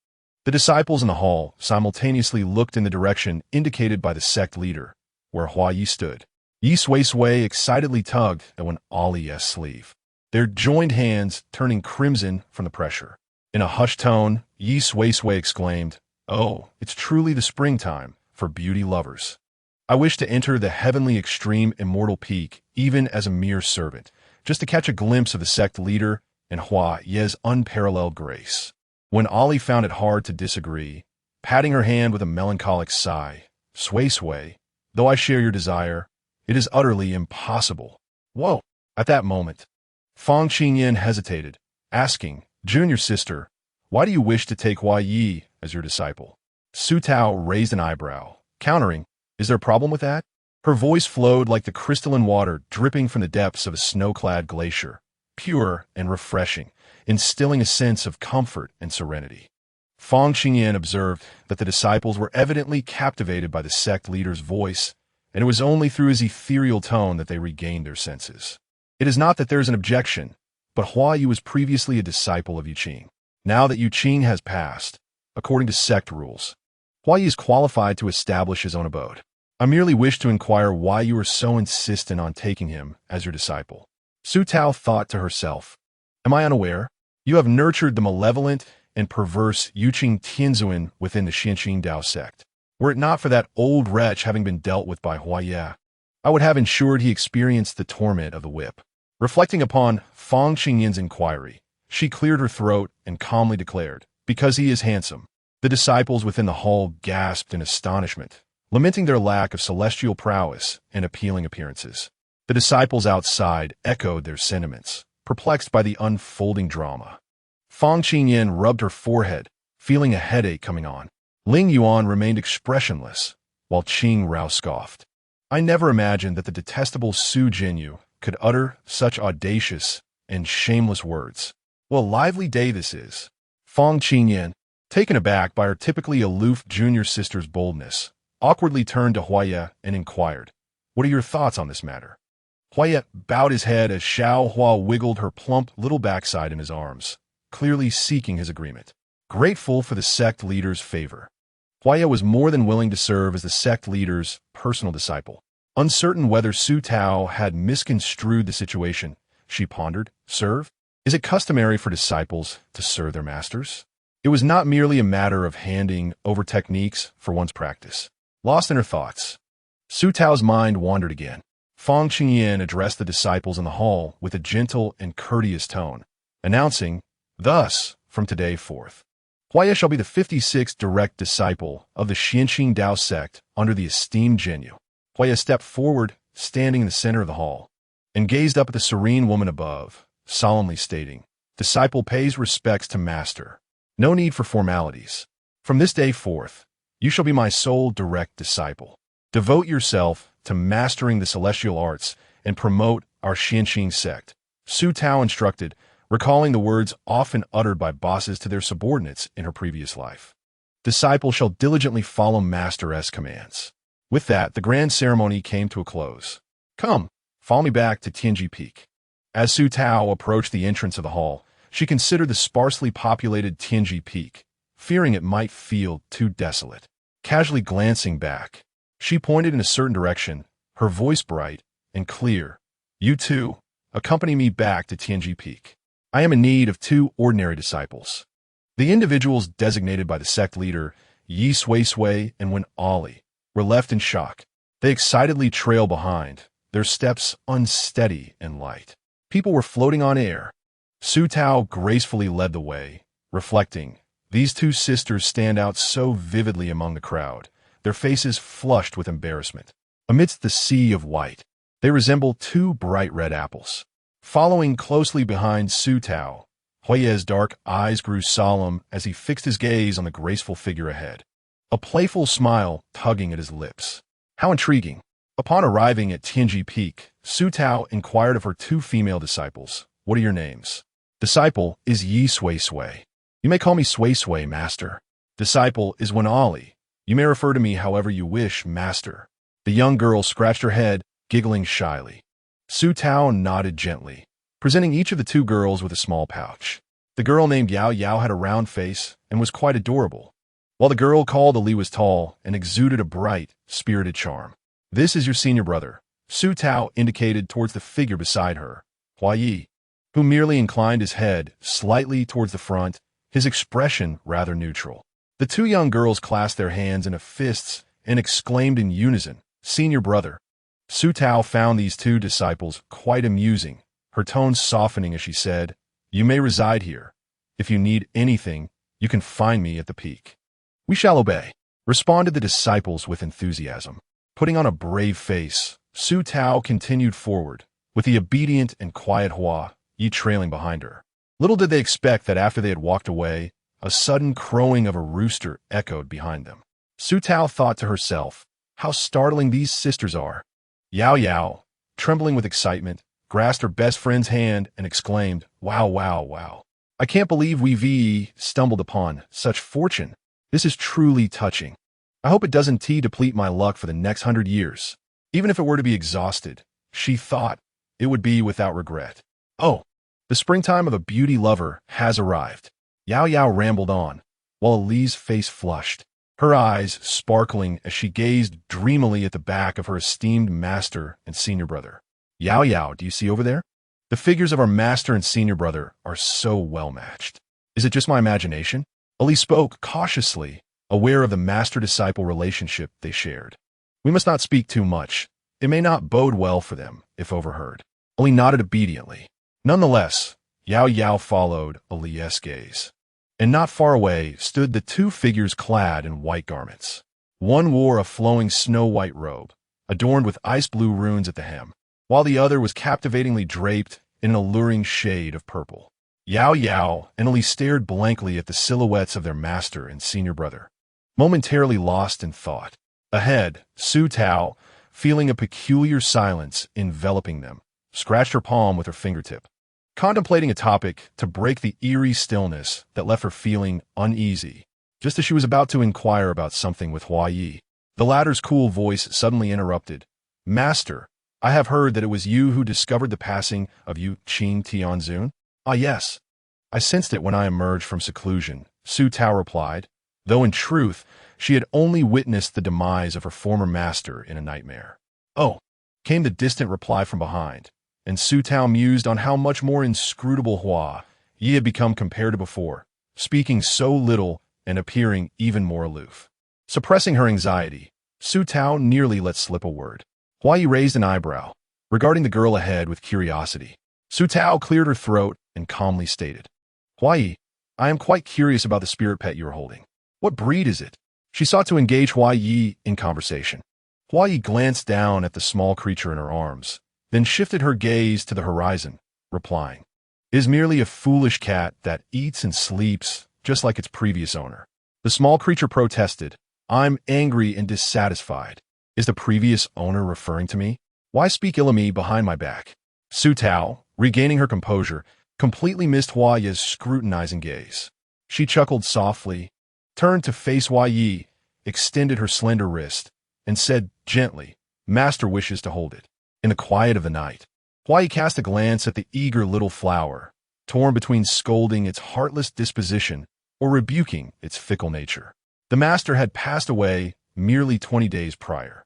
the disciples in the hall simultaneously looked in the direction indicated by the sect leader, where Hua Yi stood. Yi Sui Sui excitedly tugged at one Ali's sleeve, their joined hands turning crimson from the pressure. In a hushed tone, Yi Sui Sui exclaimed, "Oh, it's truly the springtime for beauty lovers. I wish to enter the heavenly extreme immortal peak even as a mere servant, just to catch a glimpse of the sect leader and Hua Ye's unparalleled grace." When Ali found it hard to disagree, patting her hand with a melancholic sigh, Sui Sui, though I share your desire, it is utterly impossible. Whoa! At that moment, Fang Qingyan hesitated, asking, Junior sister, why do you wish to take Hua Yi as your disciple? Su Tao raised an eyebrow, countering, is there a problem with that? Her voice flowed like the crystalline water dripping from the depths of a snow-clad glacier, pure and refreshing, instilling a sense of comfort and serenity. Fang Qingyan observed that the disciples were evidently captivated by the sect leader's voice, and it was only through his ethereal tone that they regained their senses. It is not that there is an objection, but Hua Yi was previously a disciple of Yuqing. Now that Yuqing has passed, according to sect rules, Hua Yi is qualified to establish his own abode. I merely wish to inquire why you are so insistent on taking him as your disciple. Su Tao thought to herself, am I unaware? You have nurtured the malevolent and perverse Yuqing Tianzuan within the Xianxin Dao sect. Were it not for that old wretch having been dealt with by Hua Yi, I would have ensured he experienced the torment of the whip. Reflecting upon Fang Qingyan's inquiry, she cleared her throat and calmly declared, because he is handsome. The disciples within the hall gasped in astonishment, lamenting their lack of celestial prowess and appealing appearances. The disciples outside echoed their sentiments, perplexed by the unfolding drama. Fang Qingyan rubbed her forehead, feeling a headache coming on. Ling Yuan remained expressionless, while Qing Rao scoffed. I never imagined that the detestable Su Jinyu could utter such audacious and shameless words. What a lively day this is. Fang Qingyan, taken aback by her typically aloof junior sister's boldness, awkwardly turned to Hua Yi and inquired, what are your thoughts on this matter? Hua Yi bowed his head as Xiao Hua wiggled her plump little backside in his arms, clearly seeking his agreement. Grateful for the sect leader's favor, Hua Yi was more than willing to serve as the sect leader's personal disciple. Uncertain whether Su Tao had misconstrued the situation, she pondered, serve? Is it customary for disciples to serve their masters? It was not merely a matter of handing over techniques for one's practice. Lost in her thoughts, Su Tao's mind wandered again. Fang Qingyan addressed the disciples in the hall with a gentle and courteous tone, announcing, thus, from today forth, Hua Yi shall be the 56th direct disciple of the Xianxin Dao sect under the esteemed Jinyu. Hua Yi stepped forward, standing in the center of the hall, and gazed up at the serene woman above, solemnly stating, "Disciple pays respects to master. No need for formalities. From this day forth, you shall be my sole direct disciple. Devote yourself to mastering the celestial arts and promote our Xianxing sect," Su Tao instructed, recalling the words often uttered by bosses to their subordinates in her previous life. "Disciple shall diligently follow Master's commands." With that, the grand ceremony came to a close. "Come, follow me back to Tianji Peak." As Su Tao approached the entrance of the hall, she considered the sparsely populated Tianji Peak, fearing it might feel too desolate. Casually glancing back, she pointed in a certain direction, her voice bright and clear. "You two, accompany me back to Tianji Peak. I am in need of 2 ordinary disciples." The individuals designated by the sect leader, Yi Sui Sui and Wen Ali, were left in shock. They excitedly trailed behind, their steps unsteady and light. People were floating on air. Su Tao gracefully led the way, reflecting, "These 2 sisters stand out so vividly among the crowd, their faces flushed with embarrassment. Amidst the sea of white, they resemble 2 bright red apples." Following closely behind Su Tao, Huiye's dark eyes grew solemn as he fixed his gaze on the graceful figure ahead, a playful smile tugging at his lips. How intriguing. Upon arriving at Tianji Peak, Su Tao inquired of her 2 female disciples, "What are your names?" "Disciple is Yi Sui Sui. You may call me Sui Sui, master." "Disciple is Wen Ali. You may refer to me however you wish, master." The young girl scratched her head, giggling shyly. Su Tao nodded gently, presenting each of the 2 girls with a small pouch. The girl named Yao Yao had a round face and was quite adorable, while the girl called Ali was tall and exuded a bright, spirited charm. "This is your senior brother," Su Tao indicated towards the figure beside her, Huiyi, who merely inclined his head slightly towards the front, his expression rather neutral. The 2 young girls clasped their hands into fists and exclaimed in unison, "Senior brother." Su Tao found these 2 disciples quite amusing, her tone softening as she said, "You may reside here. If you need anything, you can find me at the peak." "We shall obey," responded the disciples with enthusiasm. Putting on a brave face, Su Tao continued forward, with the obedient and quiet Huiyi trailing behind her. Little did they expect that after they had walked away, a sudden crowing of a rooster echoed behind them. Su Tao thought to herself, "How startling these sisters are." Yao Yao, trembling with excitement, grasped her best friend's hand and exclaimed, "Wow, wow, wow. I can't believe we've stumbled upon such fortune. This is truly touching. I hope it doesn't deplete my luck for the next 100 years. Even if it were to be exhausted," she thought, "it would be without regret." "Oh, the springtime of a beauty lover has arrived," Yao Yao rambled on, while Ali's face flushed, her eyes sparkling as she gazed dreamily at the back of her esteemed master and senior brother. "Yao Yao, do you see over there? The figures of our master and senior brother are so well matched. Is it just my imagination?" Ali spoke cautiously, aware of the master-disciple relationship they shared. "We must not speak too much. It may not bode well for them, if overheard." Ali nodded obediently. Nonetheless, Yao Yao followed Ali's gaze. And not far away stood the 2 figures clad in white garments. One wore a flowing snow-white robe, adorned with ice-blue runes at the hem, while the other was captivatingly draped in an alluring shade of purple. Yao Yao and Ali stared blankly at the silhouettes of their master and senior brother, momentarily lost in thought. Ahead, Su Tao, feeling a peculiar silence enveloping them, scratched her palm with her fingertip, contemplating a topic to break the eerie stillness that left her feeling uneasy, just as she was about to inquire about something with Huiyi. The latter's cool voice suddenly interrupted. "Master, I have heard that it was you who discovered the passing of Yu Qing Tianzun." "Ah, yes. I sensed it when I emerged from seclusion," Su Tao replied, though in truth, she had only witnessed the demise of her former master in a nightmare. "Oh," came the distant reply from behind, and Su Tao mused on how much more inscrutable Huiyi had become compared to before, speaking so little and appearing even more aloof. Suppressing her anxiety, Su Tao nearly let slip a word. Huiyi raised an eyebrow, regarding the girl ahead with curiosity. Su Tao cleared her throat and calmly stated, "Huiyi, I am quite curious about the spirit pet you are holding. What breed is it?" She sought to engage Huiyi in conversation. Hua Yi glanced down at the small creature in her arms, then shifted her gaze to the horizon, replying, "It is merely a foolish cat that eats and sleeps just like its previous owner." The small creature protested, "I'm angry and dissatisfied. Is the previous owner referring to me? Why speak ill of me behind my back?" Su Tao, regaining her composure, completely missed Hua Yi's scrutinizing gaze. She chuckled softly, turned to face Hua Yi, extended her slender wrist, and said gently, "Master wishes to hold it." In the quiet of the night, Hua Yi cast a glance at the eager little flower, torn between scolding its heartless disposition or rebuking its fickle nature. The master had passed away merely 20 days prior,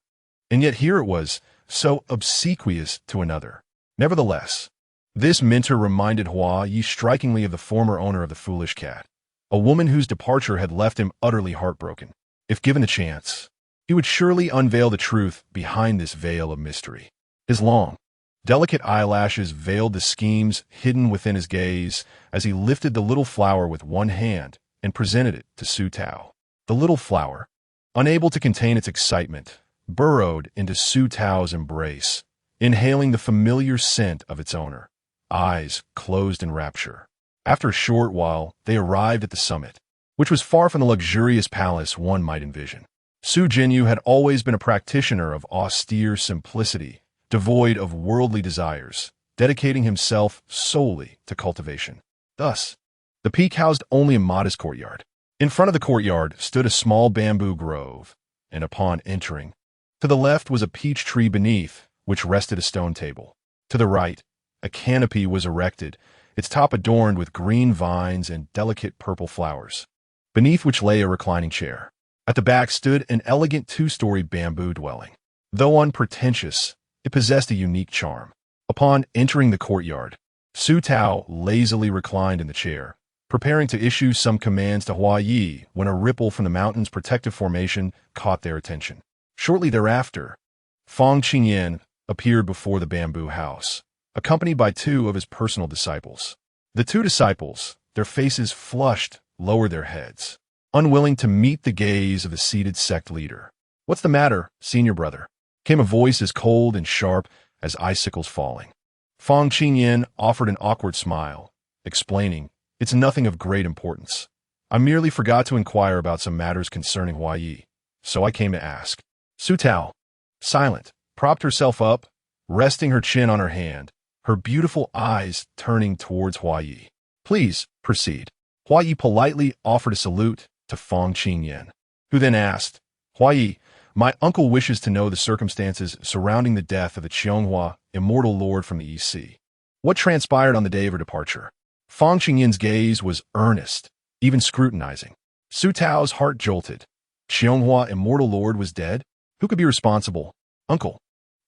and yet here it was, so obsequious to another. Nevertheless, this mentor reminded Hua Yi strikingly of the former owner of the foolish cat, a woman whose departure had left him utterly heartbroken. If given the chance, he would surely unveil the truth behind this veil of mystery. His long, delicate eyelashes veiled the schemes hidden within his gaze as he lifted the little flower with one hand and presented it to Su Tao. The little flower, unable to contain its excitement, burrowed into Su Tao's embrace, inhaling the familiar scent of its owner, eyes closed in rapture. After a short while, they arrived at the summit, which was far from the luxurious palace one might envision. Su Jinyu had always been a practitioner of austere simplicity, devoid of worldly desires, dedicating himself solely to cultivation. Thus, the peak housed only a modest courtyard. In front of the courtyard stood a small bamboo grove, and upon entering, to the left was a peach tree beneath which rested a stone table. To the right, a canopy was erected, its top adorned with green vines and delicate purple flowers, beneath which lay a reclining chair. At the back stood an elegant two-story bamboo dwelling. Though unpretentious, it possessed a unique charm. Upon entering the courtyard, Su Tao lazily reclined in the chair, preparing to issue some commands to Hua Yi when a ripple from the mountain's protective formation caught their attention. Shortly thereafter, Fang Qingyan appeared before the bamboo house, accompanied by two of his personal disciples. The two disciples, their faces flushed, lowered their heads, unwilling to meet the gaze of the seated sect leader. "What's the matter, senior brother?" came a voice as cold and sharp as icicles falling. Fang Qingyan offered an awkward smile, explaining, "It's nothing of great importance. I merely forgot to inquire about some matters concerning Hua Yi, so I came to ask." Su Tao, silent, propped herself up, resting her chin on her hand, her beautiful eyes turning towards Hua Yi. "Please, proceed." Hua Yi politely offered a salute to Fang Qingyan, who then asked, "Hua Yi, my uncle wishes to know the circumstances surrounding the death of the Qianghua immortal lord from the East Sea. What transpired on the day of her departure?" Fang Qingyan's gaze was earnest, even scrutinizing. Su Tao's heart jolted. Qianghua immortal lord was dead? Who could be responsible? "Uncle,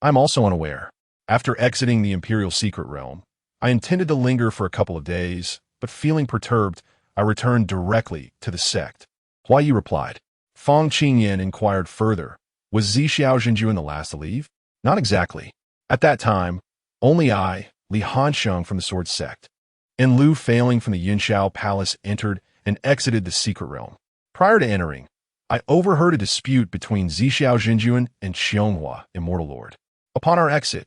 I'm also unaware. After exiting the imperial secret realm, I intended to linger for a couple of days, but feeling perturbed, I returned directly to the sect." Hua Yi replied. Fang Qingyan inquired further, "Was Zixiao Jinju the last to leave?" "Not exactly. At that time, only I, Li Hansheng from the Sword Sect, and Lu Failing from the Yinxiao Palace entered and exited the secret realm. Prior to entering, I overheard a dispute between Zixiao Jinjuan and Qianghua, Immortal Lord. Upon our exit,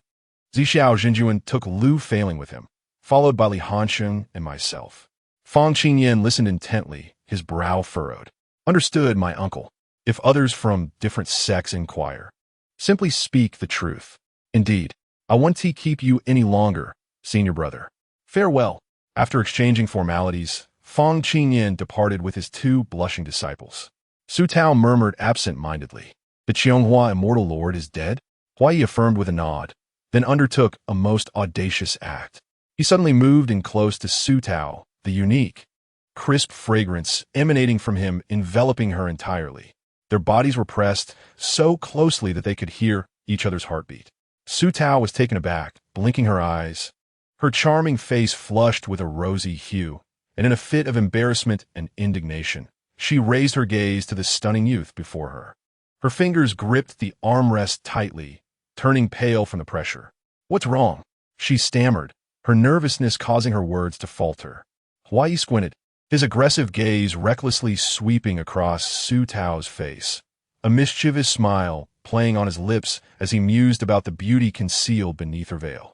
Zixiao Jinjuan took Lu Failing with him, followed by Li Hansheng and myself." Fang Qingyan listened intently, his brow furrowed. "Understood, my uncle. If others from different sects inquire, simply speak the truth. Indeed, I won't keep you any longer, senior brother. Farewell." After exchanging formalities, Fang Qingyan departed with his two blushing disciples. Su Tao murmured absent-mindedly, "The Qianghua immortal lord is dead?" Hua Yi affirmed with a nod, then undertook a most audacious act. He suddenly moved in close to Su Tao, the unique, crisp fragrance emanating from him enveloping her entirely. Their bodies were pressed so closely that they could hear each other's heartbeat. Su Tao was taken aback, blinking her eyes. Her charming face flushed with a rosy hue, and in a fit of embarrassment and indignation, she raised her gaze to the stunning youth before her. Her fingers gripped the armrest tightly, turning pale from the pressure. "What's wrong?" she stammered, her nervousness causing her words to falter. Hua Yi squinted, his aggressive gaze recklessly sweeping across Su Tao's face. A mischievous smile playing on his lips as he mused about the beauty concealed beneath her veil.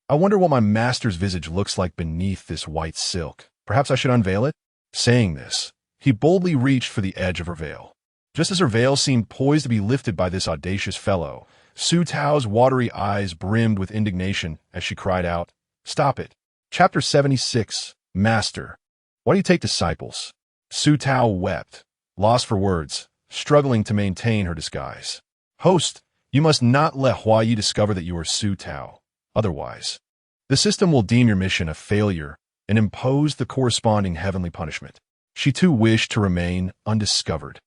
I wonder what my master's visage looks like beneath this white silk. Perhaps I should unveil it? Saying this, he boldly reached for the edge of her veil. Just as her veil seemed poised to be lifted by this audacious fellow, Su Tao's watery eyes brimmed with indignation as she cried out, "Stop it!" Chapter 76, Master. Why do you take disciples? Su Tao wept, lost for words, struggling to maintain her disguise. Host, you must not let Hua Yi discover that you are Su Tao. Otherwise, the system will deem your mission a failure and impose the corresponding heavenly punishment. She too wished to remain undiscovered.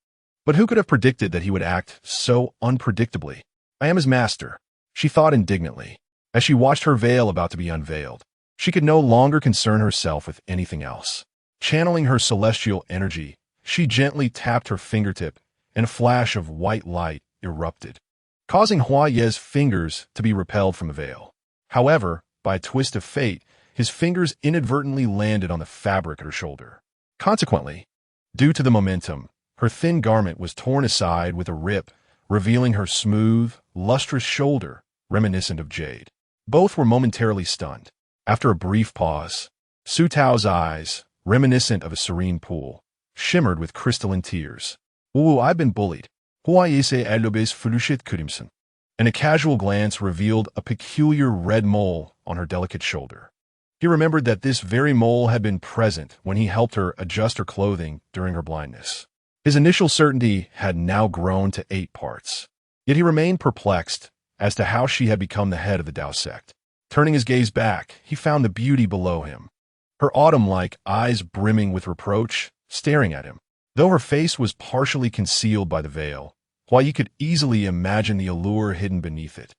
But who could have predicted that he would act so unpredictably? I am his master, she thought indignantly, as she watched her veil about to be unveiled. She could no longer concern herself with anything else. Channeling her celestial energy, she gently tapped her fingertip, and a flash of white light erupted, causing Hua Ye's fingers to be repelled from the veil. However, by a twist of fate, his fingers inadvertently landed on the fabric at her shoulder. Consequently, due to the momentum, her thin garment was torn aside with a rip, revealing her smooth, lustrous shoulder, reminiscent of jade. Both were momentarily stunned. After a brief pause, Su Tao's eyes, reminiscent of a serene pool, shimmered with crystalline tears. "Ooh, I've been bullied. Hua Yese Alobes Felushit Kurimson." And a casual glance revealed a peculiar red mole on her delicate shoulder. He remembered that this very mole had been present when he helped her adjust her clothing during her blindness. His initial certainty had now grown to 8 parts. Yet he remained perplexed as to how she had become the head of the Tao sect. Turning his gaze back, he found the beauty below him, her autumn-like eyes brimming with reproach, staring at him. Though her face was partially concealed by the veil, Hua Yi could easily imagine the allure hidden beneath it.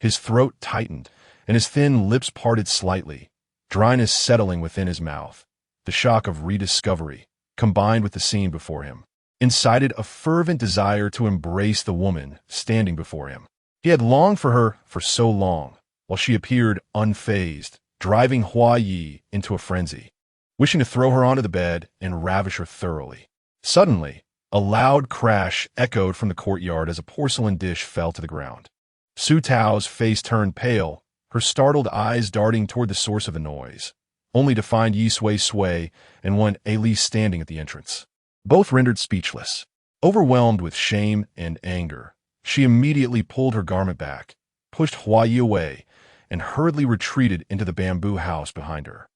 His throat tightened, and his thin lips parted slightly, dryness settling within his mouth. The shock of rediscovery, combined with the scene before him, incited a fervent desire to embrace the woman standing before him. He had longed for her for so long, while she appeared unfazed, driving Hua Yi into a frenzy, wishing to throw her onto the bed and ravish her thoroughly. Suddenly, a loud crash echoed from the courtyard as a porcelain dish fell to the ground. Su Tao's face turned pale, her startled eyes darting toward the source of the noise, only to find Yi Sui and one Ali standing at the entrance. Both rendered speechless. Overwhelmed with shame and anger, she immediately pulled her garment back, pushed Hua Yi away, and hurriedly retreated into the bamboo house behind her.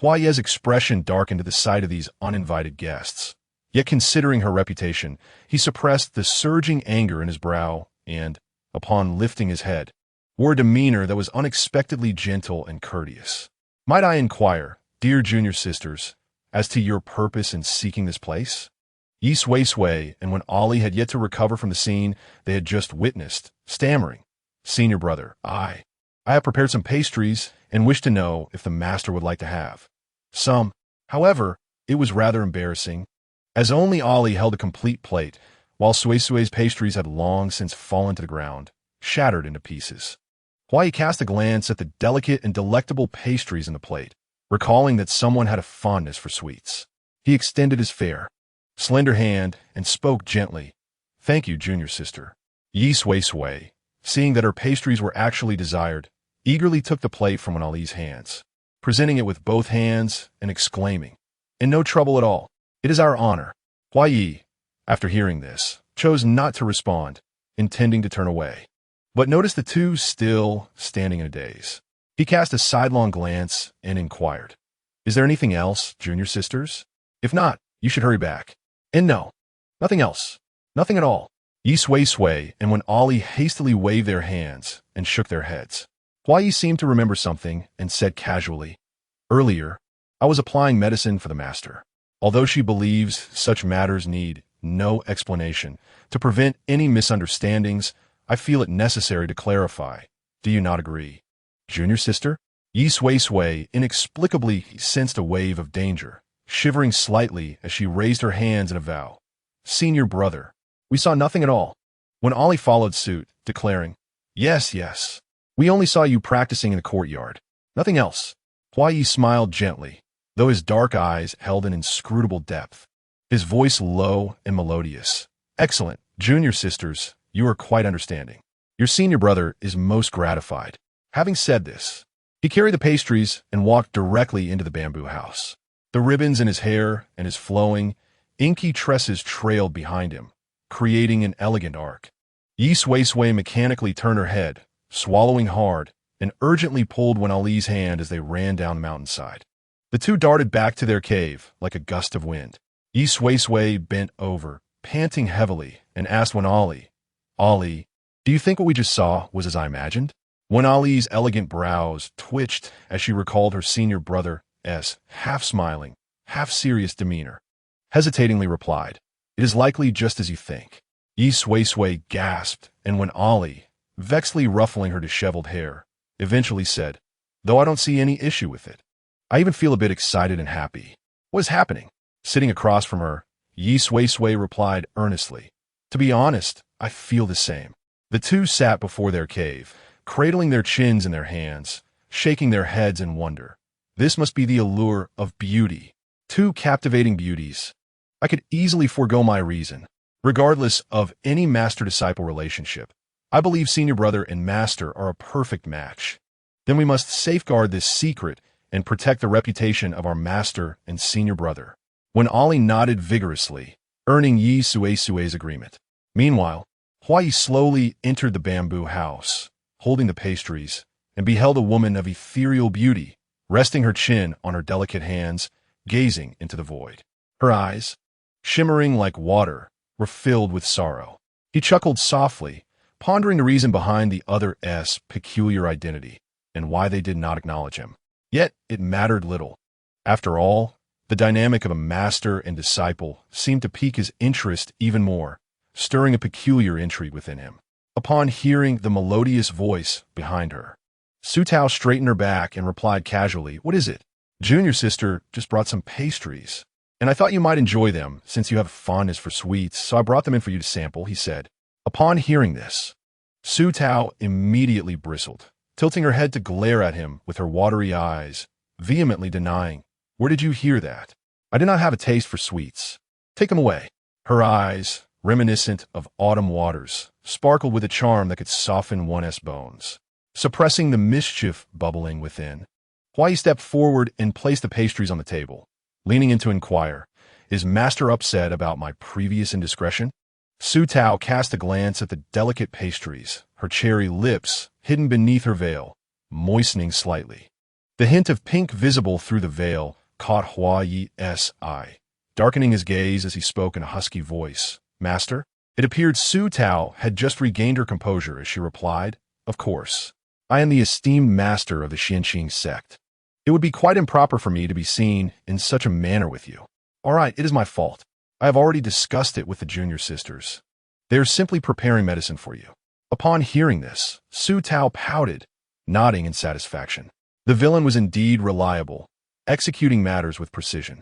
Hua Ye's expression darkened at the sight of these uninvited guests. Yet considering her reputation, he suppressed the surging anger in his brow and, upon lifting his head, wore a demeanor that was unexpectedly gentle and courteous. "Might I inquire, dear junior sisters, as to your purpose in seeking this place?" Yi Sui, and when Ali had yet to recover from the scene they had just witnessed, stammering, "Senior brother, I have prepared some pastries and wish to know if the master would like to have some." However, it was rather embarrassing, as only Ali held a complete plate, while Sui's pastries had long since fallen to the ground, shattered into pieces. Hua Yi cast a glance at the delicate and delectable pastries in the plate, recalling that someone had a fondness for sweets. He extended his fair, slender hand and spoke gently, "Thank you, junior sister." Yi Sui, seeing that her pastries were actually desired, eagerly took the plate from Ali's hands, presenting it with both hands and exclaiming, "In no trouble at all. It is our honor." Hua Yi, after hearing this, chose not to respond, intending to turn away, but noticed the two still standing in a daze. He cast a sidelong glance and inquired, "Is there anything else, junior sisters? If not, you should hurry back." "And no, nothing else. Nothing at all." Yi Sui, and when Ali hastily waved their hands and shook their heads, Hua Yi seemed to remember something and said casually, "Earlier, I was applying medicine for the master. Although she believes such matters need no explanation, to prevent any misunderstandings, I feel it necessary to clarify. Do you not agree?" "Junior sister?" Yi Sui inexplicably sensed a wave of danger, shivering slightly as she raised her hands in a vow. "Senior brother, we saw nothing at all." When Ali followed suit, declaring, Yes. We only saw you practicing in the courtyard. Nothing else." Hua Yi smiled gently, though his dark eyes held an inscrutable depth. His voice low and melodious. "Excellent, junior sisters. you are quite understanding. Your senior brother is most gratified. Having said this, he carried the pastries and walked directly into the bamboo house. The ribbons in his hair and his flowing, inky tresses trailed behind him, creating an elegant arc. Yi Sui mechanically turned her head, swallowing hard, and urgently pulled Wen Ali's hand as they ran down the mountainside. The two darted back to their cave like a gust of wind. Yi Sui bent over, panting heavily, and asked Wen Ali, "Ali, do you think what we just saw was as I imagined?" Wen Ali's elegant brows twitched as she recalled her senior brother's half-smiling, half-serious demeanor. Hesitatingly replied, "It is likely just as you think." Yi Sui gasped, and Wen Ali, vexedly ruffling her disheveled hair, eventually said, "Though I don't see any issue with it. I even feel a bit excited and happy." "What is happening?" Sitting across from her, Yi Sui replied earnestly, "To be honest, I feel the same." The two sat before their cave, cradling their chins in their hands, shaking their heads in wonder. This must be the allure of beauty. Two captivating beauties. I could easily forego my reason. Regardless of any master-disciple relationship, I believe senior brother and master are a perfect match. Then we must safeguard this secret and protect the reputation of our master and senior brother. Wen Ali nodded vigorously, earning Yi Sui's agreement. Meanwhile, Huai slowly entered the bamboo house, holding the pastries, and beheld a woman of ethereal beauty, resting her chin on her delicate hands, gazing into the void. Her eyes, shimmering like water, were filled with sorrow. He chuckled softly, pondering the reason behind the other's peculiar identity, and why they did not acknowledge him. Yet it mattered little. After all, the dynamic of a master and disciple seemed to pique his interest even more, stirring a peculiar intrigue within him. Upon hearing the melodious voice behind her, Su Tao straightened her back and replied casually, "What is it?" "Junior sister just brought some pastries, and I thought you might enjoy them since you have a fondness for sweets, so I brought them in for you to sample," he said. Upon hearing this, Su Tao immediately bristled, tilting her head to glare at him with her watery eyes, vehemently denying, "Where did you hear that? I do not have a taste for sweets. Take them away." Her eyes, reminiscent of autumn waters, sparkled with a charm that could soften one's bones. Suppressing the mischief bubbling within, Huai stepped forward and placed the pastries on the table, leaning in to inquire, "Is master upset about my previous indiscretion?" Su Tao cast a glance at the delicate pastries, her cherry lips hidden beneath her veil, moistening slightly. The hint of pink visible through the veil caught Huai's eye, darkening his gaze as he spoke in a husky voice. "Master?" It appeared Su Tao had just regained her composure as she replied, "Of course. I am the esteemed master of the Xianqing sect. It would be quite improper for me to be seen in such a manner with you. All right, it is my fault. I have already discussed it with the junior sisters. They are simply preparing medicine for you." Upon hearing this, Su Tao pouted, nodding in satisfaction. The villain was indeed reliable, executing matters with precision.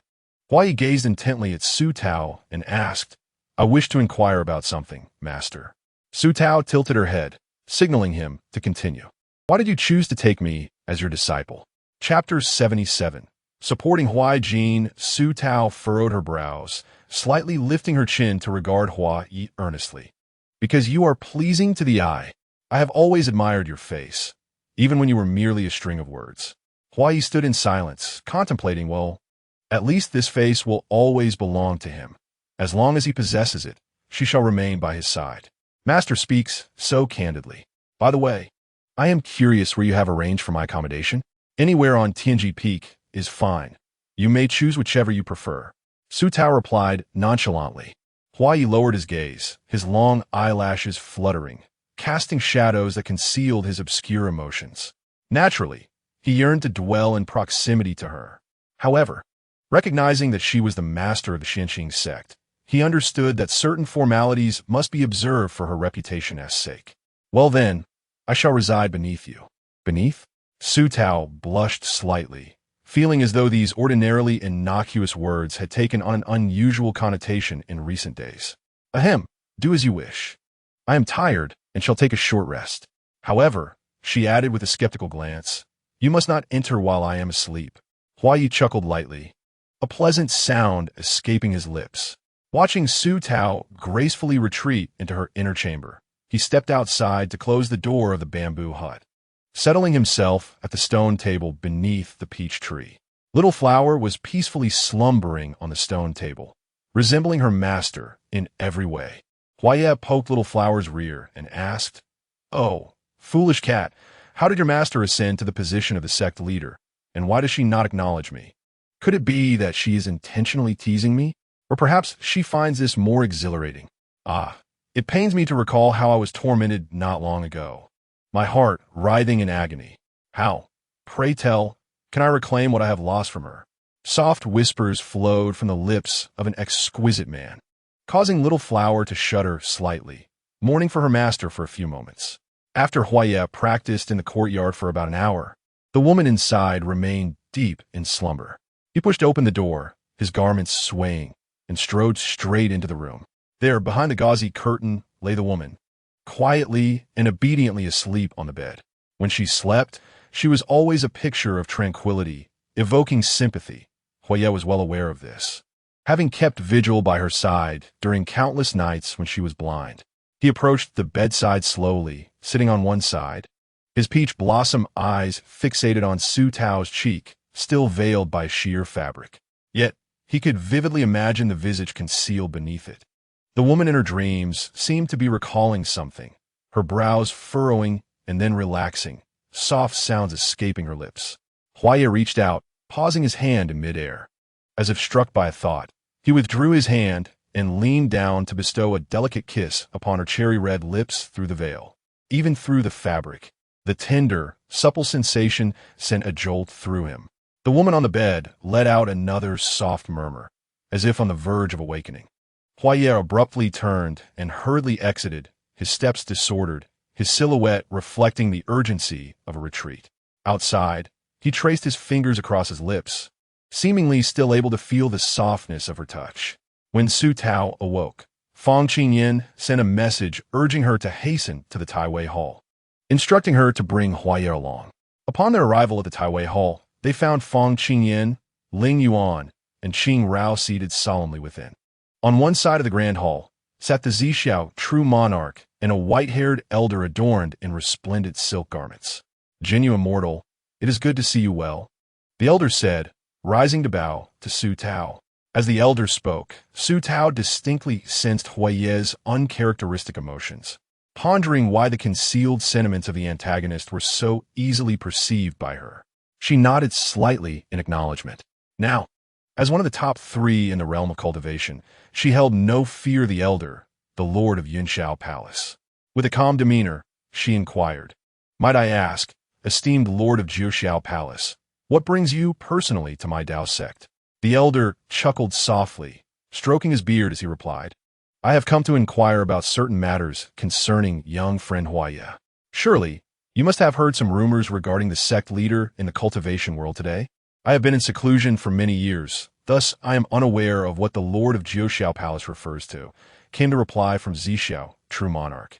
Huai gazed intently at Su Tao and asked, "I wish to inquire about something, master." Su Tao tilted her head, signaling him to continue. "Why did you choose to take me as your disciple?" Chapter 77. Supporting Huai Jin, Su Tao furrowed her brows, slightly lifting her chin to regard Huai earnestly. "Because you are pleasing to the eye. I have always admired your face, even when you were merely a string of words." Huai stood in silence, contemplating, well, at least this face will always belong to him. As long as he possesses it, she shall remain by his side. Master speaks so candidly. "By the way, I am curious where you have arranged for my accommodation. Anywhere on Tianji Peak is fine. You may choose whichever you prefer." Su Tao replied nonchalantly. Huai lowered his gaze, his long eyelashes fluttering, casting shadows that concealed his obscure emotions. Naturally, he yearned to dwell in proximity to her. However, recognizing that she was the master of the Xianqing sect, he understood that certain formalities must be observed for her reputation's sake. "Well then, I shall reside beneath you." "Beneath?" Su Tao blushed slightly, feeling as though these ordinarily innocuous words had taken on an unusual connotation in recent days. "Ahem, do as you wish. I am tired and shall take a short rest. However," she added with a skeptical glance, "you must not enter while I am asleep." Huai chuckled lightly, a pleasant sound escaping his lips. Watching Su Tao gracefully retreat into her inner chamber, he stepped outside to close the door of the bamboo hut, settling himself at the stone table beneath the peach tree. Little Flower was peacefully slumbering on the stone table, resembling her master in every way. Huaya poked Little Flower's rear and asked, "Oh, foolish cat, how did your master ascend to the position of the sect leader, and why does she not acknowledge me? Could it be that she is intentionally teasing me? Or perhaps she finds this more exhilarating? Ah, it pains me to recall how I was tormented not long ago, my heart writhing in agony. How, pray tell, can I reclaim what I have lost from her?" Soft whispers flowed from the lips of an exquisite man, causing Little Flower to shudder slightly, mourning for her master for a few moments. After Huaya practiced in the courtyard for about an hour, the woman inside remained deep in slumber. He pushed open the door, his garments swaying, and strode straight into the room. There, behind the gauzy curtain, lay the woman, quietly and obediently asleep on the bed. When she slept, she was always a picture of tranquility, evoking sympathy. Huaya was well aware of this, having kept vigil by her side during countless nights when she was blind. He approached the bedside slowly, sitting on one side, his peach blossom eyes fixated on Su Tao's cheek, still veiled by sheer fabric. Yet, he could vividly imagine the visage concealed beneath it. The woman in her dreams seemed to be recalling something, her brows furrowing and then relaxing, soft sounds escaping her lips. Huaya reached out, pausing his hand in midair. As if struck by a thought, he withdrew his hand and leaned down to bestow a delicate kiss upon her cherry-red lips through the veil. Even through the fabric, the tender, supple sensation sent a jolt through him. The woman on the bed let out another soft murmur, as if on the verge of awakening. Huaya abruptly turned and hurriedly exited, his steps disordered, his silhouette reflecting the urgency of a retreat. Outside, he traced his fingers across his lips, seemingly still able to feel the softness of her touch. When Su Tao awoke, Fang Qingyan sent a message urging her to hasten to the Taiwei Hall, instructing her to bring Huaya along. Upon their arrival at the Taiwei Hall, they found Fang Qingyan, Ling Yuan, and Qing Rao seated solemnly within. On one side of the grand hall sat the Zixiao, true monarch, and a white-haired elder adorned in resplendent silk garments. "Jinyu Immortal, it is good to see you well," the elder said, rising to bow to Su Tao. As the elder spoke, Su Tao distinctly sensed Huaya's uncharacteristic emotions, pondering why the concealed sentiments of the antagonist were so easily perceived by her. She nodded slightly in acknowledgement. Now, as one of the top 3 in the realm of cultivation, she held no fear of the elder, the lord of Yunshao Palace. With a calm demeanor, she inquired, "Might I ask, esteemed lord of Jiuxiao Palace, what brings you personally to my Dao sect?" The elder chuckled softly, stroking his beard as he replied, "I have come to inquire about certain matters concerning young friend Huaya. Surely, you must have heard some rumors regarding the sect leader in the cultivation world today? I have been in seclusion for many years, thus I am unaware of what the Lord of Jiuxiao Palace refers to," came the reply from Zixiao, true monarch,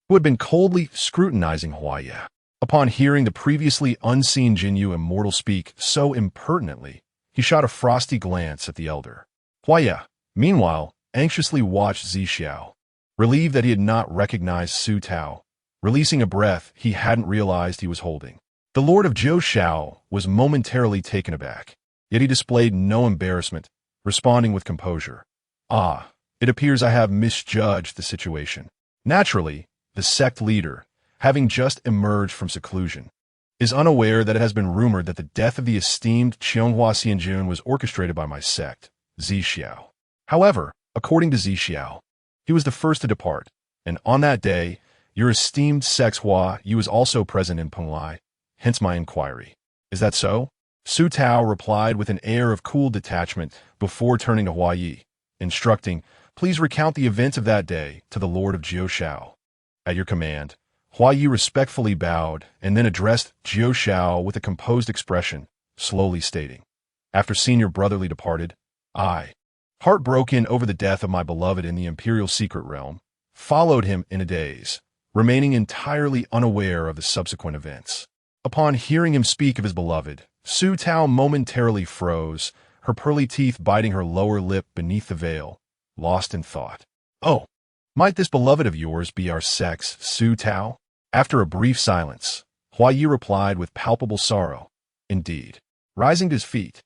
who had been coldly scrutinizing Huaya. Upon hearing the previously unseen Jinyu Immortal speak so impertinently, he shot a frosty glance at the elder. Huaya, meanwhile, anxiously watched Zixiao, relieved that he had not recognized Su Tao, releasing a breath he hadn't realized he was holding. The Lord of Jiuxiao was momentarily taken aback, yet he displayed no embarrassment, responding with composure. "Ah, it appears I have misjudged the situation. Naturally, the sect leader, having just emerged from seclusion, is unaware that it has been rumored that the death of the esteemed Qianghua Xianjun was orchestrated by my sect, Zixiao. However, according to Zixiao, he was the first to depart, and on that day, your esteemed Sex Hua Yu was also present in Penglai, hence my inquiry. Is that so?" Su Tao replied with an air of cool detachment before turning to Hua Yi, instructing, "Please recount the events of that day to the Lord of Jiuxiao." "At your command." Hua Yi respectfully bowed and then addressed Jiuxiao with a composed expression, slowly stating, "After seeing your brotherly departed, I, heartbroken over the death of my beloved in the imperial secret realm, followed him in a daze, remaining entirely unaware of the subsequent events." Upon hearing him speak of his beloved, Su Tao momentarily froze, her pearly teeth biting her lower lip beneath the veil, lost in thought. "Oh, Might this beloved of yours be our sex, Su Tao? After a brief silence, Hua Yi replied with palpable sorrow. Indeed. Rising to his feet,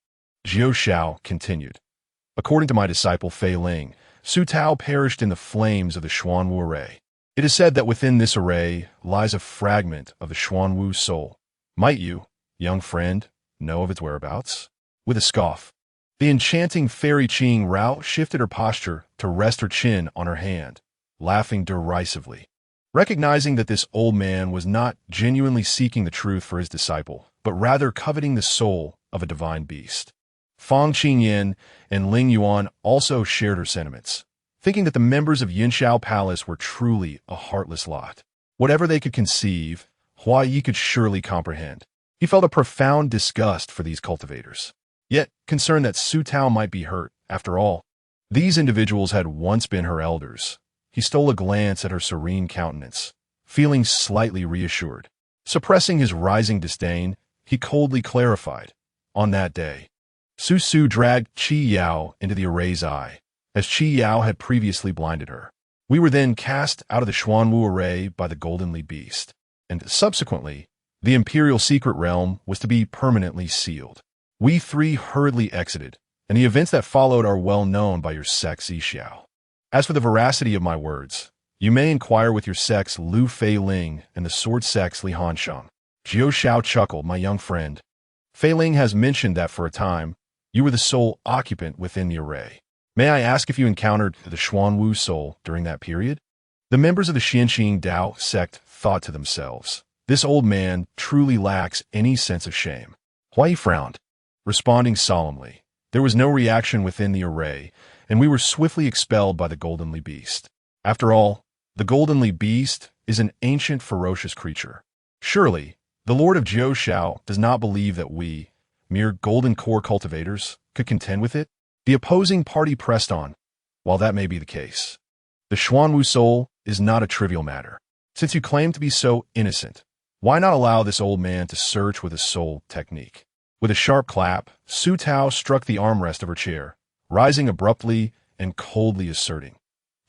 Jiao Shao continued. According to my disciple Fei Ling, Su Tao perished in the flames of the Xuanwu array. It is said that within this array lies a fragment of the Xuanwu soul. Might you, young friend, know of its whereabouts? With a scoff, the enchanting fairy Qing Rao shifted her posture to rest her chin on her hand, laughing derisively. Recognizing that this old man was not genuinely seeking the truth for his disciple, but rather coveting the soul of a divine beast. Fang Qingyan and Ling Yuan also shared her sentiments, thinking that the members of Yinshao Palace were truly a heartless lot. Whatever they could conceive, Hua Yi could surely comprehend. He felt a profound disgust for these cultivators. Yet, concerned that Su Tao might be hurt, after all, these individuals had once been her elders. He stole a glance at her serene countenance, feeling slightly reassured. Suppressing his rising disdain, he coldly clarified. On that day, Su Su dragged Qi Yao into the array's eye, as Qi Yao had previously blinded her. We were then cast out of the Xuanwu array by the goldenly beast, and subsequently, the imperial secret realm was to be permanently sealed. We three hurriedly exited, and the events that followed are well known by your sex, Yixiao. As for the veracity of my words, you may inquire with your sex Lu Fei Ling and the sword sex Li Hansheng. Jiao Shao chuckled, my young friend. Fei Ling has mentioned that for a time, you were the sole occupant within the array. May I ask if you encountered the Xuanwu soul during that period? The members of the Xianqing Dao sect thought to themselves, this old man truly lacks any sense of shame. Hua Yi frowned, responding solemnly. There was no reaction within the array, and we were swiftly expelled by the goldenly beast. After all, the goldenly beast is an ancient ferocious creature. Surely, the Lord of Jiao Shao does not believe that we, mere golden core cultivators, could contend with it? The opposing party pressed on. While that may be the case, the Xuanwu soul is not a trivial matter. Since you claim to be so innocent, why not allow this old man to search with a soul technique? With a sharp clap, Su Tao struck the armrest of her chair, rising abruptly and coldly asserting,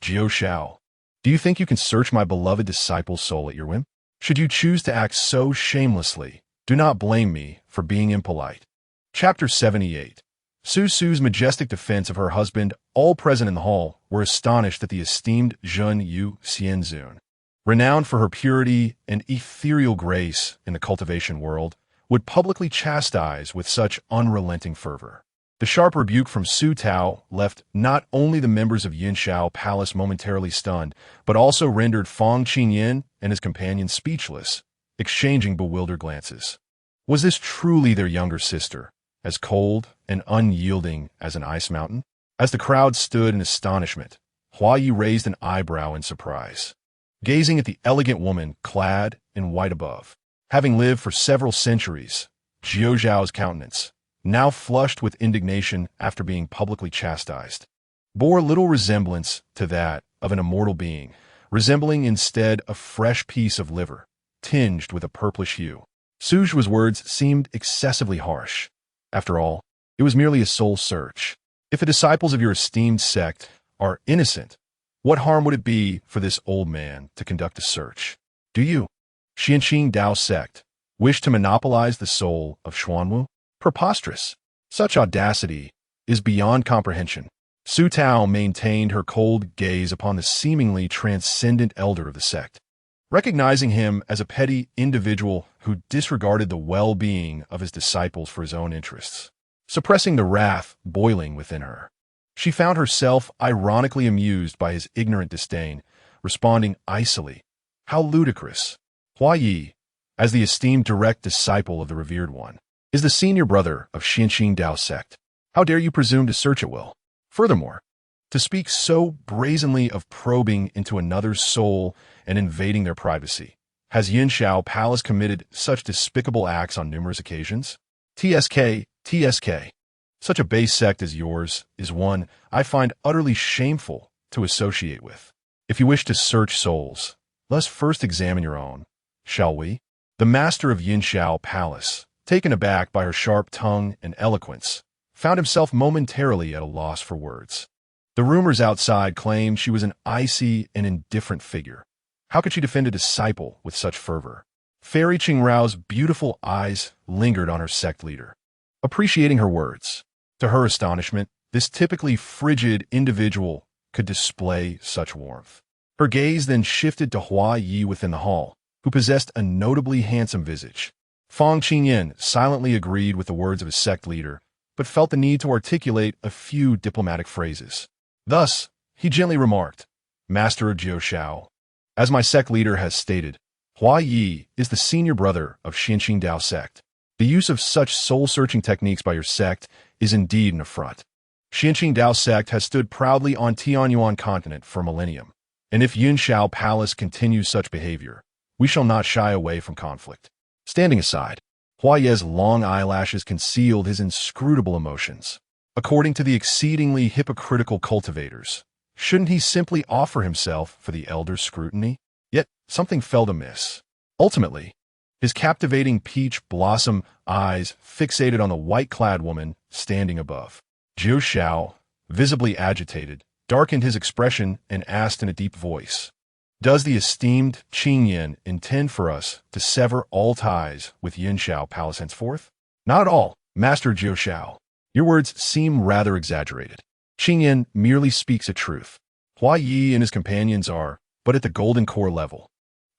Jiao Shao, do you think you can search my beloved disciple's soul at your whim? Should you choose to act so shamelessly, do not blame me for being impolite. Chapter 78. Su Su's majestic defense of her husband, all present in the hall, were astonished that the esteemed Zhen Yu Xianzun, renowned for her purity and ethereal grace in the cultivation world, would publicly chastise with such unrelenting fervor. The sharp rebuke from Su Tao left not only the members of Yinshao Palace momentarily stunned, but also rendered Fang Qingyan and his companion speechless, exchanging bewildered glances. Was this truly their younger sister, as cold and unyielding as an ice mountain? As the crowd stood in astonishment, Hua Yi raised an eyebrow in surprise, gazing at the elegant woman clad in white above. Having lived for several centuries, Jiao Zhao's countenance, now flushed with indignation after being publicly chastised, bore little resemblance to that of an immortal being, resembling instead a fresh piece of liver, tinged with a purplish hue. Su Zhu's words seemed excessively harsh. After all, it was merely a soul search. If the disciples of your esteemed sect are innocent, what harm would it be for this old man to conduct a search? Do you, Xianqing Dao sect, wish to monopolize the soul of Xuanwu? Preposterous. Such audacity is beyond comprehension. Su Tao maintained her cold gaze upon the seemingly transcendent elder of the sect, recognizing him as a petty individual who disregarded the well-being of his disciples for his own interests. Suppressing the wrath boiling within her, she found herself ironically amused by his ignorant disdain, responding icily, how ludicrous. Hua Yi, as the esteemed direct disciple of the revered one, is the senior brother of Xianqing Dao sect. How dare you presume to search at will? Furthermore, to speak so brazenly of probing into another's soul and invading their privacy. Has Yinshao Palace committed such despicable acts on numerous occasions? TSK, TSK. Such a base sect as yours is one I find utterly shameful to associate with. If you wish to search souls, let's first examine your own, shall we? The master of Yinshao Palace, taken aback by her sharp tongue and eloquence, found himself momentarily at a loss for words. The rumors outside claimed she was an icy and indifferent figure. How could she defend a disciple with such fervor? Fairy Qingrao's beautiful eyes lingered on her sect leader, appreciating her words. To her astonishment, this typically frigid individual could display such warmth. Her gaze then shifted to Hua Yi within the hall, who possessed a notably handsome visage. Fang Qingyan silently agreed with the words of his sect leader, but felt the need to articulate a few diplomatic phrases. Thus, he gently remarked, "Master of Jiushao, as my sect leader has stated, Hua Yi is the senior brother of Xianqing Dao sect. The use of such soul-searching techniques by your sect is indeed an affront. Xianqing Dao sect has stood proudly on Tianyuan continent for a millennium, and if Yunshao Palace continues such behavior, we shall not shy away from conflict." Standing aside, Hua Ye's long eyelashes concealed his inscrutable emotions. According to the exceedingly hypocritical cultivators, shouldn't he simply offer himself for the elder's scrutiny? Yet something felt amiss. Ultimately, his captivating peach blossom eyes fixated on the white-clad woman standing above. Jiu Shao, visibly agitated, darkened his expression and asked in a deep voice, "Does the esteemed Qing Yin intend for us to sever all ties with Yunshao Palace henceforth?" "Not at all, Master Jiu Shao. Your words seem rather exaggerated. Qing Yin merely speaks a truth. Hua Yi and his companions are but at the golden core level.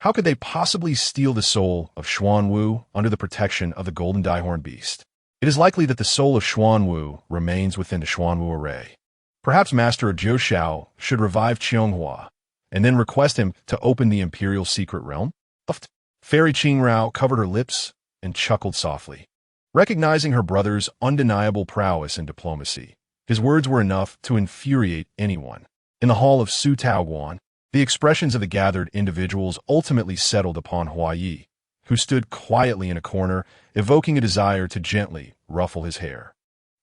How could they possibly steal the soul of Xuanwu under the protection of the golden Daihorn beast? It is likely that the soul of Xuanwu remains within the Xuanwu array. Perhaps Master of Jiu Shao should revive Qianghua and then request him to open the imperial secret realm." Fairy Qingrao covered her lips and chuckled softly. Recognizing her brother's undeniable prowess in diplomacy, his words were enough to infuriate anyone. In the hall of Su Taoguan, the expressions of the gathered individuals ultimately settled upon Hua Yi, who stood quietly in a corner, evoking a desire to gently ruffle his hair.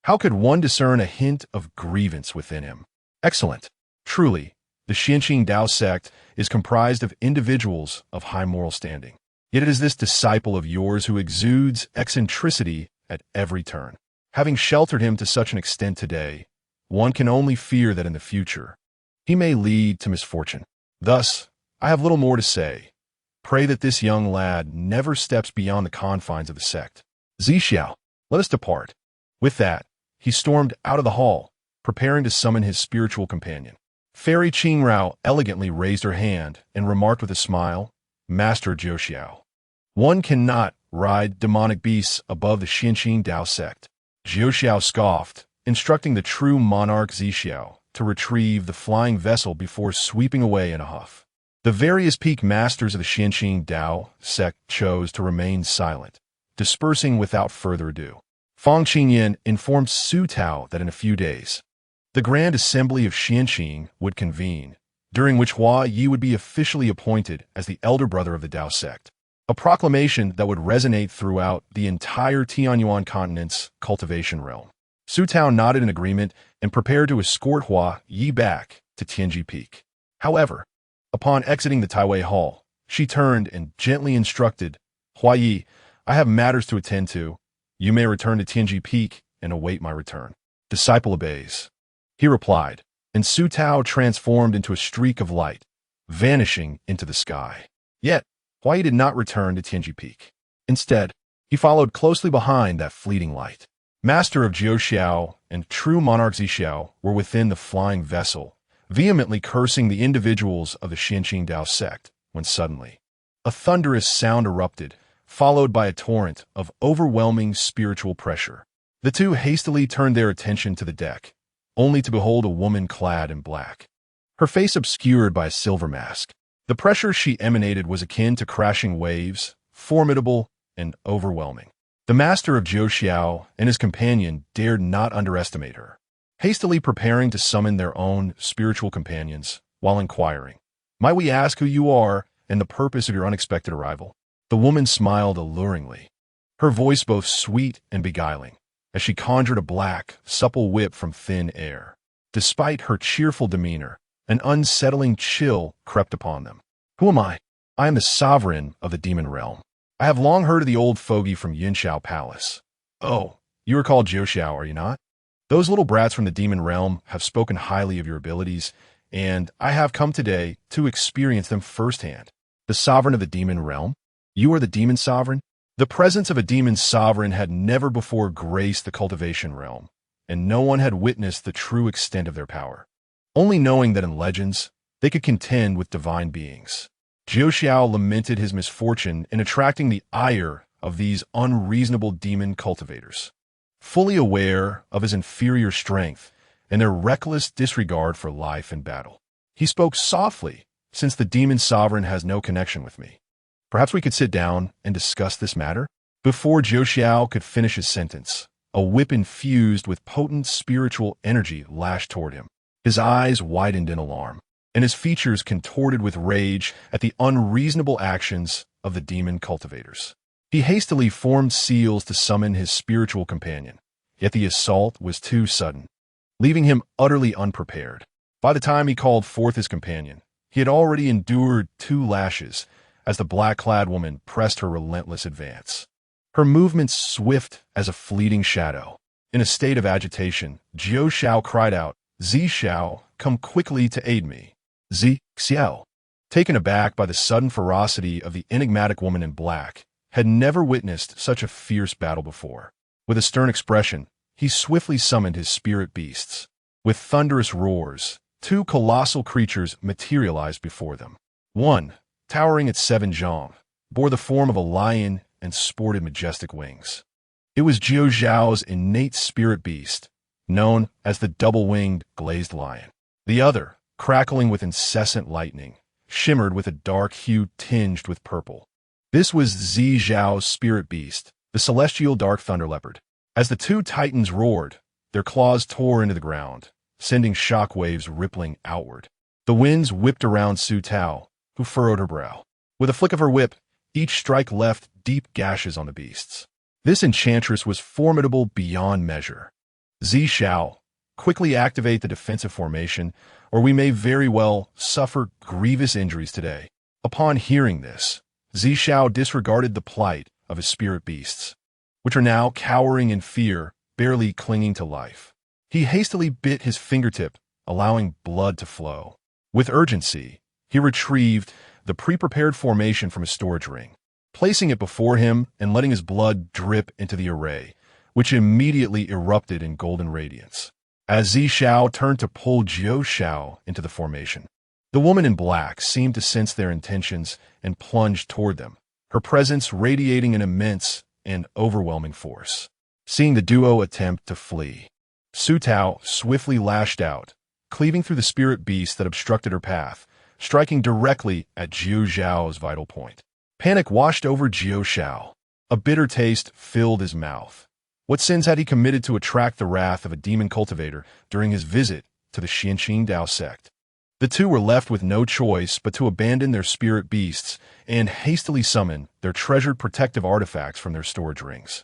How could one discern a hint of grievance within him? Excellent. Truly, the Xianqing Dao sect is comprised of individuals of high moral standing. Yet it is this disciple of yours who exudes eccentricity at every turn. Having sheltered him to such an extent today, one can only fear that in the future, he may lead to misfortune. Thus, I have little more to say. Pray that this young lad never steps beyond the confines of the sect. Zixiao, let us depart." With that, he stormed out of the hall, preparing to summon his spiritual companion. Fairy Qingrao elegantly raised her hand and remarked with a smile, "Master Jiuxiao, one cannot ride demonic beasts above the Xianqing Dao sect." Jiuxiao scoffed, instructing the true monarch Zixiao to retrieve the flying vessel before sweeping away in a huff. The various peak masters of the Xianqing Dao sect chose to remain silent, dispersing without further ado. Fang Qingyan informed Su Tao that in a few days, the Grand Assembly of Xianqing would convene, during which Hua Yi would be officially appointed as the elder brother of the Dao sect, a proclamation that would resonate throughout the entire Tianyuan continent's cultivation realm. Su Tao nodded in agreement and prepared to escort Hua Yi back to Tianji Peak. However, upon exiting the Taiwei Hall, she turned and gently instructed, "Hua Yi, I have matters to attend to. You may return to Tianji Peak and await my return." Disciple obeys. He replied, and Su Tao transformed into a streak of light, vanishing into the sky. Yet, Hua Yi did not return to Tianji Peak. Instead, he followed closely behind that fleeting light. Master of Jiuxiao and true monarch Zixiao were within the flying vessel, vehemently cursing the individuals of the Xianqing Dao sect, when suddenly, a thunderous sound erupted, followed by a torrent of overwhelming spiritual pressure. The two hastily turned their attention to the deck, only to behold a woman clad in black, her face obscured by a silver mask. The pressure she emanated was akin to crashing waves, formidable and overwhelming. The master of Jiuxiao and his companion dared not underestimate her, hastily preparing to summon their own spiritual companions, while inquiring, "Might we ask who you are and the purpose of your unexpected arrival?" The woman smiled alluringly, her voice both sweet and beguiling, as she conjured a black, supple whip from thin air. Despite her cheerful demeanor, an unsettling chill crept upon them. "Who am I? I am the sovereign of the demon realm. I have long heard of the old fogey from Yunshao Palace." "Oh, you are called Jiuxiao, are you not?" Those little brats from the demon realm have spoken highly of your abilities, and I have come today to experience them firsthand. The sovereign of the demon realm? You are the demon sovereign? The presence of a demon sovereign had never before graced the cultivation realm, and no one had witnessed the true extent of their power, only knowing that in legends, they could contend with divine beings. Jiu Xiao lamented his misfortune in attracting the ire of these unreasonable demon cultivators. Fully aware of his inferior strength and their reckless disregard for life and battle, he spoke softly, since the demon sovereign has no connection with me. Perhaps we could sit down and discuss this matter? Before Jiu Xiao could finish his sentence, a whip infused with potent spiritual energy lashed toward him. His eyes widened in alarm, and his features contorted with rage at the unreasonable actions of the demon cultivators. He hastily formed seals to summon his spiritual companion, yet the assault was too sudden, leaving him utterly unprepared. By the time he called forth his companion, he had already endured 2 lashes as the black-clad woman pressed her relentless advance. Her movements swift as a fleeting shadow. In a state of agitation, Jiu Xiao cried out, "Zi Xiao, come quickly to aid me." Zi Xiao, taken aback by the sudden ferocity of the enigmatic woman in black, had never witnessed such a fierce battle before. With a stern expression, he swiftly summoned his spirit beasts. With thunderous roars, 2 colossal creatures materialized before them. One, towering at 7 jambs, bore the form of a lion and sported majestic wings. It was Jiu Zhao's innate spirit beast, known as the double-winged glazed lion. The other, crackling with incessant lightning, shimmered with a dark hue tinged with purple. This was Zi Zhao's spirit beast, the celestial dark thunder leopard. As the 2 titans roared, their claws tore into the ground, sending shock waves rippling outward. The winds whipped around Su Tao, who furrowed her brow. With a flick of her whip, each strike left deep gashes on the beasts. This enchantress was formidable beyond measure. Zi Xiao, quickly activate the defensive formation, or we may very well suffer grievous injuries today. Upon hearing this, Zi Xiao disregarded the plight of his spirit beasts, which are now cowering in fear, barely clinging to life. He hastily bit his fingertip, allowing blood to flow. With urgency, he retrieved the pre-prepared formation from his storage ring, placing it before him and letting his blood drip into the array, which immediately erupted in golden radiance. As Zi Xiao turned to pull Jiu Xiao into the formation, the woman in black seemed to sense their intentions and plunged toward them, her presence radiating an immense and overwhelming force. Seeing the duo attempt to flee, Su Tao swiftly lashed out, cleaving through the spirit beast that obstructed her path, striking directly at Jiu Zhao's vital point. Panic washed over Jiu Xiao. A bitter taste filled his mouth. What sins had he committed to attract the wrath of a demon cultivator during his visit to the Xianqing Dao sect? The 2 were left with no choice but to abandon their spirit beasts and hastily summon their treasured protective artifacts from their storage rings.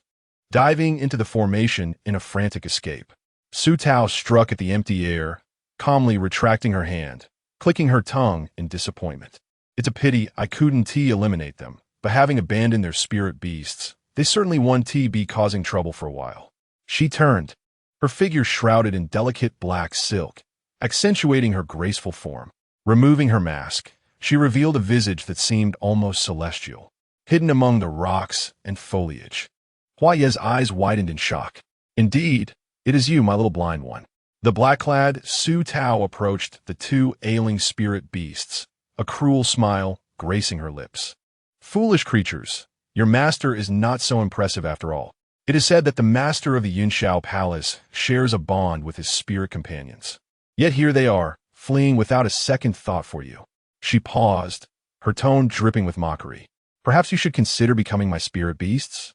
Diving into the formation in a frantic escape, Su Tao struck at the empty air, calmly retracting her hand, clicking her tongue in disappointment. It's a pity I couldn't eliminate them, but having abandoned their spirit beasts, they certainly won't be causing trouble for a while. She turned, her figure shrouded in delicate black silk, accentuating her graceful form. Removing her mask, she revealed a visage that seemed almost celestial, hidden among the rocks and foliage. Hua Ye's eyes widened in shock. "Indeed, it is you, my little blind one." The black-clad Su Tao approached the 2 ailing spirit beasts, a cruel smile gracing her lips. "Foolish creatures, your master is not so impressive after all. It is said that the master of the Yunxiao Palace shares a bond with his spirit companions. Yet here they are, fleeing without a second thought for you." She paused, her tone dripping with mockery. "Perhaps you should consider becoming my spirit beasts?"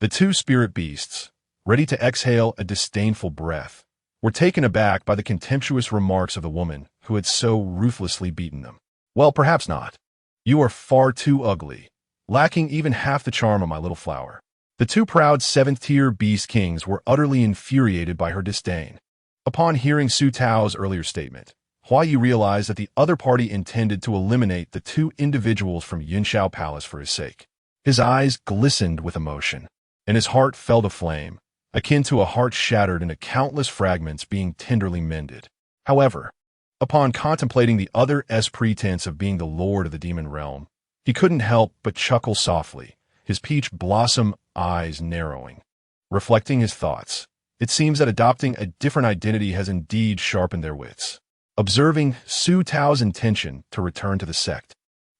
The 2 spirit beasts, ready to exhale a disdainful breath, were taken aback by the contemptuous remarks of the woman who had so ruthlessly beaten them. "Well, perhaps not. You are far too ugly, lacking even half the charm of my little flower." The 2 proud 7th-tier beast kings were utterly infuriated by her disdain. Upon hearing Su Tao's earlier statement, Hua Yi realized that the other party intended to eliminate the 2 individuals from Yunxiao Palace for his sake. His eyes glistened with emotion, and his heart fell to flame akin to a heart shattered into countless fragments being tenderly mended. However, upon contemplating the other's pretense of being the lord of the demon realm, he couldn't help but chuckle softly, his peach blossom eyes narrowing. Reflecting his thoughts, it seems that adopting a different identity has indeed sharpened their wits. Observing Su Tao's intention to return to the sect,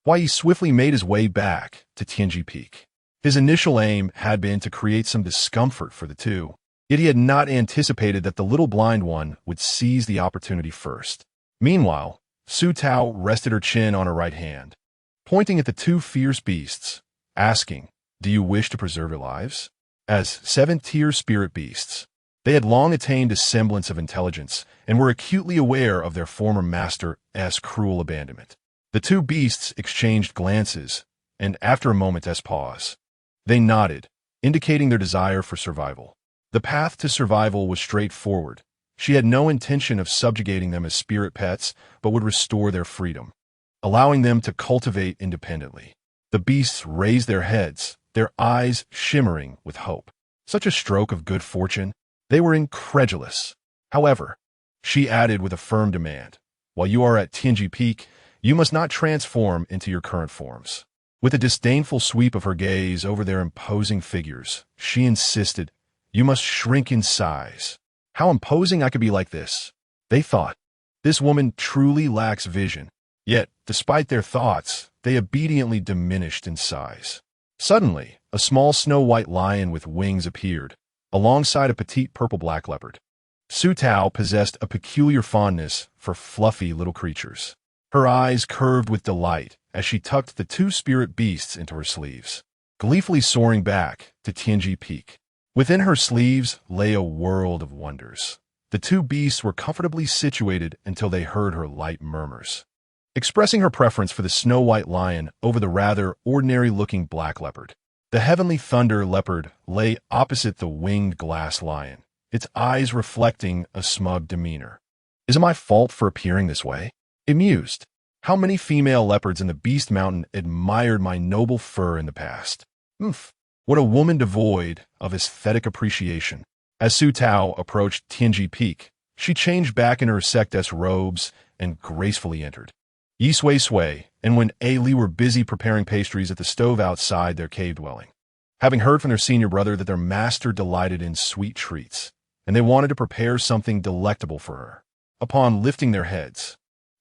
he swiftly made his way back to Tianji Peak. His initial aim had been to create some discomfort for the two, yet he had not anticipated that the little blind one would seize the opportunity first. Meanwhile, Su Tao rested her chin on her right hand, pointing at the two fierce beasts, asking, "Do you wish to preserve your lives?" As seventh-tier spirit beasts, they had long attained a semblance of intelligence and were acutely aware of their former master's cruel abandonment. The two beasts exchanged glances, and after a moment's pause, they nodded, indicating their desire for survival. The path to survival was straightforward. She had no intention of subjugating them as spirit pets, but would restore their freedom, allowing them to cultivate independently. The beasts raised their heads, their eyes shimmering with hope. Such a stroke of good fortune. They were incredulous. However, she added with a firm demand, "While you are at Tianji Peak, you must not transform into your current forms." With a disdainful sweep of her gaze over their imposing figures, she insisted, "You must shrink in size." How imposing I could be like this, they thought. This woman truly lacks vision. Yet, despite their thoughts, they obediently diminished in size. Suddenly, a small snow-white lion with wings appeared, alongside a petite purple-black leopard. Su Tao possessed a peculiar fondness for fluffy little creatures. Her eyes curved with delight as she tucked the two spirit beasts into her sleeves, gleefully soaring back to Tianji Peak. Within her sleeves lay a world of wonders. The two beasts were comfortably situated until they heard her light murmurs, expressing her preference for the snow-white lion over the rather ordinary-looking black leopard. The heavenly thunder leopard lay opposite the winged glass lion, its eyes reflecting a smug demeanor. "Is it my fault for appearing this way?" it mused. "How many female leopards in the Beast Mountain admired my noble fur in the past? What a woman devoid of aesthetic appreciation." As Su Tao approached Tianji Peak, she changed back into her sectess robes and gracefully entered. Yi Sui and Wen Li were busy preparing pastries at the stove outside their cave dwelling, having heard from their senior brother that their master delighted in sweet treats, and they wanted to prepare something delectable for her. Upon lifting their heads,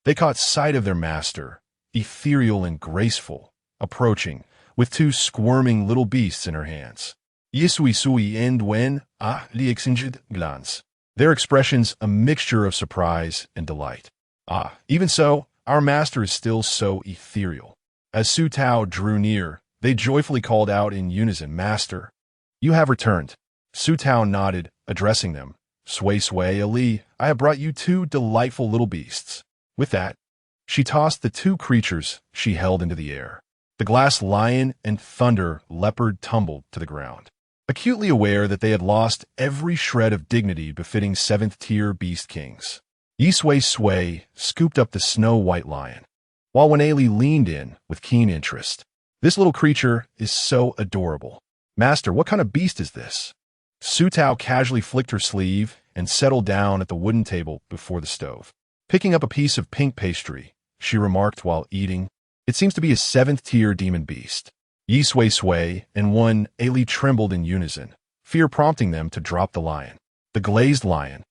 they caught sight of their master, ethereal and graceful, approaching, with two squirming little beasts in her hands. Yi Sui and Wen Li exchanged glances, their expressions a mixture of surprise and delight. Even so, our master is still so ethereal." As Su Tao drew near, they joyfully called out in unison, "Master, you have returned." Su Tao nodded, addressing them. "Sui Ali, I have brought you two delightful little beasts." With that, she tossed the two creatures she held into the air. The glass lion and thunder leopard tumbled to the ground, acutely aware that they had lost every shred of dignity befitting seventh-tier beast kings. Yi Sui scooped up the snow-white lion, while Wen Li leaned in with keen interest. "This little creature is so adorable. Master, what kind of beast is this?" Su Tao casually flicked her sleeve and settled down at the wooden table before the stove. Picking up a piece of pink pastry, she remarked while eating, "It seems to be a seventh-tier demon beast." Yi Sui and Wen Li trembled in unison, fear prompting them to drop the lion. The glazed lion,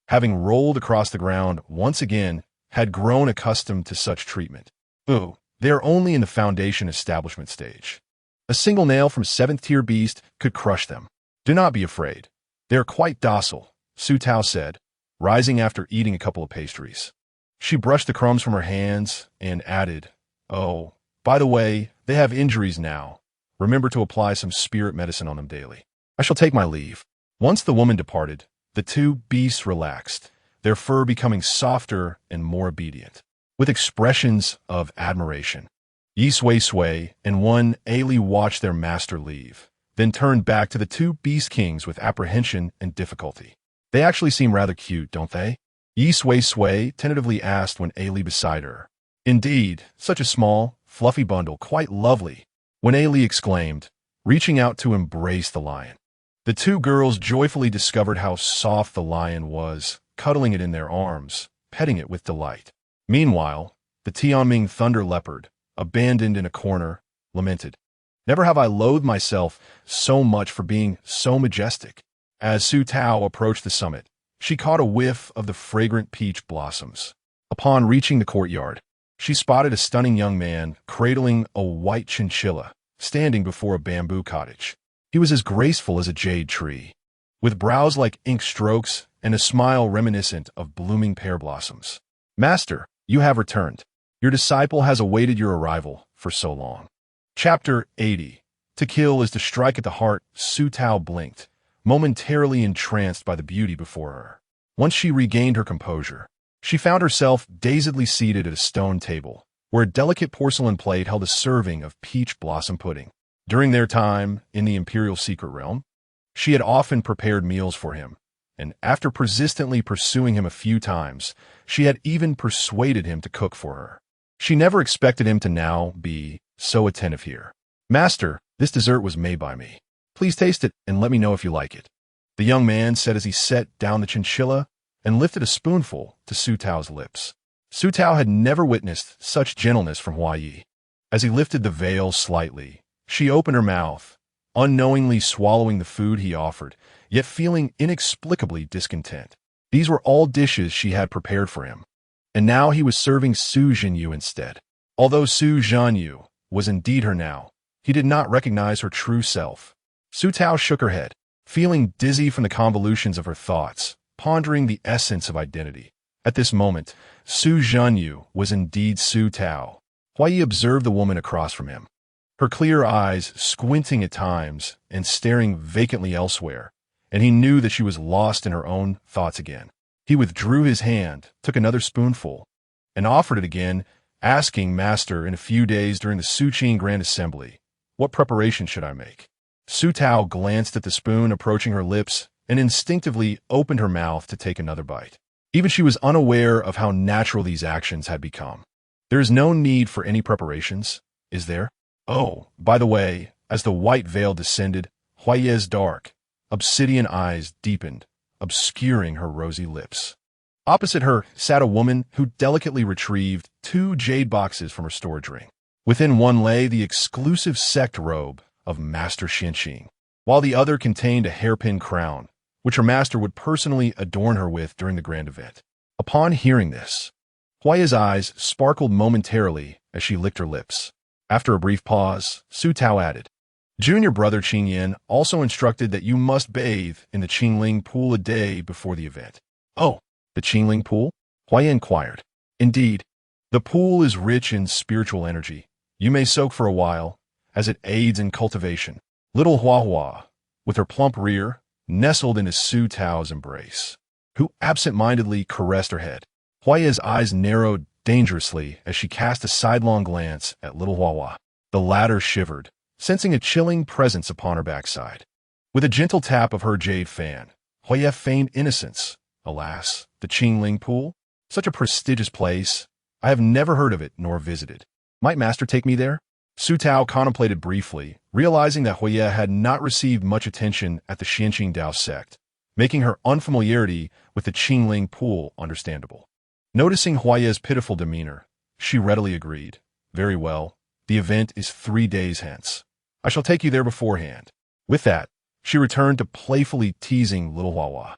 having rolled across the ground once again, had grown accustomed to such treatment. They are only in the foundation establishment stage. A single nail from seventh-tier beast could crush them. "Do not be afraid. They are quite docile," Su Tao said, rising after eating a couple of pastries. She brushed the crumbs from her hands and added, "Oh, by the way, they have injuries now. Remember to apply some spirit medicine on them daily. I shall take my leave." Once the woman departed, the two beasts relaxed, their fur becoming softer and more obedient. With expressions of admiration, Yi Sui and Wen Li watched their master leave, then turned back to the two beast kings with apprehension and difficulty. "They actually seem rather cute, don't they?" Yi Sui tentatively asked Wen Li beside her. "Indeed, such a small, fluffy bundle, quite lovely," Wen Li exclaimed, reaching out to embrace the lion. The two girls joyfully discovered how soft the lion was, cuddling it in their arms, petting it with delight. Meanwhile, the Tianming thunder leopard, abandoned in a corner, lamented, "Never have I loathed myself so much for being so majestic." As Su Tao approached the summit, she caught a whiff of the fragrant peach blossoms. Upon reaching the courtyard, she spotted a stunning young man cradling a white chinchilla, standing before a bamboo cottage. He was as graceful as a jade tree, with brows like ink strokes and a smile reminiscent of blooming pear blossoms. "Master, you have returned. Your disciple has awaited your arrival for so long." Chapter 80. To kill is to strike at the heart. Su Tao blinked, momentarily entranced by the beauty before her. Once she regained her composure, she found herself dazedly seated at a stone table, where a delicate porcelain plate held a serving of peach blossom pudding. During their time in the imperial secret realm, she had often prepared meals for him, and after persistently pursuing him a few times, she had even persuaded him to cook for her. She never expected him to now be so attentive here. "Master, this dessert was made by me. Please taste it and let me know if you like it," the young man said as he set down the chinchilla and lifted a spoonful to Su Tao's lips. Su Tao had never witnessed such gentleness from Hua Yi. As he lifted the veil slightly, she opened her mouth, unknowingly swallowing the food he offered, yet feeling inexplicably discontent. These were all dishes she had prepared for him, and now he was serving Su Zhenyu instead. Although Su Zhenyu was indeed her now, he did not recognize her true self. Su Tao shook her head, feeling dizzy from the convolutions of her thoughts, pondering the essence of identity. At this moment, Su Zhenyu was indeed Su Tao. Hua Yi observed the woman across from him, her clear eyes squinting at times and staring vacantly elsewhere, and he knew that she was lost in her own thoughts again. He withdrew his hand, took another spoonful, and offered it again, asking, "Master, in a few days during the Suqing Grand Assembly, what preparation should I make?" Su Tao glanced at the spoon approaching her lips and instinctively opened her mouth to take another bite. Even she was unaware of how natural these actions had become. "There is no need for any preparations, is there? Oh, by the way," as the white veil descended, Hua Yi's dark, obsidian eyes deepened, obscuring her rosy lips. Opposite her sat a woman who delicately retrieved 2 jade boxes from her storage ring. Within one lay the exclusive sect robe of Master Xianxing, while the other contained a hairpin crown, which her master would personally adorn her with during the grand event. Upon hearing this, Hua Yi's eyes sparkled momentarily as she licked her lips. After a brief pause, Su Tao added, "Junior brother Qingyan also instructed that you must bathe in the Qingling pool a day before the event." "Oh, the Qingling pool?" Hua Yi inquired. "Indeed, the pool is rich in spiritual energy. You may soak for a while, as it aids in cultivation." Little Hua Hua, with her plump rear, nestled into Su Tao's embrace, who absent-mindedly caressed her head. Hua Yi's eyes narrowed dangerously as she cast a sidelong glance at little Hua Hua. The latter shivered, sensing a chilling presence upon her backside. With a gentle tap of her jade fan, Hua Yi feigned innocence. "Alas, the Qingling pool? Such a prestigious place. I have never heard of it nor visited. Might master take me there?" Su Tao contemplated briefly, realizing that Hua Yi had not received much attention at the Xianxing Dao sect, making her unfamiliarity with the Qingling pool understandable. Noticing Hua Yi's pitiful demeanor, she readily agreed. "Very well. The event is 3 days hence. I shall take you there beforehand." With that, she returned to playfully teasing little Hua Hua.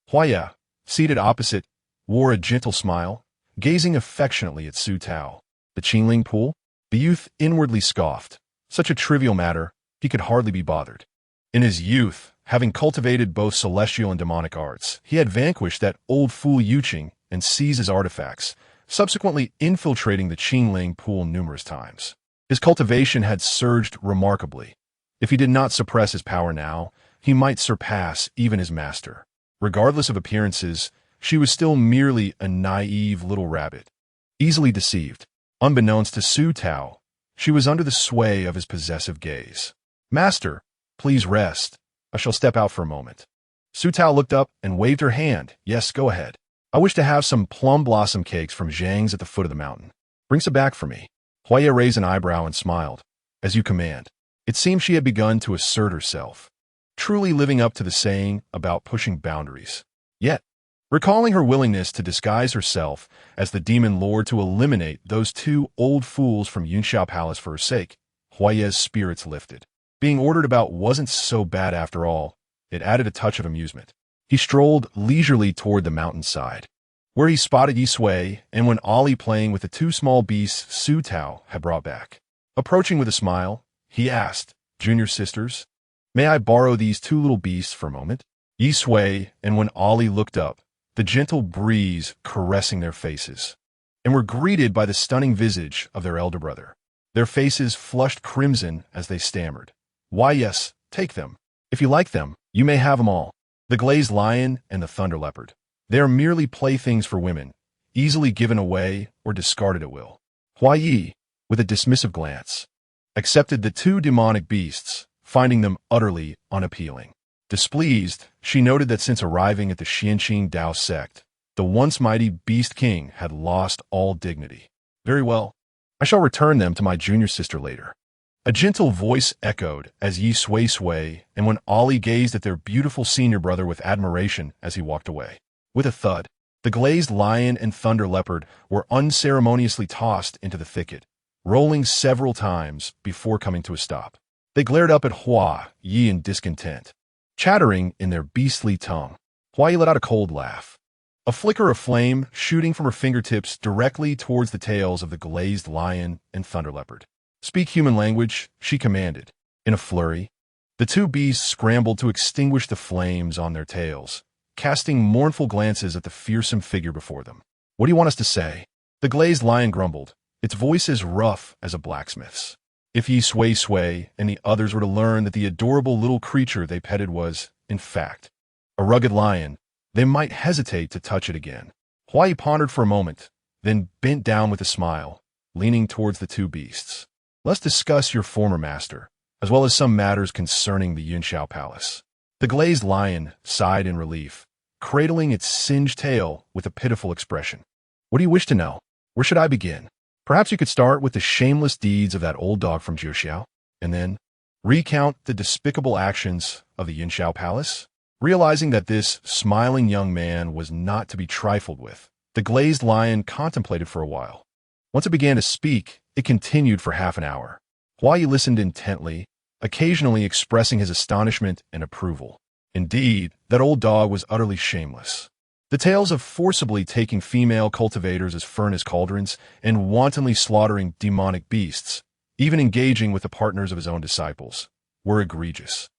Hua Yi, seated opposite, wore a gentle smile, gazing affectionately at Su Tao. "The Qingling pool?" The youth inwardly scoffed. Such a trivial matter, he could hardly be bothered. In his youth, having cultivated both celestial and demonic arts, he had vanquished that old fool Yuqing and seized his artifacts, subsequently infiltrating the Qingling pool numerous times. His cultivation had surged remarkably. If he did not suppress his power now, he might surpass even his master. Regardless of appearances, she was still merely a naive little rabbit, easily deceived. Unbeknownst to Su Tao, she was under the sway of his possessive gaze. "Master, please rest. I shall step out for a moment." Su Tao looked up and waved her hand. "Yes, go ahead. I wish to have some plum blossom cakes from Zhang's at the foot of the mountain. Bring some back for me." Hua Yi raised an eyebrow and smiled. "As you command." It seemed she had begun to assert herself. truly living up to the saying about pushing boundaries. Yet, recalling her willingness to disguise herself as the demon lord to eliminate those two old fools from Yunxiao Palace for her sake, Huaye's spirits lifted. Being ordered about wasn't so bad after all. It added a touch of amusement. He strolled leisurely toward the mountainside, where he spotted Yi Sui and Wen Ali playing with the two small beasts Su Tao had brought back. Approaching with a smile, he asked, "Junior sisters, may I borrow these two little beasts for a moment?" Yi Sui and Wen Ali looked up, the gentle breeze caressing their faces, and were greeted by the stunning visage of their elder brother. Their faces flushed crimson as they stammered, "Why, yes, take them. If you like them, you may have them all." The glazed lion and the thunder leopard. They are merely playthings for women, easily given away or discarded at will. Huayi, with a dismissive glance, accepted the two demonic beasts, finding them utterly unappealing. Displeased, she noted that since arriving at the Xianqing Dao sect, the once mighty Beast King had lost all dignity. "Very well. I shall return them to my junior sister later." A gentle voice echoed as Yi Sui and Wen Ali gazed at their beautiful senior brother with admiration as he walked away. With a thud, the glazed lion and thunder leopard were unceremoniously tossed into the thicket, rolling several times before coming to a stop. They glared up at Hua Yi in discontent, chattering in their beastly tongue. Hua Yi let out a cold laugh, a flicker of flame shooting from her fingertips directly towards the tails of the glazed lion and thunder leopard. "Speak human language," she commanded. In a flurry, the two beasts scrambled to extinguish the flames on their tails, casting mournful glances at the fearsome figure before them. "What do you want us to say?" The glazed lion grumbled, its voice as rough as a blacksmith's. If Yi Sui and the others were to learn that the adorable little creature they petted was, in fact, a rugged lion, they might hesitate to touch it again. Huayi pondered for a moment, then bent down with a smile, leaning towards the two beasts. "Let's discuss your former master, as well as some matters concerning the Yunxiao Palace." The glazed lion sighed in relief, cradling its singed tail with a pitiful expression. "What do you wish to know? Where should I begin? Perhaps you could start with the shameless deeds of that old dog from Jiuxiao, and then recount the despicable actions of the Yunxiao Palace?" Realizing that this smiling young man was not to be trifled with, the glazed lion contemplated for a while. Once it began to speak, it continued for half an hour. Huayi listened intently, occasionally expressing his astonishment and approval. Indeed, that old dog was utterly shameless. The tales of forcibly taking female cultivators as furnace cauldrons and wantonly slaughtering demonic beasts, even engaging with the partners of his own disciples, were egregious.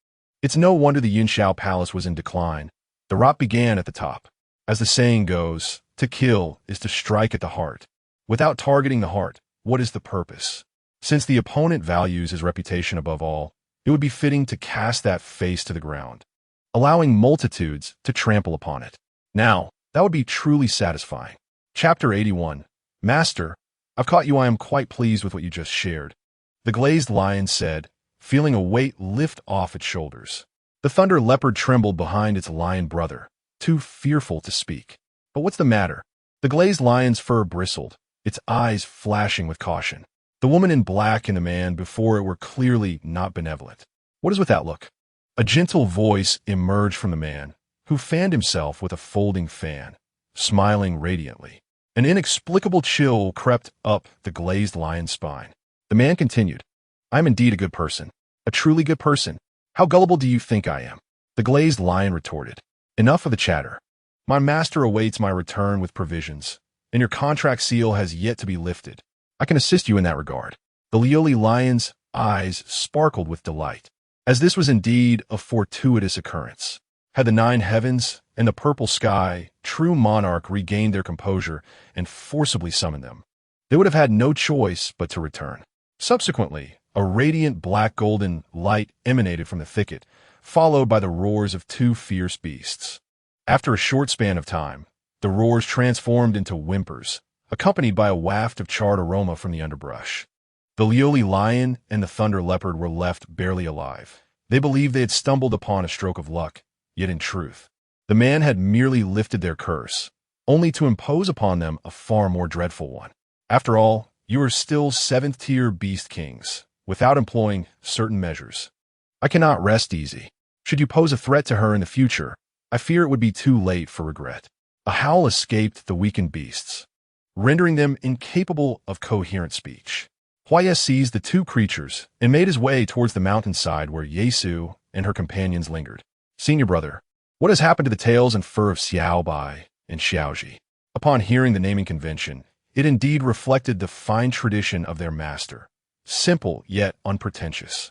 It's no wonder the Yunxiao Palace was in decline. The rot began at the top. As the saying goes, to kill is to strike at the heart. Without targeting the heart, what is the purpose? Since the opponent values his reputation above all, it would be fitting to cast that face to the ground, allowing multitudes to trample upon it. Now, that would be truly satisfying. Chapter 81. Master, I've caught you. I am quite pleased with what you just shared. The glazed lion said, feeling a weight lift off its shoulders. The thunder leopard trembled behind its lion brother, too fearful to speak. But what's the matter? The glazed lion's fur bristled, its eyes flashing with caution. The woman in black and the man before it were clearly not benevolent. What is with that look? A gentle voice emerged from the man, who fanned himself with a folding fan, smiling radiantly. An inexplicable chill crept up the glazed lion's spine. The man continued, "I am indeed a good person, a truly good person. How gullible do you think I am?" The glazed lion retorted, "Enough of the chatter. My master awaits my return with provisions, and your contract seal has yet to be lifted. I can assist you in that regard." The Lioli lion's eyes sparkled with delight, as this was indeed a fortuitous occurrence. Had the 9 heavens and the purple sky, true monarch, regained their composure and forcibly summoned them, they would have had no choice but to return. Subsequently, a radiant black-golden light emanated from the thicket, followed by the roars of 2 fierce beasts. After a short span of time, the roars transformed into whimpers, accompanied by a waft of charred aroma from the underbrush. The Lioli lion and the thunder leopard were left barely alive. They believed they had stumbled upon a stroke of luck, yet in truth, the man had merely lifted their curse, only to impose upon them a far more dreadful one. After all, you are still 7th-tier beast kings, without employing certain measures. I cannot rest easy. Should you pose a threat to her in the future, I fear it would be too late for regret. A howl escaped the weakened beasts, rendering them incapable of coherent speech. Huaya seized the two creatures and made his way towards the mountainside where Yesu and her companions lingered. Senior brother, what has happened to the tails and fur of Xiao Bai and Xiaoji? Upon hearing the naming convention, it indeed reflected the fine tradition of their master, simple yet unpretentious.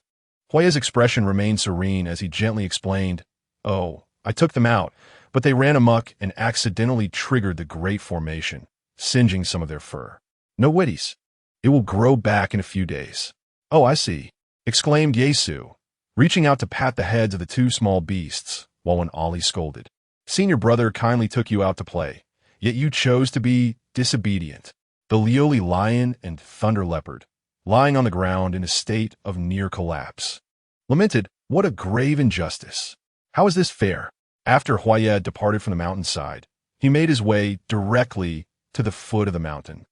Huaya's expression remained serene as he gently explained, "Oh, I took them out, but they ran amok and accidentally triggered the Great Formation, singeing some of their fur. No worries. It will grow back in a few days." "Oh, I see," exclaimed Yesu, reaching out to pat the heads of the two small beasts, while when Ollie scolded. "Senior brother kindly took you out to play, yet you chose to be disobedient." The Yandere Lion and Thunder Leopard, lying on the ground in a state of near collapse, lamented, "What a grave injustice! How is this fair?" After Huaya departed from the mountainside, he made his way directly to the foot of the mountain,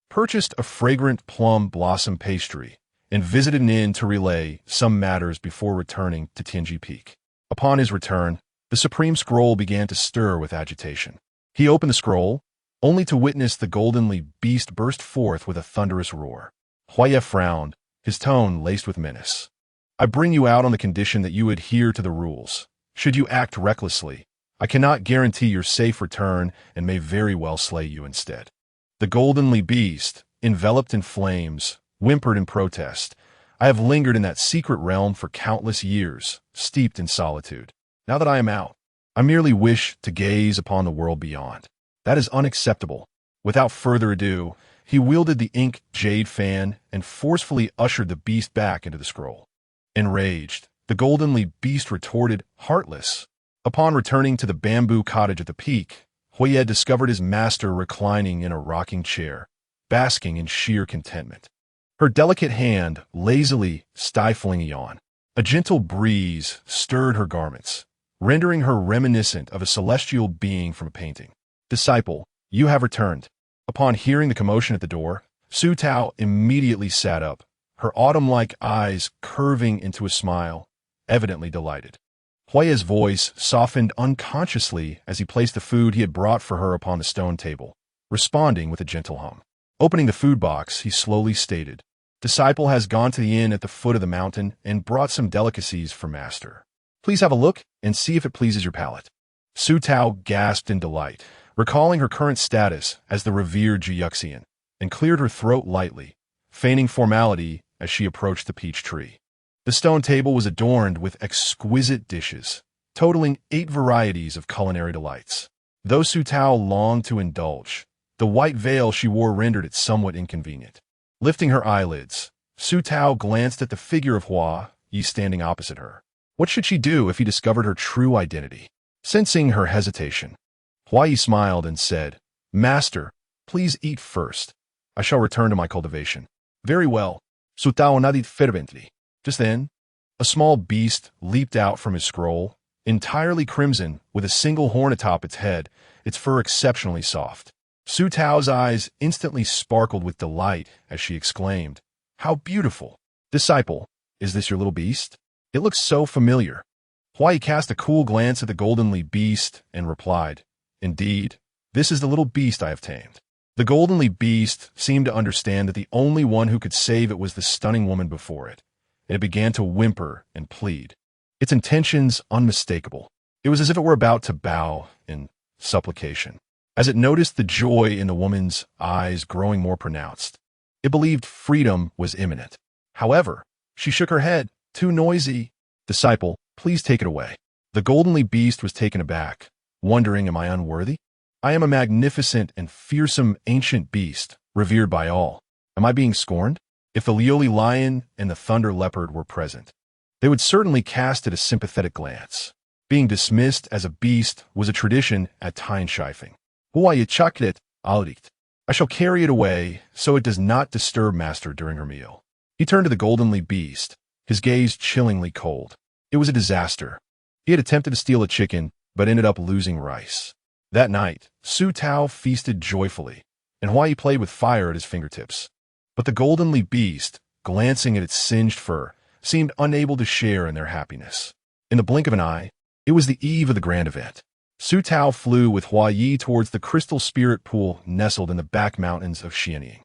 purchased a fragrant plum blossom pastry, and visited an inn to relay some matters before returning to Tianji Peak. Upon his return, the Supreme Scroll began to stir with agitation. He opened the scroll, only to witness the goldenly beast burst forth with a thunderous roar. Huaya frowned, his tone laced with menace. "I bring you out on the condition that you adhere to the rules. Should you act recklessly, I cannot guarantee your safe return and may very well slay you instead." The goldenly beast, enveloped in flames, whimpered in protest. "I have lingered in that secret realm for countless years, steeped in solitude. Now that I am out, I merely wish to gaze upon the world beyond. That is unacceptable." Without further ado, he wielded the ink jade fan and forcefully ushered the beast back into the scroll. Enraged, the goldenly beast retorted, "Heartless." Upon returning to the bamboo cottage at the peak, Huaya discovered his master reclining in a rocking chair, basking in sheer contentment. Her delicate hand lazily stifling a yawn. A gentle breeze stirred her garments, rendering her reminiscent of a celestial being from a painting. "Disciple, you have returned." Upon hearing the commotion at the door, Su Tao immediately sat up, her autumn-like eyes curving into a smile, evidently delighted. Huaya's voice softened unconsciously as he placed the food he had brought for her upon the stone table, responding with a gentle hum. Opening the food box, he slowly stated, "Disciple has gone to the inn at the foot of the mountain and brought some delicacies for master. Please have a look and see if it pleases your palate." Su Tao gasped in delight, recalling her current status as the revered Jiyuxian, and cleared her throat lightly, feigning formality as she approached the peach tree. The stone table was adorned with exquisite dishes, totaling 8 varieties of culinary delights. Though Su Tao longed to indulge, the white veil she wore rendered it somewhat inconvenient. Lifting her eyelids, Su Tao glanced at the figure of Hua Yi standing opposite her. What should she do if he discovered her true identity? Sensing her hesitation, Hua Yi smiled and said, "Master, please eat first. I shall return to my cultivation." "Very well." Su Tao nodded fervently. Just then, a small beast leaped out from his scroll, entirely crimson, with a single horn atop its head, its fur exceptionally soft. Su Tao's eyes instantly sparkled with delight as she exclaimed, "How beautiful! Disciple, is this your little beast? It looks so familiar." Huai cast a cool glance at the goldenly beast and replied, "Indeed, this is the little beast I have tamed." The goldenly beast seemed to understand that the only one who could save it was the stunning woman before it, and it began to whimper and plead, its intentions unmistakable. It was as if it were about to bow in supplication. As it noticed the joy in the woman's eyes growing more pronounced, it believed freedom was imminent. However, she shook her head, "Too noisy. Disciple, please take it away." The goldenly beast was taken aback, wondering, am I unworthy? I am a magnificent and fearsome ancient beast, revered by all. Am I being scorned? If the Yandere Lion and the Thunder Leopard were present, they would certainly cast it a sympathetic glance. Being dismissed as a beast was a tradition at Teinscheifing. "Huaya chocolate, alright. I shall carry it away so it does not disturb master during her meal." He turned to the goldenly beast, his gaze chillingly cold. It was a disaster. He had attempted to steal a chicken, but ended up losing rice. That night, Su Tao feasted joyfully, and Huai played with fire at his fingertips. But the goldenly beast, glancing at its singed fur, seemed unable to share in their happiness. In the blink of an eye, it was the eve of the grand event. Su Tao flew with Hua Yi towards the crystal spirit pool nestled in the back mountains of Xianying.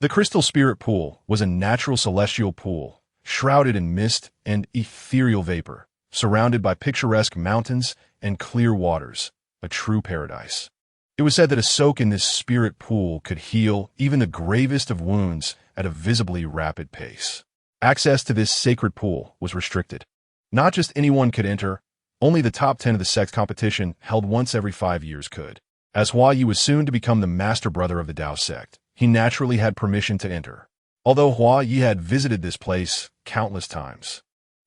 The crystal spirit pool was a natural celestial pool, shrouded in mist and ethereal vapor, surrounded by picturesque mountains and clear waters, a true paradise. It was said that a soak in this spirit pool could heal even the gravest of wounds at a visibly rapid pace. Access to this sacred pool was restricted. Not just anyone could enter, only the top 10 of the sex competition held once every 5 years could. As Hua Yi was soon to become the master brother of the Tao sect, he naturally had permission to enter. Although Hua Yi had visited this place countless times,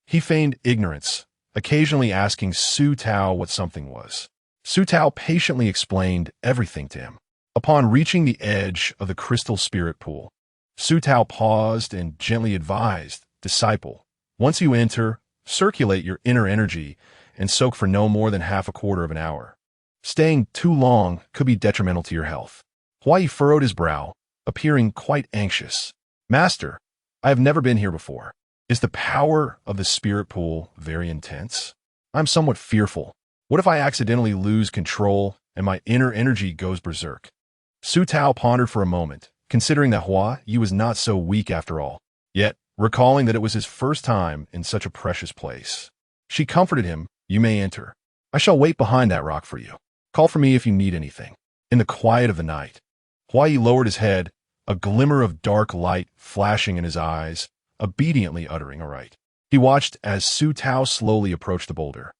he feigned ignorance, occasionally asking Su Tao what something was. Su Tao patiently explained everything to him. Upon reaching the edge of the crystal spirit pool, Su Tao paused and gently advised, "Disciple, once you enter, circulate your inner energy and soak for no more than half a quarter of an hour. Staying too long could be detrimental to your health." Hua Yi furrowed his brow, appearing quite anxious. "Master, I have never been here before. Is the power of the spirit pool very intense? I'm somewhat fearful. What if I accidentally lose control and my inner energy goes berserk?" Su Tao pondered for a moment, considering that Hua Yi was not so weak after all. Yet, recalling that it was his first time in such a precious place, she comforted him. "You may enter. I shall wait behind that rock for you. Call for me if you need anything." In the quiet of the night, Hua Yi lowered his head, a glimmer of dark light flashing in his eyes, obediently uttering "all right." He watched as Su Tao slowly approached the boulder,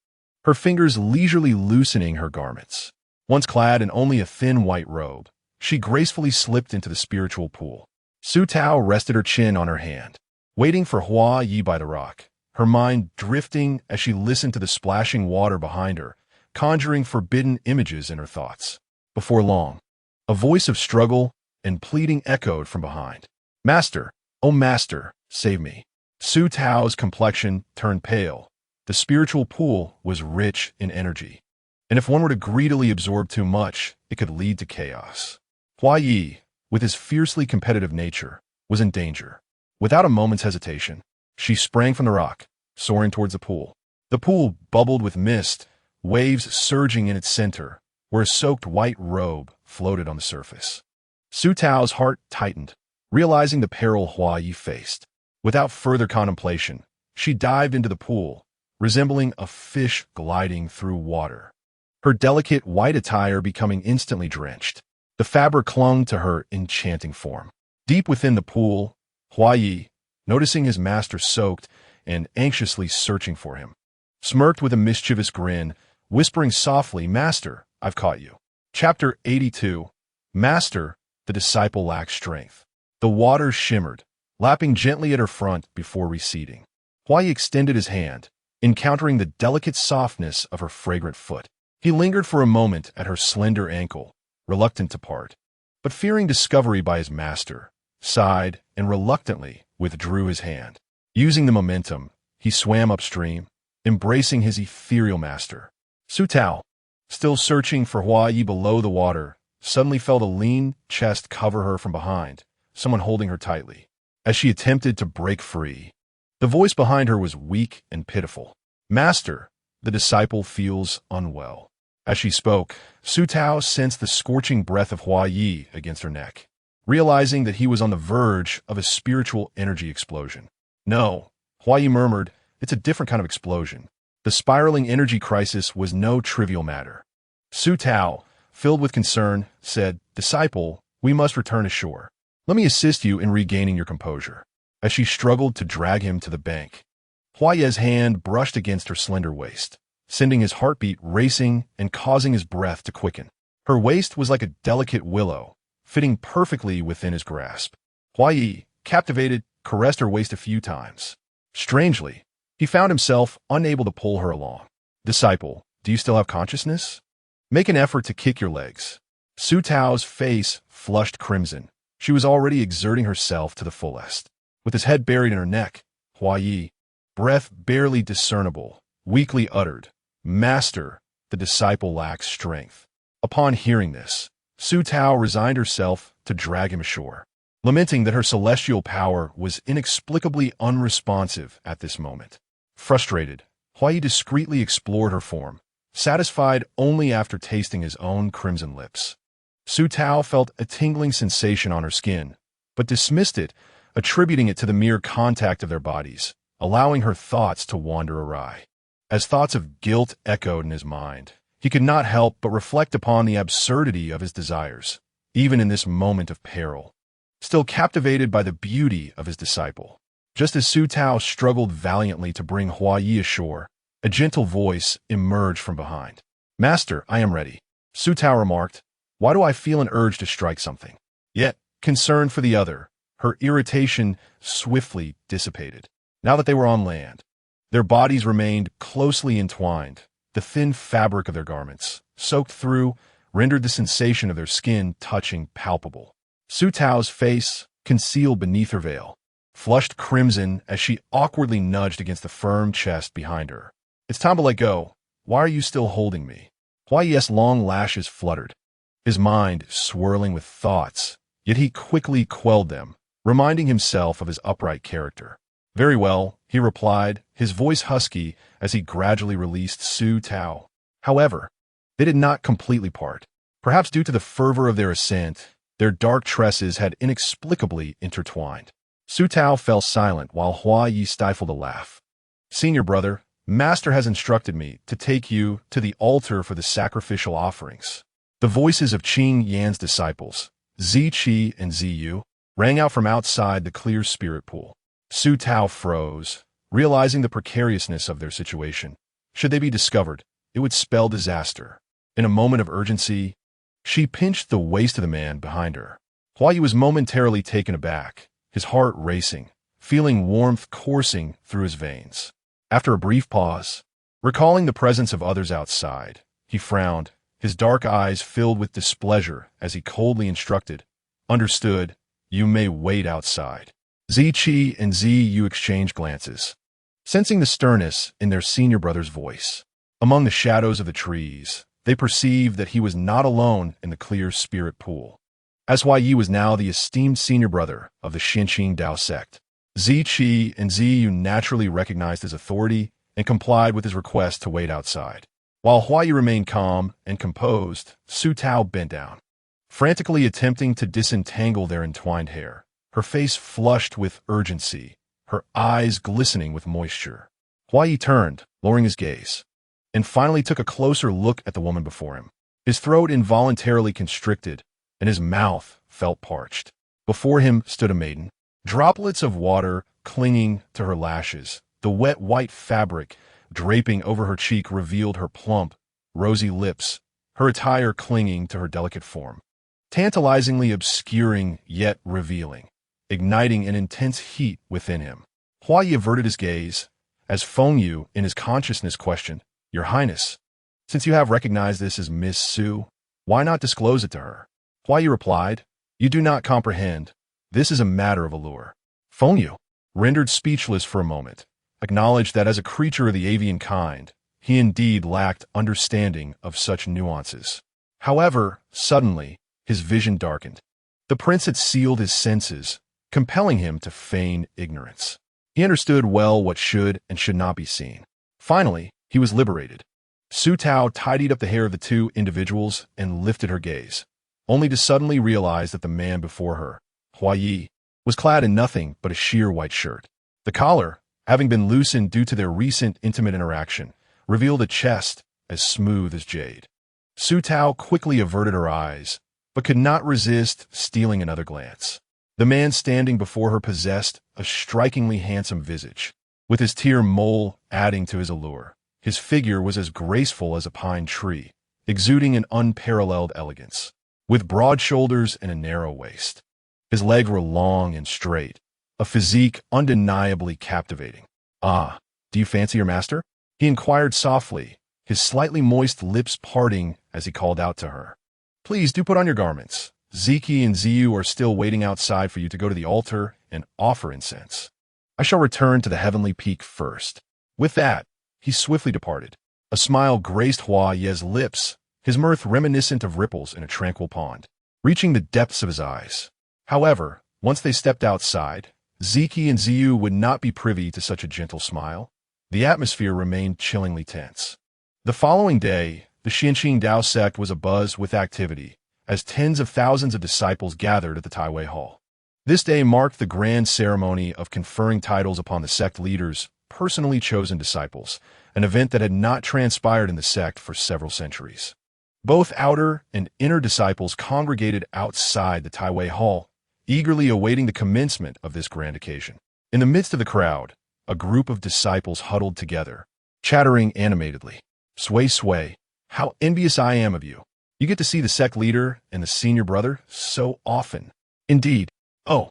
her fingers leisurely loosening her garments. Once clad in only a thin white robe, she gracefully slipped into the spiritual pool. Su Tao rested her chin on her hand, waiting for Hua Yi by the rock, her mind drifting as she listened to the splashing water behind her, conjuring forbidden images in her thoughts. Before long, a voice of struggle and pleading echoed from behind. "Master, oh master, save me." Su Tao's complexion turned pale. The spiritual pool was rich in energy, and if one were to greedily absorb too much, it could lead to chaos. Hua Yi, with his fiercely competitive nature, was in danger. Without a moment's hesitation, she sprang from the rock, soaring towards the pool. The pool bubbled with mist, waves surging in its center, where a soaked white robe floated on the surface. Su Tao's heart tightened, realizing the peril Hua Yi faced. Without further contemplation, she dived into the pool, resembling a fish gliding through water, her delicate white attire becoming instantly drenched. The fabric clung to her enchanting form. Deep within the pool, Hua Yi, noticing his master soaked and anxiously searching for him, smirked with a mischievous grin, whispering softly, "Master, I've caught you." Chapter 82. Master, the disciple lacks strength. The water shimmered, lapping gently at her front before receding. Hua Yi extended his hand, encountering the delicate softness of her fragrant foot. He lingered for a moment at her slender ankle, reluctant to part, but fearing discovery by his master, sighed and reluctantly withdrew his hand. Using the momentum, he swam upstream, embracing his ethereal master. Su Tao, still searching for Hua Yi below the water, suddenly felt a lean chest cover her from behind, someone holding her tightly. As she attempted to break free, the voice behind her was weak and pitiful. "Master, the disciple feels unwell." As she spoke, Su Tao sensed the scorching breath of Hua Yi against her neck, realizing that he was on the verge of a spiritual energy explosion. "No," Hua Yi murmured, "it's a different kind of explosion." The spiraling energy crisis was no trivial matter. Su Tao, filled with concern, said, "Disciple, we must return ashore. Let me assist you in regaining your composure." As she struggled to drag him to the bank, Hua Yi's hand brushed against her slender waist, sending his heartbeat racing and causing his breath to quicken. Her waist was like a delicate willow, fitting perfectly within his grasp. Hua Yi, captivated, caressed her waist a few times. Strangely, he found himself unable to pull her along. "Disciple, do you still have consciousness? Make an effort to kick your legs." Su Tao's face flushed crimson. She was already exerting herself to the fullest. With his head buried in her neck, Hua Yi, breath barely discernible, weakly uttered, "Master, the disciple lacks strength." Upon hearing this, Su Tao resigned herself to drag him ashore, lamenting that her celestial power was inexplicably unresponsive at this moment. Frustrated, Hua discreetly explored her form, satisfied only after tasting his own crimson lips. Su Tao felt a tingling sensation on her skin, but dismissed it, attributing it to the mere contact of their bodies, allowing her thoughts to wander awry. As thoughts of guilt echoed in his mind, he could not help but reflect upon the absurdity of his desires, even in this moment of peril. Still captivated by the beauty of his disciple, just as Su Tao struggled valiantly to bring Hua Yi ashore, a gentle voice emerged from behind. "Master, I am ready," Su Tao remarked. "Why do I feel an urge to strike something?" Yet, concerned for the other, her irritation swiftly dissipated. Now that they were on land, their bodies remained closely entwined. The thin fabric of their garments, soaked through, rendered the sensation of their skin touching palpable. Su Tao's face, concealed beneath her veil, flushed crimson as she awkwardly nudged against the firm chest behind her. "It's time to let go. Why are you still holding me?" Hua Yi's long lashes fluttered, his mind swirling with thoughts, yet he quickly quelled them, reminding himself of his upright character. "Very well," he replied, his voice husky as he gradually released Su Tao. However, they did not completely part. Perhaps due to the fervor of their ascent, their dark tresses had inexplicably intertwined. Su Tao fell silent while Hua Yi stifled a laugh. "Senior brother, Master has instructed me to take you to the altar for the sacrificial offerings." The voices of Qing Yan's disciples, Zi Qi and Zi Yu, rang out from outside the clear spirit pool. Su Tao froze, realizing the precariousness of their situation. Should they be discovered, it would spell disaster. In a moment of urgency, she pinched the waist of the man behind her. Hua Yi was momentarily taken aback, his heart racing, feeling warmth coursing through his veins. After a brief pause, recalling the presence of others outside, he frowned, his dark eyes filled with displeasure as he coldly instructed, "Understood, you may wait outside." Zi Qi and Zi Yu exchanged glances, sensing the sternness in their senior brother's voice. Among the shadows of the trees, they perceived that he was not alone in the clear spirit pool, as Hua Yi was now the esteemed senior brother of the Xinqing Dao sect. Zi Qi and Zi Yu naturally recognized his authority and complied with his request to wait outside. While Hua Yi remained calm and composed, Su Tao bent down, frantically attempting to disentangle their entwined hair, her face flushed with urgency, her eyes glistening with moisture. Hua Yi turned, lowering his gaze, and finally took a closer look at the woman before him. His throat involuntarily constricted, and his mouth felt parched. Before him stood a maiden, droplets of water clinging to her lashes. The wet white fabric draping over her cheek revealed her plump, rosy lips, her attire clinging to her delicate form, tantalizingly obscuring yet revealing, igniting an intense heat within him. Hua Yi averted his gaze, as Feng Yu, in his consciousness, questioned, "Your Highness, since you have recognized this as Miss Su, why not disclose it to her?" Hua Yi replied, "You do not comprehend. This is a matter of allure." Feng Yu, rendered speechless for a moment, acknowledged that as a creature of the avian kind, he indeed lacked understanding of such nuances. However, suddenly, his vision darkened. The prince had sealed his senses, compelling him to feign ignorance. He understood well what should and should not be seen. Finally, he was liberated. Su Tao tidied up the hair of the two individuals and lifted her gaze, only to suddenly realize that the man before her, Hua Yi, was clad in nothing but a sheer white shirt. The collar, having been loosened due to their recent intimate interaction, revealed a chest as smooth as jade. Su Tao quickly averted her eyes, but could not resist stealing another glance. The man standing before her possessed a strikingly handsome visage, with his tear mole adding to his allure. His figure was as graceful as a pine tree, exuding an unparalleled elegance, with broad shoulders and a narrow waist. His legs were long and straight, a physique undeniably captivating. "Ah, do you fancy your master?" he inquired softly, his slightly moist lips parting as he called out to her. "Please do put on your garments. Ziki and Ziyu are still waiting outside for you to go to the altar and offer incense. I shall return to the heavenly peak first." With that, he swiftly departed. A smile graced Hua Yi's lips, his mirth reminiscent of ripples in a tranquil pond, reaching the depths of his eyes. However, once they stepped outside, Ziki and Ziyu would not be privy to such a gentle smile. The atmosphere remained chillingly tense. The following day, the Xianxing Dao sect was abuzz with activity, as tens of thousands of disciples gathered at the Taiwei Hall. This day marked the grand ceremony of conferring titles upon the sect leaders' personally chosen disciples, an event that had not transpired in the sect for several centuries. Both outer and inner disciples congregated outside the Taiwei Hall, eagerly awaiting the commencement of this grand occasion. In the midst of the crowd, a group of disciples huddled together, chattering animatedly. "Sway, sway, how envious I am of you. You get to see the sect leader and the senior brother so often. Indeed, oh,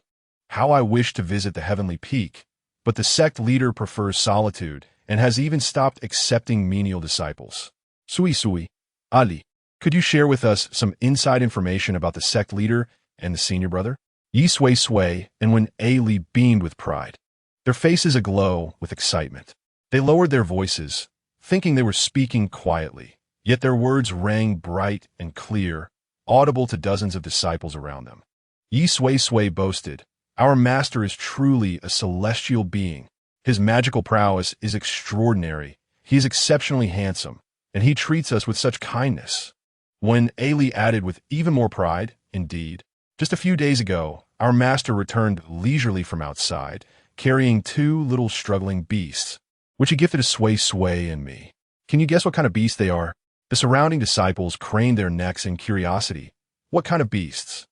how I wish to visit the heavenly peak, but the sect leader prefers solitude and has even stopped accepting menial disciples. Sui Sui, Ali, could you share with us some inside information about the sect leader and the senior brother?" Yi Sway Sway and Wen Ali beamed with pride, their faces aglow with excitement. They lowered their voices, thinking they were speaking quietly, yet their words rang bright and clear, audible to dozens of disciples around them. Yi Sway Sway boasted, "Our master is truly a celestial being. His magical prowess is extraordinary. He is exceptionally handsome, and he treats us with such kindness." When Ali added with even more pride, "Indeed, just a few days ago, our master returned leisurely from outside, carrying two little struggling beasts, which he gifted to Sway Sway and me. Can you guess what kind of beasts they are?" The surrounding disciples craned their necks in curiosity. "What kind of beasts?"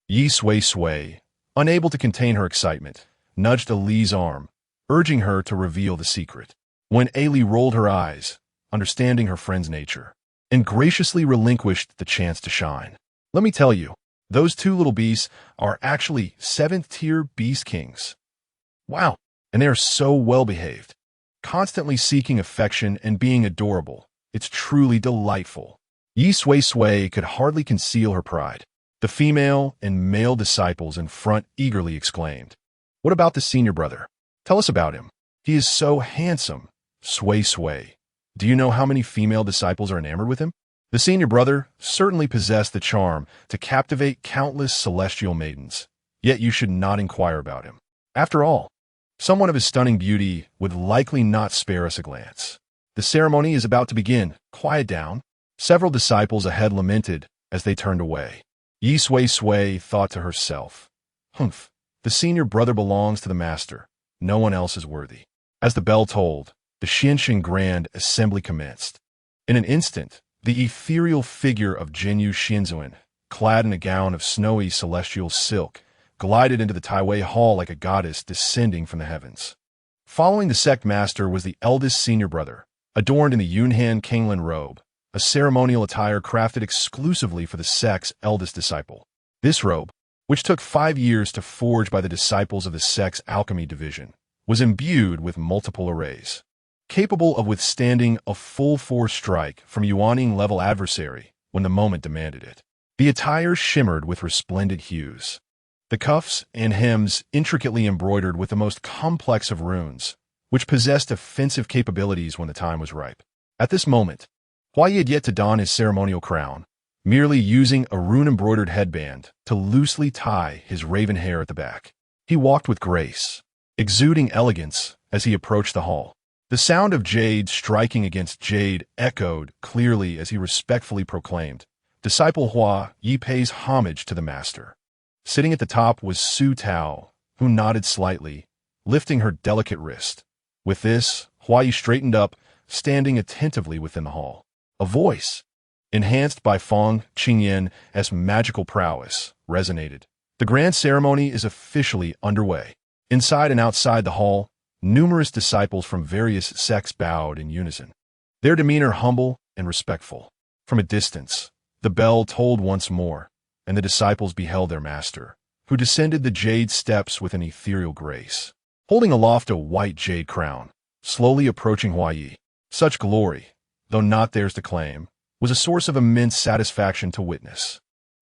Yi Sway Sway, unable to contain her excitement, nudged Ali's arm, urging her to reveal the secret. When Ali rolled her eyes, understanding her friend's nature, and graciously relinquished the chance to shine. "Let me tell you, those two little beasts are actually 7th-tier beast kings. Wow, and they are so well-behaved, constantly seeking affection and being adorable. It's truly delightful." Yi Sway Sway could hardly conceal her pride. The female and male disciples in front eagerly exclaimed, "What about the senior brother? Tell us about him. He is so handsome." Sway Sway, "Do you know how many female disciples are enamored with him?" The senior brother certainly possessed the charm to captivate countless celestial maidens, yet you should not inquire about him. After all, someone of his stunning beauty would likely not spare us a glance. The ceremony is about to begin. Quiet down. Several disciples ahead lamented as they turned away. Yi Sway Sway thought to herself, "Humph, the senior brother belongs to the master. No one else is worthy." As the bell tolled, the Xianxing Grand Assembly commenced. In an instant, the ethereal figure of Jinyu Xinzuan, clad in a gown of snowy celestial silk, glided into the Taiwei Hall like a goddess descending from the heavens. Following the sect master was the eldest senior brother, adorned in the Yunhan Kinglan robe, a ceremonial attire crafted exclusively for the sect's eldest disciple. This robe, which took 5 years to forge by the disciples of the sect's alchemy division, was imbued with multiple arrays, capable of withstanding a full-force strike from Yuaning-level adversary when the moment demanded it. The attire shimmered with resplendent hues, the cuffs and hems intricately embroidered with the most complex of runes, which possessed offensive capabilities when the time was ripe. At this moment, Huai had yet to don his ceremonial crown, merely using a rune-embroidered headband to loosely tie his raven hair at the back. He walked with grace, exuding elegance as he approached the hall. The sound of jade striking against jade echoed clearly as he respectfully proclaimed, "Disciple Hua Yi pays homage to the master." Sitting at the top was Su Tao, who nodded slightly, lifting her delicate wrist. With this, Hua Yi straightened up, standing attentively within the hall. A voice, enhanced by Fong Qingyan's magical prowess, resonated. "The grand ceremony is officially underway." Inside and outside the hall, numerous disciples from various sects bowed in unison, their demeanor humble and respectful. From a distance, the bell tolled once more, and the disciples beheld their master, who descended the jade steps with an ethereal grace, holding aloft a white jade crown, slowly approaching Hua Yi. Such glory, though not theirs to claim, was a source of immense satisfaction to witness.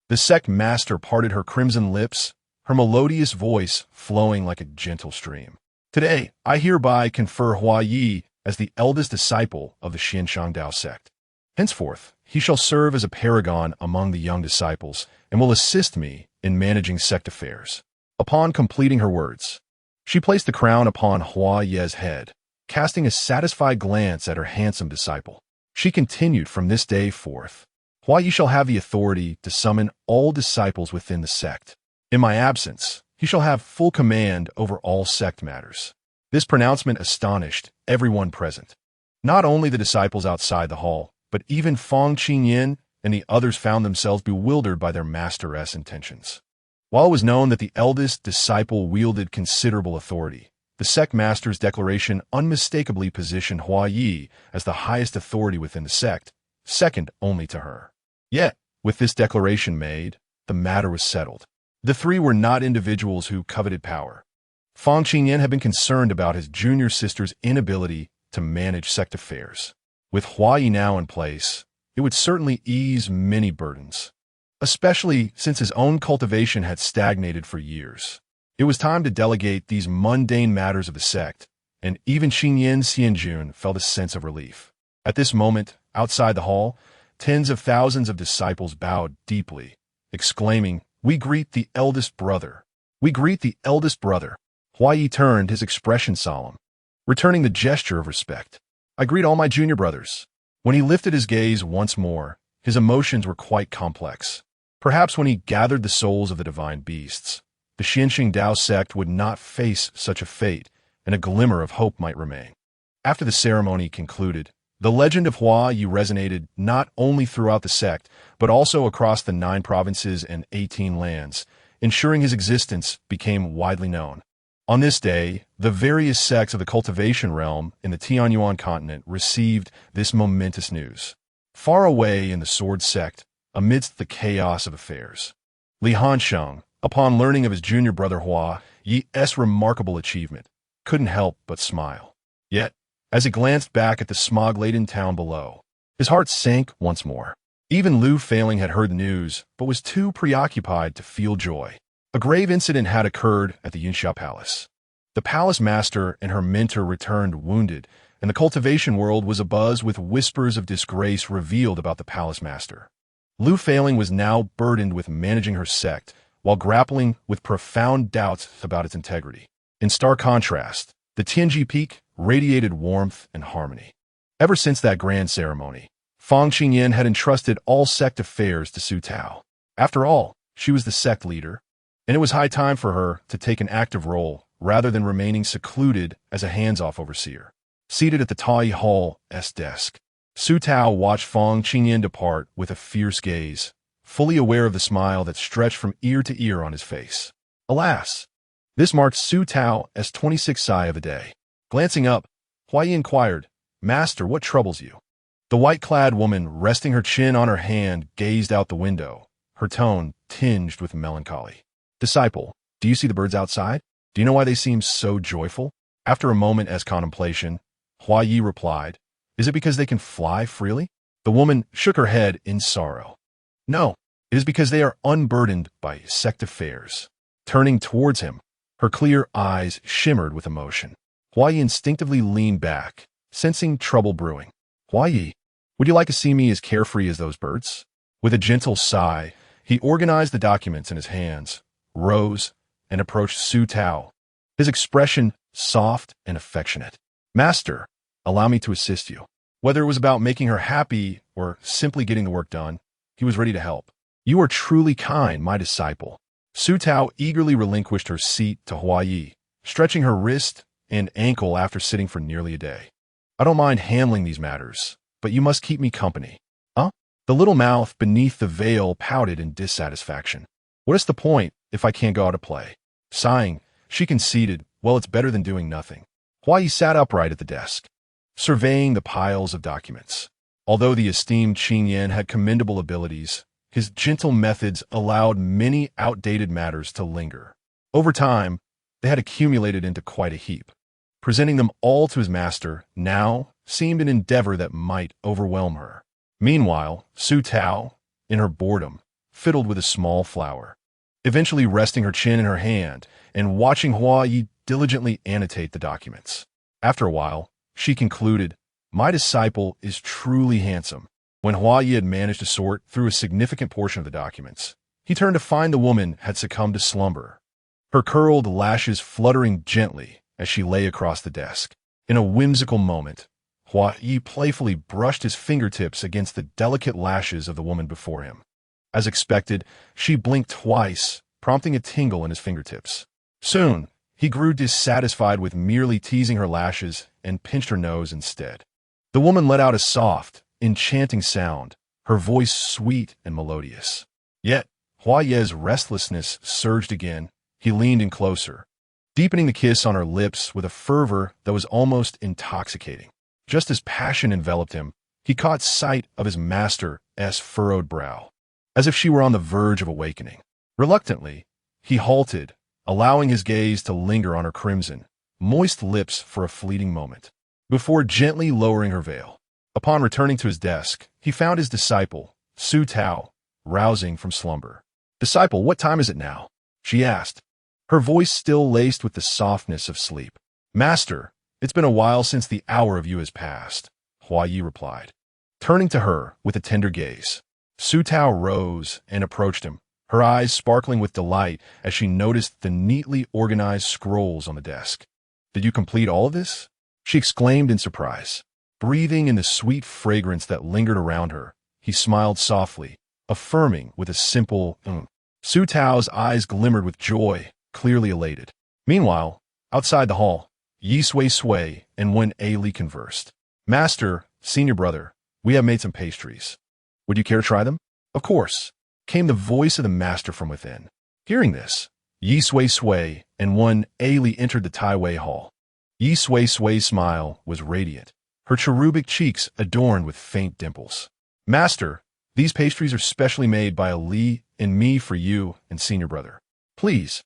The sect master parted her crimson lips, her melodious voice flowing like a gentle stream. "Today, I hereby confer Hua Yi as the eldest disciple of the Xianxing Dao sect. Henceforth, he shall serve as a paragon among the young disciples and will assist me in managing sect affairs." Upon completing her words, she placed the crown upon Hua Ye's head, casting a satisfied glance at her handsome disciple. She continued, from this day forth, Hua Yi shall have the authority to summon all disciples within the sect. In my absence, he shall have full command over all sect matters. This pronouncement astonished everyone present. Not only the disciples outside the hall, but even Fang Qingyan and the others found themselves bewildered by their master's intentions. While it was known that the eldest disciple wielded considerable authority, the sect master's declaration unmistakably positioned Hua Yi as the highest authority within the sect, second only to her. Yet, with this declaration made, the matter was settled. The three were not individuals who coveted power. Fang Qingyan had been concerned about his junior sister's inability to manage sect affairs. With Hua Yi now in place, it would certainly ease many burdens, especially since his own cultivation had stagnated for years. It was time to delegate these mundane matters of the sect, and even Qingyan Xianjun felt a sense of relief. At this moment, outside the hall, tens of thousands of disciples bowed deeply, exclaiming, "We greet the eldest brother. We greet the eldest brother." Hua Yi turned, his expression solemn, returning the gesture of respect. "I greet all my junior brothers." When he lifted his gaze once more, his emotions were quite complex. Perhaps when he gathered the souls of the divine beasts, the Xianxing Dao sect would not face such a fate, and a glimmer of hope might remain. After the ceremony concluded, the legend of Hua Yi resonated not only throughout the sect, but also across the 9 provinces and 18 lands, ensuring his existence became widely known. On this day, the various sects of the cultivation realm in the Tianyuan continent received this momentous news. Far away in the sword sect, amidst the chaos of affairs, Li Hansheng, upon learning of his junior brother Hua Yi's remarkable achievement, couldn't help but smile. Yet, as he glanced back at the smog-laden town below, his heart sank once more. Even Lu Feiling had heard the news, but was too preoccupied to feel joy. A grave incident had occurred at the Yunxia Palace. The palace master and her mentor returned wounded, and the cultivation world was abuzz with whispers of disgrace revealed about the palace master. Lu Feiling was now burdened with managing her sect, while grappling with profound doubts about its integrity. In stark contrast, the Tianji Peak radiated warmth and harmony. Ever since that grand ceremony, Fang Qingyan had entrusted all sect affairs to Su Tao. After all, she was the sect leader, and it was high time for her to take an active role rather than remaining secluded as a hands-off overseer. Seated at the Tai Hall's desk, Su Tao watched Fang Qingyan depart with a fierce gaze, fully aware of the smile that stretched from ear to ear on his face. Alas, this marked Su Tao's 26th sigh of the day. Glancing up, Hua Yi inquired, "Master, what troubles you?" The white-clad woman, resting her chin on her hand, gazed out the window, her tone tinged with melancholy. "Disciple, do you see the birds outside? Do you know why they seem so joyful?" After a moment as contemplation, Hua Yi replied, "Is it because they can fly freely?" The woman shook her head in sorrow. "No, it is because they are unburdened by sect affairs." Turning towards him, her clear eyes shimmered with emotion. Hua Yi instinctively leaned back, sensing trouble brewing. "Hua Yi, would you like to see me as carefree as those birds?" With a gentle sigh, he organized the documents in his hands, rose, and approached Su Tao, his expression soft and affectionate. "Master, allow me to assist you." Whether it was about making her happy or simply getting the work done, he was ready to help. "You are truly kind, my disciple." Su Tao eagerly relinquished her seat to Hua Yi, stretching her wrist and ankle after sitting for nearly a day. "I don't mind handling these matters, but you must keep me company." "Huh?" The little mouth beneath the veil pouted in dissatisfaction. "What is the point if I can't go out to play?" Sighing, she conceded, "Well, it's better than doing nothing." Hua Yi sat upright at the desk, surveying the piles of documents. Although the esteemed Qingyan had commendable abilities, his gentle methods allowed many outdated matters to linger. Over time, they had accumulated into quite a heap. Presenting them all to his master now seemed an endeavor that might overwhelm her. Meanwhile, Su Tao, in her boredom, fiddled with a small flower, eventually resting her chin in her hand and watching Hua Yi diligently annotate the documents. After a while, she concluded, "My disciple is truly handsome." When Hua Yi had managed to sort through a significant portion of the documents, he turned to find the woman had succumbed to slumber, her curled lashes fluttering gently as she lay across the desk. In a whimsical moment, Hua Yi playfully brushed his fingertips against the delicate lashes of the woman before him. As expected, she blinked twice, prompting a tingle in his fingertips. Soon, he grew dissatisfied with merely teasing her lashes and pinched her nose instead. The woman let out a soft, enchanting sound, her voice sweet and melodious. Yet, Hua Ye's restlessness surged again. He leaned in closer, deepening the kiss on her lips with a fervor that was almost intoxicating. Just as passion enveloped him, he caught sight of his master's furrowed brow, as if she were on the verge of awakening. Reluctantly, he halted, allowing his gaze to linger on her crimson, moist lips for a fleeting moment, before gently lowering her veil. Upon returning to his desk, he found his disciple, Su Tao, rousing from slumber. "Disciple, what time is it now?" she asked, her voice still laced with the softness of sleep. "Master, it's been a while since the hour of you has passed," Hua Yi replied, turning to her with a tender gaze. Su Tao rose and approached him, her eyes sparkling with delight as she noticed the neatly organized scrolls on the desk. "Did you complete all of this?" she exclaimed in surprise. Breathing in the sweet fragrance that lingered around her, he smiled softly, affirming with a simple Su Tao's eyes glimmered with joy, clearly elated. Meanwhile, outside the hall, Yi Sui and Wen Ali conversed. "Master, senior brother, we have made some pastries. Would you care to try them?" "Of course," came the voice of the master from within. Hearing this, Yi Sui and Wen Ali entered the Tai Wei hall. Yi Sui's smile was radiant, her cherubic cheeks adorned with faint dimples. "Master, these pastries are specially made by Ali and me for you and senior brother. Please,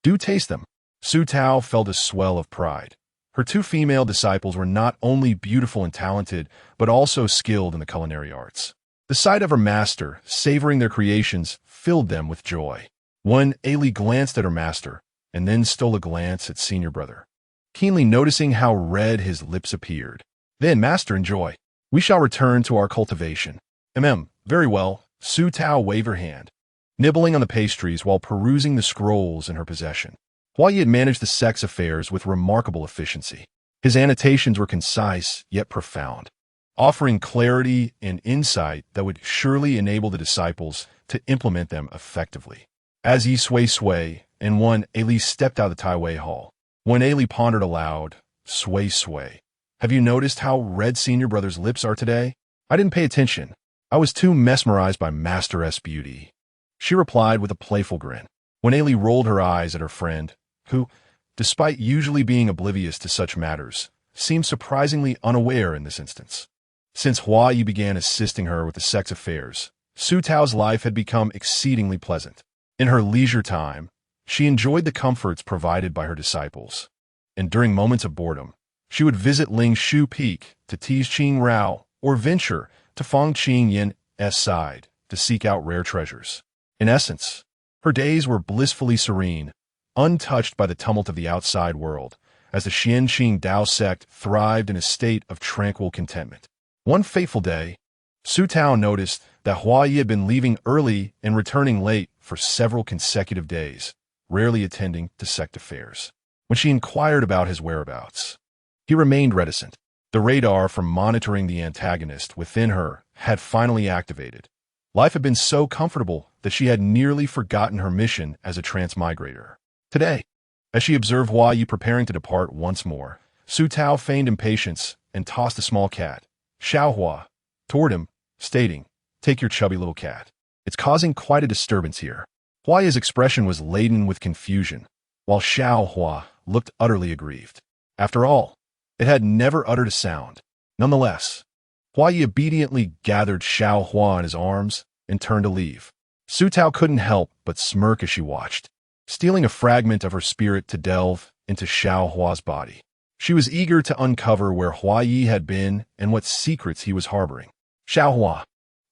do taste them." Su Tao felt a swell of pride. Her two female disciples were not only beautiful and talented, but also skilled in the culinary arts. The sight of her master savoring their creations filled them with joy. When Ali glanced at her master, and then stole a glance at senior brother, keenly noticing how red his lips appeared. "Then, master, enjoy. We shall return to our cultivation." Very well." Su Tao waved her hand, nibbling on the pastries while perusing the scrolls in her possession. Hua Yi had managed the sex affairs with remarkable efficiency. His annotations were concise yet profound, offering clarity and insight that would surely enable the disciples to implement them effectively. As Yi Sui and Wen Ali stepped out of the Tai Wei hall, Wen Ali pondered aloud, Sui, have you noticed how red senior brother's lips are today?" "I didn't pay attention. I was too mesmerized by Master's beauty," she replied with a playful grin. Wen Ali rolled her eyes at her friend, who, despite usually being oblivious to such matters, seemed surprisingly unaware in this instance. Since Hua Yi began assisting her with the sex affairs, Su Tao's life had become exceedingly pleasant. In her leisure time, she enjoyed the comforts provided by her disciples, and during moments of boredom, she would visit Ling Shu Peak to tease Qing Rao or venture to Fang Qing Yin's side to seek out rare treasures. In essence, her days were blissfully serene, untouched by the tumult of the outside world, as the Xianqing Dao sect thrived in a state of tranquil contentment. One fateful day, Su Tao noticed that Hua Yi had been leaving early and returning late for several consecutive days, rarely attending to sect affairs. When she inquired about his whereabouts, he remained reticent. The radar from monitoring the antagonist within her had finally activated. Life had been so comfortable that she had nearly forgotten her mission as a transmigrator. Today, as she observed Hua Yi preparing to depart once more, Su Tao feigned impatience and tossed a small cat, Xiaohua, toward him, stating, "Take your chubby little cat. It's causing quite a disturbance here." Hua Yi's expression was laden with confusion, while Xiaohua looked utterly aggrieved. After all, it had never uttered a sound. Nonetheless, Hua Yi obediently gathered Xiaohua in his arms and turned to leave. Su Tao couldn't help but smirk as she watched, stealing a fragment of her spirit to delve into Xiaohua's body. She was eager to uncover where Hua Yi had been and what secrets he was harboring. Xiaohua,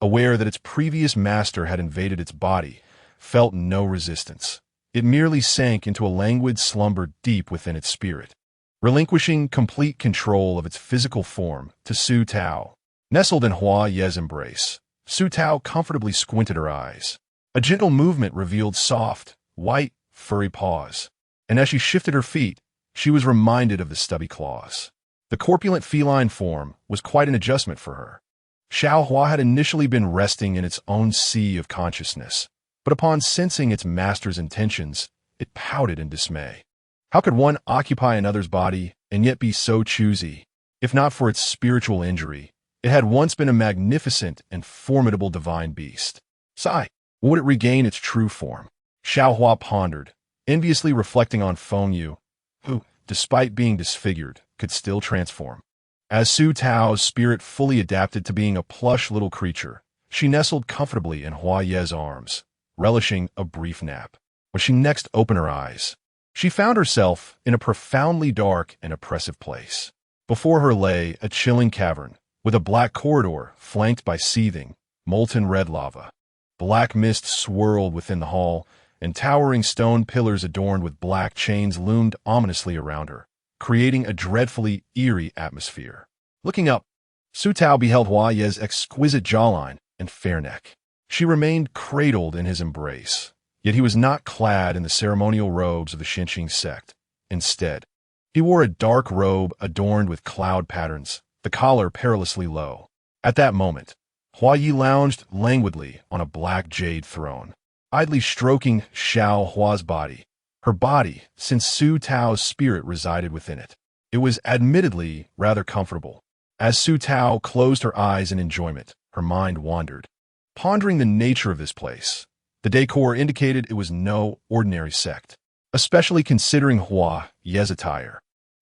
aware that its previous master had invaded its body, felt no resistance. It merely sank into a languid slumber deep within its spirit, relinquishing complete control of its physical form to Su Tao. Nestled in Hua Yi's embrace, Su Tao comfortably squinted her eyes. A gentle movement revealed soft, white, furry paws, and as she shifted her feet, she was reminded of the stubby claws. The corpulent feline form was quite an adjustment for her. Xiaohua had initially been resting in its own sea of consciousness, but upon sensing its master's intentions, it pouted in dismay. How could one occupy another's body and yet be so choosy? If not for its spiritual injury, it had once been a magnificent and formidable divine beast. Sigh, would it regain its true form? Xiaohua pondered, enviously reflecting on Fengyu, who, despite being disfigured, could still transform. As Su Tao's spirit fully adapted to being a plush little creature, she nestled comfortably in Hua Ye's arms, relishing a brief nap. When she next opened her eyes, she found herself in a profoundly dark and oppressive place. Before her lay a chilling cavern, with a black corridor flanked by seething, molten red lava. Black mist swirled within the hall, and towering stone pillars adorned with black chains loomed ominously around her, creating a dreadfully eerie atmosphere. Looking up, Su Tao beheld Hua Ye's exquisite jawline and fair neck. She remained cradled in his embrace, yet he was not clad in the ceremonial robes of the Xinqing sect. Instead, he wore a dark robe adorned with cloud patterns, the collar perilously low. At that moment, Hua Yi lounged languidly on a black jade throne, idly stroking Xiao Hua's body. Her body, since Su Tao's spirit resided within it. It was admittedly rather comfortable. As Su Tao closed her eyes in enjoyment, her mind wandered. Pondering the nature of this place, the decor indicated it was no ordinary sect, especially considering Hua Ye's attire.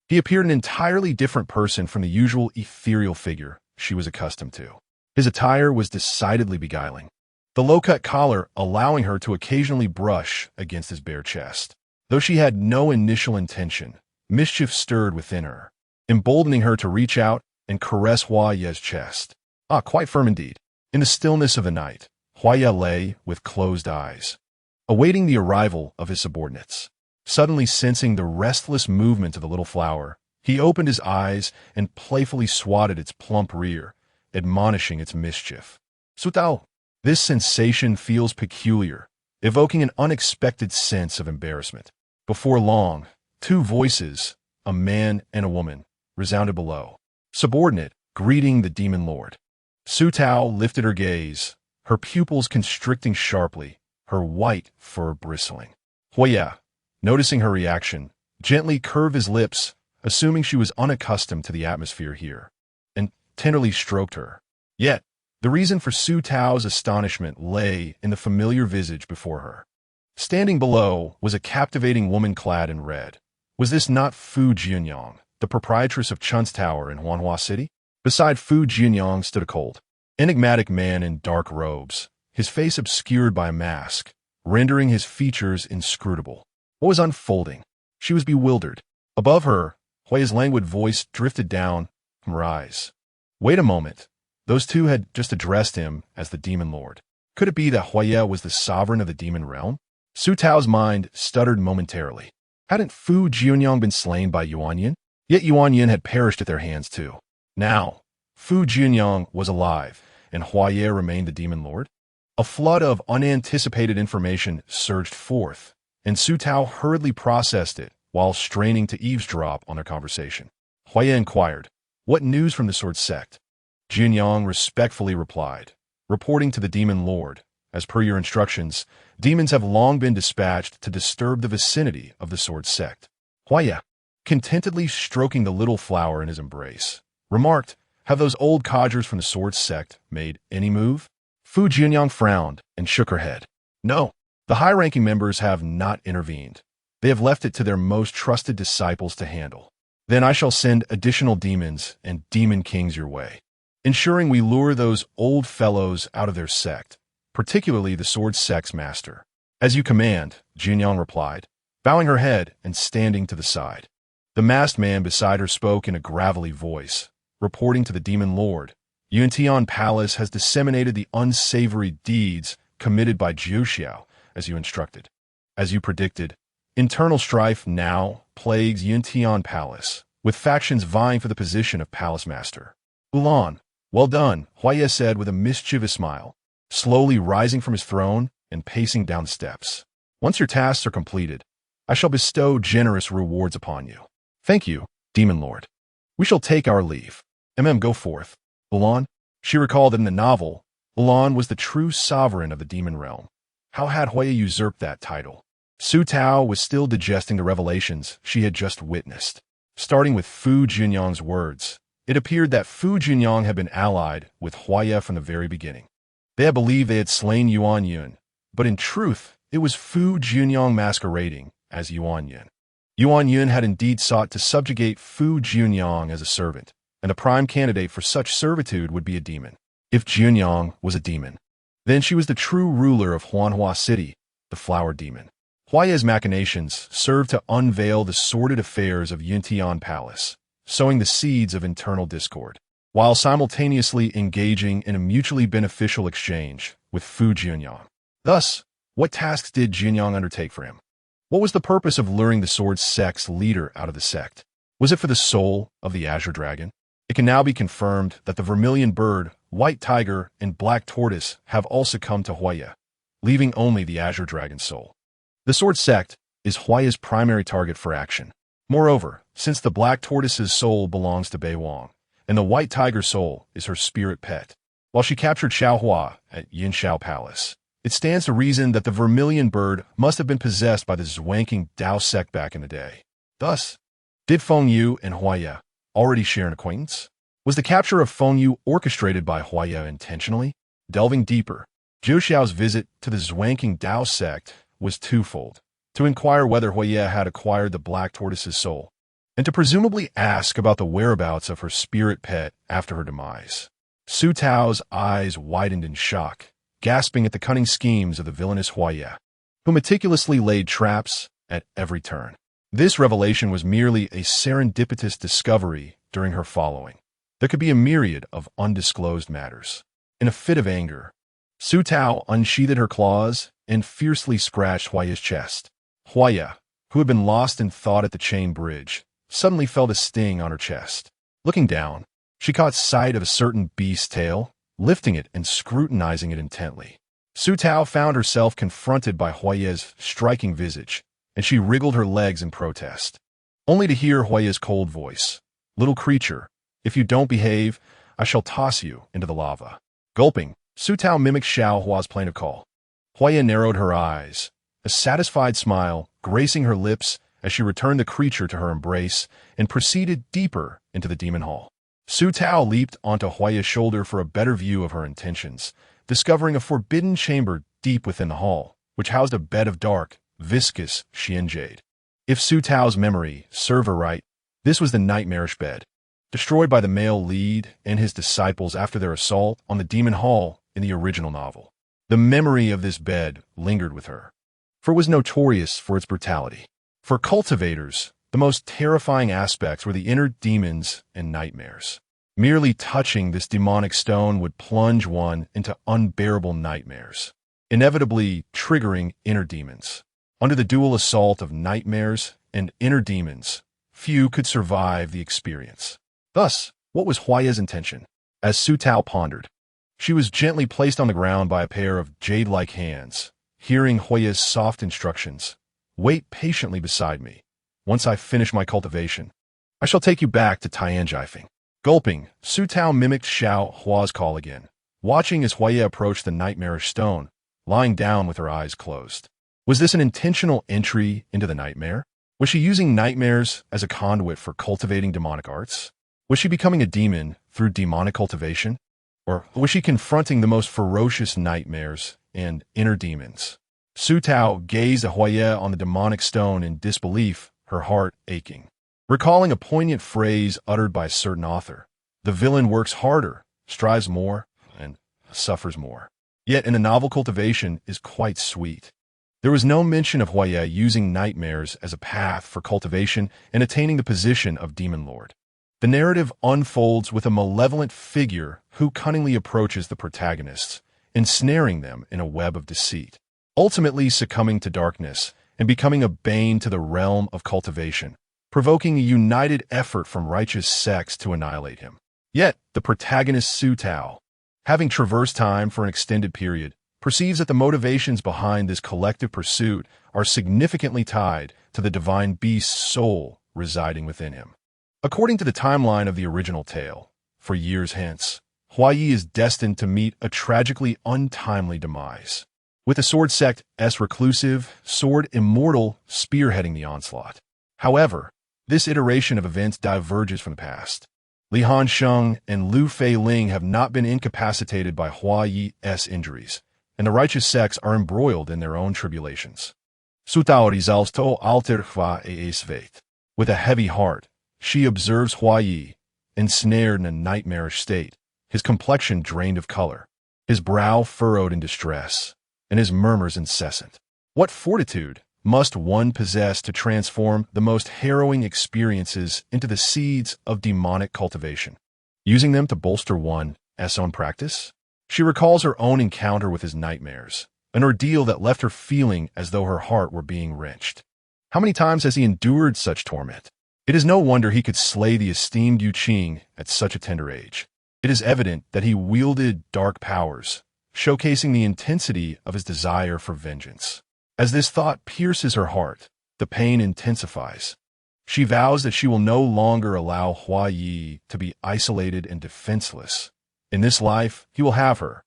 He appeared an entirely different person from the usual ethereal figure she was accustomed to. His attire was decidedly beguiling, the low-cut collar allowing her to occasionally brush against his bare chest. Though she had no initial intention, mischief stirred within her, emboldening her to reach out and caress Hua Ye's chest. Quite firm indeed. In the stillness of the night, Hua Ye lay with closed eyes, awaiting the arrival of his subordinates. Suddenly sensing the restless movement of the little flower, he opened his eyes and playfully swatted its plump rear, admonishing its mischief. Su Tao, this sensation feels peculiar, evoking an unexpected sense of embarrassment. Before long, two voices, a man and a woman, resounded below. Subordinate, greeting the demon lord. Su Tao lifted her gaze, her pupils constricting sharply, her white fur bristling. Hua Ye, noticing her reaction, gently curved his lips, assuming she was unaccustomed to the atmosphere here, and tenderly stroked her. Yet, the reason for Su Tao's astonishment lay in the familiar visage before her. Standing below was a captivating woman clad in red. Was this not Fu Jianyang, the proprietress of Chun's Tower in Huanhua City? Beside Fu Jianyang stood a cold, enigmatic man in dark robes, his face obscured by a mask, rendering his features inscrutable. What was unfolding? She was bewildered. Above her, Hui's languid voice drifted down from her eyes. Wait a moment. Those two had just addressed him as the demon lord. Could it be that Hua was the sovereign of the demon realm? Su Tao's mind stuttered momentarily. Hadn't Fu Jianyang been slain by Yuan Yin? Yet Yuan Yin had perished at their hands too. Now, Fu Jianyang was alive, and Hua remained the demon lord? A flood of unanticipated information surged forth, and Su Tao hurriedly processed it while straining to eavesdrop on their conversation. Hua inquired, "What news from the sword sect?" Jianyang respectfully replied, "Reporting to the demon lord. As per your instructions, demons have long been dispatched to disturb the vicinity of the sword sect." Hua, contentedly stroking the little flower in his embrace, remarked, "Have those old codgers from the sword sect made any move?" Fu Jianyang frowned and shook her head. "No, the high-ranking members have not intervened. They have left it to their most trusted disciples to handle. Then I shall send additional demons and demon kings your way, ensuring we lure those old fellows out of their sect, particularly the sword sect's master." "As you command," Jianyang replied, bowing her head and standing to the side. The masked man beside her spoke in a gravelly voice, reporting to the demon lord. Yuntian Palace has disseminated the unsavory deeds committed by Jiuxiao, as you instructed. As you predicted, internal strife now plagues Yuntian Palace, with factions vying for the position of palace master. "Ulan, well done," Hua said with a mischievous smile, slowly rising from his throne and pacing down the steps. "Once your tasks are completed, I shall bestow generous rewards upon you." "Thank you, demon lord." We shall take our leave. Go forth. Villain? She recalled that in the novel, Villain was the true sovereign of the demon realm. How had Huaya usurped that title? Su Tao was still digesting the revelations she had just witnessed. Starting with Fu Jinyang's words, it appeared that Fu Jinyang had been allied with Huaya from the very beginning. They had believed they had slain Yuan Yun, but in truth, it was Fu Jinyang masquerading as Yuan Yun. Yuan Yun had indeed sought to subjugate Fu Jinyang as a servant, and the prime candidate for such servitude would be a demon. If Jinyang was a demon, then she was the true ruler of Huanhua City, the flower demon. Huaya's machinations served to unveil the sordid affairs of Yuntian Palace, sowing the seeds of internal discord, while simultaneously engaging in a mutually beneficial exchange with Fu Jinyang. Thus, what tasks did Jinyang undertake for him? What was the purpose of luring the sword sect's leader out of the sect? Was it for the soul of the Azure Dragon? It can now be confirmed that the vermilion bird, white tiger, and black tortoise have all succumbed to Huaya, leaving only the Azure Dragon's soul. The sword sect is Huaya's primary target for action. Moreover, since the black tortoise's soul belongs to Bei Wang, and the white tiger's soul is her spirit pet, while she captured Xiaohua at Yinshao Palace, it stands to reason that the vermilion bird must have been possessed by the zwanking Dao sect back in the day. Thus, did Feng Yu and Huaya already share an acquaintance? Was the capture of Feng Yu orchestrated by Huaya intentionally? Delving deeper, Zhou Xiao's visit to the zwanking Dao sect was twofold: to inquire whether Huaya had acquired the black tortoise's soul, and to presumably ask about the whereabouts of her spirit pet after her demise. Su Tao's eyes widened in shock, gasping at the cunning schemes of the villainous Huaya, who meticulously laid traps at every turn. This revelation was merely a serendipitous discovery during her following. There could be a myriad of undisclosed matters. In a fit of anger, Su Tao unsheathed her claws and fiercely scratched Huaya's chest. Huaya, who had been lost in thought at the chain bridge, suddenly felt a sting on her chest. Looking down, she caught sight of a certain beast's tail, lifting it and scrutinizing it intently. Su Tao found herself confronted by Huaya's striking visage, and she wriggled her legs in protest, only to hear Huaya's cold voice. "Little creature, if you don't behave, I shall toss you into the lava." Gulping, Su Tao mimicked Xiao Hua's plaintive call. Huaya narrowed her eyes, a satisfied smile gracing her lips as she returned the creature to her embrace and proceeded deeper into the demon hall. Su Tao leaped onto Huaya's shoulder for a better view of her intentions, discovering a forbidden chamber deep within the hall, which housed a bed of dark, viscous Xian jade. If Su Tao's memory served her right, this was the nightmarish bed, destroyed by the male lead and his disciples after their assault on the demon hall in the original novel. The memory of this bed lingered with her, for it was notorious for its brutality. For cultivators, the most terrifying aspects were the inner demons and nightmares. Merely touching this demonic stone would plunge one into unbearable nightmares, inevitably triggering inner demons. Under the dual assault of nightmares and inner demons, few could survive the experience. Thus, what was Huaya's intention? As Su Tao pondered, she was gently placed on the ground by a pair of jade-like hands. Hearing Huaya's soft instructions, "Wait patiently beside me. Once I finish my cultivation, I shall take you back to Tianjifeng." Gulping, Su Tao mimicked Xiao Hua's call again, watching as Huaya approached the nightmarish stone, lying down with her eyes closed. Was this an intentional entry into the nightmare? Was she using nightmares as a conduit for cultivating demonic arts? Was she becoming a demon through demonic cultivation? Or was she confronting the most ferocious nightmares and inner demons? Su Tao gazed at Huaya on the demonic stone in disbelief, her heart aching. Recalling a poignant phrase uttered by a certain author, "The villain works harder, strives more, and suffers more." Yet in the novel, cultivation is quite sweet. There was no mention of Huaya using nightmares as a path for cultivation and attaining the position of demon lord. The narrative unfolds with a malevolent figure who cunningly approaches the protagonists, ensnaring them in a web of deceit, ultimately succumbing to darkness and becoming a bane to the realm of cultivation, provoking a united effort from righteous sects to annihilate him. Yet, the protagonist Su Tao, having traversed time for an extended period, perceives that the motivations behind this collective pursuit are significantly tied to the divine beast's soul residing within him. According to the timeline of the original tale, for years hence, Huayi is destined to meet a tragically untimely demise, with the sword sect's reclusive, sword immortal spearheading the onslaught. However, this iteration of events diverges from the past. Li Hansheng and Lu Feiling have not been incapacitated by Huayi's injuries, and the righteous sects are embroiled in their own tribulations. Su Tao resolves to alter Huayi's fate. With a heavy heart, she observes Huayi, ensnared in a nightmarish state, his complexion drained of color, his brow furrowed in distress, and his murmurs incessant. What fortitude must one possess to transform the most harrowing experiences into the seeds of demonic cultivation, using them to bolster one's own practice? She recalls her own encounter with his nightmares, an ordeal that left her feeling as though her heart were being wrenched. How many times has he endured such torment? It is no wonder he could slay the esteemed Yu Qing at such a tender age. It is evident that he wielded dark powers, showcasing the intensity of his desire for vengeance. As this thought pierces her heart, the pain intensifies. She vows that she will no longer allow Huayi to be isolated and defenseless. In this life, he will have her,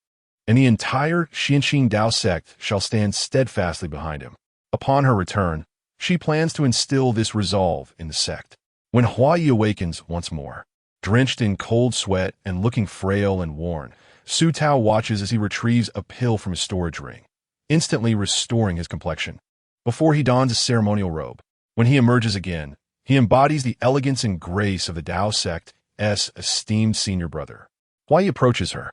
and the entire Xianqing Dao sect shall stand steadfastly behind him. Upon her return, she plans to instill this resolve in the sect. When Huayi awakens once more, drenched in cold sweat and looking frail and worn, Su Tao watches as he retrieves a pill from his storage ring, instantly restoring his complexion. Before he dons his ceremonial robe, when he emerges again, he embodies the elegance and grace of the Dao sect's esteemed senior brother. Huayi approaches her,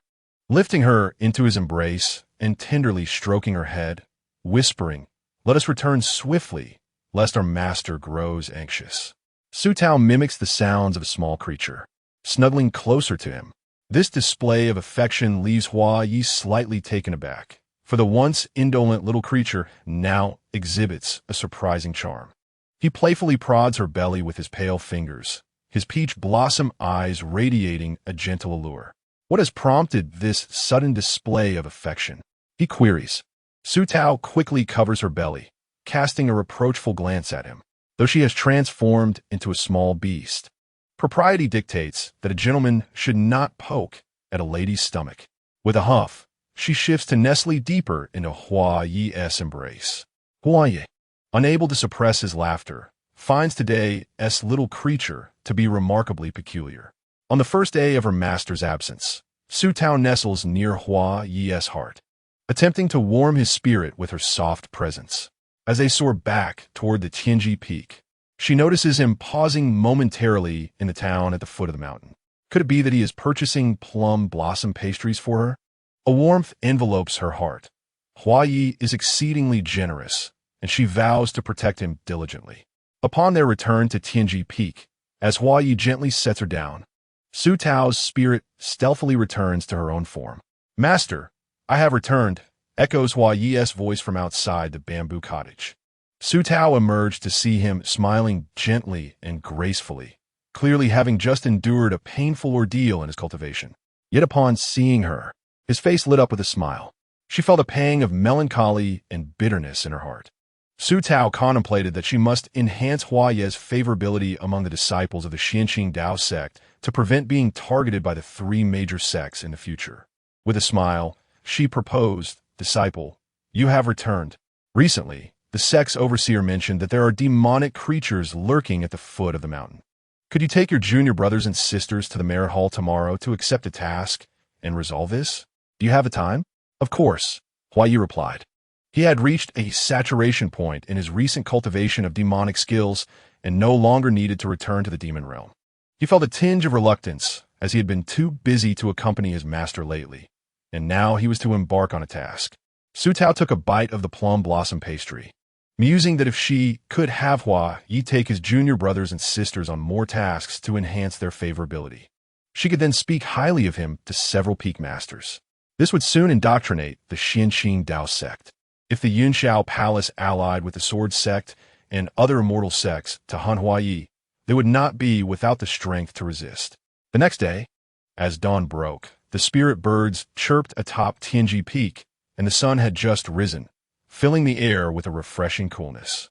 lifting her into his embrace and tenderly stroking her head, whispering, "Let us return swiftly, lest our master grows anxious." Su Tao mimics the sounds of a small creature, snuggling closer to him. This display of affection leaves Huayi slightly taken aback, for the once indolent little creature now exhibits a surprising charm. He playfully prods her belly with his pale fingers, his peach blossom eyes radiating a gentle allure. What has prompted this sudden display of affection? He queries. Su Tao quickly covers her belly, casting a reproachful glance at him, though she has transformed into a small beast. Propriety dictates that a gentleman should not poke at a lady's stomach. With a huff, she shifts to nestle deeper into Huayi's embrace. Huayi, unable to suppress his laughter, finds today's little creature to be remarkably peculiar. On the first day of her master's absence, Su Tao nestles near Huayi's heart, attempting to warm his spirit with her soft presence. As they soar back toward the Tianji Peak, she notices him pausing momentarily in the town at the foot of the mountain. Could it be that he is purchasing plum blossom pastries for her? A warmth envelopes her heart. Huayi is exceedingly generous, and she vows to protect him diligently. Upon their return to Tianji Peak, as Huayi gently sets her down, Su Tao's spirit stealthily returns to her own form. "Master, I have returned," echoes Huayi's voice from outside the bamboo cottage. Su Tao emerged to see him smiling gently and gracefully, clearly having just endured a painful ordeal in his cultivation. Yet upon seeing her, his face lit up with a smile. She felt a pang of melancholy and bitterness in her heart. Su Tao contemplated that she must enhance Huayi's favorability among the disciples of the Xianqing Dao sect to prevent being targeted by the three major sects in the future. With a smile, she proposed, "Disciple, you have returned. Recently, the sect's overseer mentioned that there are demonic creatures lurking at the foot of the mountain. Could you take your junior brothers and sisters to the merit hall tomorrow to accept a task and resolve this? Do you have the time?" "Of course," Huayi replied. He had reached a saturation point in his recent cultivation of demonic skills and no longer needed to return to the demon realm. He felt a tinge of reluctance as he had been too busy to accompany his master lately, and now he was to embark on a task. Su Tao took a bite of the plum blossom pastry, musing that if she could have Huayi take his junior brothers and sisters on more tasks to enhance their favorability, she could then speak highly of him to several peak masters. This would soon indoctrinate the Xianqing Dao sect. If the Yunshao Palace allied with the Sword sect and other immortal sects to hunt Huayi, they would not be without the strength to resist. The next day, as dawn broke, the spirit birds chirped atop Tianji Peak, and the sun had just risen, filling the air with a refreshing coolness.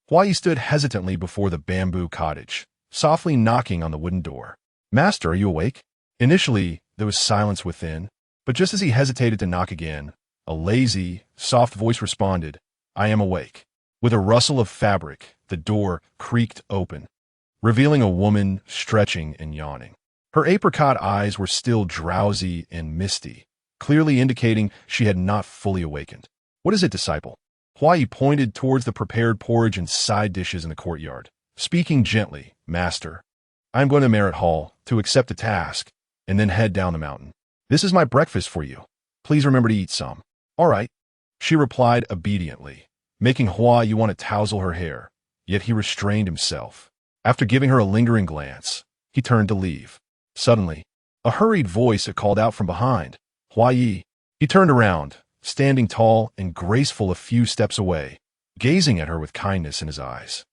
Huayi stood hesitantly before the bamboo cottage, softly knocking on the wooden door. "Master, are you awake?" Initially, there was silence within, but just as he hesitated to knock again, a lazy, soft voice responded, "I am awake." With a rustle of fabric, the door creaked open, revealing a woman stretching and yawning. Her apricot eyes were still drowsy and misty, clearly indicating she had not fully awakened. "What is it, disciple?" Huai pointed towards the prepared porridge and side dishes in the courtyard. Speaking gently, "Master, I am going to Merit Hall to accept a task and then head down the mountain. This is my breakfast for you. Please remember to eat some." "All right," she replied obediently, making Huai want to tousle her hair, yet he restrained himself. After giving her a lingering glance, he turned to leave. Suddenly, a hurried voice called out from behind, "Huai." He turned around, standing tall and graceful a few steps away, gazing at her with kindness in his eyes.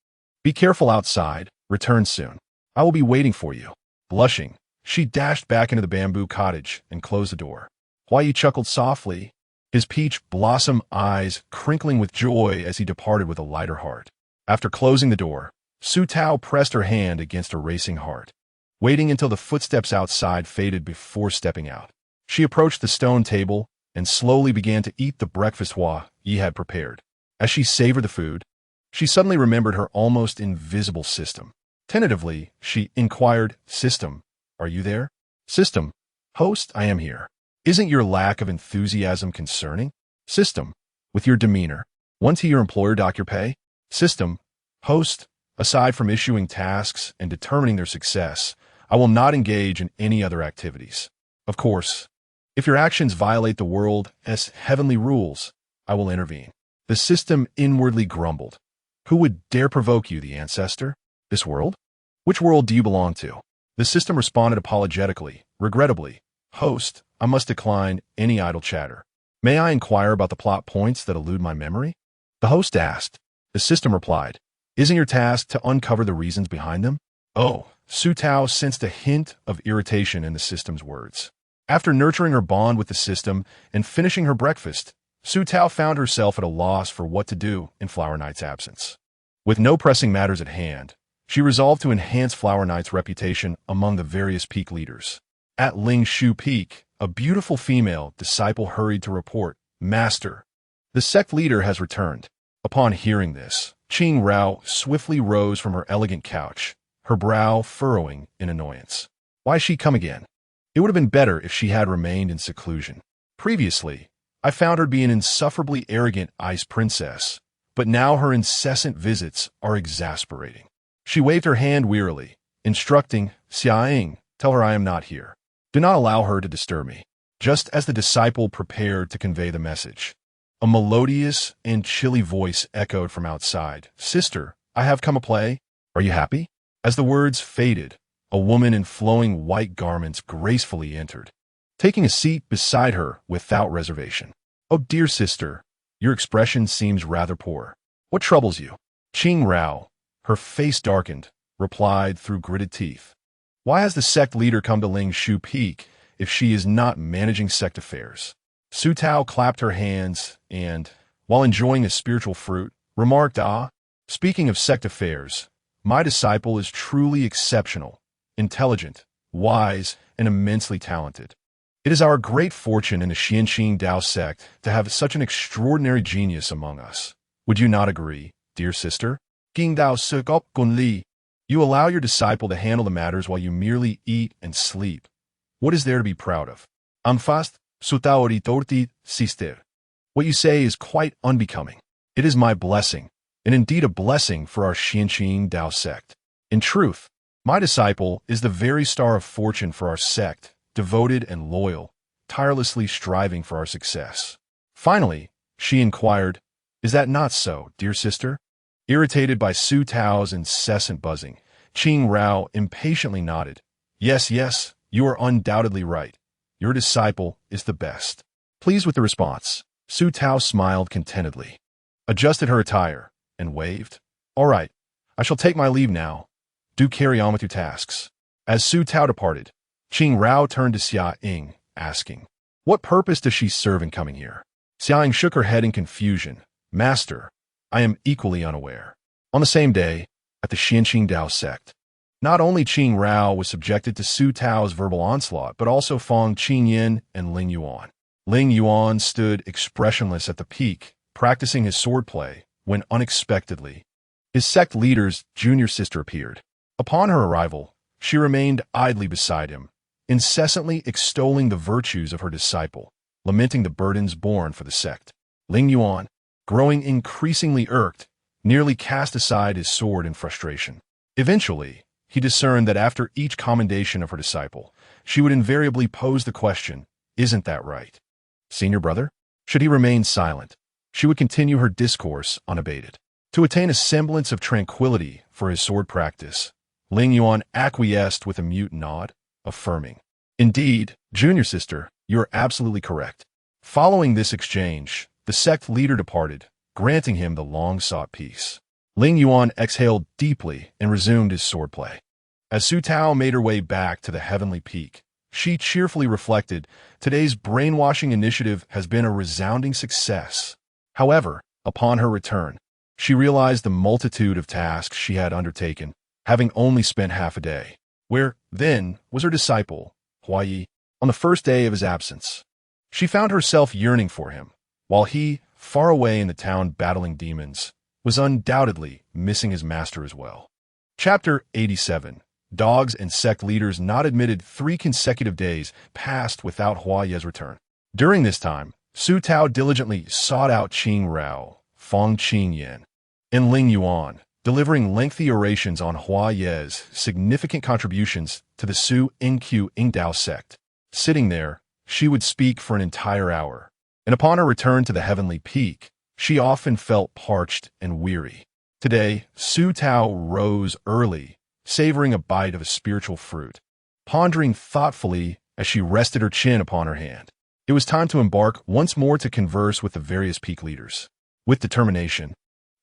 "Be careful outside. Return soon. I will be waiting for you." Blushing, she dashed back into the bamboo cottage and closed the door. Huai chuckled softly, his peach blossom eyes crinkling with joy as he departed with a lighter heart. After closing the door, Su Tao pressed her hand against her racing heart, waiting until the footsteps outside faded before stepping out. She approached the stone table and slowly began to eat the breakfast Huai had prepared. As she savored the food, she suddenly remembered her almost invisible system. Tentatively, she inquired, "System, are you there?" "System, host, I am here. Isn't your lack of enthusiasm concerning?" "System, with your demeanor. When to your employer dock your pay?" "System, host, aside from issuing tasks and determining their success, I will not engage in any other activities. Of course, if your actions violate the world's heavenly rules, I will intervene." The system inwardly grumbled. "Who would dare provoke you, the ancestor? This world? Which world do you belong to?" The system responded apologetically, regrettably, "Host, I must decline any idle chatter. May I inquire about the plot points that elude my memory?" The host asked. The system replied, "Isn't your task to uncover the reasons behind them?" "Oh," Su Tao sensed a hint of irritation in the system's words. After nurturing her bond with the system and finishing her breakfast, Su Tao found herself at a loss for what to do in Flower Knight's absence. With no pressing matters at hand, she resolved to enhance Flower Knight's reputation among the various peak leaders. At Ling Shu Peak, a beautiful female disciple hurried to report, "Master, the sect leader has returned." Upon hearing this, Qing Rao swiftly rose from her elegant couch, her brow furrowing in annoyance. Why she come again? It would have been better if she had remained in seclusion. Previously, I found her to be an insufferably arrogant ice princess, but now her incessant visits are exasperating. She waved her hand wearily, instructing, "Xiaoying, tell her I am not here. Do not allow her to disturb me." Just as the disciple prepared to convey the message, a melodious and chilly voice echoed from outside, "Sister, I have come a play. Are you happy?" As the words faded, a woman in flowing white garments gracefully entered, taking a seat beside her without reservation. "Oh, dear sister, your expression seems rather poor. What troubles you?" Qing Rao, her face darkened, replied through gritted teeth, "Why has the sect leader come to Ling Shu Peak if she is not managing sect affairs?" Su Tao clapped her hands and, while enjoying a spiritual fruit, remarked, Speaking of sect affairs, my disciple is truly exceptional, intelligent, wise, and immensely talented. It is our great fortune in the Xianxing Dao sect to have such an extraordinary genius among us. Would you not agree, dear sister?" Ging Dao Sekop Gun Li. You allow your disciple to handle the matters while you merely eat and sleep. What is there to be proud of? Amfast, sutaori torti, sister. What you say is quite unbecoming. It is my blessing, and indeed a blessing for our Xianxing Dao sect. In truth, my disciple is the very star of fortune for our sect, devoted and loyal, tirelessly striving for our success. Finally, she inquired, "Is that not so, dear sister?" Irritated by Su Tao's incessant buzzing, Qing Rao impatiently nodded. Yes, you are undoubtedly right. Your disciple is the best." Pleased with the response, Su Tao smiled contentedly, adjusted her attire, and waved. "All right, I shall take my leave now. Do carry on with your tasks." As Su Tao departed, Qing Rao turned to Xia Ying, asking, "What purpose does she serve in coming here?" Xia Ying shook her head in confusion. "Master, I am equally unaware." On the same day, at the Xianxing Dao sect, Not only Qing Rao was subjected to Su Tao's verbal onslaught, but also Fang Qingyan and Ling Yuan. Ling Yuan stood expressionless at the peak, practicing his swordplay, when unexpectedly, his sect leader's junior sister appeared. Upon her arrival, she remained idly beside him, incessantly extolling the virtues of her disciple, lamenting the burdens borne for the sect. Ling Yuan, growing increasingly irked, nearly cast aside his sword in frustration. Eventually, he discerned that after each commendation of her disciple, she would invariably pose the question, "Isn't that right, senior brother?" Should he remain silent, she would continue her discourse unabated. To attain a semblance of tranquility for his sword practice, Ling Yuan acquiesced with a mute nod, affirming, "Indeed, junior sister, you are absolutely correct." Following this exchange, the sect leader departed, granting him the long-sought peace. Ling Yuan exhaled deeply and resumed his swordplay. As Su Tao made her way back to the heavenly peak, she cheerfully reflected, "Today's brainwashing initiative has been a resounding success." However, upon her return, she realized the multitude of tasks she had undertaken, having only spent half a day. Where, then, was her disciple, Huayi, on the first day of his absence? She found herself yearning for him, while he, far away in the town battling demons, was undoubtedly missing his master as well. Chapter 87. Dogs and sect leaders not admitted. 3 consecutive days passed without Huayi's return. During this time, Su Tao diligently sought out Qing Rao, Fang Qingyan, and Ling Yuan, delivering lengthy orations on Huayi's significant contributions to the Su Ingqiu Ingdao sect. Sitting there, she would speak for an entire hour, and upon her return to the heavenly peak, she often felt parched and weary. Today, Su Tao rose early, savoring a bite of a spiritual fruit, pondering thoughtfully as she rested her chin upon her hand. It was time to embark once more to converse with the various peak leaders. With determination,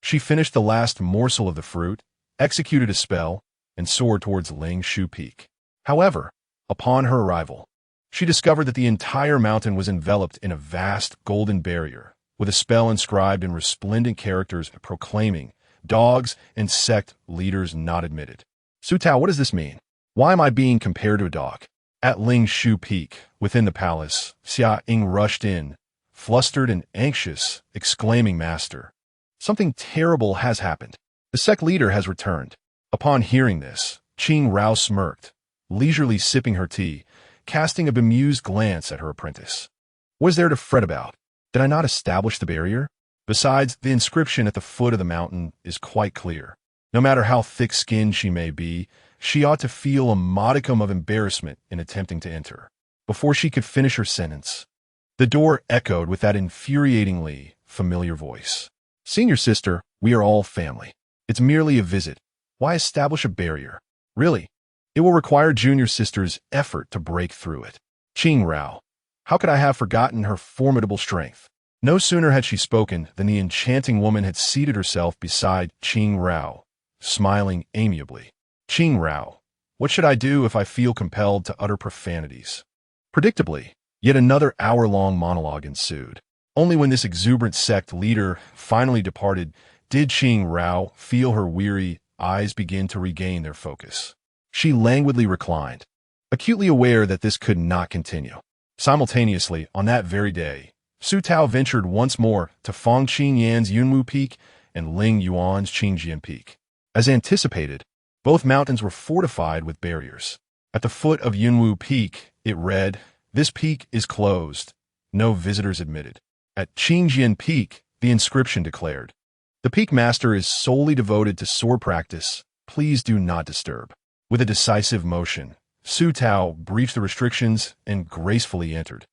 she finished the last morsel of the fruit, executed a spell, and soared towards Ling Shu Peak. However, upon her arrival, she discovered that the entire mountain was enveloped in a vast golden barrier, with a spell inscribed in resplendent characters proclaiming, "Dogs and sect leaders not admitted." Su Tao, what does this mean? Why am I being compared to a dog? At Ling Shu Peak, within the palace, Xia Ying rushed in, flustered and anxious, exclaiming, "Master, something terrible has happened. The sect leader has returned." Upon hearing this, Qing Rao smirked, leisurely sipping her tea, casting a bemused glance at her apprentice. "What is there to fret about? Did I not establish the barrier? Besides, the inscription at the foot of the mountain is quite clear. No matter how thick-skinned she may be, she ought to feel a modicum of embarrassment in attempting to enter." Before she could finish her sentence, the door echoed with that infuriatingly familiar voice. "Senior sister, we are all family. It's merely a visit. Why establish a barrier? Really, it will require junior sister's effort to break through it." Qing Rao. How could I have forgotten her formidable strength? No sooner had she spoken than the enchanting woman had seated herself beside Qing Rao, smiling amiably. "Qing Rao, what should I do if I feel compelled to utter profanities?" Predictably, yet another hour-long monologue ensued. Only when this exuberant sect leader finally departed did Qing Rao feel her weary eyes begin to regain their focus. She languidly reclined, acutely aware that this could not continue. Simultaneously, on that very day, Su Tao ventured once more to Fang Qingyan's Yunwu Peak and Ling Yuan's Qingjian Peak. As anticipated, both mountains were fortified with barriers. At the foot of Yunwu Peak, it read, "This peak is closed. No visitors admitted." At Qingjian Peak, the inscription declared, "The peak master is solely devoted to sword practice. Please do not disturb." With a decisive motion, Su Tao briefed the restrictions and gracefully entered,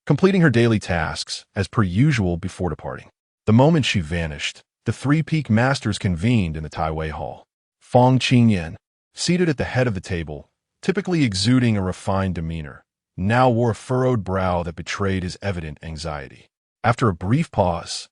completing her daily tasks as per usual before departing. The moment she vanished, the 3 peak masters convened in the Taiwei Hall. Fang Qingyan, seated at the head of the table, typically exuding a refined demeanor, now wore a furrowed brow that betrayed his evident anxiety. After a brief pause,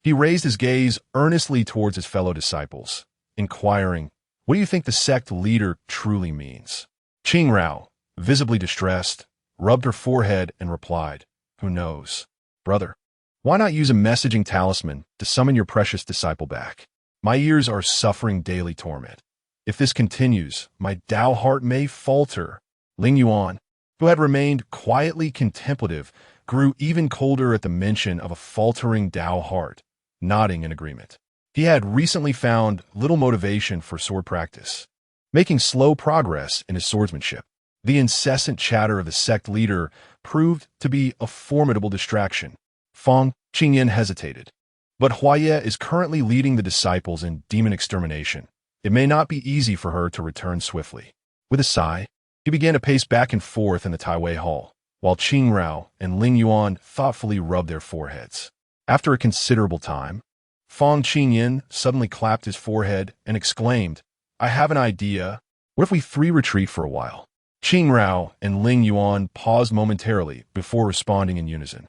he raised his gaze earnestly towards his fellow disciples, inquiring, "What do you think the sect leader truly means?" Qing Rao, visibly distressed, rubbed her forehead and replied, "Who knows? Brother, why not use a messaging talisman to summon your precious disciple back? My ears are suffering daily torment." If this continues, my Tao heart may falter. Ling Yuan, who had remained quietly contemplative, grew even colder at the mention of a faltering Tao heart, nodding in agreement. He had recently found little motivation for sword practice, making slow progress in his swordsmanship. The incessant chatter of the sect leader proved to be a formidable distraction. Fang Qingyan hesitated. But Huaye is currently leading the disciples in demon extermination. It may not be easy for her to return swiftly. With a sigh, he began to pace back and forth in the Taiwei Hall, while Qing Rao and Ling Yuan thoughtfully rubbed their foreheads. After a considerable time, Fang Qingyan suddenly clapped his forehead and exclaimed, "I have an idea. What if we three retreat for a while?" Qing Rao and Ling Yuan paused momentarily before responding in unison.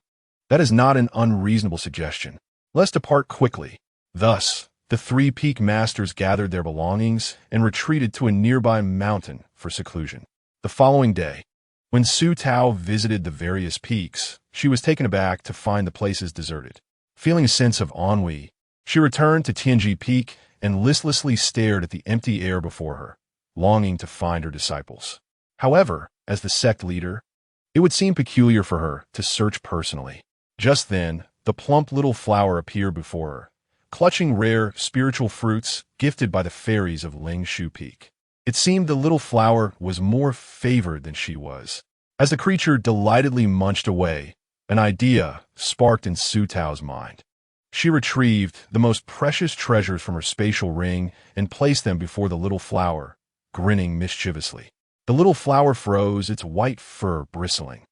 "That is not an unreasonable suggestion. Let's depart quickly." Thus, the three peak masters gathered their belongings and retreated to a nearby mountain for seclusion. The following day, when Su Tao visited the various peaks, she was taken aback to find the places deserted. Feeling a sense of ennui, she returned to Tianji Peak and listlessly stared at the empty air before her, longing to find her disciples. However, as the sect leader, it would seem peculiar for her to search personally. Just then, the plump little flower appeared before her, clutching rare spiritual fruits gifted by the fairies of Lingshu Peak. It seemed the little flower was more favored than she was. As the creature delightedly munched away, an idea sparked in Su Tao's mind. She retrieved the most precious treasures from her spatial ring and placed them before the little flower, grinning mischievously. The little flower froze, its white fur bristling,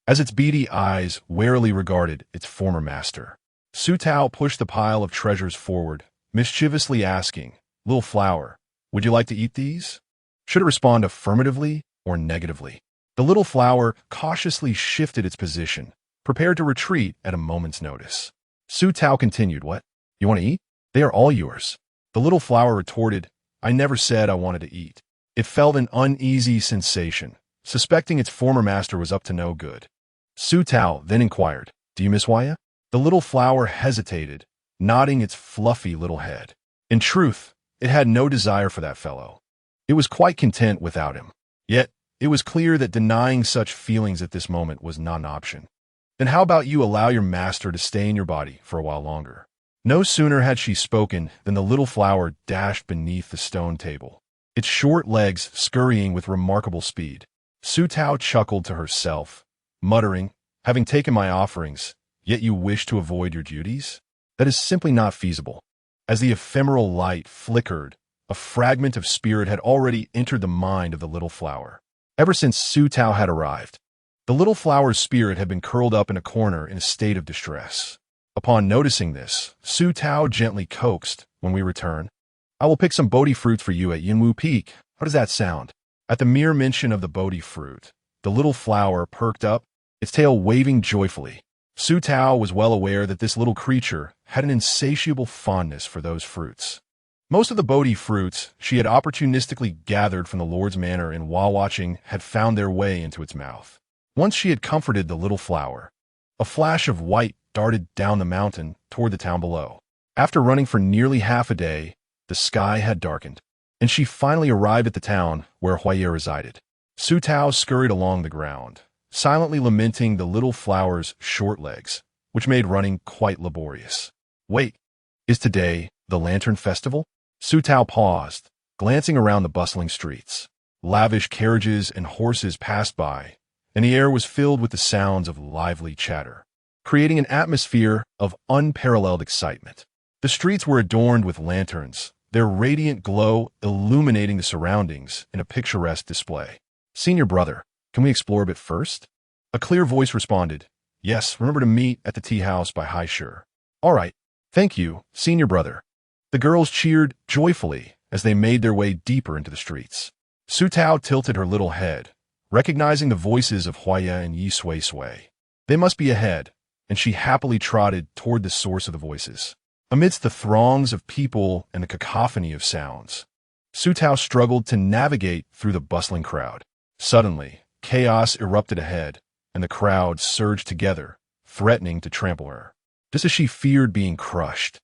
as its beady eyes warily regarded its former master. Su Tao pushed the pile of treasures forward, mischievously asking, "Little flower, would you like to eat these?" Should it respond affirmatively or negatively? The little flower cautiously shifted its position, prepared to retreat at a moment's notice. Su Tao continued, "What? You want to eat? They are all yours." The little flower retorted, "I never said I wanted to eat." It felt an uneasy sensation, suspecting its former master was up to no good. Su Tao then inquired, "Do you miss Huaye?" The little flower hesitated, nodding its fluffy little head. In truth, it had no desire for that fellow. It was quite content without him. Yet, it was clear that denying such feelings at this moment was not an option. "Then how about you allow your master to stay in your body for a while longer?" No sooner had she spoken than the little flower dashed beneath the stone table, its short legs scurrying with remarkable speed. Su Tao chuckled to herself, muttering, "Having taken my offerings, yet you wish to avoid your duties? That is simply not feasible." As the ephemeral light flickered, a fragment of spirit had already entered the mind of the little flower. Ever since Su Tao had arrived, the little flower's spirit had been curled up in a corner in a state of distress. Upon noticing this, Su Tao gently coaxed, "When we return, I will pick some Bodhi fruits for you at Yinwu Peak. How does that sound?" At the mere mention of the Bodhi fruit, the little flower perked up, its tail waving joyfully. Su Tao was well aware that this little creature had an insatiable fondness for those fruits. Most of the Bodhi fruits she had opportunistically gathered from the Lord's manor in Watching had found their way into its mouth. Once she had comforted the little flower, a flash of white darted down the mountain toward the town below. After running for nearly half a day, the sky had darkened, and she finally arrived at the town where Huaye resided. Su Tao scurried along the ground, silently lamenting the little flower's short legs, which made running quite laborious. "Wait, is today the Lantern Festival?" Su Tao paused, glancing around the bustling streets. Lavish carriages and horses passed by, and the air was filled with the sounds of lively chatter, creating an atmosphere of unparalleled excitement. The streets were adorned with lanterns, their radiant glow illuminating the surroundings in a picturesque display. "Senior brother, can we explore a bit first?" A clear voice responded, "Yes, remember to meet at the tea house by Hai Sure." "All right, thank you, senior brother." The girls cheered joyfully as they made their way deeper into the streets. Su Tao tilted her little head, recognizing the voices of Huaye and Yi Sui Sui. They must be ahead, and she happily trotted toward the source of the voices. Amidst the throngs of people and the cacophony of sounds, Su Tao struggled to navigate through the bustling crowd. Suddenly, chaos erupted ahead, and the crowd surged together, threatening to trample her. Just as she feared being crushed,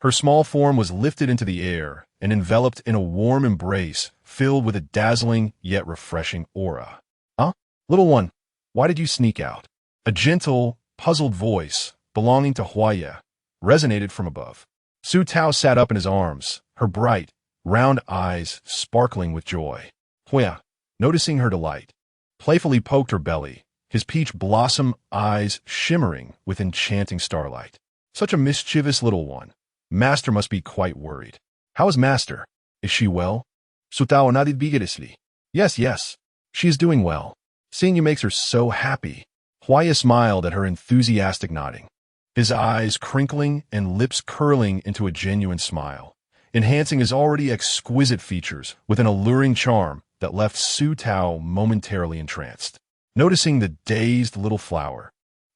her small form was lifted into the air and enveloped in a warm embrace filled with a dazzling yet refreshing aura. Huh? Little one, why did you sneak out? A gentle, puzzled voice, belonging to Huaya, resonated from above. Su Tao sat up in his arms, her bright, round eyes sparkling with joy. Huaya, noticing her delight, playfully poked her belly, his peach blossom eyes shimmering with enchanting starlight. Such a mischievous little one. Master must be quite worried. How is Master? Is she well? Su Tao nodded vigorously. Yes, yes, she is doing well. Seeing you makes her so happy. Huaya smiled at her enthusiastic nodding, his eyes crinkling and lips curling into a genuine smile, enhancing his already exquisite features with an alluring charm that left Su Tao momentarily entranced. Noticing the dazed little flower,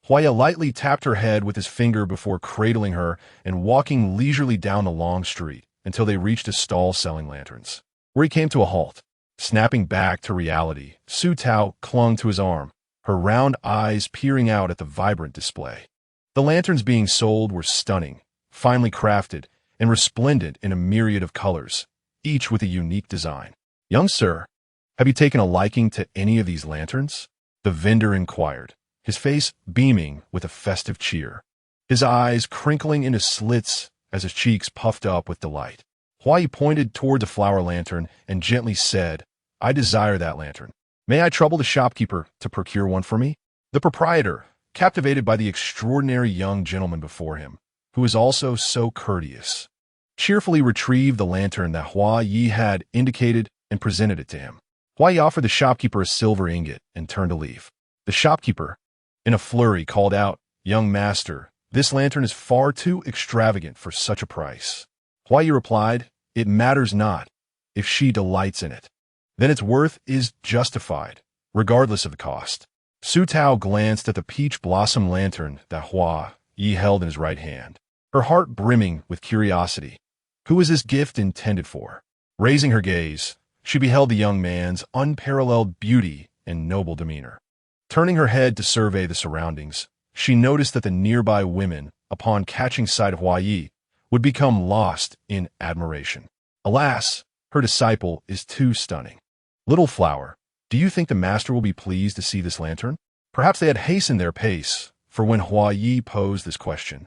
Huaya lightly tapped her head with his finger before cradling her and walking leisurely down the long street until they reached a stall selling lanterns, where he came to a halt. Snapping back to reality, Su Tao clung to his arm, her round eyes peering out at the vibrant display. The lanterns being sold were stunning, finely crafted, and resplendent in a myriad of colors, each with a unique design. Young sir, have you taken a liking to any of these lanterns? The vendor inquired, his face beaming with a festive cheer, his eyes crinkling into slits as his cheeks puffed up with delight. Huai pointed toward the flower lantern and gently said, I desire that lantern. May I trouble the shopkeeper to procure one for me? The proprietor, captivated by the extraordinary young gentleman before him, who was also so courteous, cheerfully retrieved the lantern that Hua Yi had indicated and presented it to him. Hua Yi offered the shopkeeper a silver ingot and turned to leave. The shopkeeper, in a flurry, called out, Young master, this lantern is far too extravagant for such a price. Hua Yi replied, It matters not. If she delights in it, then its worth is justified, regardless of the cost. Su Tao glanced at the peach blossom lantern that Hua Yi held in his right hand, her heart brimming with curiosity. Who was this gift intended for? Raising her gaze, she beheld the young man's unparalleled beauty and noble demeanor. Turning her head to survey the surroundings, she noticed that the nearby women, upon catching sight of Hua Yi, would become lost in admiration. Alas, her disciple is too stunning. Little flower, do you think the master will be pleased to see this lantern? Perhaps they had hastened their pace, for when Hua Yi posed this question,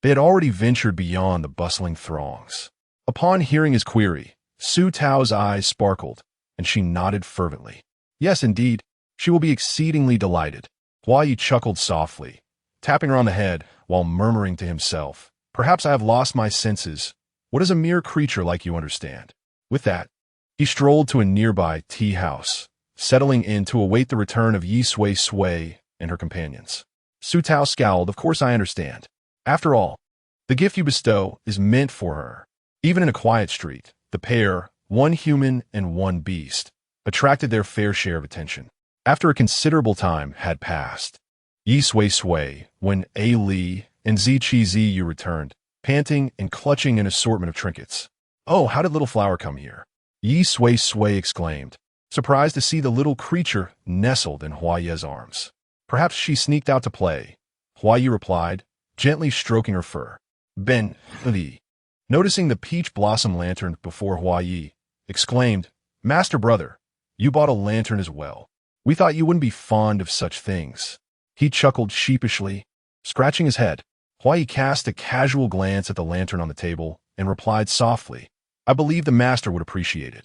they had already ventured beyond the bustling throngs. Upon hearing his query, Su Tao's eyes sparkled, and she nodded fervently. Yes, indeed, she will be exceedingly delighted. Hua Yi chuckled softly, tapping her on the head while murmuring to himself, Perhaps I have lost my senses. What does a mere creature like you understand? With that, he strolled to a nearby tea house, settling in to await the return of Yi Sui Sui and her companions. Su Tao scowled. Of course I understand. After all, the gift you bestow is meant for her. Even in a quiet street, the pair, one human and one beast, attracted their fair share of attention. After a considerable time had passed, Yi Sui Sui, when A Li and Zi Chi Ziyu returned, panting and clutching an assortment of trinkets. Oh, how did Little Flower come here? Yi Sui Sui exclaimed, surprised to see the little creature nestled in Hua Ye's arms. Perhaps she sneaked out to play, Hua Yi replied, gently stroking her fur. Ben Li, noticing the peach blossom lantern before Hua Yi, exclaimed, Master brother, you bought a lantern as well. We thought you wouldn't be fond of such things. He chuckled sheepishly, scratching his head. Hua Yi cast a casual glance at the lantern on the table and replied softly, I believe the master would appreciate it,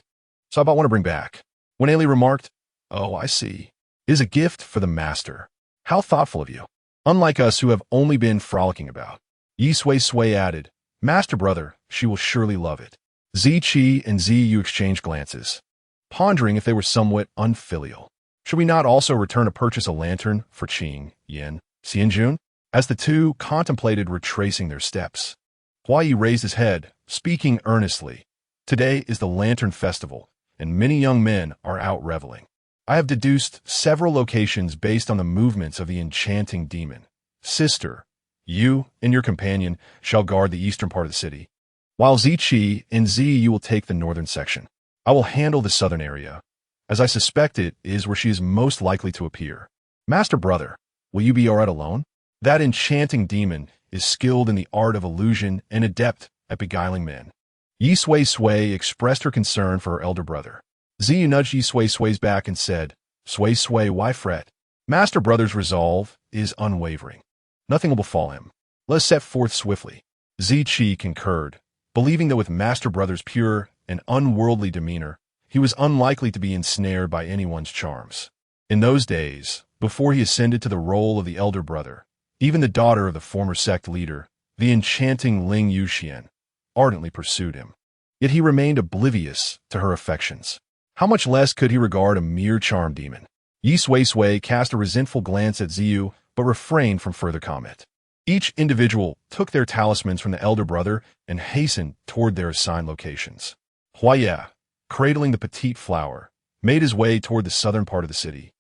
so I bought one to bring back. When Ailey remarked, Oh, I see. It is a gift for the master. How thoughtful of you. Unlike us who have only been frolicking about. Yi Sui Sui added, Master brother, she will surely love it. Zi Chi and Ziyu exchanged glances, pondering if they were somewhat unfilial. Should we not also return to purchase a lantern for Qing, Yin, Xianjun? As the two contemplated retracing their steps, Hua Yi raised his head, speaking earnestly. Today is the Lantern Festival, and many young men are out reveling. I have deduced several locations based on the movements of the enchanting demon. Sister, you and your companion shall guard the eastern part of the city, while Zichi and Zi you will take the northern section. I will handle the southern area, as I suspect it is where she is most likely to appear. Master brother, will you be all right alone? That enchanting demon is skilled in the art of illusion and adept at beguiling men. Yi Sui Sui expressed her concern for her elder brother. Ziyu nudged Yi Sway's back and said, Sway, why fret? Master Brother's resolve is unwavering. Nothing will befall him. Let us set forth swiftly. Ziqi concurred, believing that with Master Brother's pure and unworldly demeanor, he was unlikely to be ensnared by anyone's charms. In those days, before he ascended to the role of the elder brother, even the daughter of the former sect leader, the enchanting Ling Yuxian, ardently pursued him. Yet he remained oblivious to her affections. How much less could he regard a mere charm demon? Yi Sway cast a resentful glance at Ziyu, but refrained from further comment. Each individual took their talismans from the elder brother and hastened toward their assigned locations. Huaya, cradling the petite flower, made his way toward the southern part of the city,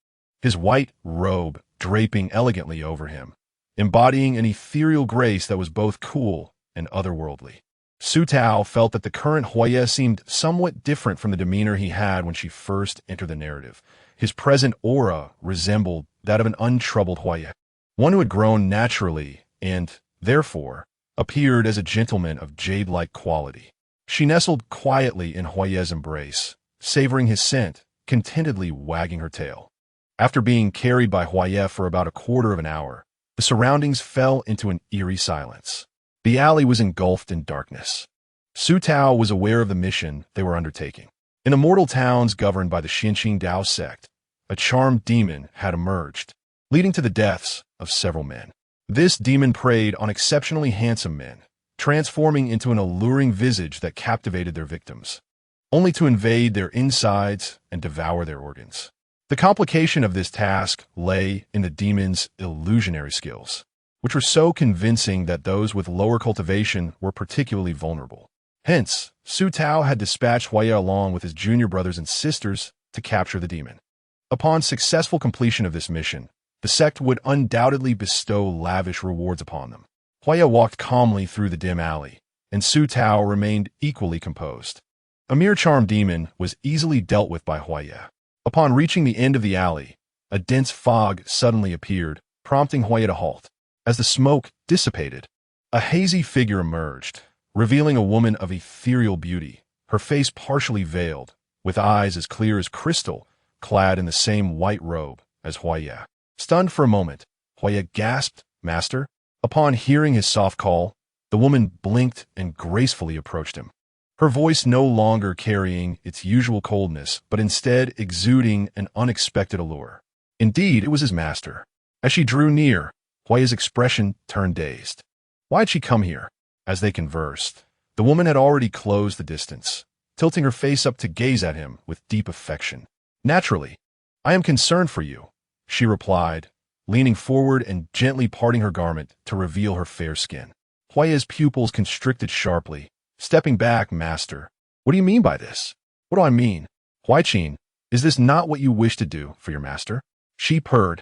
his white robe draping elegantly over him, embodying an ethereal grace that was both cool and otherworldly. Su Tao felt that the current Huaya seemed somewhat different from the demeanor he had when she first entered the narrative. His present aura resembled that of an untroubled Huaya, one who had grown naturally and, therefore, appeared as a gentleman of jade-like quality. She nestled quietly in Huaya's embrace, savoring his scent, contentedly wagging her tail. After being carried by Huaya for about a quarter of an hour, the surroundings fell into an eerie silence. The alley was engulfed in darkness. Su Tao was aware of the mission they were undertaking. In the mortal towns governed by the Xinqing Dao sect, a charmed demon had emerged, leading to the deaths of several men. This demon preyed on exceptionally handsome men, transforming into an alluring visage that captivated their victims, only to invade their insides and devour their organs. The complication of this task lay in the demon's illusionary skills, which were so convincing that those with lower cultivation were particularly vulnerable. Hence, Su Tao had dispatched Huaya along with his junior brothers and sisters to capture the demon. Upon successful completion of this mission, the sect would undoubtedly bestow lavish rewards upon them. Huaya walked calmly through the dim alley, and Su Tao remained equally composed. A mere charm demon was easily dealt with by Huaya. Upon reaching the end of the alley, a dense fog suddenly appeared, prompting Huaya to halt. As the smoke dissipated, a hazy figure emerged, revealing a woman of ethereal beauty, her face partially veiled, with eyes as clear as crystal, clad in the same white robe as Huaya. Stunned for a moment, Huaya gasped, "Master?" Upon hearing his soft call, the woman blinked and gracefully approached him, her voice no longer carrying its usual coldness, but instead exuding an unexpected allure. Indeed, it was his master. As she drew near, Huaya's expression turned dazed. Why had she come here? As they conversed, the woman had already closed the distance, tilting her face up to gaze at him with deep affection. Naturally, I am concerned for you, she replied, leaning forward and gently parting her garment to reveal her fair skin. Huaya's pupils constricted sharply. Stepping back, master. What do you mean by this? What do I mean? Huaiqin, is this not what you wish to do for your master? She purred,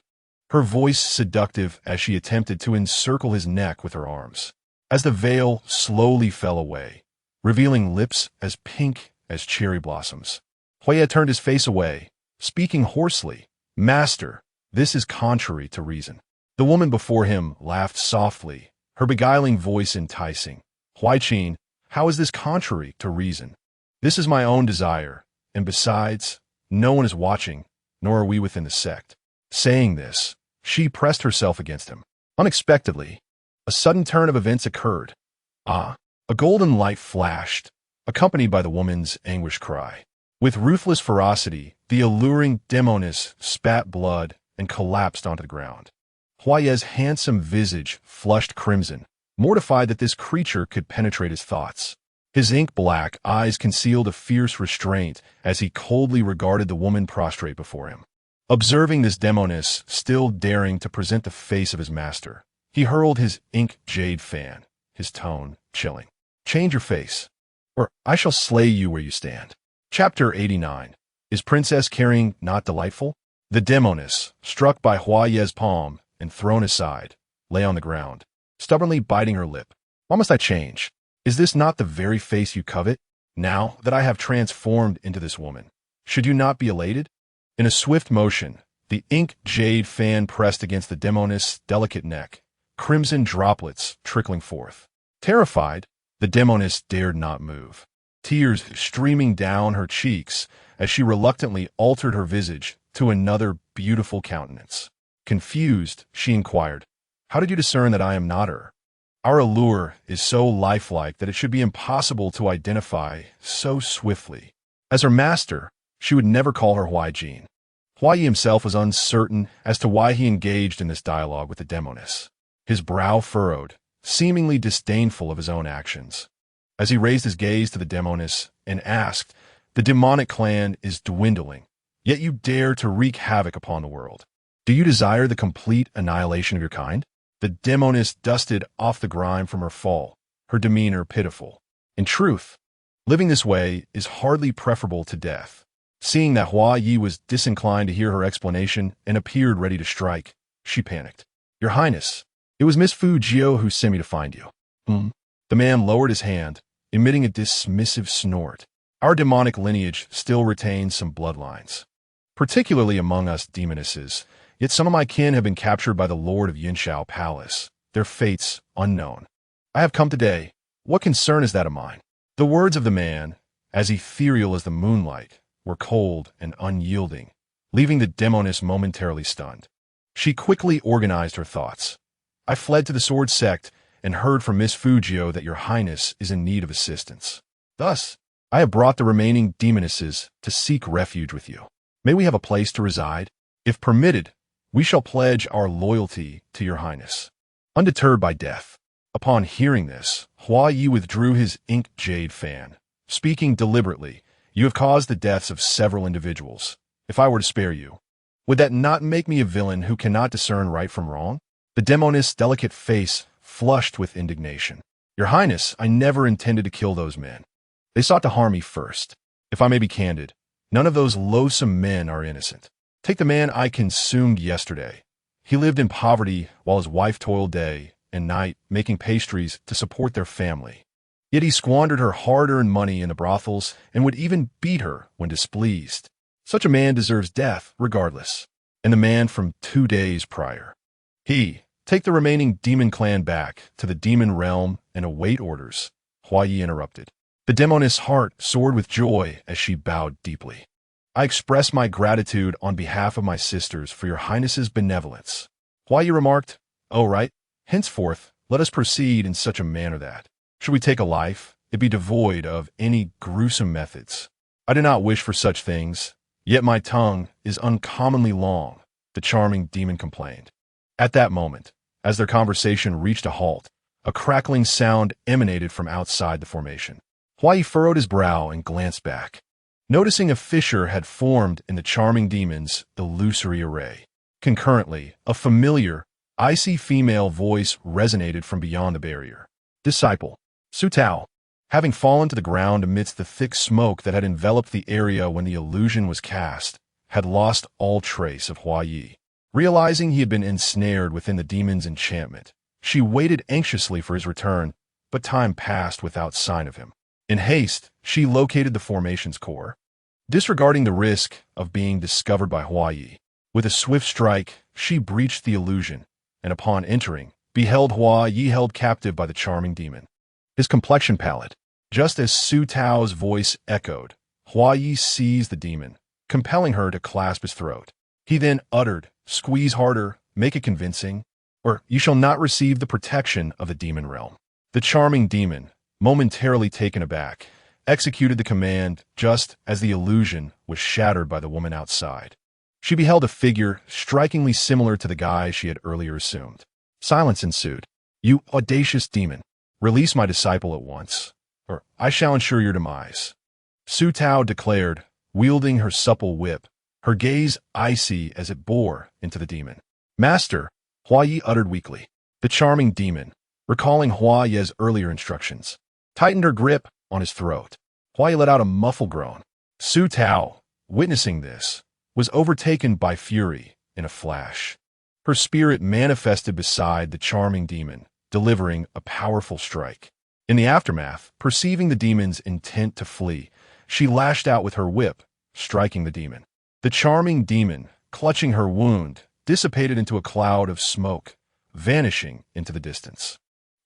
her voice seductive as she attempted to encircle his neck with her arms. As the veil slowly fell away, revealing lips as pink as cherry blossoms, Huaya turned his face away, speaking hoarsely, "Master, this is contrary to reason." The woman before him laughed softly, her beguiling voice enticing. "Huaiqin, how is this contrary to reason? This is my own desire, and besides, no one is watching, nor are we within the sect." Saying this, she pressed herself against him. Unexpectedly, a sudden turn of events occurred. A golden light flashed, accompanied by the woman's anguished cry. With ruthless ferocity, the alluring demoness spat blood and collapsed onto the ground. Huaya's handsome visage flushed crimson, mortified that this creature could penetrate his thoughts. His ink-black eyes concealed a fierce restraint as he coldly regarded the woman prostrate before him. Observing this demoness still daring to present the face of his master, he hurled his ink jade fan, his tone chilling. "Change your face, or I shall slay you where you stand." Chapter 89. Is Princess Carrying Not Delightful? The demoness, struck by Huaya's palm and thrown aside, lay on the ground, stubbornly biting her lip. "Why must I change? Is this not the very face you covet? Now that I have transformed into this woman, should you not be elated?" In a swift motion, the ink jade fan pressed against the demoness' delicate neck, crimson droplets trickling forth. Terrified, the demoness dared not move. tears streaming down her cheeks as she reluctantly altered her visage to another beautiful countenance. Confused, she inquired, "How did you discern that I am not her? Our allure is so lifelike that it should be impossible to identify so swiftly." As her master, she would never call her Huai. Huai himself was uncertain as to why he engaged in this dialogue with the demoness. His brow furrowed, seemingly disdainful of his own actions. As he raised his gaze to the demoness and asked, "The demonic clan is dwindling, yet you dare to wreak havoc upon the world. Do you desire the complete annihilation of your kind?" The demoness dusted off the grime from her fall, her demeanor pitiful. In truth, living this way is hardly preferable to death. Seeing that Huai was disinclined to hear her explanation and appeared ready to strike, she panicked. "Your Highness, it was Miss Fujio who sent me to find you." The man lowered his hand, emitting a dismissive snort. "Our demonic lineage still retains some bloodlines, particularly among us demonesses, yet some of my kin have been captured by the Lord of Yinshao Palace, their fates unknown. I have come today. What concern is that of mine?" The words of the man, as ethereal as the moonlight, were cold and unyielding, leaving the demoness momentarily stunned. She quickly organized her thoughts. "I fled to the sword sect and heard from Miss Fujio that your Highness is in need of assistance. Thus, I have brought the remaining demonesses to seek refuge with you. May we have a place to reside? If permitted, we shall pledge our loyalty to your Highness." Undeterred by death. Upon hearing this, Huai withdrew his ink jade fan. Speaking deliberately, "You have caused the deaths of several individuals. If I were to spare you, would that not make me a villain who cannot discern right from wrong?" The demoness' delicate face flushed with indignation. "Your Highness, I never intended to kill those men. They sought to harm me first. If I may be candid, none of those loathsome men are innocent. Take the man I consumed yesterday. He lived in poverty while his wife toiled day and night making pastries to support their family. Yet he squandered her hard-earned money in the brothels and would even beat her when displeased. Such a man deserves death regardless." And the man from 2 days prior. "Take the remaining demon clan back to the demon realm and await orders," Huai interrupted. The demoness' heart soared with joy as she bowed deeply. "I express my gratitude on behalf of my sisters for your Highness's benevolence." Huai remarked, "Oh, right. Henceforth, let us proceed in such a manner that, should we take a life, it be devoid of any gruesome methods. I do not wish for such things, yet my tongue is uncommonly long," the charming demon complained. At that moment, as their conversation reached a halt, a crackling sound emanated from outside the formation. Huai furrowed his brow and glanced back, noticing a fissure had formed in the charming demon's illusory array. Concurrently, a familiar, icy female voice resonated from beyond the barrier. "Disciple, Su Tao." Having fallen to the ground amidst the thick smoke that had enveloped the area when the illusion was cast, had lost all trace of Huai. Realizing he had been ensnared within the demon's enchantment, she waited anxiously for his return, but time passed without sign of him. In haste, she located the formation's core. Disregarding the risk of being discovered by Huai, with a swift strike, she breached the illusion, and upon entering, beheld Huai held captive by the charming demon. His complexion pallid. Just as Su Tao's voice echoed, Huai seized the demon, compelling her to clasp his throat. He then uttered, "Squeeze harder, make it convincing, or you shall not receive the protection of the demon realm." The charming demon, momentarily taken aback, executed the command just as the illusion was shattered by the woman outside. She beheld a figure strikingly similar to the guise she had earlier assumed. Silence ensued. "You audacious demon, release my disciple at once, or I shall ensure your demise," Su Tao declared, wielding her supple whip, her gaze icy as it bore into the demon. "Master," Huai uttered weakly. The charming demon, recalling Huai's earlier instructions, tightened her grip on his throat. Huai let out a muffled groan. Su Tao, witnessing this, was overtaken by fury in a flash. Her spirit manifested beside the charming demon, delivering a powerful strike. In the aftermath, perceiving the demon's intent to flee, she lashed out with her whip, striking the demon. The charming demon, clutching her wound, dissipated into a cloud of smoke, vanishing into the distance.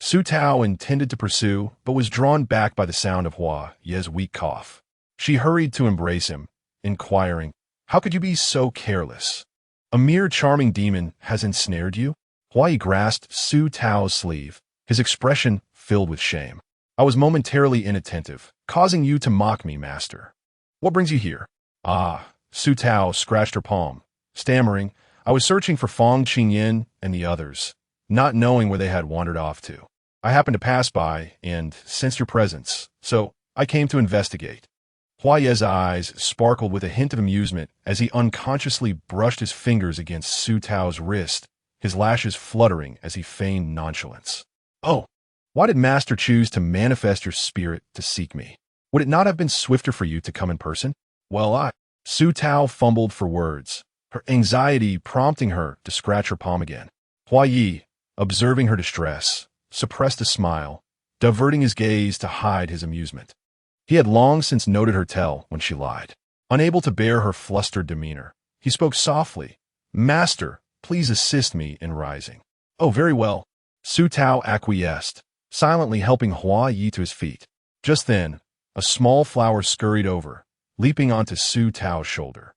Su Tao intended to pursue, but was drawn back by the sound of Hua Ye's weak cough. She hurried to embrace him, inquiring, "How could you be so careless? A mere charming demon has ensnared you?" Hua Ye grasped Su Tao's sleeve, his expression filled with shame. "I was momentarily inattentive, causing you to mock me, master. What brings you here?" "Ah," Su Tao scratched her palm, stammering, "I was searching for Fong Qingyan and the others, not knowing where they had wandered off to. I happened to pass by and sensed your presence, so I came to investigate." Hua Ye's eyes sparkled with a hint of amusement as he unconsciously brushed his fingers against Su Tao's wrist, his lashes fluttering as he feigned nonchalance. "Oh, why did Master choose to manifest your spirit to seek me? Would it not have been swifter for you to come in person?" Su Tao fumbled for words, her anxiety prompting her to scratch her palm again. Hua Ye, observing her distress, suppressed a smile, diverting his gaze to hide his amusement. He had long since noted her tell when she lied. Unable to bear her flustered demeanor, he spoke softly, "Master, please assist me in rising." "Oh, very well." Su Tao acquiesced, silently helping Hua Ye to his feet. Just then, a small flower scurried over, leaping onto Su Tao's shoulder.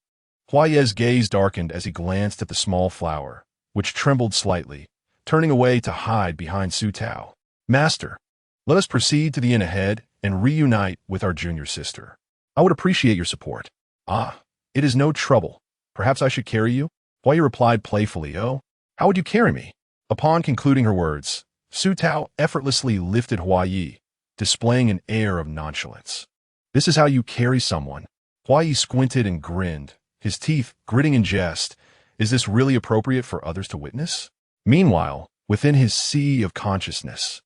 Hua Ye's gaze darkened as he glanced at the small flower, which trembled slightly, turning away to hide behind Su Tao. "Master, let us proceed to the inn ahead and reunite with our junior sister. I would appreciate your support." "Ah, it is no trouble. Perhaps I should carry you?" Hua Ye replied playfully. "Oh, how would you carry me?" Upon concluding her words, Su Tao effortlessly lifted Hua Ye, displaying an air of nonchalance. "This is how you carry someone." Hua Ye squinted and grinned, his teeth gritting in jest. Is this really appropriate for others to witness? Meanwhile, within his sea of consciousness,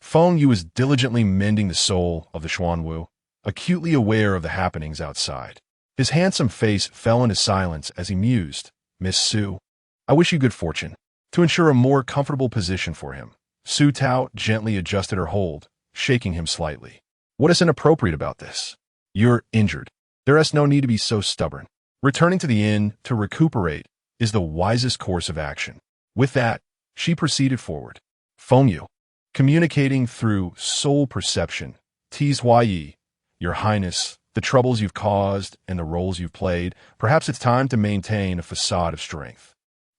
Feng Yu was diligently mending the soul of the Xuanwu, acutely aware of the happenings outside. His handsome face fell into silence as he mused, "Miss Su, I wish you good fortune." To ensure a more comfortable position for him, Su Tao gently adjusted her hold, shaking him slightly. "What is inappropriate about this? You're injured. There is no need to be so stubborn. Returning to the inn to recuperate is the wisest course of action." With that, she proceeded forward. Feng Yu, communicating through soul perception, teased Hua Ye, "Your Highness, the troubles you've caused and the roles you've played, perhaps it's time to maintain a facade of strength."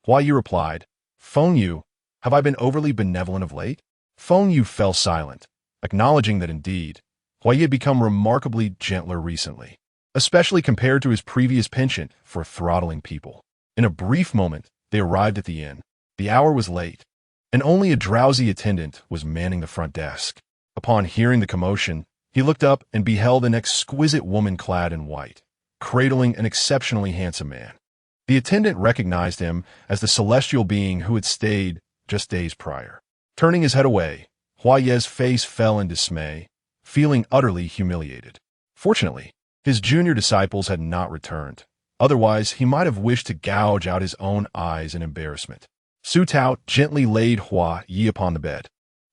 Hua Ye replied, "Feng Yu, have I been overly benevolent of late?" Feng Yu fell silent, acknowledging that indeed, Hua Ye had become remarkably gentler recently, especially compared to his previous penchant for throttling people. In a brief moment, they arrived at the inn. The hour was late, and only a drowsy attendant was manning the front desk. Upon hearing the commotion, he looked up and beheld an exquisite woman clad in white, cradling an exceptionally handsome man. The attendant recognized him as the celestial being who had stayed just days prior. Turning his head away, Hua Ye's face fell in dismay, feeling utterly humiliated. Fortunately, his junior disciples had not returned. Otherwise, he might have wished to gouge out his own eyes in embarrassment. Su Tao gently laid Hua Ye upon the bed,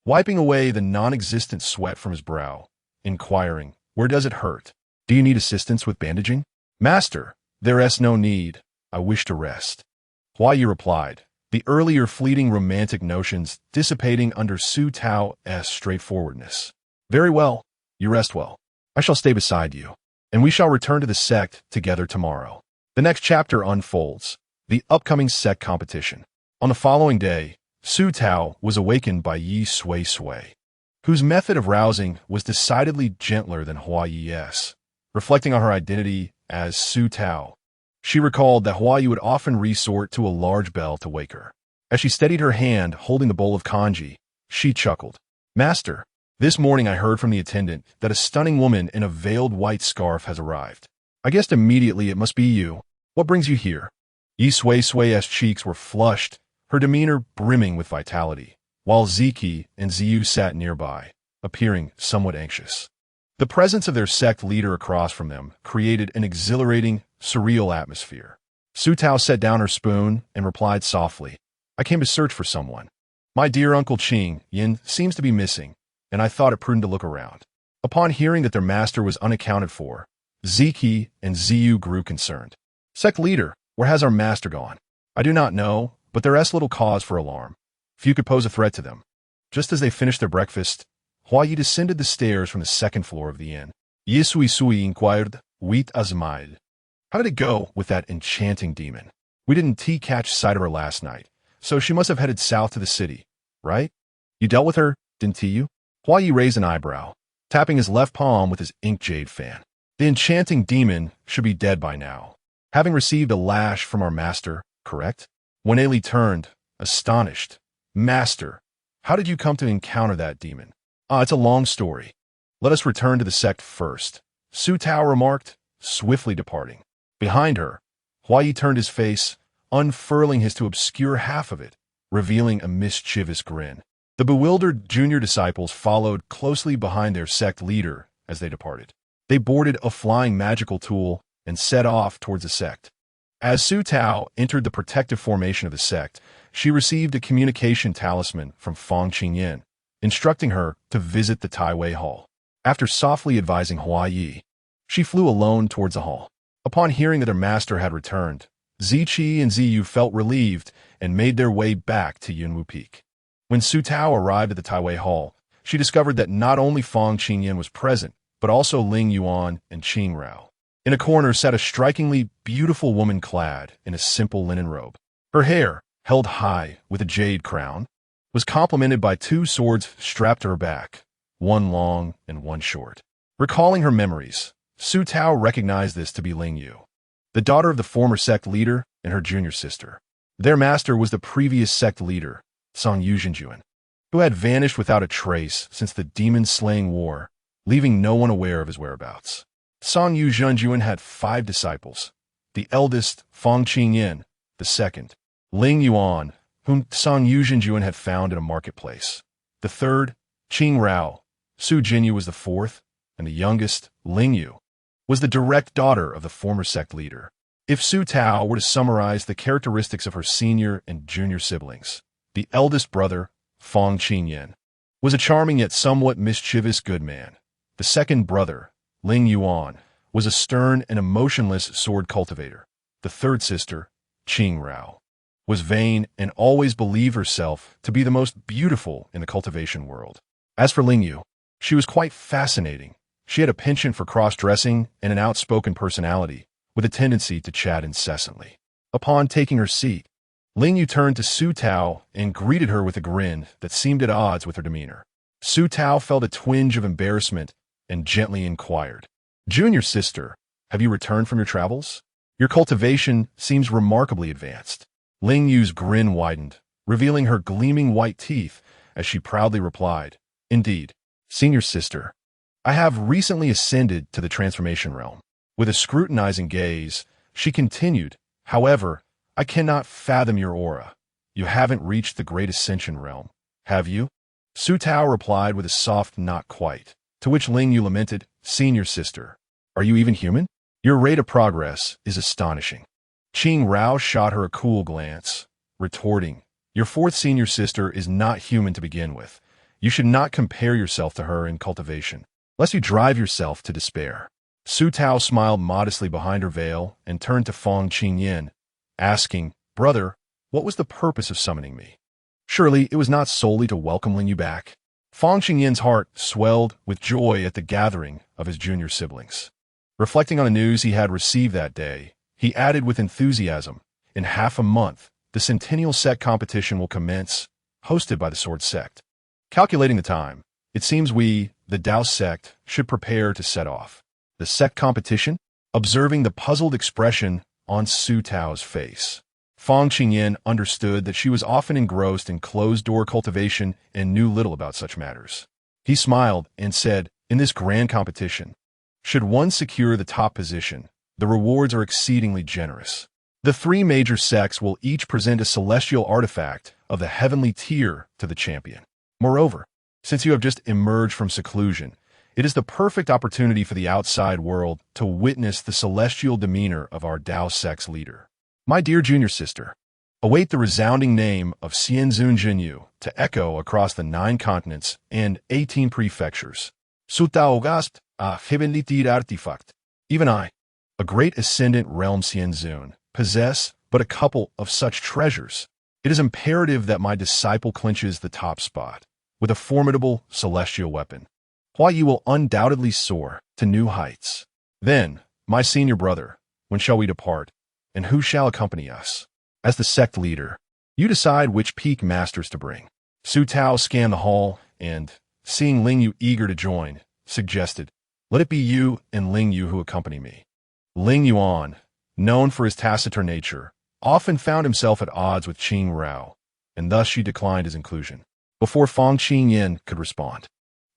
wiping away the non-existent sweat from his brow, inquiring, "Where does it hurt? Do you need assistance with bandaging?" "Master, there is no need. I wish to rest." Hua Ye replied, the earlier fleeting romantic notions dissipating under Su Tao's straightforwardness. "Very well. You rest well. I shall stay beside you, and we shall return to the sect together tomorrow." The next chapter unfolds, the upcoming sect competition. On the following day, Su Tao was awakened by Yi Sui Sui, whose method of rousing was decidedly gentler than Hua Ye's. Reflecting on her identity as Su Tao, she recalled that Hua Ye would often resort to a large bell to wake her. As she steadied her hand holding the bowl of kanji, she chuckled. "Master, this morning I heard from the attendant that a stunning woman in a veiled white scarf has arrived. I guessed immediately it must be you. What brings you here?" Yi Sui Sui's cheeks were flushed, her demeanor brimming with vitality, while Ziki and Ziyu sat nearby, appearing somewhat anxious. The presence of their sect leader across from them created an exhilarating, surreal atmosphere. Su Tao set down her spoon and replied softly, "I came to search for someone. My dear Uncle Qing Yin seems to be missing, and I thought it prudent to look around." Upon hearing that their master was unaccounted for, Ziki and Ziyu grew concerned. "Sect leader, where has our master gone?" "I do not know, but there is little cause for alarm. Few could pose a threat to them." Just as they finished their breakfast, Hua Yi descended the stairs from the second floor of the inn. Yisui Sui inquired, Wheat Azmail. How did it go with that enchanting demon? We didn't catch sight of her last night, so she must have headed south to the city, right? You dealt with her, didn't you? Hua Yi raised an eyebrow, tapping his left palm with his ink jade fan. The enchanting demon should be dead by now, having received a lash from our master, correct? When Ailey turned, astonished, Master, how did you come to encounter that demon? It's a long story. Let us return to the sect first, Su Tao remarked, swiftly departing. Behind her, Hua Yi turned his face, unfurling his to obscure half of it, revealing a mischievous grin. The bewildered junior disciples followed closely behind their sect leader as they departed. They boarded a flying magical tool and set off towards the sect. As Su Tao entered the protective formation of the sect, she received a communication talisman from Fong Qingyan, instructing her to visit the Tai Hall. After softly advising Hua Yi, she flew alone towards the hall. Upon hearing that her master had returned, Ziqi and Ziyu felt relieved and made their way back to Yunwu Peak. When Su Tao arrived at the Tai Hall, she discovered that not only Fong Qingyan was present, but also Ling Yuan and Qing Rao. In a corner sat a strikingly beautiful woman clad in a simple linen robe. Her hair, held high with a jade crown, was complemented by two swords strapped to her back, one long and one short. Recalling her memories, Su Tao recognized this to be Ling Yu, the daughter of the former sect leader and her junior sister. Their master was the previous sect leader, Song Yuzhenjuan, who had vanished without a trace since the demon-slaying war, leaving no one aware of his whereabouts. Song Yuzhenjuan had 5 disciples, the eldest, Fong Qingyan, the second, Ling Yuan, whom Song Yuzhenjuan had found in a marketplace, the third, Qing Rao. Su Jinyu was the fourth, and the youngest, Ling Yu, was the direct daughter of the former sect leader. If Su Tao were to summarize the characteristics of her senior and junior siblings, the eldest brother, Fong Qingyan, was a charming yet somewhat mischievous good man. The second brother, Ling Yuan, was a stern and emotionless sword cultivator. The third sister, Qing Rao, was vain and always believed herself to be the most beautiful in the cultivation world. As for Ling Yu, she was quite fascinating. She had a penchant for cross-dressing and an outspoken personality, with a tendency to chat incessantly. Upon taking her seat, Ling Yu turned to Su Tao and greeted her with a grin that seemed at odds with her demeanor. Su Tao felt a twinge of embarrassment and gently inquired, Junior sister, have you returned from your travels? Your cultivation seems remarkably advanced. Ling Yu's grin widened, revealing her gleaming white teeth as she proudly replied, Indeed, senior sister, I have recently ascended to the transformation realm. With a scrutinizing gaze, she continued, However, I cannot fathom your aura. You haven't reached the great ascension realm, have you? Su Tao replied with a soft not quite, to which Ling Yu lamented, Senior sister, are you even human? Your rate of progress is astonishing. Qing Rao shot her a cool glance, retorting, Your fourth senior sister is not human to begin with. You should not compare yourself to her in cultivation, lest you drive yourself to despair. Su Tao smiled modestly behind her veil and turned to Fong Qingyan, asking, Brother, what was the purpose of summoning me? Surely it was not solely to welcome Ling Yu back. Fong Qingyan's heart swelled with joy at the gathering of his junior siblings. Reflecting on the news he had received that day, he added with enthusiasm, In half a month, the Centennial Sect competition will commence, hosted by the Sword Sect. Calculating the time, it seems we, the Dao Sect, should prepare to set off. The sect competition? Observing the puzzled expression on Su Tao's face, Fong Qingyan understood that she was often engrossed in closed-door cultivation and knew little about such matters. He smiled and said, In this grand competition, should one secure the top position, the rewards are exceedingly generous. The 3 major sects will each present a celestial artifact of the heavenly tier to the champion. Moreover, since you have just emerged from seclusion, it is the perfect opportunity for the outside world to witness the celestial demeanor of our Dao sect's leader. My dear junior sister, await the resounding name of Xianzun Jinyu to echo across the 9 continents and 18 prefectures. Sutaogast, a heavenly tier artifact. Even I, a great ascendant realm Xianzun, possess but a couple of such treasures. It is imperative that my disciple clinches the top spot. with a formidable celestial weapon. Hua Yi will undoubtedly soar to new heights. Then, my senior brother, when shall we depart, and who shall accompany us? As the sect leader, you decide which peak masters to bring. Su Tao scanned the hall and, seeing Ling Yu eager to join, suggested, let it be you and Ling Yu who accompany me. Ling Yuan, known for his taciturn nature, often found himself at odds with Qing Rao, and thus she declined his inclusion. Before Fang Qingyan could respond,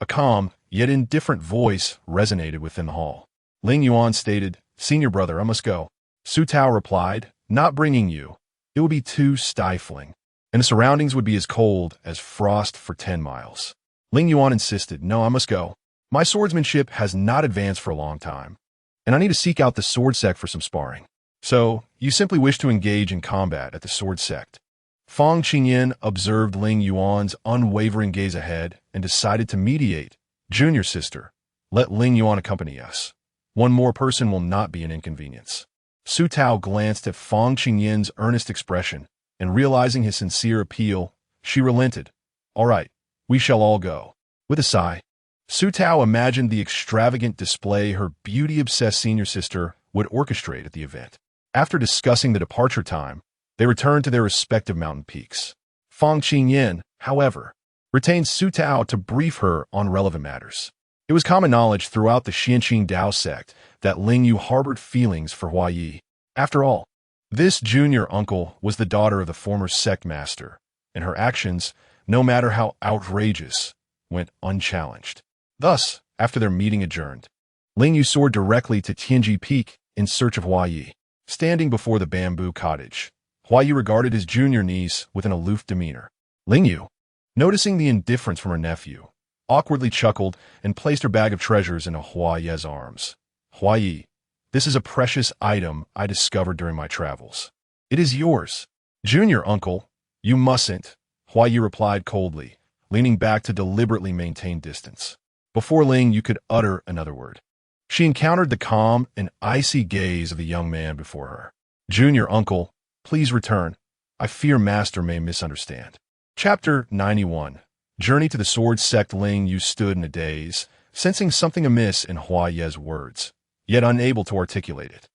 a calm, yet indifferent voice resonated within the hall. Ling Yuan stated, Senior brother, I must go. Su Tao replied, not bringing you. It would be too stifling, and the surroundings would be as cold as frost for 10 miles. Ling Yuan insisted, no, I must go. My swordsmanship has not advanced for a long time, and I need to seek out the sword sect for some sparring. So, you simply wish to engage in combat at the sword sect. Fang Qingyan observed Ling Yuan's unwavering gaze ahead and decided to mediate. Junior sister, let Ling Yuan accompany us. One more person will not be an inconvenience. Su Tao glanced at Fang Qingyan's earnest expression, and realizing his sincere appeal, she relented. All right, we shall all go. With a sigh, Su Tao imagined the extravagant display her beauty-obsessed senior sister would orchestrate at the event. After discussing the departure time, they returned to their respective mountain peaks. Fang Qingyan, however, retained Su Tao to brief her on relevant matters. It was common knowledge throughout the Xianqing Dao sect that Ling Yu harbored feelings for Hua Yi. After all, this junior uncle was the daughter of the former sect master, and her actions, no matter how outrageous, went unchallenged. Thus, after their meeting adjourned, Ling Yu soared directly to Tianji Peak in search of Hua Yi. Standing before the bamboo cottage, Hua Yi regarded his junior niece with an aloof demeanor. Ling Yu, noticing the indifference from her nephew, awkwardly chuckled and placed her bag of treasures into Hua Yi's arms. Hua Yi, this is a precious item I discovered during my travels. It is yours. Junior uncle, you mustn't, Hua Yi replied coldly, leaning back to deliberately maintain distance. Before Ling Yu could utter another word, she encountered the calm and icy gaze of the young man before her. Junior uncle, please return. I fear master may misunderstand. Chapter 91. Journey to the sword sect. Ling Yu stood in a daze, sensing something amiss in Hua Yi's words, yet unable to articulate it.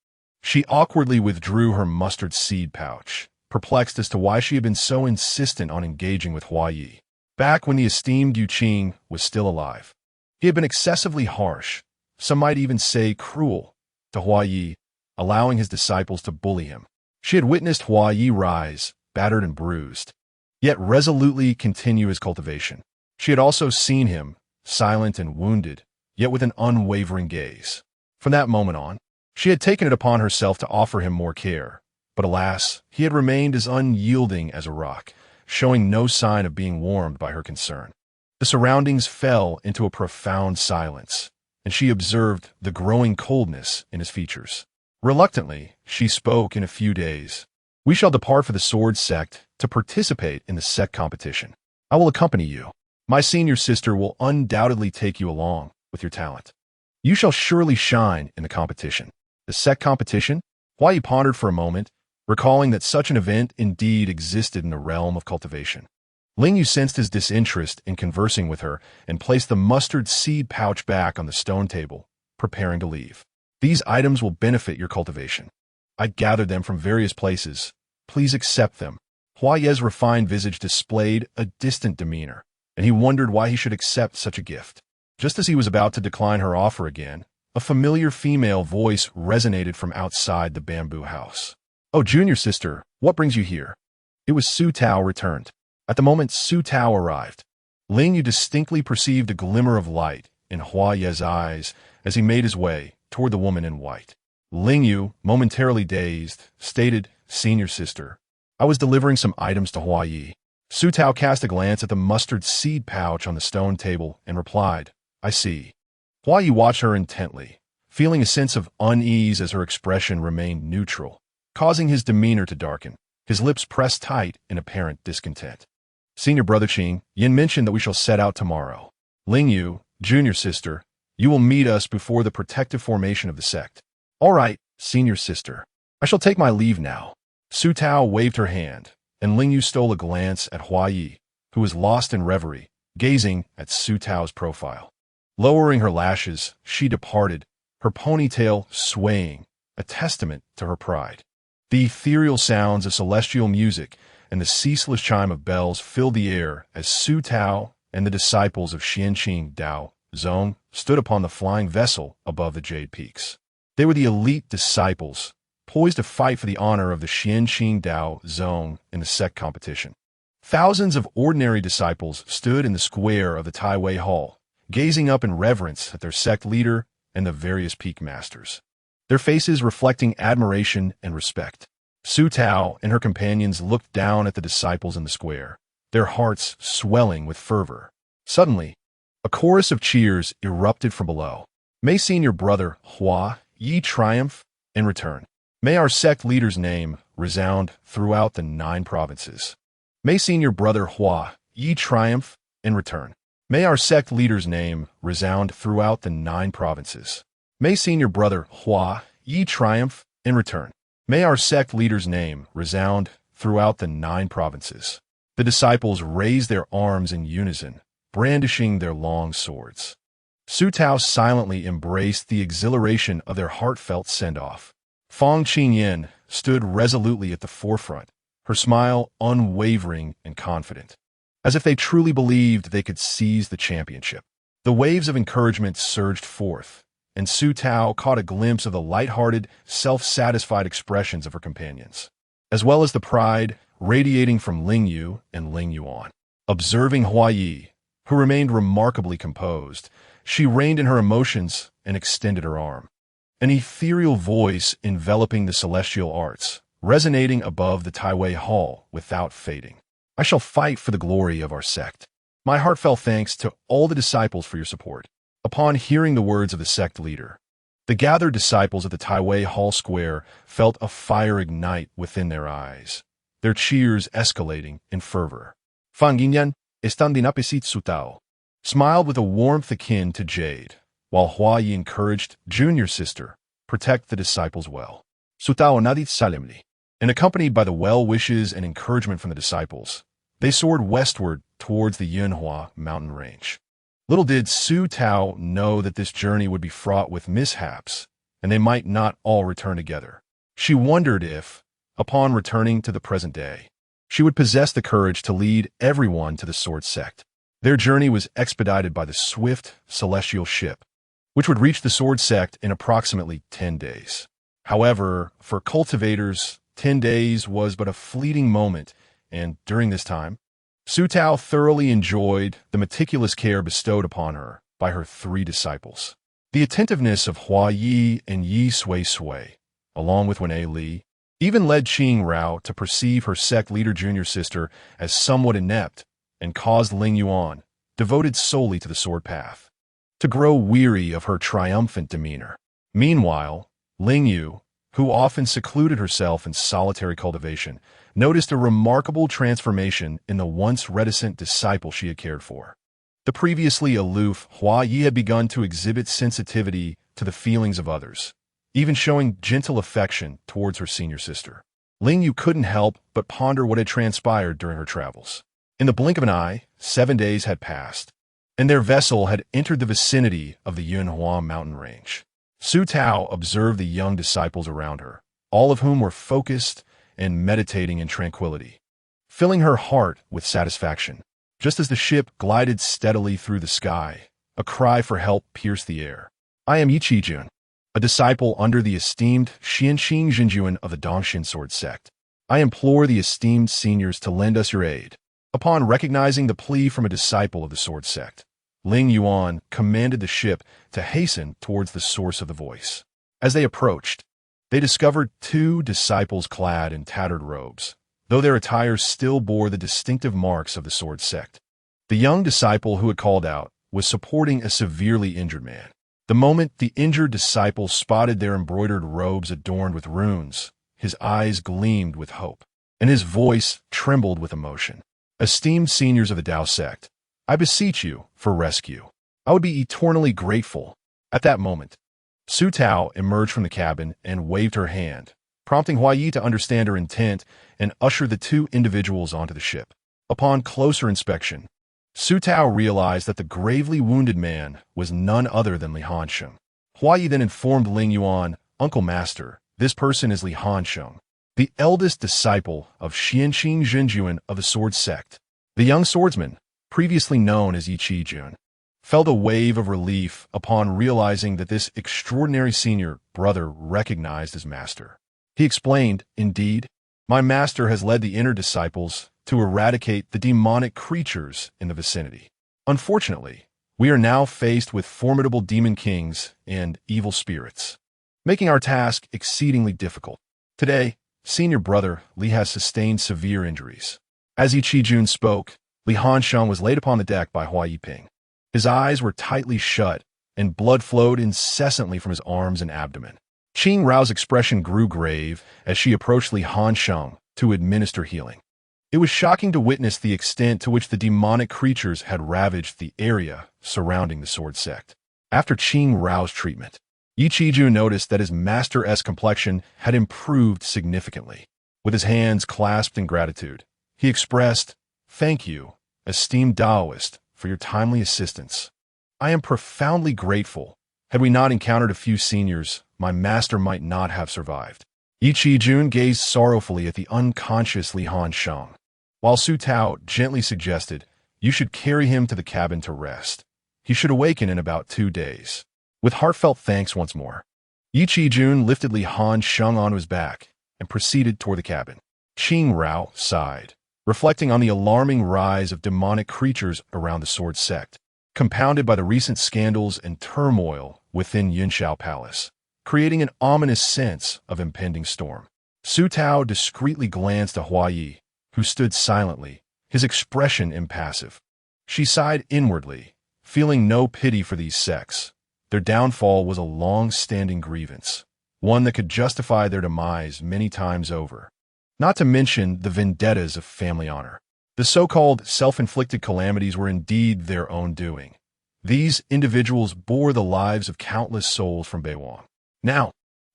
She awkwardly withdrew her mustard seed pouch, perplexed as to why she had been so insistent on engaging with Hua Yi. Back when the esteemed Yu Qing was still alive, he had been excessively harsh, some might even say cruel, to Hua Yi, allowing his disciples to bully him. She had witnessed Hua Yi rise, battered and bruised, yet resolutely continue his cultivation. She had also seen him, silent and wounded, yet with an unwavering gaze. From that moment on, she had taken it upon herself to offer him more care, but alas, he had remained as unyielding as a rock, showing no sign of being warmed by her concern. The surroundings fell into a profound silence, and she observed the growing coldness in his features. Reluctantly, she spoke in a few days. We shall depart for the sword sect to participate in the sect competition. I will accompany you. My senior sister will undoubtedly take you along with your talent. You shall surely shine in the competition. The sect competition? Hua Yi pondered for a moment, recalling that such an event indeed existed in the realm of cultivation. Ling Yu sensed his disinterest in conversing with her and placed the mustard seed pouch back on the stone table, preparing to leave. These items will benefit your cultivation. I gathered them from various places. Please accept them. Hua Yi's refined visage displayed a distant demeanor, and he wondered why he should accept such a gift. Just as he was about to decline her offer again, a familiar female voice resonated from outside the bamboo house. Oh, junior sister, what brings you here? It was Su Tao returned. At the moment Su Tao arrived, Ling Yu distinctly perceived a glimmer of light in Hua Yi's eyes as he made his way toward the woman in white. Ling Yu, momentarily dazed, stated, Senior sister, I was delivering some items to Hua Yi. Su Tao cast a glance at the mustard seed pouch on the stone table and replied, I see. Hua Yi watched her intently, feeling a sense of unease as her expression remained neutral, causing his demeanor to darken, his lips pressed tight in apparent discontent. Senior brother Qing, Yin mentioned that we shall set out tomorrow. Ling Yu, junior sister, you will meet us before the protective formation of the sect. All right, senior sister. I shall take my leave now. Su Tao waved her hand, and Ling Yu stole a glance at Hua Yi, who was lost in reverie, gazing at Su Tao's profile. Lowering her lashes, she departed, her ponytail swaying, a testament to her pride. The ethereal sounds of celestial music and the ceaseless chime of bells filled the air as Su Tao and the disciples of Xianqing Dao Zone stood upon the flying vessel above the Jade Peaks. They were the elite disciples, poised to fight for the honor of the Xianqing Dao Zone in the sect competition. Thousands of ordinary disciples stood in the square of the Taiwei Hall, gazing up in reverence at their sect leader and the various peak masters, their faces reflecting admiration and respect. Su Tao and her companions looked down at the disciples in the square, their hearts swelling with fervor. Suddenly, a chorus of cheers erupted from below. May Senior Brother Hua Yi triumph in return. May our sect leader's name resound throughout the 9 provinces. May Senior Brother Hua Yi triumph in return. May our sect leader's name resound throughout the 9 provinces. May Senior Brother Hua Yi triumph in return. May our sect leader's name resound throughout the 9 provinces. The disciples raised their arms in unison, brandishing their long swords. Su Tao silently embraced the exhilaration of their heartfelt send-off. Fang Qingyan stood resolutely at the forefront, her smile unwavering and confident, as if they truly believed they could seize the championship. The waves of encouragement surged forth, and Su Tao caught a glimpse of the light-hearted, self-satisfied expressions of her companions, as well as the pride radiating from Ling Yu and Ling Yuan. Observing Hua Yi, who remained remarkably composed, she reined in her emotions and extended her arm. An ethereal voice enveloping the celestial arts, resonating above the Taiwei Hall without fading. I shall fight for the glory of our sect. My heartfelt thanks to all the disciples for your support. Upon hearing the words of the sect leader, the gathered disciples at the Taiwei Hall Square felt a fire ignite within their eyes, their cheers escalating in fervor. Fang Yinyan, están dinapisit Su Tao, smiled with a warmth akin to jade, while Hua Yi encouraged junior sister, protect the disciples well. Su Tao nadit salimli. And accompanied by the well wishes and encouragement from the disciples, they soared westward towards the Yunhua mountain range. Little did Su Tao know that this journey would be fraught with mishaps, and they might not all return together. She wondered if, upon returning to the present day, she would possess the courage to lead everyone to the sword sect. Their journey was expedited by the swift celestial ship, which would reach the sword sect in approximately 10 days. However, for cultivators, 10 days was but a fleeting moment, and during this time, Su Tao thoroughly enjoyed the meticulous care bestowed upon her by her 3 disciples. The attentiveness of Hua Yi and Yi Sui Sui, along with Wen Li, even led Qing Rao to perceive her sect leader junior sister as somewhat inept and caused Ling Yuan, devoted solely to the sword path, to grow weary of her triumphant demeanor. Meanwhile, Ling Yu, who often secluded herself in solitary cultivation, noticed a remarkable transformation in the once reticent disciple she had cared for. The previously aloof Hua Yi had begun to exhibit sensitivity to the feelings of others, even showing gentle affection towards her senior sister. Ling Yu couldn't help but ponder what had transpired during her travels. In the blink of an eye, 7 days had passed, and their vessel had entered the vicinity of the Yunhua mountain range. Su Tao observed the young disciples around her, all of whom were focused and meditating in tranquility, filling her heart with satisfaction. Just as the ship glided steadily through the sky, a cry for help pierced the air. I am Yi Qijun, a disciple under the esteemed Xianqing Zhenjuan of the Dongshin Sword Sect. I implore the esteemed seniors to lend us your aid. Upon recognizing the plea from a disciple of the Sword Sect, Ling Yuan commanded the ship to hasten towards the source of the voice. As they approached, they discovered 2 disciples clad in tattered robes, though their attire still bore the distinctive marks of the Sword Sect. The young disciple who had called out was supporting a severely injured man. The moment the injured disciple spotted their embroidered robes adorned with runes, his eyes gleamed with hope, and his voice trembled with emotion. Esteemed seniors of the Dao sect, I beseech you for rescue. I would be eternally grateful. At that moment, Su Tao emerged from the cabin and waved her hand, prompting Hua Yi to understand her intent and usher the 2 individuals onto the ship. Upon closer inspection, Su Tao realized that the gravely wounded man was none other than Li Hansheng. Hua Yi then informed Ling Yuan, "Uncle Master, this person is Li Hansheng, the eldest disciple of Xianqing Zhenjuan of the Sword Sect." The young swordsman, previously known as Yi Qijun, felt a wave of relief upon realizing that this extraordinary senior brother recognized his master. He explained, "Indeed, my master has led the inner disciples to eradicate the demonic creatures in the vicinity. Unfortunately, we are now faced with formidable demon kings and evil spirits, making our task exceedingly difficult. Today, senior brother Li has sustained severe injuries." As Yi Qijun spoke, Li Hansheng was laid upon the deck by Hua Yiping. His eyes were tightly shut, and blood flowed incessantly from his arms and abdomen. Qing Rao's expression grew grave as she approached Li Hansheng to administer healing. It was shocking to witness the extent to which the demonic creatures had ravaged the area surrounding the sword sect. After Qing Rao's treatment, Yi Qijun noticed that his master's complexion had improved significantly. With his hands clasped in gratitude, he expressed, "Thank you, esteemed Taoist, for your timely assistance. I am profoundly grateful. Had we not encountered a few seniors, my master might not have survived." Yi Qijun gazed sorrowfully at the unconscious Li Hansheng, while Su Tao gently suggested, "You should carry him to the cabin to rest. He should awaken in about 2 days." With heartfelt thanks once more, Yi Qijun lifted Li Hansheng onto his back and proceeded toward the cabin. Qing Rao sighed, reflecting on the alarming rise of demonic creatures around the sword sect, compounded by the recent scandals and turmoil within Yunshao Palace, creating an ominous sense of impending storm. Su Tao discreetly glanced at Hua Yi, who stood silently, his expression impassive. She sighed inwardly, feeling no pity for these sects. Their downfall was a long-standing grievance, one that could justify their demise many times over. Not to mention the vendettas of family honor. The so-called self-inflicted calamities were indeed their own doing. These individuals bore the lives of countless souls from Beiwang. Now,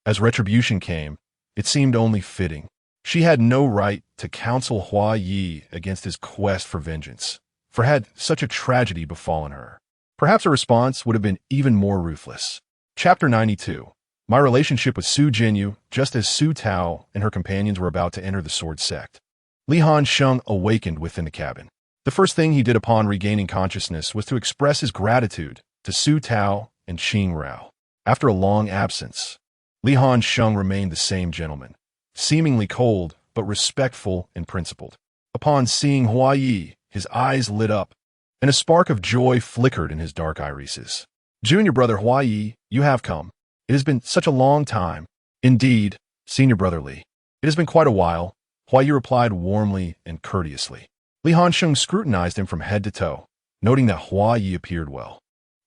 as retribution came, it seemed only fitting. She had no right to counsel Hua Yi against his quest for vengeance, for had such a tragedy befallen her, perhaps her response would have been even more ruthless. Chapter 92. My relationship with Su Jinyu, just as Su Tao and her companions were about to enter the sword sect. Li Hansheng awakened within the cabin. The first thing he did upon regaining consciousness was to express his gratitude to Su Tao and Qing Rao. After a long absence, Li Hansheng remained the same gentleman, seemingly cold but respectful and principled. Upon seeing Hua Yi, his eyes lit up, and a spark of joy flickered in his dark irises. "Junior brother Hua Yi, you have come. It has been such a long time." "Indeed, senior brother Li. It has been quite a while," Hua Yi replied warmly and courteously. Li Hansheng scrutinized him from head to toe, noting that Hua Yi appeared well.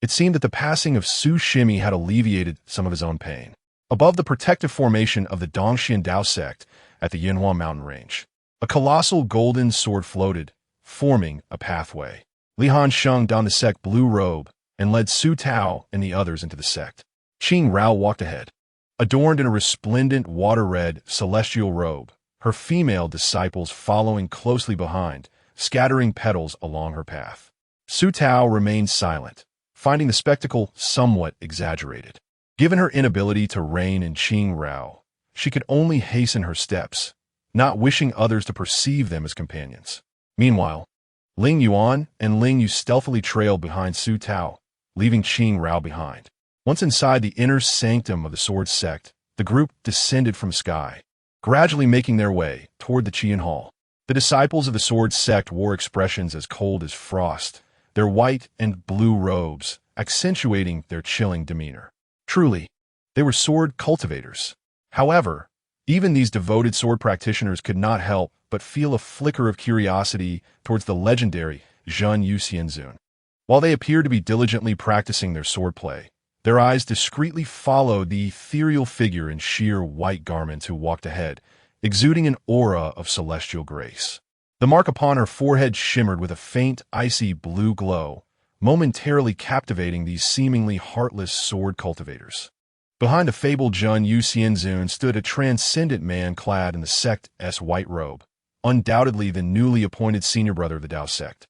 It seemed that the passing of Su Shimi had alleviated some of his own pain. Above the protective formation of the Dongxian Dao sect at the Yinhua mountain range, a colossal golden sword floated, forming a pathway. Li Hansheng donned the sect blue robe and led Su Tao and the others into the sect. Qing Rao walked ahead, adorned in a resplendent water-red celestial robe, her female disciples following closely behind, scattering petals along her path. Su Tao remained silent, finding the spectacle somewhat exaggerated. Given her inability to rein in Qing Rao, she could only hasten her steps, not wishing others to perceive them as companions. Meanwhile, Ling Yuan and Ling Yu stealthily trailed behind Su Tao, leaving Qing Rao behind. Once inside the inner sanctum of the sword sect, the group descended from sky, gradually making their way toward the Qian Hall. The disciples of the sword sect wore expressions as cold as frost, their white and blue robes accentuating their chilling demeanor. Truly, they were sword cultivators. However, even these devoted sword practitioners could not help but feel a flicker of curiosity towards the legendary Zhen Yuxianzun. While they appeared to be diligently practicing their swordplay, their eyes discreetly followed the ethereal figure in sheer white garments who walked ahead, exuding an aura of celestial grace. The mark upon her forehead shimmered with a faint, icy blue glow, momentarily captivating these seemingly heartless sword cultivators. Behind the fabled Zhen Yuxianzun stood a transcendent man clad in the sect's white robe, undoubtedly the newly appointed senior brother of the Dao sect.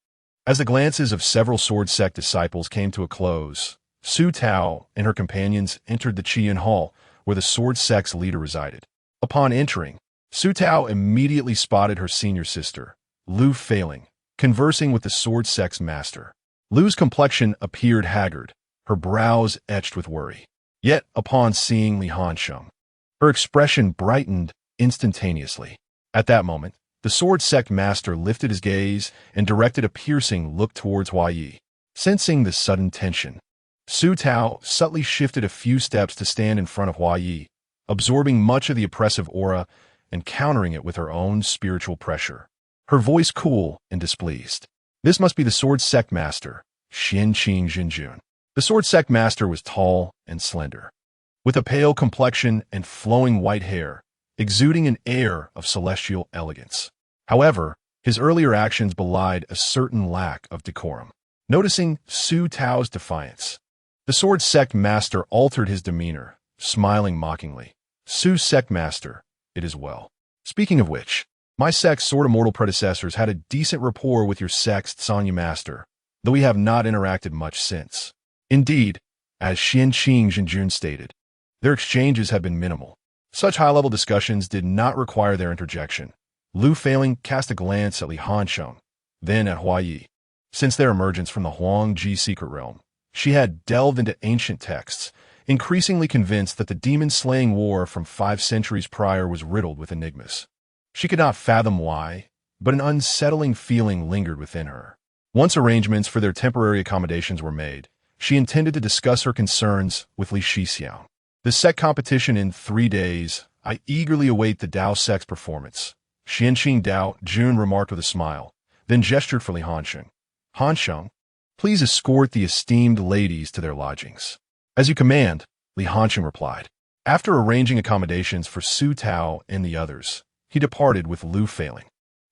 As the glances of several sword sect disciples came to a close, Su Tao and her companions entered the Qian Hall, where the sword sect's leader resided. Upon entering, Su Tao immediately spotted her senior sister, Lu Failing, conversing with the sword sect's master. Lu's complexion appeared haggard, her brows etched with worry. Yet, upon seeing Li Hansheng, her expression brightened instantaneously. At that moment, the sword sect master lifted his gaze and directed a piercing look towards Hua Yi. Sensing the sudden tension, Su Tao subtly shifted a few steps to stand in front of Hua Yi, absorbing much of the oppressive aura and countering it with her own spiritual pressure. Her voice cool and displeased. This must be the sword sect master, Xianqing Jinjun. The sword sect master was tall and slender, with a pale complexion and flowing white hair, exuding an air of celestial elegance. However, his earlier actions belied a certain lack of decorum. Noticing Su Tao's defiance, the sword sect master altered his demeanor, smiling mockingly. Su sect master, it is well. Speaking of which, my sect's sword immortal predecessors had a decent rapport with your sect's Sanya master, though we have not interacted much since. Indeed, as Xianqing Jinjun stated, their exchanges have been minimal. Such high-level discussions did not require their interjection. Lu Failing cast a glance at Li Hansheng, then at Hua Yi. Since their emergence from the Huangji secret realm, she had delved into ancient texts, increasingly convinced that the demon-slaying war from 5 centuries prior was riddled with enigmas. She could not fathom why, but an unsettling feeling lingered within her. Once arrangements for their temporary accommodations were made, she intended to discuss her concerns with Li Shixiao. The sect competition in 3 days. I eagerly await the Dao sect's performance. Xianqing Dao Jun remarked with a smile, then gestured for Li Hansheng. Hansheng, please escort the esteemed ladies to their lodgings. As you command, Li Hansheng replied. After arranging accommodations for Su Tao and the others, he departed with Lu Failing.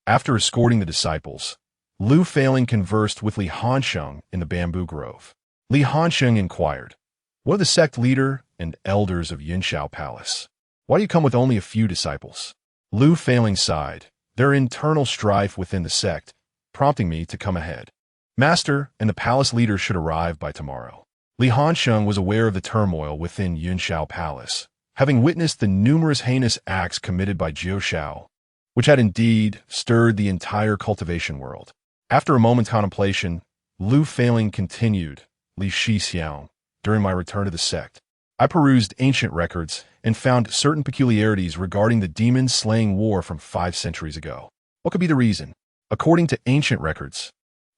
After escorting the disciples, Lu Failing conversed with Li Hansheng in the bamboo grove. Li Hansheng inquired, "What of the sect leader and elders of Yinshao Palace? Why do you come with only a few disciples?" Lu Failing sighed. "There are internal strife within the sect, prompting me to come ahead. Master and the palace leaders should arrive by tomorrow." Li Hansheng was aware of the turmoil within Yinshao Palace, having witnessed the numerous heinous acts committed by Jiu Shao, which had indeed stirred the entire cultivation world. After a moment's contemplation, Lu Failing continued, "Li Shixiao, during my return to the sect, I perused ancient records and found certain peculiarities regarding the demon-slaying war from 5 centuries ago. What could be the reason? According to ancient records,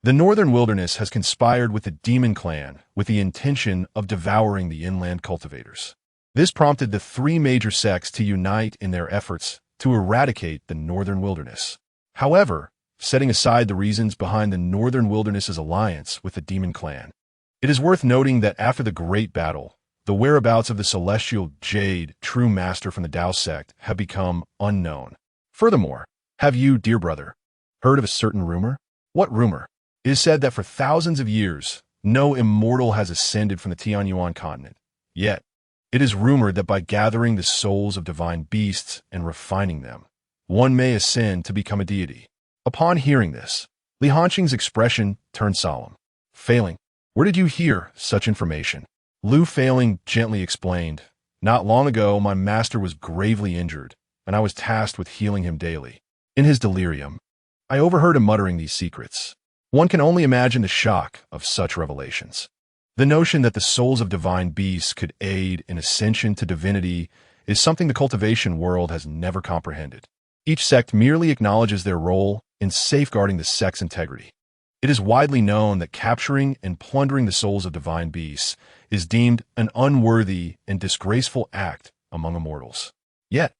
the northern wilderness has conspired with the demon clan with the intention of devouring the inland cultivators. This prompted the 3 major sects to unite in their efforts to eradicate the northern wilderness. However, setting aside the reasons behind the northern wilderness's alliance with the demon clan, it is worth noting that after the Great Battle, the whereabouts of the celestial Jade, true master from the Dao sect, have become unknown. Furthermore, have you, dear brother, heard of a certain rumor? What rumor? It is said that for thousands of years, no immortal has ascended from the Tianyuan continent. Yet, it is rumored that by gathering the souls of divine beasts and refining them, one may ascend to become a deity. Upon hearing this, Li Hansheng's expression turned solemn. Failing, where did you hear such information? Lu Failing gently explained, "Not long ago, my master was gravely injured, and I was tasked with healing him daily. In his delirium, I overheard him muttering these secrets. One can only imagine the shock of such revelations. The notion that the souls of divine beasts could aid in ascension to divinity is something the cultivation world has never comprehended. Each sect merely acknowledges their role in safeguarding the sect's integrity. It is widely known that capturing and plundering the souls of divine beasts is deemed an unworthy and disgraceful act among immortals. Yet,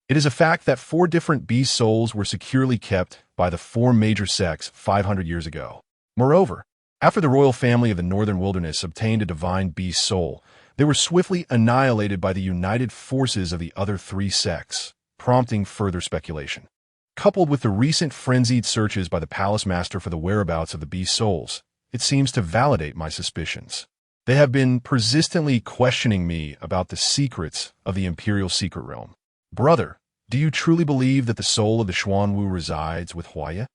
it is a fact that 4 different beast souls were securely kept by the 4 major sects 500 years ago. Moreover, after the royal family of the northern wilderness obtained a divine beast soul, they were swiftly annihilated by the united forces of the other 3 sects, prompting further speculation. Coupled with the recent frenzied searches by the palace master for the whereabouts of the beast souls, it seems to validate my suspicions. They have been persistently questioning me about the secrets of the imperial secret realm. Brother, do you truly believe that the soul of the Xuanwu resides with Huaya?"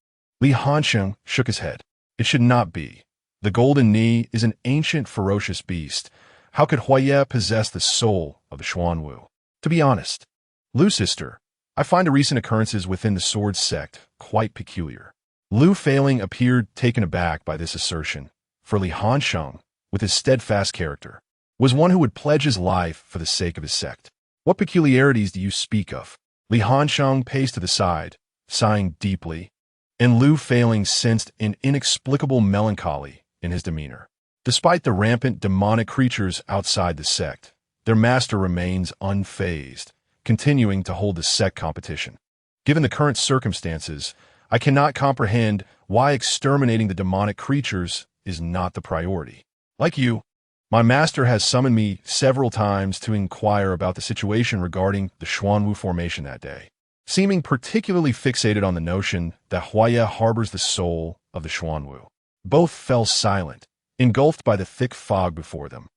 Li Hansheng shook his head. It should not be. The Golden Knee is an ancient, ferocious beast. How could Huaya possess the soul of the Xuanwu? To be honest, Lu sister, I find the recent occurrences within the sword sect quite peculiar. Lu Feiling appeared taken aback by this assertion, for Li Hansheng, with his steadfast character, was one who would pledge his life for the sake of his sect. What peculiarities do you speak of? Li Hansheng paced to the side, sighing deeply, and Lu Feiling sensed an inexplicable melancholy in his demeanor. Despite the rampant demonic creatures outside the sect, their master remains unfazed, continuing to hold the sect competition. Given the current circumstances, I cannot comprehend why exterminating the demonic creatures is not the priority. Like you, my master has summoned me several times to inquire about the situation regarding the Xuanwu formation that day, seeming particularly fixated on the notion that Huaya harbors the soul of the Xuanwu. Both fell silent, engulfed by the thick fog before them,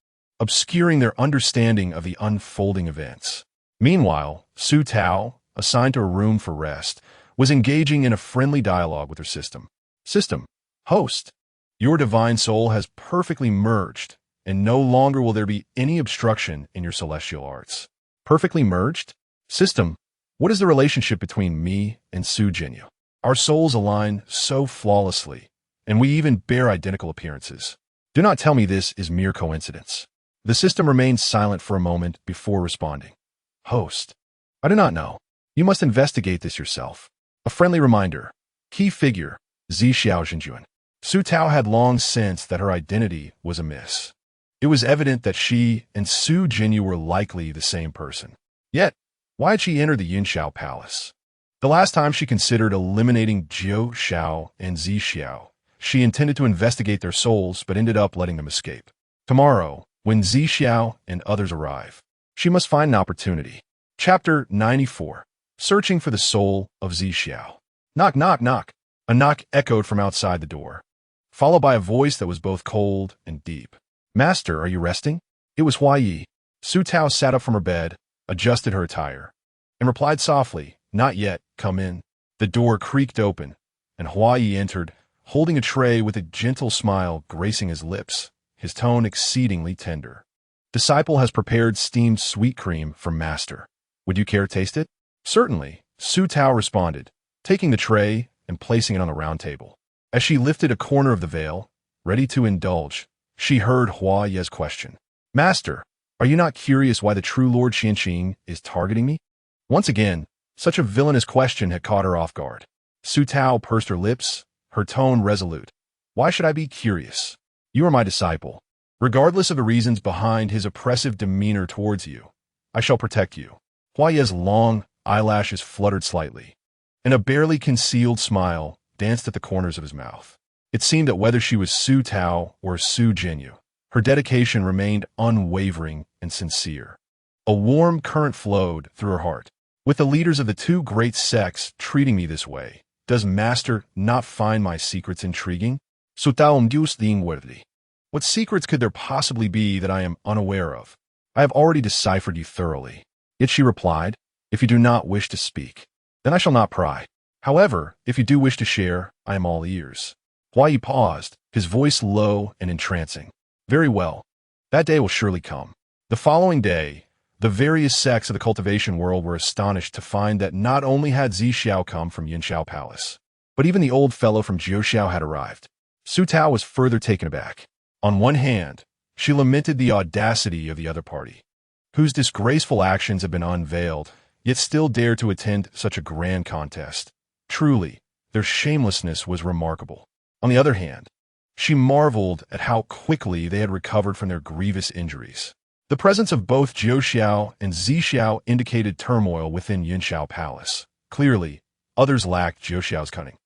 obscuring their understanding of the unfolding events. Meanwhile, Su Tao, assigned to a room for rest, was engaging in a friendly dialogue with her system. System, host, your divine soul has perfectly merged, and no longer will there be any obstruction in your celestial arts. Perfectly merged? System, what is the relationship between me and Su Jinyu? Our souls align so flawlessly, and we even bear identical appearances. Do not tell me this is mere coincidence. The system remained silent for a moment before responding. Host, I do not know. You must investigate this yourself. A friendly reminder. Key figure, Zixiao Zhenjuan. Su Tao had long sensed that her identity was amiss. It was evident that she and Su Jinyu were likely the same person. Yet, why had she entered the Yunxiao Palace? The last time she considered eliminating Jiu Xiao and Zixiao, she intended to investigate their souls but ended up letting them escape. Tomorrow, when Zixiao and others arrive, she must find an opportunity. Chapter 94. Searching for the soul of Zixiao. Knock, knock, knock. A knock echoed from outside the door, followed by a voice that was both cold and deep. Master, are you resting? It was Hua Yi. Su Tao sat up from her bed, adjusted her attire, and replied softly, Not yet, come in. The door creaked open, and Hua Yi entered, holding a tray with a gentle smile gracing his lips, his tone exceedingly tender. Disciple has prepared steamed sweet cream for Master. Would you care to taste it? Certainly, Su Tao responded, taking the tray and placing it on the round table. As she lifted a corner of the veil, ready to indulge, she heard Hua Ye's question. Master, are you not curious why the true Lord Xianqing is targeting me? Once again, such a villainous question had caught her off guard. Su Tao pursed her lips, her tone resolute. Why should I be curious? You are my disciple. Regardless of the reasons behind his oppressive demeanor towards you, I shall protect you. Hua Ye's long eyelashes fluttered slightly, and a barely concealed smile danced at the corners of his mouth. It seemed that whether she was Su Tao or Su Jinyu, her dedication remained unwavering and sincere. A warm current flowed through her heart. With the leaders of the two great sects treating me this way, does Master not find my secrets intriguing? What secrets could there possibly be that I am unaware of? I have already deciphered you thoroughly. Yet she replied, If you do not wish to speak, then I shall not pry. However, if you do wish to share, I am all ears. Hua Yi paused, his voice low and entrancing. Very well. That day will surely come. The following day, the various sects of the cultivation world were astonished to find that not only had Zixiao come from Yunxiao Palace, but even the old fellow from Jiuxiao had arrived. Su Tao was further taken aback. On one hand, she lamented the audacity of the other party, whose disgraceful actions had been unveiled, yet still dared to attend such a grand contest. Truly, their shamelessness was remarkable. On the other hand, she marveled at how quickly they had recovered from their grievous injuries. The presence of both Jiuxiao and Zixiao indicated turmoil within Yunxiao Palace. Clearly, others lacked Jiuxiao's cunning,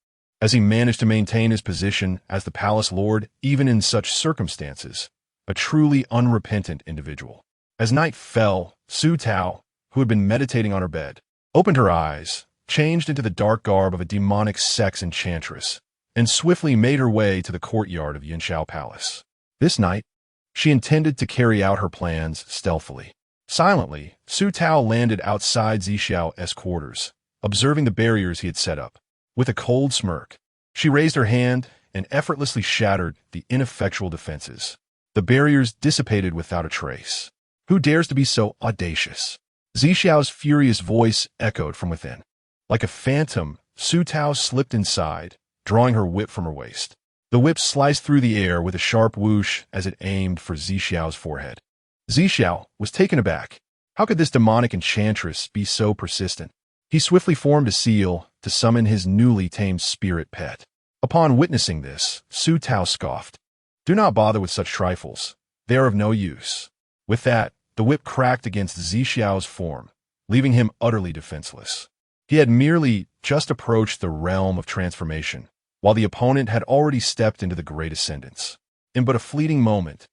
as he managed to maintain his position as the palace lord even in such circumstances, a truly unrepentant individual. As night fell, Su Tao, who had been meditating on her bed, opened her eyes, changed into the dark garb of a demonic sex enchantress, and swiftly made her way to the courtyard of Yunxiao Palace. This night, she intended to carry out her plans stealthily. Silently, Su Tao landed outside Zixiao's quarters, observing the barriers he had set up. With a cold smirk, she raised her hand and effortlessly shattered the ineffectual defenses. The barriers dissipated without a trace. Who dares to be so audacious? Zixiao's furious voice echoed from within. Like a phantom, Su Tao slipped inside, drawing her whip from her waist. The whip sliced through the air with a sharp whoosh as it aimed for Zixiao's forehead. Zixiao was taken aback. How could this demonic enchantress be so persistent? He swiftly formed a seal to summon his newly tamed spirit pet. Upon witnessing this, Su Tao scoffed. Do not bother with such trifles. They are of no use. With that, the whip cracked against Zixiao's form, leaving him utterly defenseless. He had merely just approached the realm of transformation, while the opponent had already stepped into the great ascendance. In but a fleeting moment,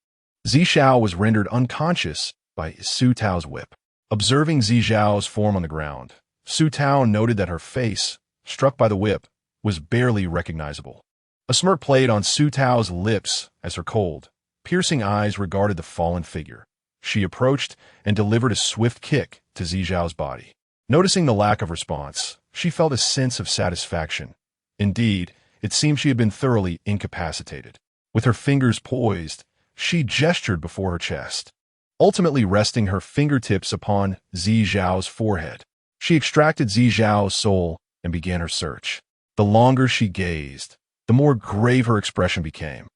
Zixiao was rendered unconscious by Su Tao's whip. Observing Zixiao's form on the ground, Su Tao noted that her face, struck by the whip, was barely recognizable. A smirk played on Su Tao's lips as her cold, piercing eyes regarded the fallen figure. She approached and delivered a swift kick to Zixiao's body. Noticing the lack of response, she felt a sense of satisfaction. Indeed, it seemed she had been thoroughly incapacitated. With her fingers poised, she gestured before her chest, ultimately resting her fingertips upon Zixiao's forehead. She extracted Zixiao's soul and began her search. The longer she gazed, the more grave her expression became.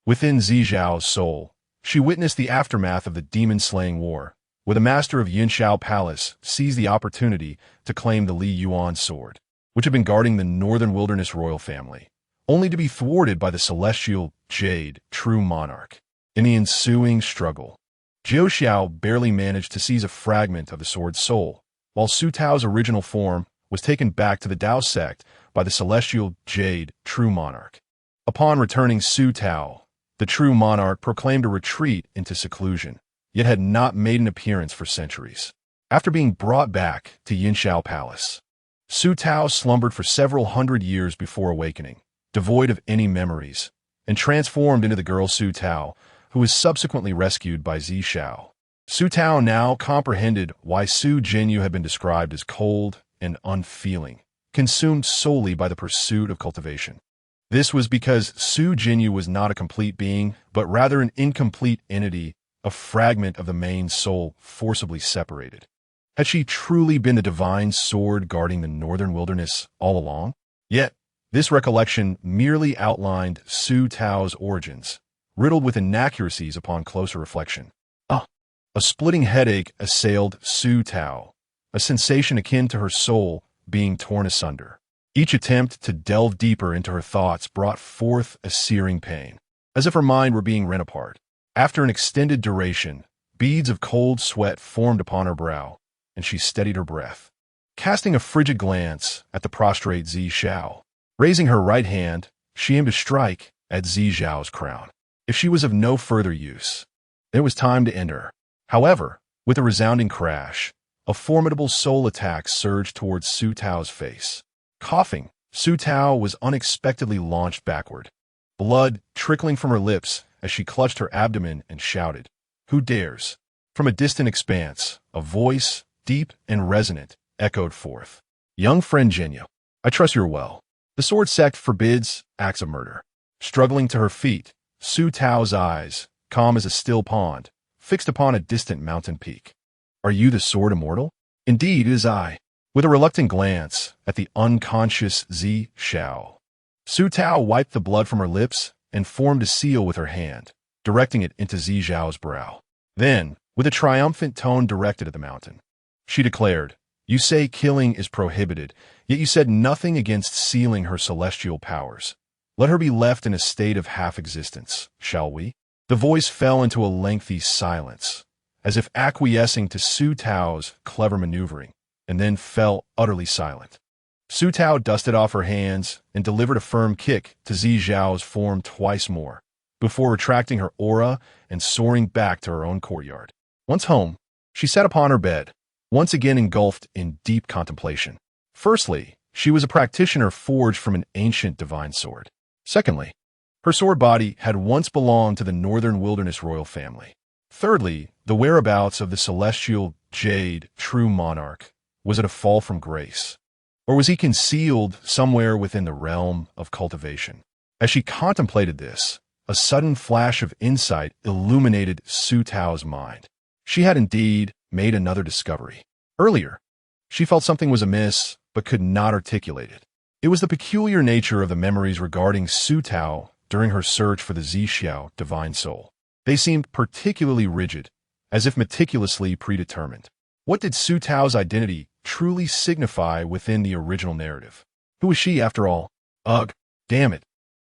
Within Zixiao's soul, she witnessed the aftermath of the demon-slaying war, where the master of Yinshao Palace seized the opportunity to claim the Li Yuan sword, which had been guarding the Northern Wilderness royal family, only to be thwarted by the celestial Jade, true monarch. In the ensuing struggle, Jiu Xiao barely managed to seize a fragment of the sword's soul, while Su Tao's original form was taken back to the Dao sect by the celestial Jade, true monarch. Upon returning Su Tao, the true monarch proclaimed a retreat into seclusion, yet had not made an appearance for centuries. After being brought back to Yinshao Palace, Su Tao slumbered for several hundred years before awakening, devoid of any memories, and transformed into the girl Su Tao, who was subsequently rescued by Zixiao. Su Tao now comprehended why Su Jinyu had been described as cold and unfeeling, consumed solely by the pursuit of cultivation. This was because Su Jinyu was not a complete being, but rather an incomplete entity, a fragment of the main soul forcibly separated. Had she truly been the divine sword guarding the northern wilderness all along? Yet, this recollection merely outlined Su Tao's origins, riddled with inaccuracies upon closer reflection. A splitting headache assailed Su Tao, a sensation akin to her soul being torn asunder. Each attempt to delve deeper into her thoughts brought forth a searing pain, as if her mind were being rent apart. After an extended duration, beads of cold sweat formed upon her brow, and she steadied her breath. Casting a frigid glance at the prostrate Zixiao, raising her right hand, she aimed to strike at Zixiao's crown. If she was of no further use, it was time to end her. However, with a resounding crash, a formidable soul attack surged towards Su Tao's face. Coughing, Su Tao was unexpectedly launched backward, blood trickling from her lips as she clutched her abdomen and shouted, "Who dares?" From a distant expanse, a voice, deep and resonant, echoed forth. "Young friend Jinyu, I trust you're well. The sword sect forbids acts of murder." Struggling to her feet, Su Tao's eyes, calm as a still pond, fixed upon a distant mountain peak. "Are you the sword immortal?" "Indeed, it is I." With a reluctant glance at the unconscious Zixiao, Su Tao wiped the blood from her lips and formed a seal with her hand, directing it into Zixiao's brow. Then, with a triumphant tone directed at the mountain, she declared, "You say killing is prohibited, yet you said nothing against sealing her celestial powers. Let her be left in a state of half-existence, shall we?" The voice fell into a lengthy silence, as if acquiescing to Su Tao's clever maneuvering, and then fell utterly silent. Su Tao dusted off her hands and delivered a firm kick to Zixiao's form twice more, before retracting her aura and soaring back to her own courtyard. Once home, she sat upon her bed, once again engulfed in deep contemplation. Firstly, she was a practitioner forged from an ancient divine sword. Secondly, her sword body had once belonged to the Northern Wilderness royal family. Thirdly, the whereabouts of the celestial Jade, true monarch, was it a fall from grace? Or was he concealed somewhere within the realm of cultivation? As she contemplated this, a sudden flash of insight illuminated Su Tao's mind. She had indeed made another discovery. Earlier, she felt something was amiss, but could not articulate it. It was the peculiar nature of the memories regarding Su Tao during her search for the Zixiao divine soul. They seemed particularly rigid, as if meticulously predetermined. What did Su Tao's identity truly signify within the original narrative? Who was she, after all? Ugh, damn it.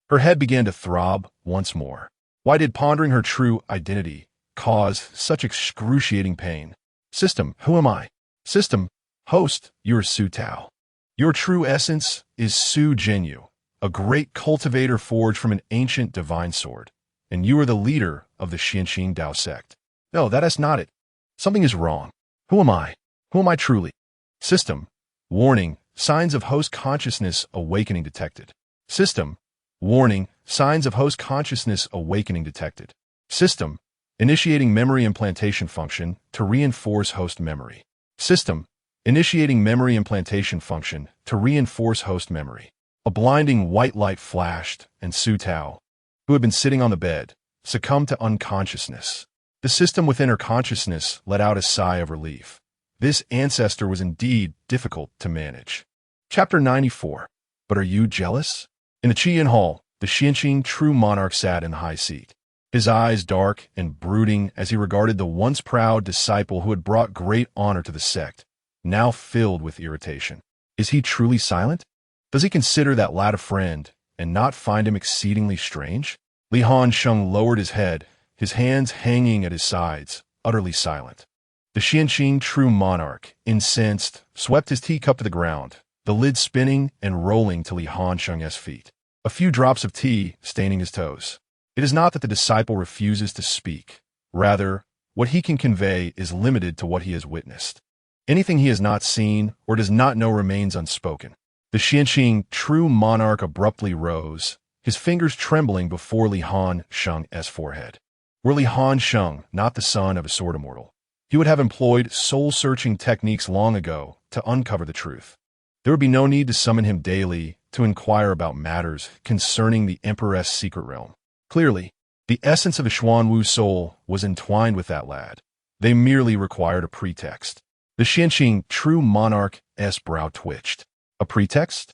Her head began to throb once more. Why did pondering her true identity cause such excruciating pain? System, who am I? System, host, you're Su Tao. Your true essence is Su Jinyu, a great cultivator forged from an ancient divine sword, and you are the leader of the Xianxing Dao sect. No, that is not it. Something is wrong. Who am I? Who am I truly? System, warning, signs of host consciousness awakening detected. System, warning, signs of host consciousness awakening detected. System, initiating memory implantation function to reinforce host memory. System, initiating memory implantation function to reinforce host memory. A blinding white light flashed, and Su Tao, who had been sitting on the bed, succumbed to unconsciousness. The system within her consciousness let out a sigh of relief. This ancestor was indeed difficult to manage. Chapter 94. But are you jealous? In the Qian Hall, the Xianxing true monarch sat in the high seat, his eyes dark and brooding as he regarded the once proud disciple who had brought great honor to the sect, now filled with irritation. Is he truly silent? Does he consider that lad a friend and not find him exceedingly strange? Li Hansheng lowered his head, his hands hanging at his sides, utterly silent. The Xianxing true monarch, incensed, swept his teacup to the ground, the lid spinning and rolling to Li Hansheng's feet, a few drops of tea staining his toes. It is not that the disciple refuses to speak. Rather, what he can convey is limited to what he has witnessed. Anything he has not seen or does not know remains unspoken. The Xianxing true monarch abruptly rose, his fingers trembling before Li Hansheng's forehead. Were Li Hansheng not the son of a sword immortal, he would have employed soul-searching techniques long ago to uncover the truth. There would be no need to summon him daily to inquire about matters concerning the Emperor's secret realm. Clearly, the essence of the Xuanwu soul was entwined with that lad. They merely required a pretext. The Xianxing true monarch's brow twitched. A pretext?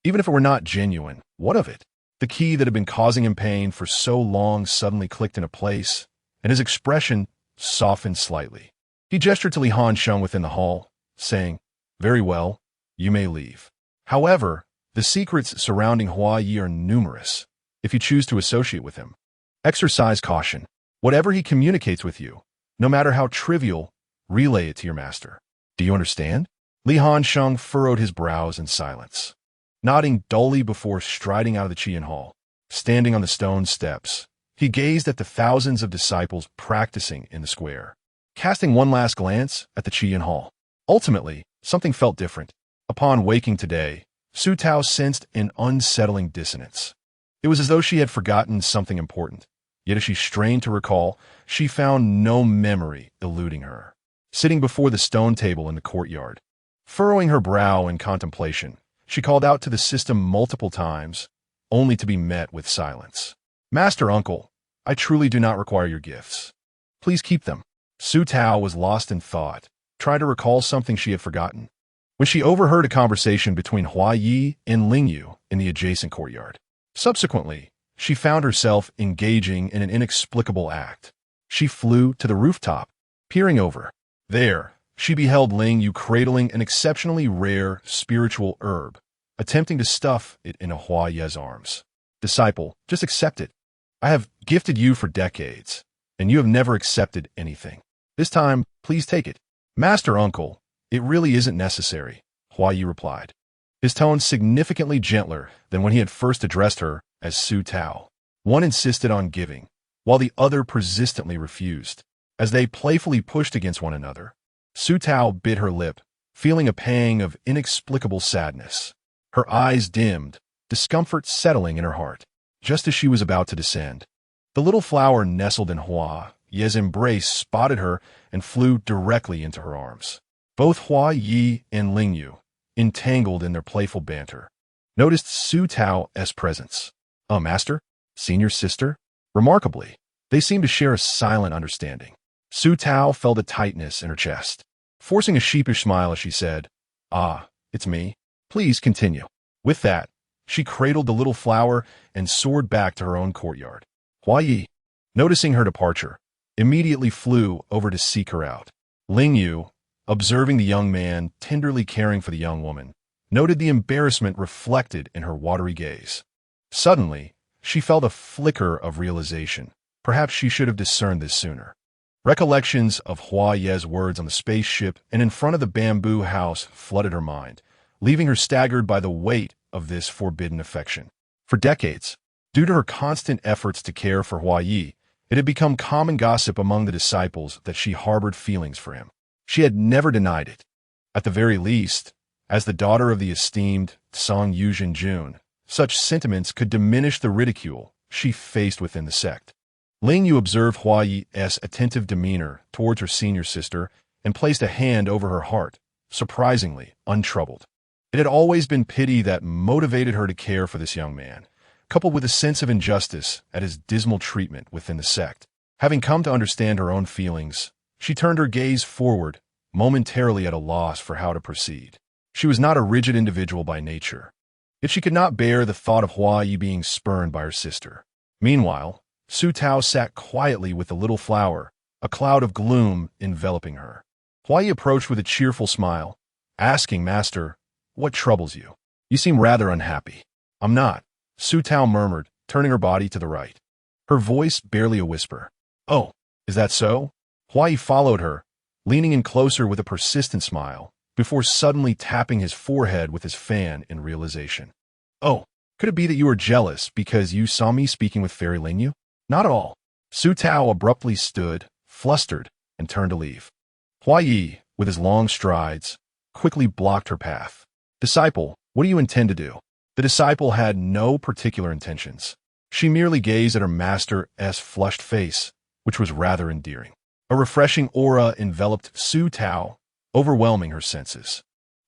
Even if it were not genuine, what of it? The key that had been causing him pain for so long suddenly clicked into place, and his expression softened slightly. He gestured to Li Hansheng within the hall, saying, "Very well, you may leave. However, the secrets surrounding Hua Yi are numerous. If you choose to associate with him, exercise caution. Whatever he communicates with you, no matter how trivial, relay it to your master. Do you understand?" Li Hansheng furrowed his brows in silence, nodding dully before striding out of the Qian Hall. Standing on the stone steps, he gazed at the thousands of disciples practicing in the square, casting one last glance at the Qian Hall. Ultimately, something felt different. Upon waking today, Su Tao sensed an unsettling dissonance. It was as though she had forgotten something important, yet as she strained to recall, she found no memory eluding her. Sitting before the stone table in the courtyard, furrowing her brow in contemplation, she called out to the system multiple times, only to be met with silence. "Master Uncle, I truly do not require your gifts. Please keep them." Su Tao was lost in thought, trying to recall something she had forgotten, when she overheard a conversation between Hua Yi and Ling Yu in the adjacent courtyard. Subsequently, she found herself engaging in an inexplicable act. She flew to the rooftop, peering over. There, she beheld Ling Yu cradling an exceptionally rare spiritual herb, attempting to stuff it in Hua Yi's arms. "Disciple, just accept it. I have gifted you for decades, and you have never accepted anything. This time, please take it." "Master Uncle, it really isn't necessary," Hua Yi replied, his tone significantly gentler than when he had first addressed her as Su Tao. One insisted on giving, while the other persistently refused. As they playfully pushed against one another, Su Tao bit her lip, feeling a pang of inexplicable sadness. Her eyes dimmed, discomfort settling in her heart. Just as she was about to descend, the little flower nestled in Hua Yi's embrace spotted her and flew directly into her arms. Both Hua Yi and Ling Yu, entangled in their playful banter, noticed Su Tao's presence. Master? Senior sister? Remarkably, they seemed to share a silent understanding. Su Tao felt a tightness in her chest. Forcing a sheepish smile as she said, "Ah, it's me. Please continue." With that, she cradled the little flower and soared back to her own courtyard. Hua Yi, noticing her departure, immediately flew over to seek her out. Ling Yu, observing the young man tenderly caring for the young woman, noted the embarrassment reflected in her watery gaze. Suddenly, she felt a flicker of realization. Perhaps she should have discerned this sooner. Recollections of Hua Ye's words on the spaceship and in front of the bamboo house flooded her mind, leaving her staggered by the weight of this forbidden affection. For decades, due to her constant efforts to care for Hua Yi, it had become common gossip among the disciples that she harbored feelings for him. She had never denied it. At the very least, as the daughter of the esteemed Song Yuzhen Jun, such sentiments could diminish the ridicule she faced within the sect. Ling Yu observed Hua Yi's attentive demeanor towards her senior sister and placed a hand over her heart, surprisingly untroubled. It had always been pity that motivated her to care for this young man, coupled with a sense of injustice at his dismal treatment within the sect. Having come to understand her own feelings, she turned her gaze forward, momentarily at a loss for how to proceed. She was not a rigid individual by nature, yet she could not bear the thought of Hua Yi being spurned by her sister. Meanwhile, Su Tao sat quietly with the little flower, a cloud of gloom enveloping her. Hua Yi approached with a cheerful smile, asking, "Master, what troubles you? You seem rather unhappy." "I'm not," Su Tao murmured, turning her body to the right. Her voice barely a whisper. "Oh, is that so?" Hua Yi followed her, leaning in closer with a persistent smile, before suddenly tapping his forehead with his fan in realization. "Oh, could it be that you are jealous because you saw me speaking with Fairy Ling Yu?" "Not at all." Su Tao abruptly stood, flustered, and turned to leave. Hua Yi, with his long strides, quickly blocked her path. "Disciple, what do you intend to do?" The disciple had no particular intentions. She merely gazed at her master's flushed face, which was rather endearing. A refreshing aura enveloped Su Tao, overwhelming her senses.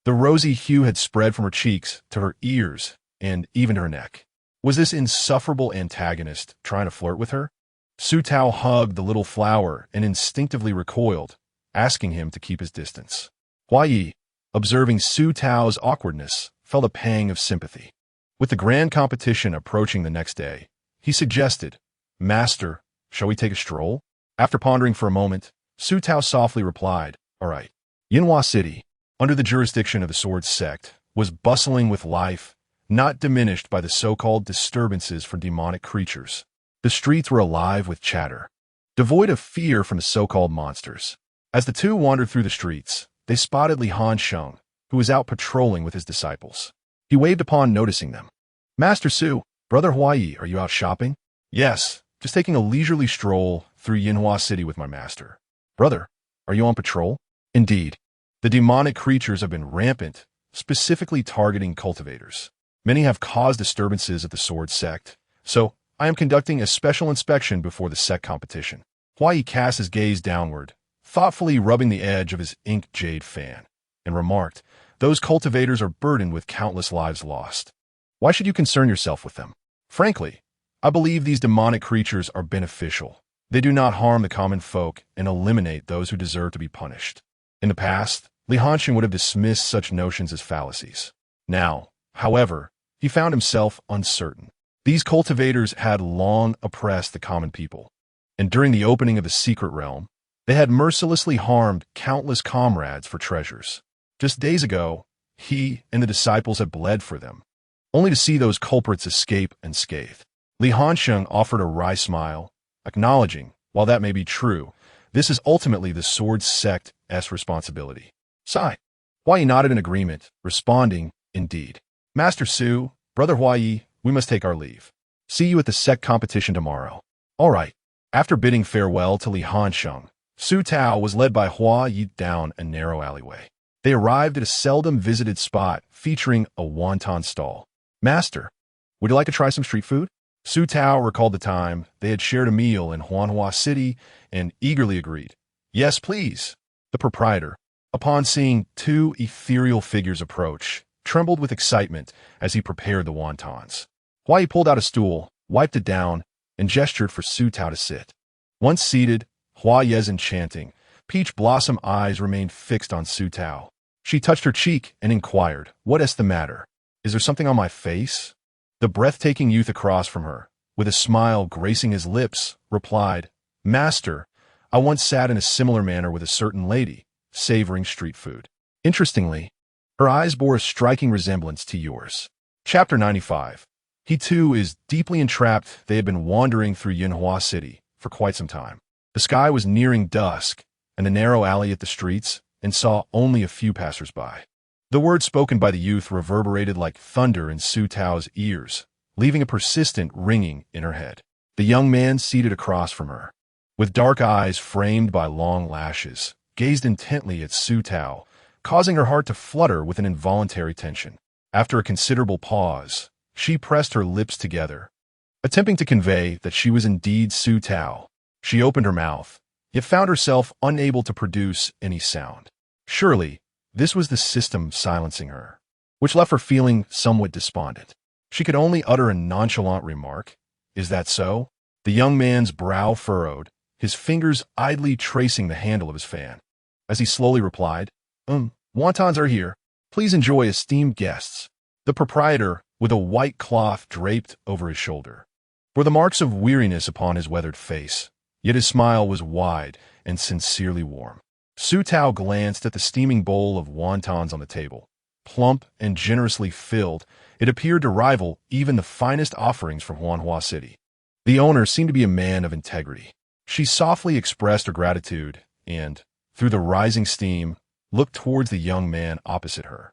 The rosy hue had spread from her cheeks to her ears and even to her neck. Was this insufferable antagonist trying to flirt with her? Su Tao hugged the little flower and instinctively recoiled, asking him to keep his distance. Hua Yi, observing Su Tao's awkwardness, felt a pang of sympathy. With the grand competition approaching the next day, he suggested, "Master, shall we take a stroll?" After pondering for a moment, Su Tao softly replied, "All right." Yinhua City, under the jurisdiction of the Sword Sect, was bustling with life, not diminished by the so-called disturbances from demonic creatures. The streets were alive with chatter, devoid of fear from the so-called monsters. As the two wandered through the streets, they spotted Li Hansheng, who was out patrolling with his disciples. He waved upon noticing them. "Master Su, Brother Hua Yi, are you out shopping?" "Yes, just taking a leisurely stroll through Yinhua City with my master." "Brother, are you on patrol?" "Indeed. The demonic creatures have been rampant, specifically targeting cultivators. Many have caused disturbances at the Sword Sect, so I am conducting a special inspection before the sect competition." Hua Yi cast his gaze downward, thoughtfully rubbing the edge of his ink jade fan, and remarked, "Those cultivators are burdened with countless lives lost. Why should you concern yourself with them? Frankly, I believe these demonic creatures are beneficial. They do not harm the common folk and eliminate those who deserve to be punished." In the past, Li Hansheng would have dismissed such notions as fallacies. Now, however, he found himself uncertain. These cultivators had long oppressed the common people, and during the opening of the secret realm, they had mercilessly harmed countless comrades for treasures. Just days ago, he and the disciples had bled for them, only to see those culprits escape unscathed. Li Hansheng offered a wry smile, acknowledging, while that may be true, this is ultimately the Sword Sect's responsibility. Sigh. Hua Yi nodded in agreement, responding, "Indeed. Master Su, Brother Hua Yi, we must take our leave. See you at the sect competition tomorrow." "All right." After bidding farewell to Li Hansheng, Su Tao was led by Hua Yi down a narrow alleyway. They arrived at a seldom visited spot featuring a wonton stall. "Master, would you like to try some street food?" Su Tao recalled the time they had shared a meal in Huanhua City and eagerly agreed. "Yes, please." The proprietor, upon seeing two ethereal figures approach, trembled with excitement as he prepared the wontons. Hua Yi pulled out a stool wiped it down, and gestured for Su Tao to sit. Once seated, Hua Ye's enchanting, peach blossom eyes remained fixed on Su Tao. She touched her cheek and inquired, "What is the matter? Is there something on my face?" The breathtaking youth across from her, with a smile gracing his lips, replied, "Master, I once sat in a similar manner with a certain lady, savoring street food. Interestingly, her eyes bore a striking resemblance to yours." Chapter 95. He too is deeply entrapped. They had been wandering through Yinhua City for quite some time. The sky was nearing dusk, and a narrow alley at the streets, and saw only a few passers-by. The words spoken by the youth reverberated like thunder in Su Tao's ears, leaving a persistent ringing in her head. The young man seated across from her, with dark eyes framed by long lashes, gazed intently at Su Tao, causing her heart to flutter with an involuntary tension. After a considerable pause, she pressed her lips together, attempting to convey that she was indeed Su Tao. She opened her mouth, yet found herself unable to produce any sound. Surely, this was the system silencing her, which left her feeling somewhat despondent. She could only utter a nonchalant remark, "Is that so?" The young man's brow furrowed, his fingers idly tracing the handle of his fan. As he slowly replied, "Wontons are here. Please enjoy, esteemed guests." The proprietor, with a white cloth draped over his shoulder, bore the marks of weariness upon his weathered face, yet his smile was wide and sincerely warm. Su Tao glanced at the steaming bowl of wontons on the table. Plump and generously filled, it appeared to rival even the finest offerings from Huanhua City. The owner seemed to be a man of integrity. She softly expressed her gratitude and, through the rising steam, looked towards the young man opposite her.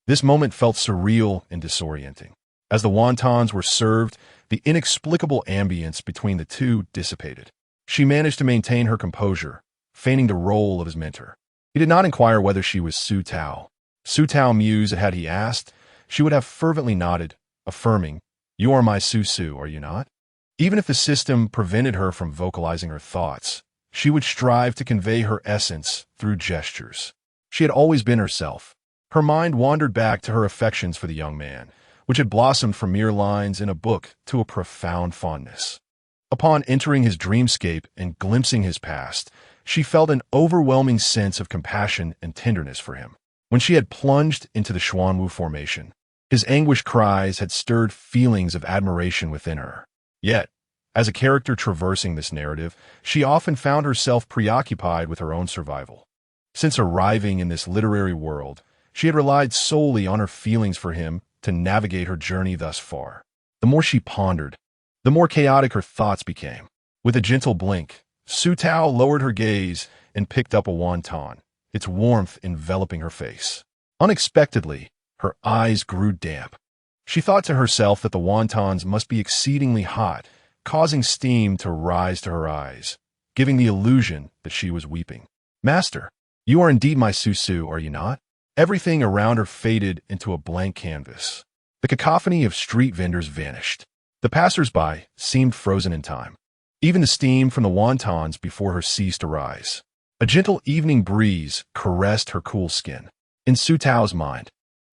This moment felt surreal and disorienting. As the wontons were served, the inexplicable ambience between the two dissipated. She managed to maintain her composure, feigning the role of his mentor. He did not inquire whether she was Su Tao. Su Tao mused that had he asked, she would have fervently nodded, affirming, "You are my Su, are you not?" Even if the system prevented her from vocalizing her thoughts, she would strive to convey her essence through gestures. She had always been herself. Her mind wandered back to her affections for the young man, which had blossomed from mere lines in a book to a profound fondness. Upon entering his dreamscape and glimpsing his past, she felt an overwhelming sense of compassion and tenderness for him. When she had plunged into the Xuanwu formation, his anguished cries had stirred feelings of admiration within her. Yet, as a character traversing this narrative, she often found herself preoccupied with her own survival. Since arriving in this literary world, she had relied solely on her feelings for him to navigate her journey thus far. The more she pondered, the more chaotic her thoughts became. With a gentle blink, Su Tao lowered her gaze and picked up a wonton, its warmth enveloping her face. Unexpectedly, her eyes grew damp. She thought to herself that the wontons must be exceedingly hot, causing steam to rise to her eyes, giving the illusion that she was weeping. "Master, you are indeed my Su, are you not?" Everything around her faded into a blank canvas. The cacophony of street vendors vanished. The passers-by seemed frozen in time. Even the steam from the wontons before her ceased to rise. A gentle evening breeze caressed her cool skin. In Su Tao's mind,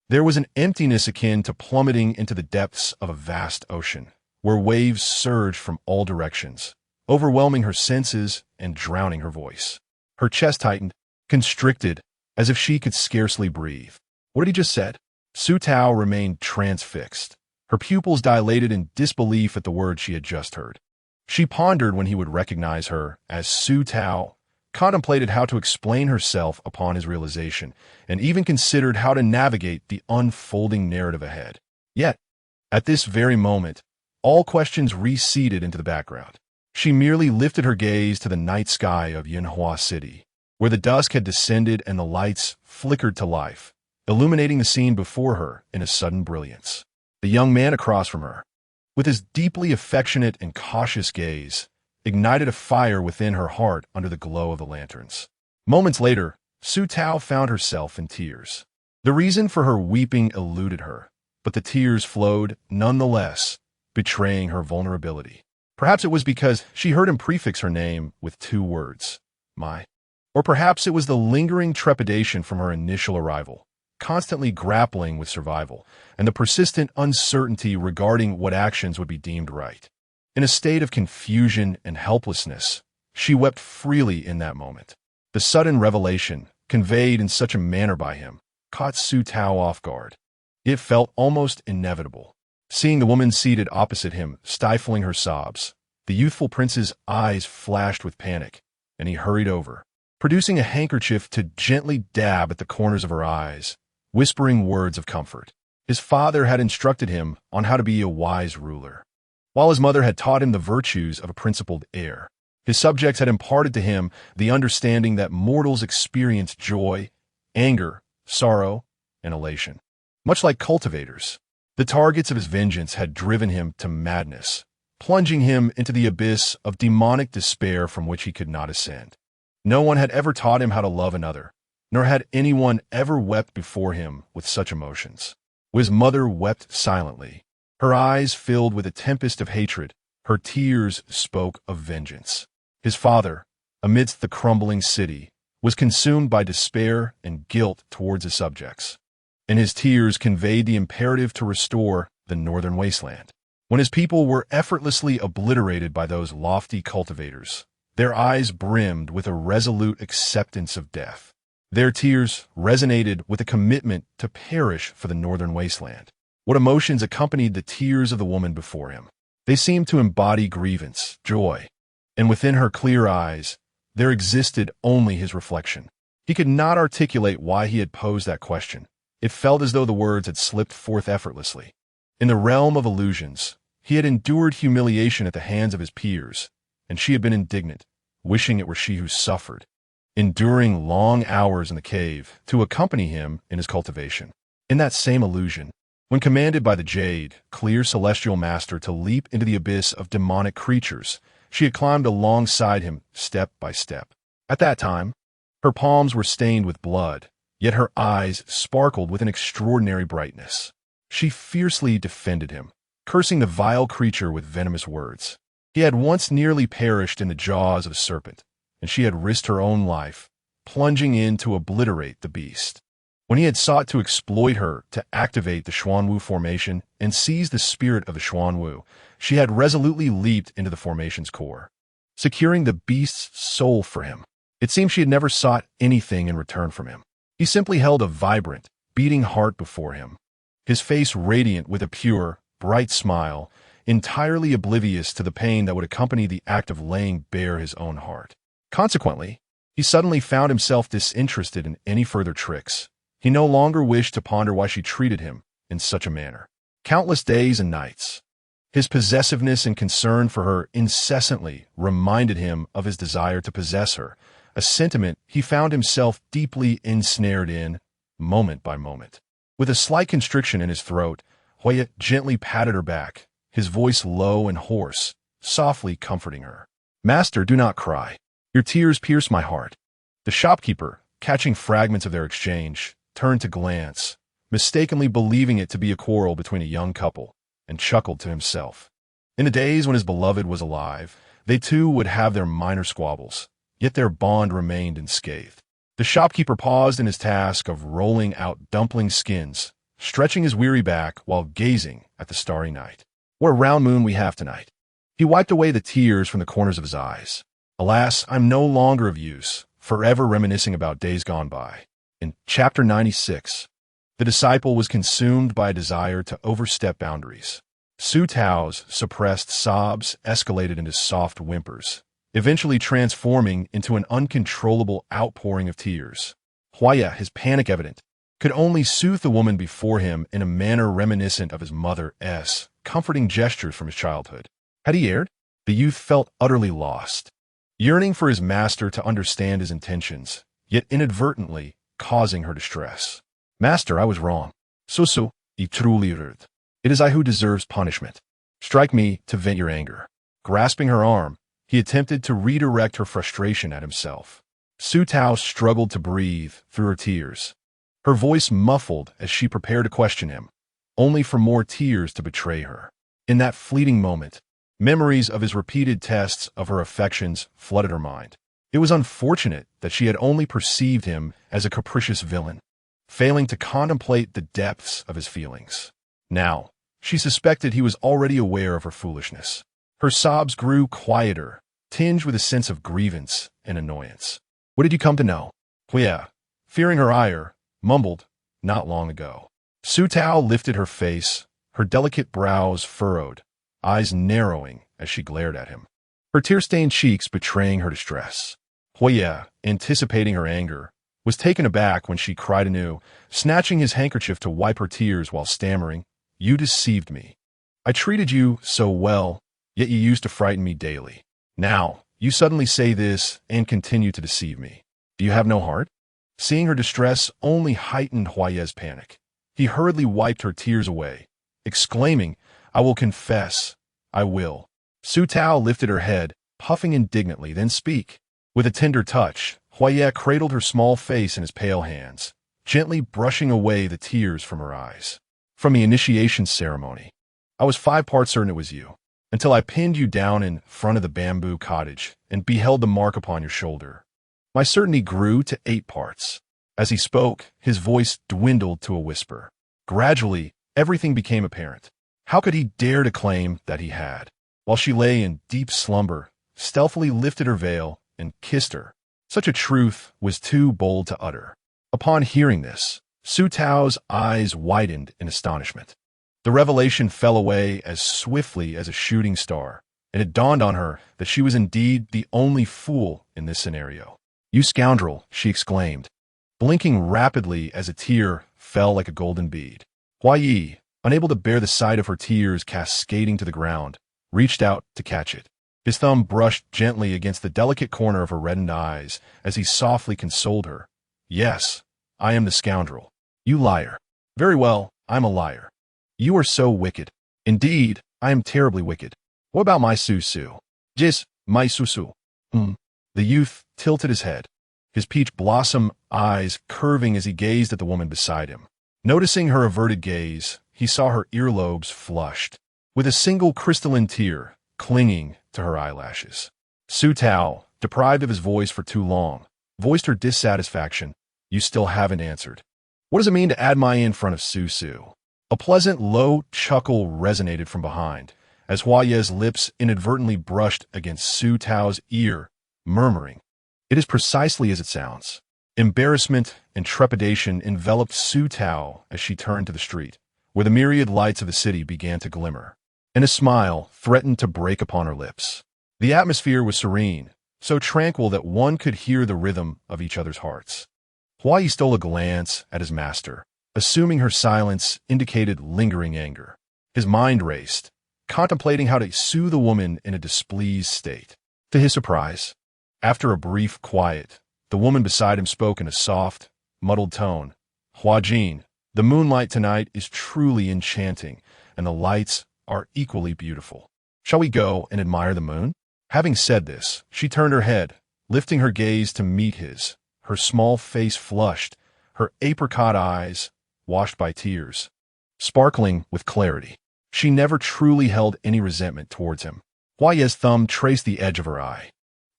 there was an emptiness akin to plummeting into the depths of a vast ocean, where waves surged from all directions, overwhelming her senses and drowning her voice. Her chest tightened, constricted, as if she could scarcely breathe. What had he just said? Su Tao remained transfixed, her pupils dilated in disbelief at the words she had just heard. She pondered when he would recognize her as Su Tao, contemplated how to explain herself upon his realization, and even considered how to navigate the unfolding narrative ahead. Yet, at this very moment, all questions receded into the background. She merely lifted her gaze to the night sky of Yinhua City, where the dusk had descended and the lights flickered to life, illuminating the scene before her in a sudden brilliance. The young man across from her, with his deeply affectionate and cautious gaze, ignited a fire within her heart under the glow of the lanterns. Moments later, Su Tao found herself in tears. The reason for her weeping eluded her, but the tears flowed nonetheless, betraying her vulnerability. Perhaps it was because she heard him prefix her name with two words, "my." Or perhaps it was the lingering trepidation from her initial arrival, constantly grappling with survival, and the persistent uncertainty regarding what actions would be deemed right. In a state of confusion and helplessness, she wept freely in that moment. The sudden revelation, conveyed in such a manner by him, caught Su Tao off guard. It felt almost inevitable. Seeing the woman seated opposite him, stifling her sobs, the youthful prince's eyes flashed with panic, and he hurried over, producing a handkerchief to gently dab at the corners of her eyes, whispering words of comfort. His father had instructed him on how to be a wise ruler, while his mother had taught him the virtues of a principled heir. His subjects had imparted to him the understanding that mortals experience joy, anger, sorrow, and elation. Much like cultivators, the targets of his vengeance had driven him to madness, plunging him into the abyss of demonic despair from which he could not ascend. No one had ever taught him how to love another, nor had anyone ever wept before him with such emotions. His mother wept silently. Her eyes filled with a tempest of hatred, her tears spoke of vengeance. His father, amidst the crumbling city, was consumed by despair and guilt towards his subjects, and his tears conveyed the imperative to restore the northern wasteland. When his people were effortlessly obliterated by those lofty cultivators, their eyes brimmed with a resolute acceptance of death. Their tears resonated with a commitment to perish for the northern wasteland. What emotions accompanied the tears of the woman before him? They seemed to embody grievance, joy, and within her clear eyes, there existed only his reflection. He could not articulate why he had posed that question. It felt as though the words had slipped forth effortlessly. In the realm of illusions, he had endured humiliation at the hands of his peers, and she had been indignant, wishing it were she who suffered, enduring long hours in the cave to accompany him in his cultivation. In that same illusion, when commanded by the Jade, clear celestial master, to leap into the abyss of demonic creatures, she had climbed alongside him step by step. At that time, her palms were stained with blood, yet her eyes sparkled with an extraordinary brightness. She fiercely defended him, cursing the vile creature with venomous words. He had once nearly perished in the jaws of a serpent, and she had risked her own life, plunging in to obliterate the beast. When he had sought to exploit her to activate the Xuanwu formation and seize the spirit of the Xuanwu, she had resolutely leaped into the formation's core, securing the beast's soul for him. It seemed she had never sought anything in return from him. He simply held a vibrant, beating heart before him, his face radiant with a pure, bright smile, entirely oblivious to the pain that would accompany the act of laying bare his own heart. Consequently, he suddenly found himself disinterested in any further tricks. He no longer wished to ponder why she treated him in such a manner. Countless days and nights, his possessiveness and concern for her incessantly reminded him of his desire to possess her, a sentiment he found himself deeply ensnared in, moment by moment. With a slight constriction in his throat, Hoya gently patted her back, his voice low and hoarse, softly comforting her. "Master, do not cry. Your tears pierce my heart." The shopkeeper, catching fragments of their exchange, turned to glance, mistakenly believing it to be a quarrel between a young couple, and chuckled to himself. In the days when his beloved was alive, they too would have their minor squabbles, yet their bond remained unscathed. The shopkeeper paused in his task of rolling out dumpling skins, stretching his weary back while gazing at the starry night. "What a round moon we have tonight." He wiped away the tears from the corners of his eyes. "Alas, I'm no longer of use, forever reminiscing about days gone by." In chapter 96, the disciple was consumed by a desire to overstep boundaries. Su Tao's suppressed sobs escalated into soft whimpers, eventually transforming into an uncontrollable outpouring of tears. Huaya, his panic evident, could only soothe the woman before him in a manner reminiscent of his mother's comforting gestures from his childhood. Had he erred? The youth felt utterly lost, yearning for his master to understand his intentions, yet inadvertently causing her distress. "Master, I was wrong. So, I truly erred. It is I who deserves punishment. Strike me to vent your anger." Grasping her arm, he attempted to redirect her frustration at himself. Su Tao struggled to breathe through her tears, her voice muffled as she prepared to question him, only for more tears to betray her. In that fleeting moment, memories of his repeated tests of her affections flooded her mind. It was unfortunate that she had only perceived him as a capricious villain, failing to contemplate the depths of his feelings. Now, she suspected he was already aware of her foolishness. Her sobs grew quieter, tinged with a sense of grievance and annoyance. What did you come to know? Huya, fearing her ire, mumbled, not long ago. Su Tao lifted her face, her delicate brows furrowed, eyes narrowing as she glared at him, her tear-stained cheeks betraying her distress. Huya, anticipating her anger, was taken aback when she cried anew, snatching his handkerchief to wipe her tears while stammering, "You deceived me. I treated you so well, yet you used to frighten me daily. Now, you suddenly say this and continue to deceive me. Do you have no heart?" Seeing her distress only heightened Huaye's panic. He hurriedly wiped her tears away, exclaiming, "I will confess. I will." Su Tao lifted her head, puffing indignantly, "Then speak." With a tender touch, Huaye cradled her small face in his pale hands, gently brushing away the tears from her eyes. "From the initiation ceremony, I was 5 parts certain it was you, until I pinned you down in front of the bamboo cottage and beheld the mark upon your shoulder. My certainty grew to 8 parts. As he spoke, his voice dwindled to a whisper. Gradually, everything became apparent. How could he dare to claim that he had? While she lay in deep slumber, stealthily lifted her veil and kissed her. Such a truth was too bold to utter. Upon hearing this, Su Tao's eyes widened in astonishment. The revelation fell away as swiftly as a shooting star, and it dawned on her that she was indeed the only fool in this scenario. "You scoundrel," she exclaimed, blinking rapidly as a tear fell like a golden bead. Huayi, unable to bear the sight of her tears cascading to the ground, reached out to catch it. His thumb brushed gently against the delicate corner of her reddened eyes as he softly consoled her. "Yes, I am the scoundrel. You liar. Very well, I'm a liar. You are so wicked. Indeed, I am terribly wicked. What about my Su-Su? Jis, my Su-Su." The youth tilted his head, his peach blossom eyes curving as he gazed at the woman beside him. Noticing her averted gaze, he saw her earlobes flushed, with a single crystalline tear clinging to her eyelashes. Su Tao, deprived of his voice for too long, voiced her dissatisfaction. "You still haven't answered. What does it mean to add my in front of Su-Su?" A pleasant, low chuckle resonated from behind, as Huaye's lips inadvertently brushed against Su Tao's ear, murmuring, "It is precisely as it sounds." Embarrassment and trepidation enveloped Su Tao as she turned to the street, where the myriad lights of the city began to glimmer, and a smile threatened to break upon her lips. The atmosphere was serene, so tranquil that one could hear the rhythm of each other's hearts. Huayi stole a glance at his master, assuming her silence indicated lingering anger. His mind raced, contemplating how to soothe the woman in a displeased state. To his surprise, after a brief quiet, the woman beside him spoke in a soft, muddled tone. "Huajin, the moonlight tonight is truly enchanting, and the lights are equally beautiful. Shall we go and admire the moon?" Having said this, she turned her head, lifting her gaze to meet his, her small face flushed, her apricot eyes, washed by tears, sparkling with clarity. She never truly held any resentment towards him. Huaye's thumb traced the edge of her eye,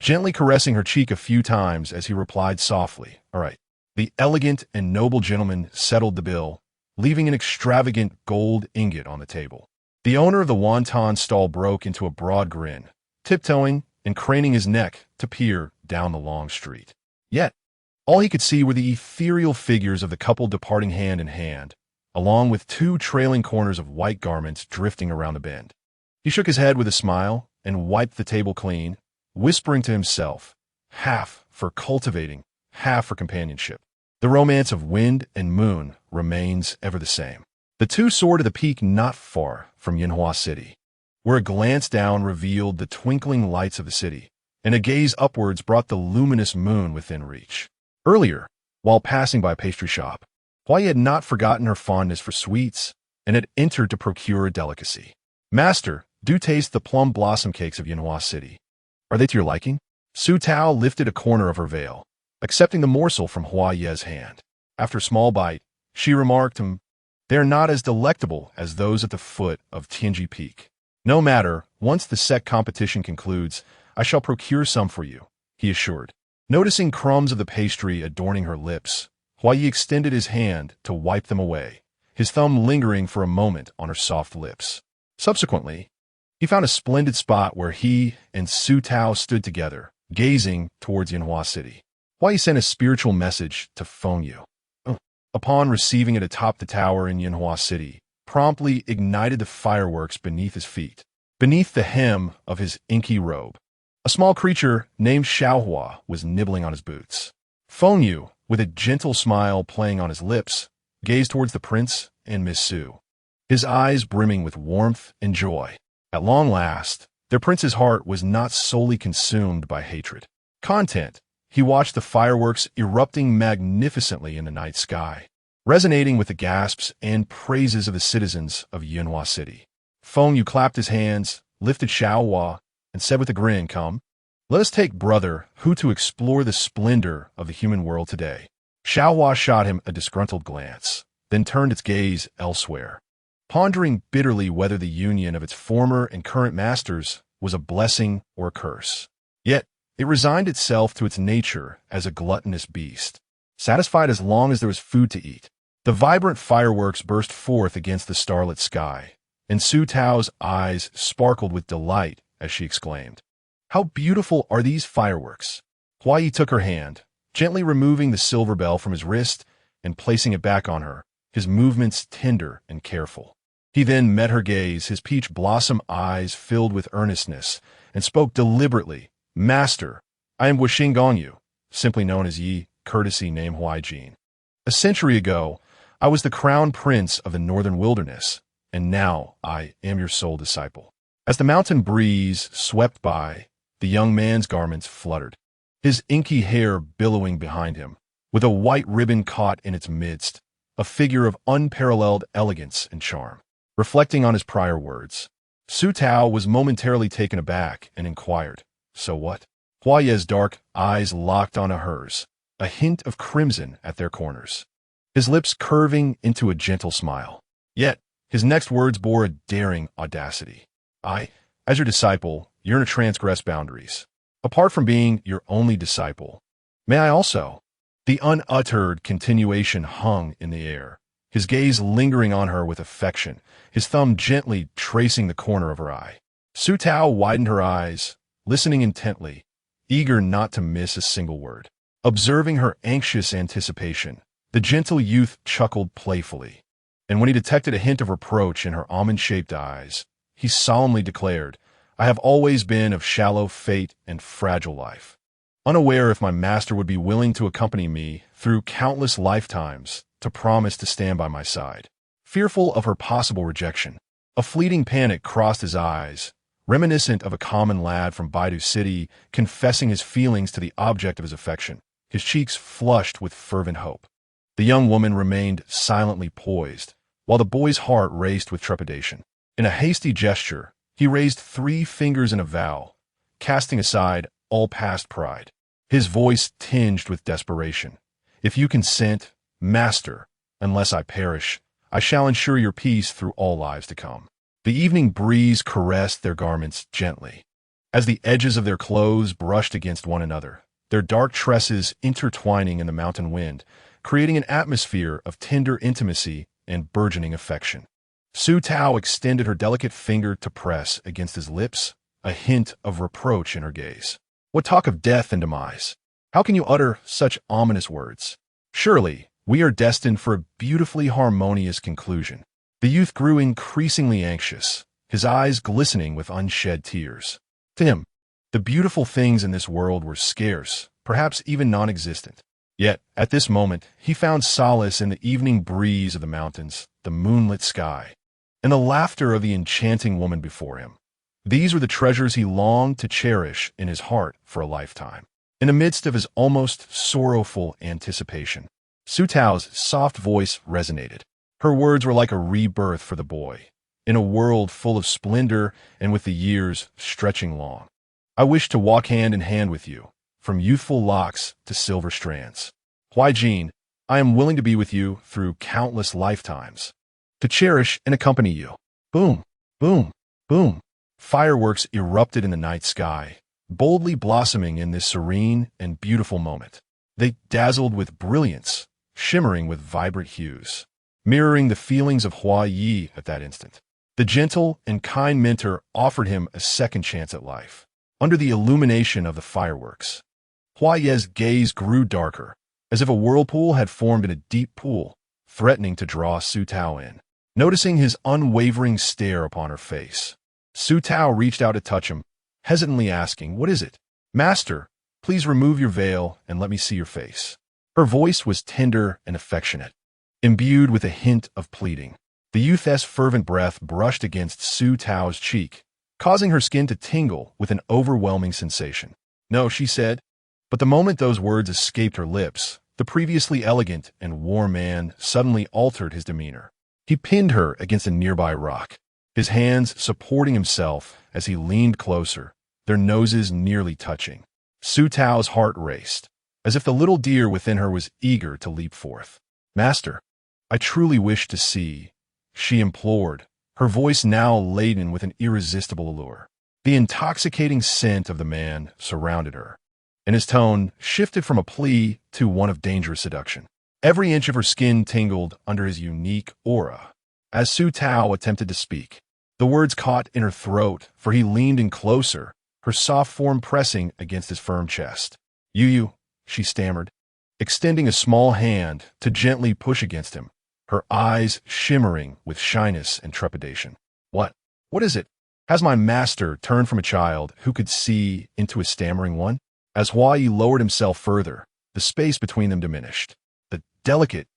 gently caressing her cheek a few times as he replied softly, "All right." The elegant and noble gentleman settled the bill, leaving an extravagant gold ingot on the table. The owner of the wonton stall broke into a broad grin, tiptoeing and craning his neck to peer down the long street. Yet, all he could see were the ethereal figures of the couple departing hand in hand, along with 2 trailing corners of white garments drifting around the bend. He shook his head with a smile and wiped the table clean, whispering to himself, half for cultivating, half for companionship. The romance of wind and moon remains ever the same. The two soared to the peak not far from Yinhua City, where a glance down revealed the twinkling lights of the city, and a gaze upwards brought the luminous moon within reach. Earlier, while passing by a pastry shop, Huayi had not forgotten her fondness for sweets and had entered to procure a delicacy. "Master, do taste the plum blossom cakes of Yinhua City. Are they to your liking?" Su Tao lifted a corner of her veil, accepting the morsel from Huaye's hand. After a small bite, she remarked, "They are not as delectable as those at the foot of Tianji Peak. No matter, once the sect competition concludes, I shall procure some for you," he assured. Noticing crumbs of the pastry adorning her lips, Huayi extended his hand to wipe them away, his thumb lingering for a moment on her soft lips. Subsequently, He found a splendid spot where he and Su Tao stood together, gazing towards Yanhua City. Huai sent a spiritual message to Feng Yu. Upon receiving it atop the tower in Yanhua City, promptly ignited the fireworks beneath his feet. Beneath the hem of his inky robe, a small creature named Xiaohua was nibbling on his boots. Feng Yu, with a gentle smile playing on his lips, gazed towards the prince and Miss Su, his eyes brimming with warmth and joy. At long last, their prince's heart was not solely consumed by hatred. He watched the fireworks erupting magnificently in the night sky, resonating with the gasps and praises of the citizens of Yunhua City. Feng Yu clapped his hands, lifted Xiaohua, and said with a grin, "Come, let us take brother Hu to explore the splendor of the human world today." Xiaohua shot him a disgruntled glance, then turned its gaze elsewhere, pondering bitterly whether the union of its former and current masters was a blessing or a curse. Yet, it resigned itself to its nature as a gluttonous beast, satisfied as long as there was food to eat. The vibrant fireworks burst forth against the starlit sky, and Su Tao's eyes sparkled with delight as she exclaimed, "How beautiful are these fireworks!" Huai took her hand, gently removing the silver bell from his wrist and placing it back on her, his movements tender and careful. He then met her gaze, his peach blossom eyes filled with earnestness, and spoke deliberately, "Master, I am Wuxing Gongyu, simply known as Yi, courtesy name Huai Jin. A century ago, I was the crown prince of the northern wilderness, and now I am your sole disciple." As the mountain breeze swept by, the young man's garments fluttered, his inky hair billowing behind him, with a white ribbon caught in its midst, a figure of unparalleled elegance and charm. Reflecting on his prior words, Su Tao was momentarily taken aback and inquired, "So what?" Huai's dark eyes locked onto hers, a hint of crimson at their corners, his lips curving into a gentle smile. Yet, his next words bore a daring audacity. As your disciple, yearn to transgress boundaries. Apart from being your only disciple, may I also?" The unuttered continuation hung in the air, his gaze lingering on her with affection, his thumb gently tracing the corner of her eye. Su Tao widened her eyes, listening intently, eager not to miss a single word. Observing her anxious anticipation, the gentle youth chuckled playfully, and when he detected a hint of reproach in her almond-shaped eyes, he solemnly declared, "I have always been of shallow fate and fragile life, unaware if my master would be willing to accompany me through countless lifetimes to promise to stand by my side." Fearful of her possible rejection, a fleeting panic crossed his eyes, reminiscent of a common lad from Baidu City confessing his feelings to the object of his affection, his cheeks flushed with fervent hope. The young woman remained silently poised, while the boy's heart raced with trepidation. In a hasty gesture, he raised 3 fingers in a vow, casting aside all past pride. His voice tinged with desperation. "If you consent, master, unless I perish, I shall ensure your peace through all lives to come." The evening breeze caressed their garments gently. As the edges of their clothes brushed against one another, their dark tresses intertwining in the mountain wind, creating an atmosphere of tender intimacy and burgeoning affection. Su Tao extended her delicate finger to press against his lips, a hint of reproach in her gaze. "What talk of death and demise? How can you utter such ominous words? Surely, we are destined for a beautifully harmonious conclusion." The youth grew increasingly anxious, his eyes glistening with unshed tears. To him, the beautiful things in this world were scarce, perhaps even non-existent. Yet, at this moment, he found solace in the evening breeze of the mountains, the moonlit sky, and the laughter of the enchanting woman before him. These were the treasures he longed to cherish in his heart for a lifetime. In the midst of his almost sorrowful anticipation, Su Tao's soft voice resonated. Her words were like a rebirth for the boy, in a world full of splendor and with the years stretching long. "I wish to walk hand in hand with you, from youthful locks to silver strands. Huai Jin, I am willing to be with you through countless lifetimes, to cherish and accompany you." Boom, boom, boom. Fireworks erupted in the night sky, boldly blossoming in this serene and beautiful moment. They dazzled with brilliance, shimmering with vibrant hues, mirroring the feelings of Huai Yi at that instant. The gentle and kind mentor offered him a second chance at life. Under the illumination of the fireworks, Huaye's gaze grew darker, as if a whirlpool had formed in a deep pool, threatening to draw Su Tao in. Noticing his unwavering stare upon her face, Su Tao reached out to touch him, hesitantly asking, "What is it?" "Master, please remove your veil and let me see your face." Her voice was tender and affectionate, imbued with a hint of pleading. The youth's fervent breath brushed against Su Tao's cheek, causing her skin to tingle with an overwhelming sensation. "No," she said, but the moment those words escaped her lips, the previously elegant and warm man suddenly altered his demeanor. He pinned her against a nearby rock, his hands supporting himself as he leaned closer, their noses nearly touching. Su Tao's heart raced, as if the little deer within her was eager to leap forth. "Master, I truly wish to see," she implored, her voice now laden with an irresistible allure. The intoxicating scent of the man surrounded her, and his tone shifted from a plea to one of dangerous seduction. Every inch of her skin tingled under his unique aura. As Su Tao attempted to speak, the words caught in her throat, for he leaned in closer, her soft form pressing against his firm chest. "You," she stammered, extending a small hand to gently push against him, her eyes shimmering with shyness and trepidation. What is it?" Has my master turned from a child who could see into a stammering one? As Huayi lowered himself further, the space between them diminished. The delicate,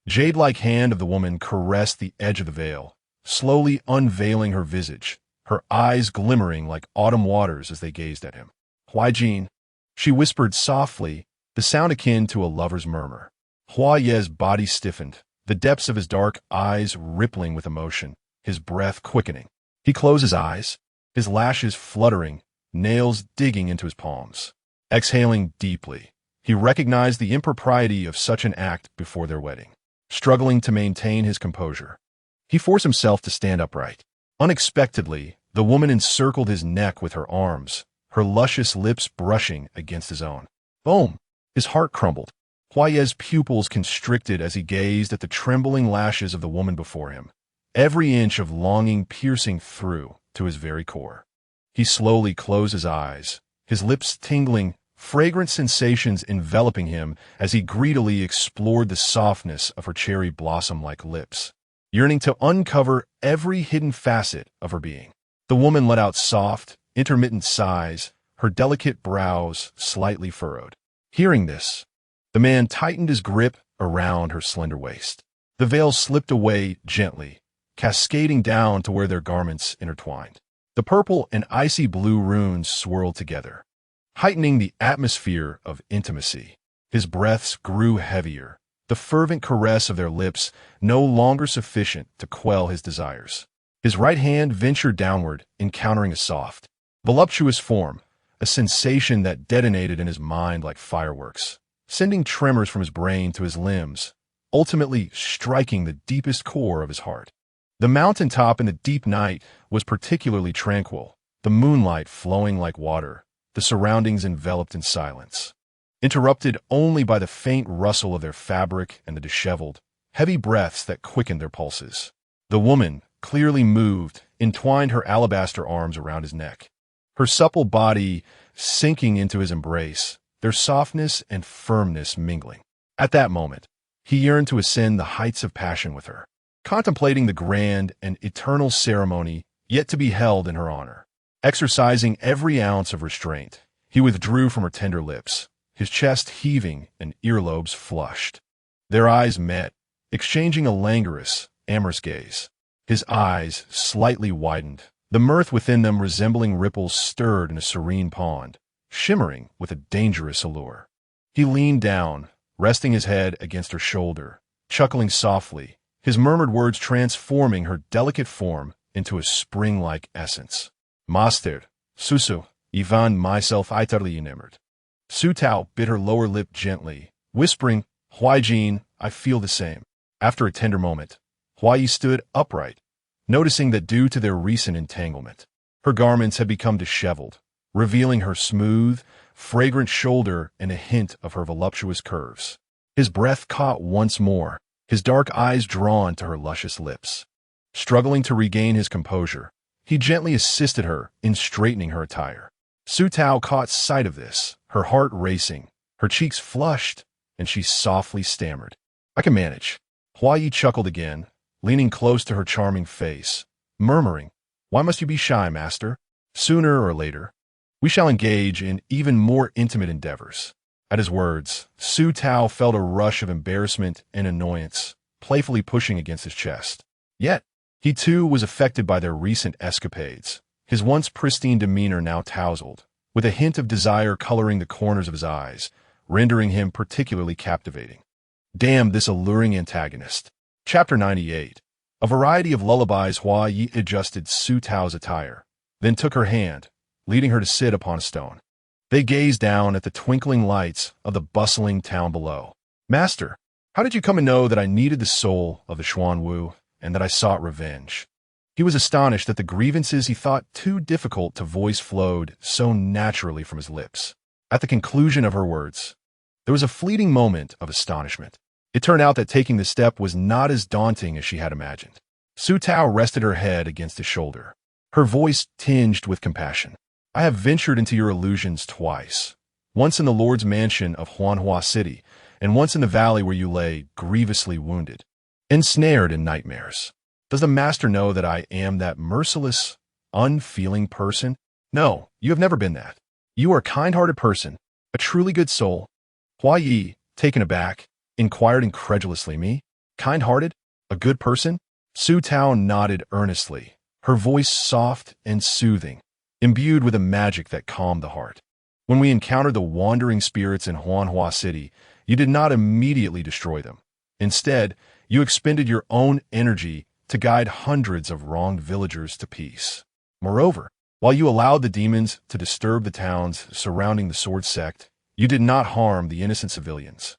jade-like hand of the woman caressed the edge of the veil, slowly unveiling her visage, her eyes glimmering like autumn waters as they gazed at him. "Huaijin," she whispered softly, the sound akin to a lover's murmur. Huaye's body stiffened, the depths of his dark eyes rippling with emotion, his breath quickening. He closed his eyes, his lashes fluttering, nails digging into his palms. Exhaling deeply, he recognized the impropriety of such an act before their wedding. Struggling to maintain his composure, he forced himself to stand upright. Unexpectedly, the woman encircled his neck with her arms, her luscious lips brushing against his own. Boom! His heart crumbled. Huaye's pupils constricted as he gazed at the trembling lashes of the woman before him, every inch of longing piercing through to his very core. He slowly closed his eyes, his lips tingling, fragrant sensations enveloping him as he greedily explored the softness of her cherry blossom-like lips, yearning to uncover every hidden facet of her being. The woman let out soft, intermittent sighs, her delicate brows slightly furrowed. Hearing this, the man tightened his grip around her slender waist. The veil slipped away gently, cascading down to where their garments intertwined. The purple and icy blue runes swirled together, heightening the atmosphere of intimacy. His breaths grew heavier, the fervent caress of their lips no longer sufficient to quell his desires. His right hand ventured downward, encountering a soft, voluptuous form, a sensation that detonated in his mind like fireworks, sending tremors from his brain to his limbs, ultimately striking the deepest core of his heart. The mountaintop in the deep night was particularly tranquil, the moonlight flowing like water, the surroundings enveloped in silence, interrupted only by the faint rustle of their fabric and the disheveled, heavy breaths that quickened their pulses. The woman, clearly moved, entwined her alabaster arms around his neck, her supple body sinking into his embrace, their softness and firmness mingling. At that moment, he yearned to ascend the heights of passion with her, contemplating the grand and eternal ceremony yet to be held in her honor. Exercising every ounce of restraint, he withdrew from her tender lips, his chest heaving and earlobes flushed. Their eyes met, exchanging a languorous, amorous gaze. His eyes slightly widened, the mirth within them resembling ripples stirred in a serene pond, shimmering with a dangerous allure. He leaned down, resting his head against her shoulder, chuckling softly, his murmured words transforming her delicate form into a spring-like essence. "Master, Susu, Ivan myself itarly enamored." Su Tao bit her lower lip gently, whispering, "Huaijin, I feel the same." After a tender moment, Huayi stood upright, noticing that due to their recent entanglement, her garments had become disheveled, revealing her smooth, fragrant shoulder and a hint of her voluptuous curves. His breath caught once more, his dark eyes drawn to her luscious lips. Struggling to regain his composure, he gently assisted her in straightening her attire. Su Tao caught sight of this, her heart racing, her cheeks flushed, and she softly stammered, "I can manage." Hua Yi chuckled again, leaning close to her charming face, murmuring, "Why must you be shy, master? Sooner or later, we shall engage in even more intimate endeavors." At his words, Su Tao felt a rush of embarrassment and annoyance, playfully pushing against his chest. Yet, he too was affected by their recent escapades, his once pristine demeanor now tousled, with a hint of desire coloring the corners of his eyes, rendering him particularly captivating. Damn this alluring antagonist. Chapter 98. A variety of lullabies. Hua Yi adjusted Su Tao's attire, then took her hand, leading her to sit upon a stone. They gazed down at the twinkling lights of the bustling town below. "Master, how did you come to know that I needed the soul of the Xuan Wu and that I sought revenge?" He was astonished that the grievances he thought too difficult to voice flowed so naturally from his lips. At the conclusion of her words, there was a fleeting moment of astonishment. It turned out that taking the step was not as daunting as she had imagined. Su Tao rested her head against his shoulder, her voice tinged with compassion. "I have ventured into your illusions twice, once in the Lord's mansion of Huanhua City, and once in the valley where you lay grievously wounded, ensnared in nightmares. Does the master know that I am that merciless, unfeeling person? No, you have never been that. You are a kind-hearted person, a truly good soul." Hua Yi, taken aback, inquired incredulously, "Me? Kind-hearted? A good person?" Su Tao nodded earnestly, her voice soft and soothing, imbued with a magic that calmed the heart. "When we encountered the wandering spirits in Huanhua City, you did not immediately destroy them. Instead, you expended your own energy to guide hundreds of wronged villagers to peace. Moreover, while you allowed the demons to disturb the towns surrounding the sword sect, you did not harm the innocent civilians,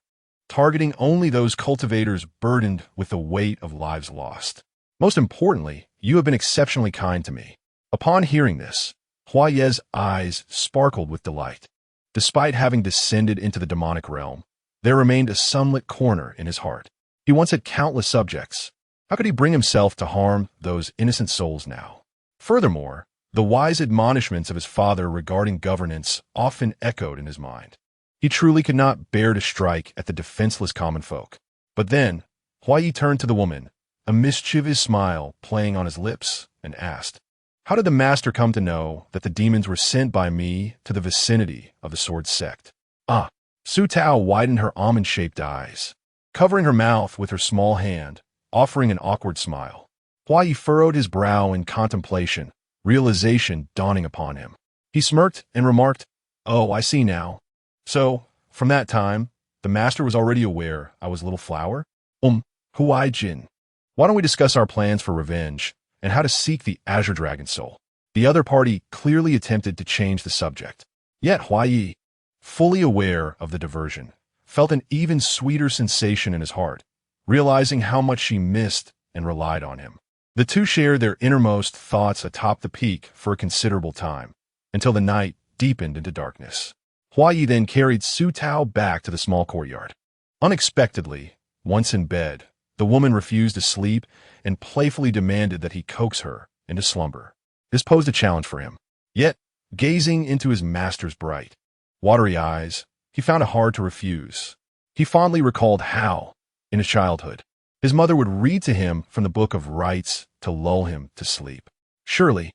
targeting only those cultivators burdened with the weight of lives lost. Most importantly, you have been exceptionally kind to me." Upon hearing this, Hua Ye's eyes sparkled with delight. Despite having descended into the demonic realm, there remained a sunlit corner in his heart. He once had countless subjects. How could he bring himself to harm those innocent souls now? Furthermore, the wise admonishments of his father regarding governance often echoed in his mind. He truly could not bear to strike at the defenseless common folk. But then, Hua Yi turned to the woman, a mischievous smile playing on his lips, and asked, "How did the master come to know that the demons were sent by me to the vicinity of the sword sect?" "Ah." Su Tao widened her almond-shaped eyes, covering her mouth with her small hand, offering an awkward smile. Hua Yi furrowed his brow in contemplation, realization dawning upon him. He smirked and remarked, "Oh, I see now. So, from that time, the master was already aware I was Little Flower? Huai Jin. Why don't we discuss our plans for revenge and how to seek the Azure Dragon Soul?" The other party clearly attempted to change the subject. Yet Hua Yi, fully aware of the diversion, felt an even sweeter sensation in his heart, realizing how much she missed and relied on him. The two shared their innermost thoughts atop the peak for a considerable time, until the night deepened into darkness. Hua Yi then carried Su Tao back to the small courtyard. Unexpectedly, once in bed, the woman refused to sleep and playfully demanded that he coax her into slumber. This posed a challenge for him. Yet, gazing into his master's bright, watery eyes, he found it hard to refuse. He fondly recalled how, in his childhood, his mother would read to him from the book of rites to lull him to sleep. Surely,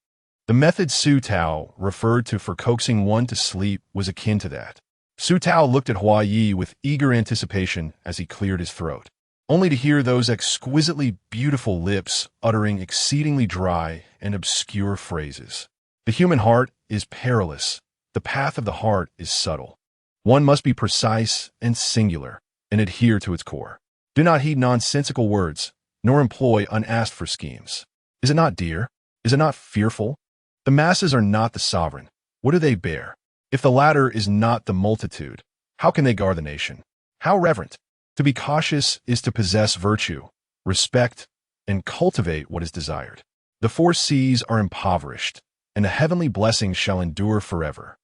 the method Su Tao referred to for coaxing one to sleep was akin to that. Su Tao looked at Hua Yi with eager anticipation as he cleared his throat, only to hear those exquisitely beautiful lips uttering exceedingly dry and obscure phrases. The human heart is perilous. The path of the heart is subtle. One must be precise and singular and adhere to its core. Do not heed nonsensical words, nor employ unasked for schemes. Is it not dear? Is it not fearful? The masses are not the sovereign. What do they bear? If the latter is not the multitude, how can they guard the nation? How reverent? To be cautious is to possess virtue, respect, and cultivate what is desired. The four seas are impoverished, and the heavenly blessings shall endure forever.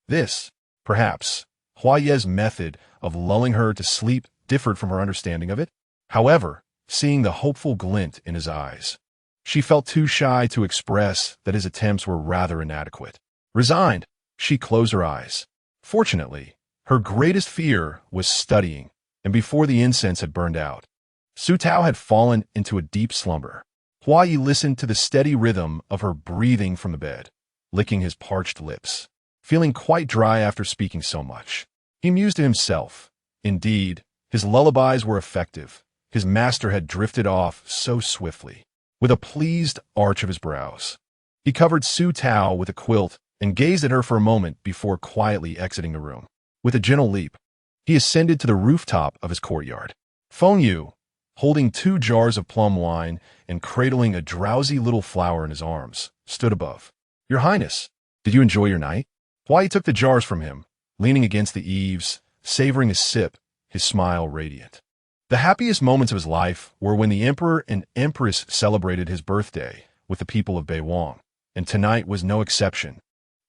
This, perhaps, Hua Ye's method of lulling her to sleep differed from her understanding of it. However, seeing the hopeful glint in his eyes. She felt too shy to express that his attempts were rather inadequate. Resigned, she closed her eyes. Fortunately, her greatest fear was studying, and before the incense had burned out, Su Tao had fallen into a deep slumber. Hua Yi listened to the steady rhythm of her breathing from the bed, licking his parched lips, feeling quite dry after speaking so much. He mused to himself. Indeed, his lullabies were effective. His master had drifted off so swiftly. With a pleased arch of his brows, he covered Su Tao with a quilt and gazed at her for a moment before quietly exiting the room. With a gentle leap, he ascended to the rooftop of his courtyard. Feng Yu, holding 2 jars of plum wine and cradling a drowsy little flower in his arms, stood above. "Your Highness, did you enjoy your night?" Hua Yi took the jars from him, leaning against the eaves, savoring a sip, his smile radiant. The happiest moments of his life were when the Emperor and Empress celebrated his birthday with the people of Beiwang, and tonight was no exception,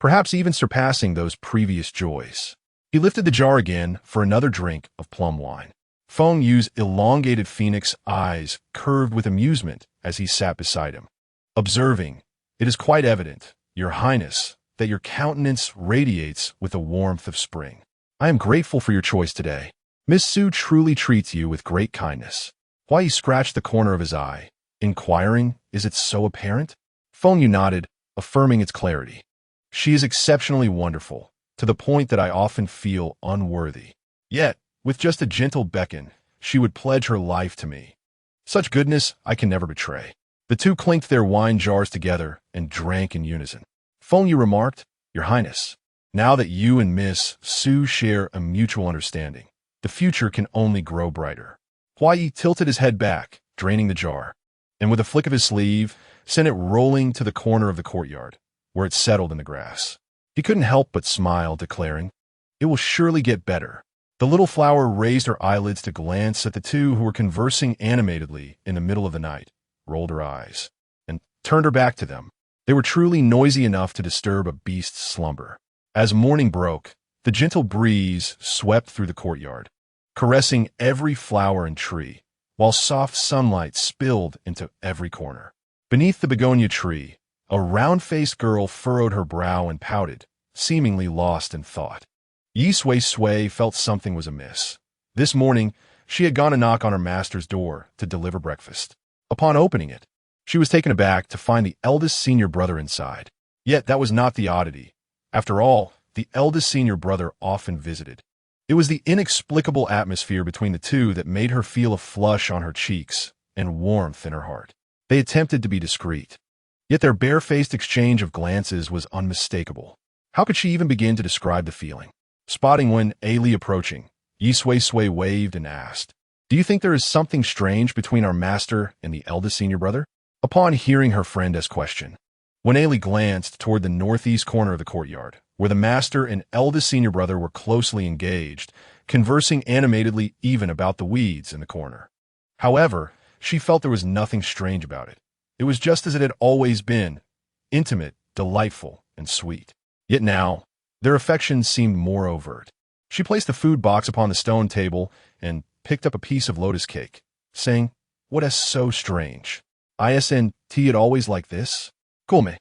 perhaps even surpassing those previous joys. He lifted the jar again for another drink of plum wine. Feng Yu's elongated phoenix eyes curved with amusement as he sat beside him, observing, "It is quite evident, Your Highness, that your countenance radiates with the warmth of spring. I am grateful for your choice today. Miss Su truly treats you with great kindness." Hua Yi scratched the corner of his eye, inquiring, "Is it so apparent?" Feng Yu nodded, affirming its clarity. "She is exceptionally wonderful, to the point that I often feel unworthy. Yet, with just a gentle beckon, she would pledge her life to me. Such goodness I can never betray." The two clinked their wine jars together and drank in unison. Feng Yu remarked, "Your Highness, now that you and Miss Su share a mutual understanding, the future can only grow brighter." Hua Yi tilted his head back, draining the jar, and with a flick of his sleeve, sent it rolling to the corner of the courtyard, where it settled in the grass. He couldn't help but smile, declaring, "It will surely get better." The little flower raised her eyelids to glance at the two who were conversing animatedly in the middle of the night, rolled her eyes, and turned her back to them. They were truly noisy enough to disturb a beast's slumber. As morning broke, the gentle breeze swept through the courtyard, caressing every flower and tree, while soft sunlight spilled into every corner. Beneath the begonia tree, a round-faced girl furrowed her brow and pouted, seemingly lost in thought. Yi Sui felt something was amiss. This morning, she had gone to knock on her master's door to deliver breakfast. Upon opening it, she was taken aback to find the eldest senior brother inside. Yet that was not the oddity. After all, the eldest senior brother often visited. It was the inexplicable atmosphere between the two that made her feel a flush on her cheeks and warmth in her heart. They attempted to be discreet, yet their barefaced exchange of glances was unmistakable. How could she even begin to describe the feeling? Spotting Wen Ailey approaching, Yi Sui waved and asked, "Do you think there is something strange between our master and the eldest senior brother?" Upon hearing her friend's question, Wen Ailey glanced toward the northeast corner of the courtyard, where the master and eldest senior brother were closely engaged, conversing animatedly even about the weeds in the corner. However, she felt there was nothing strange about it. It was just as it had always been, intimate, delightful, and sweet. Yet now, their affection seemed more overt. She placed the food box upon the stone table and picked up a piece of lotus cake, saying, "What is so strange? Isn't it always like this? Come,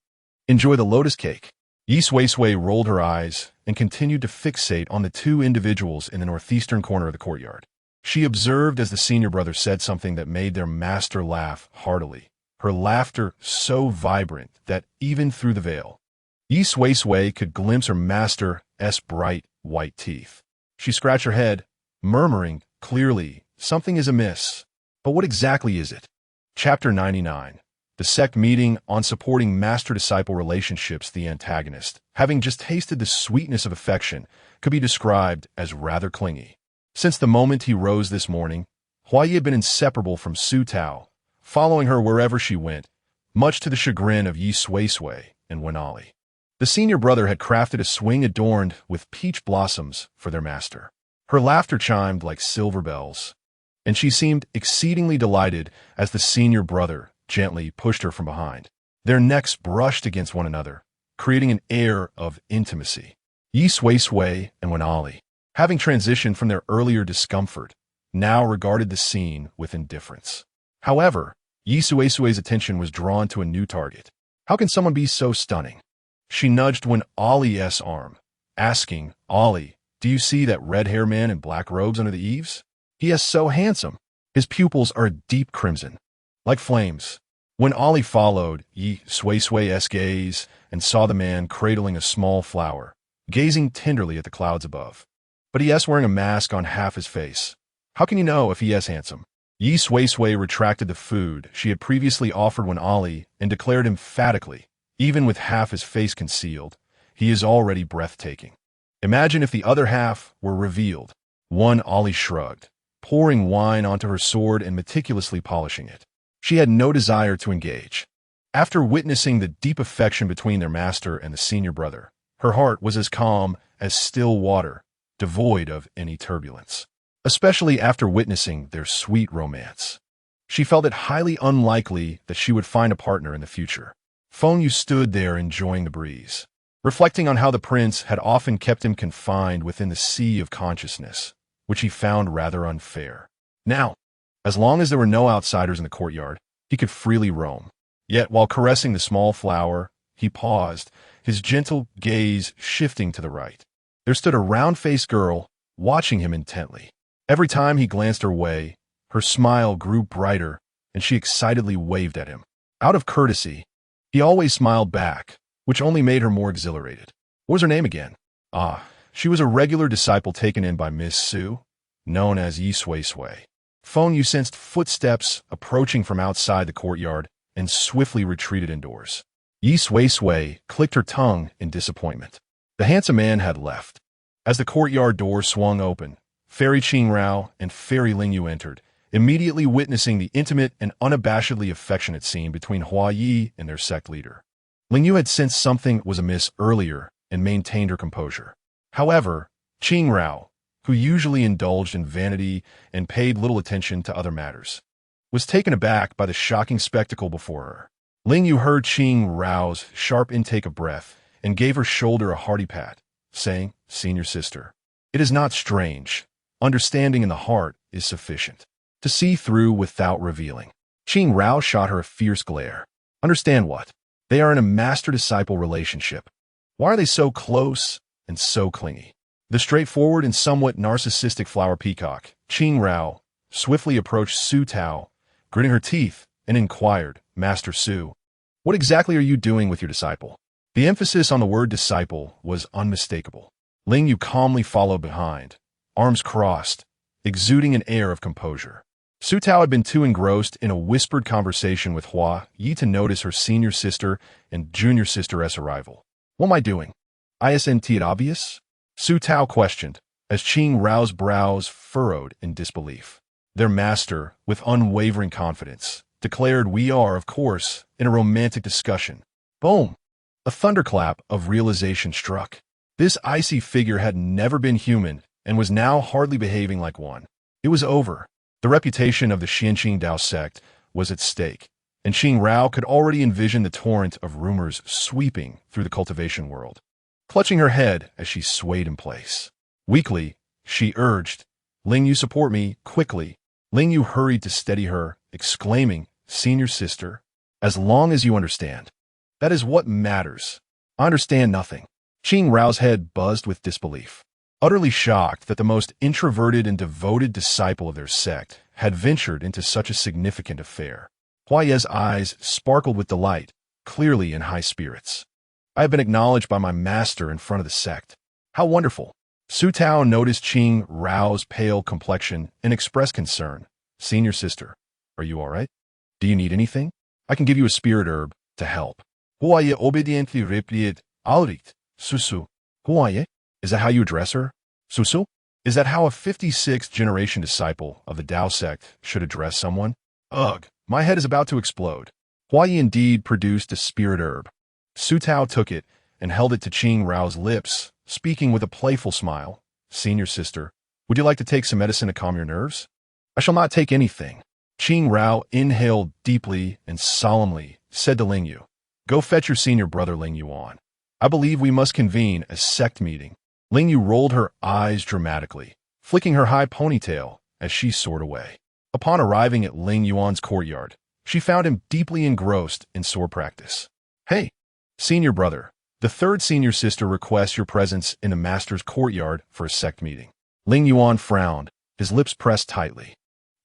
enjoy the lotus cake." Yi Sui rolled her eyes and continued to fixate on the two individuals in the northeastern corner of the courtyard. She observed as the senior brother said something that made their master laugh heartily, her laughter so vibrant that even through the veil, Yi Sui could glimpse her master's bright, white teeth. She scratched her head, murmuring, clearly, something is amiss. But what exactly is it? Chapter 99. The sect meeting on supporting master-disciple relationships. The antagonist, having just tasted the sweetness of affection, could be described as rather clingy. Since the moment he rose this morning, Hua Yi had been inseparable from Su Tao, following her wherever she went, much to the chagrin of Yi Sui and Wen Ali. The senior brother had crafted a swing adorned with peach blossoms for their master. Her laughter chimed like silver bells, and she seemed exceedingly delighted as the senior brother gently pushed her from behind. Their necks brushed against one another, creating an air of intimacy. Yi Sui and Wen Ali, having transitioned from their earlier discomfort, now regarded the scene with indifference. However, Yi Suesue's attention was drawn to a new target. How can someone be so stunning? She nudged when Ollie's arm, asking, Ollie, do you see that red-haired man in black robes under the eaves? He is so handsome. His pupils are a deep crimson, like flames. When Ollie followed Yi Suesue's gaze and saw the man cradling a small flower, gazing tenderly at the clouds above. But he is wearing a mask on half his face. How can you know if he is handsome? Yi Suesue retracted the food she had previously offered when Ollie and declared emphatically, even with half his face concealed, he is already breathtaking. Imagine if the other half were revealed. One Ollie shrugged, pouring wine onto her sword and meticulously polishing it. She had no desire to engage. After witnessing the deep affection between their master and the senior brother, her heart was as calm as still water, devoid of any turbulence. Especially after witnessing their sweet romance. She felt it highly unlikely that she would find a partner in the future. Fengyu stood there enjoying the breeze, reflecting on how the prince had often kept him confined within the sea of consciousness, which he found rather unfair. Now, as long as there were no outsiders in the courtyard, he could freely roam. Yet while caressing the small flower, he paused, his gentle gaze shifting to the right. There stood a round-faced girl, watching him intently. Every time he glanced her way, her smile grew brighter, and she excitedly waved at him. Out of courtesy, he always smiled back, which only made her more exhilarated. What was her name again? She was a regular disciple taken in by Miss Su, known as Yi Suesue. Fengyu sensed footsteps approaching from outside the courtyard and swiftly retreated indoors. Yi Suesue clicked her tongue in disappointment. The handsome man had left. As the courtyard door swung open, Fairy Qingrao and Fairy Lingyu entered, immediately witnessing the intimate and unabashedly affectionate scene between Hua Yi and their sect leader. Lingyu had sensed something was amiss earlier and maintained her composure. However, Qingrao, who usually indulged in vanity and paid little attention to other matters, was taken aback by the shocking spectacle before her. Lingyu heard Qingrao's sharp intake of breath and gave her shoulder a hearty pat, saying, Senior sister, it is not strange. Understanding in the heart is sufficient to see through without revealing. Qingrao shot her a fierce glare. Understand what? They are in a master-disciple relationship. Why are they so close and so clingy? The straightforward and somewhat narcissistic flower peacock, Qingrao, swiftly approached Su Tao, gritting her teeth, and inquired, Master Su, what exactly are you doing with your disciple? The emphasis on the word disciple was unmistakable. Lingyu calmly followed behind, arms crossed, exuding an air of composure. Su Tao had been too engrossed in a whispered conversation with Hua Yi to notice her senior sister and junior sister's arrival. What am I doing? Isn't it obvious? Su Tao questioned, as Qingrao's brows furrowed in disbelief. Their master, with unwavering confidence, declared we are, of course, in a romantic discussion. Boom! A thunderclap of realization struck. This icy figure had never been human and was now hardly behaving like one. It was over. The reputation of the Xianqing Dao sect was at stake, and Qingrao could already envision the torrent of rumors sweeping through the cultivation world. Clutching her head as she swayed in place. Weakly, she urged, Lingyu, support me, quickly. Lingyu hurried to steady her, exclaiming, Senior sister, as long as you understand. That is what matters. I understand nothing. Qingrao's head buzzed with disbelief. Utterly shocked that the most introverted and devoted disciple of their sect had ventured into such a significant affair. Hua Ye's eyes sparkled with delight, clearly in high spirits. I have been acknowledged by my master in front of the sect. How wonderful. Su Tao noticed Qingrao's pale complexion and expressed concern. Senior sister, are you all right? Do you need anything? I can give you a spirit herb to help. Hua Ye obediently replied, Alrit, Susu. Hua Ye? Is that how you address her? Susu? Is that how a 56th generation disciple of the Dao sect should address someone? Ugh, my head is about to explode. Hua Yi indeed produced a spirit herb. Su Tao took it and held it to Qingrao's lips, speaking with a playful smile. Senior sister, would you like to take some medicine to calm your nerves? I shall not take anything. Qingrao inhaled deeply and solemnly said to Lingyu, Go fetch your senior brother Lingyu on. I believe we must convene a sect meeting. Lingyu rolled her eyes dramatically, flicking her high ponytail as she soared away. Upon arriving at Ling Yuan's courtyard, she found him deeply engrossed in sword practice. Hey, senior brother, the third senior sister requests your presence in the master's courtyard for a sect meeting. Ling Yuan frowned, his lips pressed tightly.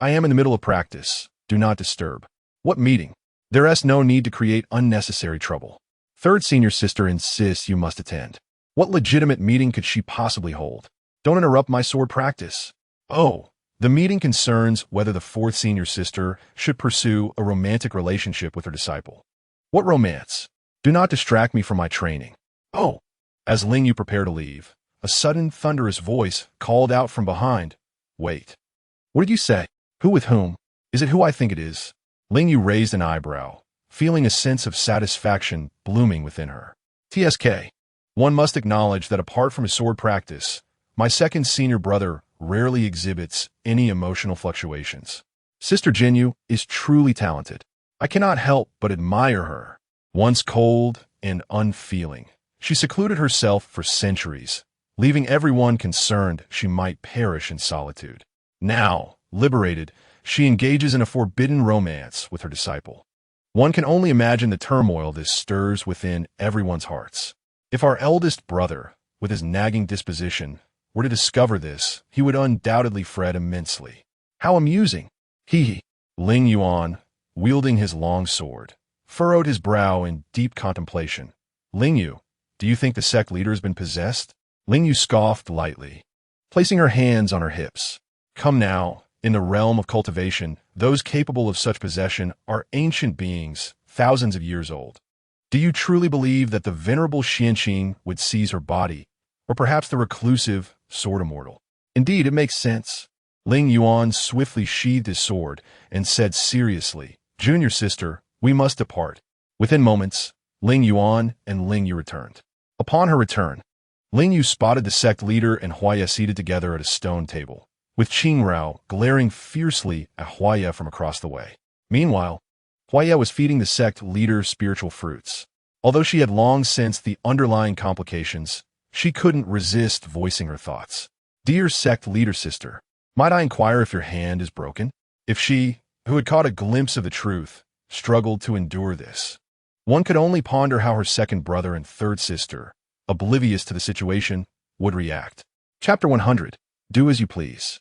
I am in the middle of practice. Do not disturb. What meeting? There is no need to create unnecessary trouble. Third senior sister insists you must attend. What legitimate meeting could she possibly hold? Don't interrupt my sword practice. Oh, the meeting concerns whether the fourth senior sister should pursue a romantic relationship with her disciple. What romance? Do not distract me from my training. Oh, as Ling Yu prepared to leave, a sudden thunderous voice called out from behind. Wait. What did you say? Who with whom? Is it who I think it is? Ling Yu raised an eyebrow, feeling a sense of satisfaction blooming within her. TSK. One must acknowledge that apart from his sword practice, my second senior brother rarely exhibits any emotional fluctuations. Sister Jinyu is truly talented. I cannot help but admire her. Once cold and unfeeling, she secluded herself for centuries, leaving everyone concerned she might perish in solitude. Now, liberated, she engages in a forbidden romance with her disciple. One can only imagine the turmoil this stirs within everyone's hearts. If our eldest brother, with his nagging disposition, were to discover this, he would undoubtedly fret immensely. How amusing! Hee. Ling Yuan, wielding his long sword, furrowed his brow in deep contemplation. Ling Yu, do you think the sect leader has been possessed? Ling Yu scoffed lightly, placing her hands on her hips. Come now, in the realm of cultivation, those capable of such possession are ancient beings, thousands of years old. Do you truly believe that the venerable Xianqing would seize her body, or perhaps the reclusive, sword immortal? Indeed, it makes sense. Ling Yuan swiftly sheathed his sword and said seriously, Junior sister, we must depart. Within moments, Ling Yuan and Ling Yu returned. Upon her return, Ling Yu spotted the sect leader and Huaya seated together at a stone table, with Qing Rao glaring fiercely at Huaya from across the way. Meanwhile, Huaya was feeding the sect leader spiritual fruits. Although she had long sensed the underlying complications, she couldn't resist voicing her thoughts. Dear sect leader sister, might I inquire if your hand is broken? If she, who had caught a glimpse of the truth, struggled to endure this, one could only ponder how her second brother and third sister, oblivious to the situation, would react. Chapter 100. Do as you please.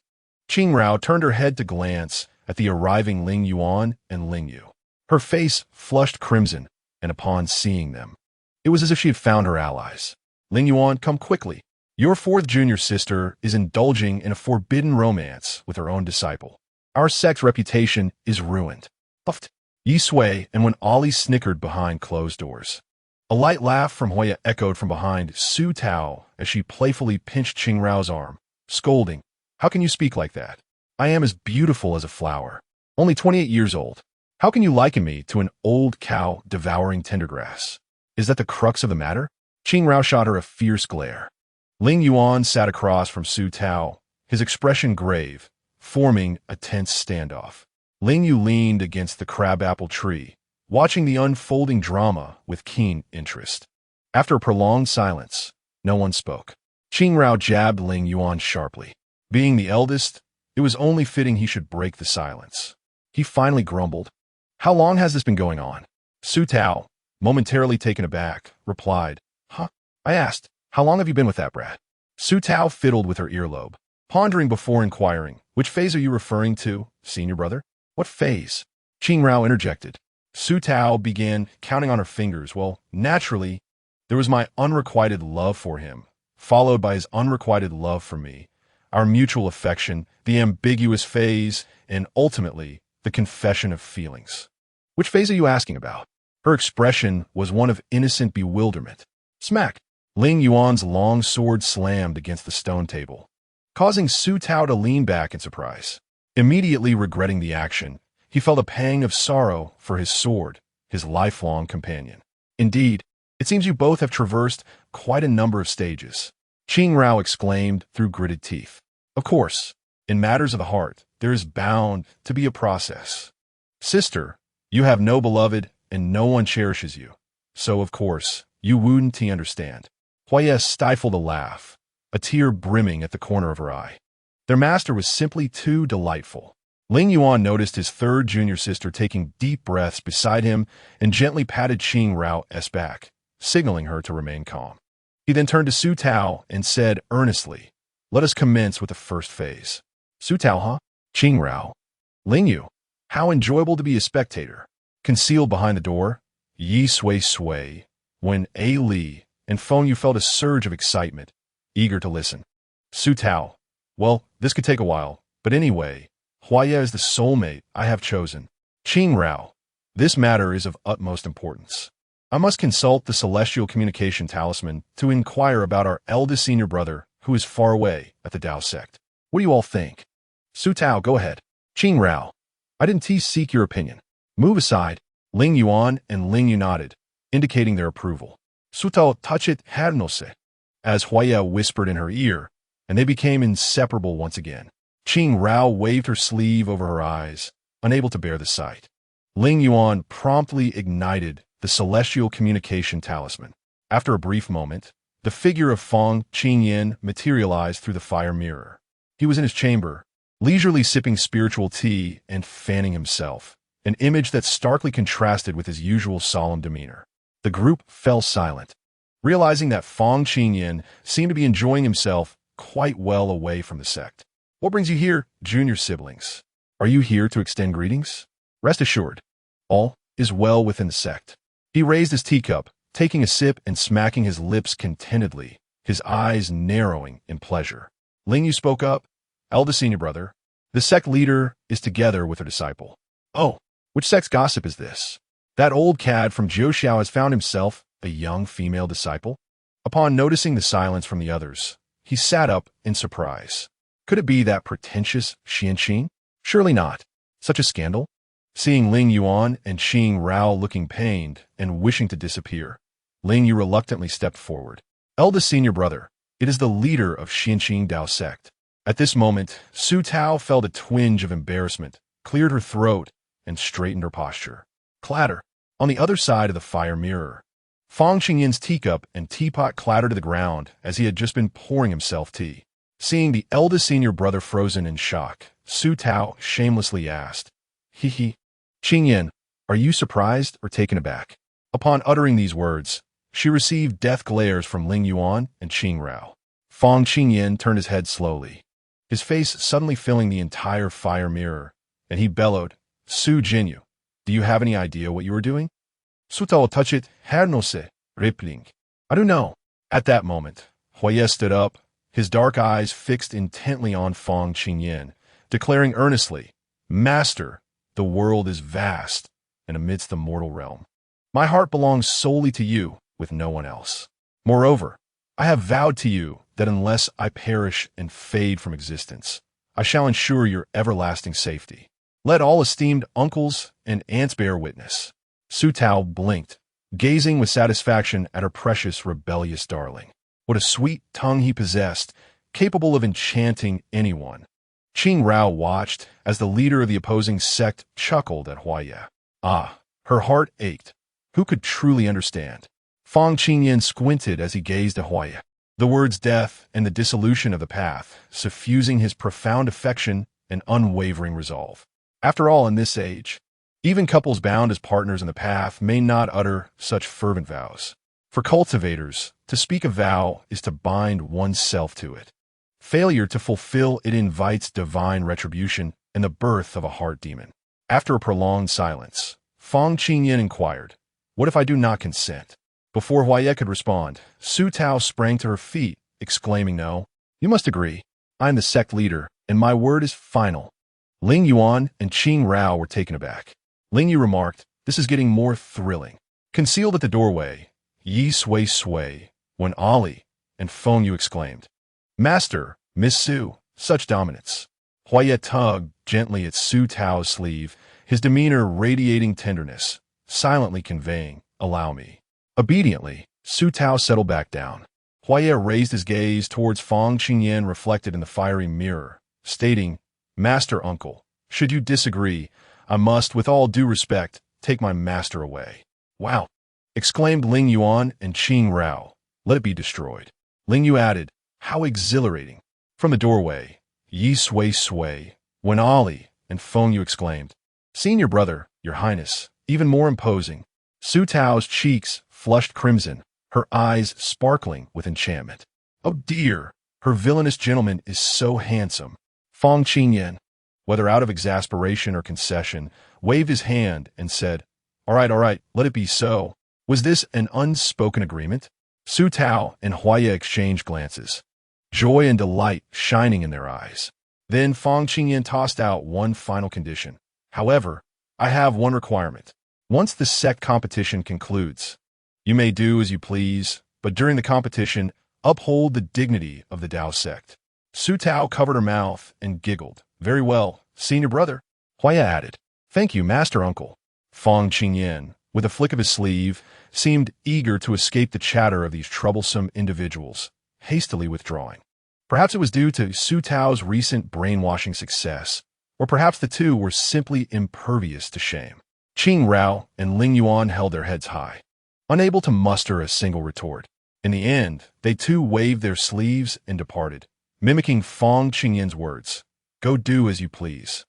Qing Rao turned her head to glance at the arriving Ling Yuan and Ling Yu. Her face flushed crimson, and upon seeing them, it was as if she had found her allies. Ling Yuan, come quickly. Your fourth junior sister is indulging in a forbidden romance with her own disciple. Our sect's reputation is ruined. Puffed. Yi Sui, and when Ollie snickered behind closed doors. A light laugh from Hoya echoed from behind Su Tao as she playfully pinched Qing Rao's arm, scolding, How can you speak like that? I am as beautiful as a flower, only 28 years old. How can you liken me to an old cow devouring tender grass? Is that the crux of the matter? Qing Rao shot her a fierce glare. Ling Yuan sat across from Su Tao, his expression grave, forming a tense standoff. Ling Yu leaned against the crabapple tree, watching the unfolding drama with keen interest. After a prolonged silence, no one spoke. Qing Rao jabbed Ling Yuan sharply. Being the eldest, it was only fitting he should break the silence. He finally grumbled, How long has this been going on? Su Tao, momentarily taken aback, replied, Huh? I asked, How long have you been with that brat? Su Tao fiddled with her earlobe, pondering before inquiring, Which phase are you referring to, senior brother? What phase? Qing Rao interjected. Su Tao began counting on her fingers. Well, naturally, there was my unrequited love for him, followed by his unrequited love for me, our mutual affection, the ambiguous phase, and ultimately, the confession of feelings. Which phase are you asking about? Her expression was one of innocent bewilderment. Smack! Ling Yuan's long sword slammed against the stone table, causing Su Tao to lean back in surprise. Immediately regretting the action, he felt a pang of sorrow for his sword, his lifelong companion. Indeed, it seems you both have traversed quite a number of stages, Qing Rao exclaimed through gritted teeth. Of course, in matters of the heart, there is bound to be a process. Sister, you have no beloved and no one cherishes you. So, of course, you wouldn't understand. Huaya stifled a laugh, a tear brimming at the corner of her eye. Their master was simply too delightful. Ling Yuan noticed his third junior sister taking deep breaths beside him and gently patted Qing Rao's back, signaling her to remain calm. He then turned to Su Tao and said earnestly, "Let us commence with the first phase." Su Tao, huh? Qing Rao. Ling Yu. How enjoyable to be a spectator. Concealed behind the door, Yi Sui, when A. Li and Feng Yu felt a surge of excitement, eager to listen. Su Tao. Well, this could take a while, but anyway, Huaya is the soulmate I have chosen. Qing Rao. This matter is of utmost importance. I must consult the celestial communication talisman to inquire about our eldest senior brother who is far away at the Dao sect. What do you all think? Su Tao, go ahead. Qing Rao. I didn't seek your opinion. Move aside. Ling Yuan and Ling Yu nodded, indicating their approval. Su Tao, touch it, hadnose, as Huaya whispered in her ear, and they became inseparable once again. Qing Rao waved her sleeve over her eyes, unable to bear the sight. Ling Yuan promptly ignited the celestial communication talisman. After a brief moment, the figure of Feng Qingyan materialized through the fire mirror. He was in his chamber, leisurely sipping spiritual tea and fanning himself, an image that starkly contrasted with his usual solemn demeanor. The group fell silent, realizing that Feng Qingyan seemed to be enjoying himself quite well away from the sect. What brings you here, junior siblings? Are you here to extend greetings? Rest assured, all is well within the sect. He raised his teacup, taking a sip and smacking his lips contentedly, his eyes narrowing in pleasure. Ling Yu spoke up. Eldest senior brother, the sect leader is together with her disciple. Oh, which sect's gossip is this? That old cad from Jiuxiao has found himself a young female disciple? Upon noticing the silence from the others, he sat up in surprise. Could it be that pretentious Xianqing? Surely not. Such a scandal? Seeing Ling Yuan and Qing Rao looking pained and wishing to disappear, Ling Yu reluctantly stepped forward. Eldest senior brother, it is the leader of Xianqing Dao sect. At this moment, Su Tao felt a twinge of embarrassment, cleared her throat, and straightened her posture. Clatter. On the other side of the fire mirror, Feng Qingyan's teacup and teapot clattered to the ground as he had just been pouring himself tea. Seeing the eldest senior brother frozen in shock, Su Tao shamelessly asked, He. Qingyan, are you surprised or taken aback? Upon uttering these words, she received death glares from Ling Yuan and Qing Rao. Feng Qingyan turned his head slowly, his face suddenly filling the entire fire mirror, and he bellowed, Su Jinyu, do you have any idea what you are doing? Su Tao touch it, hadnose, rippling. I don't know. At that moment, Huaya stood up, his dark eyes fixed intently on Feng Qingyan, declaring earnestly, Master, the world is vast and amidst the mortal realm. My heart belongs solely to you, with no one else. Moreover, I have vowed to you that unless I perish and fade from existence, I shall ensure your everlasting safety. Let all esteemed uncles and aunts bear witness. Su Tao blinked, gazing with satisfaction at her precious rebellious darling. What a sweet tongue he possessed, capable of enchanting anyone. Qing Rao watched as the leader of the opposing sect chuckled at Huaya. Ah, her heart ached. Who could truly understand? Feng Qingyan squinted as he gazed at Huaya. The words death and the dissolution of the path, suffusing his profound affection and unwavering resolve. After all, in this age, even couples bound as partners in the path may not utter such fervent vows. For cultivators, to speak a vow is to bind oneself to it. Failure to fulfill it invites divine retribution and the birth of a heart demon. After a prolonged silence, Feng Qingyan inquired, What if I do not consent? Before Huaya could respond, Su Tao sprang to her feet, exclaiming, No, you must agree. I am the sect leader, and my word is final. Ling Yuan and Qing Rao were taken aback. Ling Yu remarked, This is getting more thrilling. Concealed at the doorway, Yi Sui, when Ali and Feng Yu exclaimed, Master, Miss Su, such dominance. Huaya tugged gently at Su Tao's sleeve, his demeanor radiating tenderness, silently conveying, Allow me. Obediently, Su Tao settled back down. Huaya raised his gaze towards Feng Qingyan reflected in the fiery mirror, stating, Master uncle, should you disagree, I must, with all due respect, take my master away. Wow! Exclaimed Ling Yuan and Qing Rao. Let it be destroyed. Ling Yu added, How exhilarating! From the doorway, Yi Sui, when Ali and Feng Yu exclaimed, "Senior brother, your highness, even more imposing." Su Tao's cheeks flushed crimson, her eyes sparkling with enchantment. "Oh dear, her villainous gentleman is so handsome." Feng Qingyan, whether out of exasperation or concession, waved his hand and said, all right, let it be so." Was this an unspoken agreement? Su Tao and Huaya exchanged glances, joy and delight shining in their eyes. Then Feng Qingyan tossed out one final condition. "However, I have one requirement. Once the sect competition concludes, you may do as you please, but during the competition, uphold the dignity of the Dao sect." Su Tao covered her mouth and giggled. "Very well, senior brother." Huaya added, "Thank you, master uncle." Feng Qingyan, with a flick of his sleeve, seemed eager to escape the chatter of these troublesome individuals, hastily withdrawing. Perhaps it was due to Su Tao's recent brainwashing success, or perhaps the two were simply impervious to shame. Qing Rao and Ling Yuan held their heads high, unable to muster a single retort. In the end, they too waved their sleeves and departed, mimicking Feng Qingyan's words, "Go do as you please."